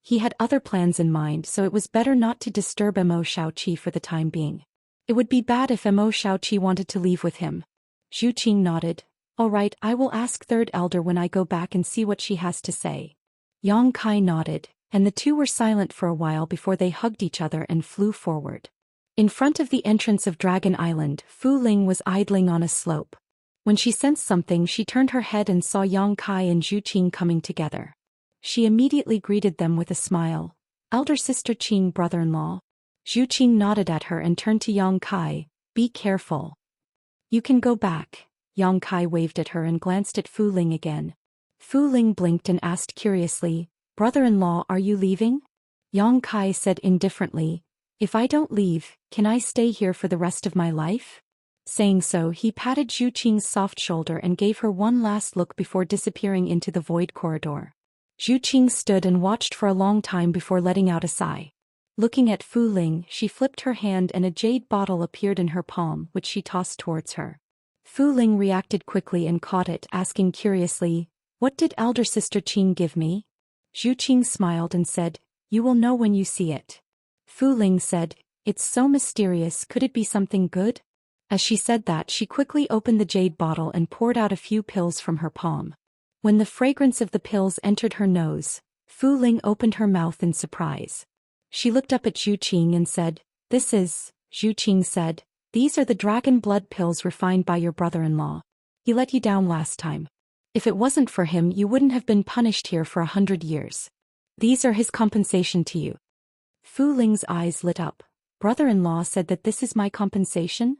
He had other plans in mind, so it was better not to disturb Mo Xiaoqi for the time being. It would be bad if Mo Xiaoqi wanted to leave with him. Zhu Qing nodded. All right, I will ask Third Elder when I go back and see what she has to say. Yang Kai nodded, and the two were silent for a while before they hugged each other and flew forward. In front of the entrance of Dragon Island, Fu Ling was idling on a slope. When she sensed something, she turned her head and saw Yang Kai and Zhu Qing coming together. She immediately greeted them with a smile. Elder sister Qing, brother-in-law. Zhu Qing nodded at her and turned to Yang Kai. Be careful. You can go back. Yang Kai waved at her and glanced at Fu Ling again. Fu Ling blinked and asked curiously, brother-in-law, are you leaving? Yang Kai said indifferently, if I don't leave, can I stay here for the rest of my life? Saying so, he patted Zhu Qing's soft shoulder and gave her one last look before disappearing into the void corridor. Zhu Qing stood and watched for a long time before letting out a sigh. Looking at Fu Ling, she flipped her hand and a jade bottle appeared in her palm, which she tossed towards her. Fu Ling reacted quickly and caught it, asking curiously, what did elder sister Qing give me? Zhu Qing smiled and said, you will know when you see it. Fu Ling said, it's so mysterious, could it be something good? As she said that, she quickly opened the jade bottle and poured out a few pills from her palm. When the fragrance of the pills entered her nose, Fu Ling opened her mouth in surprise. She looked up at Zhu Qing and said, this is, Zhu Qing said, these are the dragon blood pills refined by your brother-in-law. He let you down last time. If it wasn't for him, you wouldn't have been punished here for 100 years. These are his compensation to you. Fu Ling's eyes lit up. Brother-in-law said that this is my compensation?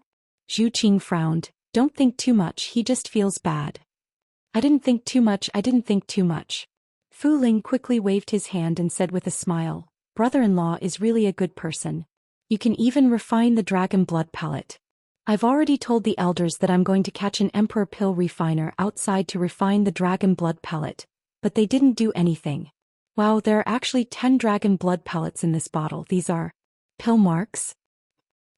Zhu Qing frowned. Don't think too much, he just feels bad. I didn't think too much. Fu Ling quickly waved his hand and said with a smile, brother-in-law is really a good person. You can even refine the dragon blood pellet. I've already told the elders that I'm going to catch an emperor pill refiner outside to refine the dragon blood pellet, but they didn't do anything. Wow, there are actually 10 dragon blood pellets in this bottle. These are pill marks?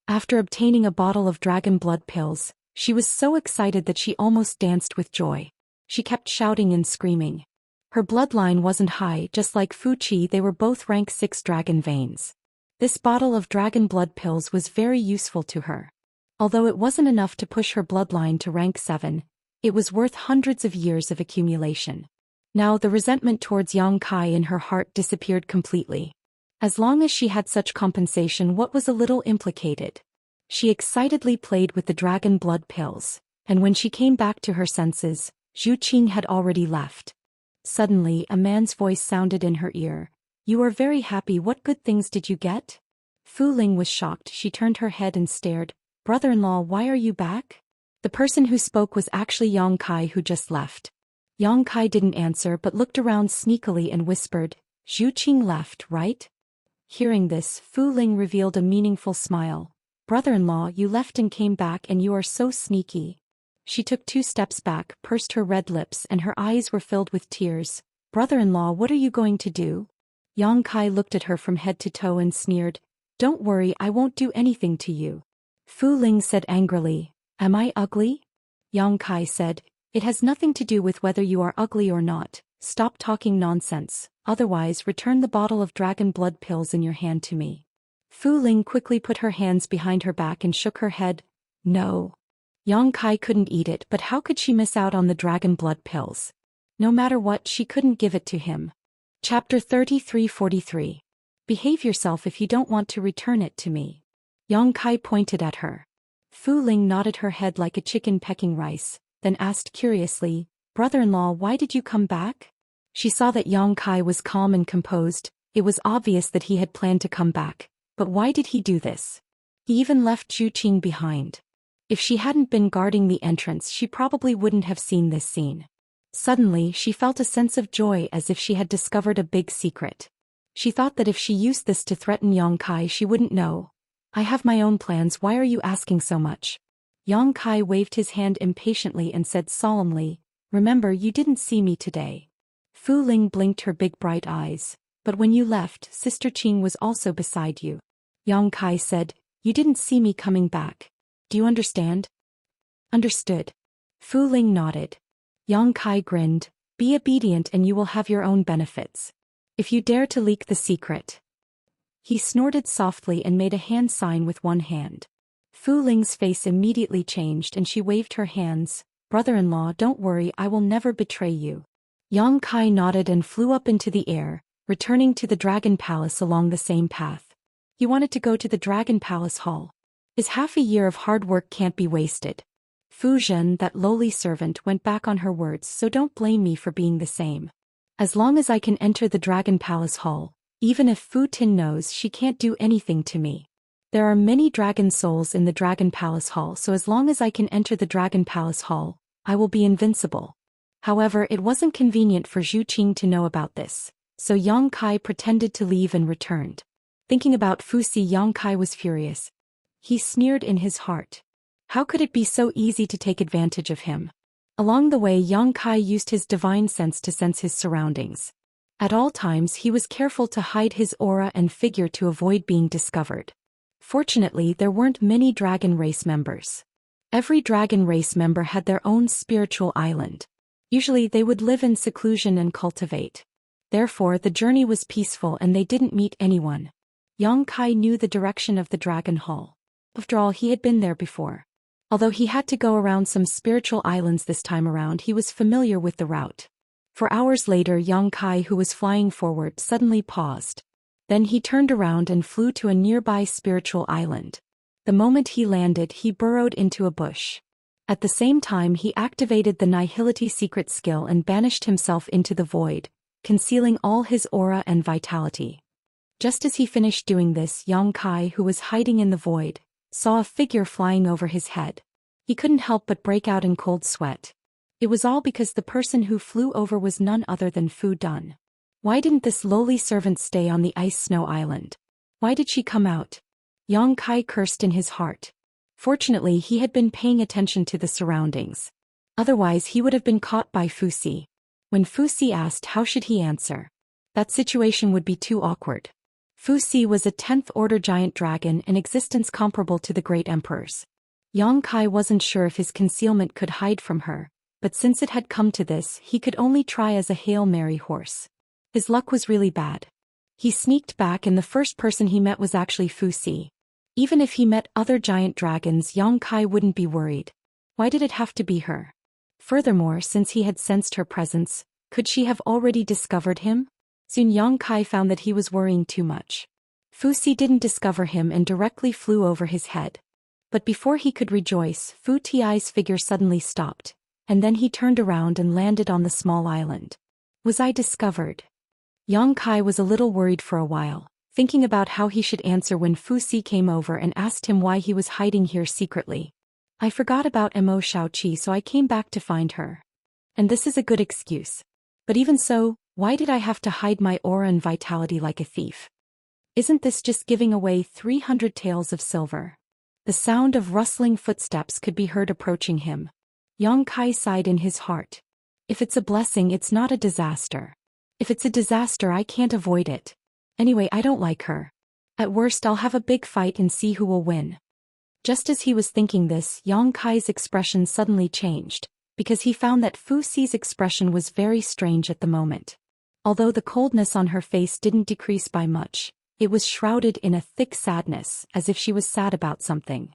After obtaining a bottle of dragon blood pills, she was so excited that she almost danced with joy. She kept shouting and screaming. Her bloodline wasn't high, just like Fu Qi, they were both rank 6 dragon veins. This bottle of dragon blood pills was very useful to her. Although it wasn't enough to push her bloodline to rank 7, it was worth hundreds of years of accumulation. Now the resentment towards Yang Kai in her heart disappeared completely. As long as she had such compensation, what was a little implicated? She excitedly played with the dragon blood pills, and when she came back to her senses, Zhu Qing had already left. Suddenly, a man's voice sounded in her ear. You are very happy, what good things did you get? Fu Ling was shocked, she turned her head and stared. Brother-in-law, why are you back? The person who spoke was actually Yang Kai, who just left. Yang Kai didn't answer but looked around sneakily and whispered, Zhu Qing left, right? Hearing this, Fu Ling revealed a meaningful smile. Brother-in-law, you left and came back and you are so sneaky. She took 2 steps back, pursed her red lips and her eyes were filled with tears. Brother-in-law, what are you going to do? Yang Kai looked at her from head to toe and sneered. Don't worry, I won't do anything to you. Fu Ling said angrily, am I ugly? Yang Kai said, it has nothing to do with whether you are ugly or not. Stop talking nonsense, otherwise return the bottle of dragon blood pills in your hand to me. Fu Ling quickly put her hands behind her back and shook her head. No. Yang Kai couldn't eat it, but how could she miss out on the dragon blood pills? No matter what, she couldn't give it to him. Chapter 33:43. Behave yourself if you don't want to return it to me. Yang Kai pointed at her. Fu Ling nodded her head like a chicken pecking rice, then asked curiously, brother-in-law, why did you come back? She saw that Yang Kai was calm and composed. It was obvious that he had planned to come back, but why did he do this? He even left Zhu Qing behind. If she hadn't been guarding the entrance, she probably wouldn't have seen this scene. Suddenly, she felt a sense of joy as if she had discovered a big secret. She thought that if she used this to threaten Yang Kai, she wouldn't know. I have my own plans, why are you asking so much? Yang Kai waved his hand impatiently and said solemnly, remember, you didn't see me today. Fu Ling blinked her big bright eyes. But when you left, Sister Qing was also beside you. Yang Kai said, you didn't see me coming back. Do you understand? Understood. Fu Ling nodded. Yang Kai grinned. Be obedient and you will have your own benefits. If you dare to leak the secret. He snorted softly and made a hand sign with one hand. Fu Ling's face immediately changed and she waved her hands. Brother-in-law, don't worry, I will never betray you. Yang Kai nodded and flew up into the air, returning to the Dragon Palace along the same path. He wanted to go to the Dragon Palace Hall. His half a year of hard work can't be wasted. Fu Zhen, that lowly servant, went back on her words, so don't blame me for being the same. As long as I can enter the Dragon Palace Hall, even if Fu Tin knows, she can't do anything to me. There are many dragon souls in the Dragon Palace Hall, so as long as I can enter the Dragon Palace Hall, I will be invincible. However, it wasn't convenient for Zhu Qing to know about this, so Yang Kai pretended to leave and returned. Thinking about Fu Si, Yang Kai was furious. He sneered in his heart. How could it be so easy to take advantage of him? Along the way, Yang Kai used his divine sense to sense his surroundings. At all times he was careful to hide his aura and figure to avoid being discovered. Fortunately, there weren't many dragon race members. Every dragon race member had their own spiritual island. Usually they would live in seclusion and cultivate. Therefore, the journey was peaceful and they didn't meet anyone. Yang Kai knew the direction of the Dragon Hall. After all, he had been there before. Although he had to go around some spiritual islands this time around, he was familiar with the route. For hours later, Yang Kai, who was flying forward, suddenly paused. Then he turned around and flew to a nearby spiritual island. The moment he landed, he burrowed into a bush. At the same time, he activated the Nihility secret skill and banished himself into the void, concealing all his aura and vitality. Just as he finished doing this, Yang Kai, who was hiding in the void, saw a figure flying over his head. He couldn't help but break out in cold sweat. It was all because the person who flew over was none other than Fu Dun. Why didn't this lowly servant stay on the ice snow island? Why did she come out? Yang Kai cursed in his heart. Fortunately, he had been paying attention to the surroundings. Otherwise, he would have been caught by Fu Si. When Fu Si asked, how should he answer? That situation would be too awkward. Fu Si was a 10th order giant dragon, an existence comparable to the great emperors. Yang Kai wasn't sure if his concealment could hide from her, but since it had come to this, he could only try as a Hail Mary horse. His luck was really bad. He sneaked back and the first person he met was actually Fu Si. Even if he met other giant dragons, Yang Kai wouldn't be worried. Why did it have to be her? Furthermore, since he had sensed her presence, could she have already discovered him? Soon Yang Kai found that he was worrying too much. Fu Si didn't discover him and directly flew over his head. But before he could rejoice, Fu Ti's figure suddenly stopped, and then he turned around and landed on the small island. Was I discovered? Yang Kai was a little worried for a while, thinking about how he should answer when Fu Si came over and asked him why he was hiding here secretly. I forgot about Mo Shaoqi, so I came back to find her. And this is a good excuse. But even so, why did I have to hide my aura and vitality like a thief? Isn't this just giving away 300 taels of silver? The sound of rustling footsteps could be heard approaching him. Yang Kai sighed in his heart. If it's a blessing, it's not a disaster. If it's a disaster, I can't avoid it. Anyway, I don't like her. At worst, I'll have a big fight and see who will win. Just as he was thinking this, Yang Kai's expression suddenly changed, because he found that Fu Si's expression was very strange at the moment. Although the coldness on her face didn't decrease by much, it was shrouded in a thick sadness, as if she was sad about something.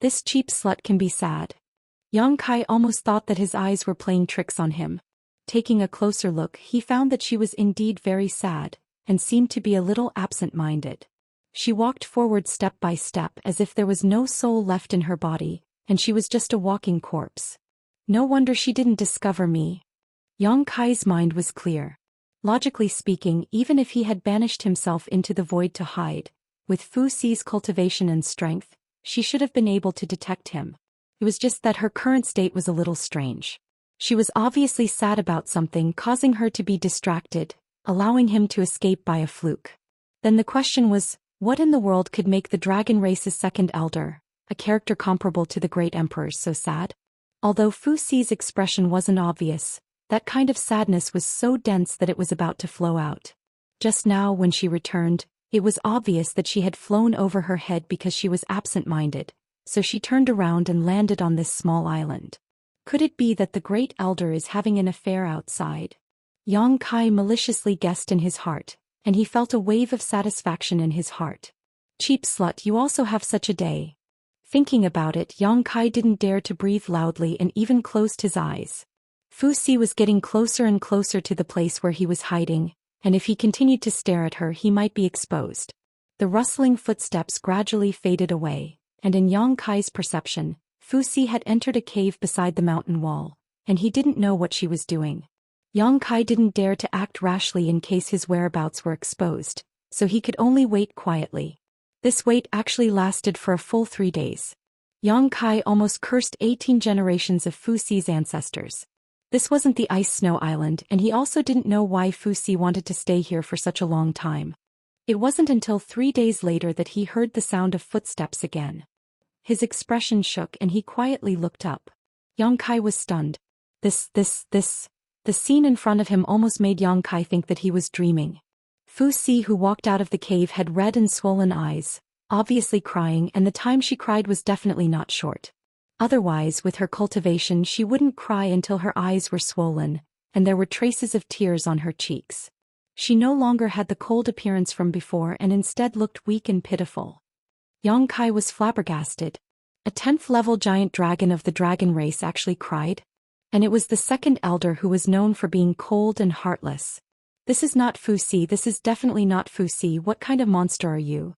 This cheap slut can be sad. Yang Kai almost thought that his eyes were playing tricks on him. Taking a closer look, he found that she was indeed very sad, and seemed to be a little absent-minded. She walked forward step by step as if there was no soul left in her body, and she was just a walking corpse. No wonder she didn't discover me. Yang Kai's mind was clear. Logically speaking, even if he had banished himself into the void to hide, with Fu Si's cultivation and strength, she should have been able to detect him. It was just that her current state was a little strange. She was obviously sad about something, causing her to be distracted, allowing him to escape by a fluke. Then the question was, what in the world could make the dragon race's second elder, a character comparable to the great emperors, so sad? Although Fu Si's expression wasn't obvious, that kind of sadness was so dense that it was about to flow out. Just now, when she returned, it was obvious that she had flown over her head because she was absent-minded, so she turned around and landed on this small island. Could it be that the Great Elder is having an affair outside? Yang Kai maliciously guessed in his heart, and he felt a wave of satisfaction in his heart. Cheap slut, you also have such a day. Thinking about it, Yang Kai didn't dare to breathe loudly and even closed his eyes. Fu Si was getting closer and closer to the place where he was hiding, and if he continued to stare at her he might be exposed. The rustling footsteps gradually faded away, and in Yang Kai's perception, Fu Si had entered a cave beside the mountain wall, and he didn't know what she was doing. Yang Kai didn't dare to act rashly in case his whereabouts were exposed, so he could only wait quietly. This wait actually lasted for a full 3 days. Yang Kai almost cursed 18 generations of Fu Si's ancestors. This wasn't the Ice Snow Island, and he also didn't know why Fu Si wanted to stay here for such a long time. It wasn't until 3 days later that he heard the sound of footsteps again. His expression shook and he quietly looked up. Yang Kai was stunned. The scene in front of him almost made Yang Kai think that he was dreaming. Fu Si, who walked out of the cave, had red and swollen eyes, obviously crying, and the time she cried was definitely not short. Otherwise, with her cultivation, she wouldn't cry until her eyes were swollen, and there were traces of tears on her cheeks. She no longer had the cold appearance from before and instead looked weak and pitiful. Yang Kai was flabbergasted. A 10th level giant dragon of the dragon race actually cried? And it was the second elder who was known for being cold and heartless. This is not Fu Si, this is definitely not Fu Si, what kind of monster are you?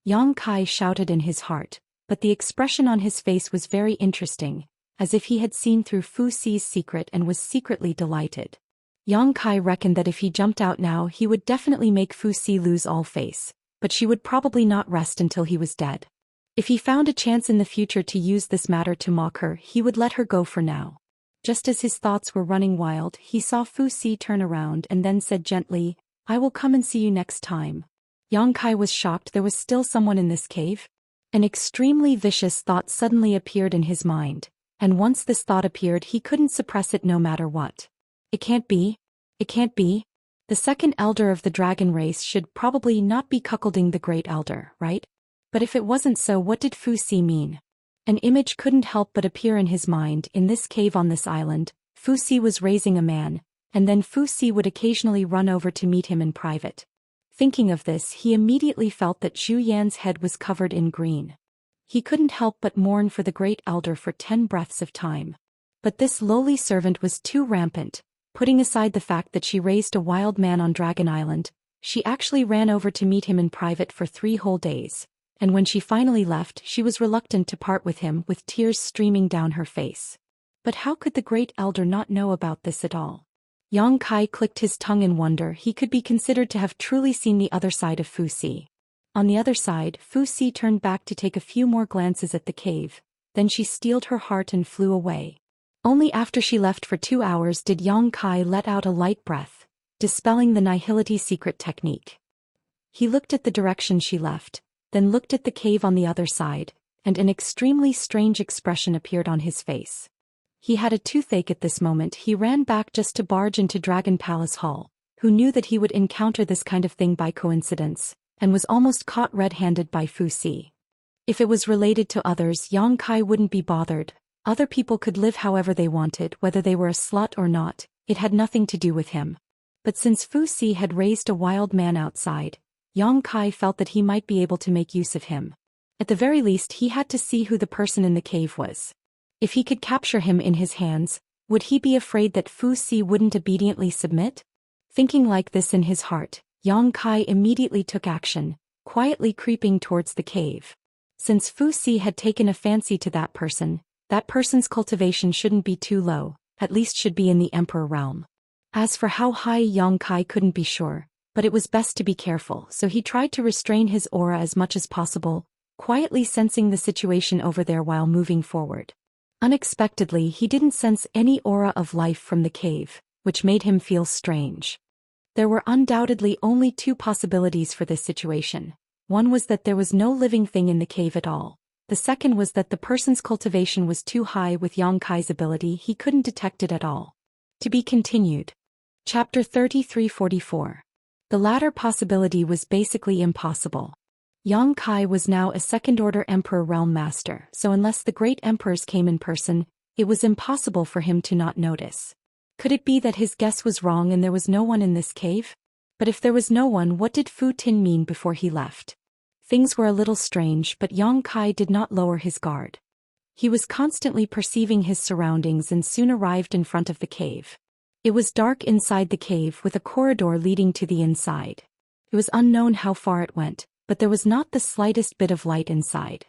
Yang Kai shouted in his heart, but the expression on his face was very interesting, as if he had seen through Fu Si's secret and was secretly delighted. Yang Kai reckoned that if he jumped out now he would definitely make Fu Si lose all face, but she would probably not rest until he was dead. If he found a chance in the future to use this matter to mock her, he would let her go for now. Just as his thoughts were running wild, he saw Fu Si turn around and then said gently, "I will come and see you next time." Yang Kai was shocked. There was still someone in this cave? An extremely vicious thought suddenly appeared in his mind, and once this thought appeared he couldn't suppress it no matter what. It can't be. It can't be. The second elder of the dragon race should probably not be cuckolding the great elder, right? But if it wasn't so, what did Fu Si mean? An image couldn't help but appear in his mind. In this cave on this island, Fu Si was raising a man, and then Fu Si would occasionally run over to meet him in private. Thinking of this, he immediately felt that Zhou Yan's head was covered in green. He couldn't help but mourn for the great elder for 10 breaths of time. But this lowly servant was too rampant. Putting aside the fact that she raised a wild man on Dragon Island, she actually ran over to meet him in private for 3 whole days. And when she finally left, she was reluctant to part with him, with tears streaming down her face. But how could the great elder not know about this at all? Yang Kai clicked his tongue in wonder. He could be considered to have truly seen the other side of Fu Si. On the other side, Fu Si turned back to take a few more glances at the cave, then she steeled her heart and flew away. Only after she left for 2 hours did Yang Kai let out a light breath, dispelling the nihility secret technique. He looked at the direction she left, then looked at the cave on the other side, and an extremely strange expression appeared on his face. He had a toothache at this moment. He ran back just to barge into Dragon Palace Hall, who knew that he would encounter this kind of thing by coincidence, and was almost caught red-handed by Fu Si. If it was related to others, Yang Kai wouldn't be bothered. Other people could live however they wanted, whether they were a slut or not, it had nothing to do with him. But since Fu Si had raised a wild man outside, Yang Kai felt that he might be able to make use of him. At the very least, he had to see who the person in the cave was. If he could capture him in his hands, would he be afraid that Fu Si wouldn't obediently submit? Thinking like this in his heart, Yang Kai immediately took action, quietly creeping towards the cave. Since Fu Si had taken a fancy to that person's cultivation shouldn't be too low, at least should be in the Emperor realm. As for how high, Yang Kai couldn't be sure, but it was best to be careful, so he tried to restrain his aura as much as possible, quietly sensing the situation over there while moving forward. Unexpectedly, he didn't sense any aura of life from the cave, which made him feel strange. There were undoubtedly only 2 possibilities for this situation. One was that there was no living thing in the cave at all. The second was that the person's cultivation was too high. With Yang Kai's ability, he couldn't detect it at all. To be continued. Chapter 3344. The latter possibility was basically impossible. Yang Kai was now a second-order Emperor realm master, so unless the great emperors came in person, It was impossible for him to not notice. Could it be that his guess was wrong and there was no one in this cave? But if there was no one, what did Fu Tin mean before he left? Things were a little strange, but Yang Kai did not lower his guard. He was constantly perceiving his surroundings and soon arrived in front of the cave. It was dark inside the cave with a corridor leading to the inside. It was unknown how far it went, but there was not the slightest bit of light inside.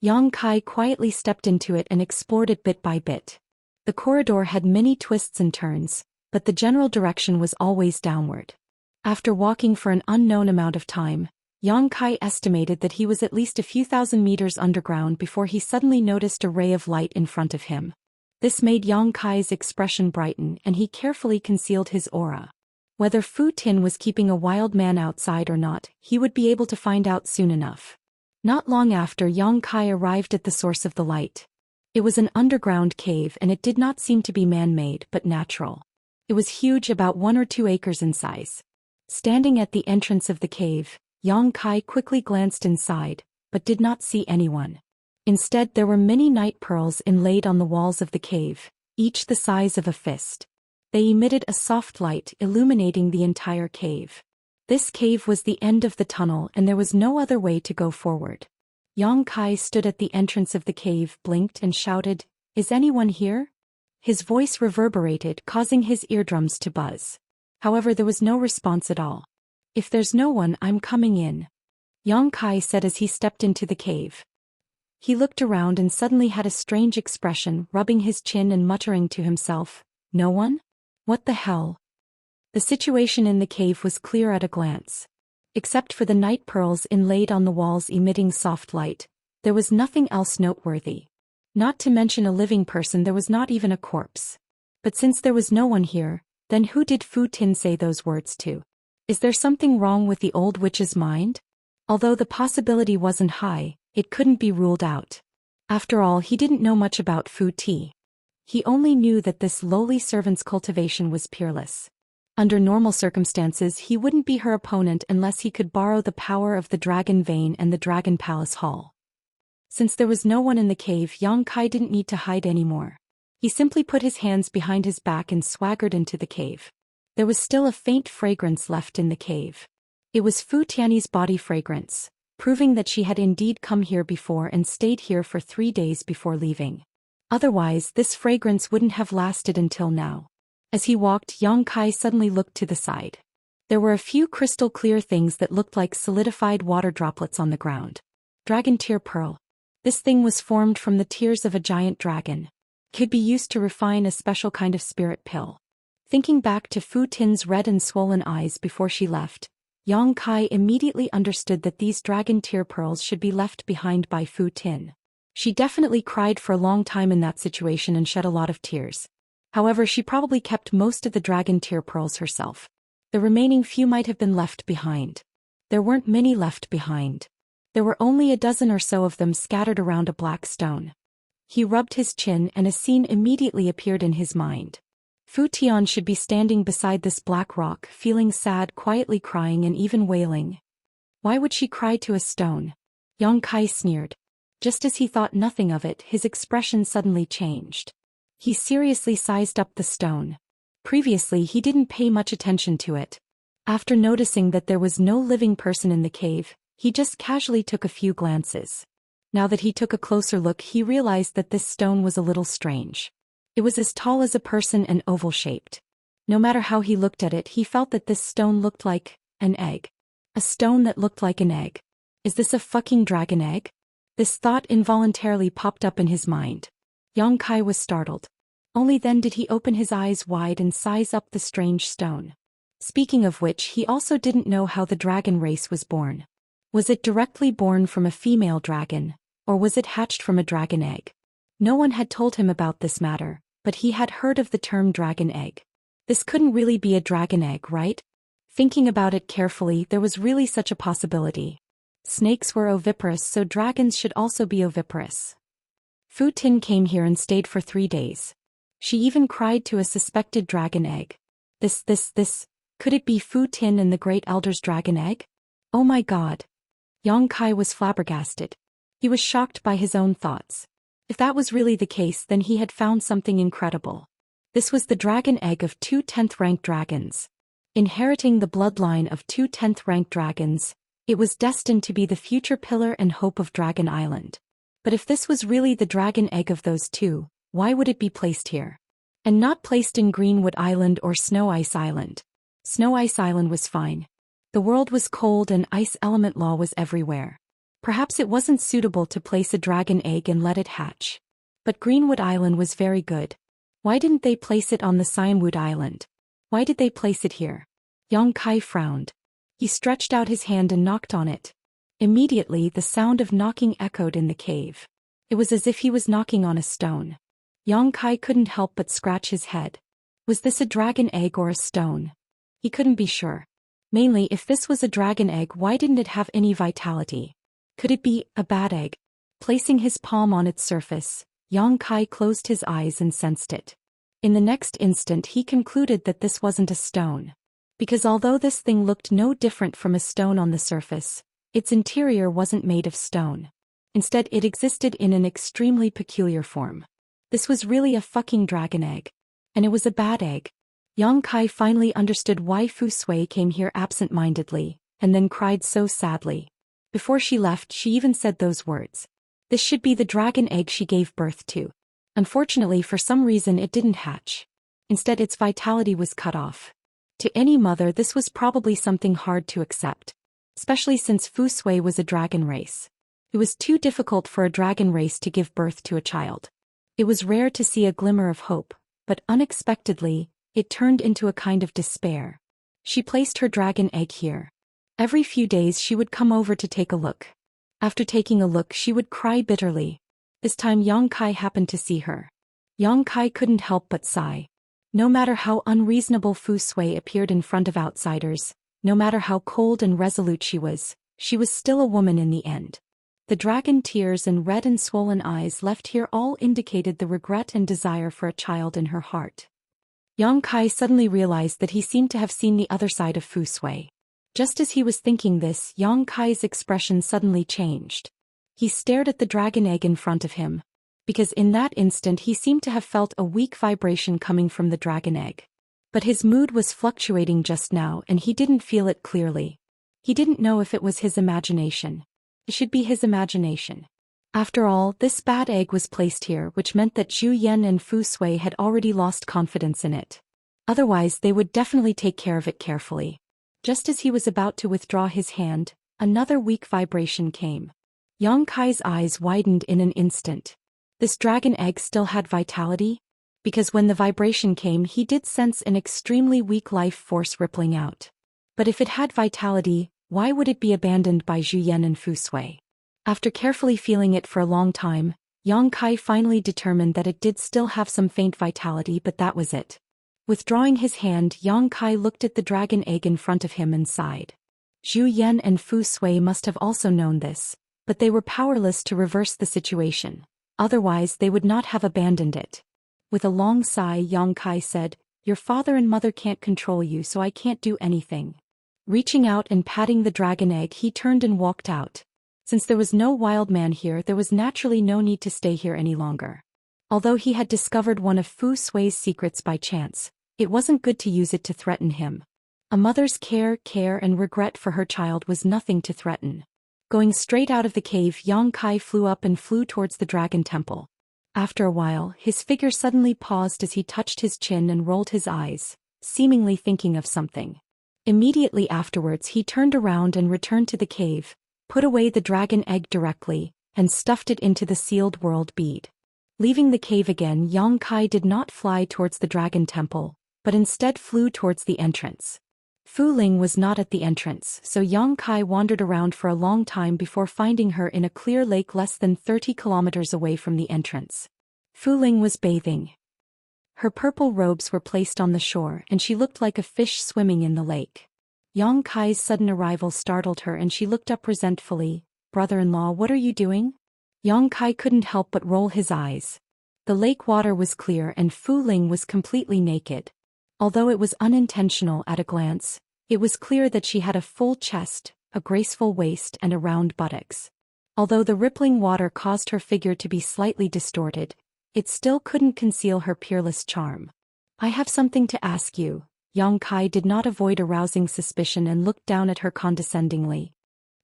Yang Kai quietly stepped into it and explored it bit by bit. The corridor had many twists and turns, but the general direction was always downward. After walking for an unknown amount of time, Yang Kai estimated that he was at least a few thousand meters underground before he suddenly noticed a ray of light in front of him. This made Yang Kai's expression brighten and he carefully concealed his aura. Whether Fu Tin was keeping a wild man outside or not, he would be able to find out soon enough. Not long after, Yang Kai arrived at the source of the light. It was an underground cave and it did not seem to be man-made but natural. It was huge, about 1 or 2 acres in size. Standing at the entrance of the cave, Yang Kai quickly glanced inside, but did not see anyone. Instead, there were many night pearls inlaid on the walls of the cave, each the size of a fist. They emitted a soft light illuminating the entire cave. This cave was the end of the tunnel and there was no other way to go forward. Yang Kai stood at the entrance of the cave, blinked and shouted, "Is anyone here?" His voice reverberated, causing his eardrums to buzz. However, there was no response at all. "If there's no one, I'm coming in," Yang Kai said as he stepped into the cave. He looked around and suddenly had a strange expression, rubbing his chin and muttering to himself, "No one? What the hell?" The situation in the cave was clear at a glance. Except for the night pearls inlaid on the walls emitting soft light, there was nothing else noteworthy. Not to mention a living person, there was not even a corpse. But since there was no one here, then who did Fu Tin say those words to? Is there something wrong with the old witch's mind? Although the possibility wasn't high, it couldn't be ruled out. After all, he didn't know much about Fu Ti. He only knew that this lowly servant's cultivation was peerless. Under normal circumstances, he wouldn't be her opponent unless he could borrow the power of the Dragon Vein and the Dragon Palace Hall. Since there was no one in the cave, Yang Kai didn't need to hide anymore. He simply put his hands behind his back and swaggered into the cave. There was still a faint fragrance left in the cave. It was Fu Tianyi's body fragrance, proving that she had indeed come here before and stayed here for 3 days before leaving. Otherwise, this fragrance wouldn't have lasted until now. As he walked, Yang Kai suddenly looked to the side. There were a few crystal-clear things that looked like solidified water droplets on the ground. Dragon Tear Pearl. This thing was formed from the tears of a giant dragon. Could be used to refine a special kind of spirit pill. Thinking back to Fu Tin's red and swollen eyes before she left, Yang Kai immediately understood that these dragon tear pearls should be left behind by Fu Tin. She definitely cried for a long time in that situation and shed a lot of tears. However, she probably kept most of the dragon tear pearls herself. The remaining few might have been left behind. There weren't many left behind. There were only a dozen or so of them scattered around a black stone. He rubbed his chin and a scene immediately appeared in his mind. Fu Tian should be standing beside this black rock, feeling sad, quietly crying and even wailing. Why would she cry to a stone? Yang Kai sneered. Just as he thought nothing of it, his expression suddenly changed. He seriously sized up the stone. Previously, he didn't pay much attention to it. After noticing that there was no living person in the cave, he just casually took a few glances. Now that he took a closer look, he realized that this stone was a little strange. It was as tall as a person and oval-shaped. No matter how he looked at it, he felt that this stone looked like an egg. A stone that looked like an egg. Is this a fucking dragon egg? This thought involuntarily popped up in his mind. Yang Kai was startled. Only then did he open his eyes wide and size up the strange stone. Speaking of which, he also didn't know how the dragon race was born. Was it directly born from a female dragon, or was it hatched from a dragon egg? No one had told him about this matter, but he had heard of the term dragon egg. This couldn't really be a dragon egg, right? Thinking about it carefully, there was really such a possibility. Snakes were oviparous, so dragons should also be oviparous. Fu Tin came here and stayed for 3 days. She even cried to a suspected dragon egg. This, could it be Fu Tin and the Great Elder's dragon egg? Oh my god. Yang Kai was flabbergasted. He was shocked by his own thoughts. If that was really the case, then he had found something incredible. This was the dragon egg of 2 10th rank dragons. Inheriting the bloodline of 2 10th rank dragons, it was destined to be the future pillar and hope of Dragon Island. But if this was really the dragon egg of those two, why would it be placed here? And not placed in Greenwood Island or Snow Ice Island. Snow Ice Island was fine. The world was cold and ice element law was everywhere. Perhaps it wasn't suitable to place a dragon egg and let it hatch. But Greenwood Island was very good. Why didn't they place it on the Cyanwood Island? Why did they place it here? Yang Kai frowned. He stretched out his hand and knocked on it. Immediately the sound of knocking echoed in the cave. It was as if he was knocking on a stone. Yang Kai couldn't help but scratch his head. Was this a dragon egg or a stone? He couldn't be sure. Mainly, if this was a dragon egg, why didn't it have any vitality? Could it be a bad egg? Placing his palm on its surface, Yang Kai closed his eyes and sensed it. In the next instant he concluded that this wasn't a stone. Because although this thing looked no different from a stone on the surface, its interior wasn't made of stone. Instead, it existed in an extremely peculiar form. This was really a fucking dragon egg. And it was a bad egg. Yang Kai finally understood why Fu Sui came here absent-mindedly, and then cried so sadly. Before she left, she even said those words. This should be the dragon egg she gave birth to. Unfortunately, for some reason it didn't hatch. Instead, its vitality was cut off. To any mother, this was probably something hard to accept. Especially since Fu Sui was a dragon race. It was too difficult for a dragon race to give birth to a child. It was rare to see a glimmer of hope, but unexpectedly, it turned into a kind of despair. She placed her dragon egg here. Every few days she would come over to take a look. After taking a look, she would cry bitterly. This time Yang Kai happened to see her. Yang Kai couldn't help but sigh. No matter how unreasonable Fu Sui appeared in front of outsiders, no matter how cold and resolute she was still a woman in the end. The dragon tears and red and swollen eyes left here all indicated the regret and desire for a child in her heart. Yang Kai suddenly realized that he seemed to have seen the other side of Fu Sui. Just as he was thinking this, Yang Kai's expression suddenly changed. He stared at the dragon egg in front of him. Because in that instant he seemed to have felt a weak vibration coming from the dragon egg. But his mood was fluctuating just now and he didn't feel it clearly. He didn't know if it was his imagination. It should be his imagination. After all, this bad egg was placed here, which meant that Zhou Xian and Fu Sui had already lost confidence in it. Otherwise they would definitely take care of it carefully. Just as he was about to withdraw his hand, another weak vibration came. Yang Kai's eyes widened in an instant. This dragon egg still had vitality? Because when the vibration came he did sense an extremely weak life force rippling out. But if it had vitality, why would it be abandoned by Zhou Xian and Fu Sui? After carefully feeling it for a long time, Yang Kai finally determined that it did still have some faint vitality, but that was it. Withdrawing his hand, Yang Kai looked at the dragon egg in front of him and sighed. Zhou Xian and Fu Sui must have also known this, but they were powerless to reverse the situation. Otherwise they would not have abandoned it. With a long sigh, Yang Kai said, "Your father and mother can't control you, so I can't do anything." Reaching out and patting the dragon egg, he turned and walked out. Since there was no wild man here, there was naturally no need to stay here any longer. Although he had discovered one of Fu Sui's secrets by chance, it wasn't good to use it to threaten him. A mother's care and regret for her child was nothing to threaten. Going straight out of the cave, Yang Kai flew up and flew towards the dragon temple. After a while, his figure suddenly paused as he touched his chin and rolled his eyes, seemingly thinking of something. Immediately afterwards he turned around and returned to the cave, put away the dragon egg directly, and stuffed it into the sealed world bead. Leaving the cave again, Yang Kai did not fly towards the dragon temple, but instead flew towards the entrance. Fu Ling was not at the entrance, so Yang Kai wandered around for a long time before finding her in a clear lake less than 30 kilometers away from the entrance. Fu Ling was bathing. Her purple robes were placed on the shore and she looked like a fish swimming in the lake. Yang Kai's sudden arrival startled her and she looked up resentfully. "Brother-in-law, what are you doing?" Yang Kai couldn't help but roll his eyes. The lake water was clear and Fu Ling was completely naked. Although it was unintentional at a glance, it was clear that she had a full chest, a graceful waist and a round buttocks. Although the rippling water caused her figure to be slightly distorted, it still couldn't conceal her peerless charm. I have something to ask you. Yang Kai did not avoid arousing suspicion and looked down at her condescendingly.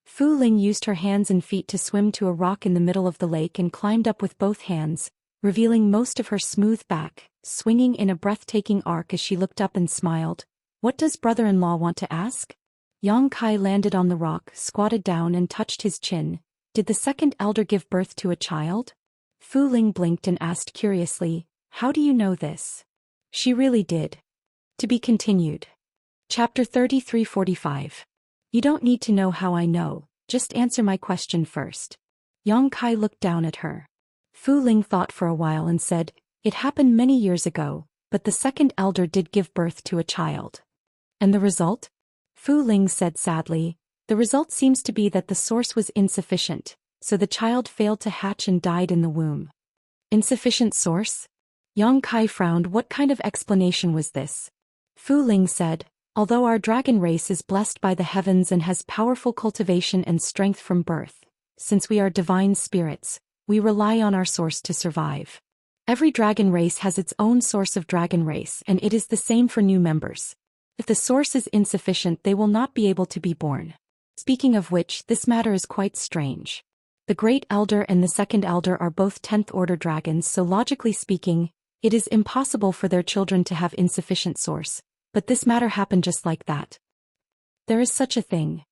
Fu Ling used her hands and feet to swim to a rock in the middle of the lake and climbed up with both hands, revealing most of her smooth back, swinging in a breathtaking arc as she looked up and smiled. What does brother-in-law want to ask? Yang Kai landed on the rock, squatted down and touched his chin. Did the second elder give birth to a child? Fu Ling blinked and asked curiously, how do you know this? She really did. To be continued. Chapter 33:45. You don't need to know how I know, just answer my question first. Yang Kai looked down at her. Fu Ling thought for a while and said, it happened many years ago, but the second elder did give birth to a child. And the result? Fu Ling said sadly, the result seems to be that the source was insufficient, so the child failed to hatch and died in the womb. Insufficient source? Yang Kai frowned. What kind of explanation was this? Fu Ling said, although our dragon race is blessed by the heavens and has powerful cultivation and strength from birth, since we are divine spirits, we rely on our source to survive. Every dragon race has its own source of dragon race, and it is the same for new members. If the source is insufficient, they will not be able to be born. Speaking of which, this matter is quite strange. The Great Elder and the Second Elder are both 10th Order dragons, so logically speaking, it is impossible for their children to have insufficient source, but this matter happened just like that. There is such a thing.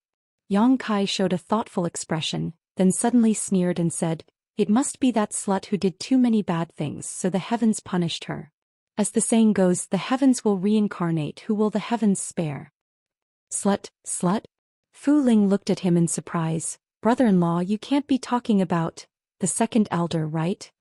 Yang Kai showed a thoughtful expression, then suddenly sneered and said, it must be that slut who did too many bad things, so the heavens punished her. As the saying goes, the heavens will reincarnate, who will the heavens spare? Slut, slut? Fu Ling looked at him in surprise. Brother-in-law, you can't be talking about the second elder, right?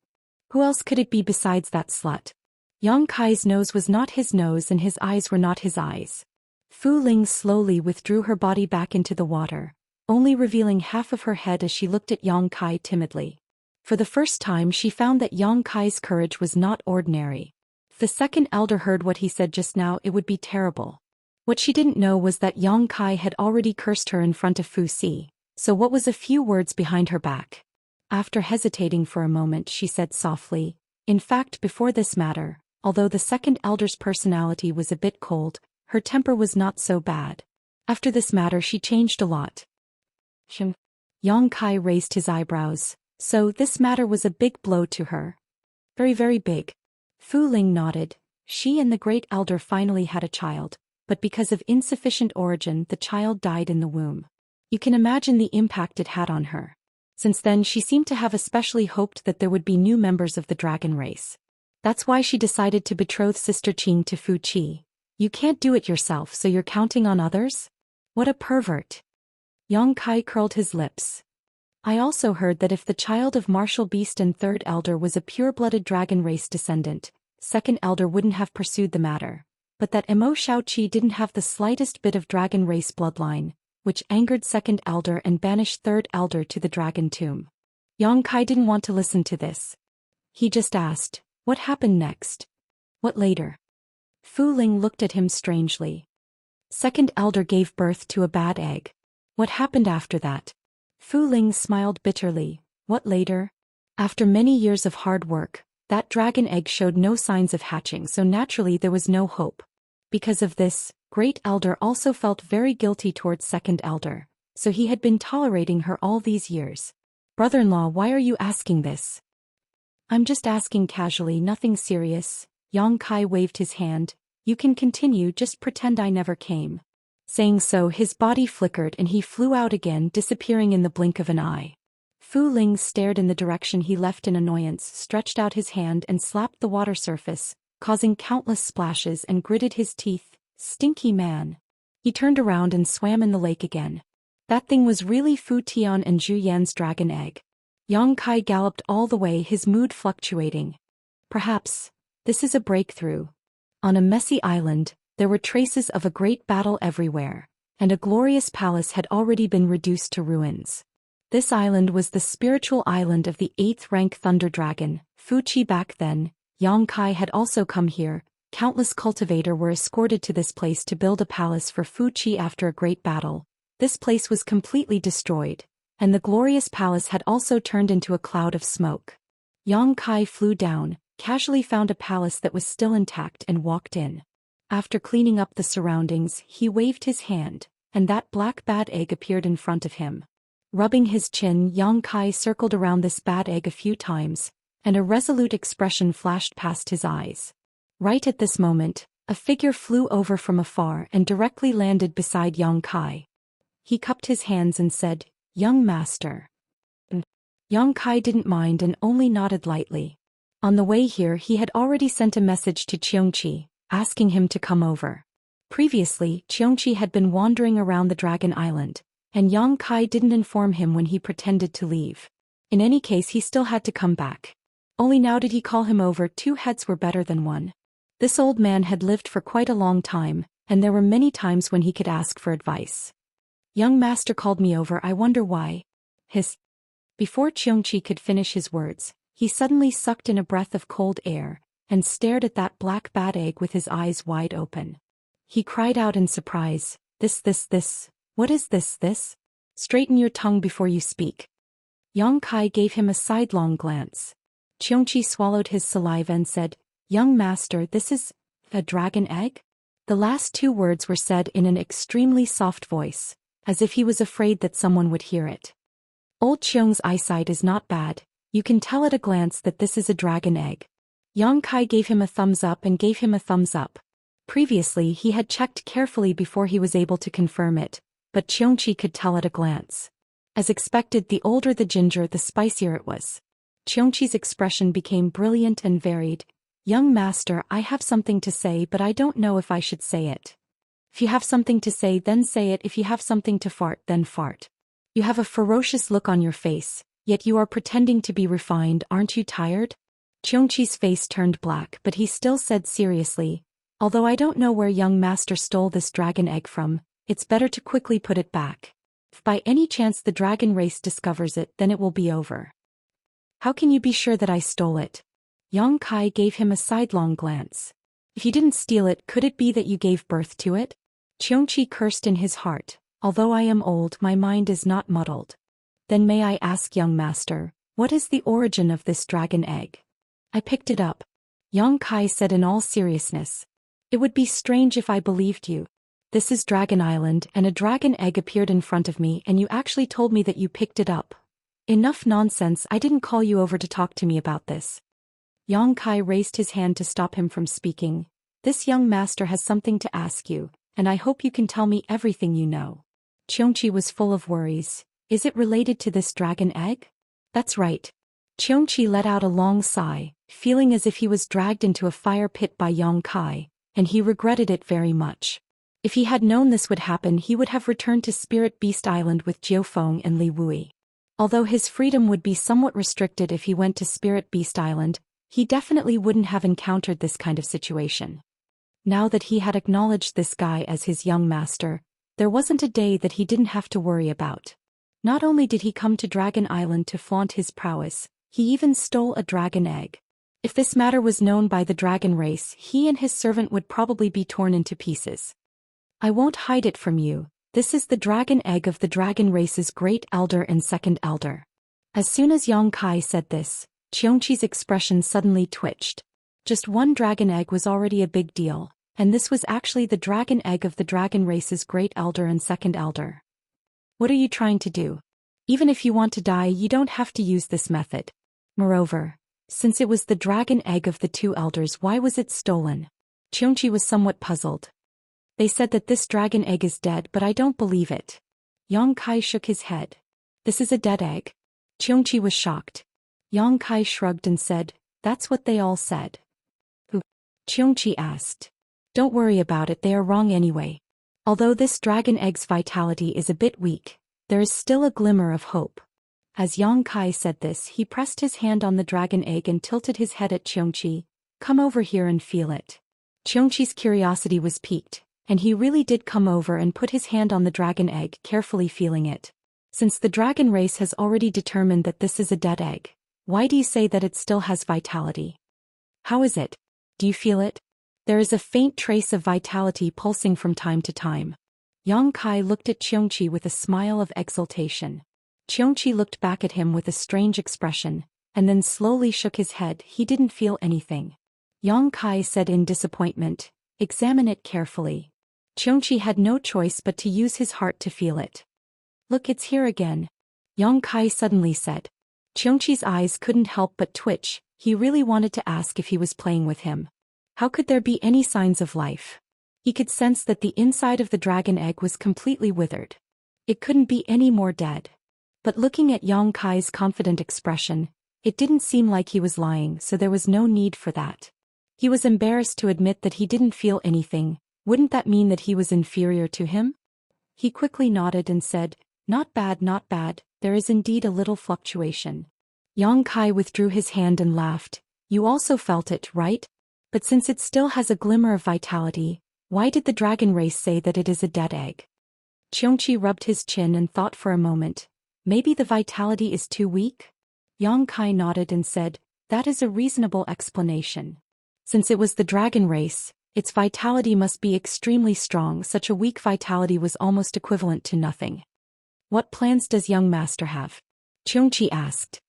Who else could it be besides that slut? Yang Kai's nose was not his nose and his eyes were not his eyes. Fu Ling slowly withdrew her body back into the water, only revealing half of her head as she looked at Yang Kai timidly. For the first time she found that Yang Kai's courage was not ordinary. If the second elder heard what he said just now, it would be terrible. What she didn't know was that Yang Kai had already cursed her in front of Fu Si, so what was a few words behind her back? After hesitating for a moment, she said softly, in fact, before this matter, although the second elder's personality was a bit cold, her temper was not so bad. After this matter she changed a lot. Yang Kai raised his eyebrows. So this matter was a big blow to her. Very, very big. Fu Ling nodded. She and the Great Elder finally had a child, but because of insufficient origin the child died in the womb. You can imagine the impact it had on her. Since then she seemed to have especially hoped that there would be new members of the dragon race. That's why she decided to betroth Sister Qing to Fu Qi. You can't do it yourself, so you're counting on others? What a pervert. Yang Kai curled his lips. I also heard that if the child of Martial Beast and Third Elder was a pure-blooded dragon race descendant, Second Elder wouldn't have pursued the matter, but that Emo Shaoqi didn't have the slightest bit of dragon race bloodline, which angered Second Elder and banished Third Elder to the dragon tomb. Yang Kai didn't want to listen to this. He just asked, what happened next? What later? Fu Ling looked at him strangely. Second Elder gave birth to a bad egg. What happened after that? Fu Ling smiled bitterly. What later? After many years of hard work, that dragon egg showed no signs of hatching, so naturally there was no hope. Because of this, Great Elder also felt very guilty towards Second Elder, so he had been tolerating her all these years. Brother-in-law, why are you asking this? I'm just asking casually, nothing serious. Yang Kai waved his hand. You can continue, just pretend I never came. Saying so, his body flickered and he flew out again, disappearing in the blink of an eye. Fu Ling stared in the direction he left in annoyance, stretched out his hand and slapped the water surface, causing countless splashes, and gritted his teeth. Stinky man. He turned around and swam in the lake again. That thing was really Fu Tian and Zhu Yan's dragon egg. Yang Kai galloped all the way, his mood fluctuating. Perhaps this is a breakthrough. On a messy island, there were traces of a great battle everywhere, and a glorious palace had already been reduced to ruins. This island was the spiritual island of the 8th rank Thunder Dragon, Fu Qi. Back then, Yang Kai had also come here. Countless cultivators were escorted to this place to build a palace for Fu Qi after a great battle. This place was completely destroyed, and the glorious palace had also turned into a cloud of smoke. Yang Kai flew down, casually found a palace that was still intact and walked in. After cleaning up the surroundings, he waved his hand, and that black bad egg appeared in front of him. Rubbing his chin, Yang Kai circled around this bad egg a few times, and a resolute expression flashed past his eyes. Right at this moment, a figure flew over from afar and directly landed beside Yang Kai. He cupped his hands and said, "Young master." Yang Kai didn't mind and only nodded lightly. On the way here he had already sent a message to Xianxia, asking him to come over. Previously, Xianxia had been wandering around the Dragon Island, and Yang Kai didn't inform him when he pretended to leave. In any case, he still had to come back. Only now did he call him over. 2 heads were better than 1. This old man had lived for quite a long time, and there were many times when he could ask for advice. "Young master called me over, I wonder why." Before Xianxia could finish his words, he suddenly sucked in a breath of cold air, and stared at that black bad egg with his eyes wide open. He cried out in surprise, This, what is this? Straighten your tongue before you speak." Yang Kai gave him a sidelong glance. Xianxia swallowed his saliva and said, "Young master, this is a dragon egg?" The last 2 words were said in an extremely soft voice, as if he was afraid that someone would hear it. Old Xiong's eyesight is not bad, you can tell at a glance that this is a dragon egg. Yang Kai gave him a thumbs up and gave him a thumbs up. Previously he had checked carefully before he was able to confirm it, but Xianxia could tell at a glance. As expected, the older the ginger, the spicier it was. Xianxia's expression became brilliant and varied. "Young master, I have something to say, but I don't know if I should say it." "If you have something to say, then say it. If you have something to fart, then fart. You have a ferocious look on your face, yet you are pretending to be refined. Aren't you tired?" Xianxia's face turned black, but he still said seriously, "Although I don't know where young master stole this dragon egg from, it's better to quickly put it back. If by any chance the dragon race discovers it, then it will be over." "How can you be sure that I stole it?" Yang Kai gave him a sidelong glance. "If you didn't steal it, could it be that you gave birth to it?" Xianxia cursed in his heart. "Although I am old, my mind is not muddled. Then may I ask, young master, what is the origin of this dragon egg?" "I picked it up," Yang Kai said in all seriousness. "It would be strange if I believed you. This is Dragon Island, and a dragon egg appeared in front of me, and you actually told me that you picked it up. Enough nonsense, I didn't call you over to talk to me about this." Yang Kai raised his hand to stop him from speaking. "This young master has something to ask you, and I hope you can tell me everything you know." Xianxia was full of worries. "Is it related to this dragon egg?" "That's right." Xianxia let out a long sigh, feeling as if he was dragged into a fire pit by Yang Kai, and he regretted it very much. If he had known this would happen, he would have returned to Spirit Beast Island with Jiufeng and Li Wui. Although his freedom would be somewhat restricted if he went to Spirit Beast Island, he definitely wouldn't have encountered this kind of situation. Now that he had acknowledged this guy as his young master, there wasn't a day that he didn't have to worry about. Not only did he come to Dragon Island to flaunt his prowess, he even stole a dragon egg. If this matter was known by the dragon race, he and his servant would probably be torn into pieces. "I won't hide it from you. This is the dragon egg of the dragon race's great elder and second elder." As soon as Yang Kai said this, Xianxia's expression suddenly twitched. Just 1 dragon egg was already a big deal, and this was actually the dragon egg of the dragon race's great elder and second elder. "What are you trying to do? Even if you want to die, you don't have to use this method. Moreover, since it was the dragon egg of the 2 elders, why was it stolen?" Xianxia was somewhat puzzled. "They said that this dragon egg is dead, but I don't believe it." Yang Kai shook his head. "This is a dead egg?" Xianxia was shocked. Yang Kai shrugged and said, "That's what they all said." "Who?" Xianxia asked. "Don't worry about it, they are wrong anyway. Although this dragon egg's vitality is a bit weak, there is still a glimmer of hope." As Yang Kai said this, he pressed his hand on the dragon egg and tilted his head at Xianxia. "Come over here and feel it." Xianxia's curiosity was piqued, and he really did come over and put his hand on the dragon egg, carefully feeling it. "Since the dragon race has already determined that this is a dead egg, why do you say that it still has vitality? How is it? Do you feel it?" "There is a faint trace of vitality pulsing from time to time." Yang Kai looked at Xianxia with a smile of exultation. Xianxia looked back at him with a strange expression, and then slowly shook his head. He didn't feel anything. Yang Kai said in disappointment, "Examine it carefully." Xianxia had no choice but to use his heart to feel it. "Look, it's here again," Yang Kai suddenly said. Xianxia's eyes couldn't help but twitch. He really wanted to ask if he was playing with him. How could there be any signs of life? He could sense that the inside of the dragon egg was completely withered. It couldn't be any more dead. But looking at Yang Kai's confident expression, it didn't seem like he was lying, so there was no need for that. He was embarrassed to admit that he didn't feel anything. Wouldn't that mean that he was inferior to him? He quickly nodded and said, "Not bad, not bad, there is indeed a little fluctuation." Yang Kai withdrew his hand and laughed. "You also felt it, right? But since it still has a glimmer of vitality, why did the dragon race say that it is a dead egg?" Xianxia rubbed his chin and thought for a moment. "Maybe the vitality is too weak?" Yang Kai nodded and said, "That is a reasonable explanation. Since it was the dragon race, its vitality must be extremely strong. Such a weak vitality was almost equivalent to nothing." "What plans does young master have?" Xianxia asked.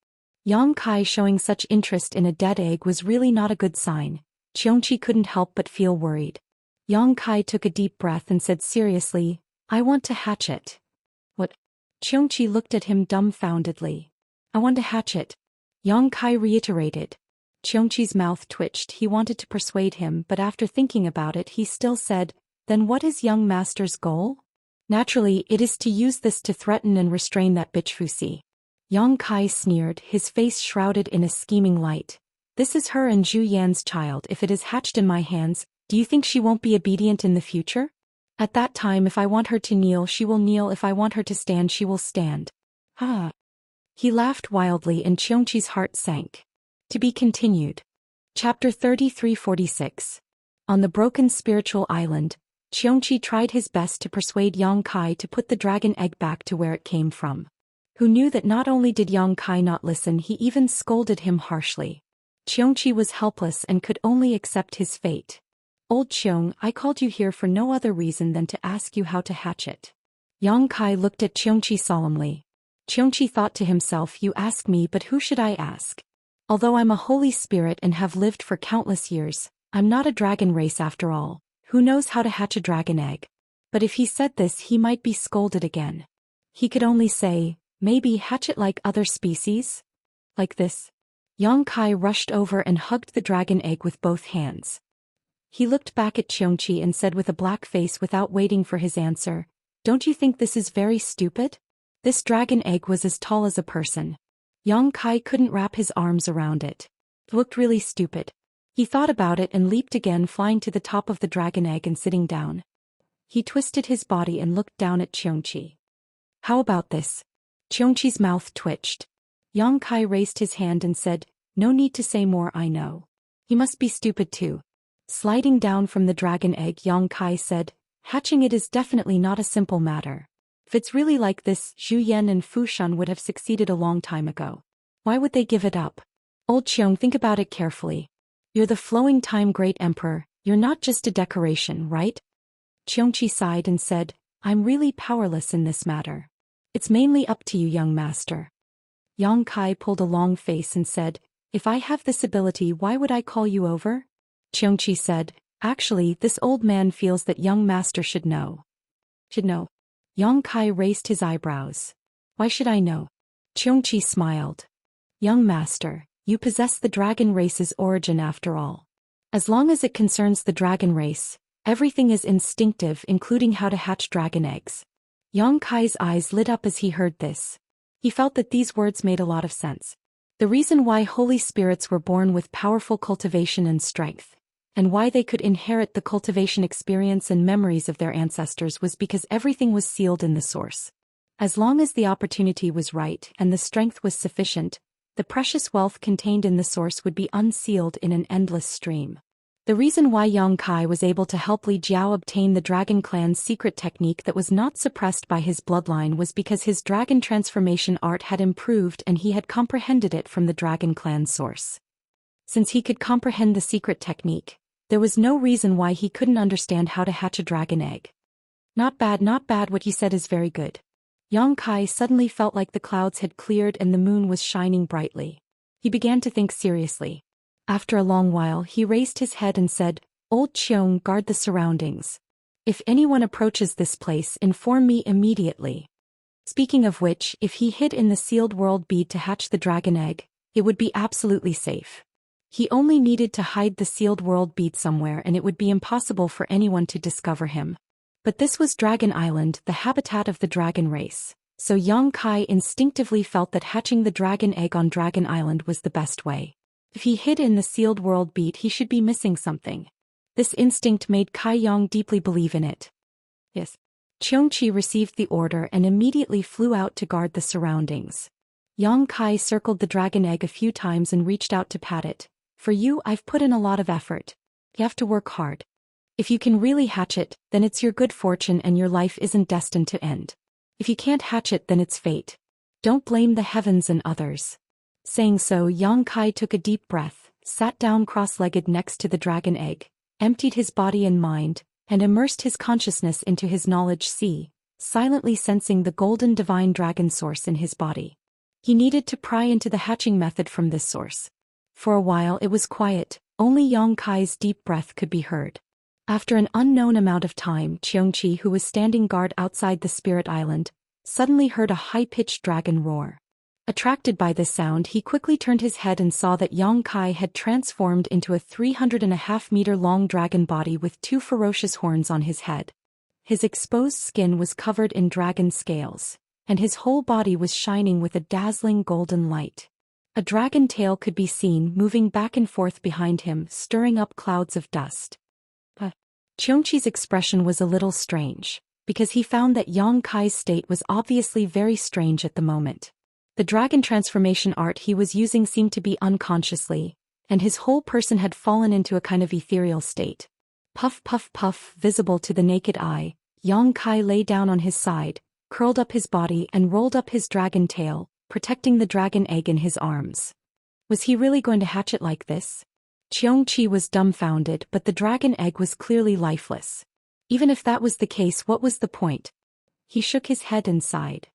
Yang Kai showing such interest in a dead egg was really not a good sign. Xianxia couldn't help but feel worried. Yang Kai took a deep breath and said seriously, "I want to hatch it." "What?" Xianxia looked at him dumbfoundedly. "I want to hatch it," Yang Kai reiterated. Xianxia's mouth twitched. He wanted to persuade him, but after thinking about it he still said, "Then what is young master's goal?" "Naturally, it is to use this to threaten and restrain that bitch Wuxia." Yang Kai sneered, his face shrouded in a scheming light. "This is her and Zhou Yan's child. If it is hatched in my hands, do you think she won't be obedient in the future? At that time, if I want her to kneel, she will kneel. If I want her to stand, she will stand." Ah. He laughed wildly and Xianxia's heart sank. To be continued. Chapter 3346. On the broken spiritual island, Xianxia tried his best to persuade Yang Kai to put the dragon egg back to where it came from. Who knew that not only did Yang Kai not listen, he even scolded him harshly. Xianxia was helpless and could only accept his fate. "Old Xiong, I called you here for no other reason than to ask you how to hatch it." Yang Kai looked at Xianxia solemnly. Xianxia thought to himself, "You ask me, but who should I ask? Although I'm a holy spirit and have lived for countless years, I'm not a dragon race after all. Who knows how to hatch a dragon egg?" But if he said this, he might be scolded again. He could only say, "Maybe hatch it like other species? Like this." Yang Kai rushed over and hugged the dragon egg with both hands. He looked back at Xianxia and said with a black face without waiting for his answer, "Don't you think this is very stupid? This dragon egg was as tall as a person." Yang Kai couldn't wrap his arms around it. It looked really stupid. He thought about it and leaped again, flying to the top of the dragon egg and sitting down. He twisted his body and looked down at Xianxia. "How about this?" Xianxia's mouth twitched. Yang Kai raised his hand and said, "No need to say more, I know." He must be stupid too. Sliding down from the dragon egg, Yang Kai said, "Hatching it is definitely not a simple matter. If it's really like this, Zhou Yan and Fu Shan would have succeeded a long time ago. Why would they give it up? Old Xiong, think about it carefully. You're the flowing time great emperor, you're not just a decoration, right?" Xianxia sighed and said, "I'm really powerless in this matter. It's mainly up to you, young master." Yang Kai pulled a long face and said, "If I have this ability, why would I call you over?" Xianxia said, "Actually, this old man feels that young master should know." "Should know?" Yang Kai raised his eyebrows. "Why should I know?" Xianxia smiled. "Young master, you possess the dragon race's origin after all. As long as it concerns the dragon race, everything is instinctive, including how to hatch dragon eggs." Yang Kai's eyes lit up as he heard this. He felt that these words made a lot of sense. The reason why holy spirits were born with powerful cultivation and strength, and why they could inherit the cultivation experience and memories of their ancestors, was because everything was sealed in the source. As long as the opportunity was right and the strength was sufficient, the precious wealth contained in the source would be unsealed in an endless stream. The reason why Yang Kai was able to help Li Jiao obtain the Dragon Clan's secret technique that was not suppressed by his bloodline was because his dragon transformation art had improved and he had comprehended it from the Dragon Clan source. Since he could comprehend the secret technique, there was no reason why he couldn't understand how to hatch a dragon egg. Not bad, what you said is very good." Yang Kai suddenly felt like the clouds had cleared and the moon was shining brightly. He began to think seriously. After a long while he raised his head and said, "Old Qiong, guard the surroundings. If anyone approaches this place, inform me immediately." Speaking of which, if he hid in the sealed world bead to hatch the dragon egg, it would be absolutely safe. He only needed to hide the sealed world bead somewhere and it would be impossible for anyone to discover him. But this was Dragon Island, the habitat of the dragon race, so Yang Kai instinctively felt that hatching the dragon egg on Dragon Island was the best way. If he hid in the sealed world bead, he should be missing something. This instinct made Kai Yang deeply believe in it. Yes. Xianxia received the order and immediately flew out to guard the surroundings. Yang Kai circled the dragon egg a few times and reached out to pat it. "For you, I've put in a lot of effort. You have to work hard. If you can really hatch it, then it's your good fortune and your life isn't destined to end. If you can't hatch it, then it's fate. Don't blame the heavens and others." Saying so, Yang Kai took a deep breath, sat down cross-legged next to the dragon egg, emptied his body and mind, and immersed his consciousness into his knowledge sea, silently sensing the golden divine dragon source in his body. He needed to pry into the hatching method from this source. For a while it was quiet, only Yang Kai's deep breath could be heard. After an unknown amount of time, Xianxia, who was standing guard outside the spirit island, suddenly heard a high-pitched dragon roar. Attracted by this sound, he quickly turned his head and saw that Yang Kai had transformed into a 3.5-meter-long dragon body with 2 ferocious horns on his head. His exposed skin was covered in dragon scales, and his whole body was shining with a dazzling golden light. A dragon tail could be seen moving back and forth behind him, stirring up clouds of dust. Xianxia's expression was a little strange, because he found that Yang Kai's state was obviously very strange at the moment. The dragon transformation art he was using seemed to be unconsciously, and his whole person had fallen into a kind of ethereal state. Puff puff puff, visible to the naked eye, Yang Kai lay down on his side, curled up his body and rolled up his dragon tail, protecting the dragon egg in his arms. Was he really going to hatch it like this? Xianxia was dumbfounded, but the dragon egg was clearly lifeless. Even if that was the case, what was the point? He shook his head and sighed.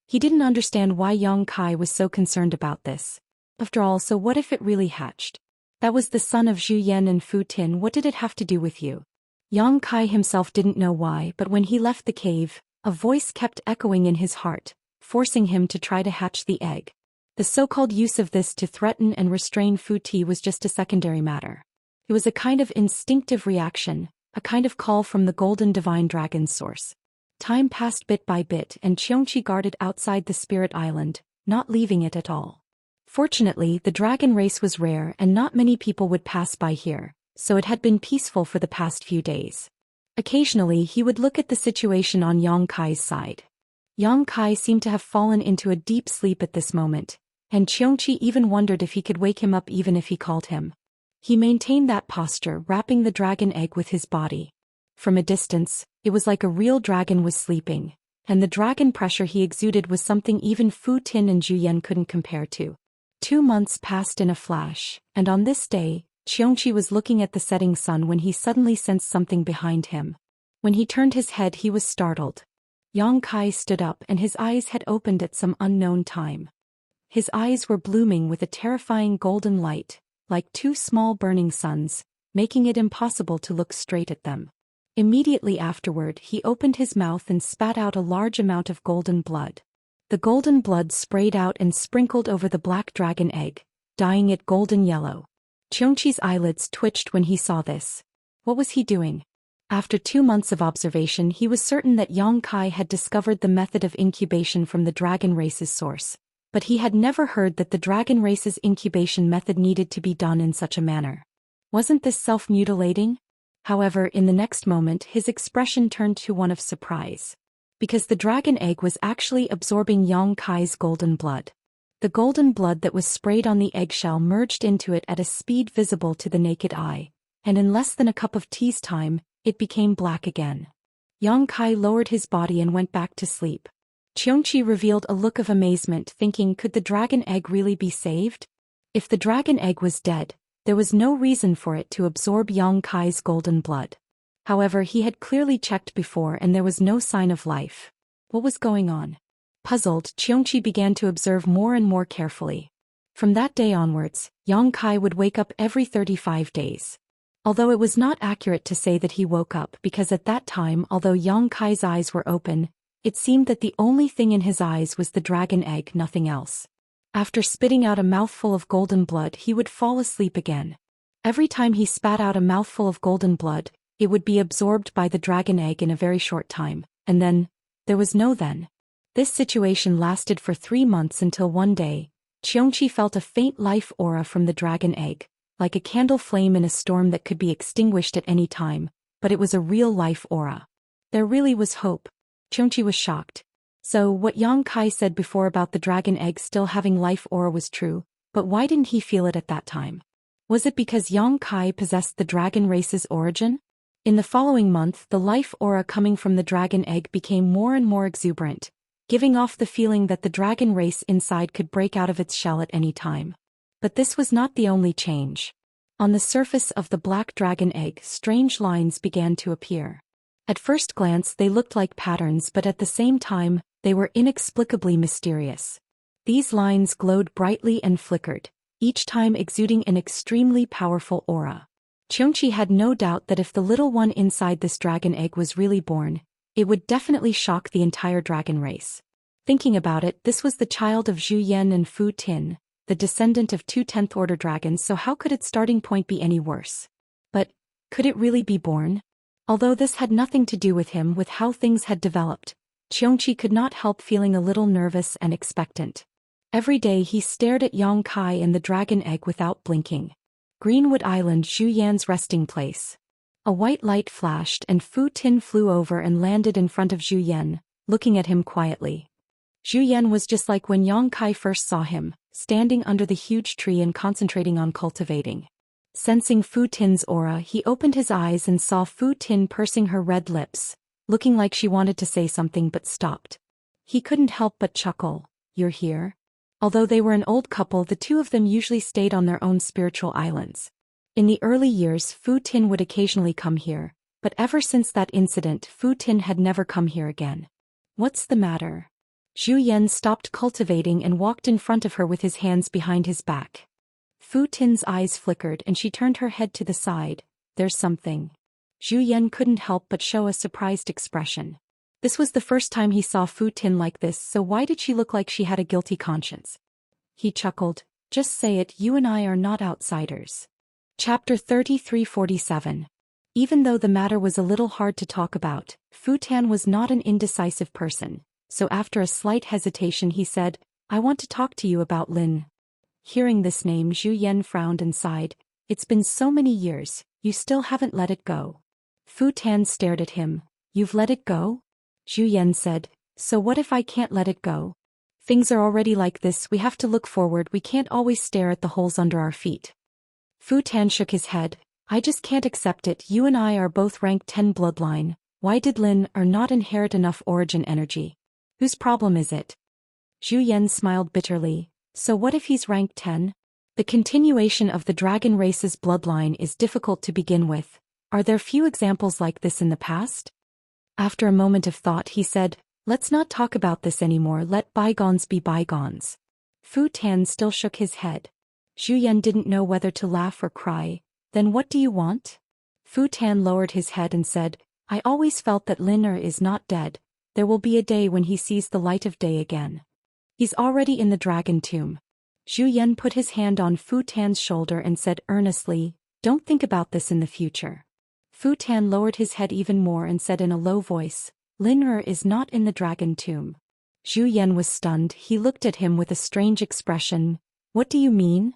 He didn't understand why Yang Kai was so concerned about this. After all, so what if it really hatched? That was the son of Zhou Xian and Fu Tin. What did it have to do with you? Yang Kai himself didn't know why, but when he left the cave, a voice kept echoing in his heart, forcing him to try to hatch the egg. The so-called use of this to threaten and restrain Fu Ti was just a secondary matter. It was a kind of instinctive reaction, a kind of call from the golden divine dragon source. Time passed bit by bit and Xianxia guarded outside the spirit island, not leaving it at all. Fortunately, the dragon race was rare and not many people would pass by here, so it had been peaceful for the past few days. Occasionally he would look at the situation on Yang Kai's side. Yang Kai seemed to have fallen into a deep sleep at this moment, and Xianxia even wondered if he could wake him up even if he called him. He maintained that posture, wrapping the dragon egg with his body. From a distance, it was like a real dragon was sleeping, and the dragon pressure he exuded was something even Fu Tin and Zhu Yan couldn't compare to. 2 months passed in a flash, and on this day, Xianxia was looking at the setting sun when he suddenly sensed something behind him. When he turned his head, he was startled. Yang Kai stood up and his eyes had opened at some unknown time. His eyes were blooming with a terrifying golden light, like 2 small burning suns, making it impossible to look straight at them. Immediately afterward, he opened his mouth and spat out a large amount of golden blood. The golden blood sprayed out and sprinkled over the black dragon egg, dyeing it golden yellow. Xianxia's eyelids twitched when he saw this. What was he doing? After 2 months of observation, he was certain that Yang Kai had discovered the method of incubation from the dragon race's source, but he had never heard that the dragon race's incubation method needed to be done in such a manner. Wasn't this self-mutilating? However, in the next moment his expression turned to one of surprise. Because the dragon egg was actually absorbing Yang Kai's golden blood. The golden blood that was sprayed on the eggshell merged into it at a speed visible to the naked eye, and in less than a cup of tea's time, it became black again. Yang Kai lowered his body and went back to sleep. Xianxia revealed a look of amazement, thinking, could the dragon egg really be saved? If the dragon egg was dead, there was no reason for it to absorb Yang Kai's golden blood. However, he had clearly checked before and there was no sign of life. What was going on? Puzzled, Xianxia began to observe more and more carefully. From that day onwards, Yang Kai would wake up every 35 days. Although it was not accurate to say that he woke up because at that time, although Yang Kai's eyes were open, it seemed that the only thing in his eyes was the dragon egg, nothing else. After spitting out a mouthful of golden blood, he would fall asleep again. Every time he spat out a mouthful of golden blood, it would be absorbed by the dragon egg in a very short time, and then, there was no then. This situation lasted for 3 months until one day, Xianxia felt a faint life aura from the dragon egg, like a candle flame in a storm that could be extinguished at any time, but it was a real life aura. There really was hope. Xianxia was shocked. So, what Yang Kai said before about the dragon egg still having life aura was true, but why didn't he feel it at that time? Was it because Yang Kai possessed the dragon race's origin? In the following month, the life aura coming from the dragon egg became more and more exuberant, giving off the feeling that the dragon race inside could break out of its shell at any time. But this was not the only change. On the surface of the black dragon egg, strange lines began to appear. At first glance they looked like patterns, but at the same time, they were inexplicably mysterious. These lines glowed brightly and flickered, each time exuding an extremely powerful aura. Xianxia had no doubt that if the little one inside this dragon egg was really born, it would definitely shock the entire dragon race. Thinking about it, this was the child of Zhou Xian and Fu Tin, the descendant of 2 10th order dragons, so how could its starting point be any worse? But, could it really be born? Although this had nothing to do with him, with how things had developed, Xianxia could not help feeling a little nervous and expectant. Every day he stared at Yang Kai and the dragon egg without blinking. Greenwood Island, Zhou Yan's resting place. A white light flashed and Fu Tin flew over and landed in front of Zhou Yan, looking at him quietly. Zhou Yan was just like when Yang Kai first saw him, standing under the huge tree and concentrating on cultivating. Sensing Fu Tin's aura, he opened his eyes and saw Fu Tin pursing her red lips, looking like she wanted to say something but stopped. He couldn't help but chuckle. "You're here?" Although they were an old couple, the two of them usually stayed on their own spiritual islands. In the early years, Fu Tin would occasionally come here, but ever since that incident, Fu Tin had never come here again. "What's the matter?" Zhou Yan stopped cultivating and walked in front of her with his hands behind his back. Fu Tin's eyes flickered and she turned her head to the side. "There's something." Zhou Yan couldn't help but show a surprised expression. This was the first time he saw Fu Tin like this, so why did she look like she had a guilty conscience? He chuckled. "Just say it, you and I are not outsiders." Chapter 3347. Even though the matter was a little hard to talk about, Fu Tan was not an indecisive person, so after a slight hesitation he said, "I want to talk to you about Lin." Hearing this name, Zhou Yan frowned and sighed. "It's been so many years, you still haven't let it go." Fu Tan stared at him. "You've let it go?" Zhou Yan said, "So what if I can't let it go? Things are already like this, we have to look forward, we can't always stare at the holes under our feet." Fu Tan shook his head. "I just can't accept it, you and I are both rank 10 bloodline, why did Lin or not inherit enough origin energy? Whose problem is it?" Zhou Yan smiled bitterly. "So what if he's rank 10? The continuation of the dragon race's bloodline is difficult to begin with. Are there few examples like this in the past?" After a moment of thought he said, "Let's not talk about this anymore, let bygones be bygones." Fu Tan still shook his head. Zhou Yan didn't know whether to laugh or cry. "Then what do you want?" Fu Tan lowered his head and said, "I always felt that Lin is not dead. There will be a day when he sees the light of day again. He's already in the dragon tomb." Zhou Yan put his hand on Fu Tan's shoulder and said earnestly, "Don't think about this in the future." Fu Tan lowered his head even more and said in a low voice, "Lin is not in the dragon tomb." Zhou Yan was stunned, he looked at him with a strange expression. "What do you mean?"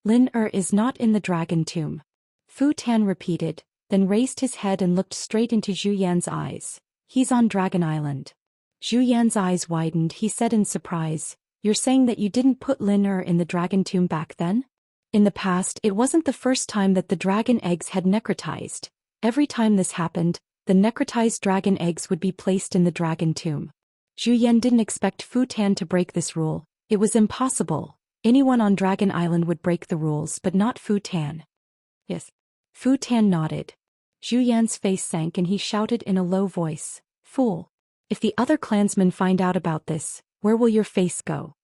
"Lin is not in the dragon tomb." Fu Tan repeated, then raised his head and looked straight into Zhou Yan's eyes. "He's on Dragon Island." Zhou Yan's eyes widened, he said in surprise, "You're saying that you didn't put Lin in the dragon tomb back then?" In the past, it wasn't the first time that the dragon eggs had necrotized. Every time this happened, the necrotized dragon eggs would be placed in the dragon tomb. Zhou Yan didn't expect Fu Tan to break this rule. It was impossible. Anyone on Dragon Island would break the rules, but not Fu Tan. "Yes." Fu Tan nodded. Zhou Yan's face sank and he shouted in a low voice, "Fool! If the other clansmen find out about this, Where will your face go?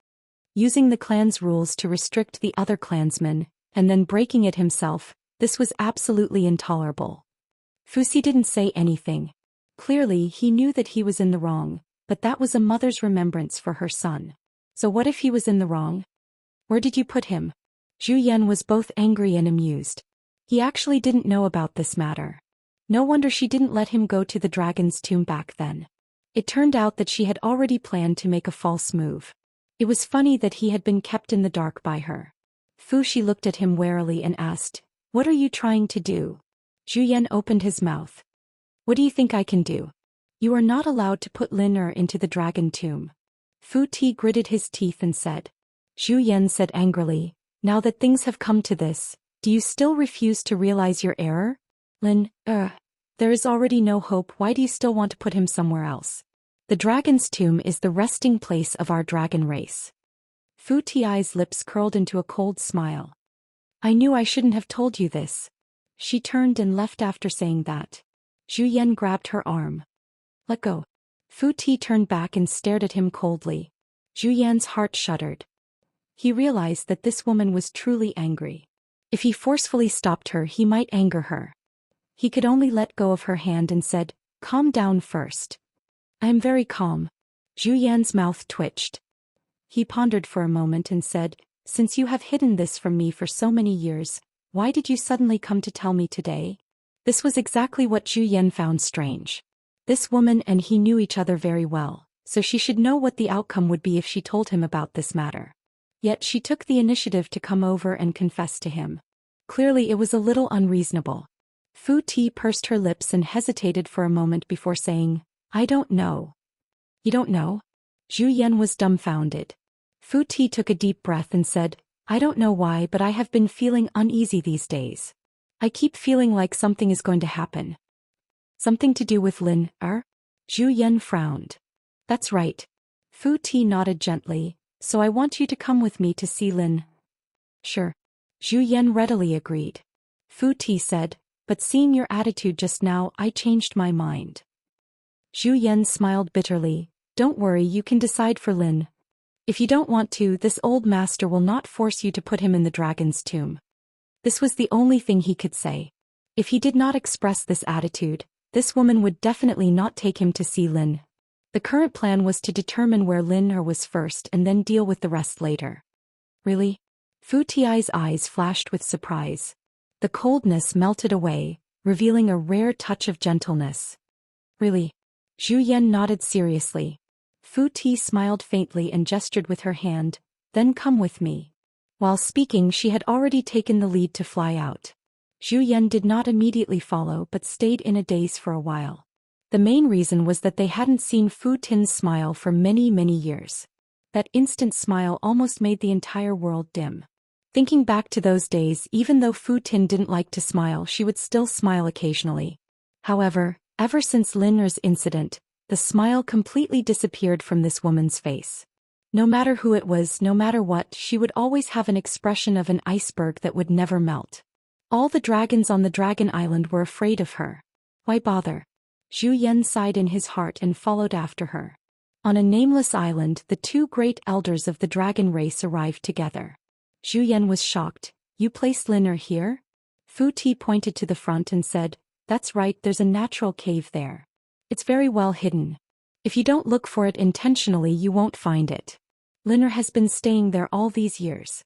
Using the clan's rules to restrict the other clansmen, and then breaking it himself, this was absolutely intolerable. Fuxi didn't say anything. Clearly he knew that he was in the wrong, but that was a mother's remembrance for her son. So what if he was in the wrong? Where did you put him? Zhou Xian was both angry and amused. He actually didn't know about this matter. No wonder she didn't let him go to the dragon's tomb back then. It turned out that she had already planned to make a false move. It was funny that he had been kept in the dark by her. Fuxi looked at him warily and asked, "What are you trying to do?" Zhou Xian opened his mouth. "What do you think I can do? You are not allowed to put Lin into the dragon tomb." Fu Ti gritted his teeth and said. Zhou Xian said angrily, "Now that things have come to this, do you still refuse to realize your error? Lin, there is already no hope. Why do you still want to put him somewhere else? The dragon's tomb is the resting place of our dragon race." Fu Ti's lips curled into a cold smile. "I knew I shouldn't have told you this." She turned and left after saying that. Zhou Xian grabbed her arm. "Let go." Fu Ti turned back and stared at him coldly. Zhou Yan's heart shuddered. He realized that this woman was truly angry. If he forcefully stopped her, he might anger her. He could only let go of her hand and said, "Calm down first." "I am very calm." Zhou Yan's mouth twitched. He pondered for a moment and said, "Since you have hidden this from me for so many years, why did you suddenly come to tell me today?" This was exactly what Zhou Yan found strange. This woman and he knew each other very well, so she should know what the outcome would be if she told him about this matter. Yet she took the initiative to come over and confess to him. Clearly it was a little unreasonable. Fu Ti pursed her lips and hesitated for a moment before saying, "I don't know." "You don't know?" Zhou Yan was dumbfounded. Fu Ti took a deep breath and said, "I don't know why, but I have been feeling uneasy these days. I keep feeling like something is going to happen." "Something to do with Lin, Zhou Yan frowned. "That's right." Fu Ti nodded gently, "So I want you to come with me to see Lin." "Sure." Zhou Yan readily agreed. Fu Ti said, "But seeing your attitude just now, I changed my mind." Zhou Yan smiled bitterly. "Don't worry, you can decide for Lin. If you don't want to, this old master will not force you to put him in the dragon's tomb." This was the only thing he could say. If he did not express this attitude, this woman would definitely not take him to see Lin. The current plan was to determine where Lin was first and then deal with the rest later. "Really?" Fu Ti's eyes flashed with surprise. The coldness melted away, revealing a rare touch of gentleness. "Really?" Zhou Yan nodded seriously. Fu Ti smiled faintly and gestured with her hand, "Then come with me." While speaking, she had already taken the lead to fly out. Zhou Yan did not immediately follow but stayed in a daze for a while. The main reason was that they hadn't seen Fu Tin's smile for many, many years. That instant smile almost made the entire world dim. Thinking back to those days, even though Fu Tin didn't like to smile, she would still smile occasionally. However, ever since Lin's incident, the smile completely disappeared from this woman's face. No matter who it was, no matter what, she would always have an expression of an iceberg that would never melt. All the dragons on the Dragon Island were afraid of her. Why bother? Zhou Yan sighed in his heart and followed after her. On a nameless island, the two great elders of the dragon race arrived together. Zhou Yan was shocked. "You placed Lin here?" Fu Ti pointed to the front and said, "That's right, there's a natural cave there. It's very well hidden. If you don't look for it intentionally, you won't find it. Lin has been staying there all these years."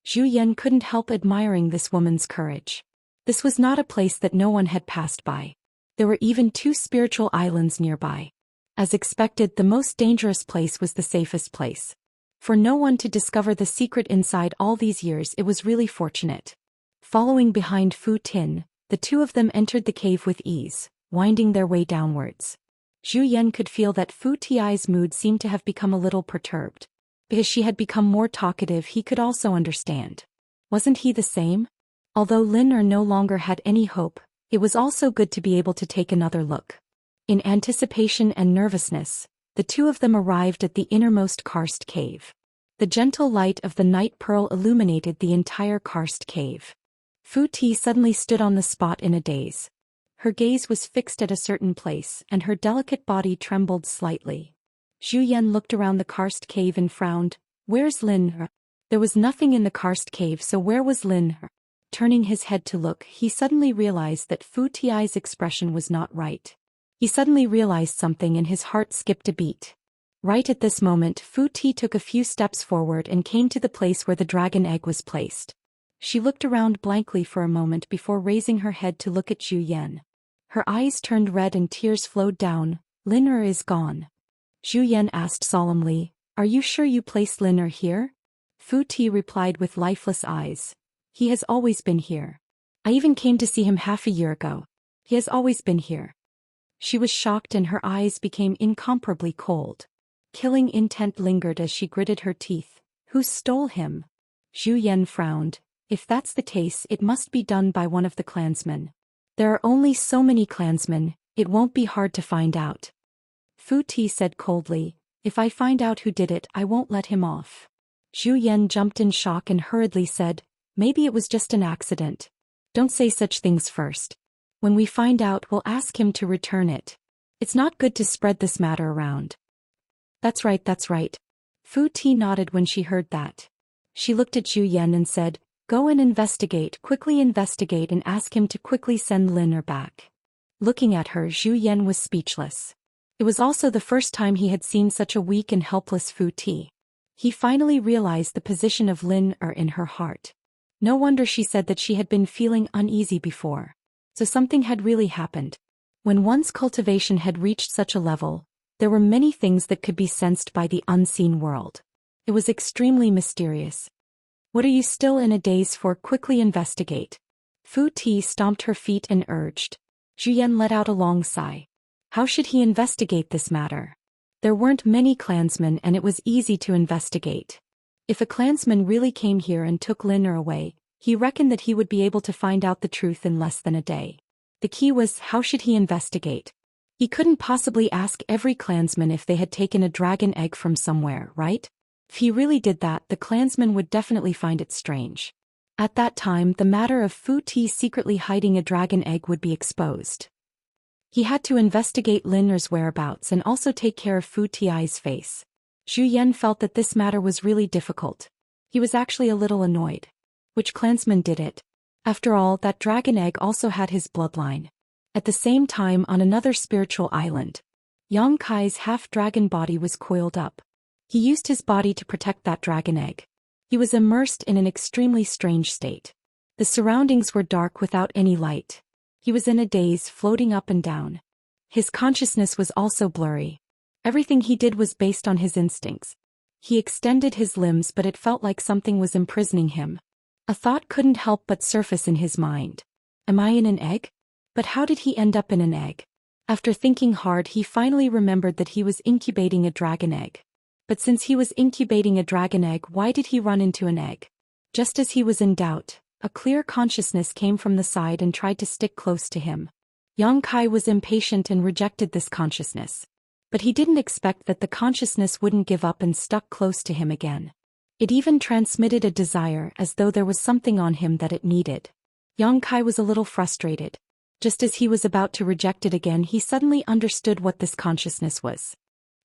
Zhou Yan couldn't help admiring this woman's courage. This was not a place that no one had passed by. There were even two spiritual islands nearby. As expected, the most dangerous place was the safest place. For no one to discover the secret inside all these years, it was really fortunate. Following behind Fu Tin, the two of them entered the cave with ease, winding their way downwards. Zhou Yan could feel that Fu Ti's mood seemed to have become a little perturbed. Because she had become more talkative, he could also understand. Wasn't he the same? Although Lin no longer had any hope, it was also good to be able to take another look. In anticipation and nervousness, the two of them arrived at the innermost karst cave. The gentle light of the night pearl illuminated the entire karst cave. Fu Ti suddenly stood on the spot in a daze. Her gaze was fixed at a certain place and her delicate body trembled slightly. Zhou Xian looked around the karst cave and frowned. Where's Lin? There was nothing in the karst cave, so where was Lin? Turning his head to look, he suddenly realized that Fu Ti's expression was not right. He suddenly realized something and his heart skipped a beat. Right at this moment, Fu Ti took a few steps forward and came to the place where the dragon egg was placed. She looked around blankly for a moment before raising her head to look at Zhou Xian. Her eyes turned red and tears flowed down. Lin is gone. Zhou Xian asked solemnly, "Are you sure you placed Lin here?" Fu Ti replied with lifeless eyes. "He has always been here. I even came to see him half a year ago. He has always been here." She was shocked and her eyes became incomparably cold. Killing intent lingered as she gritted her teeth. Who stole him? Zhou Xian frowned. If that's the case, it must be done by one of the clansmen. There are only so many clansmen, it won't be hard to find out. Fu Ti said coldly, "If I find out who did it, I won't let him off." Zhou Xian jumped in shock and hurriedly said, "Maybe it was just an accident. Don't say such things first. When we find out, we'll ask him to return it. It's not good to spread this matter around." That's right, that's right. Fu Ti nodded when she heard that. She looked at Zhou Xian and said, "Go and quickly investigate and ask him to quickly send Lin back." Looking at her, Zhou Xian was speechless. It was also the first time he had seen such a weak and helpless Fu Ti. He finally realized the position of Lin in her heart. No wonder she said that she had been feeling uneasy before. So something had really happened. When one's cultivation had reached such a level, there were many things that could be sensed by the unseen world. It was extremely mysterious. "What are you still in a daze for? Quickly investigate." Fu Ti stomped her feet and urged. Zhou Xian let out a long sigh. How should he investigate this matter? There weren't many clansmen and it was easy to investigate. If a clansman really came here and took Lin away, he reckoned that he would be able to find out the truth in less than a day. The key was, how should he investigate? He couldn't possibly ask every clansman if they had taken a dragon egg from somewhere, right? If he really did that, the clansmen would definitely find it strange. At that time, the matter of Fu Ti secretly hiding a dragon egg would be exposed. He had to investigate Lin's whereabouts and also take care of Fu Ti's face. Zhou Xian felt that this matter was really difficult. He was actually a little annoyed. Which clansman did it? After all, that dragon egg also had his bloodline. At the same time, on another spiritual island, Yang Kai's half-dragon body was coiled up. He used his body to protect that dragon egg. He was immersed in an extremely strange state. The surroundings were dark without any light. He was in a daze, floating up and down. His consciousness was also blurry. Everything he did was based on his instincts. He extended his limbs, but it felt like something was imprisoning him. A thought couldn't help but surface in his mind. Am I in an egg? But how did he end up in an egg? After thinking hard, he finally remembered that he was incubating a dragon egg. But since he was incubating a dragon egg, why did he run into an egg? Just as he was in doubt, a clear consciousness came from the side and tried to stick close to him. Yang Kai was impatient and rejected this consciousness. But he didn't expect that the consciousness wouldn't give up and stuck close to him again. It even transmitted a desire, as though there was something on him that it needed. Yang Kai was a little frustrated. Just as he was about to reject it again, he suddenly understood what this consciousness was.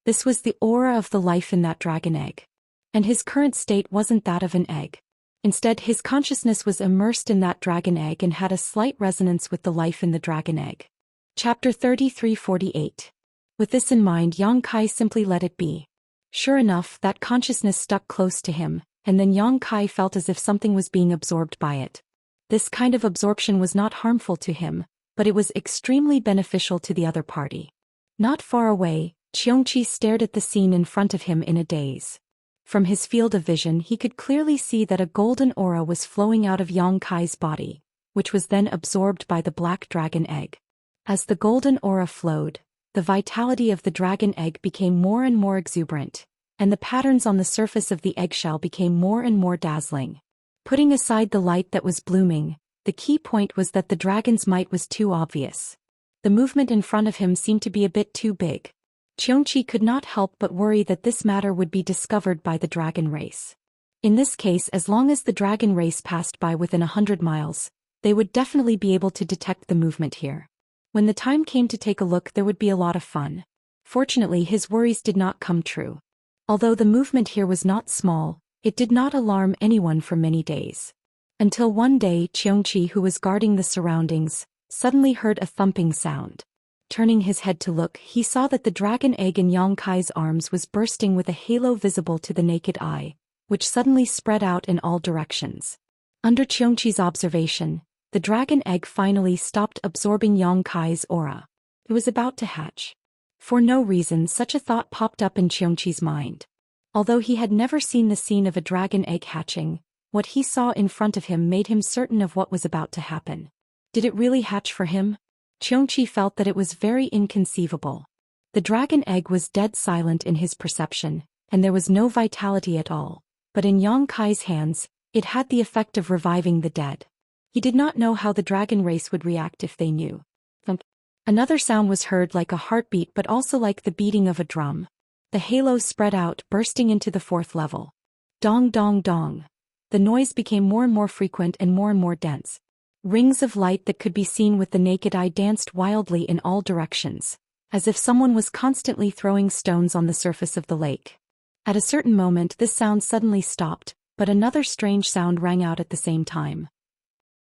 This was the aura of the life in that dragon egg. And his current state wasn't that of an egg. Instead, his consciousness was immersed in that dragon egg and had a slight resonance with the life in the dragon egg. Chapter 33:48. With this in mind, Yang Kai simply let it be. Sure enough, that consciousness stuck close to him, and then Yang Kai felt as if something was being absorbed by it. This kind of absorption was not harmful to him, but it was extremely beneficial to the other party. Not far away, Xianxia stared at the scene in front of him in a daze. From his field of vision, he could clearly see that a golden aura was flowing out of Yang Kai's body, which was then absorbed by the black dragon egg. As the golden aura flowed, the vitality of the dragon egg became more and more exuberant, and the patterns on the surface of the eggshell became more and more dazzling. Putting aside the light that was blooming, the key point was that the dragon's might was too obvious. The movement in front of him seemed to be a bit too big. Xianxia could not help but worry that this matter would be discovered by the dragon race. In this case, as long as the dragon race passed by within 100 miles, they would definitely be able to detect the movement here. When the time came to take a look, there would be a lot of fun. Fortunately, his worries did not come true. Although the movement here was not small, it did not alarm anyone for many days. Until one day Xianxia, who was guarding the surroundings, suddenly heard a thumping sound. Turning his head to look, he saw that the dragon egg in Yang Kai's arms was bursting with a halo visible to the naked eye, which suddenly spread out in all directions. Under Xianxia's observation, the dragon egg finally stopped absorbing Yang Kai's aura. It was about to hatch. For no reason, such a thought popped up in Xianxia's mind. Although he had never seen the scene of a dragon egg hatching, what he saw in front of him made him certain of what was about to happen. Did it really hatch for him? Xianxia felt that it was very inconceivable. The dragon egg was dead silent in his perception, and there was no vitality at all, but in Yang Kai's hands, it had the effect of reviving the dead. He did not know how the dragon race would react if they knew. Thump. Another sound was heard, like a heartbeat but also like the beating of a drum. The halo spread out, bursting into the 4th level. Dong dong dong. The noise became more and more frequent and more dense. Rings of light that could be seen with the naked eye danced wildly in all directions, as if someone was constantly throwing stones on the surface of the lake. At a certain moment this sound suddenly stopped, but another strange sound rang out at the same time.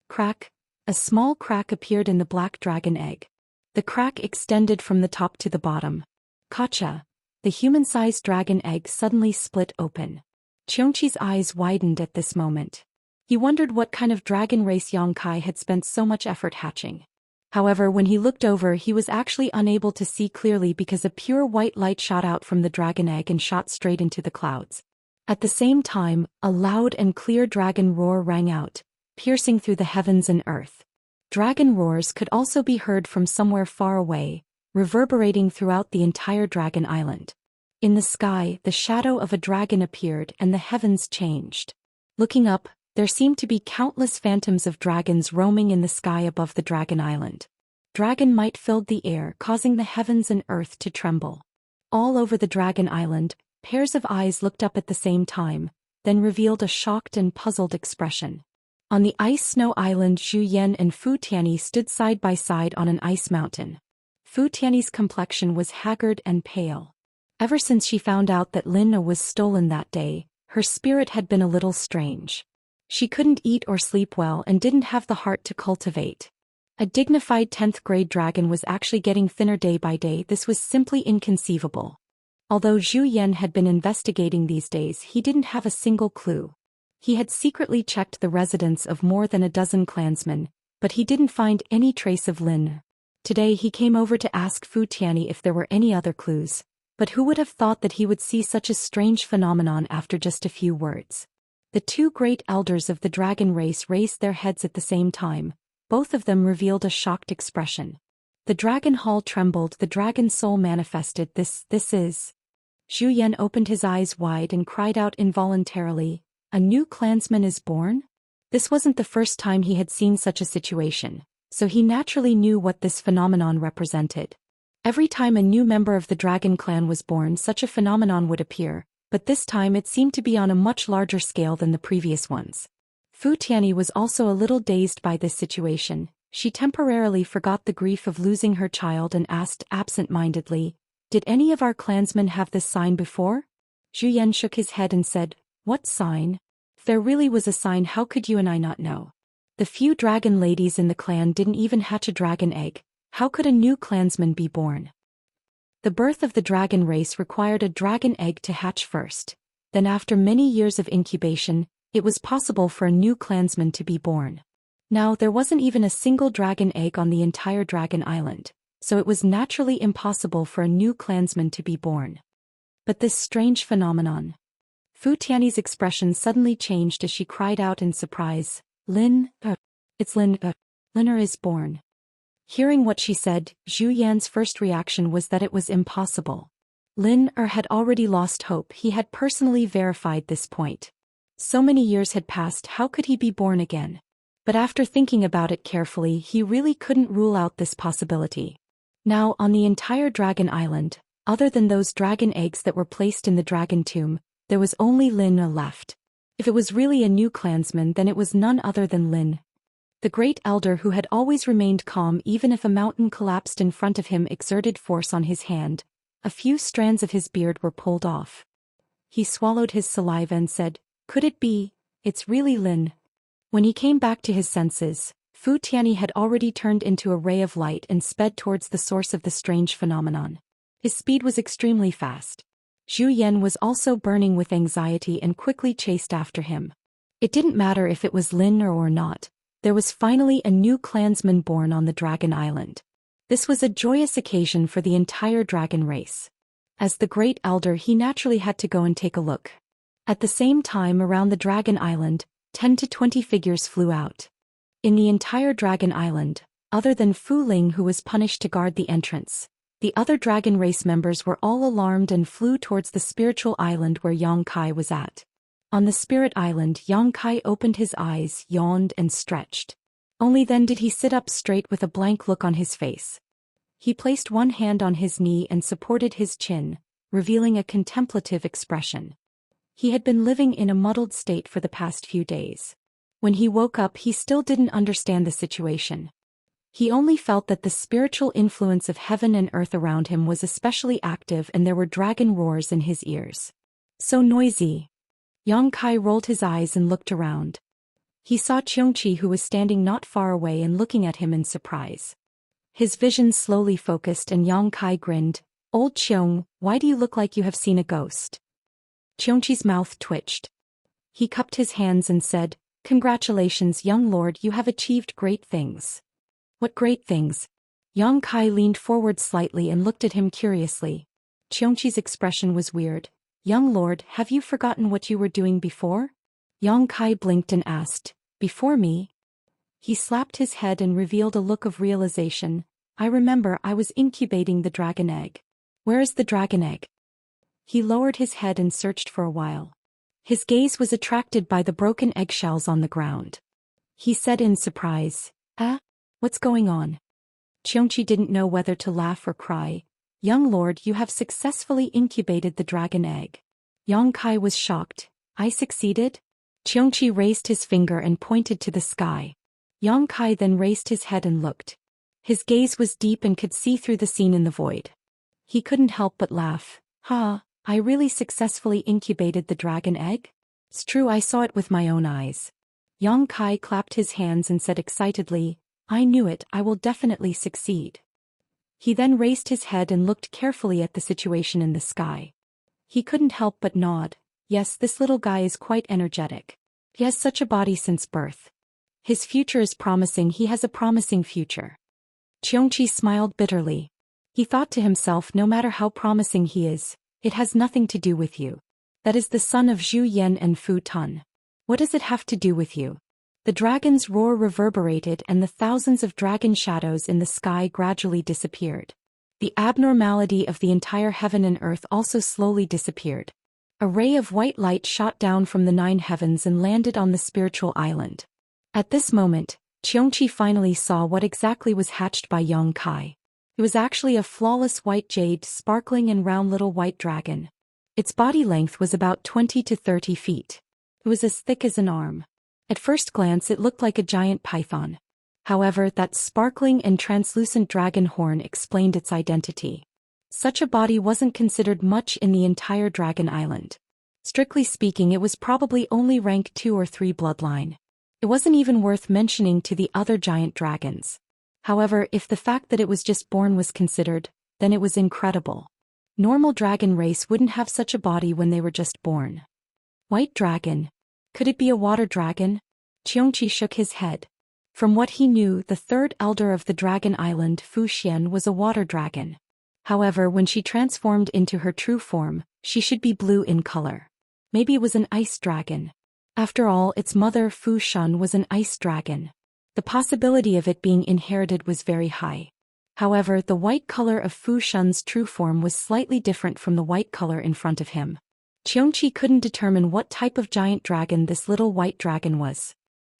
Crack. A small crack appeared in the black dragon egg. The crack extended from the top to the bottom. Gotcha. The human-sized dragon egg suddenly split open. Xianxia's eyes widened at this moment. He wondered what kind of dragon race Yang Kai had spent so much effort hatching. However, when he looked over, he was actually unable to see clearly because a pure white light shot out from the dragon egg and shot straight into the clouds. At the same time, a loud and clear dragon roar rang out, piercing through the heavens and earth. Dragon roars could also be heard from somewhere far away, reverberating throughout the entire dragon island. In the sky, the shadow of a dragon appeared and the heavens changed. Looking up, there seemed to be countless phantoms of dragons roaming in the sky above the dragon island. Dragon might filled the air, causing the heavens and earth to tremble. All over the dragon island, pairs of eyes looked up at the same time, then revealed a shocked and puzzled expression. On the ice-snow island, Zhou Xian and Fu Tianyi stood side by side on an ice mountain. Fu Tianyi's complexion was haggard and pale. Ever since she found out that Lin was stolen that day, her spirit had been a little strange. She couldn't eat or sleep well and didn't have the heart to cultivate. A dignified 10th grade dragon was actually getting thinner day by day. This was simply inconceivable. Although Zhou Xian had been investigating these days, he didn't have a single clue. He had secretly checked the residence of more than a dozen clansmen, but he didn't find any trace of Lin. Today he came over to ask Fu Tianyi if there were any other clues, but who would have thought that he would see such a strange phenomenon after just a few words? The 2 great elders of the dragon race raised their heads at the same time. Both of them revealed a shocked expression. The dragon hall trembled, the dragon soul manifested. This is... Zhou Xian opened his eyes wide and cried out involuntarily, "A new clansman is born?" This wasn't the first time he had seen such a situation, so he naturally knew what this phenomenon represented. Every time a new member of the dragon clan was born, such a phenomenon would appear, but this time it seemed to be on a much larger scale than the previous ones. Fu Tianyi was also a little dazed by this situation. She temporarily forgot the grief of losing her child and asked absent-mindedly, "Did any of our clansmen have this sign before?" Zhou Xian shook his head and said, "What sign? If there really was a sign, how could you and I not know? The few dragon ladies in the clan didn't even hatch a dragon egg. How could a new clansman be born?" The birth of the dragon race required a dragon egg to hatch first. Then after many years of incubation, it was possible for a new clansman to be born. Now there wasn't even a single dragon egg on the entire dragon island, so it was naturally impossible for a new clansman to be born. But this strange phenomenon... Fu Tianyi's expression suddenly changed as she cried out in surprise, "Lin, it's Lin, Liner is born." Hearing what she said, Zhou Yan's first reaction was that it was impossible. Lin had already lost hope. He had personally verified this point. So many years had passed, how could he be born again? But after thinking about it carefully, he really couldn't rule out this possibility. Now, on the entire dragon island, other than those dragon eggs that were placed in the dragon tomb, there was only Lin left. If it was really a new clansman, then it was none other than Lin. The great elder who had always remained calm even if a mountain collapsed in front of him exerted force on his hand, A few strands of his beard were pulled off. He swallowed his saliva and said, "Could it be? It's really Lin." When he came back to his senses, Fu Tianyi had already turned into a ray of light and sped towards the source of the strange phenomenon. His speed was extremely fast. Zhou Xian was also burning with anxiety and quickly chased after him. It didn't matter if it was Lin or not, there was finally a new clansman born on the Dragon Island. This was a joyous occasion for the entire dragon race. As the great elder, he naturally had to go and take a look. At the same time, around the Dragon Island, 10 to 20 figures flew out. In the entire Dragon Island, other than Fu Ling, who was punished to guard the entrance, the other dragon race members were all alarmed and flew towards the spiritual island where Yang Kai was at. On the spirit island, Yang Kai opened his eyes, yawned and stretched. Only then did he sit up straight with a blank look on his face. He placed one hand on his knee and supported his chin, revealing a contemplative expression. He had been living in a muddled state for the past few days. When he woke up, he still didn't understand the situation. He only felt that the spiritual influence of heaven and earth around him was especially active, and there were dragon roars in his ears. So noisy. Yang Kai rolled his eyes and looked around. He saw Xianxia, who was standing not far away and looking at him in surprise. His vision slowly focused and Yang Kai grinned. "Old Xiong, why do you look like you have seen a ghost?" Xianxia's mouth twitched. He cupped his hands and said, "Congratulations, young lord, you have achieved great things." "What great things?" Yang Kai leaned forward slightly and looked at him curiously. Xianxia's expression was weird. "Young lord, have you forgotten what you were doing before?" Yang Kai blinked and asked, "Before me?" He slapped his head and revealed a look of realization. "I remember, I was incubating the dragon egg." "Where is the dragon egg?" He lowered his head and searched for a while. His gaze was attracted by the broken eggshells on the ground. He said in surprise, "What's going on?" Xianxia didn't know whether to laugh or cry. "Young lord, you have successfully incubated the dragon egg." Yang Kai was shocked. "I succeeded?" Xianxia raised his finger and pointed to the sky. Yang Kai then raised his head and looked. His gaze was deep and could see through the scene in the void. He couldn't help but laugh. "Ha, I really successfully incubated the dragon egg? It's true, I saw it with my own eyes." Yang Kai clapped his hands and said excitedly, "I knew it, I will definitely succeed." He then raised his head and looked carefully at the situation in the sky. He couldn't help but nod. Yes, this little guy is quite energetic. He has such a body since birth. His future is promising, he has a promising future. Xianxia smiled bitterly. He thought to himself, no matter how promising he is, it has nothing to do with you. That is the son of Zhou Yen and Fu Tun. What does it have to do with you? The dragon's roar reverberated and the thousands of dragon shadows in the sky gradually disappeared. The abnormality of the entire heaven and earth also slowly disappeared. A ray of white light shot down from the 9 heavens and landed on the spiritual island. At this moment, Xianxia finally saw what exactly was hatched by Yang Kai. It was actually a flawless white jade, sparkling and round little white dragon. Its body length was about 20 to 30 feet. It was as thick as an arm. At first glance it looked like a giant python. However, that sparkling and translucent dragon horn explained its identity. Such a body wasn't considered much in the entire Dragon Island. Strictly speaking, it was probably only rank 2 or 3 bloodline. It wasn't even worth mentioning to the other giant dragons. However, if the fact that it was just born was considered, then it was incredible. Normal dragon race wouldn't have such a body when they were just born. White dragon. Could it be a water dragon? Xianxia shook his head. From what he knew, the 3rd elder of the Dragon Island, Fu Xian, was a water dragon. However, when she transformed into her true form, she should be blue in color. Maybe it was an ice dragon. After all, its mother, Fu Shun, was an ice dragon. The possibility of it being inherited was very high. However, the white color of Fu Shun's true form was slightly different from the white color in front of him. Xianxia couldn't determine what type of giant dragon this little white dragon was.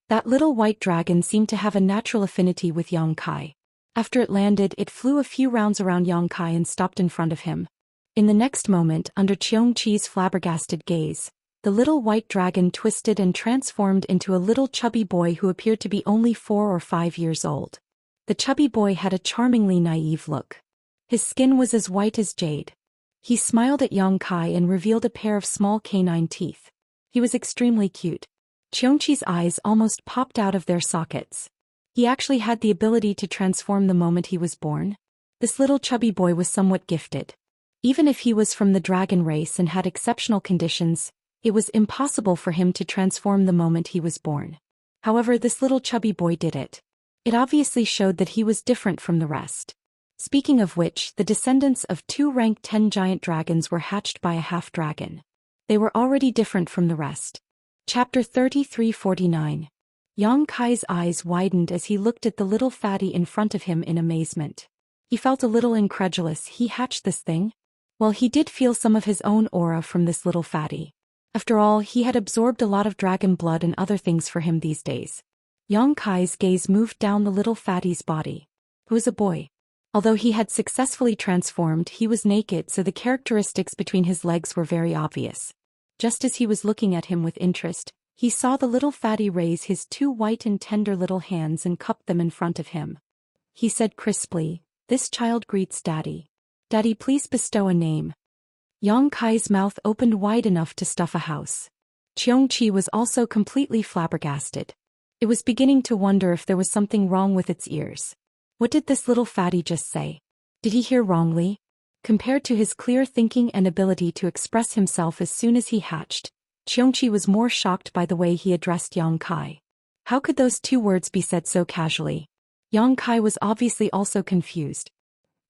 That little white dragon seemed to have a natural affinity with Yang Kai. After it landed, it flew a few rounds around Yang Kai and stopped in front of him. In the next moment, under Xianxia's flabbergasted gaze, the little white dragon twisted and transformed into a little chubby boy who appeared to be only 4 or 5 years old. The chubby boy had a charmingly naive look. His skin was as white as jade. He smiled at Yang Kai and revealed a pair of small canine teeth. He was extremely cute. Xianxia's eyes almost popped out of their sockets. He actually had the ability to transform the moment he was born. This little chubby boy was somewhat gifted. Even if he was from the dragon race and had exceptional conditions, it was impossible for him to transform the moment he was born. However, this little chubby boy did it. It obviously showed that he was different from the rest. Speaking of which, the descendants of 2 rank 10 giant dragons were hatched by a half-dragon. They were already different from the rest. Chapter 3349. Yang Kai's eyes widened as he looked at the little fatty in front of him in amazement. He felt a little incredulous. He hatched this thing? Well, he did feel some of his own aura from this little fatty. After all, he had absorbed a lot of dragon blood and other things for him these days. Yang Kai's gaze moved down the little fatty's body. He was a boy. Although he had successfully transformed, he was naked, so the characteristics between his legs were very obvious. Just as he was looking at him with interest, he saw the little fatty raise his 2 white and tender little hands and cup them in front of him. He said crisply, "This child greets Daddy. Daddy, please bestow a name." Yang Kai's mouth opened wide enough to stuff a house. Xianxia was also completely flabbergasted. It was beginning to wonder if there was something wrong with its ears. What did this little fatty just say? Did he hear wrongly? Compared to his clear thinking and ability to express himself as soon as he hatched, Xianxia was more shocked by the way he addressed Yang Kai. How could those 2 words be said so casually? Yang Kai was obviously also confused.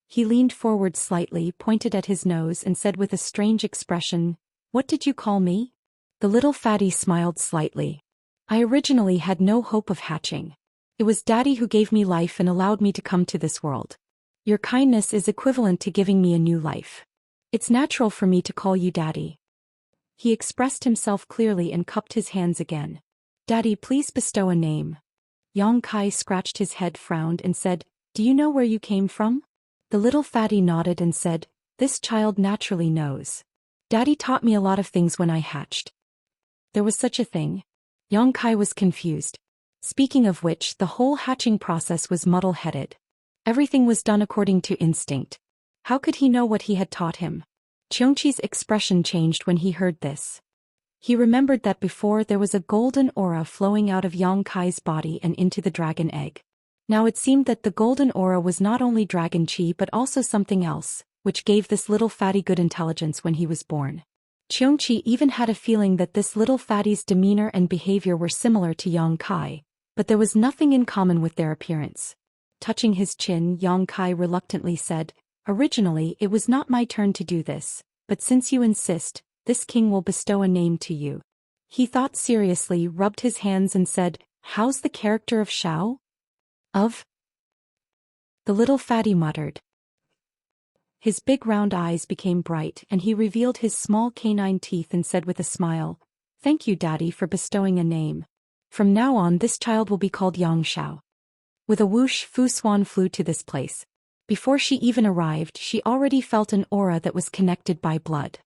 He leaned forward slightly, pointed at his nose and said with a strange expression, "What did you call me?" The little fatty smiled slightly. "I originally had no hope of hatching. It was Daddy who gave me life and allowed me to come to this world. Your kindness is equivalent to giving me a new life. It's natural for me to call you Daddy." He expressed himself clearly and cupped his hands again. "Daddy, please bestow a name." Yang Kai scratched his head, frowned and said, "Do you know where you came from?" The little fatty nodded and said, "This child naturally knows. Daddy taught me a lot of things when I hatched." There was such a thing? Yang Kai was confused. Speaking of which, the whole hatching process was muddle-headed. Everything was done according to instinct. How could he know what he had taught him? Xianxia's expression changed when he heard this. He remembered that before there was a golden aura flowing out of Yang Kai's body and into the dragon egg. Now it seemed that the golden aura was not only dragon chi but also something else, which gave this little fatty good intelligence when he was born. Xianxia even had a feeling that this little fatty's demeanor and behavior were similar to Yang Kai, but there was nothing in common with their appearance. Touching his chin, Yang Kai reluctantly said, "Originally it was not my turn to do this, but since you insist, this king will bestow a name to you." He thought seriously, rubbed his hands and said, "How's the character of Xiao?" "Of?" the little fatty muttered. His big round eyes became bright and he revealed his small canine teeth and said with a smile, "Thank you, Daddy, for bestowing a name. From now on this child will be called Xiao." With a whoosh, Fu Swan flew to this place. Before she even arrived, she already felt an aura that was connected by blood.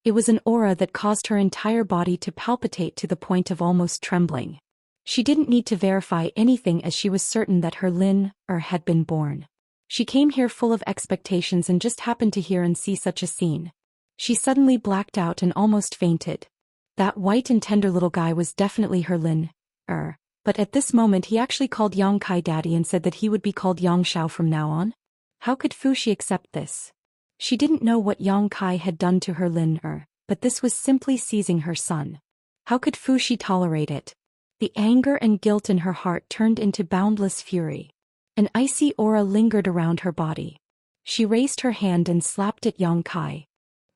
It was an aura that caused her entire body to palpitate to the point of almost trembling. She didn't need to verify anything as she was certain that her had been born. She came here full of expectations and just happened to hear and see such a scene. She suddenly blacked out and almost fainted. That white and tender little guy was definitely her but at this moment he actually called Yang Kai Daddy and said that he would be called Yang Xiao from now on. How could Fuxi accept this? She didn't know what Yang Kai had done to her but this was simply seizing her son. How could Fuxi tolerate it? The anger and guilt in her heart turned into boundless fury. An icy aura lingered around her body. She raised her hand and slapped at Yang Kai.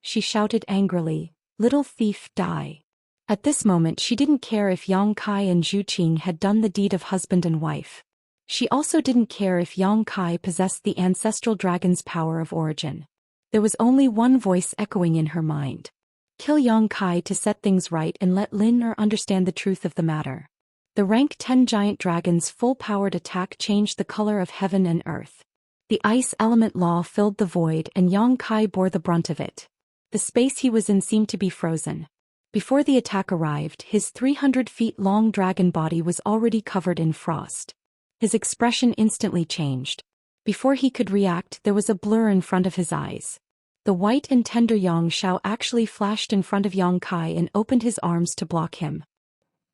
She shouted angrily, "Little thief, die." At this moment she didn't care if Yang Kai and Zhu Xian had done the deed of husband and wife. She also didn't care if Yang Kai possessed the ancestral dragon's power of origin. There was only one voice echoing in her mind. Kill Yang Kai to set things right and let understand the truth of the matter. The rank 10 giant dragon's full-powered attack changed the color of heaven and earth. The ice element law filled the void and Yang Kai bore the brunt of it. The space he was in seemed to be frozen. Before the attack arrived, his 300 feet long dragon body was already covered in frost. His expression instantly changed. Before he could react, there was a blur in front of his eyes. The white and tender Yang Xiao actually flashed in front of Yang Kai and opened his arms to block him.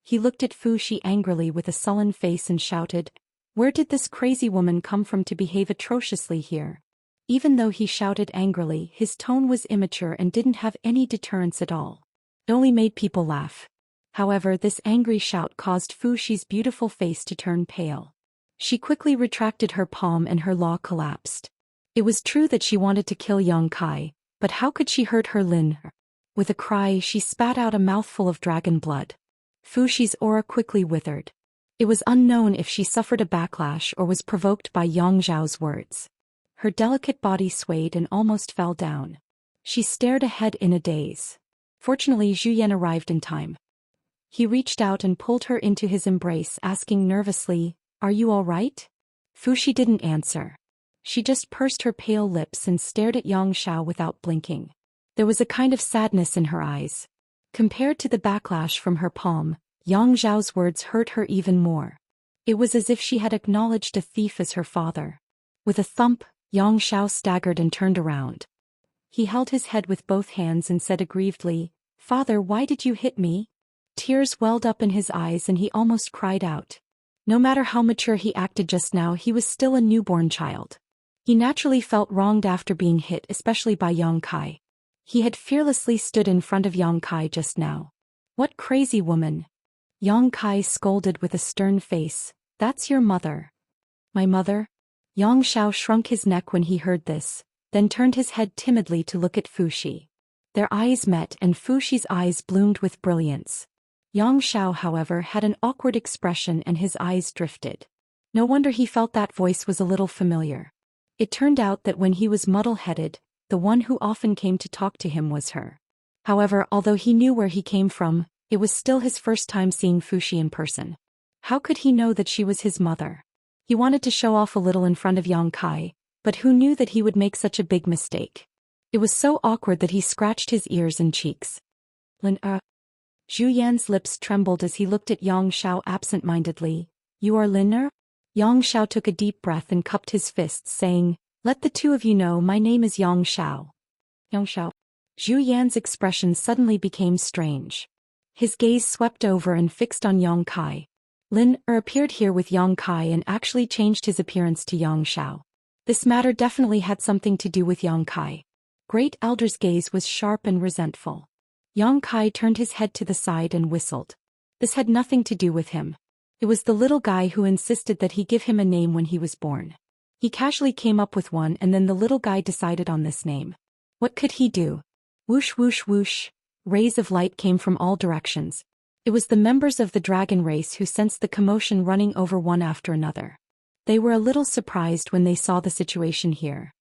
He looked at Fu Xi angrily with a sullen face and shouted, "Where did this crazy woman come from to behave atrociously here?" Even though he shouted angrily, his tone was immature and didn't have any deterrence at all. It only made people laugh. However, this angry shout caused Fu Xi's beautiful face to turn pale. She quickly retracted her palm and her law collapsed. It was true that she wanted to kill Yang Kai, but how could she hurt her Lin? With a cry, she spat out a mouthful of dragon blood. Fu Xi's aura quickly withered. It was unknown if she suffered a backlash or was provoked by Yang Zhao's words. Her delicate body swayed and almost fell down. She stared ahead in a daze. Fortunately, Zhou Xian arrived in time. He reached out and pulled her into his embrace, asking nervously, "Are you all right?" Fu Xi didn't answer. She just pursed her pale lips and stared at Yang Xiao without blinking. There was a kind of sadness in her eyes. Compared to the backlash from her palm, Yang Zhao's words hurt her even more. It was as if she had acknowledged a thief as her father. With a thump, Yang Xiao staggered and turned around. He held his head with both hands and said aggrievedly, "Father, why did you hit me?" Tears welled up in his eyes and he almost cried out. No matter how mature he acted just now, he was still a newborn child. He naturally felt wronged after being hit, especially by Yang Kai. He had fearlessly stood in front of Yang Kai just now. "What crazy woman!" Yang Kai scolded with a stern face. "That's your mother." "My mother?" Yang Xiao shrunk his neck when he heard this, then turned his head timidly to look at Fu Xi. Their eyes met and Fu Xi's eyes bloomed with brilliance. Yang Xiao, however, had an awkward expression and his eyes drifted. No wonder he felt that voice was a little familiar. It turned out that when he was muddle-headed, the one who often came to talk to him was her. However, although he knew where he came from, it was still his first time seeing Fu Xi in person. How could he know that she was his mother? He wanted to show off a little in front of Yang Kai, but who knew that he would make such a big mistake? It was so awkward that he scratched his ears and cheeks. Zhou Yan's lips trembled as he looked at Yang Xiao absent-mindedly. "You are Lin?" Yang Xiao took a deep breath and cupped his fists, saying, "Let the two of you know my name is Yang Xiao." Yang Xiao. Zhou Yan's expression suddenly became strange. His gaze swept over and fixed on Yang Kai. Lin appeared here with Yang Kai and actually changed his appearance to Yang Xiao. This matter definitely had something to do with Yang Kai. Great Elder's gaze was sharp and resentful. Yang Kai turned his head to the side and whistled. This had nothing to do with him. It was the little guy who insisted that he give him a name when he was born. He casually came up with one and then the little guy decided on this name. What could he do? Whoosh whoosh whoosh. Rays of light came from all directions. It was the members of the dragon race who sensed the commotion running over one after another. They were a little surprised when they saw the situation here.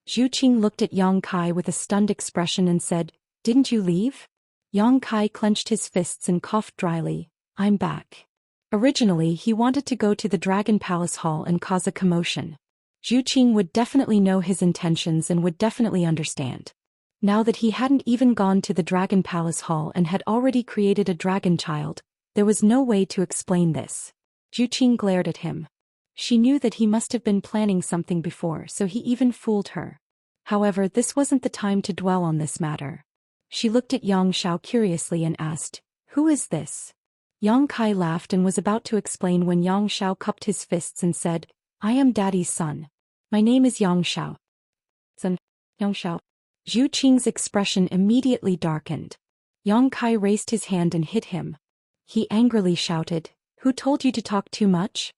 Zhu Qing looked at Yang Kai with a stunned expression and said, "Didn't you leave?" Yang Kai clenched his fists and coughed dryly. "I'm back." Originally, he wanted to go to the Dragon Palace Hall and cause a commotion. Zhu Qing would definitely know his intentions and would definitely understand. Now that he hadn't even gone to the Dragon Palace Hall and had already created a dragon child, there was no way to explain this. Zhu Qing glared at him. She knew that he must have been planning something before, so he even fooled her. However, this wasn't the time to dwell on this matter. She looked at Yang Xiao curiously and asked, "Who is this?" Yang Kai laughed and was about to explain when Yang Xiao cupped his fists and said, "I am Daddy's son. My name is Yang Xiao." Son, Yang Xiao. Zhu Qing's expression immediately darkened. Yang Kai raised his hand and hit him. He angrily shouted, "Who told you to talk too much?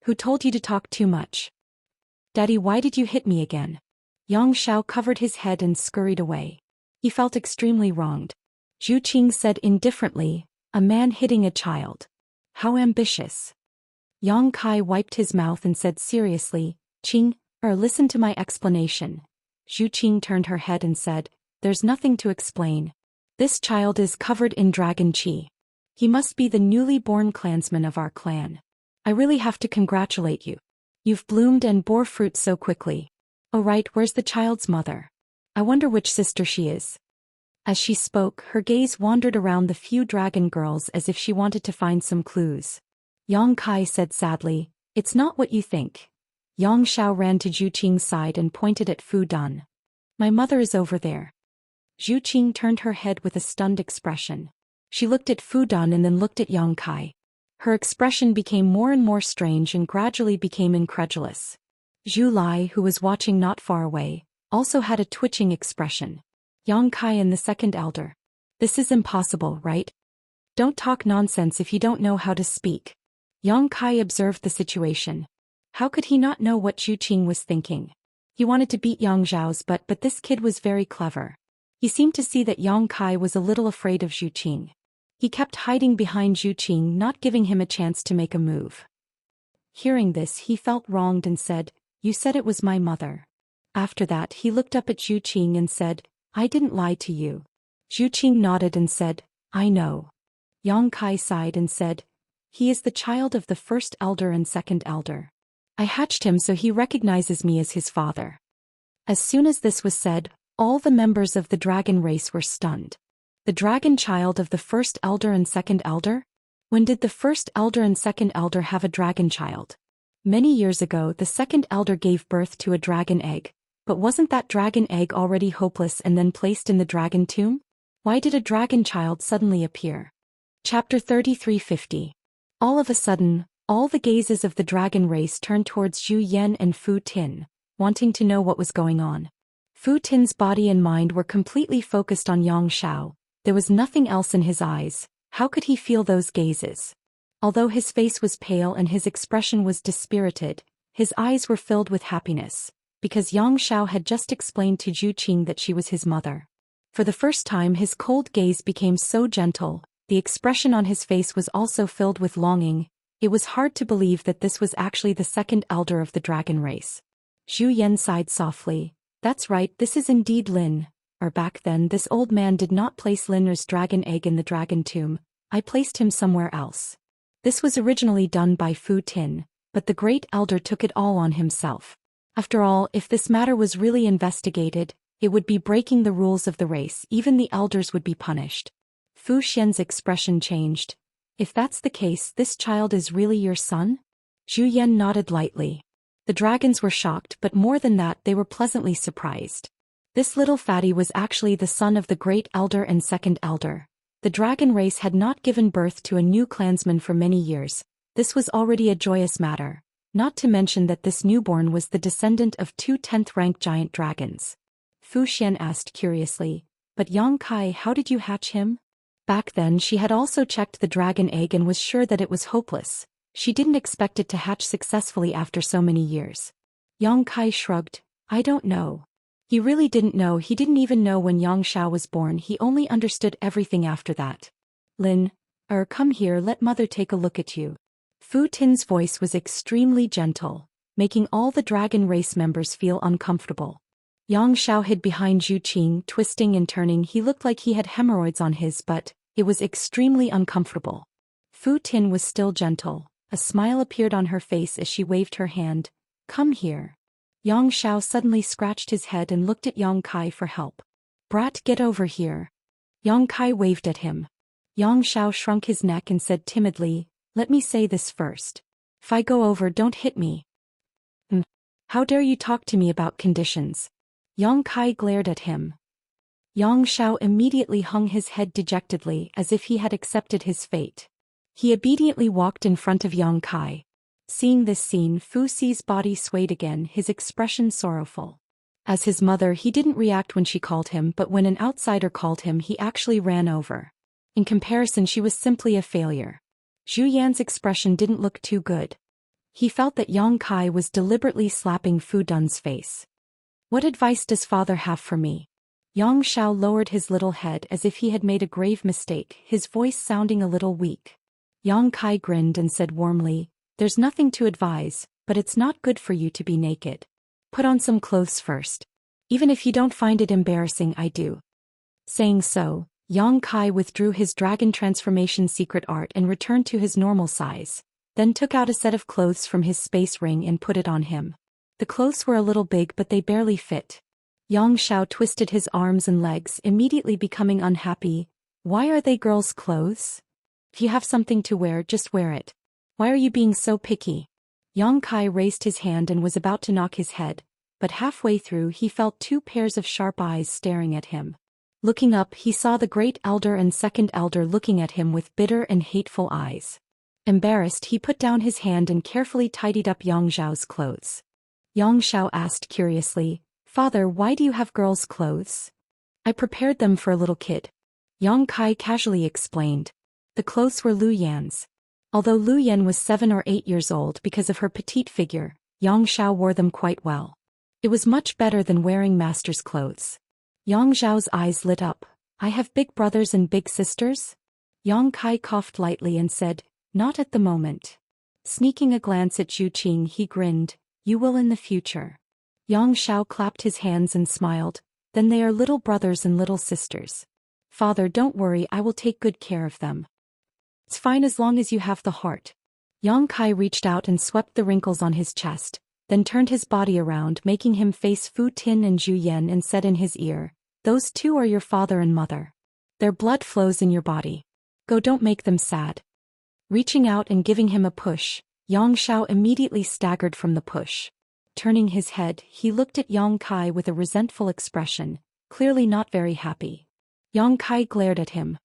Who told you to talk too much? Daddy, why did you hit me again?" Yang Xiao covered his head and scurried away. He felt extremely wronged. Zhu Qing said indifferently, "A man hitting a child. How ambitious." Yang Kai wiped his mouth and said seriously, "Qing, listen to my explanation." Zhu Qing turned her head and said, "There's nothing to explain. This child is covered in dragon qi. He must be the newly born clansman of our clan. I really have to congratulate you. You've bloomed and bore fruit so quickly. Oh right, where's the child's mother? I wonder which sister she is." As she spoke, her gaze wandered around the few dragon girls as if she wanted to find some clues. Yang Kai said sadly, "It's not what you think." Yang Xiao ran to Zhu Qing's side and pointed at Fu Dan. My mother is over there. Zhu Qing turned her head with a stunned expression. She looked at Fu Dan and then looked at Yang Kai. Her expression became more and more strange and gradually became incredulous. Zhu Lai, who was watching not far away, also had a twitching expression. Yang Kai and the second elder. This is impossible, right? Don't talk nonsense if you don't know how to speak. Yang Kai observed the situation. How could he not know what Zhu Qing was thinking? He wanted to beat Yang Zhao's but this kid was very clever. He seemed to see that Yang Kai was a little afraid of Zhu Qing. He kept hiding behind Zhu Qing, not giving him a chance to make a move. Hearing this, he felt wronged and said, "You said it was my mother." After that, he looked up at Zhu Qing and said, "I didn't lie to you." Zhu Qing nodded and said, "I know." Yang Kai sighed and said, "He is the child of the first elder and second elder. I hatched him so he recognizes me as his father." As soon as this was said, all the members of the dragon race were stunned. The dragon child of the first elder and second elder? When did the first elder and second elder have a dragon child? Many years ago, the second elder gave birth to a dragon egg, but wasn't that dragon egg already hopeless and then placed in the dragon tomb? Why did a dragon child suddenly appear? Chapter 3350. All of a sudden, all the gazes of the dragon race turned towards Zhu Yan and Fu Tin, wanting to know what was going on. Fu Tin's body and mind were completely focused on Yang Xiao. There was nothing else in his eyes. How could he feel those gazes? Although his face was pale and his expression was dispirited, his eyes were filled with happiness, because Yang Xiao had just explained to Zhu Qing that she was his mother. For the first time his cold gaze became so gentle, the expression on his face was also filled with longing. It was hard to believe that this was actually the second elder of the dragon race. Zhu Yan sighed softly. "That's right, this is indeed Lin. Or back then this old man did not place Lin's dragon egg in the dragon tomb, I placed him somewhere else. This was originally done by Fu Tin, but the great elder took it all on himself. After all, if this matter was really investigated, it would be breaking the rules of the race, even the elders would be punished." Fu Xian's expression changed. "If that's the case, this child is really your son?" Zhu Yan nodded lightly. The dragons were shocked, but more than that, they were pleasantly surprised. This little fatty was actually the son of the great elder and second elder. The dragon race had not given birth to a new clansman for many years. This was already a joyous matter, not to mention that this newborn was the descendant of two 10th-rank giant dragons. Fu Xian asked curiously, "But Yang Kai, how did you hatch him?" Back then she had also checked the dragon egg and was sure that it was hopeless. She didn't expect it to hatch successfully after so many years. Yang Kai shrugged. "I don't know." He really didn't know. He didn't even know when Yang Xiao was born. He only understood everything after that. "Lin, come here, let mother take a look at you." Fu Tin's voice was extremely gentle, making all the dragon race members feel uncomfortable. Yang Xiao hid behind Zhu Qing, twisting and turning. He looked like he had hemorrhoids on his butt. It was extremely uncomfortable. Fu Tin was still gentle. A smile appeared on her face as she waved her hand. "Come here." Yang Xiao suddenly scratched his head and looked at Yang Kai for help. "Brat, get over here." Yang Kai waved at him. Yang Xiao shrunk his neck and said timidly, "Let me say this first. If I go over, don't hit me." "How dare you talk to me about conditions?" Yang Kai glared at him. Yang Xiao immediately hung his head dejectedly as if he had accepted his fate. He obediently walked in front of Yang Kai. Seeing this scene, Fu Xi's body swayed again, his expression sorrowful. As his mother, he didn't react when she called him, but when an outsider called him, he actually ran over. In comparison, she was simply a failure. Zhu Yan's expression didn't look too good. He felt that Yang Kai was deliberately slapping Fu Dun's face. "What advice does father have for me?" Yang Xiao lowered his little head as if he had made a grave mistake, his voice sounding a little weak. Yang Kai grinned and said warmly, "There's nothing to advise, but it's not good for you to be naked. Put on some clothes first. Even if you don't find it embarrassing, I do." Saying so, Yang Kai withdrew his dragon transformation secret art and returned to his normal size, then took out a set of clothes from his space ring and put it on him. The clothes were a little big, but they barely fit. Yang Xiao twisted his arms and legs, immediately becoming unhappy. "Why are they girls' clothes? If you have something to wear, just wear it. Why are you being so picky?" Yang Kai raised his hand and was about to knock his head, but halfway through he felt two pairs of sharp eyes staring at him. Looking up, he saw the great elder and second elder looking at him with bitter and hateful eyes. Embarrassed, he put down his hand and carefully tidied up Yang Zhao's clothes. Yang Xiao asked curiously, "Father, why do you have girls' clothes?" "I prepared them for a little kid," Yang Kai casually explained. The clothes were Lu Yan's. Although Lu Yan was 7 or 8 years old, because of her petite figure, Yang Xiao wore them quite well. It was much better than wearing master's clothes. Yang Zhao's eyes lit up. "I have big brothers and big sisters?" Yang Kai coughed lightly and said, "Not at the moment." Sneaking a glance at Zhu Qing, he grinned, "You will in the future." Yang Xiao clapped his hands and smiled, "Then they are little brothers and little sisters. Father, don't worry, I will take good care of them. It's fine as long as you have the heart." Yang Kai reached out and swept the wrinkles on his chest, then turned his body around, making him face Fu Tin and Zhu Yan, and said in his ear, "Those two are your father and mother. Their blood flows in your body. Go, don't make them sad." Reaching out and giving him a push, Yang Xiao immediately staggered from the push. Turning his head, he looked at Yang Kai with a resentful expression, clearly not very happy. Yang Kai glared at him.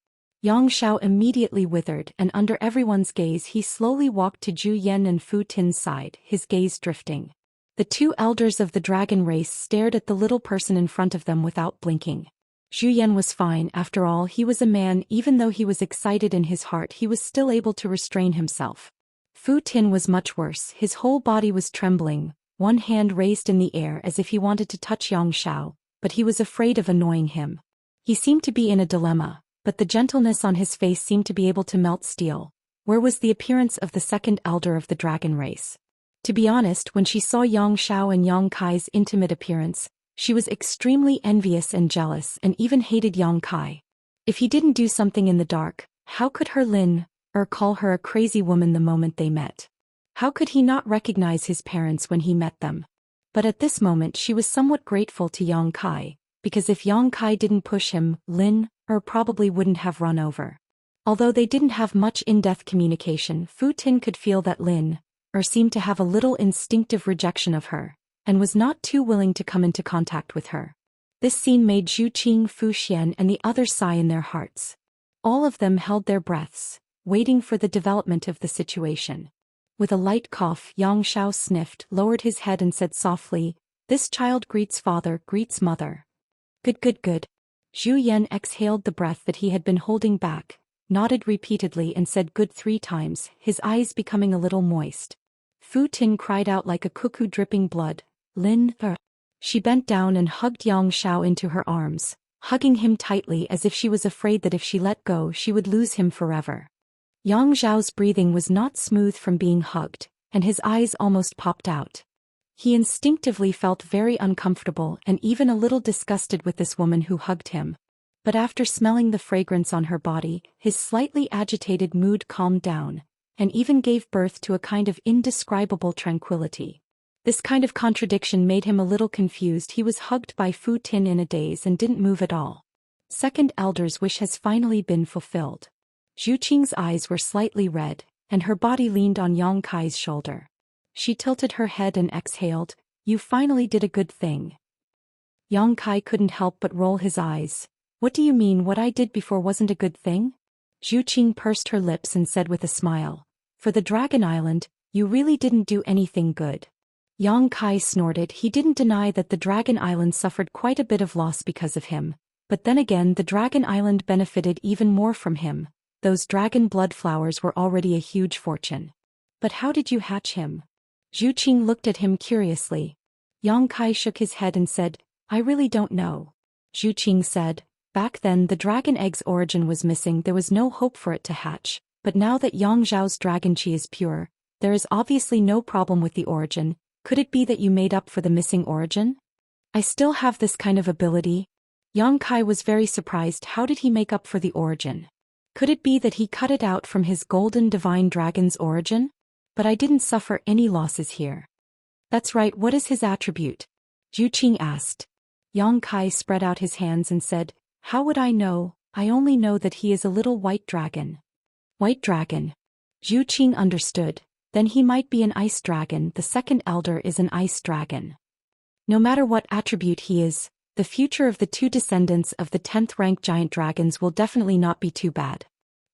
Yang Xiao immediately withered, and under everyone's gaze he slowly walked to Zhu Yan and Fu Tin's side, his gaze drifting. The two elders of the dragon race stared at the little person in front of them without blinking. Zhu Yan was fine, after all he was a man. Even though he was excited in his heart, he was still able to restrain himself. Fu Tin was much worse, his whole body was trembling, one hand raised in the air as if he wanted to touch Yang Xiao, but he was afraid of annoying him. He seemed to be in a dilemma, but the gentleness on his face seemed to be able to melt steel. Where was the appearance of the second elder of the dragon race? To be honest, when she saw Yang Xiao and Yang Kai's intimate appearance, she was extremely envious and jealous, and even hated Yang Kai. If he didn't do something in the dark, how could her Lin call her a crazy woman the moment they met? How could he not recognize his parents when he met them? But at this moment she was somewhat grateful to Yang Kai, because if Yang Kai didn't push him, Lin probably wouldn't have run over. Although they didn't have much in-depth communication, Fu Tin could feel that Lin seemed to have a little instinctive rejection of her, and was not too willing to come into contact with her. This scene made Zhu Qing, Fu Xian and the others sigh in their hearts. All of them held their breaths, waiting for the development of the situation. With a light cough, Yang Xiao sniffed, lowered his head and said softly, "This child greets father, greets mother." "Good, good, good." Zhu Yan exhaled the breath that he had been holding back, nodded repeatedly and said "good" 3 times, his eyes becoming a little moist. Fu Tin cried out like a cuckoo dripping blood, "Lin." She bent down and hugged Yang Xiao into her arms, hugging him tightly as if she was afraid that if she let go she would lose him forever. Yang Zhao's breathing was not smooth from being hugged, and his eyes almost popped out. He instinctively felt very uncomfortable and even a little disgusted with this woman who hugged him. But after smelling the fragrance on her body, his slightly agitated mood calmed down, and even gave birth to a kind of indescribable tranquility. This kind of contradiction made him a little confused. He was hugged by Fu Tin in a daze and didn't move at all. Second elder's wish has finally been fulfilled. Zhu Qing's eyes were slightly red, and her body leaned on Yang Kai's shoulder. She tilted her head and exhaled, "You finally did a good thing." Yang Kai couldn't help but roll his eyes. "What do you mean what I did before wasn't a good thing?" Zhu Qing pursed her lips and said with a smile, "For the Dragon Island, you really didn't do anything good." Yang Kai snorted. He didn't deny that the Dragon Island suffered quite a bit of loss because of him, but then again the Dragon Island benefited even more from him. Those dragon blood flowers were already a huge fortune. "But how did you hatch him?" Zhu Qing looked at him curiously. Yang Kai shook his head and said, "I really don't know." Zhu Qing said, "Back then the dragon egg's origin was missing, there was no hope for it to hatch, but now that Yang Zhao's dragon chi is pure, there is obviously no problem with the origin. Could it be that you made up for the missing origin?" "I still have this kind of ability?" Yang Kai was very surprised. How did he make up for the origin? Could it be that he cut it out from his golden divine dragon's origin? "But I didn't suffer any losses here." "That's right, what is his attribute?" Zhu Qing asked. Yang Kai spread out his hands and said, "How would I know? I only know that he is a little white dragon." "White dragon?" Zhu Qing understood. Then he might be an ice dragon. The second elder is an ice dragon. No matter what attribute he is, the future of the two descendants of the 10th-rank giant dragons will definitely not be too bad.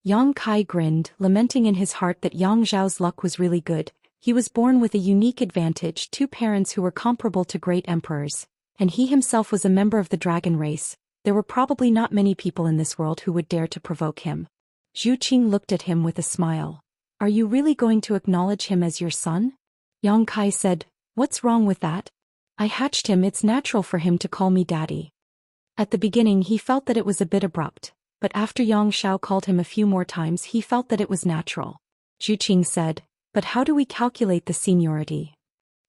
Yang Kai grinned, lamenting in his heart that Yang Zhao's luck was really good. He was born with a unique advantage, two parents who were comparable to great emperors, and he himself was a member of the dragon race. There were probably not many people in this world who would dare to provoke him. Zhu Qing looked at him with a smile. Are you really going to acknowledge him as your son? Yang Kai said, what's wrong with that? I hatched him, it's natural for him to call me daddy. At the beginning he felt that it was a bit abrupt, but after Yang Xiao called him a few more times he felt that it was natural. Zhu Qing said, but how do we calculate the seniority?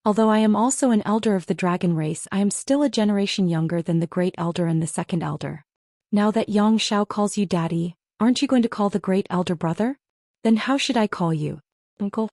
Although I am also an elder of the dragon race, I am still a generation younger than the great elder and the second elder. Now that Yang Xiao calls you daddy, aren't you going to call the great elder brother? Then how should I call you? Uncle?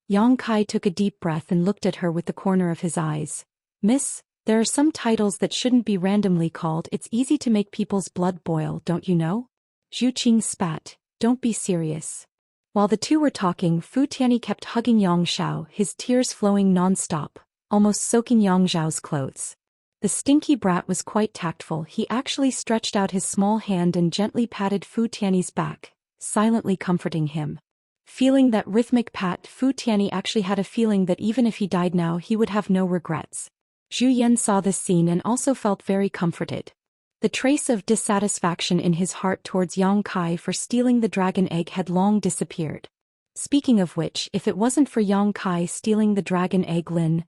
Yang Kai took a deep breath and looked at her with the corner of his eyes. Miss, there are some titles that shouldn't be randomly called. It's easy to make people's blood boil, don't you know? Zhu Qing spat. Don't be serious. While the two were talking, Fu Tianyi kept hugging Yang Xiao, his tears flowing non-stop, almost soaking Yang Zhao's clothes. The stinky brat was quite tactful. He actually stretched out his small hand and gently patted Fu Tianyi's back, silently comforting him. Feeling that rhythmic pat, Fu Tianyi actually had a feeling that even if he died now he would have no regrets. Zhu Yan saw this scene and also felt very comforted. The trace of dissatisfaction in his heart towards Yang Kai for stealing the dragon egg had long disappeared. Speaking of which, if it wasn't for Yang Kai stealing the dragon egg, Lin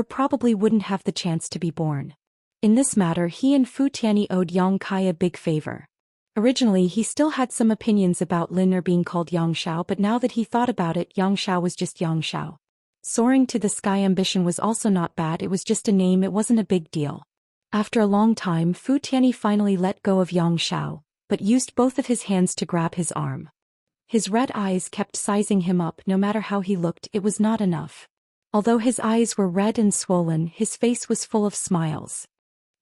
probably wouldn't have the chance to be born. In this matter he and Fu Tianyi owed Yang Kai a big favor. Originally he still had some opinions about Lin being called Yang Xiao, but now that he thought about it, Yang Xiao was just Yang Xiao. Soaring to the sky ambition was also not bad, it was just a name, it wasn't a big deal. After a long time Fu Tianyi finally let go of Yang Xiao, but used both of his hands to grab his arm. His red eyes kept sizing him up. No matter how he looked, it was not enough. Although his eyes were red and swollen, his face was full of smiles.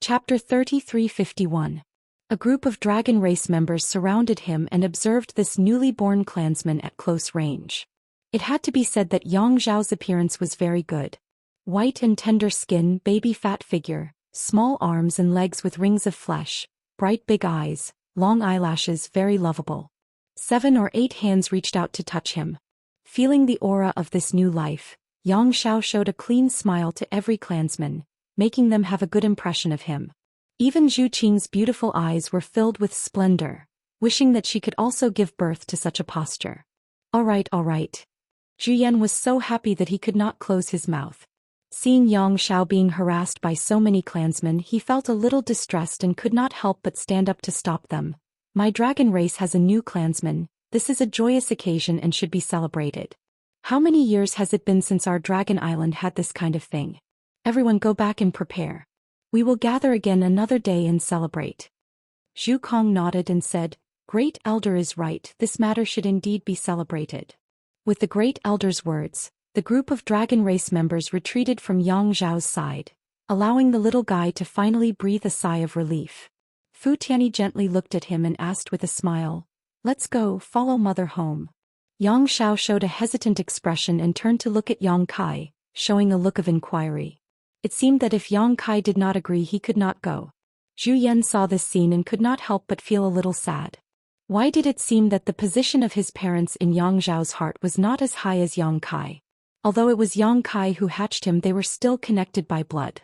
Chapter 3351. A group of dragon race members surrounded him and observed this newly born clansman at close range. It had to be said that Yang Zhao's appearance was very good. White and tender skin, baby fat figure, small arms and legs with rings of flesh, bright big eyes, long eyelashes, very lovable. 7 or 8 hands reached out to touch him. Feeling the aura of this new life, Yang Xiao showed a clean smile to every clansman, making them have a good impression of him. Even Zhu Qing's beautiful eyes were filled with splendor, wishing that she could also give birth to such a posture. All right. Zhu Yan was so happy that he could not close his mouth. Seeing Yang Xiao being harassed by so many clansmen, he felt a little distressed and could not help but stand up to stop them. My dragon race has a new clansman. This is a joyous occasion and should be celebrated. How many years has it been since our dragon island had this kind of thing? Everyone go back and prepare. We will gather again another day and celebrate. Zhu Kong nodded and said, Great Elder is right, this matter should indeed be celebrated. With the Great Elder's words, the group of dragon race members retreated from Yang Zhao's side, allowing the little guy to finally breathe a sigh of relief. Fu Tianyi gently looked at him and asked with a smile, Let's go, follow mother home. Yang Xiao showed a hesitant expression and turned to look at Yang Kai, showing a look of inquiry. It seemed that if Yang Kai did not agree he could not go. Zhu Yan saw this scene and could not help but feel a little sad. Why did it seem that the position of his parents in Yang Zhao's heart was not as high as Yang Kai? Although it was Yang Kai who hatched him, they were still connected by blood.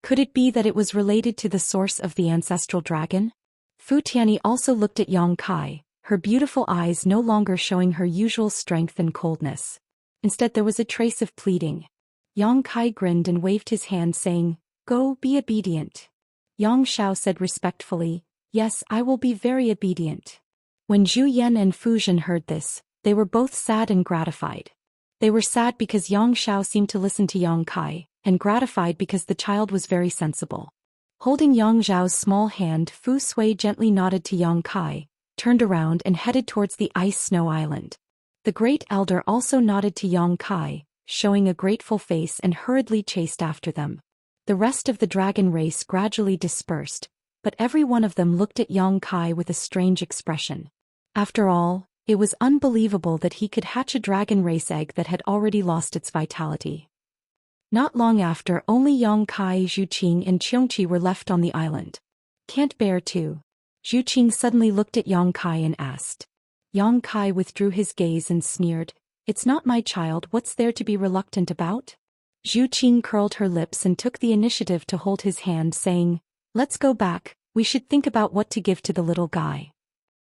Could it be that it was related to the source of the ancestral dragon? Fu Tianyi also looked at Yang Kai, her beautiful eyes no longer showing her usual strength and coldness. Instead there was a trace of pleading. Yang Kai grinned and waved his hand saying, Go, be obedient. Yang Xiao said respectfully, Yes, I will be very obedient. When Zhu Yan and Fu Zhen heard this, they were both sad and gratified. They were sad because Yang Xiao seemed to listen to Yang Kai, and gratified because the child was very sensible. Holding Yang Zhao's small hand, Fu Sui gently nodded to Yang Kai, turned around and headed towards the ice snow island. The great elder also nodded to Yang Kai, showing a grateful face, and hurriedly chased after them. The rest of the dragon race gradually dispersed, but every one of them looked at Yang Kai with a strange expression. After all, it was unbelievable that he could hatch a dragon race egg that had already lost its vitality. Not long after, only Yang Kai, Zhu Qing and Xianxia were left on the island. Can't bear to. Zhu Qing suddenly looked at Yang Kai and asked. Yang Kai withdrew his gaze and sneered, "It's not my child, what's there to be reluctant about?" Zhu Qing curled her lips and took the initiative to hold his hand, saying, "Let's go back, we should think about what to give to the little guy."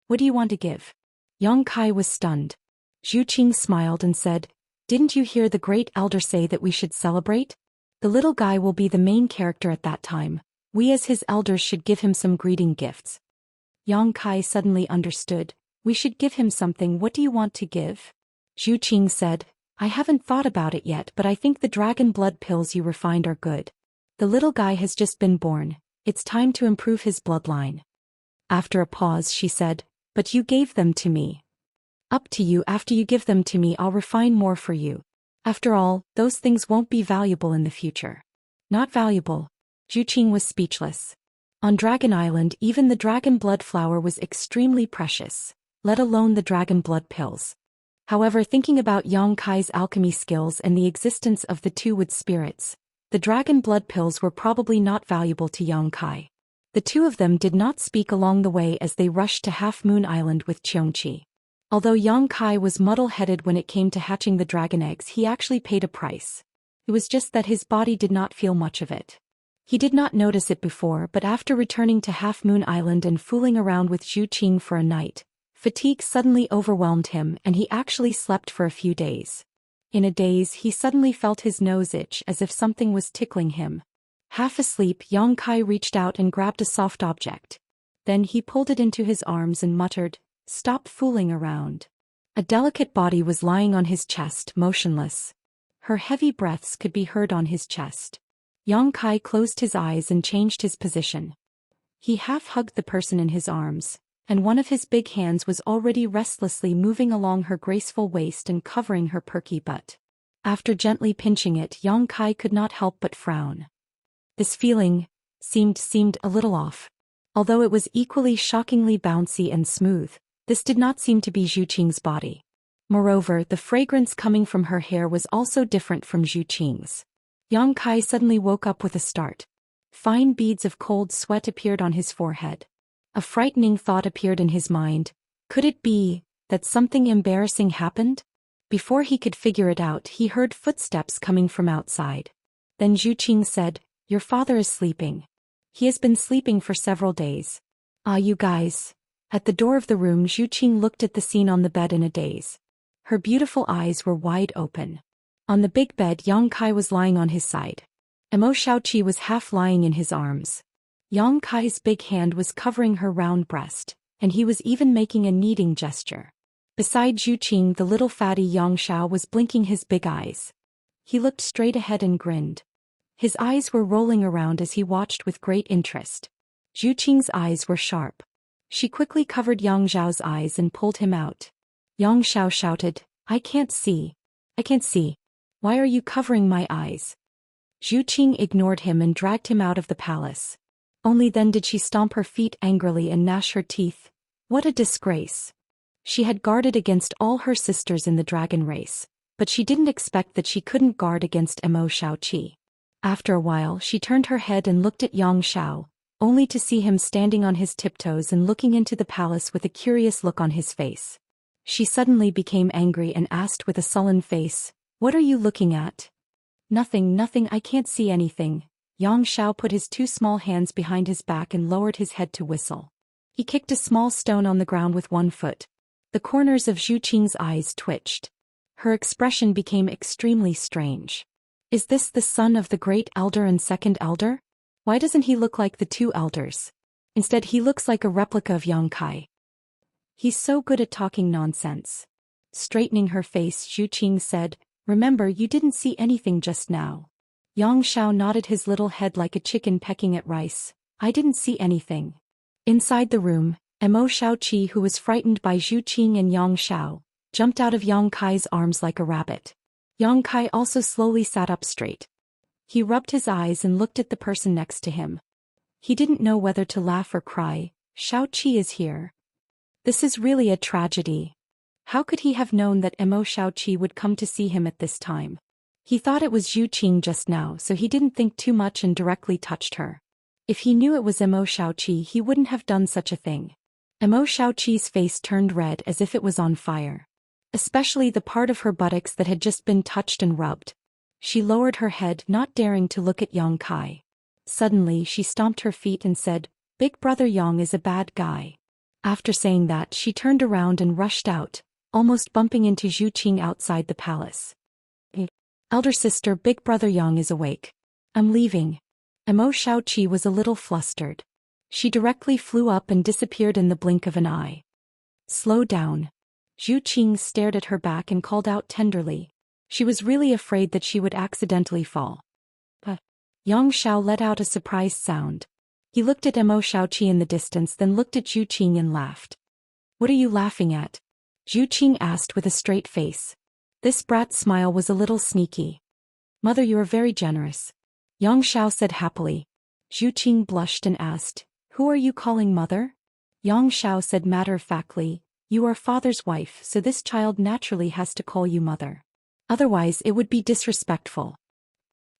"What do you want to give?" Yang Kai was stunned. Zhu Qing smiled and said, "Didn't you hear the great elder say that we should celebrate? The little guy will be the main character at that time. We as his elders should give him some greeting gifts." Yang Kai suddenly understood. "We should give him something. What do you want to give?" Zhu Qing said, "I haven't thought about it yet, but I think the dragon blood pills you refined are good. The little guy has just been born. It's time to improve his bloodline." After a pause she said, "But you gave them to me." "Up to you. After you give them to me, I'll refine more for you. After all, those things won't be valuable in the future." "Not valuable?" Zhu Qing was speechless. On Dragon Island, even the dragon blood flower was extremely precious, let alone the dragon blood pills. However, thinking about Yang Kai's alchemy skills and the existence of the two wood spirits, the dragon blood pills were probably not valuable to Yang Kai. The two of them did not speak along the way as they rushed to Half Moon Island with Xianxia. Although Yang Kai was muddle-headed when it came to hatching the dragon eggs, he actually paid a price. It was just that his body did not feel much of it. He did not notice it before, but after returning to Half Moon Island and fooling around with Zhu Qing for a night, fatigue suddenly overwhelmed him and he actually slept for a few days. In a daze, he suddenly felt his nose itch as if something was tickling him. Half asleep, Yang Kai reached out and grabbed a soft object. Then he pulled it into his arms and muttered, "Stop fooling around." A delicate body was lying on his chest, motionless. Her heavy breaths could be heard on his chest. Yang Kai closed his eyes and changed his position. He half-hugged the person in his arms, and one of his big hands was already restlessly moving along her graceful waist and covering her perky butt. After gently pinching it, Yang Kai could not help but frown. This feeling seemed a little off. Although it was equally shockingly bouncy and smooth, this did not seem to be Zhu Qing's body. Moreover, the fragrance coming from her hair was also different from Zhu Qing's. Yang Kai suddenly woke up with a start. Fine beads of cold sweat appeared on his forehead. A frightening thought appeared in his mind. Could it be that something embarrassing happened? Before he could figure it out, he heard footsteps coming from outside. Then Zhu Qing said, "Your father is sleeping. He has been sleeping for several days." "Ah, you guys." At the door of the room, Zhu Qing looked at the scene on the bed in a daze. Her beautiful eyes were wide open. On the big bed, Yang Kai was lying on his side. Immortal was half lying in his arms. Yang Kai's big hand was covering her round breast, and he was even making a kneading gesture. Beside Zhu Qing, the little fatty Xianxia was blinking his big eyes. He looked straight ahead and grinned. His eyes were rolling around as he watched with great interest. Zhu Qing's eyes were sharp. She quickly covered Xiao's eyes and pulled him out. Xiao shouted, I can't see. I can't see. Why are you covering my eyes?" Zhu Qing ignored him and dragged him out of the palace. Only then did she stomp her feet angrily and gnash her teeth. What a disgrace. She had guarded against all her sisters in the dragon race, but she didn't expect that she couldn't guard against Immortal. After a while, she turned her head and looked at Yang Xiao, only to see him standing on his tiptoes and looking into the palace with a curious look on his face. She suddenly became angry and asked with a sullen face, "What are you looking at?" Nothing, I can't see anything." Yang Xiao put his two small hands behind his back and lowered his head to whistle. He kicked a small stone on the ground with one foot. The corners of Zhu Qing's eyes twitched. Her expression became extremely strange. Is this the son of the great elder and second elder? Why doesn't he look like the two elders? Instead, he looks like a replica of Yang Kai. He's so good at talking nonsense. Straightening her face, Zhu Qing said, "Remember, you didn't see anything just now." Yang Xiao nodded his little head like a chicken pecking at rice. "I didn't see anything." Inside the room, Immortal, who was frightened by Zhu Qing and Yang Xiao, jumped out of Yang Kai's arms like a rabbit. Yang Kai also slowly sat up straight. He rubbed his eyes and looked at the person next to him. He didn't know whether to laugh or cry. Xiaoqi is here. This is really a tragedy. How could he have known that Immortal would come to see him at this time? He thought it was Zhu Qing just now, so he didn't think too much and directly touched her. If he knew it was Imo Xiaoqi, he wouldn't have done such a thing. Imo Xiaoqi's face turned red as if it was on fire. Especially the part of her buttocks that had just been touched and rubbed. She lowered her head, not daring to look at Yang Kai. Suddenly she stomped her feet and said, "Big brother Yang is a bad guy." After saying that, she turned around and rushed out, almost bumping into Zhu Qing outside the palace. "Elder sister, big brother Yang is awake. I'm leaving." Imo Xiaoqi was a little flustered. She directly flew up and disappeared in the blink of an eye. "Slow down." Zhu Qing stared at her back and called out tenderly. She was really afraid that she would accidentally fall. Yang Xiao let out a surprised sound. He looked at Imo Xiaoqi in the distance, then looked at Zhu Qing and laughed. "What are you laughing at?" Zhu Qing asked with a straight face. This brat's smile was a little sneaky. "Mother, you are very generous," Yang Xiao said happily. Zhu Qing blushed and asked, "Who are you calling mother?" Yang Xiao said matter-of-factly, "You are father's wife, so this child naturally has to call you mother. Otherwise it would be disrespectful."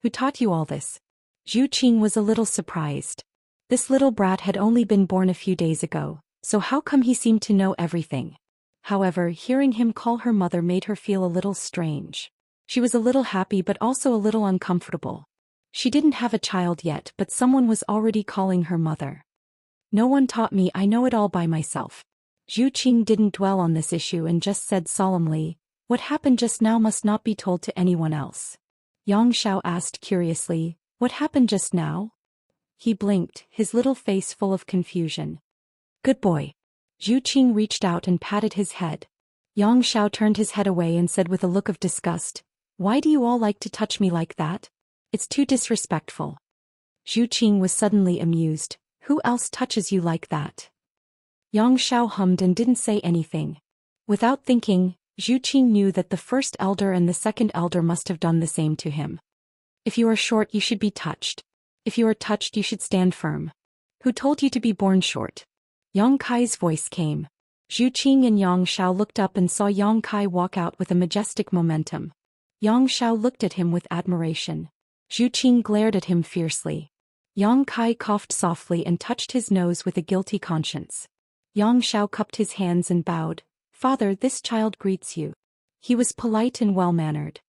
"Who taught you all this?" Zhu Qing was a little surprised. This little brat had only been born a few days ago, so how come he seemed to know everything? However, hearing him call her mother made her feel a little strange. She was a little happy but also a little uncomfortable. She didn't have a child yet, but someone was already calling her mother. "No one taught me, I know it all by myself." Zhu Qing didn't dwell on this issue and just said solemnly, "What happened just now must not be told to anyone else." Yang Xiao asked curiously, "What happened just now?" He blinked, his little face full of confusion. "Good boy." Zhu Qing reached out and patted his head. Yang Xiao turned his head away and said with a look of disgust, "Why do you all like to touch me like that? It's too disrespectful." Zhu Qing was suddenly amused. "Who else touches you like that?" Yang Xiao hummed and didn't say anything. Without thinking, Zhu Qing knew that the first elder and the second elder must have done the same to him. "If you are short, you should be touched. If you are touched, you should stand firm. Who told you to be born short?" Yang Kai's voice came. Zhu Qing and Yang Xiao looked up and saw Yang Kai walk out with a majestic momentum. Yang Xiao looked at him with admiration. Zhu Qing glared at him fiercely. Yang Kai coughed softly and touched his nose with a guilty conscience. Yang Xiao cupped his hands and bowed. "Father, this child greets you." He was polite and well-mannered.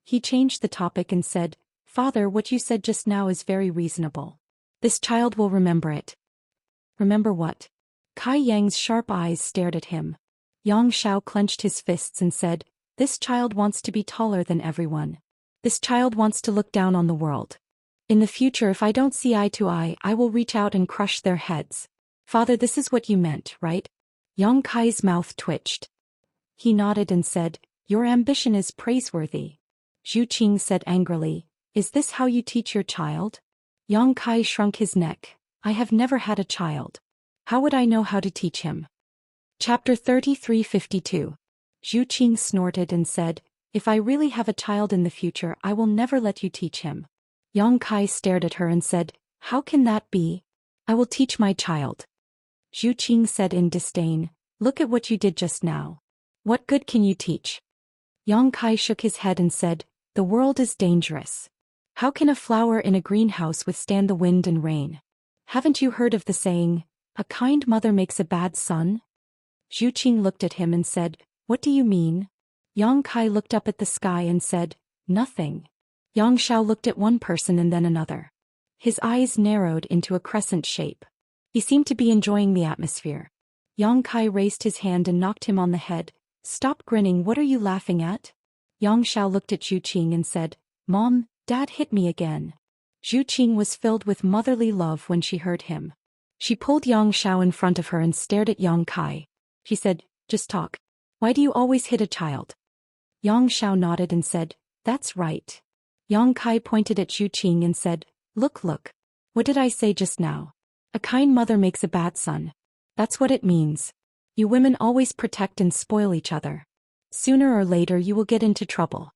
He changed the topic and said, "Father, what you said just now is very reasonable. This child will remember it." "Remember what?" Kai Yang's sharp eyes stared at him. Yang Xiao clenched his fists and said, "This child wants to be taller than everyone. This child wants to look down on the world. In the future, if I don't see eye to eye, I will reach out and crush their heads. Father, this is what you meant, right?" Yang Kai's mouth twitched. He nodded and said, "Your ambition is praiseworthy." Zhu Qing said angrily, "Is this how you teach your child?" Yang Kai shrunk his neck. "I have never had a child. How would I know how to teach him?" Chapter 3352. Zhu Qing snorted and said, "If I really have a child in the future, I will never let you teach him." Yang Kai stared at her and said, "How can that be? I will teach my child." Zhu Qing said in disdain, "Look at what you did just now. What good can you teach?" Yang Kai shook his head and said, "The world is dangerous. How can a flower in a greenhouse withstand the wind and rain? Haven't you heard of the saying, 'A kind mother makes a bad son'?" Zhu Qing looked at him and said, "What do you mean?" Yang Kai looked up at the sky and said, "Nothing." Yang Xiao looked at one person and then another. His eyes narrowed into a crescent shape. He seemed to be enjoying the atmosphere. Yang Kai raised his hand and knocked him on the head. "Stop grinning, what are you laughing at?" Yang Xiao looked at Zhu Qing and said, "Mom, Dad hit me again." Zhu Qing was filled with motherly love when she heard him. She pulled Yang Xiao in front of her and stared at Yang Kai. She said, "Just talk. Why do you always hit a child?" Yang Xiao nodded and said, "That's right." Yang Kai pointed at Zhu Qing and said, Look. What did I say just now? A kind mother makes a bad son. That's what it means. You women always protect and spoil each other. Sooner or later you will get into trouble."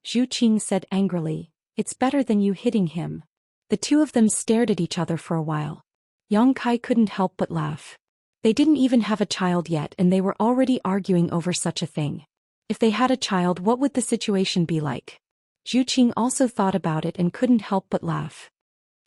Zhu Qing said angrily, "It's better than you hitting him." The two of them stared at each other for a while. Yang Kai couldn't help but laugh. They didn't even have a child yet and they were already arguing over such a thing. If they had a child, what would the situation be like? Zhu Qing also thought about it and couldn't help but laugh.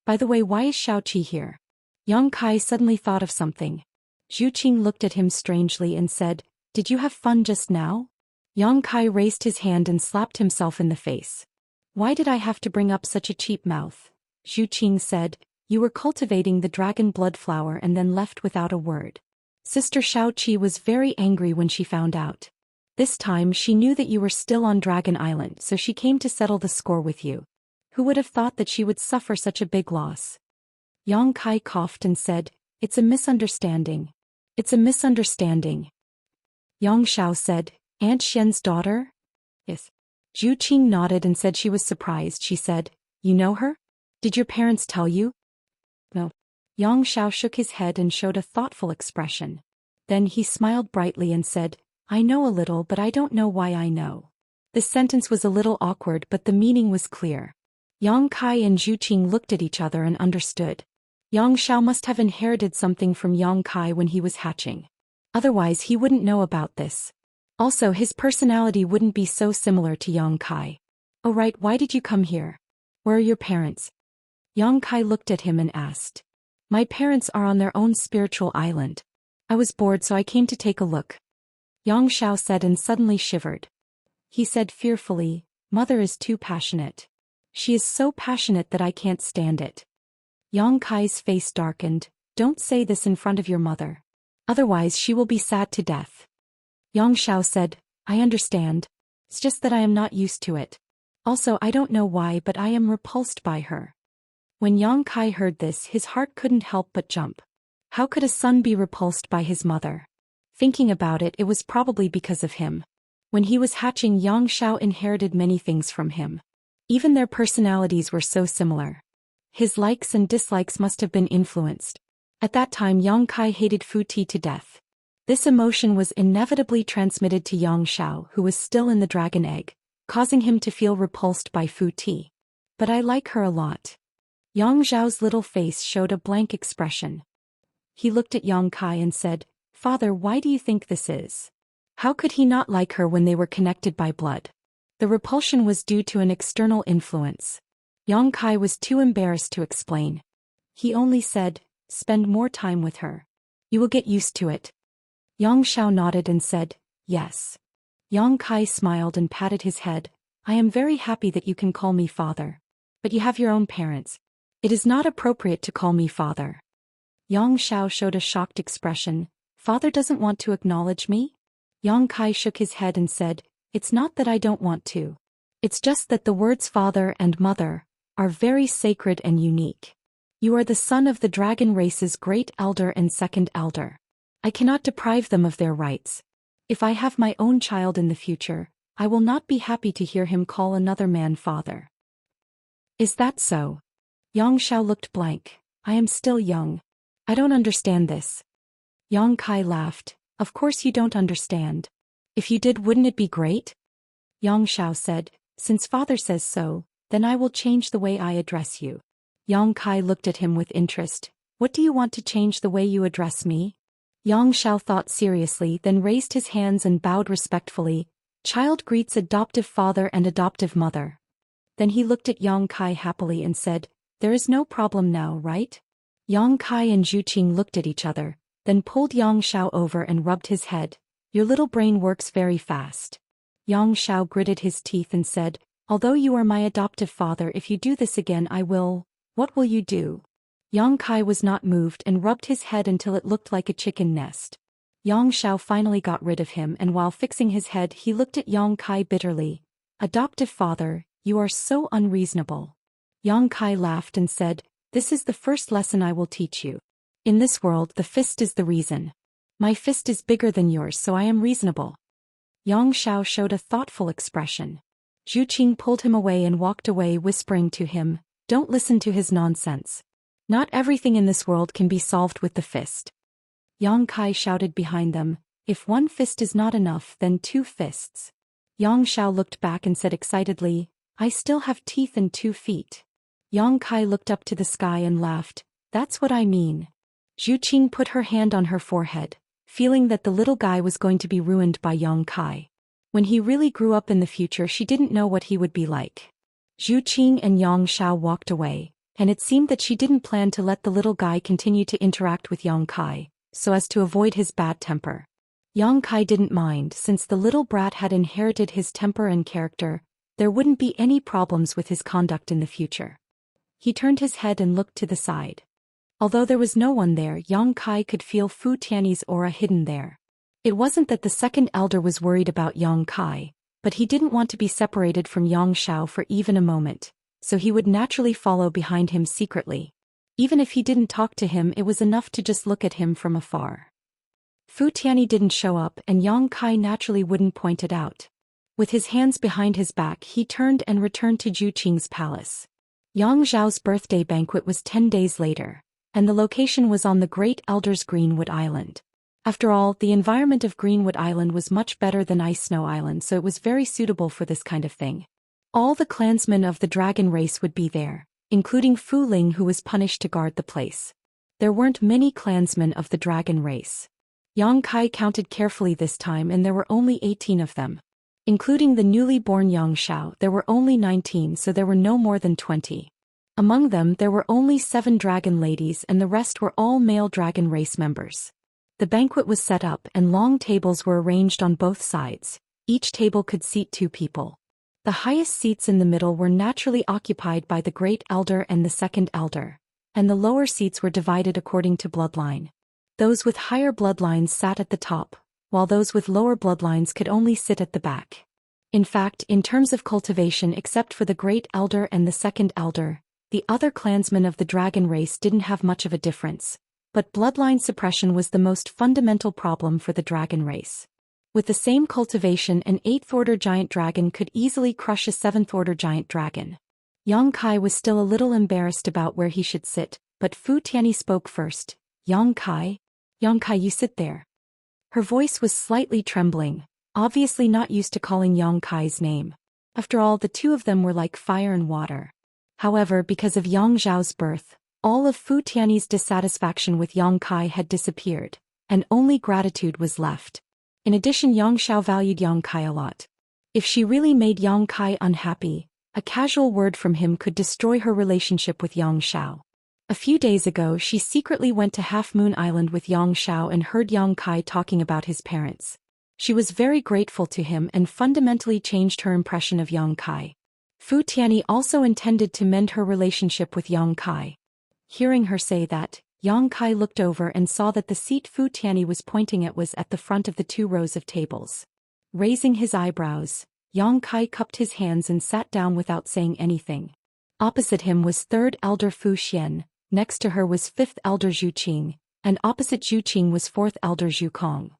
By the way, why is Xiaoqi here? Yang Kai suddenly thought of something. Zhu Qing looked at him strangely and said, "Did you have fun just now?" Yang Kai raised his hand and slapped himself in the face. "Why did I have to bring up such a cheap mouth?" Zhu Qing said, "You were cultivating the dragon blood flower and then left without a word." Sister Xiaoqi was very angry when she found out. This time she knew that you were still on Dragon Island, so she came to settle the score with you. Who would have thought that she would suffer such a big loss? Yang Kai coughed and said, "It's a misunderstanding. It's a misunderstanding." Yang Xiao said, "Aunt Xian's daughter?" "Yes." Zhu Qing nodded and said she was surprised. She said, "You know her? Did your parents tell you?" "No." Yang Xiao shook his head and showed a thoughtful expression. Then he smiled brightly and said, "I know a little, but I don't know why I know." This sentence was a little awkward, but the meaning was clear. Yang Kai and Zhu Qing looked at each other and understood. Yang Xiao must have inherited something from Yang Kai when he was hatching. Otherwise he wouldn't know about this. Also, his personality wouldn't be so similar to Yang Kai. "Oh right, why did you come here? Where are your parents?" Yang Kai looked at him and asked. "My parents are on their own spiritual island. I was bored, so I came to take a look." Yang Xiao said and suddenly shivered. He said fearfully, "Mother is too passionate. She is so passionate that I can't stand it." Yang Kai's face darkened. "Don't say this in front of your mother. Otherwise she will be sad to death." Yang Xiao said, "I understand. It's just that I am not used to it. Also, I don't know why, but I am repulsed by her." When Yang Kai heard this, his heart couldn't help but jump. How could a son be repulsed by his mother? Thinking about it, it was probably because of him. When he was hatching, Yang Xiao inherited many things from him. Even their personalities were so similar. His likes and dislikes must have been influenced. At that time, Yang Kai hated Fu Ti to death. This emotion was inevitably transmitted to Yang Xiao, who was still in the dragon egg, causing him to feel repulsed by Fu Ti. "But I like her a lot." Yang Xiao's little face showed a blank expression. He looked at Yang Kai and said, "Father, why do you think this is? How could he not like her when they were connected by blood?" The repulsion was due to an external influence. Yang Kai was too embarrassed to explain. He only said, "Spend more time with her. You will get used to it." Yang Xiao nodded and said, "Yes." Yang Kai smiled and patted his head. "I am very happy that you can call me father. But you have your own parents. It is not appropriate to call me father." Yang Xiao showed a shocked expression. "Father doesn't want to acknowledge me?" Yang Kai shook his head and said, "It's not that I don't want to. It's just that the words father and mother are very sacred and unique. You are the son of the dragon race's great elder and second elder. I cannot deprive them of their rights. If I have my own child in the future, I will not be happy to hear him call another man father." "Is that so?" Yang Xiao looked blank. "I am still young. I don't understand this." Yang Kai laughed. "Of course you don't understand. If you did, wouldn't it be great?" Yang Xiao said, "Since father says so, then I will change the way I address you." Yang Kai looked at him with interest. "What do you want to change the way you address me?" Yang Xiao thought seriously, then raised his hands and bowed respectfully. "Child greets adoptive father and adoptive mother." Then he looked at Yang Kai happily and said, "There is no problem now, right?" Yang Kai and Zhu Qing looked at each other, then pulled Yang Xiao over and rubbed his head. "Your little brain works very fast." Yang Xiao gritted his teeth and said, "Although you are my adoptive father, if you do this again I will—" "What will you do?" Yang Kai was not moved and rubbed his head until it looked like a chicken nest. Yang Xiao finally got rid of him, and while fixing his head he looked at Yang Kai bitterly. "Adoptive father, you are so unreasonable." Yang Kai laughed and said, "This is the first lesson I will teach you. In this world the fist is the reason. My fist is bigger than yours, so I am reasonable." Yang Xiao showed a thoughtful expression. Zhu Qing pulled him away and walked away, whispering to him, "Don't listen to his nonsense. Not everything in this world can be solved with the fist." Yang Kai shouted behind them, "If one fist is not enough, then two fists." Yang Xiao looked back and said excitedly, "I still have teeth and 2 feet." Yang Kai looked up to the sky and laughed. "That's what I mean." Zhu Qing put her hand on her forehead, feeling that the little guy was going to be ruined by Yang Kai. When he really grew up in the future, she didn't know what he would be like. Zhu Qing and Xianxia walked away, and it seemed that she didn't plan to let the little guy continue to interact with Kai, so as to avoid his bad temper. Kai didn't mind since the little brat had inherited his temper and character. There wouldn't be any problems with his conduct in the future. He turned his head and looked to the side. Although there was no one there, Kai could feel Fu Tianyi's aura hidden there. It wasn't that the second elder was worried about Kai, but he didn't want to be separated from Xiao for even a moment, so he would naturally follow behind him secretly. Even if he didn't talk to him, it was enough to just look at him from afar. Fu Tianyi didn't show up and Kai naturally wouldn't point it out. With his hands behind his back, he turned and returned to Zhu Qing's palace. Yang Zhao's birthday banquet was 10 days later, and the location was on the Great Elder's Greenwood Island. After all, the environment of Greenwood Island was much better than Ice Snow Island, so it was very suitable for this kind of thing. All the clansmen of the dragon race would be there, including Fu Ling, who was punished to guard the place. There weren't many clansmen of the dragon race. Kai counted carefully this time and there were only 18 of them. Including the newly born Xiao, there were only 19, so there were no more than 20. Among them there were only 7 dragon ladies and the rest were all male dragon race members. The banquet was set up and long tables were arranged on both sides. Each table could seat 2 people. The highest seats in the middle were naturally occupied by the Great Elder and the Second Elder, and the lower seats were divided according to bloodline. Those with higher bloodlines sat at the top, while those with lower bloodlines could only sit at the back. In fact, in terms of cultivation, except for the Great Elder and the Second Elder, the other clansmen of the dragon race didn't have much of a difference, but bloodline suppression was the most fundamental problem for the dragon race. With the same cultivation, an 8th-order giant dragon could easily crush a 7th-order giant dragon. Kai was still a little embarrassed about where he should sit, but Fu Tianyi spoke first. Kai, you sit there. Her voice was slightly trembling, obviously not used to calling Kai's name. After all, the two of them were like fire and water. However, because of Yang Zhao's birth, all of Fu Tianyi's dissatisfaction with Kai had disappeared, and only gratitude was left. In addition, Xiao valued Kai a lot. If she really made Kai unhappy, a casual word from him could destroy her relationship with Xiao. A few days ago, she secretly went to Half Moon Island with Xiao and heard Kai talking about his parents. She was very grateful to him and fundamentally changed her impression of Kai. Fu Tianyi also intended to mend her relationship with Kai. Hearing her say that, Kai looked over and saw that the seat Fu Tianyi was pointing at was at the front of the 2 rows of tables. Raising his eyebrows, Kai cupped his hands and sat down without saying anything. Opposite him was 3rd Elder Fu Xian. Next to her was 5th Elder Zhu Qing, and opposite Zhu Qing was 4th Elder Zhu Kong.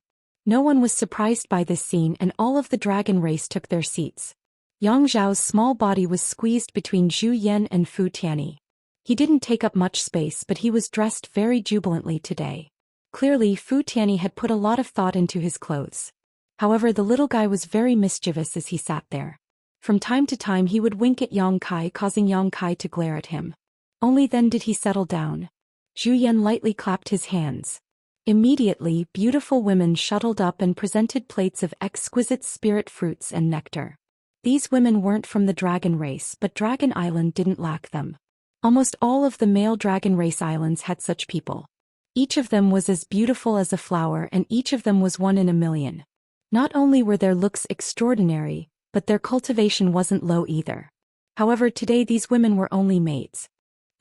No one was surprised by this scene and all of the dragon race took their seats. Yang Zhao's small body was squeezed between Zhu Yan and Fu Tianyi. He didn't take up much space, but he was dressed very jubilantly today. Clearly, Fu Tianyi had put a lot of thought into his clothes. However, the little guy was very mischievous as he sat there. From time to time he would wink at Kai, causing Kai to glare at him. Only then did he settle down. Zhu Yan lightly clapped his hands. Immediately, beautiful women shuttled up and presented plates of exquisite spirit fruits and nectar. These women weren't from the dragon race, but Dragon Island didn't lack them. Almost all of the male dragon race islands had such people. Each of them was as beautiful as a flower and each of them was 1 in a million. Not only were their looks extraordinary, but their cultivation wasn't low either. However, today these women were only maids.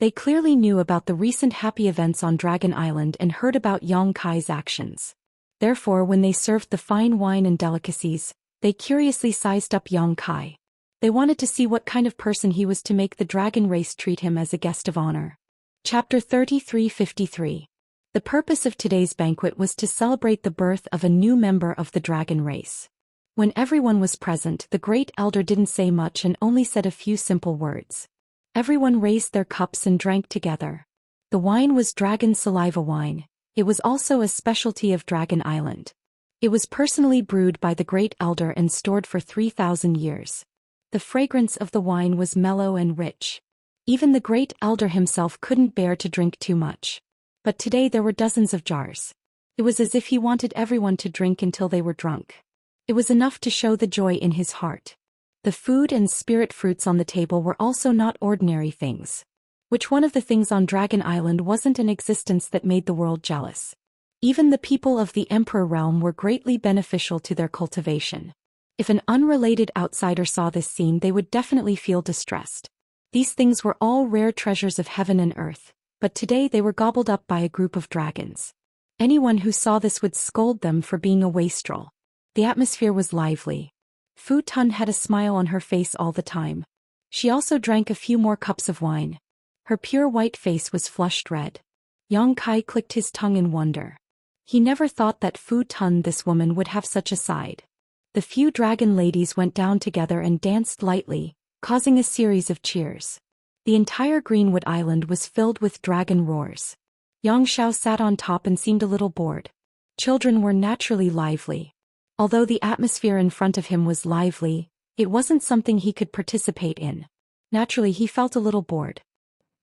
They clearly knew about the recent happy events on Dragon Island and heard about Kai's actions. Therefore, when they served the fine wine and delicacies, they curiously sized up Kai. They wanted to see what kind of person he was to make the dragon race treat him as a guest of honor. Chapter 33:53. The purpose of today's banquet was to celebrate the birth of a new member of the dragon race. When everyone was present, the Great Elder didn't say much and only said a few simple words. Everyone raised their cups and drank together. The wine was dragon saliva wine. It was also a specialty of Dragon Island. It was personally brewed by the Great Elder and stored for 3,000 years. The fragrance of the wine was mellow and rich. Even the Great Elder himself couldn't bear to drink too much. But today there were dozens of jars. It was as if he wanted everyone to drink until they were drunk. It was enough to show the joy in his heart. The food and spirit fruits on the table were also not ordinary things. Which one of the things on Dragon Island wasn't an existence that made the world jealous? Even the people of the Emperor realm were greatly beneficial to their cultivation. If an unrelated outsider saw this scene, they would definitely feel distressed. These things were all rare treasures of heaven and earth, but today they were gobbled up by a group of dragons. Anyone who saw this would scold them for being a wastrel. The atmosphere was lively. Fu Tun had a smile on her face all the time. She also drank a few more cups of wine. Her pure white face was flushed red. Yang Kai clicked his tongue in wonder. He never thought that Fu Tun, this woman, would have such a side. The few dragon ladies went down together and danced lightly, causing a series of cheers. The entire Greenwood Island was filled with dragon roars. Yang Xiao sat on top and seemed a little bored. Children were naturally lively. Although the atmosphere in front of him was lively, it wasn't something he could participate in. Naturally, he felt a little bored.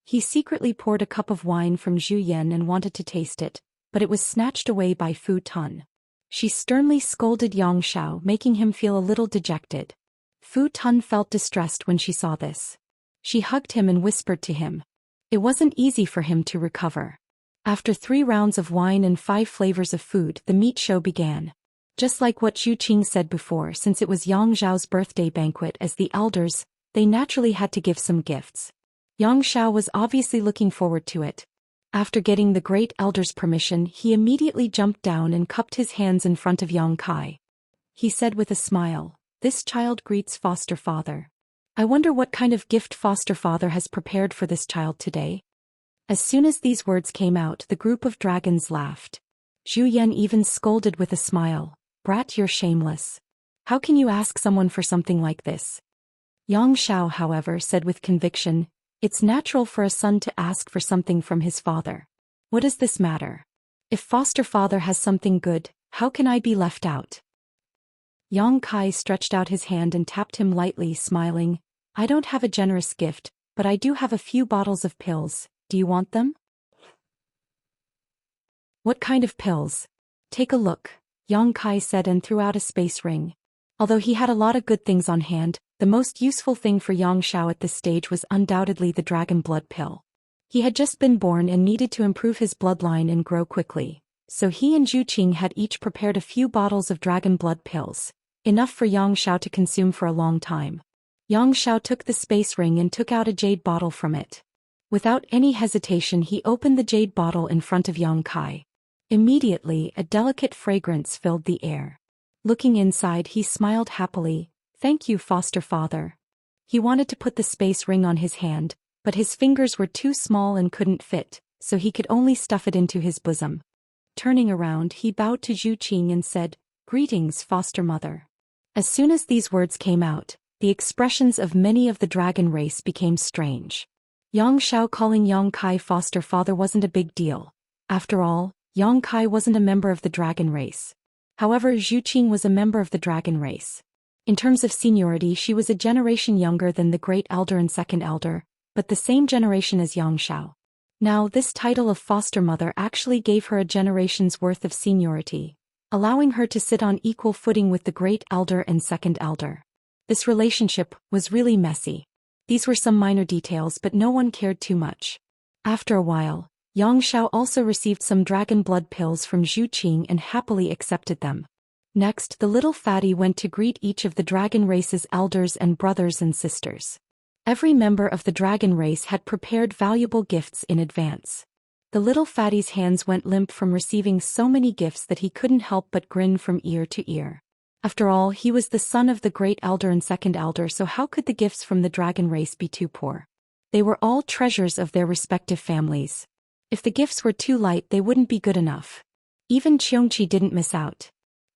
He secretly poured a cup of wine from Zhou Xian and wanted to taste it, but it was snatched away by Fu Tun. She sternly scolded Yang Xiao, making him feel a little dejected. Fu Tun felt distressed when she saw this. She hugged him and whispered to him. It wasn't easy for him to recover. After 3 rounds of wine and 5 flavors of food, the meat show began. Just like what Zhu Qing said before, since it was Yang Xiao's birthday banquet as the elders, they naturally had to give some gifts. Yang Xiao was obviously looking forward to it. After getting the great elder's permission, he immediately jumped down and cupped his hands in front of Yang Kai. He said with a smile, "This child greets foster father. I wonder what kind of gift foster father has prepared for this child today." As soon as these words came out, the group of dragons laughed. Zhu Yan even scolded with a smile, "Brat, you're shameless. How can you ask someone for something like this?" Yang Xiao, however, said with conviction, "It's natural for a son to ask for something from his father. What does this matter? If foster father has something good, how can I be left out?" Yang Kai stretched out his hand and tapped him lightly, smiling, "I don't have a generous gift, but I do have a few bottles of pills. Do you want them?" "What kind of pills?" "Take a look," Yang Kai said and threw out a space ring. Although he had a lot of good things on hand, the most useful thing for Yang Xiao at this stage was undoubtedly the dragon blood pill. He had just been born and needed to improve his bloodline and grow quickly, so he and Zhu Qing had each prepared a few bottles of dragon blood pills, enough for Yang Xiao to consume for a long time. Yang Xiao took the space ring and took out a jade bottle from it. Without any hesitation, he opened the jade bottle in front of Yang Kai. Immediately, a delicate fragrance filled the air. Looking inside, he smiled happily. "Thank you, foster father." He wanted to put the space ring on his hand, but his fingers were too small and couldn't fit, so he could only stuff it into his bosom. Turning around, he bowed to Zhu Qing and said, "Greetings, foster mother." As soon as these words came out, the expressions of many of the dragon race became strange. Yang Xiao calling Yang Kai foster father wasn't a big deal. After all, Yang Kai wasn't a member of the dragon race. However, Zhu Qing was a member of the dragon race. In terms of seniority, she was a generation younger than the Great Elder and Second Elder, but the same generation as Yang Xiao. Now, this title of foster mother actually gave her a generation's worth of seniority, allowing her to sit on equal footing with the Great Elder and Second Elder. This relationship was really messy. These were some minor details, but no one cared too much. After a while, Yang Xiao also received some dragon blood pills from Zhu Qing and happily accepted them. Next, the little fatty went to greet each of the dragon race's elders and brothers and sisters. Every member of the dragon race had prepared valuable gifts in advance. The little fatty's hands went limp from receiving so many gifts that he couldn't help but grin from ear to ear. After all, he was the son of the Great Elder and Second Elder, so how could the gifts from the dragon race be too poor? They were all treasures of their respective families. If the gifts were too light, they wouldn't be good enough. Even Xianxia didn't miss out.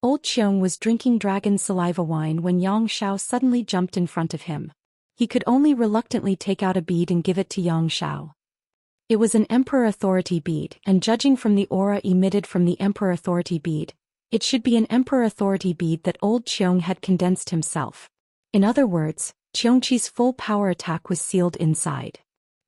Old Qiong was drinking dragon saliva wine when Yang Xiao suddenly jumped in front of him. He could only reluctantly take out a bead and give it to Yang Xiao. It was an Emperor Authority bead, and judging from the aura emitted from the Emperor Authority bead, it should be an Emperor Authority bead that old Qiong had condensed himself. In other words, Qiongqi's full power attack was sealed inside.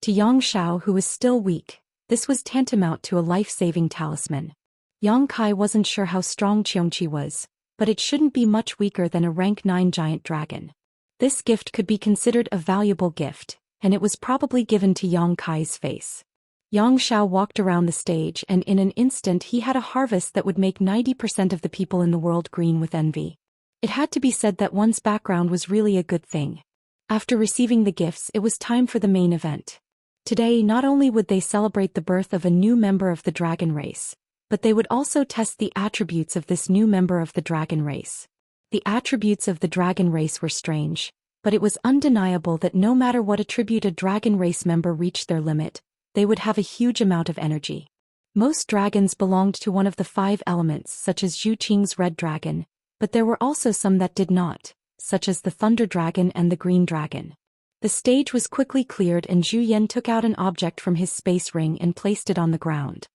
To Yang Xiao, who was still weak, this was tantamount to a life-saving talisman. Yang Kai wasn't sure how strong Xianxia was, but it shouldn't be much weaker than a rank 9 giant dragon. This gift could be considered a valuable gift, and it was probably given to Yang Kai's face. Yang Xiao walked around the stage, and in an instant he had a harvest that would make 90% of the people in the world green with envy. It had to be said that one's background was really a good thing. After receiving the gifts, it was time for the main event. Today, not only would they celebrate the birth of a new member of the dragon race, but they would also test the attributes of this new member of the dragon race. The attributes of the dragon race were strange, but it was undeniable that no matter what attribute a dragon race member reached their limit, they would have a huge amount of energy. Most dragons belonged to one of the 5 elements, such as Zhu Qing's red dragon, but there were also some that did not, such as the thunder dragon and the green dragon. The stage was quickly cleared and Zhou Xian took out an object from his space ring and placed it on the ground.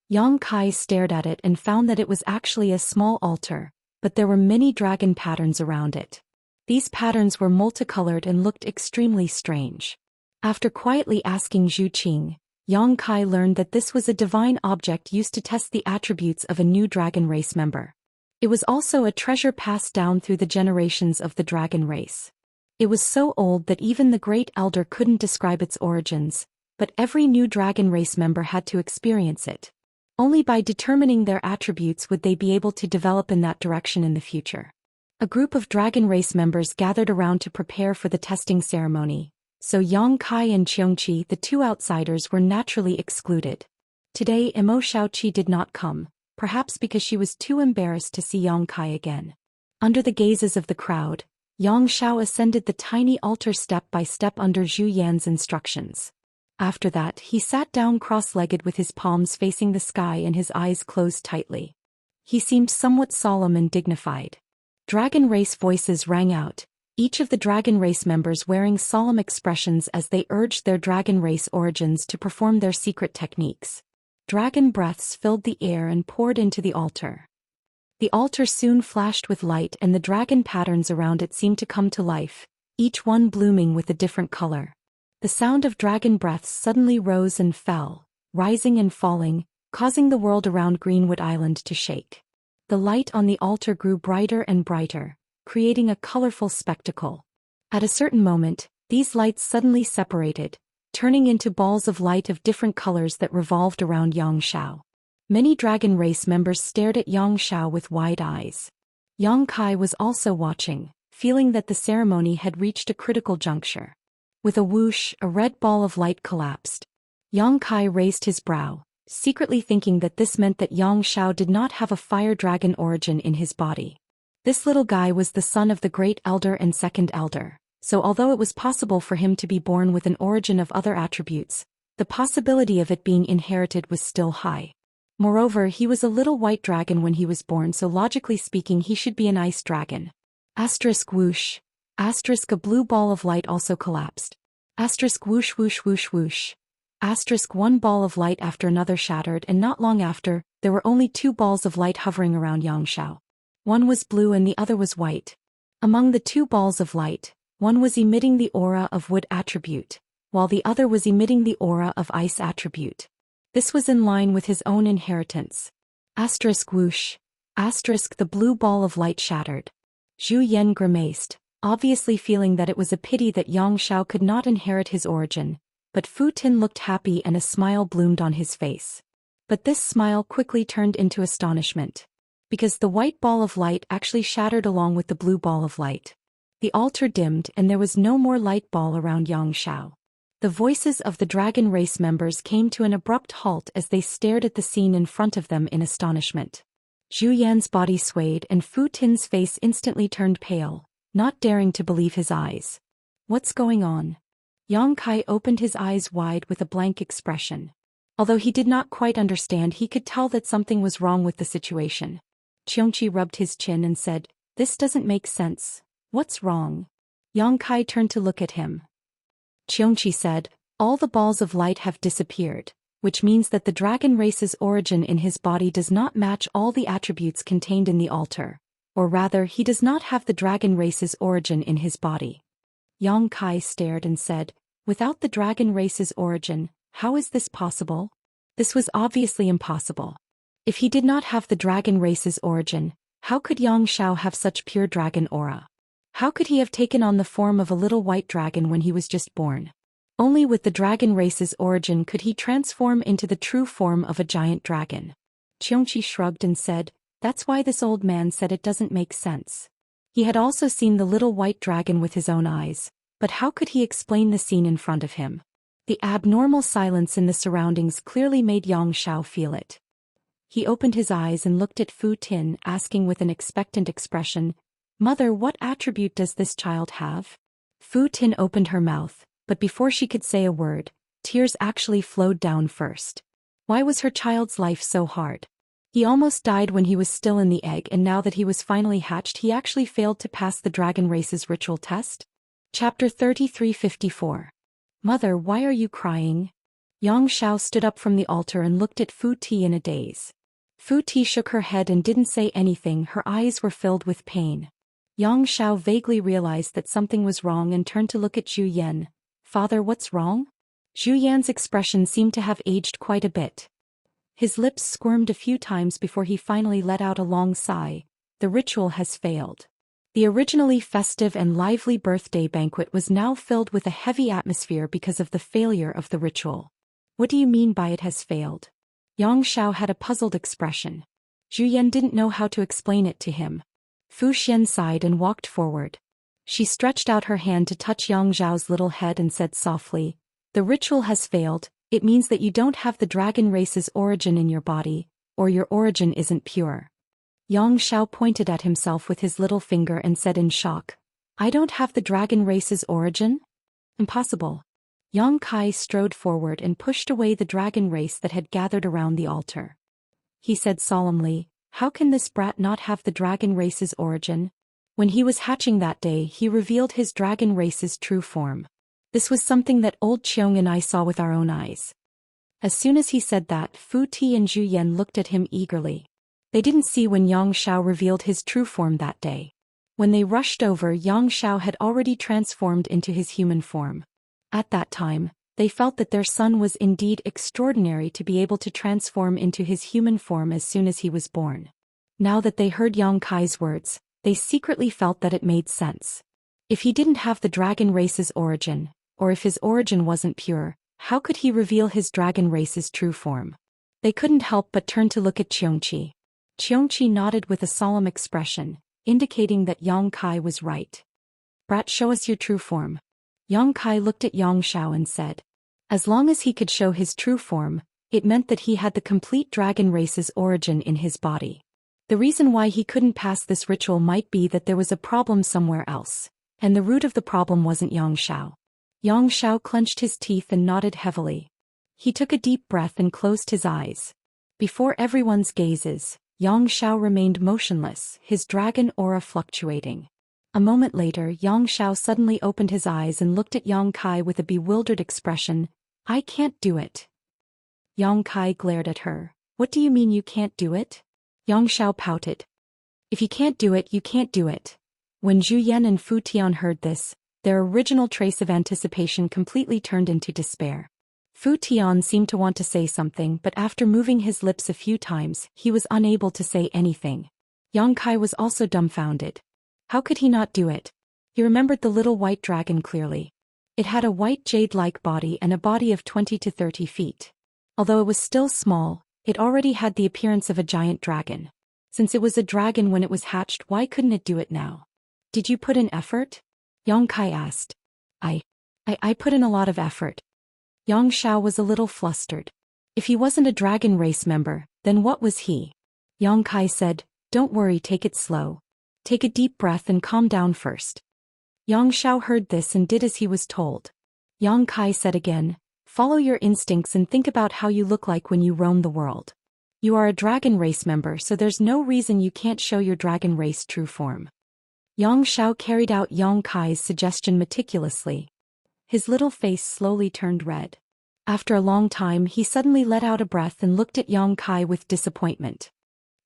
Yang Kai stared at it and found that it was actually a small altar, but there were many dragon patterns around it. These patterns were multicolored and looked extremely strange. After quietly asking Zhu Qing, Yang Kai learned that this was a divine object used to test the attributes of a new dragon race member. It was also a treasure passed down through the generations of the dragon race. It was so old that even the Great Elder couldn't describe its origins, but every new dragon race member had to experience it. Only by determining their attributes would they be able to develop in that direction in the future. A group of dragon race members gathered around to prepare for the testing ceremony, so Yang Kai and Xianxia, the 2 outsiders, were naturally excluded. Today Imo Shaoqi did not come, perhaps because she was too embarrassed to see Yang Kai again. Under the gazes of the crowd, Yang Xiao ascended the tiny altar step by step under Zhu Yan's instructions. After that, he sat down cross-legged with his palms facing the sky and his eyes closed tightly. He seemed somewhat solemn and dignified. Dragon race voices rang out, each of the dragon race members wearing solemn expressions as they urged their dragon race origins to perform their secret techniques. Dragon breaths filled the air and poured into the altar. The altar soon flashed with light and the dragon patterns around it seemed to come to life, each one blooming with a different color. The sound of dragon breaths suddenly rose and fell, rising and falling, causing the world around Greenwood Island to shake. The light on the altar grew brighter and brighter, creating a colorful spectacle. At a certain moment, these lights suddenly separated, turning into balls of light of different colors that revolved around Yang Xiao. Many dragon race members stared at Yang Xiao with wide eyes. Yang Kai was also watching, feeling that the ceremony had reached a critical juncture. With a whoosh, a red ball of light collapsed. Yang Kai raised his brow, secretly thinking that this meant that Yang Xiao did not have a fire dragon origin in his body. This little guy was the son of the Great Elder and Second Elder, so although it was possible for him to be born with an origin of other attributes, the possibility of it being inherited was still high. Moreover, he was a little white dragon when he was born, so logically speaking he should be an ice dragon. Asterisk whoosh. Asterisk a blue ball of light also collapsed. Asterisk whoosh whoosh whoosh whoosh. Asterisk one ball of light after another shattered, and not long after, there were only 2 balls of light hovering around Yang Xiao. One was blue and the other was white. Among the 2 balls of light, one was emitting the aura of wood attribute, while the other was emitting the aura of ice attribute. This was in line with his own inheritance. Asterisk whoosh. Asterisk the blue ball of light shattered. Zhu Yan grimaced, obviously feeling that it was a pity that Yang Xiao could not inherit his origin, but Fu Tin looked happy and a smile bloomed on his face. But this smile quickly turned into astonishment, because the white ball of light actually shattered along with the blue ball of light. The altar dimmed and there was no more light ball around Yang Xiao. The voices of the dragon race members came to an abrupt halt as they stared at the scene in front of them in astonishment. Zhu Yan's body swayed and Fu Tin's face instantly turned pale, not daring to believe his eyes. What's going on? Yang Kai opened his eyes wide with a blank expression. Although he did not quite understand, he could tell that something was wrong with the situation. Xianxia rubbed his chin and said, "This doesn't make sense. What's wrong?" Yang Kai turned to look at him. Xianxia said, "All the balls of light have disappeared, which means that the dragon race's origin in his body does not match all the attributes contained in the altar, or rather he does not have the dragon race's origin in his body." Yang Kai stared and said, "Without the dragon race's origin, how is this possible?" This was obviously impossible. If he did not have the dragon race's origin, how could Yang Xiao have such pure dragon aura? How could he have taken on the form of a little white dragon when he was just born? Only with the dragon race's origin could he transform into the true form of a giant dragon. Xianxia shrugged and said, "That's why this old man said it doesn't make sense." He had also seen the little white dragon with his own eyes, but how could he explain the scene in front of him? The abnormal silence in the surroundings clearly made Xianxia feel it. He opened his eyes and looked at Fu Tin, asking with an expectant expression, "Mother, what attribute does this child have?" Fu Tin opened her mouth, but before she could say a word, tears actually flowed down first. Why was her child's life so hard? He almost died when he was still in the egg, and now that he was finally hatched he actually failed to pass the dragon race's ritual test? Chapter 3354. Mother, why are you crying? Xianxia stood up from the altar and looked at Fu Ti in a daze. Fu Ti shook her head and didn't say anything, her eyes were filled with pain. Xianxia vaguely realized that something was wrong and turned to look at Zhou Xian. "Father, what's wrong?" Zhou Xian's expression seemed to have aged quite a bit. His lips squirmed a few times before he finally let out a long sigh. "The ritual has failed." The originally festive and lively birthday banquet was now filled with a heavy atmosphere because of the failure of the ritual. "What do you mean by it has failed?" Xianxia had a puzzled expression. Zhou Xian didn't know how to explain it to him. Fu Xian sighed and walked forward. She stretched out her hand to touch Xiao's little head and said softly, "The ritual has failed. It means that you don't have the dragon race's origin in your body, or your origin isn't pure." Xiao pointed at himself with his little finger and said in shock, "I don't have the dragon race's origin? Impossible." Kai strode forward and pushed away the dragon race that had gathered around the altar. He said solemnly, "How can this brat not have the dragon race's origin? When he was hatching that day he revealed his dragon race's true form. This was something that old Qiong and I saw with our own eyes." As soon as he said that, Fu Ti and Zhu Yan looked at him eagerly. They didn't see when Xiao revealed his true form that day. When they rushed over, Xiao had already transformed into his human form. At that time, they felt that their son was indeed extraordinary to be able to transform into his human form as soon as he was born. Now that they heard Kai's words, they secretly felt that it made sense. If he didn't have the dragon race's origin, or if his origin wasn't pure, how could he reveal his dragon race's true form? They couldn't help but turn to look at Xianxia. Xianxia nodded with a solemn expression, indicating that Kai was right. "Brat, show us your true form." Kai looked at Xiao and said. As long as he could show his true form, it meant that he had the complete dragon race's origin in his body. The reason why he couldn't pass this ritual might be that there was a problem somewhere else, and the root of the problem wasn't Xiao. Xiao clenched his teeth and nodded heavily. He took a deep breath and closed his eyes. Before everyone's gazes, Xiao remained motionless, his dragon aura fluctuating. A moment later, Xiao suddenly opened his eyes and looked at Kai with a bewildered expression. "I can't do it." Kai glared at her. "What do you mean you can't do it?" Xiao pouted. "If you can't do it, you can't do it." When Zhu Yan and Fu Tian heard this, their original trace of anticipation completely turned into despair. Fu Tian seemed to want to say something, but after moving his lips a few times, he was unable to say anything. Kai was also dumbfounded. How could he not do it? He remembered the little white dragon clearly. It had a white jade-like body and a body of 20 to 30 feet. Although it was still small, it already had the appearance of a giant dragon. Since it was a dragon when it was hatched, why couldn't it do it now? "Did you put in effort?" Kai asked. I put in a lot of effort." Xiao was a little flustered. If he wasn't a dragon race member, then what was he? Kai said, "Don't worry, take it slow. Take a deep breath and calm down first." Xiao heard this and did as he was told. Kai said again, "Follow your instincts and think about how you look like when you roam the world. You are a dragon race member, so there's no reason you can't show your dragon race true form." Xiao carried out Kai's suggestion meticulously. His little face slowly turned red. After a long time, he suddenly let out a breath and looked at Kai with disappointment.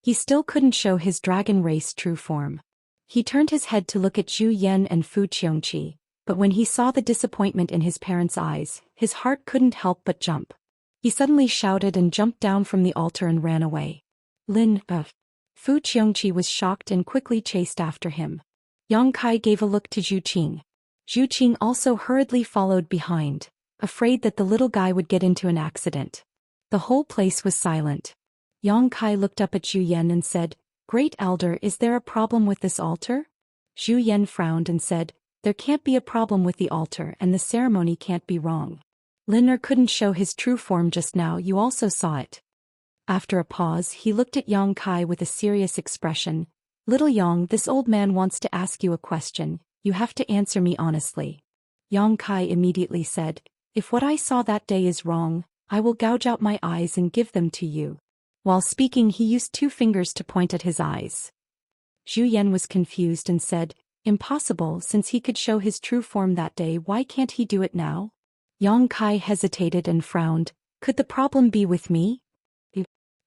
He still couldn't show his dragon race true form. He turned his head to look at Zhu Yan and Fu Qiongqi, but when he saw the disappointment in his parents' eyes, his heart couldn't help but jump. He suddenly shouted and jumped down from the altar and ran away. Fu Qiongqi was shocked and quickly chased after him. Yang Kai gave a look to Zhu Qing. Zhu Qing also hurriedly followed behind, afraid that the little guy would get into an accident. The whole place was silent. Yang Kai looked up at Zhu Yan and said, "Great Elder, is there a problem with this altar?" Zhu Yan frowned and said, "There can't be a problem with the altar and the ceremony can't be wrong. Lin couldn't show his true form just now, you also saw it." After a pause, he looked at Yang Kai with a serious expression. "Little Yang, this old man wants to ask you a question, you have to answer me honestly." Yang Kai immediately said, "If what I saw that day is wrong, I will gouge out my eyes and give them to you." While speaking, he used 2 fingers to point at his eyes. Zhu Yan was confused and said, "Impossible, since he could show his true form that day, why can't he do it now?" Yang Kai hesitated and frowned. "Could the problem be with me?"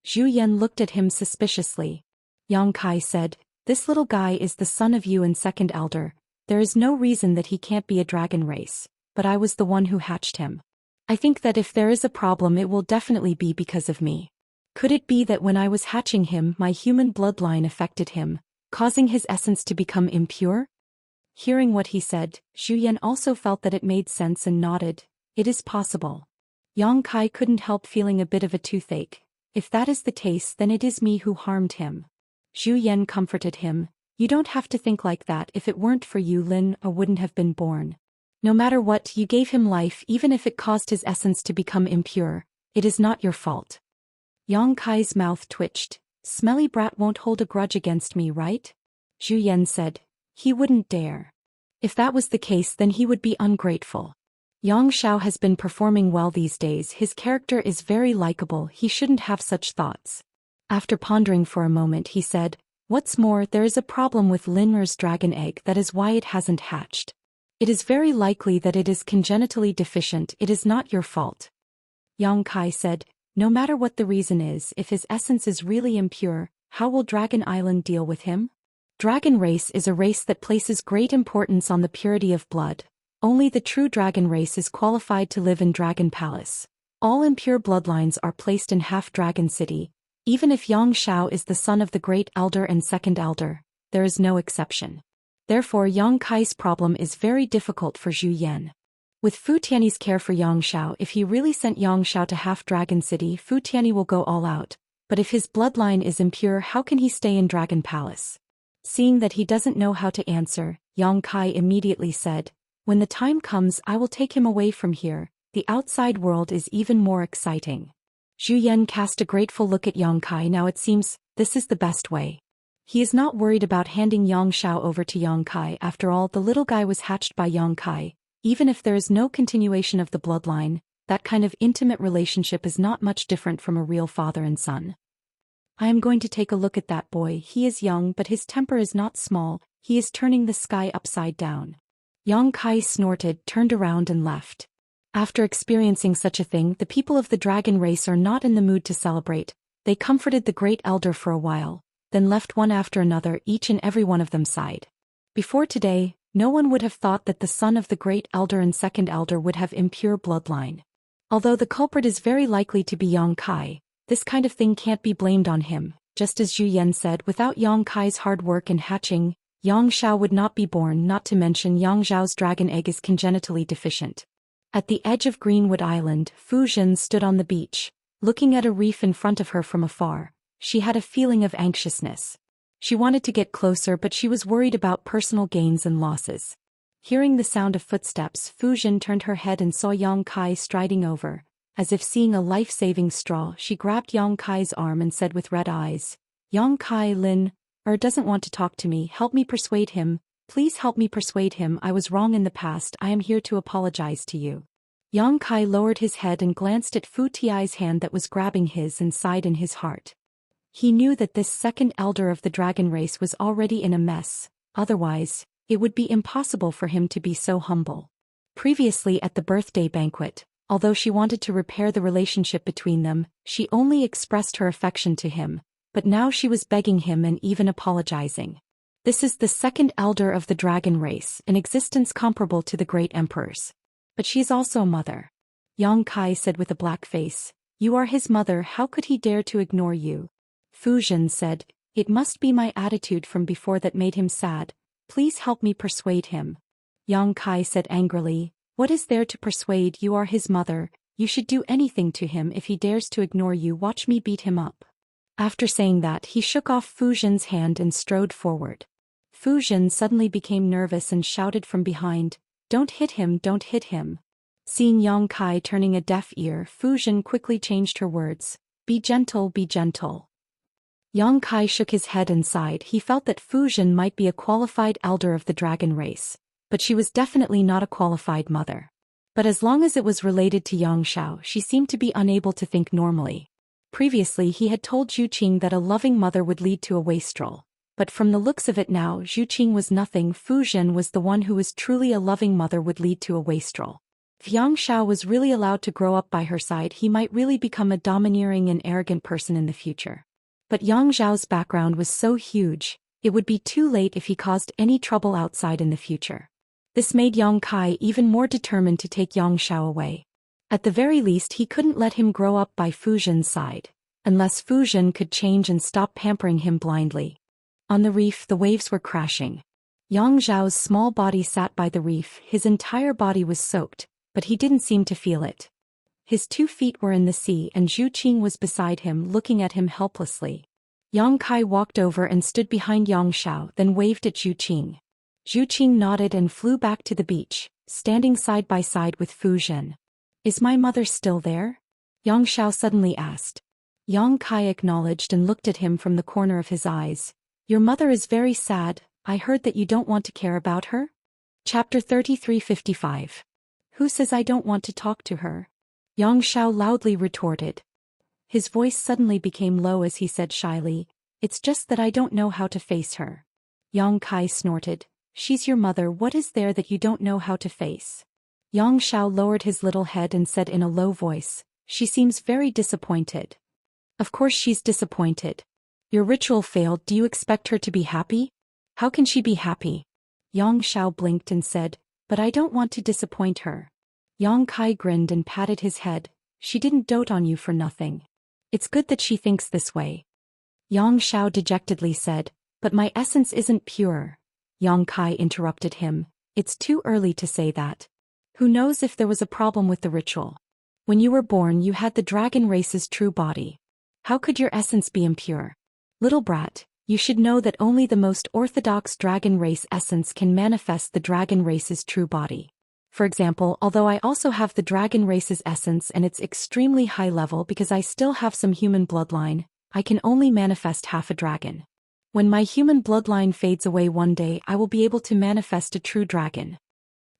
Zhu Yan looked at him suspiciously. Yang Kai said, "This little guy is the son of you and second elder. There is no reason that he can't be a dragon race, but I was the one who hatched him. I think that if there is a problem, it will definitely be because of me. Could it be that when I was hatching him, my human bloodline affected him, causing his essence to become impure?" Hearing what he said, Zhu Yan also felt that it made sense and nodded. "It is possible." Yang Kai couldn't help feeling a bit of a toothache. "If that is the case, then it is me who harmed him." Zhu Yan comforted him. "You don't have to think like that. If it weren't for you, Lin wouldn't have been born. No matter what, you gave him life even if it caused his essence to become impure. It is not your fault." Yang Kai's mouth twitched. "Smelly brat won't hold a grudge against me, right?" Zhu Yan said. "He wouldn't dare. If that was the case, then he would be ungrateful. Yang Xiao has been performing well these days. His character is very likable. He shouldn't have such thoughts." After pondering for a moment, he said, "What's more, there is a problem with Linmer's dragon egg. That is why it hasn't hatched. It is very likely that it is congenitally deficient. It is not your fault." Yang Kai said, "No matter what the reason is, if his essence is really impure, how will Dragon Island deal with him? Dragon race is a race that places great importance on the purity of blood. Only the true dragon race is qualified to live in Dragon Palace. All impure bloodlines are placed in Half-Dragon City. Even if Yang Xiao is the son of the Great Elder and Second Elder, there is no exception. Therefore Yang Kai's problem is very difficult for Zhu Yan. With Fu Tianyi's care for Yang Xiao, if he really sent Yang Xiao to Half-Dragon City, Fu Tianyi will go all out. But if his bloodline is impure, how can he stay in Dragon Palace?" Seeing that he doesn't know how to answer, Yang Kai immediately said, "When the time comes, I will take him away from here. The outside world is even more exciting." Zhu Yan cast a grateful look at Yang Kai. Now it seems, this is the best way. He is not worried about handing Yang Xiao over to Yang Kai. After all, the little guy was hatched by Yang Kai. Even if there is no continuation of the bloodline, that kind of intimate relationship is not much different from a real father and son. "I am going to take a look at that boy. He is young, but his temper is not small. He is turning the sky upside down." Yang Kai snorted, turned around and left. After experiencing such a thing, the people of the dragon race are not in the mood to celebrate. They comforted the Great Elder for a while, then left one after another. Each and every one of them sighed. Before today, no one would have thought that the son of the Great Elder and Second Elder would have impure bloodline. Although the culprit is very likely to be Yang Kai, this kind of thing can't be blamed on him. Just as Zhu Yan said, without Yang Kai's hard work in hatching, Yang Xiao would not be born, not to mention Yang Xiao's dragon egg is congenitally deficient. At the edge of Greenwood Island, Fu Zhen stood on the beach, looking at a reef in front of her from afar. She had a feeling of anxiousness. She wanted to get closer, but she was worried about personal gains and losses. Hearing the sound of footsteps, Fu Zhen turned her head and saw Yang Kai striding over. As if seeing a life-saving straw, she grabbed Yang Kai's arm and said with red eyes, "Yang Kai, Lin doesn't want to talk to me. Help me persuade him. Please help me persuade him. I was wrong in the past. I am here to apologize to you." Yang Kai lowered his head and glanced at Fu Tiai's hand that was grabbing his and sighed in his heart. He knew that this second elder of the dragon race was already in a mess. Otherwise, it would be impossible for him to be so humble. Previously at the birthday banquet, although she wanted to repair the relationship between them, she only expressed her affection to him, but now she was begging him and even apologizing. This is the second elder of the dragon race, an existence comparable to the great emperors. But she is also a mother. Yang Kai said with a black face, "You are his mother, how could he dare to ignore you?" Fu Zhen said, "It must be my attitude from before that made him sad. please help me persuade him. Yang Kai said angrily, what is there to persuade? You are his mother, you should do anything to him. If he dares to ignore you, watch me beat him up. After saying that, he shook off Fu Zhen's hand and strode forward. Fu Zhen suddenly became nervous and shouted from behind, don't hit him, don't hit him. Seeing Yang Kai turning a deaf ear, Fu Zhen quickly changed her words, be gentle, be gentle. Yang Kai shook his head and sighed. He felt that Fu Zhen might be a qualified elder of the dragon race, but she was definitely not a qualified mother. But as long as it was related to Xianxia, she seemed to be unable to think normally. Previously he had told Zhu Qing that a loving mother would lead to a wastrel, but from the looks of it now, Zhu Qing was nothing. Fu Zhen was the one who was truly a loving mother would lead to a wastrel. If Xianxia was really allowed to grow up by her side, he might really become a domineering and arrogant person in the future. But Yang Zhao's background was so huge, it would be too late if he caused any trouble outside in the future. This made Yang Kai even more determined to take Xianxia away. At the very least, he couldn't let him grow up by Fu Zhen's side, unless Fu Zhen could change and stop pampering him blindly. On the reef, the waves were crashing. Yang Zhao's small body sat by the reef. His entire body was soaked, but he didn't seem to feel it. His 2 feet were in the sea and Zhu Qing was beside him, looking at him helplessly. Yang Kai walked over and stood behind Xianxia, then waved at Zhu Qing. Zhu Qing nodded and flew back to the beach, standing side by side with Fu Zhen. Is my mother still there? Xianxia suddenly asked. Yang Kai acknowledged and looked at him from the corner of his eyes. Your mother is very sad. I heard that you don't want to care about her? Chapter 33:55. Who says I don't want to talk to her? Xianxia loudly retorted. His voice suddenly became low as he said shyly, it's just that I don't know how to face her. Yang Kai snorted. She's your mother, what is there that you don't know how to face? Xianxia lowered his little head and said in a low voice, she seems very disappointed. Of course she's disappointed. Your ritual failed, do you expect her to be happy? How can she be happy? Xianxia blinked and said, but I don't want to disappoint her. Yang Kai grinned and patted his head, she didn't dote on you for nothing. It's good that she thinks this way. Xianxia dejectedly said, but my essence isn't pure. Yang Kai interrupted him, it's too early to say that. Who knows if there was a problem with the ritual? When you were born you had the dragon race's true body. How could your essence be impure? Little brat, you should know that only the most orthodox dragon race essence can manifest the dragon race's true body. For example, although I also have the dragon race's essence and it's extremely high level because I still have some human bloodline, I can only manifest half a dragon. When my human bloodline fades away one day, I will be able to manifest a true dragon.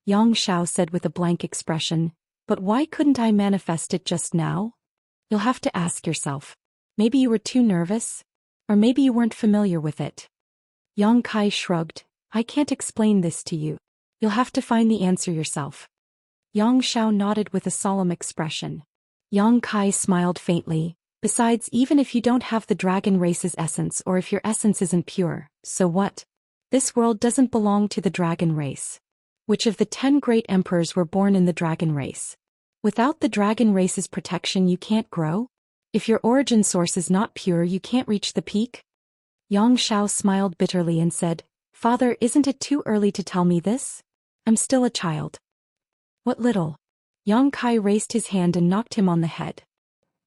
Xianxia said with a blank expression, but why couldn't I manifest it just now? You'll have to ask yourself. Maybe you were too nervous? Or maybe you weren't familiar with it. Yang Kai shrugged, I can't explain this to you. You'll have to find the answer yourself. Xianxia nodded with a solemn expression. Yang Kai smiled faintly, besides, even if you don't have the dragon race's essence or if your essence isn't pure, so what? This world doesn't belong to the dragon race. Which of the 10 great emperors were born in the dragon race? Without the dragon race's protection you can't grow? If your origin source is not pure you can't reach the peak? Xianxia smiled bitterly and said, Father, isn't it too early to tell me this? I'm still a child. What little? Yang Kai raised his hand and knocked him on the head.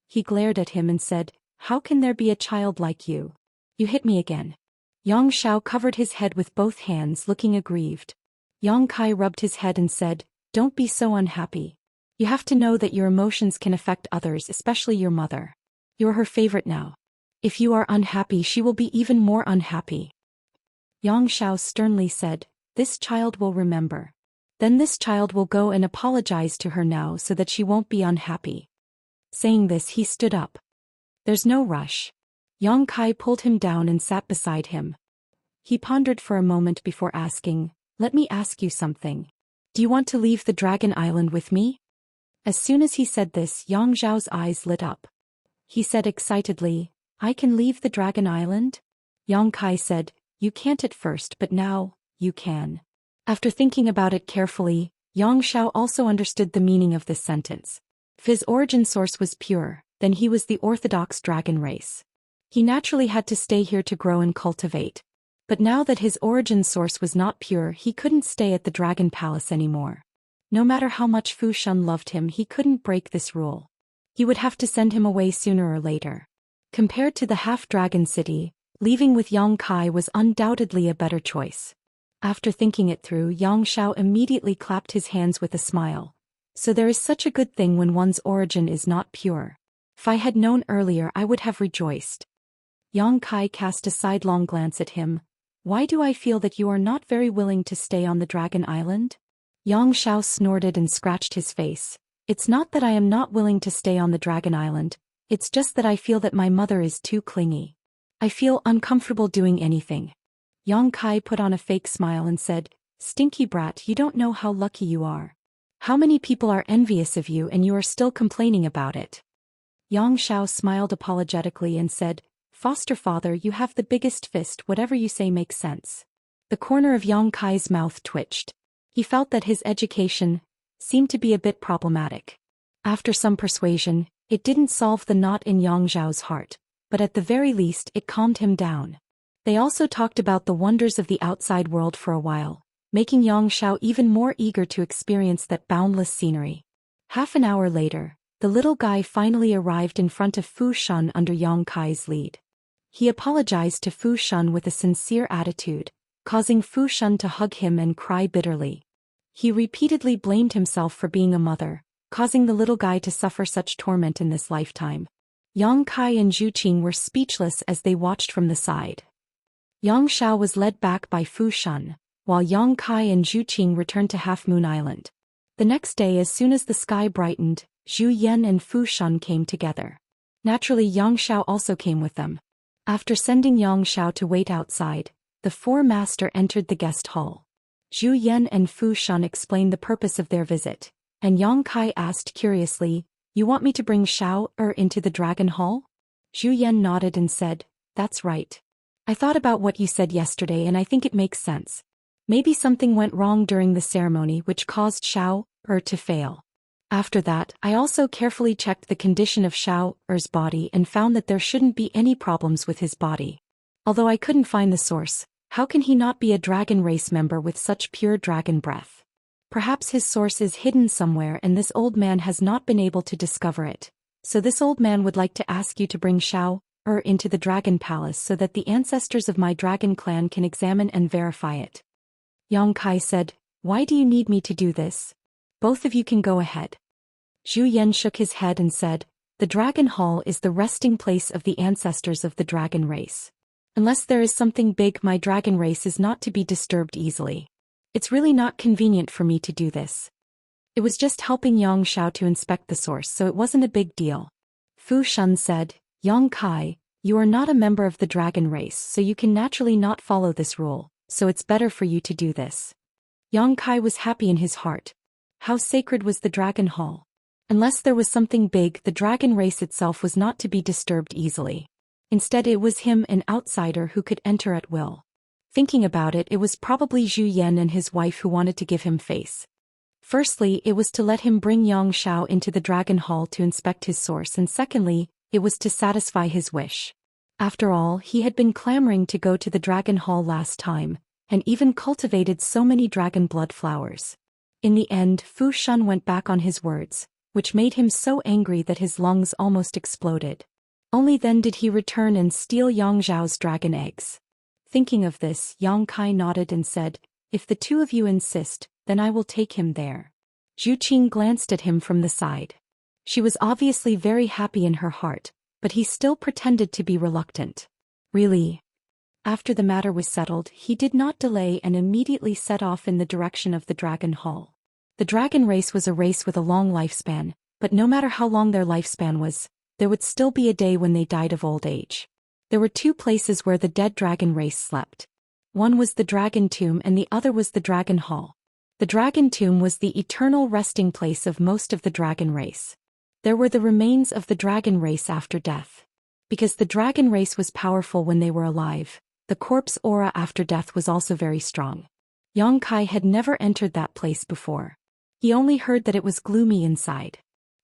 He glared at him and said, how can there be a child like you? You hit me again. Xianxia covered his head with both hands, looking aggrieved. Yang Kai rubbed his head and said, don't be so unhappy. You have to know that your emotions can affect others, especially your mother. You're her favorite now. If you are unhappy, she will be even more unhappy. Xianxia sternly said, this child will remember. Then this child will go and apologize to her now so that she won't be unhappy. Saying this, he stood up. There's no rush. Yang Kai pulled him down and sat beside him. He pondered for a moment before asking, let me ask you something. Do you want to leave the Dragon Island with me? As soon as he said this, Yang Zhao's eyes lit up. He said excitedly, I can leave the Dragon Island? Yang Kai said, you can't at first, but now, you can. After thinking about it carefully, Yang Zhao also understood the meaning of this sentence. If his origin source was pure, then he was the orthodox dragon race. He naturally had to stay here to grow and cultivate. But now that his origin source was not pure, he couldn't stay at the Dragon Palace anymore. No matter how much Fu Shan loved him, he couldn't break this rule. He would have to send him away sooner or later. Compared to the half-dragon city, leaving with Yang Kai was undoubtedly a better choice. After thinking it through, Yang Xiao immediately clapped his hands with a smile. So there is such a good thing when one's origin is not pure. If I had known earlier, I would have rejoiced. Yang Kai cast a sidelong glance at him. Why do I feel that you are not very willing to stay on the Dragon Island? Yang Xiao snorted and scratched his face. It's not that I am not willing to stay on the Dragon Island, it's just that I feel that my mother is too clingy. I feel uncomfortable doing anything. Yang Kai put on a fake smile and said, Stinky brat, you don't know how lucky you are. How many people are envious of you and you are still complaining about it? Yang Xiao smiled apologetically and said, Foster father, you have the biggest fist, whatever you say makes sense. The corner of Yang Kai's mouth twitched. He felt that his education seemed to be a bit problematic. After some persuasion, it didn't solve the knot in Yang Xiao's heart, but at the very least it calmed him down. They also talked about the wonders of the outside world for a while, making Yang Xiao even more eager to experience that boundless scenery. Half an hour later, the little guy finally arrived in front of Fu Shan under Yang Kai's lead. He apologized to Fu Shan with a sincere attitude, causing Fu Shan to hug him and cry bitterly. He repeatedly blamed himself for being a mother, causing the little guy to suffer such torment in this lifetime. Yang Kai and Zhu Qing were speechless as they watched from the side. Yang Xiao was led back by Fu Shan, while Yang Kai and Zhu Qing returned to Half Moon Island. The next day, as soon as the sky brightened, Zhu Yan and Fu Shan came together. Naturally, Yang Xiao also came with them. After sending Yang Xiao to wait outside, the four master entered the guest hall. Zhu Yan and Fu Shan explained the purpose of their visit, and Yang Kai asked curiously, You want me to bring Xiao into the Dragon Hall? Zhu Yan nodded and said, That's right. I thought about what you said yesterday and I think it makes sense. Maybe something went wrong during the ceremony which caused Xiao to fail. After that, I also carefully checked the condition of Xiao's body and found that there shouldn't be any problems with his body. Although I couldn't find the source, how can he not be a dragon race member with such pure dragon breath? Perhaps his source is hidden somewhere and this old man has not been able to discover it. So this old man would like to ask you to bring Xiao into the Dragon Palace so that the ancestors of my dragon clan can examine and verify it. Yang Kai said, Why do you need me to do this? Both of you can go ahead. Zhu Yan shook his head and said, The Dragon Hall is the resting place of the ancestors of the dragon race. Unless there is something big, my dragon race is not to be disturbed easily. It's really not convenient for me to do this. It was just helping Yang Xiao to inspect the source, so it wasn't a big deal. Fu Shan said, Yang Kai, you are not a member of the dragon race, so you can naturally not follow this rule, so it's better for you to do this. Yang Kai was happy in his heart. How sacred was the Dragon Hall? Unless there was something big, the dragon race itself was not to be disturbed easily. Instead, it was him, an outsider, who could enter at will. Thinking about it, it was probably Zhu Yan and his wife who wanted to give him face. Firstly, it was to let him bring Yang Xiao into the Dragon Hall to inspect his source, and secondly, it was to satisfy his wish. After all, he had been clamoring to go to the Dragon Hall last time, and even cultivated so many dragon blood flowers. In the end, Fu Shan went back on his words, which made him so angry that his lungs almost exploded. Only then did he return and steal Yang Zhao's dragon eggs. Thinking of this, Yang Kai nodded and said, If the two of you insist, then I will take him there. Zhu Qing glanced at him from the side. She was obviously very happy in her heart, but he still pretended to be reluctant. Really? After the matter was settled, he did not delay and immediately set off in the direction of the Dragon Hall. The dragon race was a race with a long lifespan, but no matter how long their lifespan was, there would still be a day when they died of old age. There were two places where the dead dragon race slept. One was the Dragon Tomb and the other was the Dragon Hall. The Dragon Tomb was the eternal resting place of most of the dragon race. There were the remains of the dragon race after death. Because the dragon race was powerful when they were alive, the corpse aura after death was also very strong. Yang Kai had never entered that place before. He only heard that it was gloomy inside.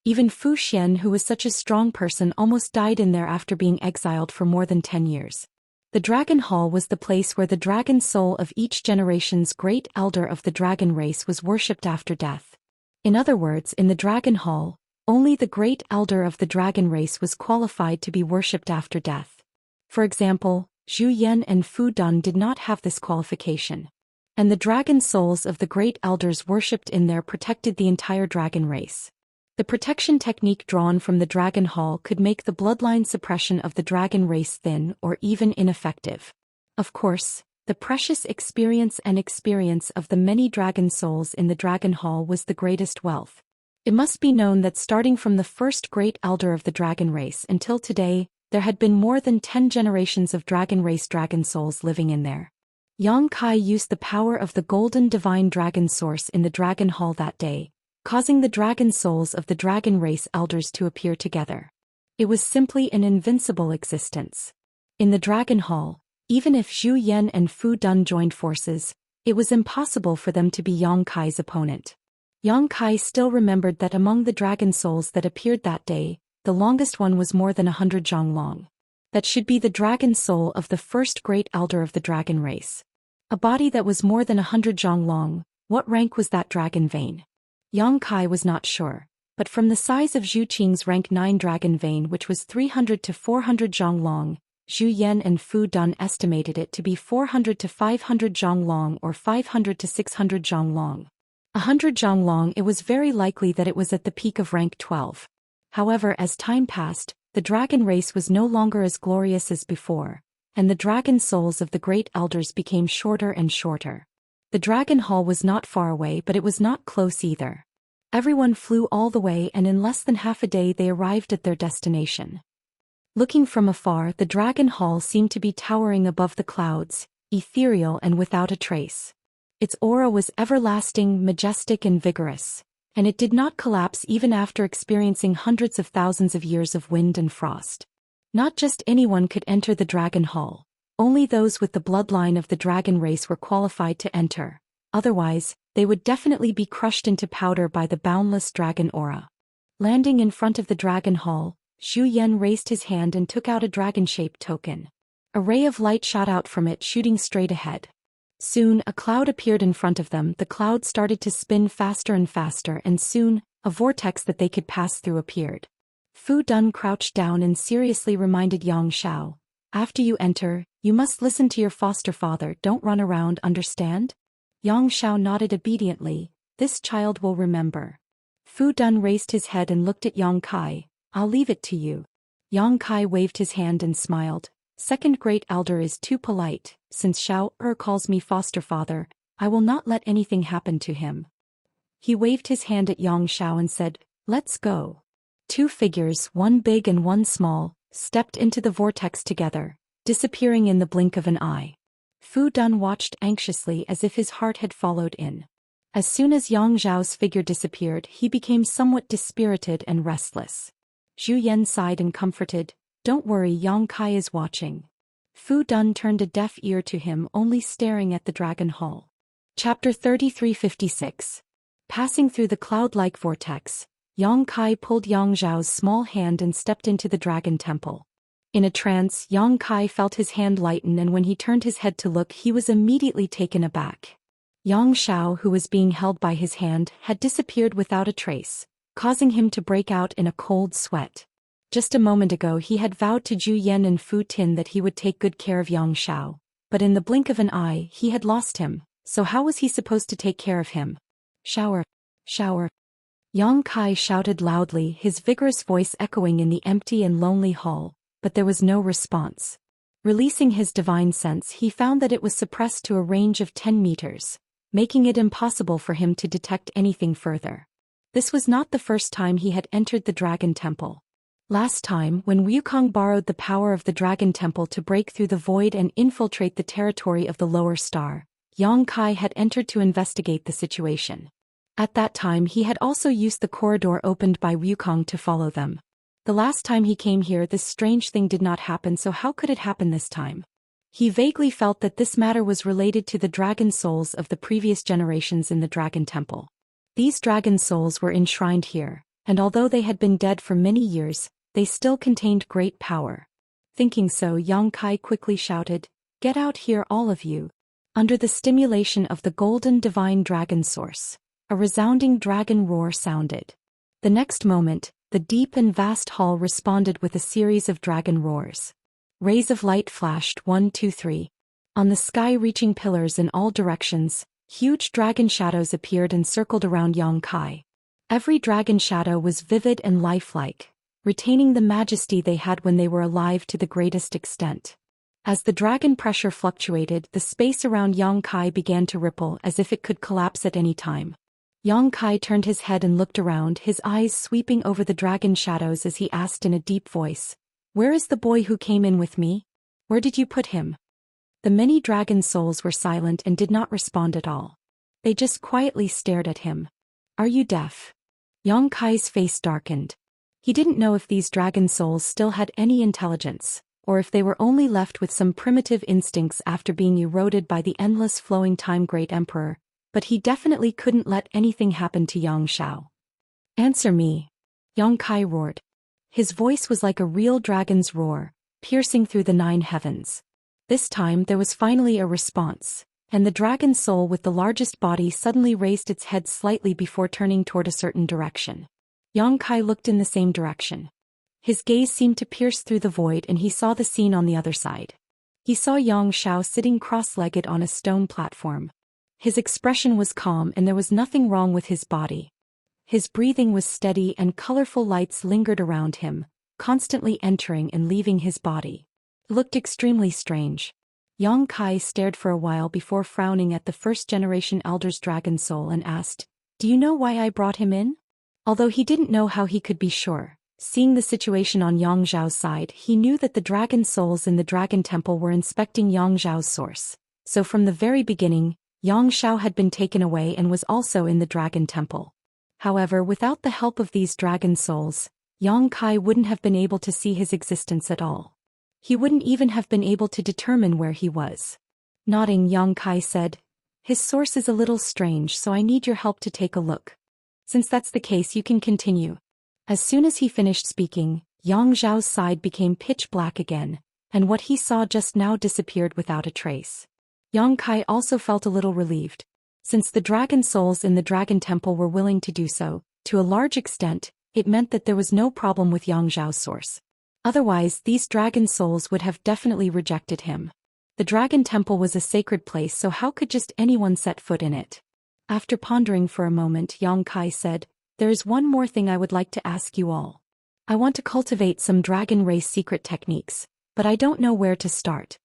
Even Fu Xian, who was such a strong person, almost died in there after being exiled for more than 10 years. The Dragon Hall was the place where the dragon soul of each generation's great elder of the dragon race was worshipped after death. In other words, in the Dragon Hall, only the great elder of the dragon race was qualified to be worshipped after death. For example, Zhou Xian and Fu Dan did not have this qualification. And the dragon souls of the great elders worshipped in there protected the entire dragon race. The protection technique drawn from the Dragon Hall could make the bloodline suppression of the dragon race thin or even ineffective. Of course, the precious experience of the many dragon souls in the Dragon Hall was the greatest wealth. It must be known that starting from the first great elder of the dragon race until today, there had been more than 10 generations of dragon race dragon souls living in there. Yang Kai used the power of the golden divine dragon source in the Dragon Hall that day, causing the dragon souls of the dragon race elders to appear together. It was simply an invincible existence. In the Dragon Hall, even if Zhou Xian and Fu Dan joined forces, it was impossible for them to be Yang Kai's opponent. Yang Kai still remembered that among the dragon souls that appeared that day, the longest one was more than 100 zhang long. That should be the dragon soul of the first great elder of the dragon race. A body that was more than 100 zhang long, what rank was that dragon vein? Yang Kai was not sure, but from the size of Zhu Qing's rank 9 dragon vein, which was 300 to 400 zhang long, Zhu Yan and Fu Dan estimated it to be 400 to 500 zhang long or 500 to 600 zhang long. 100 zhang long, it was very likely that it was at the peak of rank 12. However, as time passed, the dragon race was no longer as glorious as before, and the dragon souls of the great elders became shorter and shorter. The Dragon Hall was not far away, but it was not close either. Everyone flew all the way, and in less than half a day they arrived at their destination. Looking from afar, the Dragon Hall seemed to be towering above the clouds, ethereal and without a trace. Its aura was everlasting, majestic and vigorous, and it did not collapse even after experiencing hundreds of thousands of years of wind and frost. Not just anyone could enter the Dragon Hall. Only those with the bloodline of the dragon race were qualified to enter. Otherwise, they would definitely be crushed into powder by the boundless dragon aura. Landing in front of the Dragon Hall, Zhu Yan raised his hand and took out a dragon-shaped token. A ray of light shot out from it, shooting straight ahead. Soon, a cloud appeared in front of them. The cloud started to spin faster and faster, and soon, a vortex that they could pass through appeared. Fu Dan crouched down and seriously reminded Yang Xiao, "After you enter, you must listen to your foster father. Don't run around, understand?" Yang Xiao nodded obediently. "This child will remember." Fu Dan raised his head and looked at Yang Kai. "I'll leave it to you." Yang Kai waved his hand and smiled. "Second great elder is too polite. Since Xiao calls me foster father, I will not let anything happen to him." He waved his hand at Yang Xiao and said, "Let's go." 2 figures, one big and one small, stepped into the vortex together, disappearing in the blink of an eye. Fu Dan watched anxiously as if his heart had followed in. As soon as Yang Zhao's figure disappeared, he became somewhat dispirited and restless. Zhu Yan sighed and comforted, "Don't worry, Yang Kai is watching." Fu Dan turned a deaf ear to him, only staring at the Dragon Hall. Chapter 3356. Passing through the cloud-like vortex, Yang Kai pulled Yang Zhao's small hand and stepped into the Dragon Temple. In a trance, Yang Kai felt his hand lighten, and when he turned his head to look, he was immediately taken aback. Yang Xiao, who was being held by his hand, had disappeared without a trace, causing him to break out in a cold sweat. Just a moment ago he had vowed to Zhu Yan and Fu Tin that he would take good care of Yang Xiao, but in the blink of an eye he had lost him, so how was he supposed to take care of him? "Shower! Shower!" Yang Kai shouted loudly, his vigorous voice echoing in the empty and lonely hall, but there was no response. Releasing his divine sense, he found that it was suppressed to a range of 10 meters, making it impossible for him to detect anything further. This was not the first time he had entered the Dragon Temple. Last time, when Wukong borrowed the power of the Dragon Temple to break through the void and infiltrate the territory of the lower star, Yang Kai had entered to investigate the situation. At that time he had also used the corridor opened by Wukong to follow them. The last time he came here this strange thing did not happen, so how could it happen this time? He vaguely felt that this matter was related to the dragon souls of the previous generations in the Dragon Temple. These dragon souls were enshrined here, and although they had been dead for many years, they still contained great power. Thinking so, Yang Kai quickly shouted, "Get out here, all of you." Under the stimulation of the golden divine dragon source, a resounding dragon roar sounded. The next moment, the deep and vast hall responded with a series of dragon roars. Rays of light flashed 1, 2, 3. On the sky-reaching pillars in all directions, huge dragon shadows appeared and circled around Yang Kai. Every dragon shadow was vivid and lifelike, retaining the majesty they had when they were alive to the greatest extent. As the dragon pressure fluctuated, the space around Yang Kai began to ripple as if it could collapse at any time. Yang Kai turned his head and looked around, his eyes sweeping over the dragon shadows as he asked in a deep voice, "Where is the boy who came in with me? Where did you put him?" The many dragon souls were silent and did not respond at all. They just quietly stared at him. "Are you deaf?" Yang Kai's face darkened. He didn't know if these dragon souls still had any intelligence, or if they were only left with some primitive instincts after being eroded by the endless flowing time. Great Emperor, but he definitely couldn't let anything happen to Yang Xiao. "Answer me," Yang Kai roared. His voice was like a real dragon's roar, piercing through the 9 heavens. This time there was finally a response, and the dragon soul with the largest body suddenly raised its head slightly before turning toward a certain direction. Yang Kai looked in the same direction. His gaze seemed to pierce through the void and he saw the scene on the other side. He saw Yang Xiao sitting cross-legged on a stone platform. His expression was calm and there was nothing wrong with his body. His breathing was steady and colorful lights lingered around him, constantly entering and leaving his body. It looked extremely strange. Yang Kai stared for a while before frowning at the first-generation elder's dragon soul and asked, "Do you know why I brought him in?" Although he didn't know how he could be sure, seeing the situation on Yang Xiao's side, he knew that the dragon souls in the dragon temple were inspecting Yang Xiao's source. So from the very beginning, Yang Xiao had been taken away and was also in the dragon temple. However, without the help of these dragon souls, Yang Kai wouldn't have been able to see his existence at all. He wouldn't even have been able to determine where he was. Nodding, Yang Kai said, "His source is a little strange, so I need your help to take a look. Since that's the case, you can continue." As soon as he finished speaking, Yang Xiao's side became pitch black again, and what he saw just now disappeared without a trace. Yang Kai also felt a little relieved. Since the dragon souls in the dragon temple were willing to do so, to a large extent, it meant that there was no problem with Yang Xiao's source. Otherwise, these dragon souls would have definitely rejected him. The dragon temple was a sacred place, so how could just anyone set foot in it? After pondering for a moment, Yang Kai said, "There is one more thing I would like to ask you all. I want to cultivate some dragon race secret techniques, but I don't know where to start."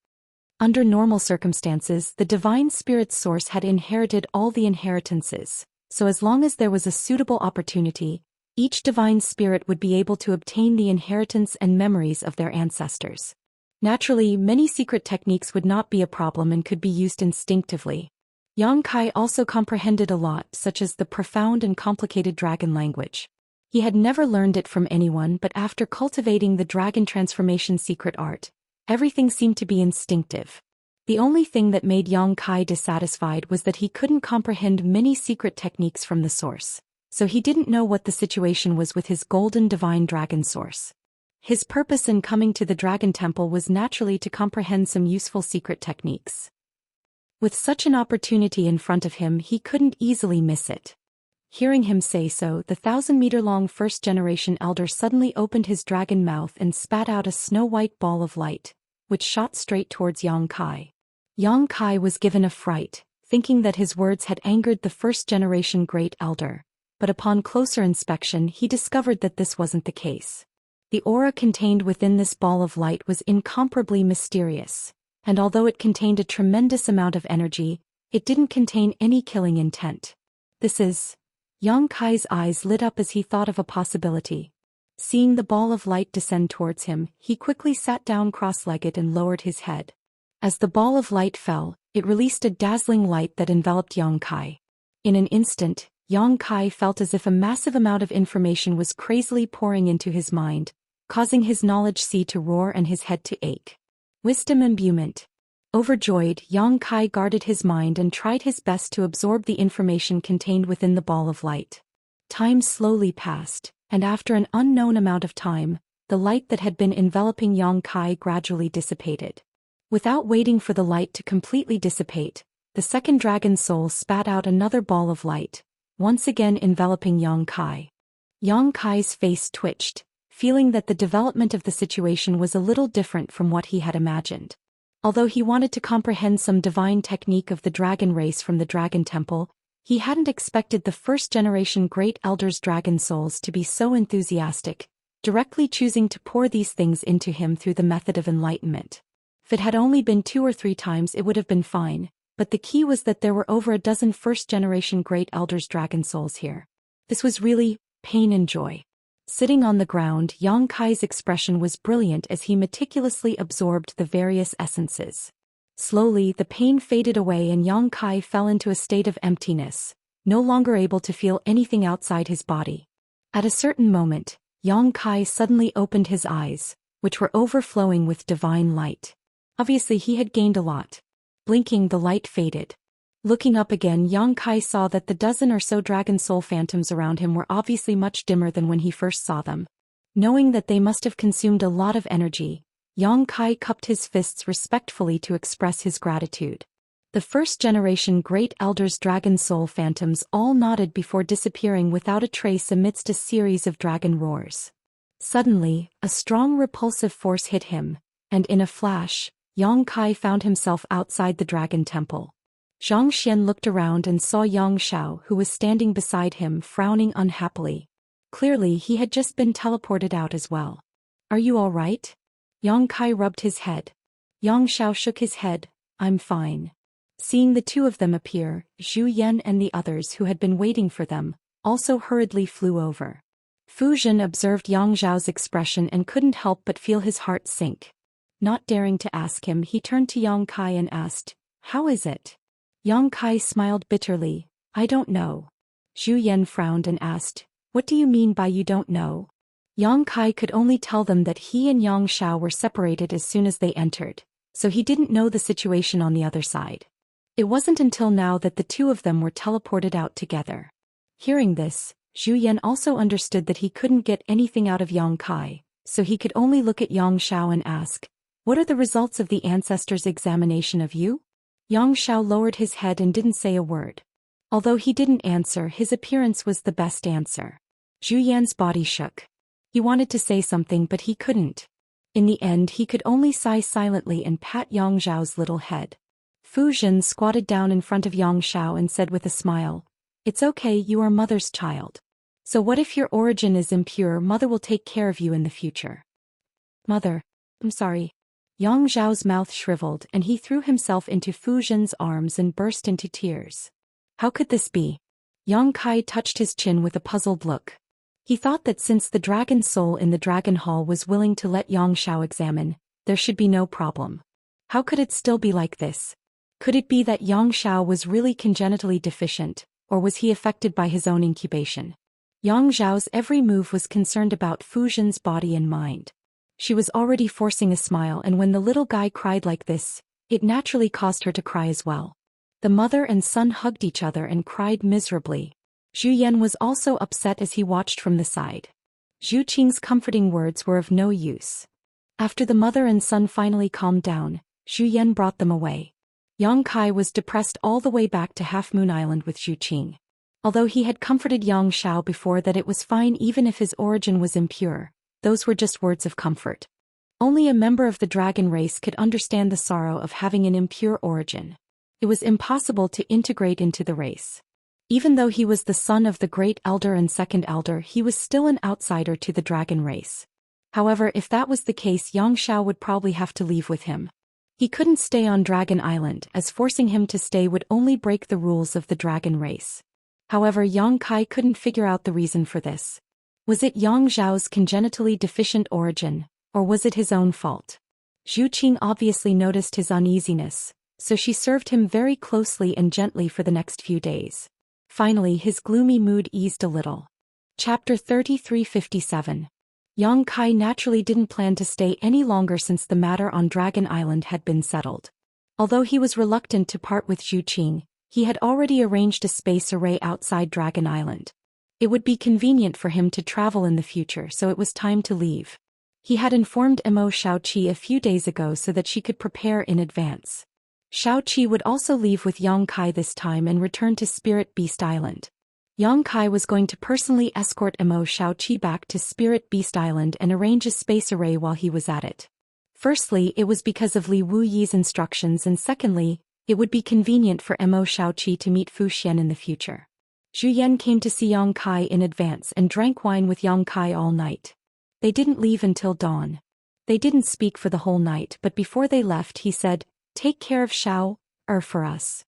Under normal circumstances, the divine spirit source had inherited all the inheritances, so as long as there was a suitable opportunity, each divine spirit would be able to obtain the inheritance and memories of their ancestors. Naturally, many secret techniques would not be a problem and could be used instinctively. Yang Kai also comprehended a lot, such as the profound and complicated dragon language. He had never learned it from anyone, but after cultivating the dragon transformation secret art, everything seemed to be instinctive. The only thing that made Yang Kai dissatisfied was that he couldn't comprehend many secret techniques from the source, so he didn't know what the situation was with his golden divine dragon source. His purpose in coming to the dragon temple was naturally to comprehend some useful secret techniques. With such an opportunity in front of him, he couldn't easily miss it. Hearing him say so, the 1,000-meter-long first-generation elder suddenly opened his dragon mouth and spat out a snow-white ball of light, which shot straight towards Yang Kai. Yang Kai was given a fright, thinking that his words had angered the first-generation great elder, but upon closer inspection he discovered that this wasn't the case. The aura contained within this ball of light was incomparably mysterious, and although it contained a tremendous amount of energy, it didn't contain any killing intent. "This is..." Yang Kai's eyes lit up as he thought of a possibility. Seeing the ball of light descend towards him, he quickly sat down cross-legged and lowered his head. As the ball of light fell, it released a dazzling light that enveloped Yang Kai. In an instant, Yang Kai felt as if a massive amount of information was crazily pouring into his mind, causing his knowledge sea to roar and his head to ache. Wisdom imbuement. Overjoyed, Yang Kai guarded his mind and tried his best to absorb the information contained within the ball of light. Time slowly passed, and after an unknown amount of time, the light that had been enveloping Yang Kai gradually dissipated. Without waiting for the light to completely dissipate, the second dragon soul spat out another ball of light, once again enveloping Yang Kai. Yang Kai's face twitched, feeling that the development of the situation was a little different from what he had imagined. Although he wanted to comprehend some divine technique of the dragon race from the Dragon Temple, he hadn't expected the first-generation Great Elders' dragon souls to be so enthusiastic, directly choosing to pour these things into him through the method of enlightenment. If it had only been 2 or 3 times it would have been fine, but the key was that there were over a dozen first-generation Great Elders' dragon souls here. This was really pain and joy. Sitting on the ground, Yang Kai's expression was brilliant as he meticulously absorbed the various essences. Slowly, the pain faded away and Yang Kai fell into a state of emptiness, no longer able to feel anything outside his body. At a certain moment, Yang Kai suddenly opened his eyes, which were overflowing with divine light. Obviously he had gained a lot. Blinking, the light faded. Looking up again, Yang Kai saw that the dozen or so dragon soul phantoms around him were obviously much dimmer than when he first saw them. Knowing that they must have consumed a lot of energy, Yang Kai cupped his fists respectfully to express his gratitude. The first-generation Great Elders' dragon soul phantoms all nodded before disappearing without a trace amidst a series of dragon roars. Suddenly, a strong repulsive force hit him, and in a flash, Yang Kai found himself outside the Dragon Temple. Zhou Xian looked around and saw Yang Xiao, who was standing beside him, frowning unhappily. Clearly he had just been teleported out as well. "Are you all right?" Yang Kai rubbed his head. Yang Xiao shook his head. "I'm fine." Seeing the two of them appear, Zhu Yan and the others who had been waiting for them, also hurriedly flew over. Fu Zhen observed Yang Xiao's expression and couldn't help but feel his heart sink. Not daring to ask him, he turned to Yang Kai and asked, "How is it?" Yang Kai smiled bitterly. "I don't know." Zhu Yan frowned and asked, "What do you mean by you don't know?" Yang Kai could only tell them that he and Yang Xiao were separated as soon as they entered, so he didn't know the situation on the other side. It wasn't until now that the two of them were teleported out together. Hearing this, Zhu Yan also understood that he couldn't get anything out of Yang Kai, so he could only look at Yang Xiao and ask, "What are the results of the ancestors' examination of you?" Yang Xiao lowered his head and didn't say a word. Although he didn't answer, his appearance was the best answer. Zhu Yan's body shook. He wanted to say something but he couldn't. In the end he could only sigh silently and pat Yang Xiao's little head. Fu Zhen squatted down in front of Yang Xiao and said with a smile, "It's okay, you are mother's child. So what if your origin is impure? Mother will take care of you in the future." "Mother, I'm sorry." Yang Xiao's mouth shriveled and he threw himself into Fu Zhen's arms and burst into tears. How could this be? Yang Kai touched his chin with a puzzled look. He thought that since the dragon soul in the dragon hall was willing to let Yang Xiao examine, there should be no problem. How could it still be like this? Could it be that Yang Xiao was really congenitally deficient, or was he affected by his own incubation? Yang Xiao's every move was concerned about Fu Zhen's body and mind. She was already forcing a smile, and when the little guy cried like this, it naturally caused her to cry as well. The mother and son hugged each other and cried miserably. Zhu Yan was also upset as he watched from the side. Zhu Qing's comforting words were of no use. After the mother and son finally calmed down, Zhu Yan brought them away. Yang Kai was depressed all the way back to Half Moon Island with Zhu Qing. Although he had comforted Yang Xiao before that it was fine even if his origin was impure, those were just words of comfort. Only a member of the dragon race could understand the sorrow of having an impure origin. It was impossible to integrate into the race. Even though he was the son of the Great Elder and Second Elder, he was still an outsider to the dragon race. However, if that was the case, Yang Xiao would probably have to leave with him. He couldn't stay on Dragon Island, as forcing him to stay would only break the rules of the dragon race. However, Yang Kai couldn't figure out the reason for this. Was it Yang Xiao's congenitally deficient origin, or was it his own fault? Zhu Qing obviously noticed his uneasiness, so she served him very closely and gently for the next few days. Finally, his gloomy mood eased a little. Chapter 3357. Yang Kai naturally didn't plan to stay any longer since the matter on Dragon Island had been settled. Although he was reluctant to part with Zhu Qing, he had already arranged a space array outside Dragon Island. It would be convenient for him to travel in the future, so it was time to leave. He had informed Imo Xiaoqi a few days ago so that she could prepare in advance. Xiaoqi would also leave with Yang Kai this time and return to Spirit Beast Island. Yang Kai was going to personally escort Imo Xiaoqi back to Spirit Beast Island and arrange a space array while he was at it. Firstly, it was because of Li Wuyi's instructions, and secondly, it would be convenient for Imo Xiaoqi to meet Zhou Xian in the future. Zhu Yan came to see Yang Kai in advance and drank wine with Yang Kai all night. They didn't leave until dawn. They didn't speak for the whole night, but before they left he said, "Take care of Xiao, for us."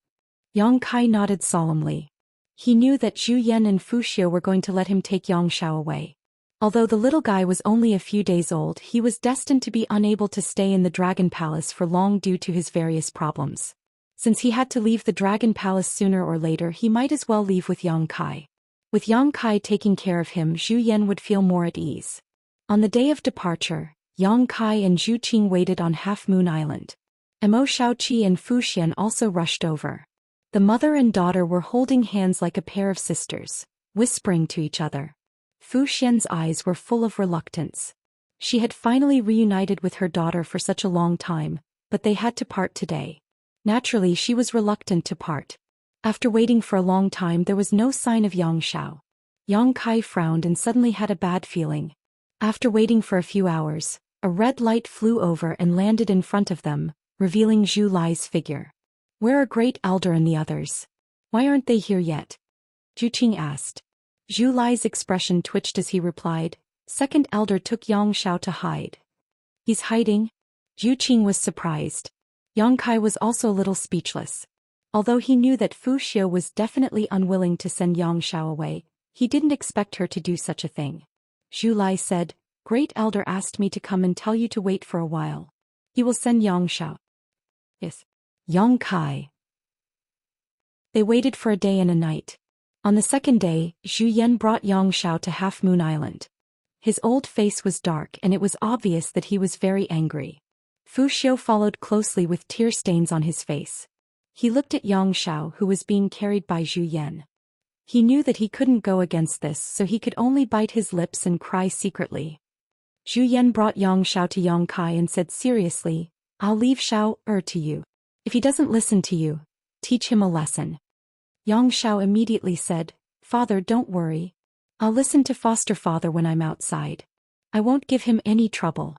Yang Kai nodded solemnly. He knew that Zhu Yan and Fu Xiu were going to let him take Yang Xiao away. Although the little guy was only a few days old, he was destined to be unable to stay in the Dragon Palace for long due to his various problems. Since he had to leave the Dragon Palace sooner or later, he might as well leave with Yang Kai. With Yang Kai taking care of him, Zhu Yan would feel more at ease. On the day of departure, Yang Kai and Zhu Qing waited on Half Moon Island. Imo Xiaoqi and Fu Xian also rushed over. The mother and daughter were holding hands like a pair of sisters, whispering to each other. Fu Xian's eyes were full of reluctance. She had finally reunited with her daughter for such a long time, but they had to part today. Naturally, she was reluctant to part. After waiting for a long time, there was no sign of Yang Xiao. Yang Kai frowned and suddenly had a bad feeling. After waiting for a few hours, a red light flew over and landed in front of them, revealing Zhu Lai's figure. "Where are Great Elder and the others? Why aren't they here yet?" Zhu Qing asked. Zhu Lai's expression twitched as he replied, "Second Elder took Yang Xiao to hide." "He's hiding?" Zhu Qing was surprised. Yang Kai was also a little speechless. Although he knew that Fu Xiu was definitely unwilling to send Yang Xiao away, he didn't expect her to do such a thing. Zhu Lai said, "Great Elder asked me to come and tell you to wait for a while. He will send Yang Xiao." "Yes." Yang Kai. They waited for a day and a night. On the second day, Zhu Yan brought Yang Xiao to Half Moon Island. His old face was dark and it was obvious that he was very angry. Fu Xiu followed closely with tear stains on his face. He looked at Yang Xiao, who was being carried by Zhu Yan. He knew that he couldn't go against this, so he could only bite his lips and cry secretly. Zhu Yan brought Yang Xiao to Yang Kai and said seriously, "I'll leave Xiao to you. If he doesn't listen to you, teach him a lesson." Yang Xiao immediately said, "Father, don't worry. I'll listen to foster father when I'm outside. I won't give him any trouble."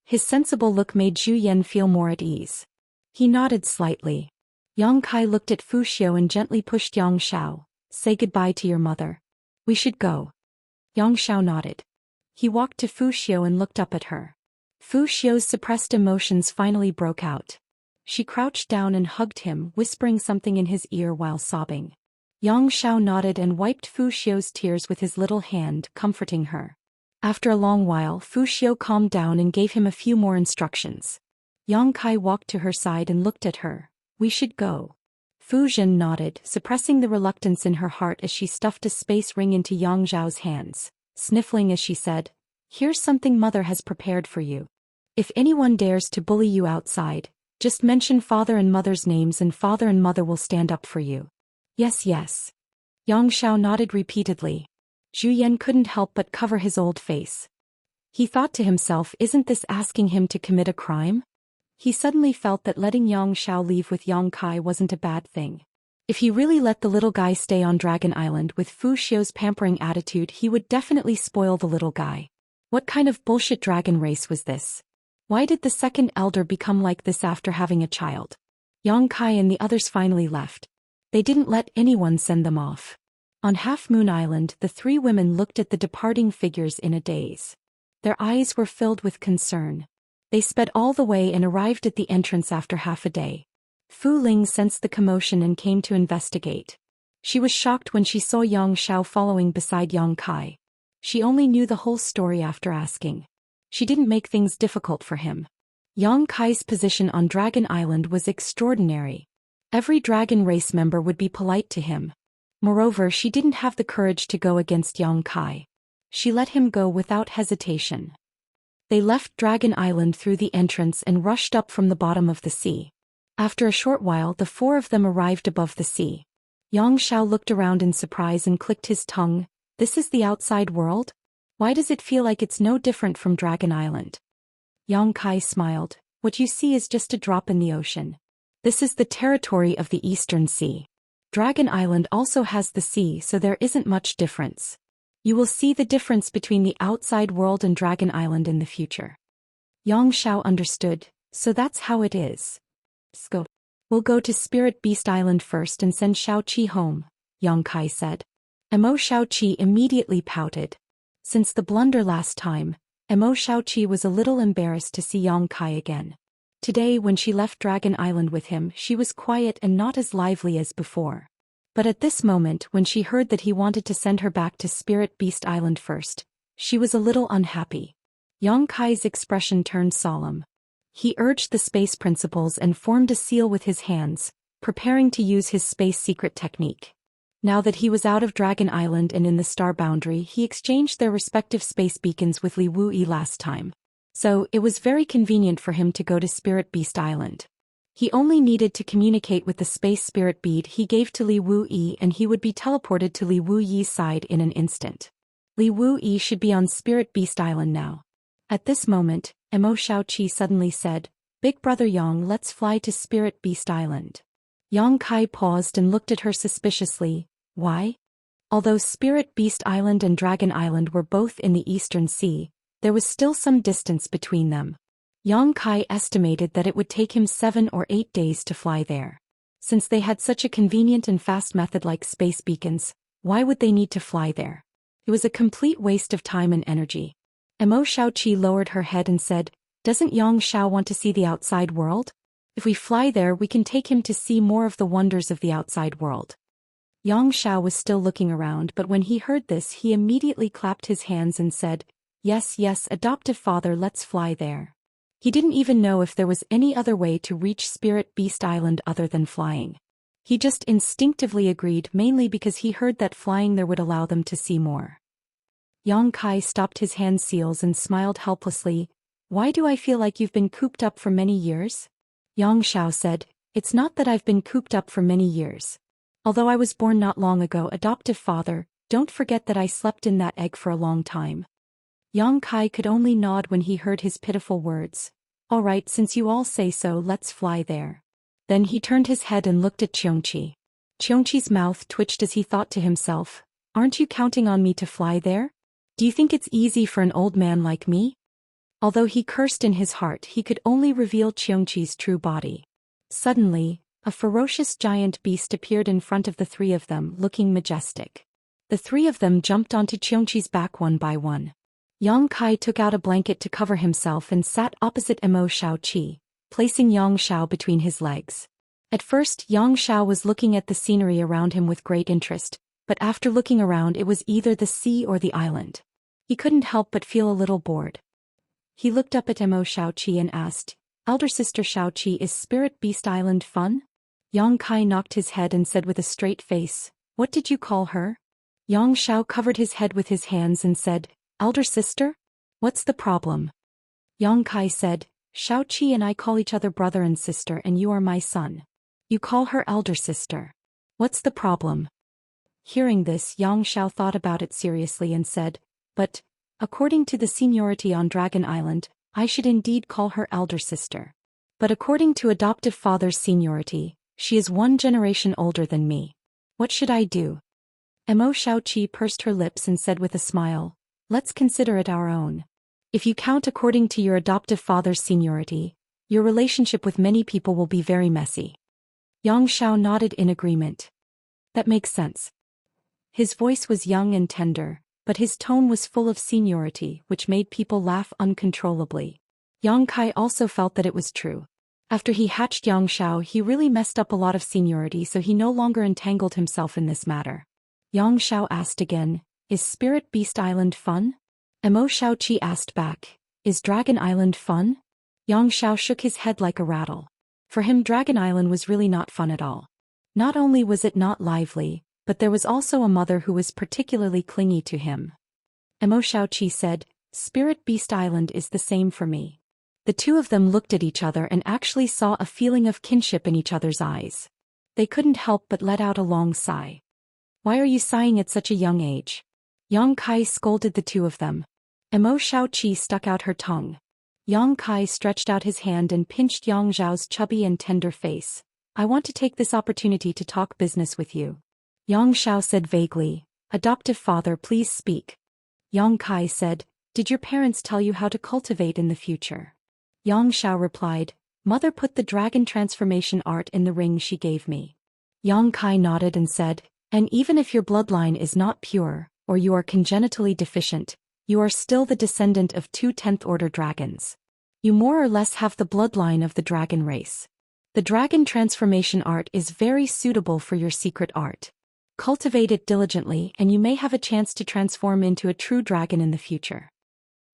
His sensible look made Zhu Yan feel more at ease. He nodded slightly. Yang Kai looked at Fu Xiu and gently pushed Yang Xiao. "Say goodbye to your mother. We should go." Yang Xiao nodded. He walked to Fu Xiu and looked up at her. Fu Xiu's suppressed emotions finally broke out. She crouched down and hugged him, whispering something in his ear while sobbing. Yang Xiao nodded and wiped Fu Xiu's tears with his little hand, comforting her. After a long while, Fu Xiu calmed down and gave him a few more instructions. Yang Kai walked to her side and looked at her. "We should go." Fu Zhen nodded, suppressing the reluctance in her heart as she stuffed a space ring into Yang Zhao's hands, sniffling as she said, "Here's something mother has prepared for you. If anyone dares to bully you outside, just mention father and mother's names and father and mother will stand up for you." "Yes, yes." Yang Xiao nodded repeatedly. Zhu Yan couldn't help but cover his old face. He thought to himself, isn't this asking him to commit a crime? He suddenly felt that letting Yang Xiao leave with Yang Kai wasn't a bad thing. If he really let the little guy stay on Dragon Island with Fu Xiu's pampering attitude, he would definitely spoil the little guy. What kind of bullshit dragon race was this? Why did the second elder become like this after having a child? Yang Kai and the others finally left. They didn't let anyone send them off. On Half Moon Island, the three women looked at the departing figures in a daze. Their eyes were filled with concern. They sped all the way and arrived at the entrance after half a day. Fu Ling sensed the commotion and came to investigate. She was shocked when she saw Yang Xiao following beside Yang Kai. She only knew the whole story after asking. She didn't make things difficult for him. Yang Kai's position on Dragon Island was extraordinary. Every dragon race member would be polite to him. Moreover, she didn't have the courage to go against Yang Kai. She let him go without hesitation. They left Dragon Island through the entrance and rushed up from the bottom of the sea. After a short while, the four of them arrived above the sea. Yang Xiao looked around in surprise and clicked his tongue. "This is the outside world? Why does it feel like it's no different from Dragon Island? Yang Kai smiled. What you see is just a drop in the ocean. This is the territory of the Eastern Sea. Dragon Island also has the sea, so there isn't much difference. You will see the difference between the outside world and Dragon Island in the future. Yang Xiao understood, so that's how it is. Go. We'll go to Spirit Beast Island first and send Xiaoqi home, Yang Kai said. Emo Xiaoqi immediately pouted. Since the blunder last time, Emo Xiaoqi was a little embarrassed to see Yang Kai again. Today when she left Dragon Island with him, she was quiet and not as lively as before. But at this moment, when she heard that he wanted to send her back to Spirit Beast Island first, she was a little unhappy. Yang Kai's expression turned solemn. He urged the space principles and formed a seal with his hands, preparing to use his space secret technique. Now that he was out of Dragon Island and in the star boundary, he exchanged their respective space beacons with Li Wuyi last time. So, it was very convenient for him to go to Spirit Beast Island. He only needed to communicate with the space spirit bead he gave to Li Wuyi and he would be teleported to Li Wuyi's side in an instant. Li Wuyi should be on Spirit Beast Island now. At this moment, Emo Xiaoqi suddenly said, Big brother Yang, let's fly to Spirit Beast Island. Yang Kai paused and looked at her suspiciously. Why? Although Spirit Beast Island and Dragon Island were both in the Eastern Sea, there was still some distance between them. Yang Kai estimated that it would take him 7 or 8 days to fly there. Since they had such a convenient and fast method like space beacons, why would they need to fly there? It was a complete waste of time and energy. Emo Xiaoqi lowered her head and said, Doesn't Yang Xiao want to see the outside world? If we fly there, we can take him to see more of the wonders of the outside world. Yang Xiao was still looking around, but when he heard this, he immediately clapped his hands and said, Yes, yes, adoptive father, let's fly there. He didn't even know if there was any other way to reach Spirit Beast Island other than flying. He just instinctively agreed, mainly because he heard that flying there would allow them to see more. Yang Kai stopped his hand seals and smiled helplessly. Why do I feel like you've been cooped up for many years? Yang Xiao said, It's not that I've been cooped up for many years. Although I was born not long ago, adoptive father, don't forget that I slept in that egg for a long time. Yang Kai could only nod when he heard his pitiful words. All right, since you all say so, let's fly there. Then he turned his head and looked at Xianxia. Xianxia's mouth twitched as he thought to himself, Aren't you counting on me to fly there? Do you think it's easy for an old man like me? Although he cursed in his heart, he could only reveal Xianxia's true body. Suddenly, a ferocious giant beast appeared in front of the three of them, looking majestic. The three of them jumped onto Xianxia's back one by one. Yang Kai took out a blanket to cover himself and sat opposite Emo Xiaoqi, placing Yang Xiao between his legs. At first, Yang Xiao was looking at the scenery around him with great interest, but after looking around, it was either the sea or the island. He couldn't help but feel a little bored. He looked up at Emo Xiaoqi and asked, Elder sister Xiaoqi, is Spirit Beast Island fun? Yang Kai knocked his head and said with a straight face, What did you call her? Yang Xiao covered his head with his hands and said, Elder sister? What's the problem? Yang Kai said, Xiaoqi and I call each other brother and sister, and you are my son. You call her elder sister. What's the problem? Hearing this, Yang Xiao thought about it seriously and said, But, according to the seniority on Dragon Island, I should indeed call her elder sister. But according to adoptive father's seniority, she is 1 generation older than me. What should I do? Emo Xiaoqi pursed her lips and said with a smile, Let's consider it our own. If you count according to your adoptive father's seniority, your relationship with many people will be very messy. Yang Xiao nodded in agreement. That makes sense. His voice was young and tender, but his tone was full of seniority, which made people laugh uncontrollably. Yang Kai also felt that it was true. After he hatched Yang Xiao, he really messed up a lot of seniority, so he no longer entangled himself in this matter. Yang Xiao asked again, Is Spirit Beast Island fun? Emo Xiaoqi asked back, Is Dragon Island fun? Yang Xiao shook his head like a rattle. For him, Dragon Island was really not fun at all. Not only was it not lively, but there was also a mother who was particularly clingy to him. Emo Xiaoqi said, Spirit Beast Island is the same for me. The two of them looked at each other and actually saw a feeling of kinship in each other's eyes. They couldn't help but let out a long sigh. Why are you sighing at such a young age? Yang Kai scolded the two of them. Emo Xiaoqi stuck out her tongue. Yang Kai stretched out his hand and pinched Yang Zhao's chubby and tender face. I want to take this opportunity to talk business with you. Yang Xiao said vaguely, adoptive father, please speak. Yang Kai said, did your parents tell you how to cultivate in the future? Yang Xiao replied, mother put the dragon transformation art in the ring she gave me. Yang Kai nodded and said, and even if your bloodline is not pure, or you are congenitally deficient, you are still the descendant of 2 10th-order dragons. You more or less have the bloodline of the dragon race. The dragon transformation art is very suitable for your secret art. Cultivate it diligently and you may have a chance to transform into a true dragon in the future.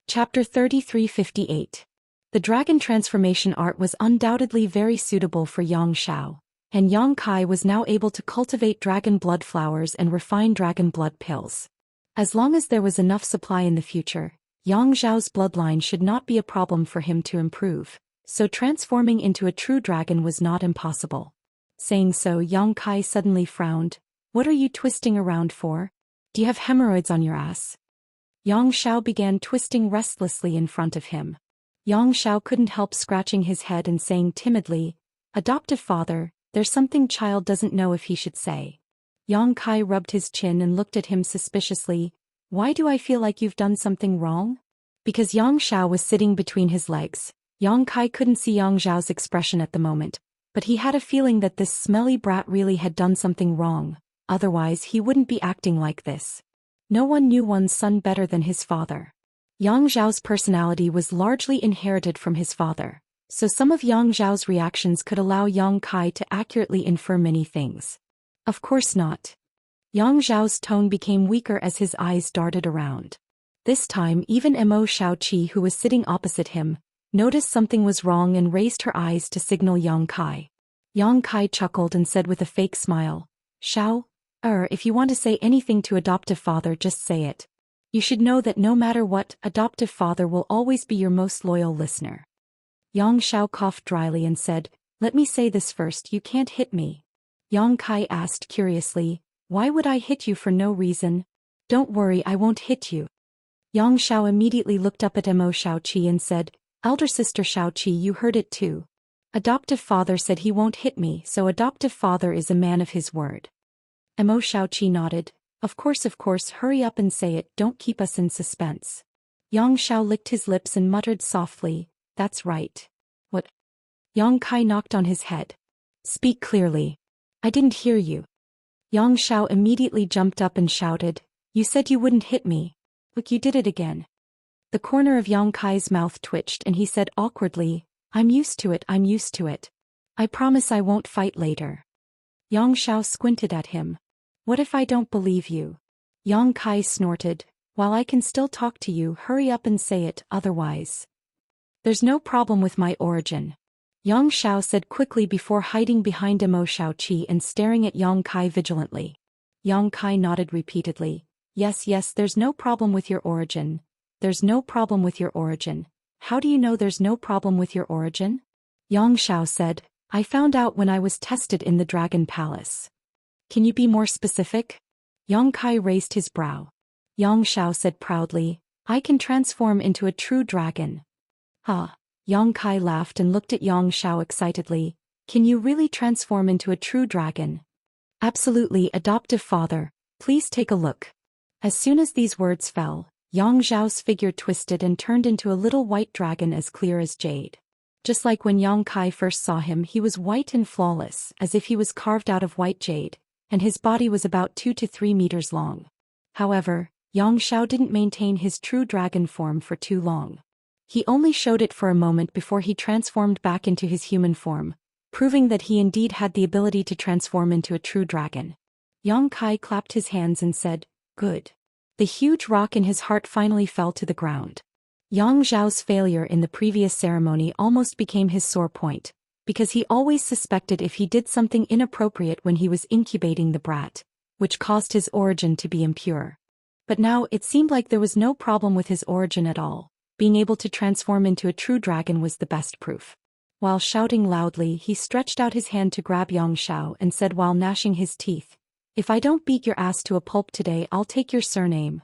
Chapter 3358. The dragon transformation art was undoubtedly very suitable for Yang Xiao, and Yang Kai was now able to cultivate dragon blood flowers and refine dragon blood pills. As long as there was enough supply in the future, Yang Zhao's bloodline should not be a problem for him to improve, so transforming into a true dragon was not impossible. Saying so, Yang Kai suddenly frowned. What are you twisting around for? Do you have hemorrhoids on your ass? Yang Xiao began twisting restlessly in front of him. Yang Xiao couldn't help scratching his head and saying timidly, adoptive father, there's something child doesn't know if he should say. Yang Kai rubbed his chin and looked at him suspiciously. Why do I feel like you've done something wrong? Because Yang Xiao was sitting between his legs, Yang Kai couldn't see Yang Zhao's expression at the moment, but he had a feeling that this smelly brat really had done something wrong, otherwise he wouldn't be acting like this. No one knew one's son better than his father. Yang Zhao's personality was largely inherited from his father, so some of Yang Zhao's reactions could allow Yang Kai to accurately infer many things. Of course not. Yang Zhao's tone became weaker as his eyes darted around. This time even Emo Xiaoqi, who was sitting opposite him, noticed something was wrong and raised her eyes to signal Yang Kai. Yang Kai chuckled and said with a fake smile, Xiao, if you want to say anything to adoptive father, just say it. You should know that no matter what, adoptive father will always be your most loyal listener. Yang Xiao coughed dryly and said, let me say this first, you can't hit me. Yang Kai asked curiously, why would I hit you for no reason? Don't worry, I won't hit you. Yang Xiao immediately looked up at Emo Xiaoqi and said, elder sister Xiaoqi, you heard it too. Adoptive father said he won't hit me, so adoptive father is a man of his word. Emo Xiaoqi nodded, of course, hurry up and say it, don't keep us in suspense. Yang Xiao licked his lips and muttered softly, that's right. What? Yang Kai knocked on his head. Speak clearly. I didn't hear you. Yang Xiao immediately jumped up and shouted, you said you wouldn't hit me. Look, you did it again. The corner of Yang Kai's mouth twitched and he said awkwardly, I'm used to it. I promise I won't fight later. Yang Xiao squinted at him. What if I don't believe you? Yang Kai snorted, while I can still talk to you, hurry up and say it, otherwise. There's no problem with my origin. Yang Xiao said quickly before hiding behind Emo Xiaoqi and staring at Yang Kai vigilantly. Yang Kai nodded repeatedly. Yes, there's no problem with your origin. There's no problem with your origin. How do you know there's no problem with your origin? Yang Xiao said, I found out when I was tested in the Dragon Palace. Can you be more specific? Yang Kai raised his brow. Yang Xiao said proudly, I can transform into a true dragon. Huh. Yang Kai laughed and looked at Yang Xiao excitedly. Can you really transform into a true dragon? Absolutely, adoptive father. Please take a look. As soon as these words fell, Yang Zhao's figure twisted and turned into a little white dragon as clear as jade. Just like when Yang Kai first saw him, he was white and flawless, as if he was carved out of white jade, and his body was about 2 to 3 meters long. However, Yang Xiao didn't maintain his true dragon form for too long. He only showed it for a moment before he transformed back into his human form, proving that he indeed had the ability to transform into a true dragon. Yang Kai clapped his hands and said, good. The huge rock in his heart finally fell to the ground. Yang Zhao's failure in the previous ceremony almost became his sore point, because he always suspected if he did something inappropriate when he was incubating the brat, which caused his origin to be impure. But now it seemed like there was no problem with his origin at all. Being able to transform into a true dragon was the best proof. While shouting loudly, he stretched out his hand to grab Yang Xiao and said while gnashing his teeth, if I don't beat your ass to a pulp today, I'll take your surname.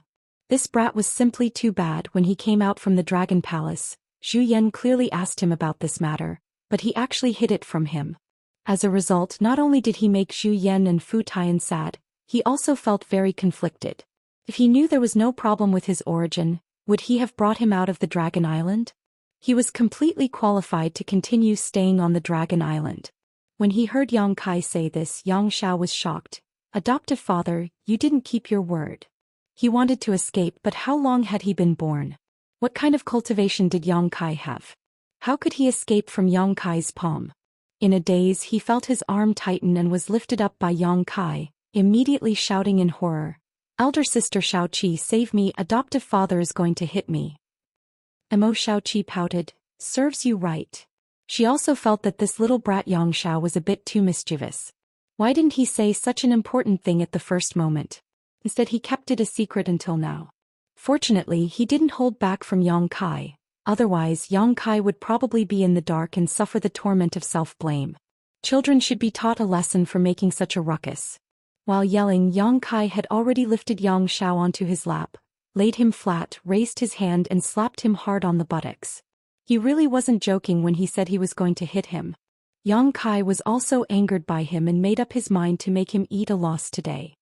This brat was simply too bad. When he came out from the Dragon Palace, Zhou Xian clearly asked him about this matter, but he actually hid it from him. As a result, not only did he make Zhou Xian and Fu Tian sad, he also felt very conflicted. If he knew there was no problem with his origin, would he have brought him out of the Dragon Island? He was completely qualified to continue staying on the Dragon Island. When he heard Yang Kai say this, Xianxia was shocked. Adoptive father, you didn't keep your word. He wanted to escape, but how long had he been born? What kind of cultivation did Yang Kai have? How could he escape from Yang Kai's palm? In a daze, he felt his arm tighten and was lifted up by Yang Kai, immediately shouting in horror. Elder sister Xiaoqi, save me, adoptive father is going to hit me. Xiaoqi pouted, serves you right. She also felt that this little brat Xianxia was a bit too mischievous. Why didn't he say such an important thing at the first moment? Instead he kept it a secret until now. Fortunately, he didn't hold back from Yang Kai, otherwise Yang Kai would probably be in the dark and suffer the torment of self-blame. Children should be taught a lesson for making such a ruckus. While yelling, Yang Kai had already lifted Xiao onto his lap, laid him flat, raised his hand and slapped him hard on the buttocks. He really wasn't joking when he said he was going to hit him. Yang Kai was also angered by him and made up his mind to make him eat a loss today.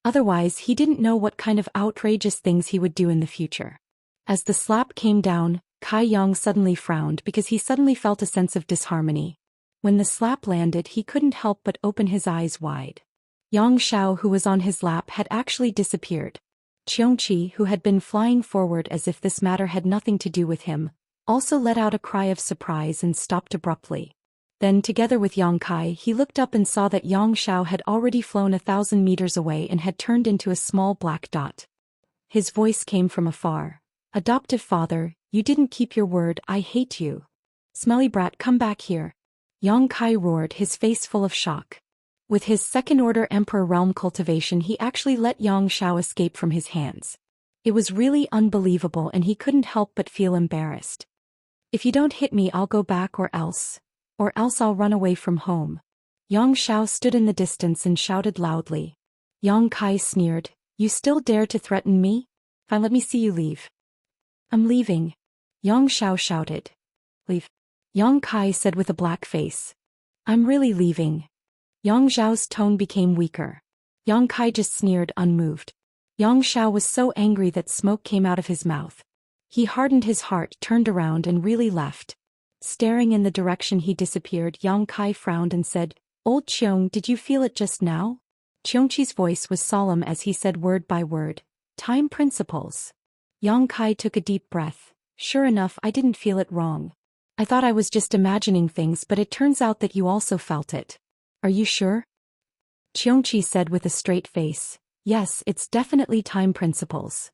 Otherwise, he didn't know what kind of outrageous things he would do in the future. As the slap came down, Kai Yang suddenly frowned because he suddenly felt a sense of disharmony. When the slap landed, he couldn't help but open his eyes wide. Xiao, who was on his lap, had actually disappeared. Qiongqi, who had been flying forward as if this matter had nothing to do with him, also let out a cry of surprise and stopped abruptly. Then, together with Yang Kai, he looked up and saw that Xiao had already flown 1,000 meters away and had turned into a small black dot. His voice came from afar. Adoptive father, you didn't keep your word, I hate you. Smelly brat, come back here. Yang Kai roared, his face full of shock. With his second-order Emperor realm cultivation, he actually let Xiao escape from his hands. It was really unbelievable and he couldn't help but feel embarrassed. If you don't hit me, I'll go back, or else I'll run away from home. Xiao stood in the distance and shouted loudly. Yang Kai sneered, you still dare to threaten me? Fine, let me see you leave. I'm leaving. Xiao shouted. Leave. Yang Kai said with a black face. I'm really leaving. Xiao's tone became weaker. Yang Kai just sneered, unmoved. Xiao was so angry that smoke came out of his mouth. He hardened his heart, turned around and really left. Staring in the direction he disappeared, Yang Kai frowned and said, Old Qiong, did you feel it just now? Qiongqi's voice was solemn as he said word by word, time principles. Yang Kai took a deep breath. Sure enough, I didn't feel it wrong. I thought I was just imagining things, but it turns out that you also felt it. Are you sure? Qiongqi said with a straight face. Yes, it's definitely time principles.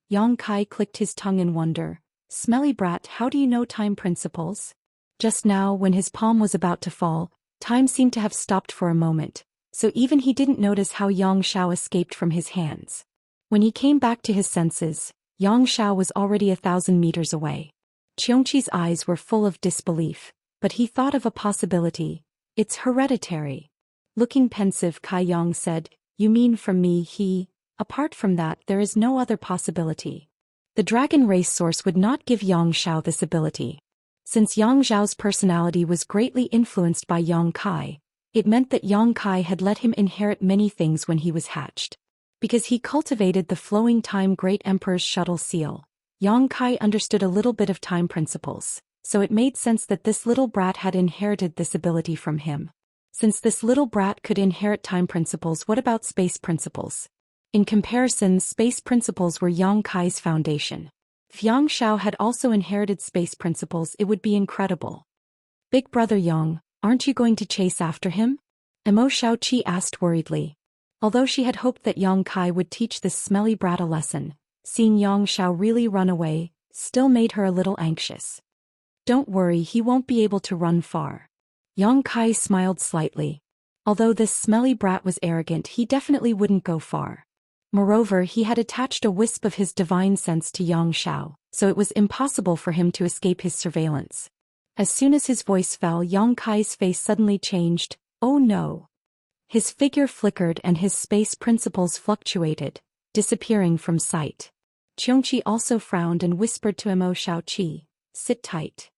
Yang Kai clicked his tongue in wonder. Smelly brat, how do you know time principles? Just now, when his palm was about to fall, time seemed to have stopped for a moment, so even he didn't notice how Xiao escaped from his hands. When he came back to his senses, Xiao was already 1,000 meters away. Qiongqi's eyes were full of disbelief, but he thought of a possibility. It's hereditary. Looking pensive, Kai Yang said, you mean from me? Apart from that, there is no other possibility. The dragon race source would not give Xiao this ability. Since Xiao's personality was greatly influenced by Yang Kai, it meant that Yang Kai had let him inherit many things when he was hatched. Because he cultivated the flowing time Great Emperor's shuttle seal, Yang Kai understood a little bit of time principles, so it made sense that this little brat had inherited this ability from him. Since this little brat could inherit time principles, what about space principles? In comparison, space principles were Yang Kai's foundation. If Xiao had also inherited space principles, it would be incredible. Big brother Yang, aren't you going to chase after him? Xiaoqi asked worriedly. Although she had hoped that Yang Kai would teach this smelly brat a lesson, seeing Xiao really run away still made her a little anxious. Don't worry, he won't be able to run far. Yang Kai smiled slightly. Although this smelly brat was arrogant, he definitely wouldn't go far. Moreover, he had attached a wisp of his divine sense to Xiao, so it was impossible for him to escape his surveillance. As soon as his voice fell, Yang Kai's face suddenly changed. Oh no! His figure flickered and his space principles fluctuated, disappearing from sight. Xianxia also frowned and whispered to Mo Xiaoqi, "Sit tight."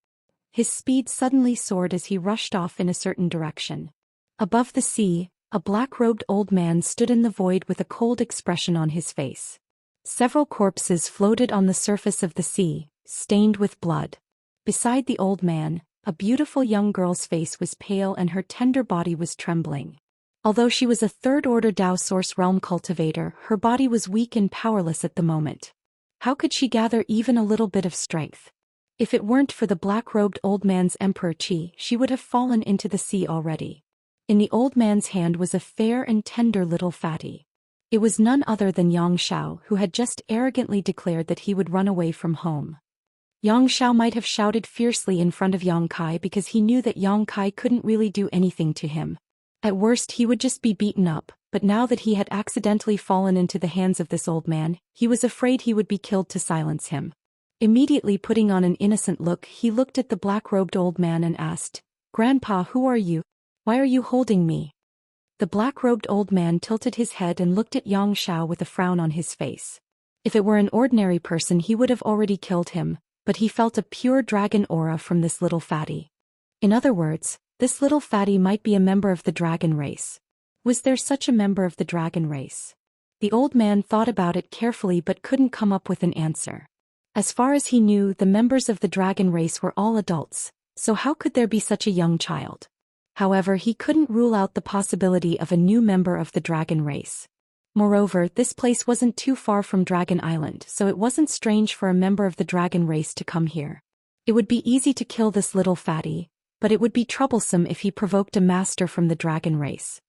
His speed suddenly soared as he rushed off in a certain direction. Above the sea, a black-robed old man stood in the void with a cold expression on his face. Several corpses floated on the surface of the sea, stained with blood. Beside the old man, a beautiful young girl's face was pale and her tender body was trembling. Although she was a third-order Dao Source Realm cultivator, her body was weak and powerless at the moment. How could she gather even a little bit of strength? If it weren't for the black-robed old man's emperor Qi, she would have fallen into the sea already. In the old man's hand was a fair and tender little fatty. It was none other than Yang Xiao, who had just arrogantly declared that he would run away from home. Yang Xiao might have shouted fiercely in front of Yang Kai because he knew that Yang Kai couldn't really do anything to him. At worst he would just be beaten up, but now that he had accidentally fallen into the hands of this old man, he was afraid he would be killed to silence him. Immediately putting on an innocent look, he looked at the black-robed old man and asked, "Grandpa, who are you? Why are you holding me?" The black-robed old man tilted his head and looked at Yang Xiao with a frown on his face. If it were an ordinary person he would have already killed him, but he felt a pure dragon aura from this little fatty. In other words, this little fatty might be a member of the dragon race. Was there such a member of the dragon race? The old man thought about it carefully but couldn't come up with an answer. As far as he knew, the members of the dragon race were all adults, so how could there be such a young child? However, he couldn't rule out the possibility of a new member of the dragon race. Moreover, this place wasn't too far from Dragon Island, so it wasn't strange for a member of the dragon race to come here. It would be easy to kill this little fatty, but it would be troublesome if he provoked a master from the dragon race.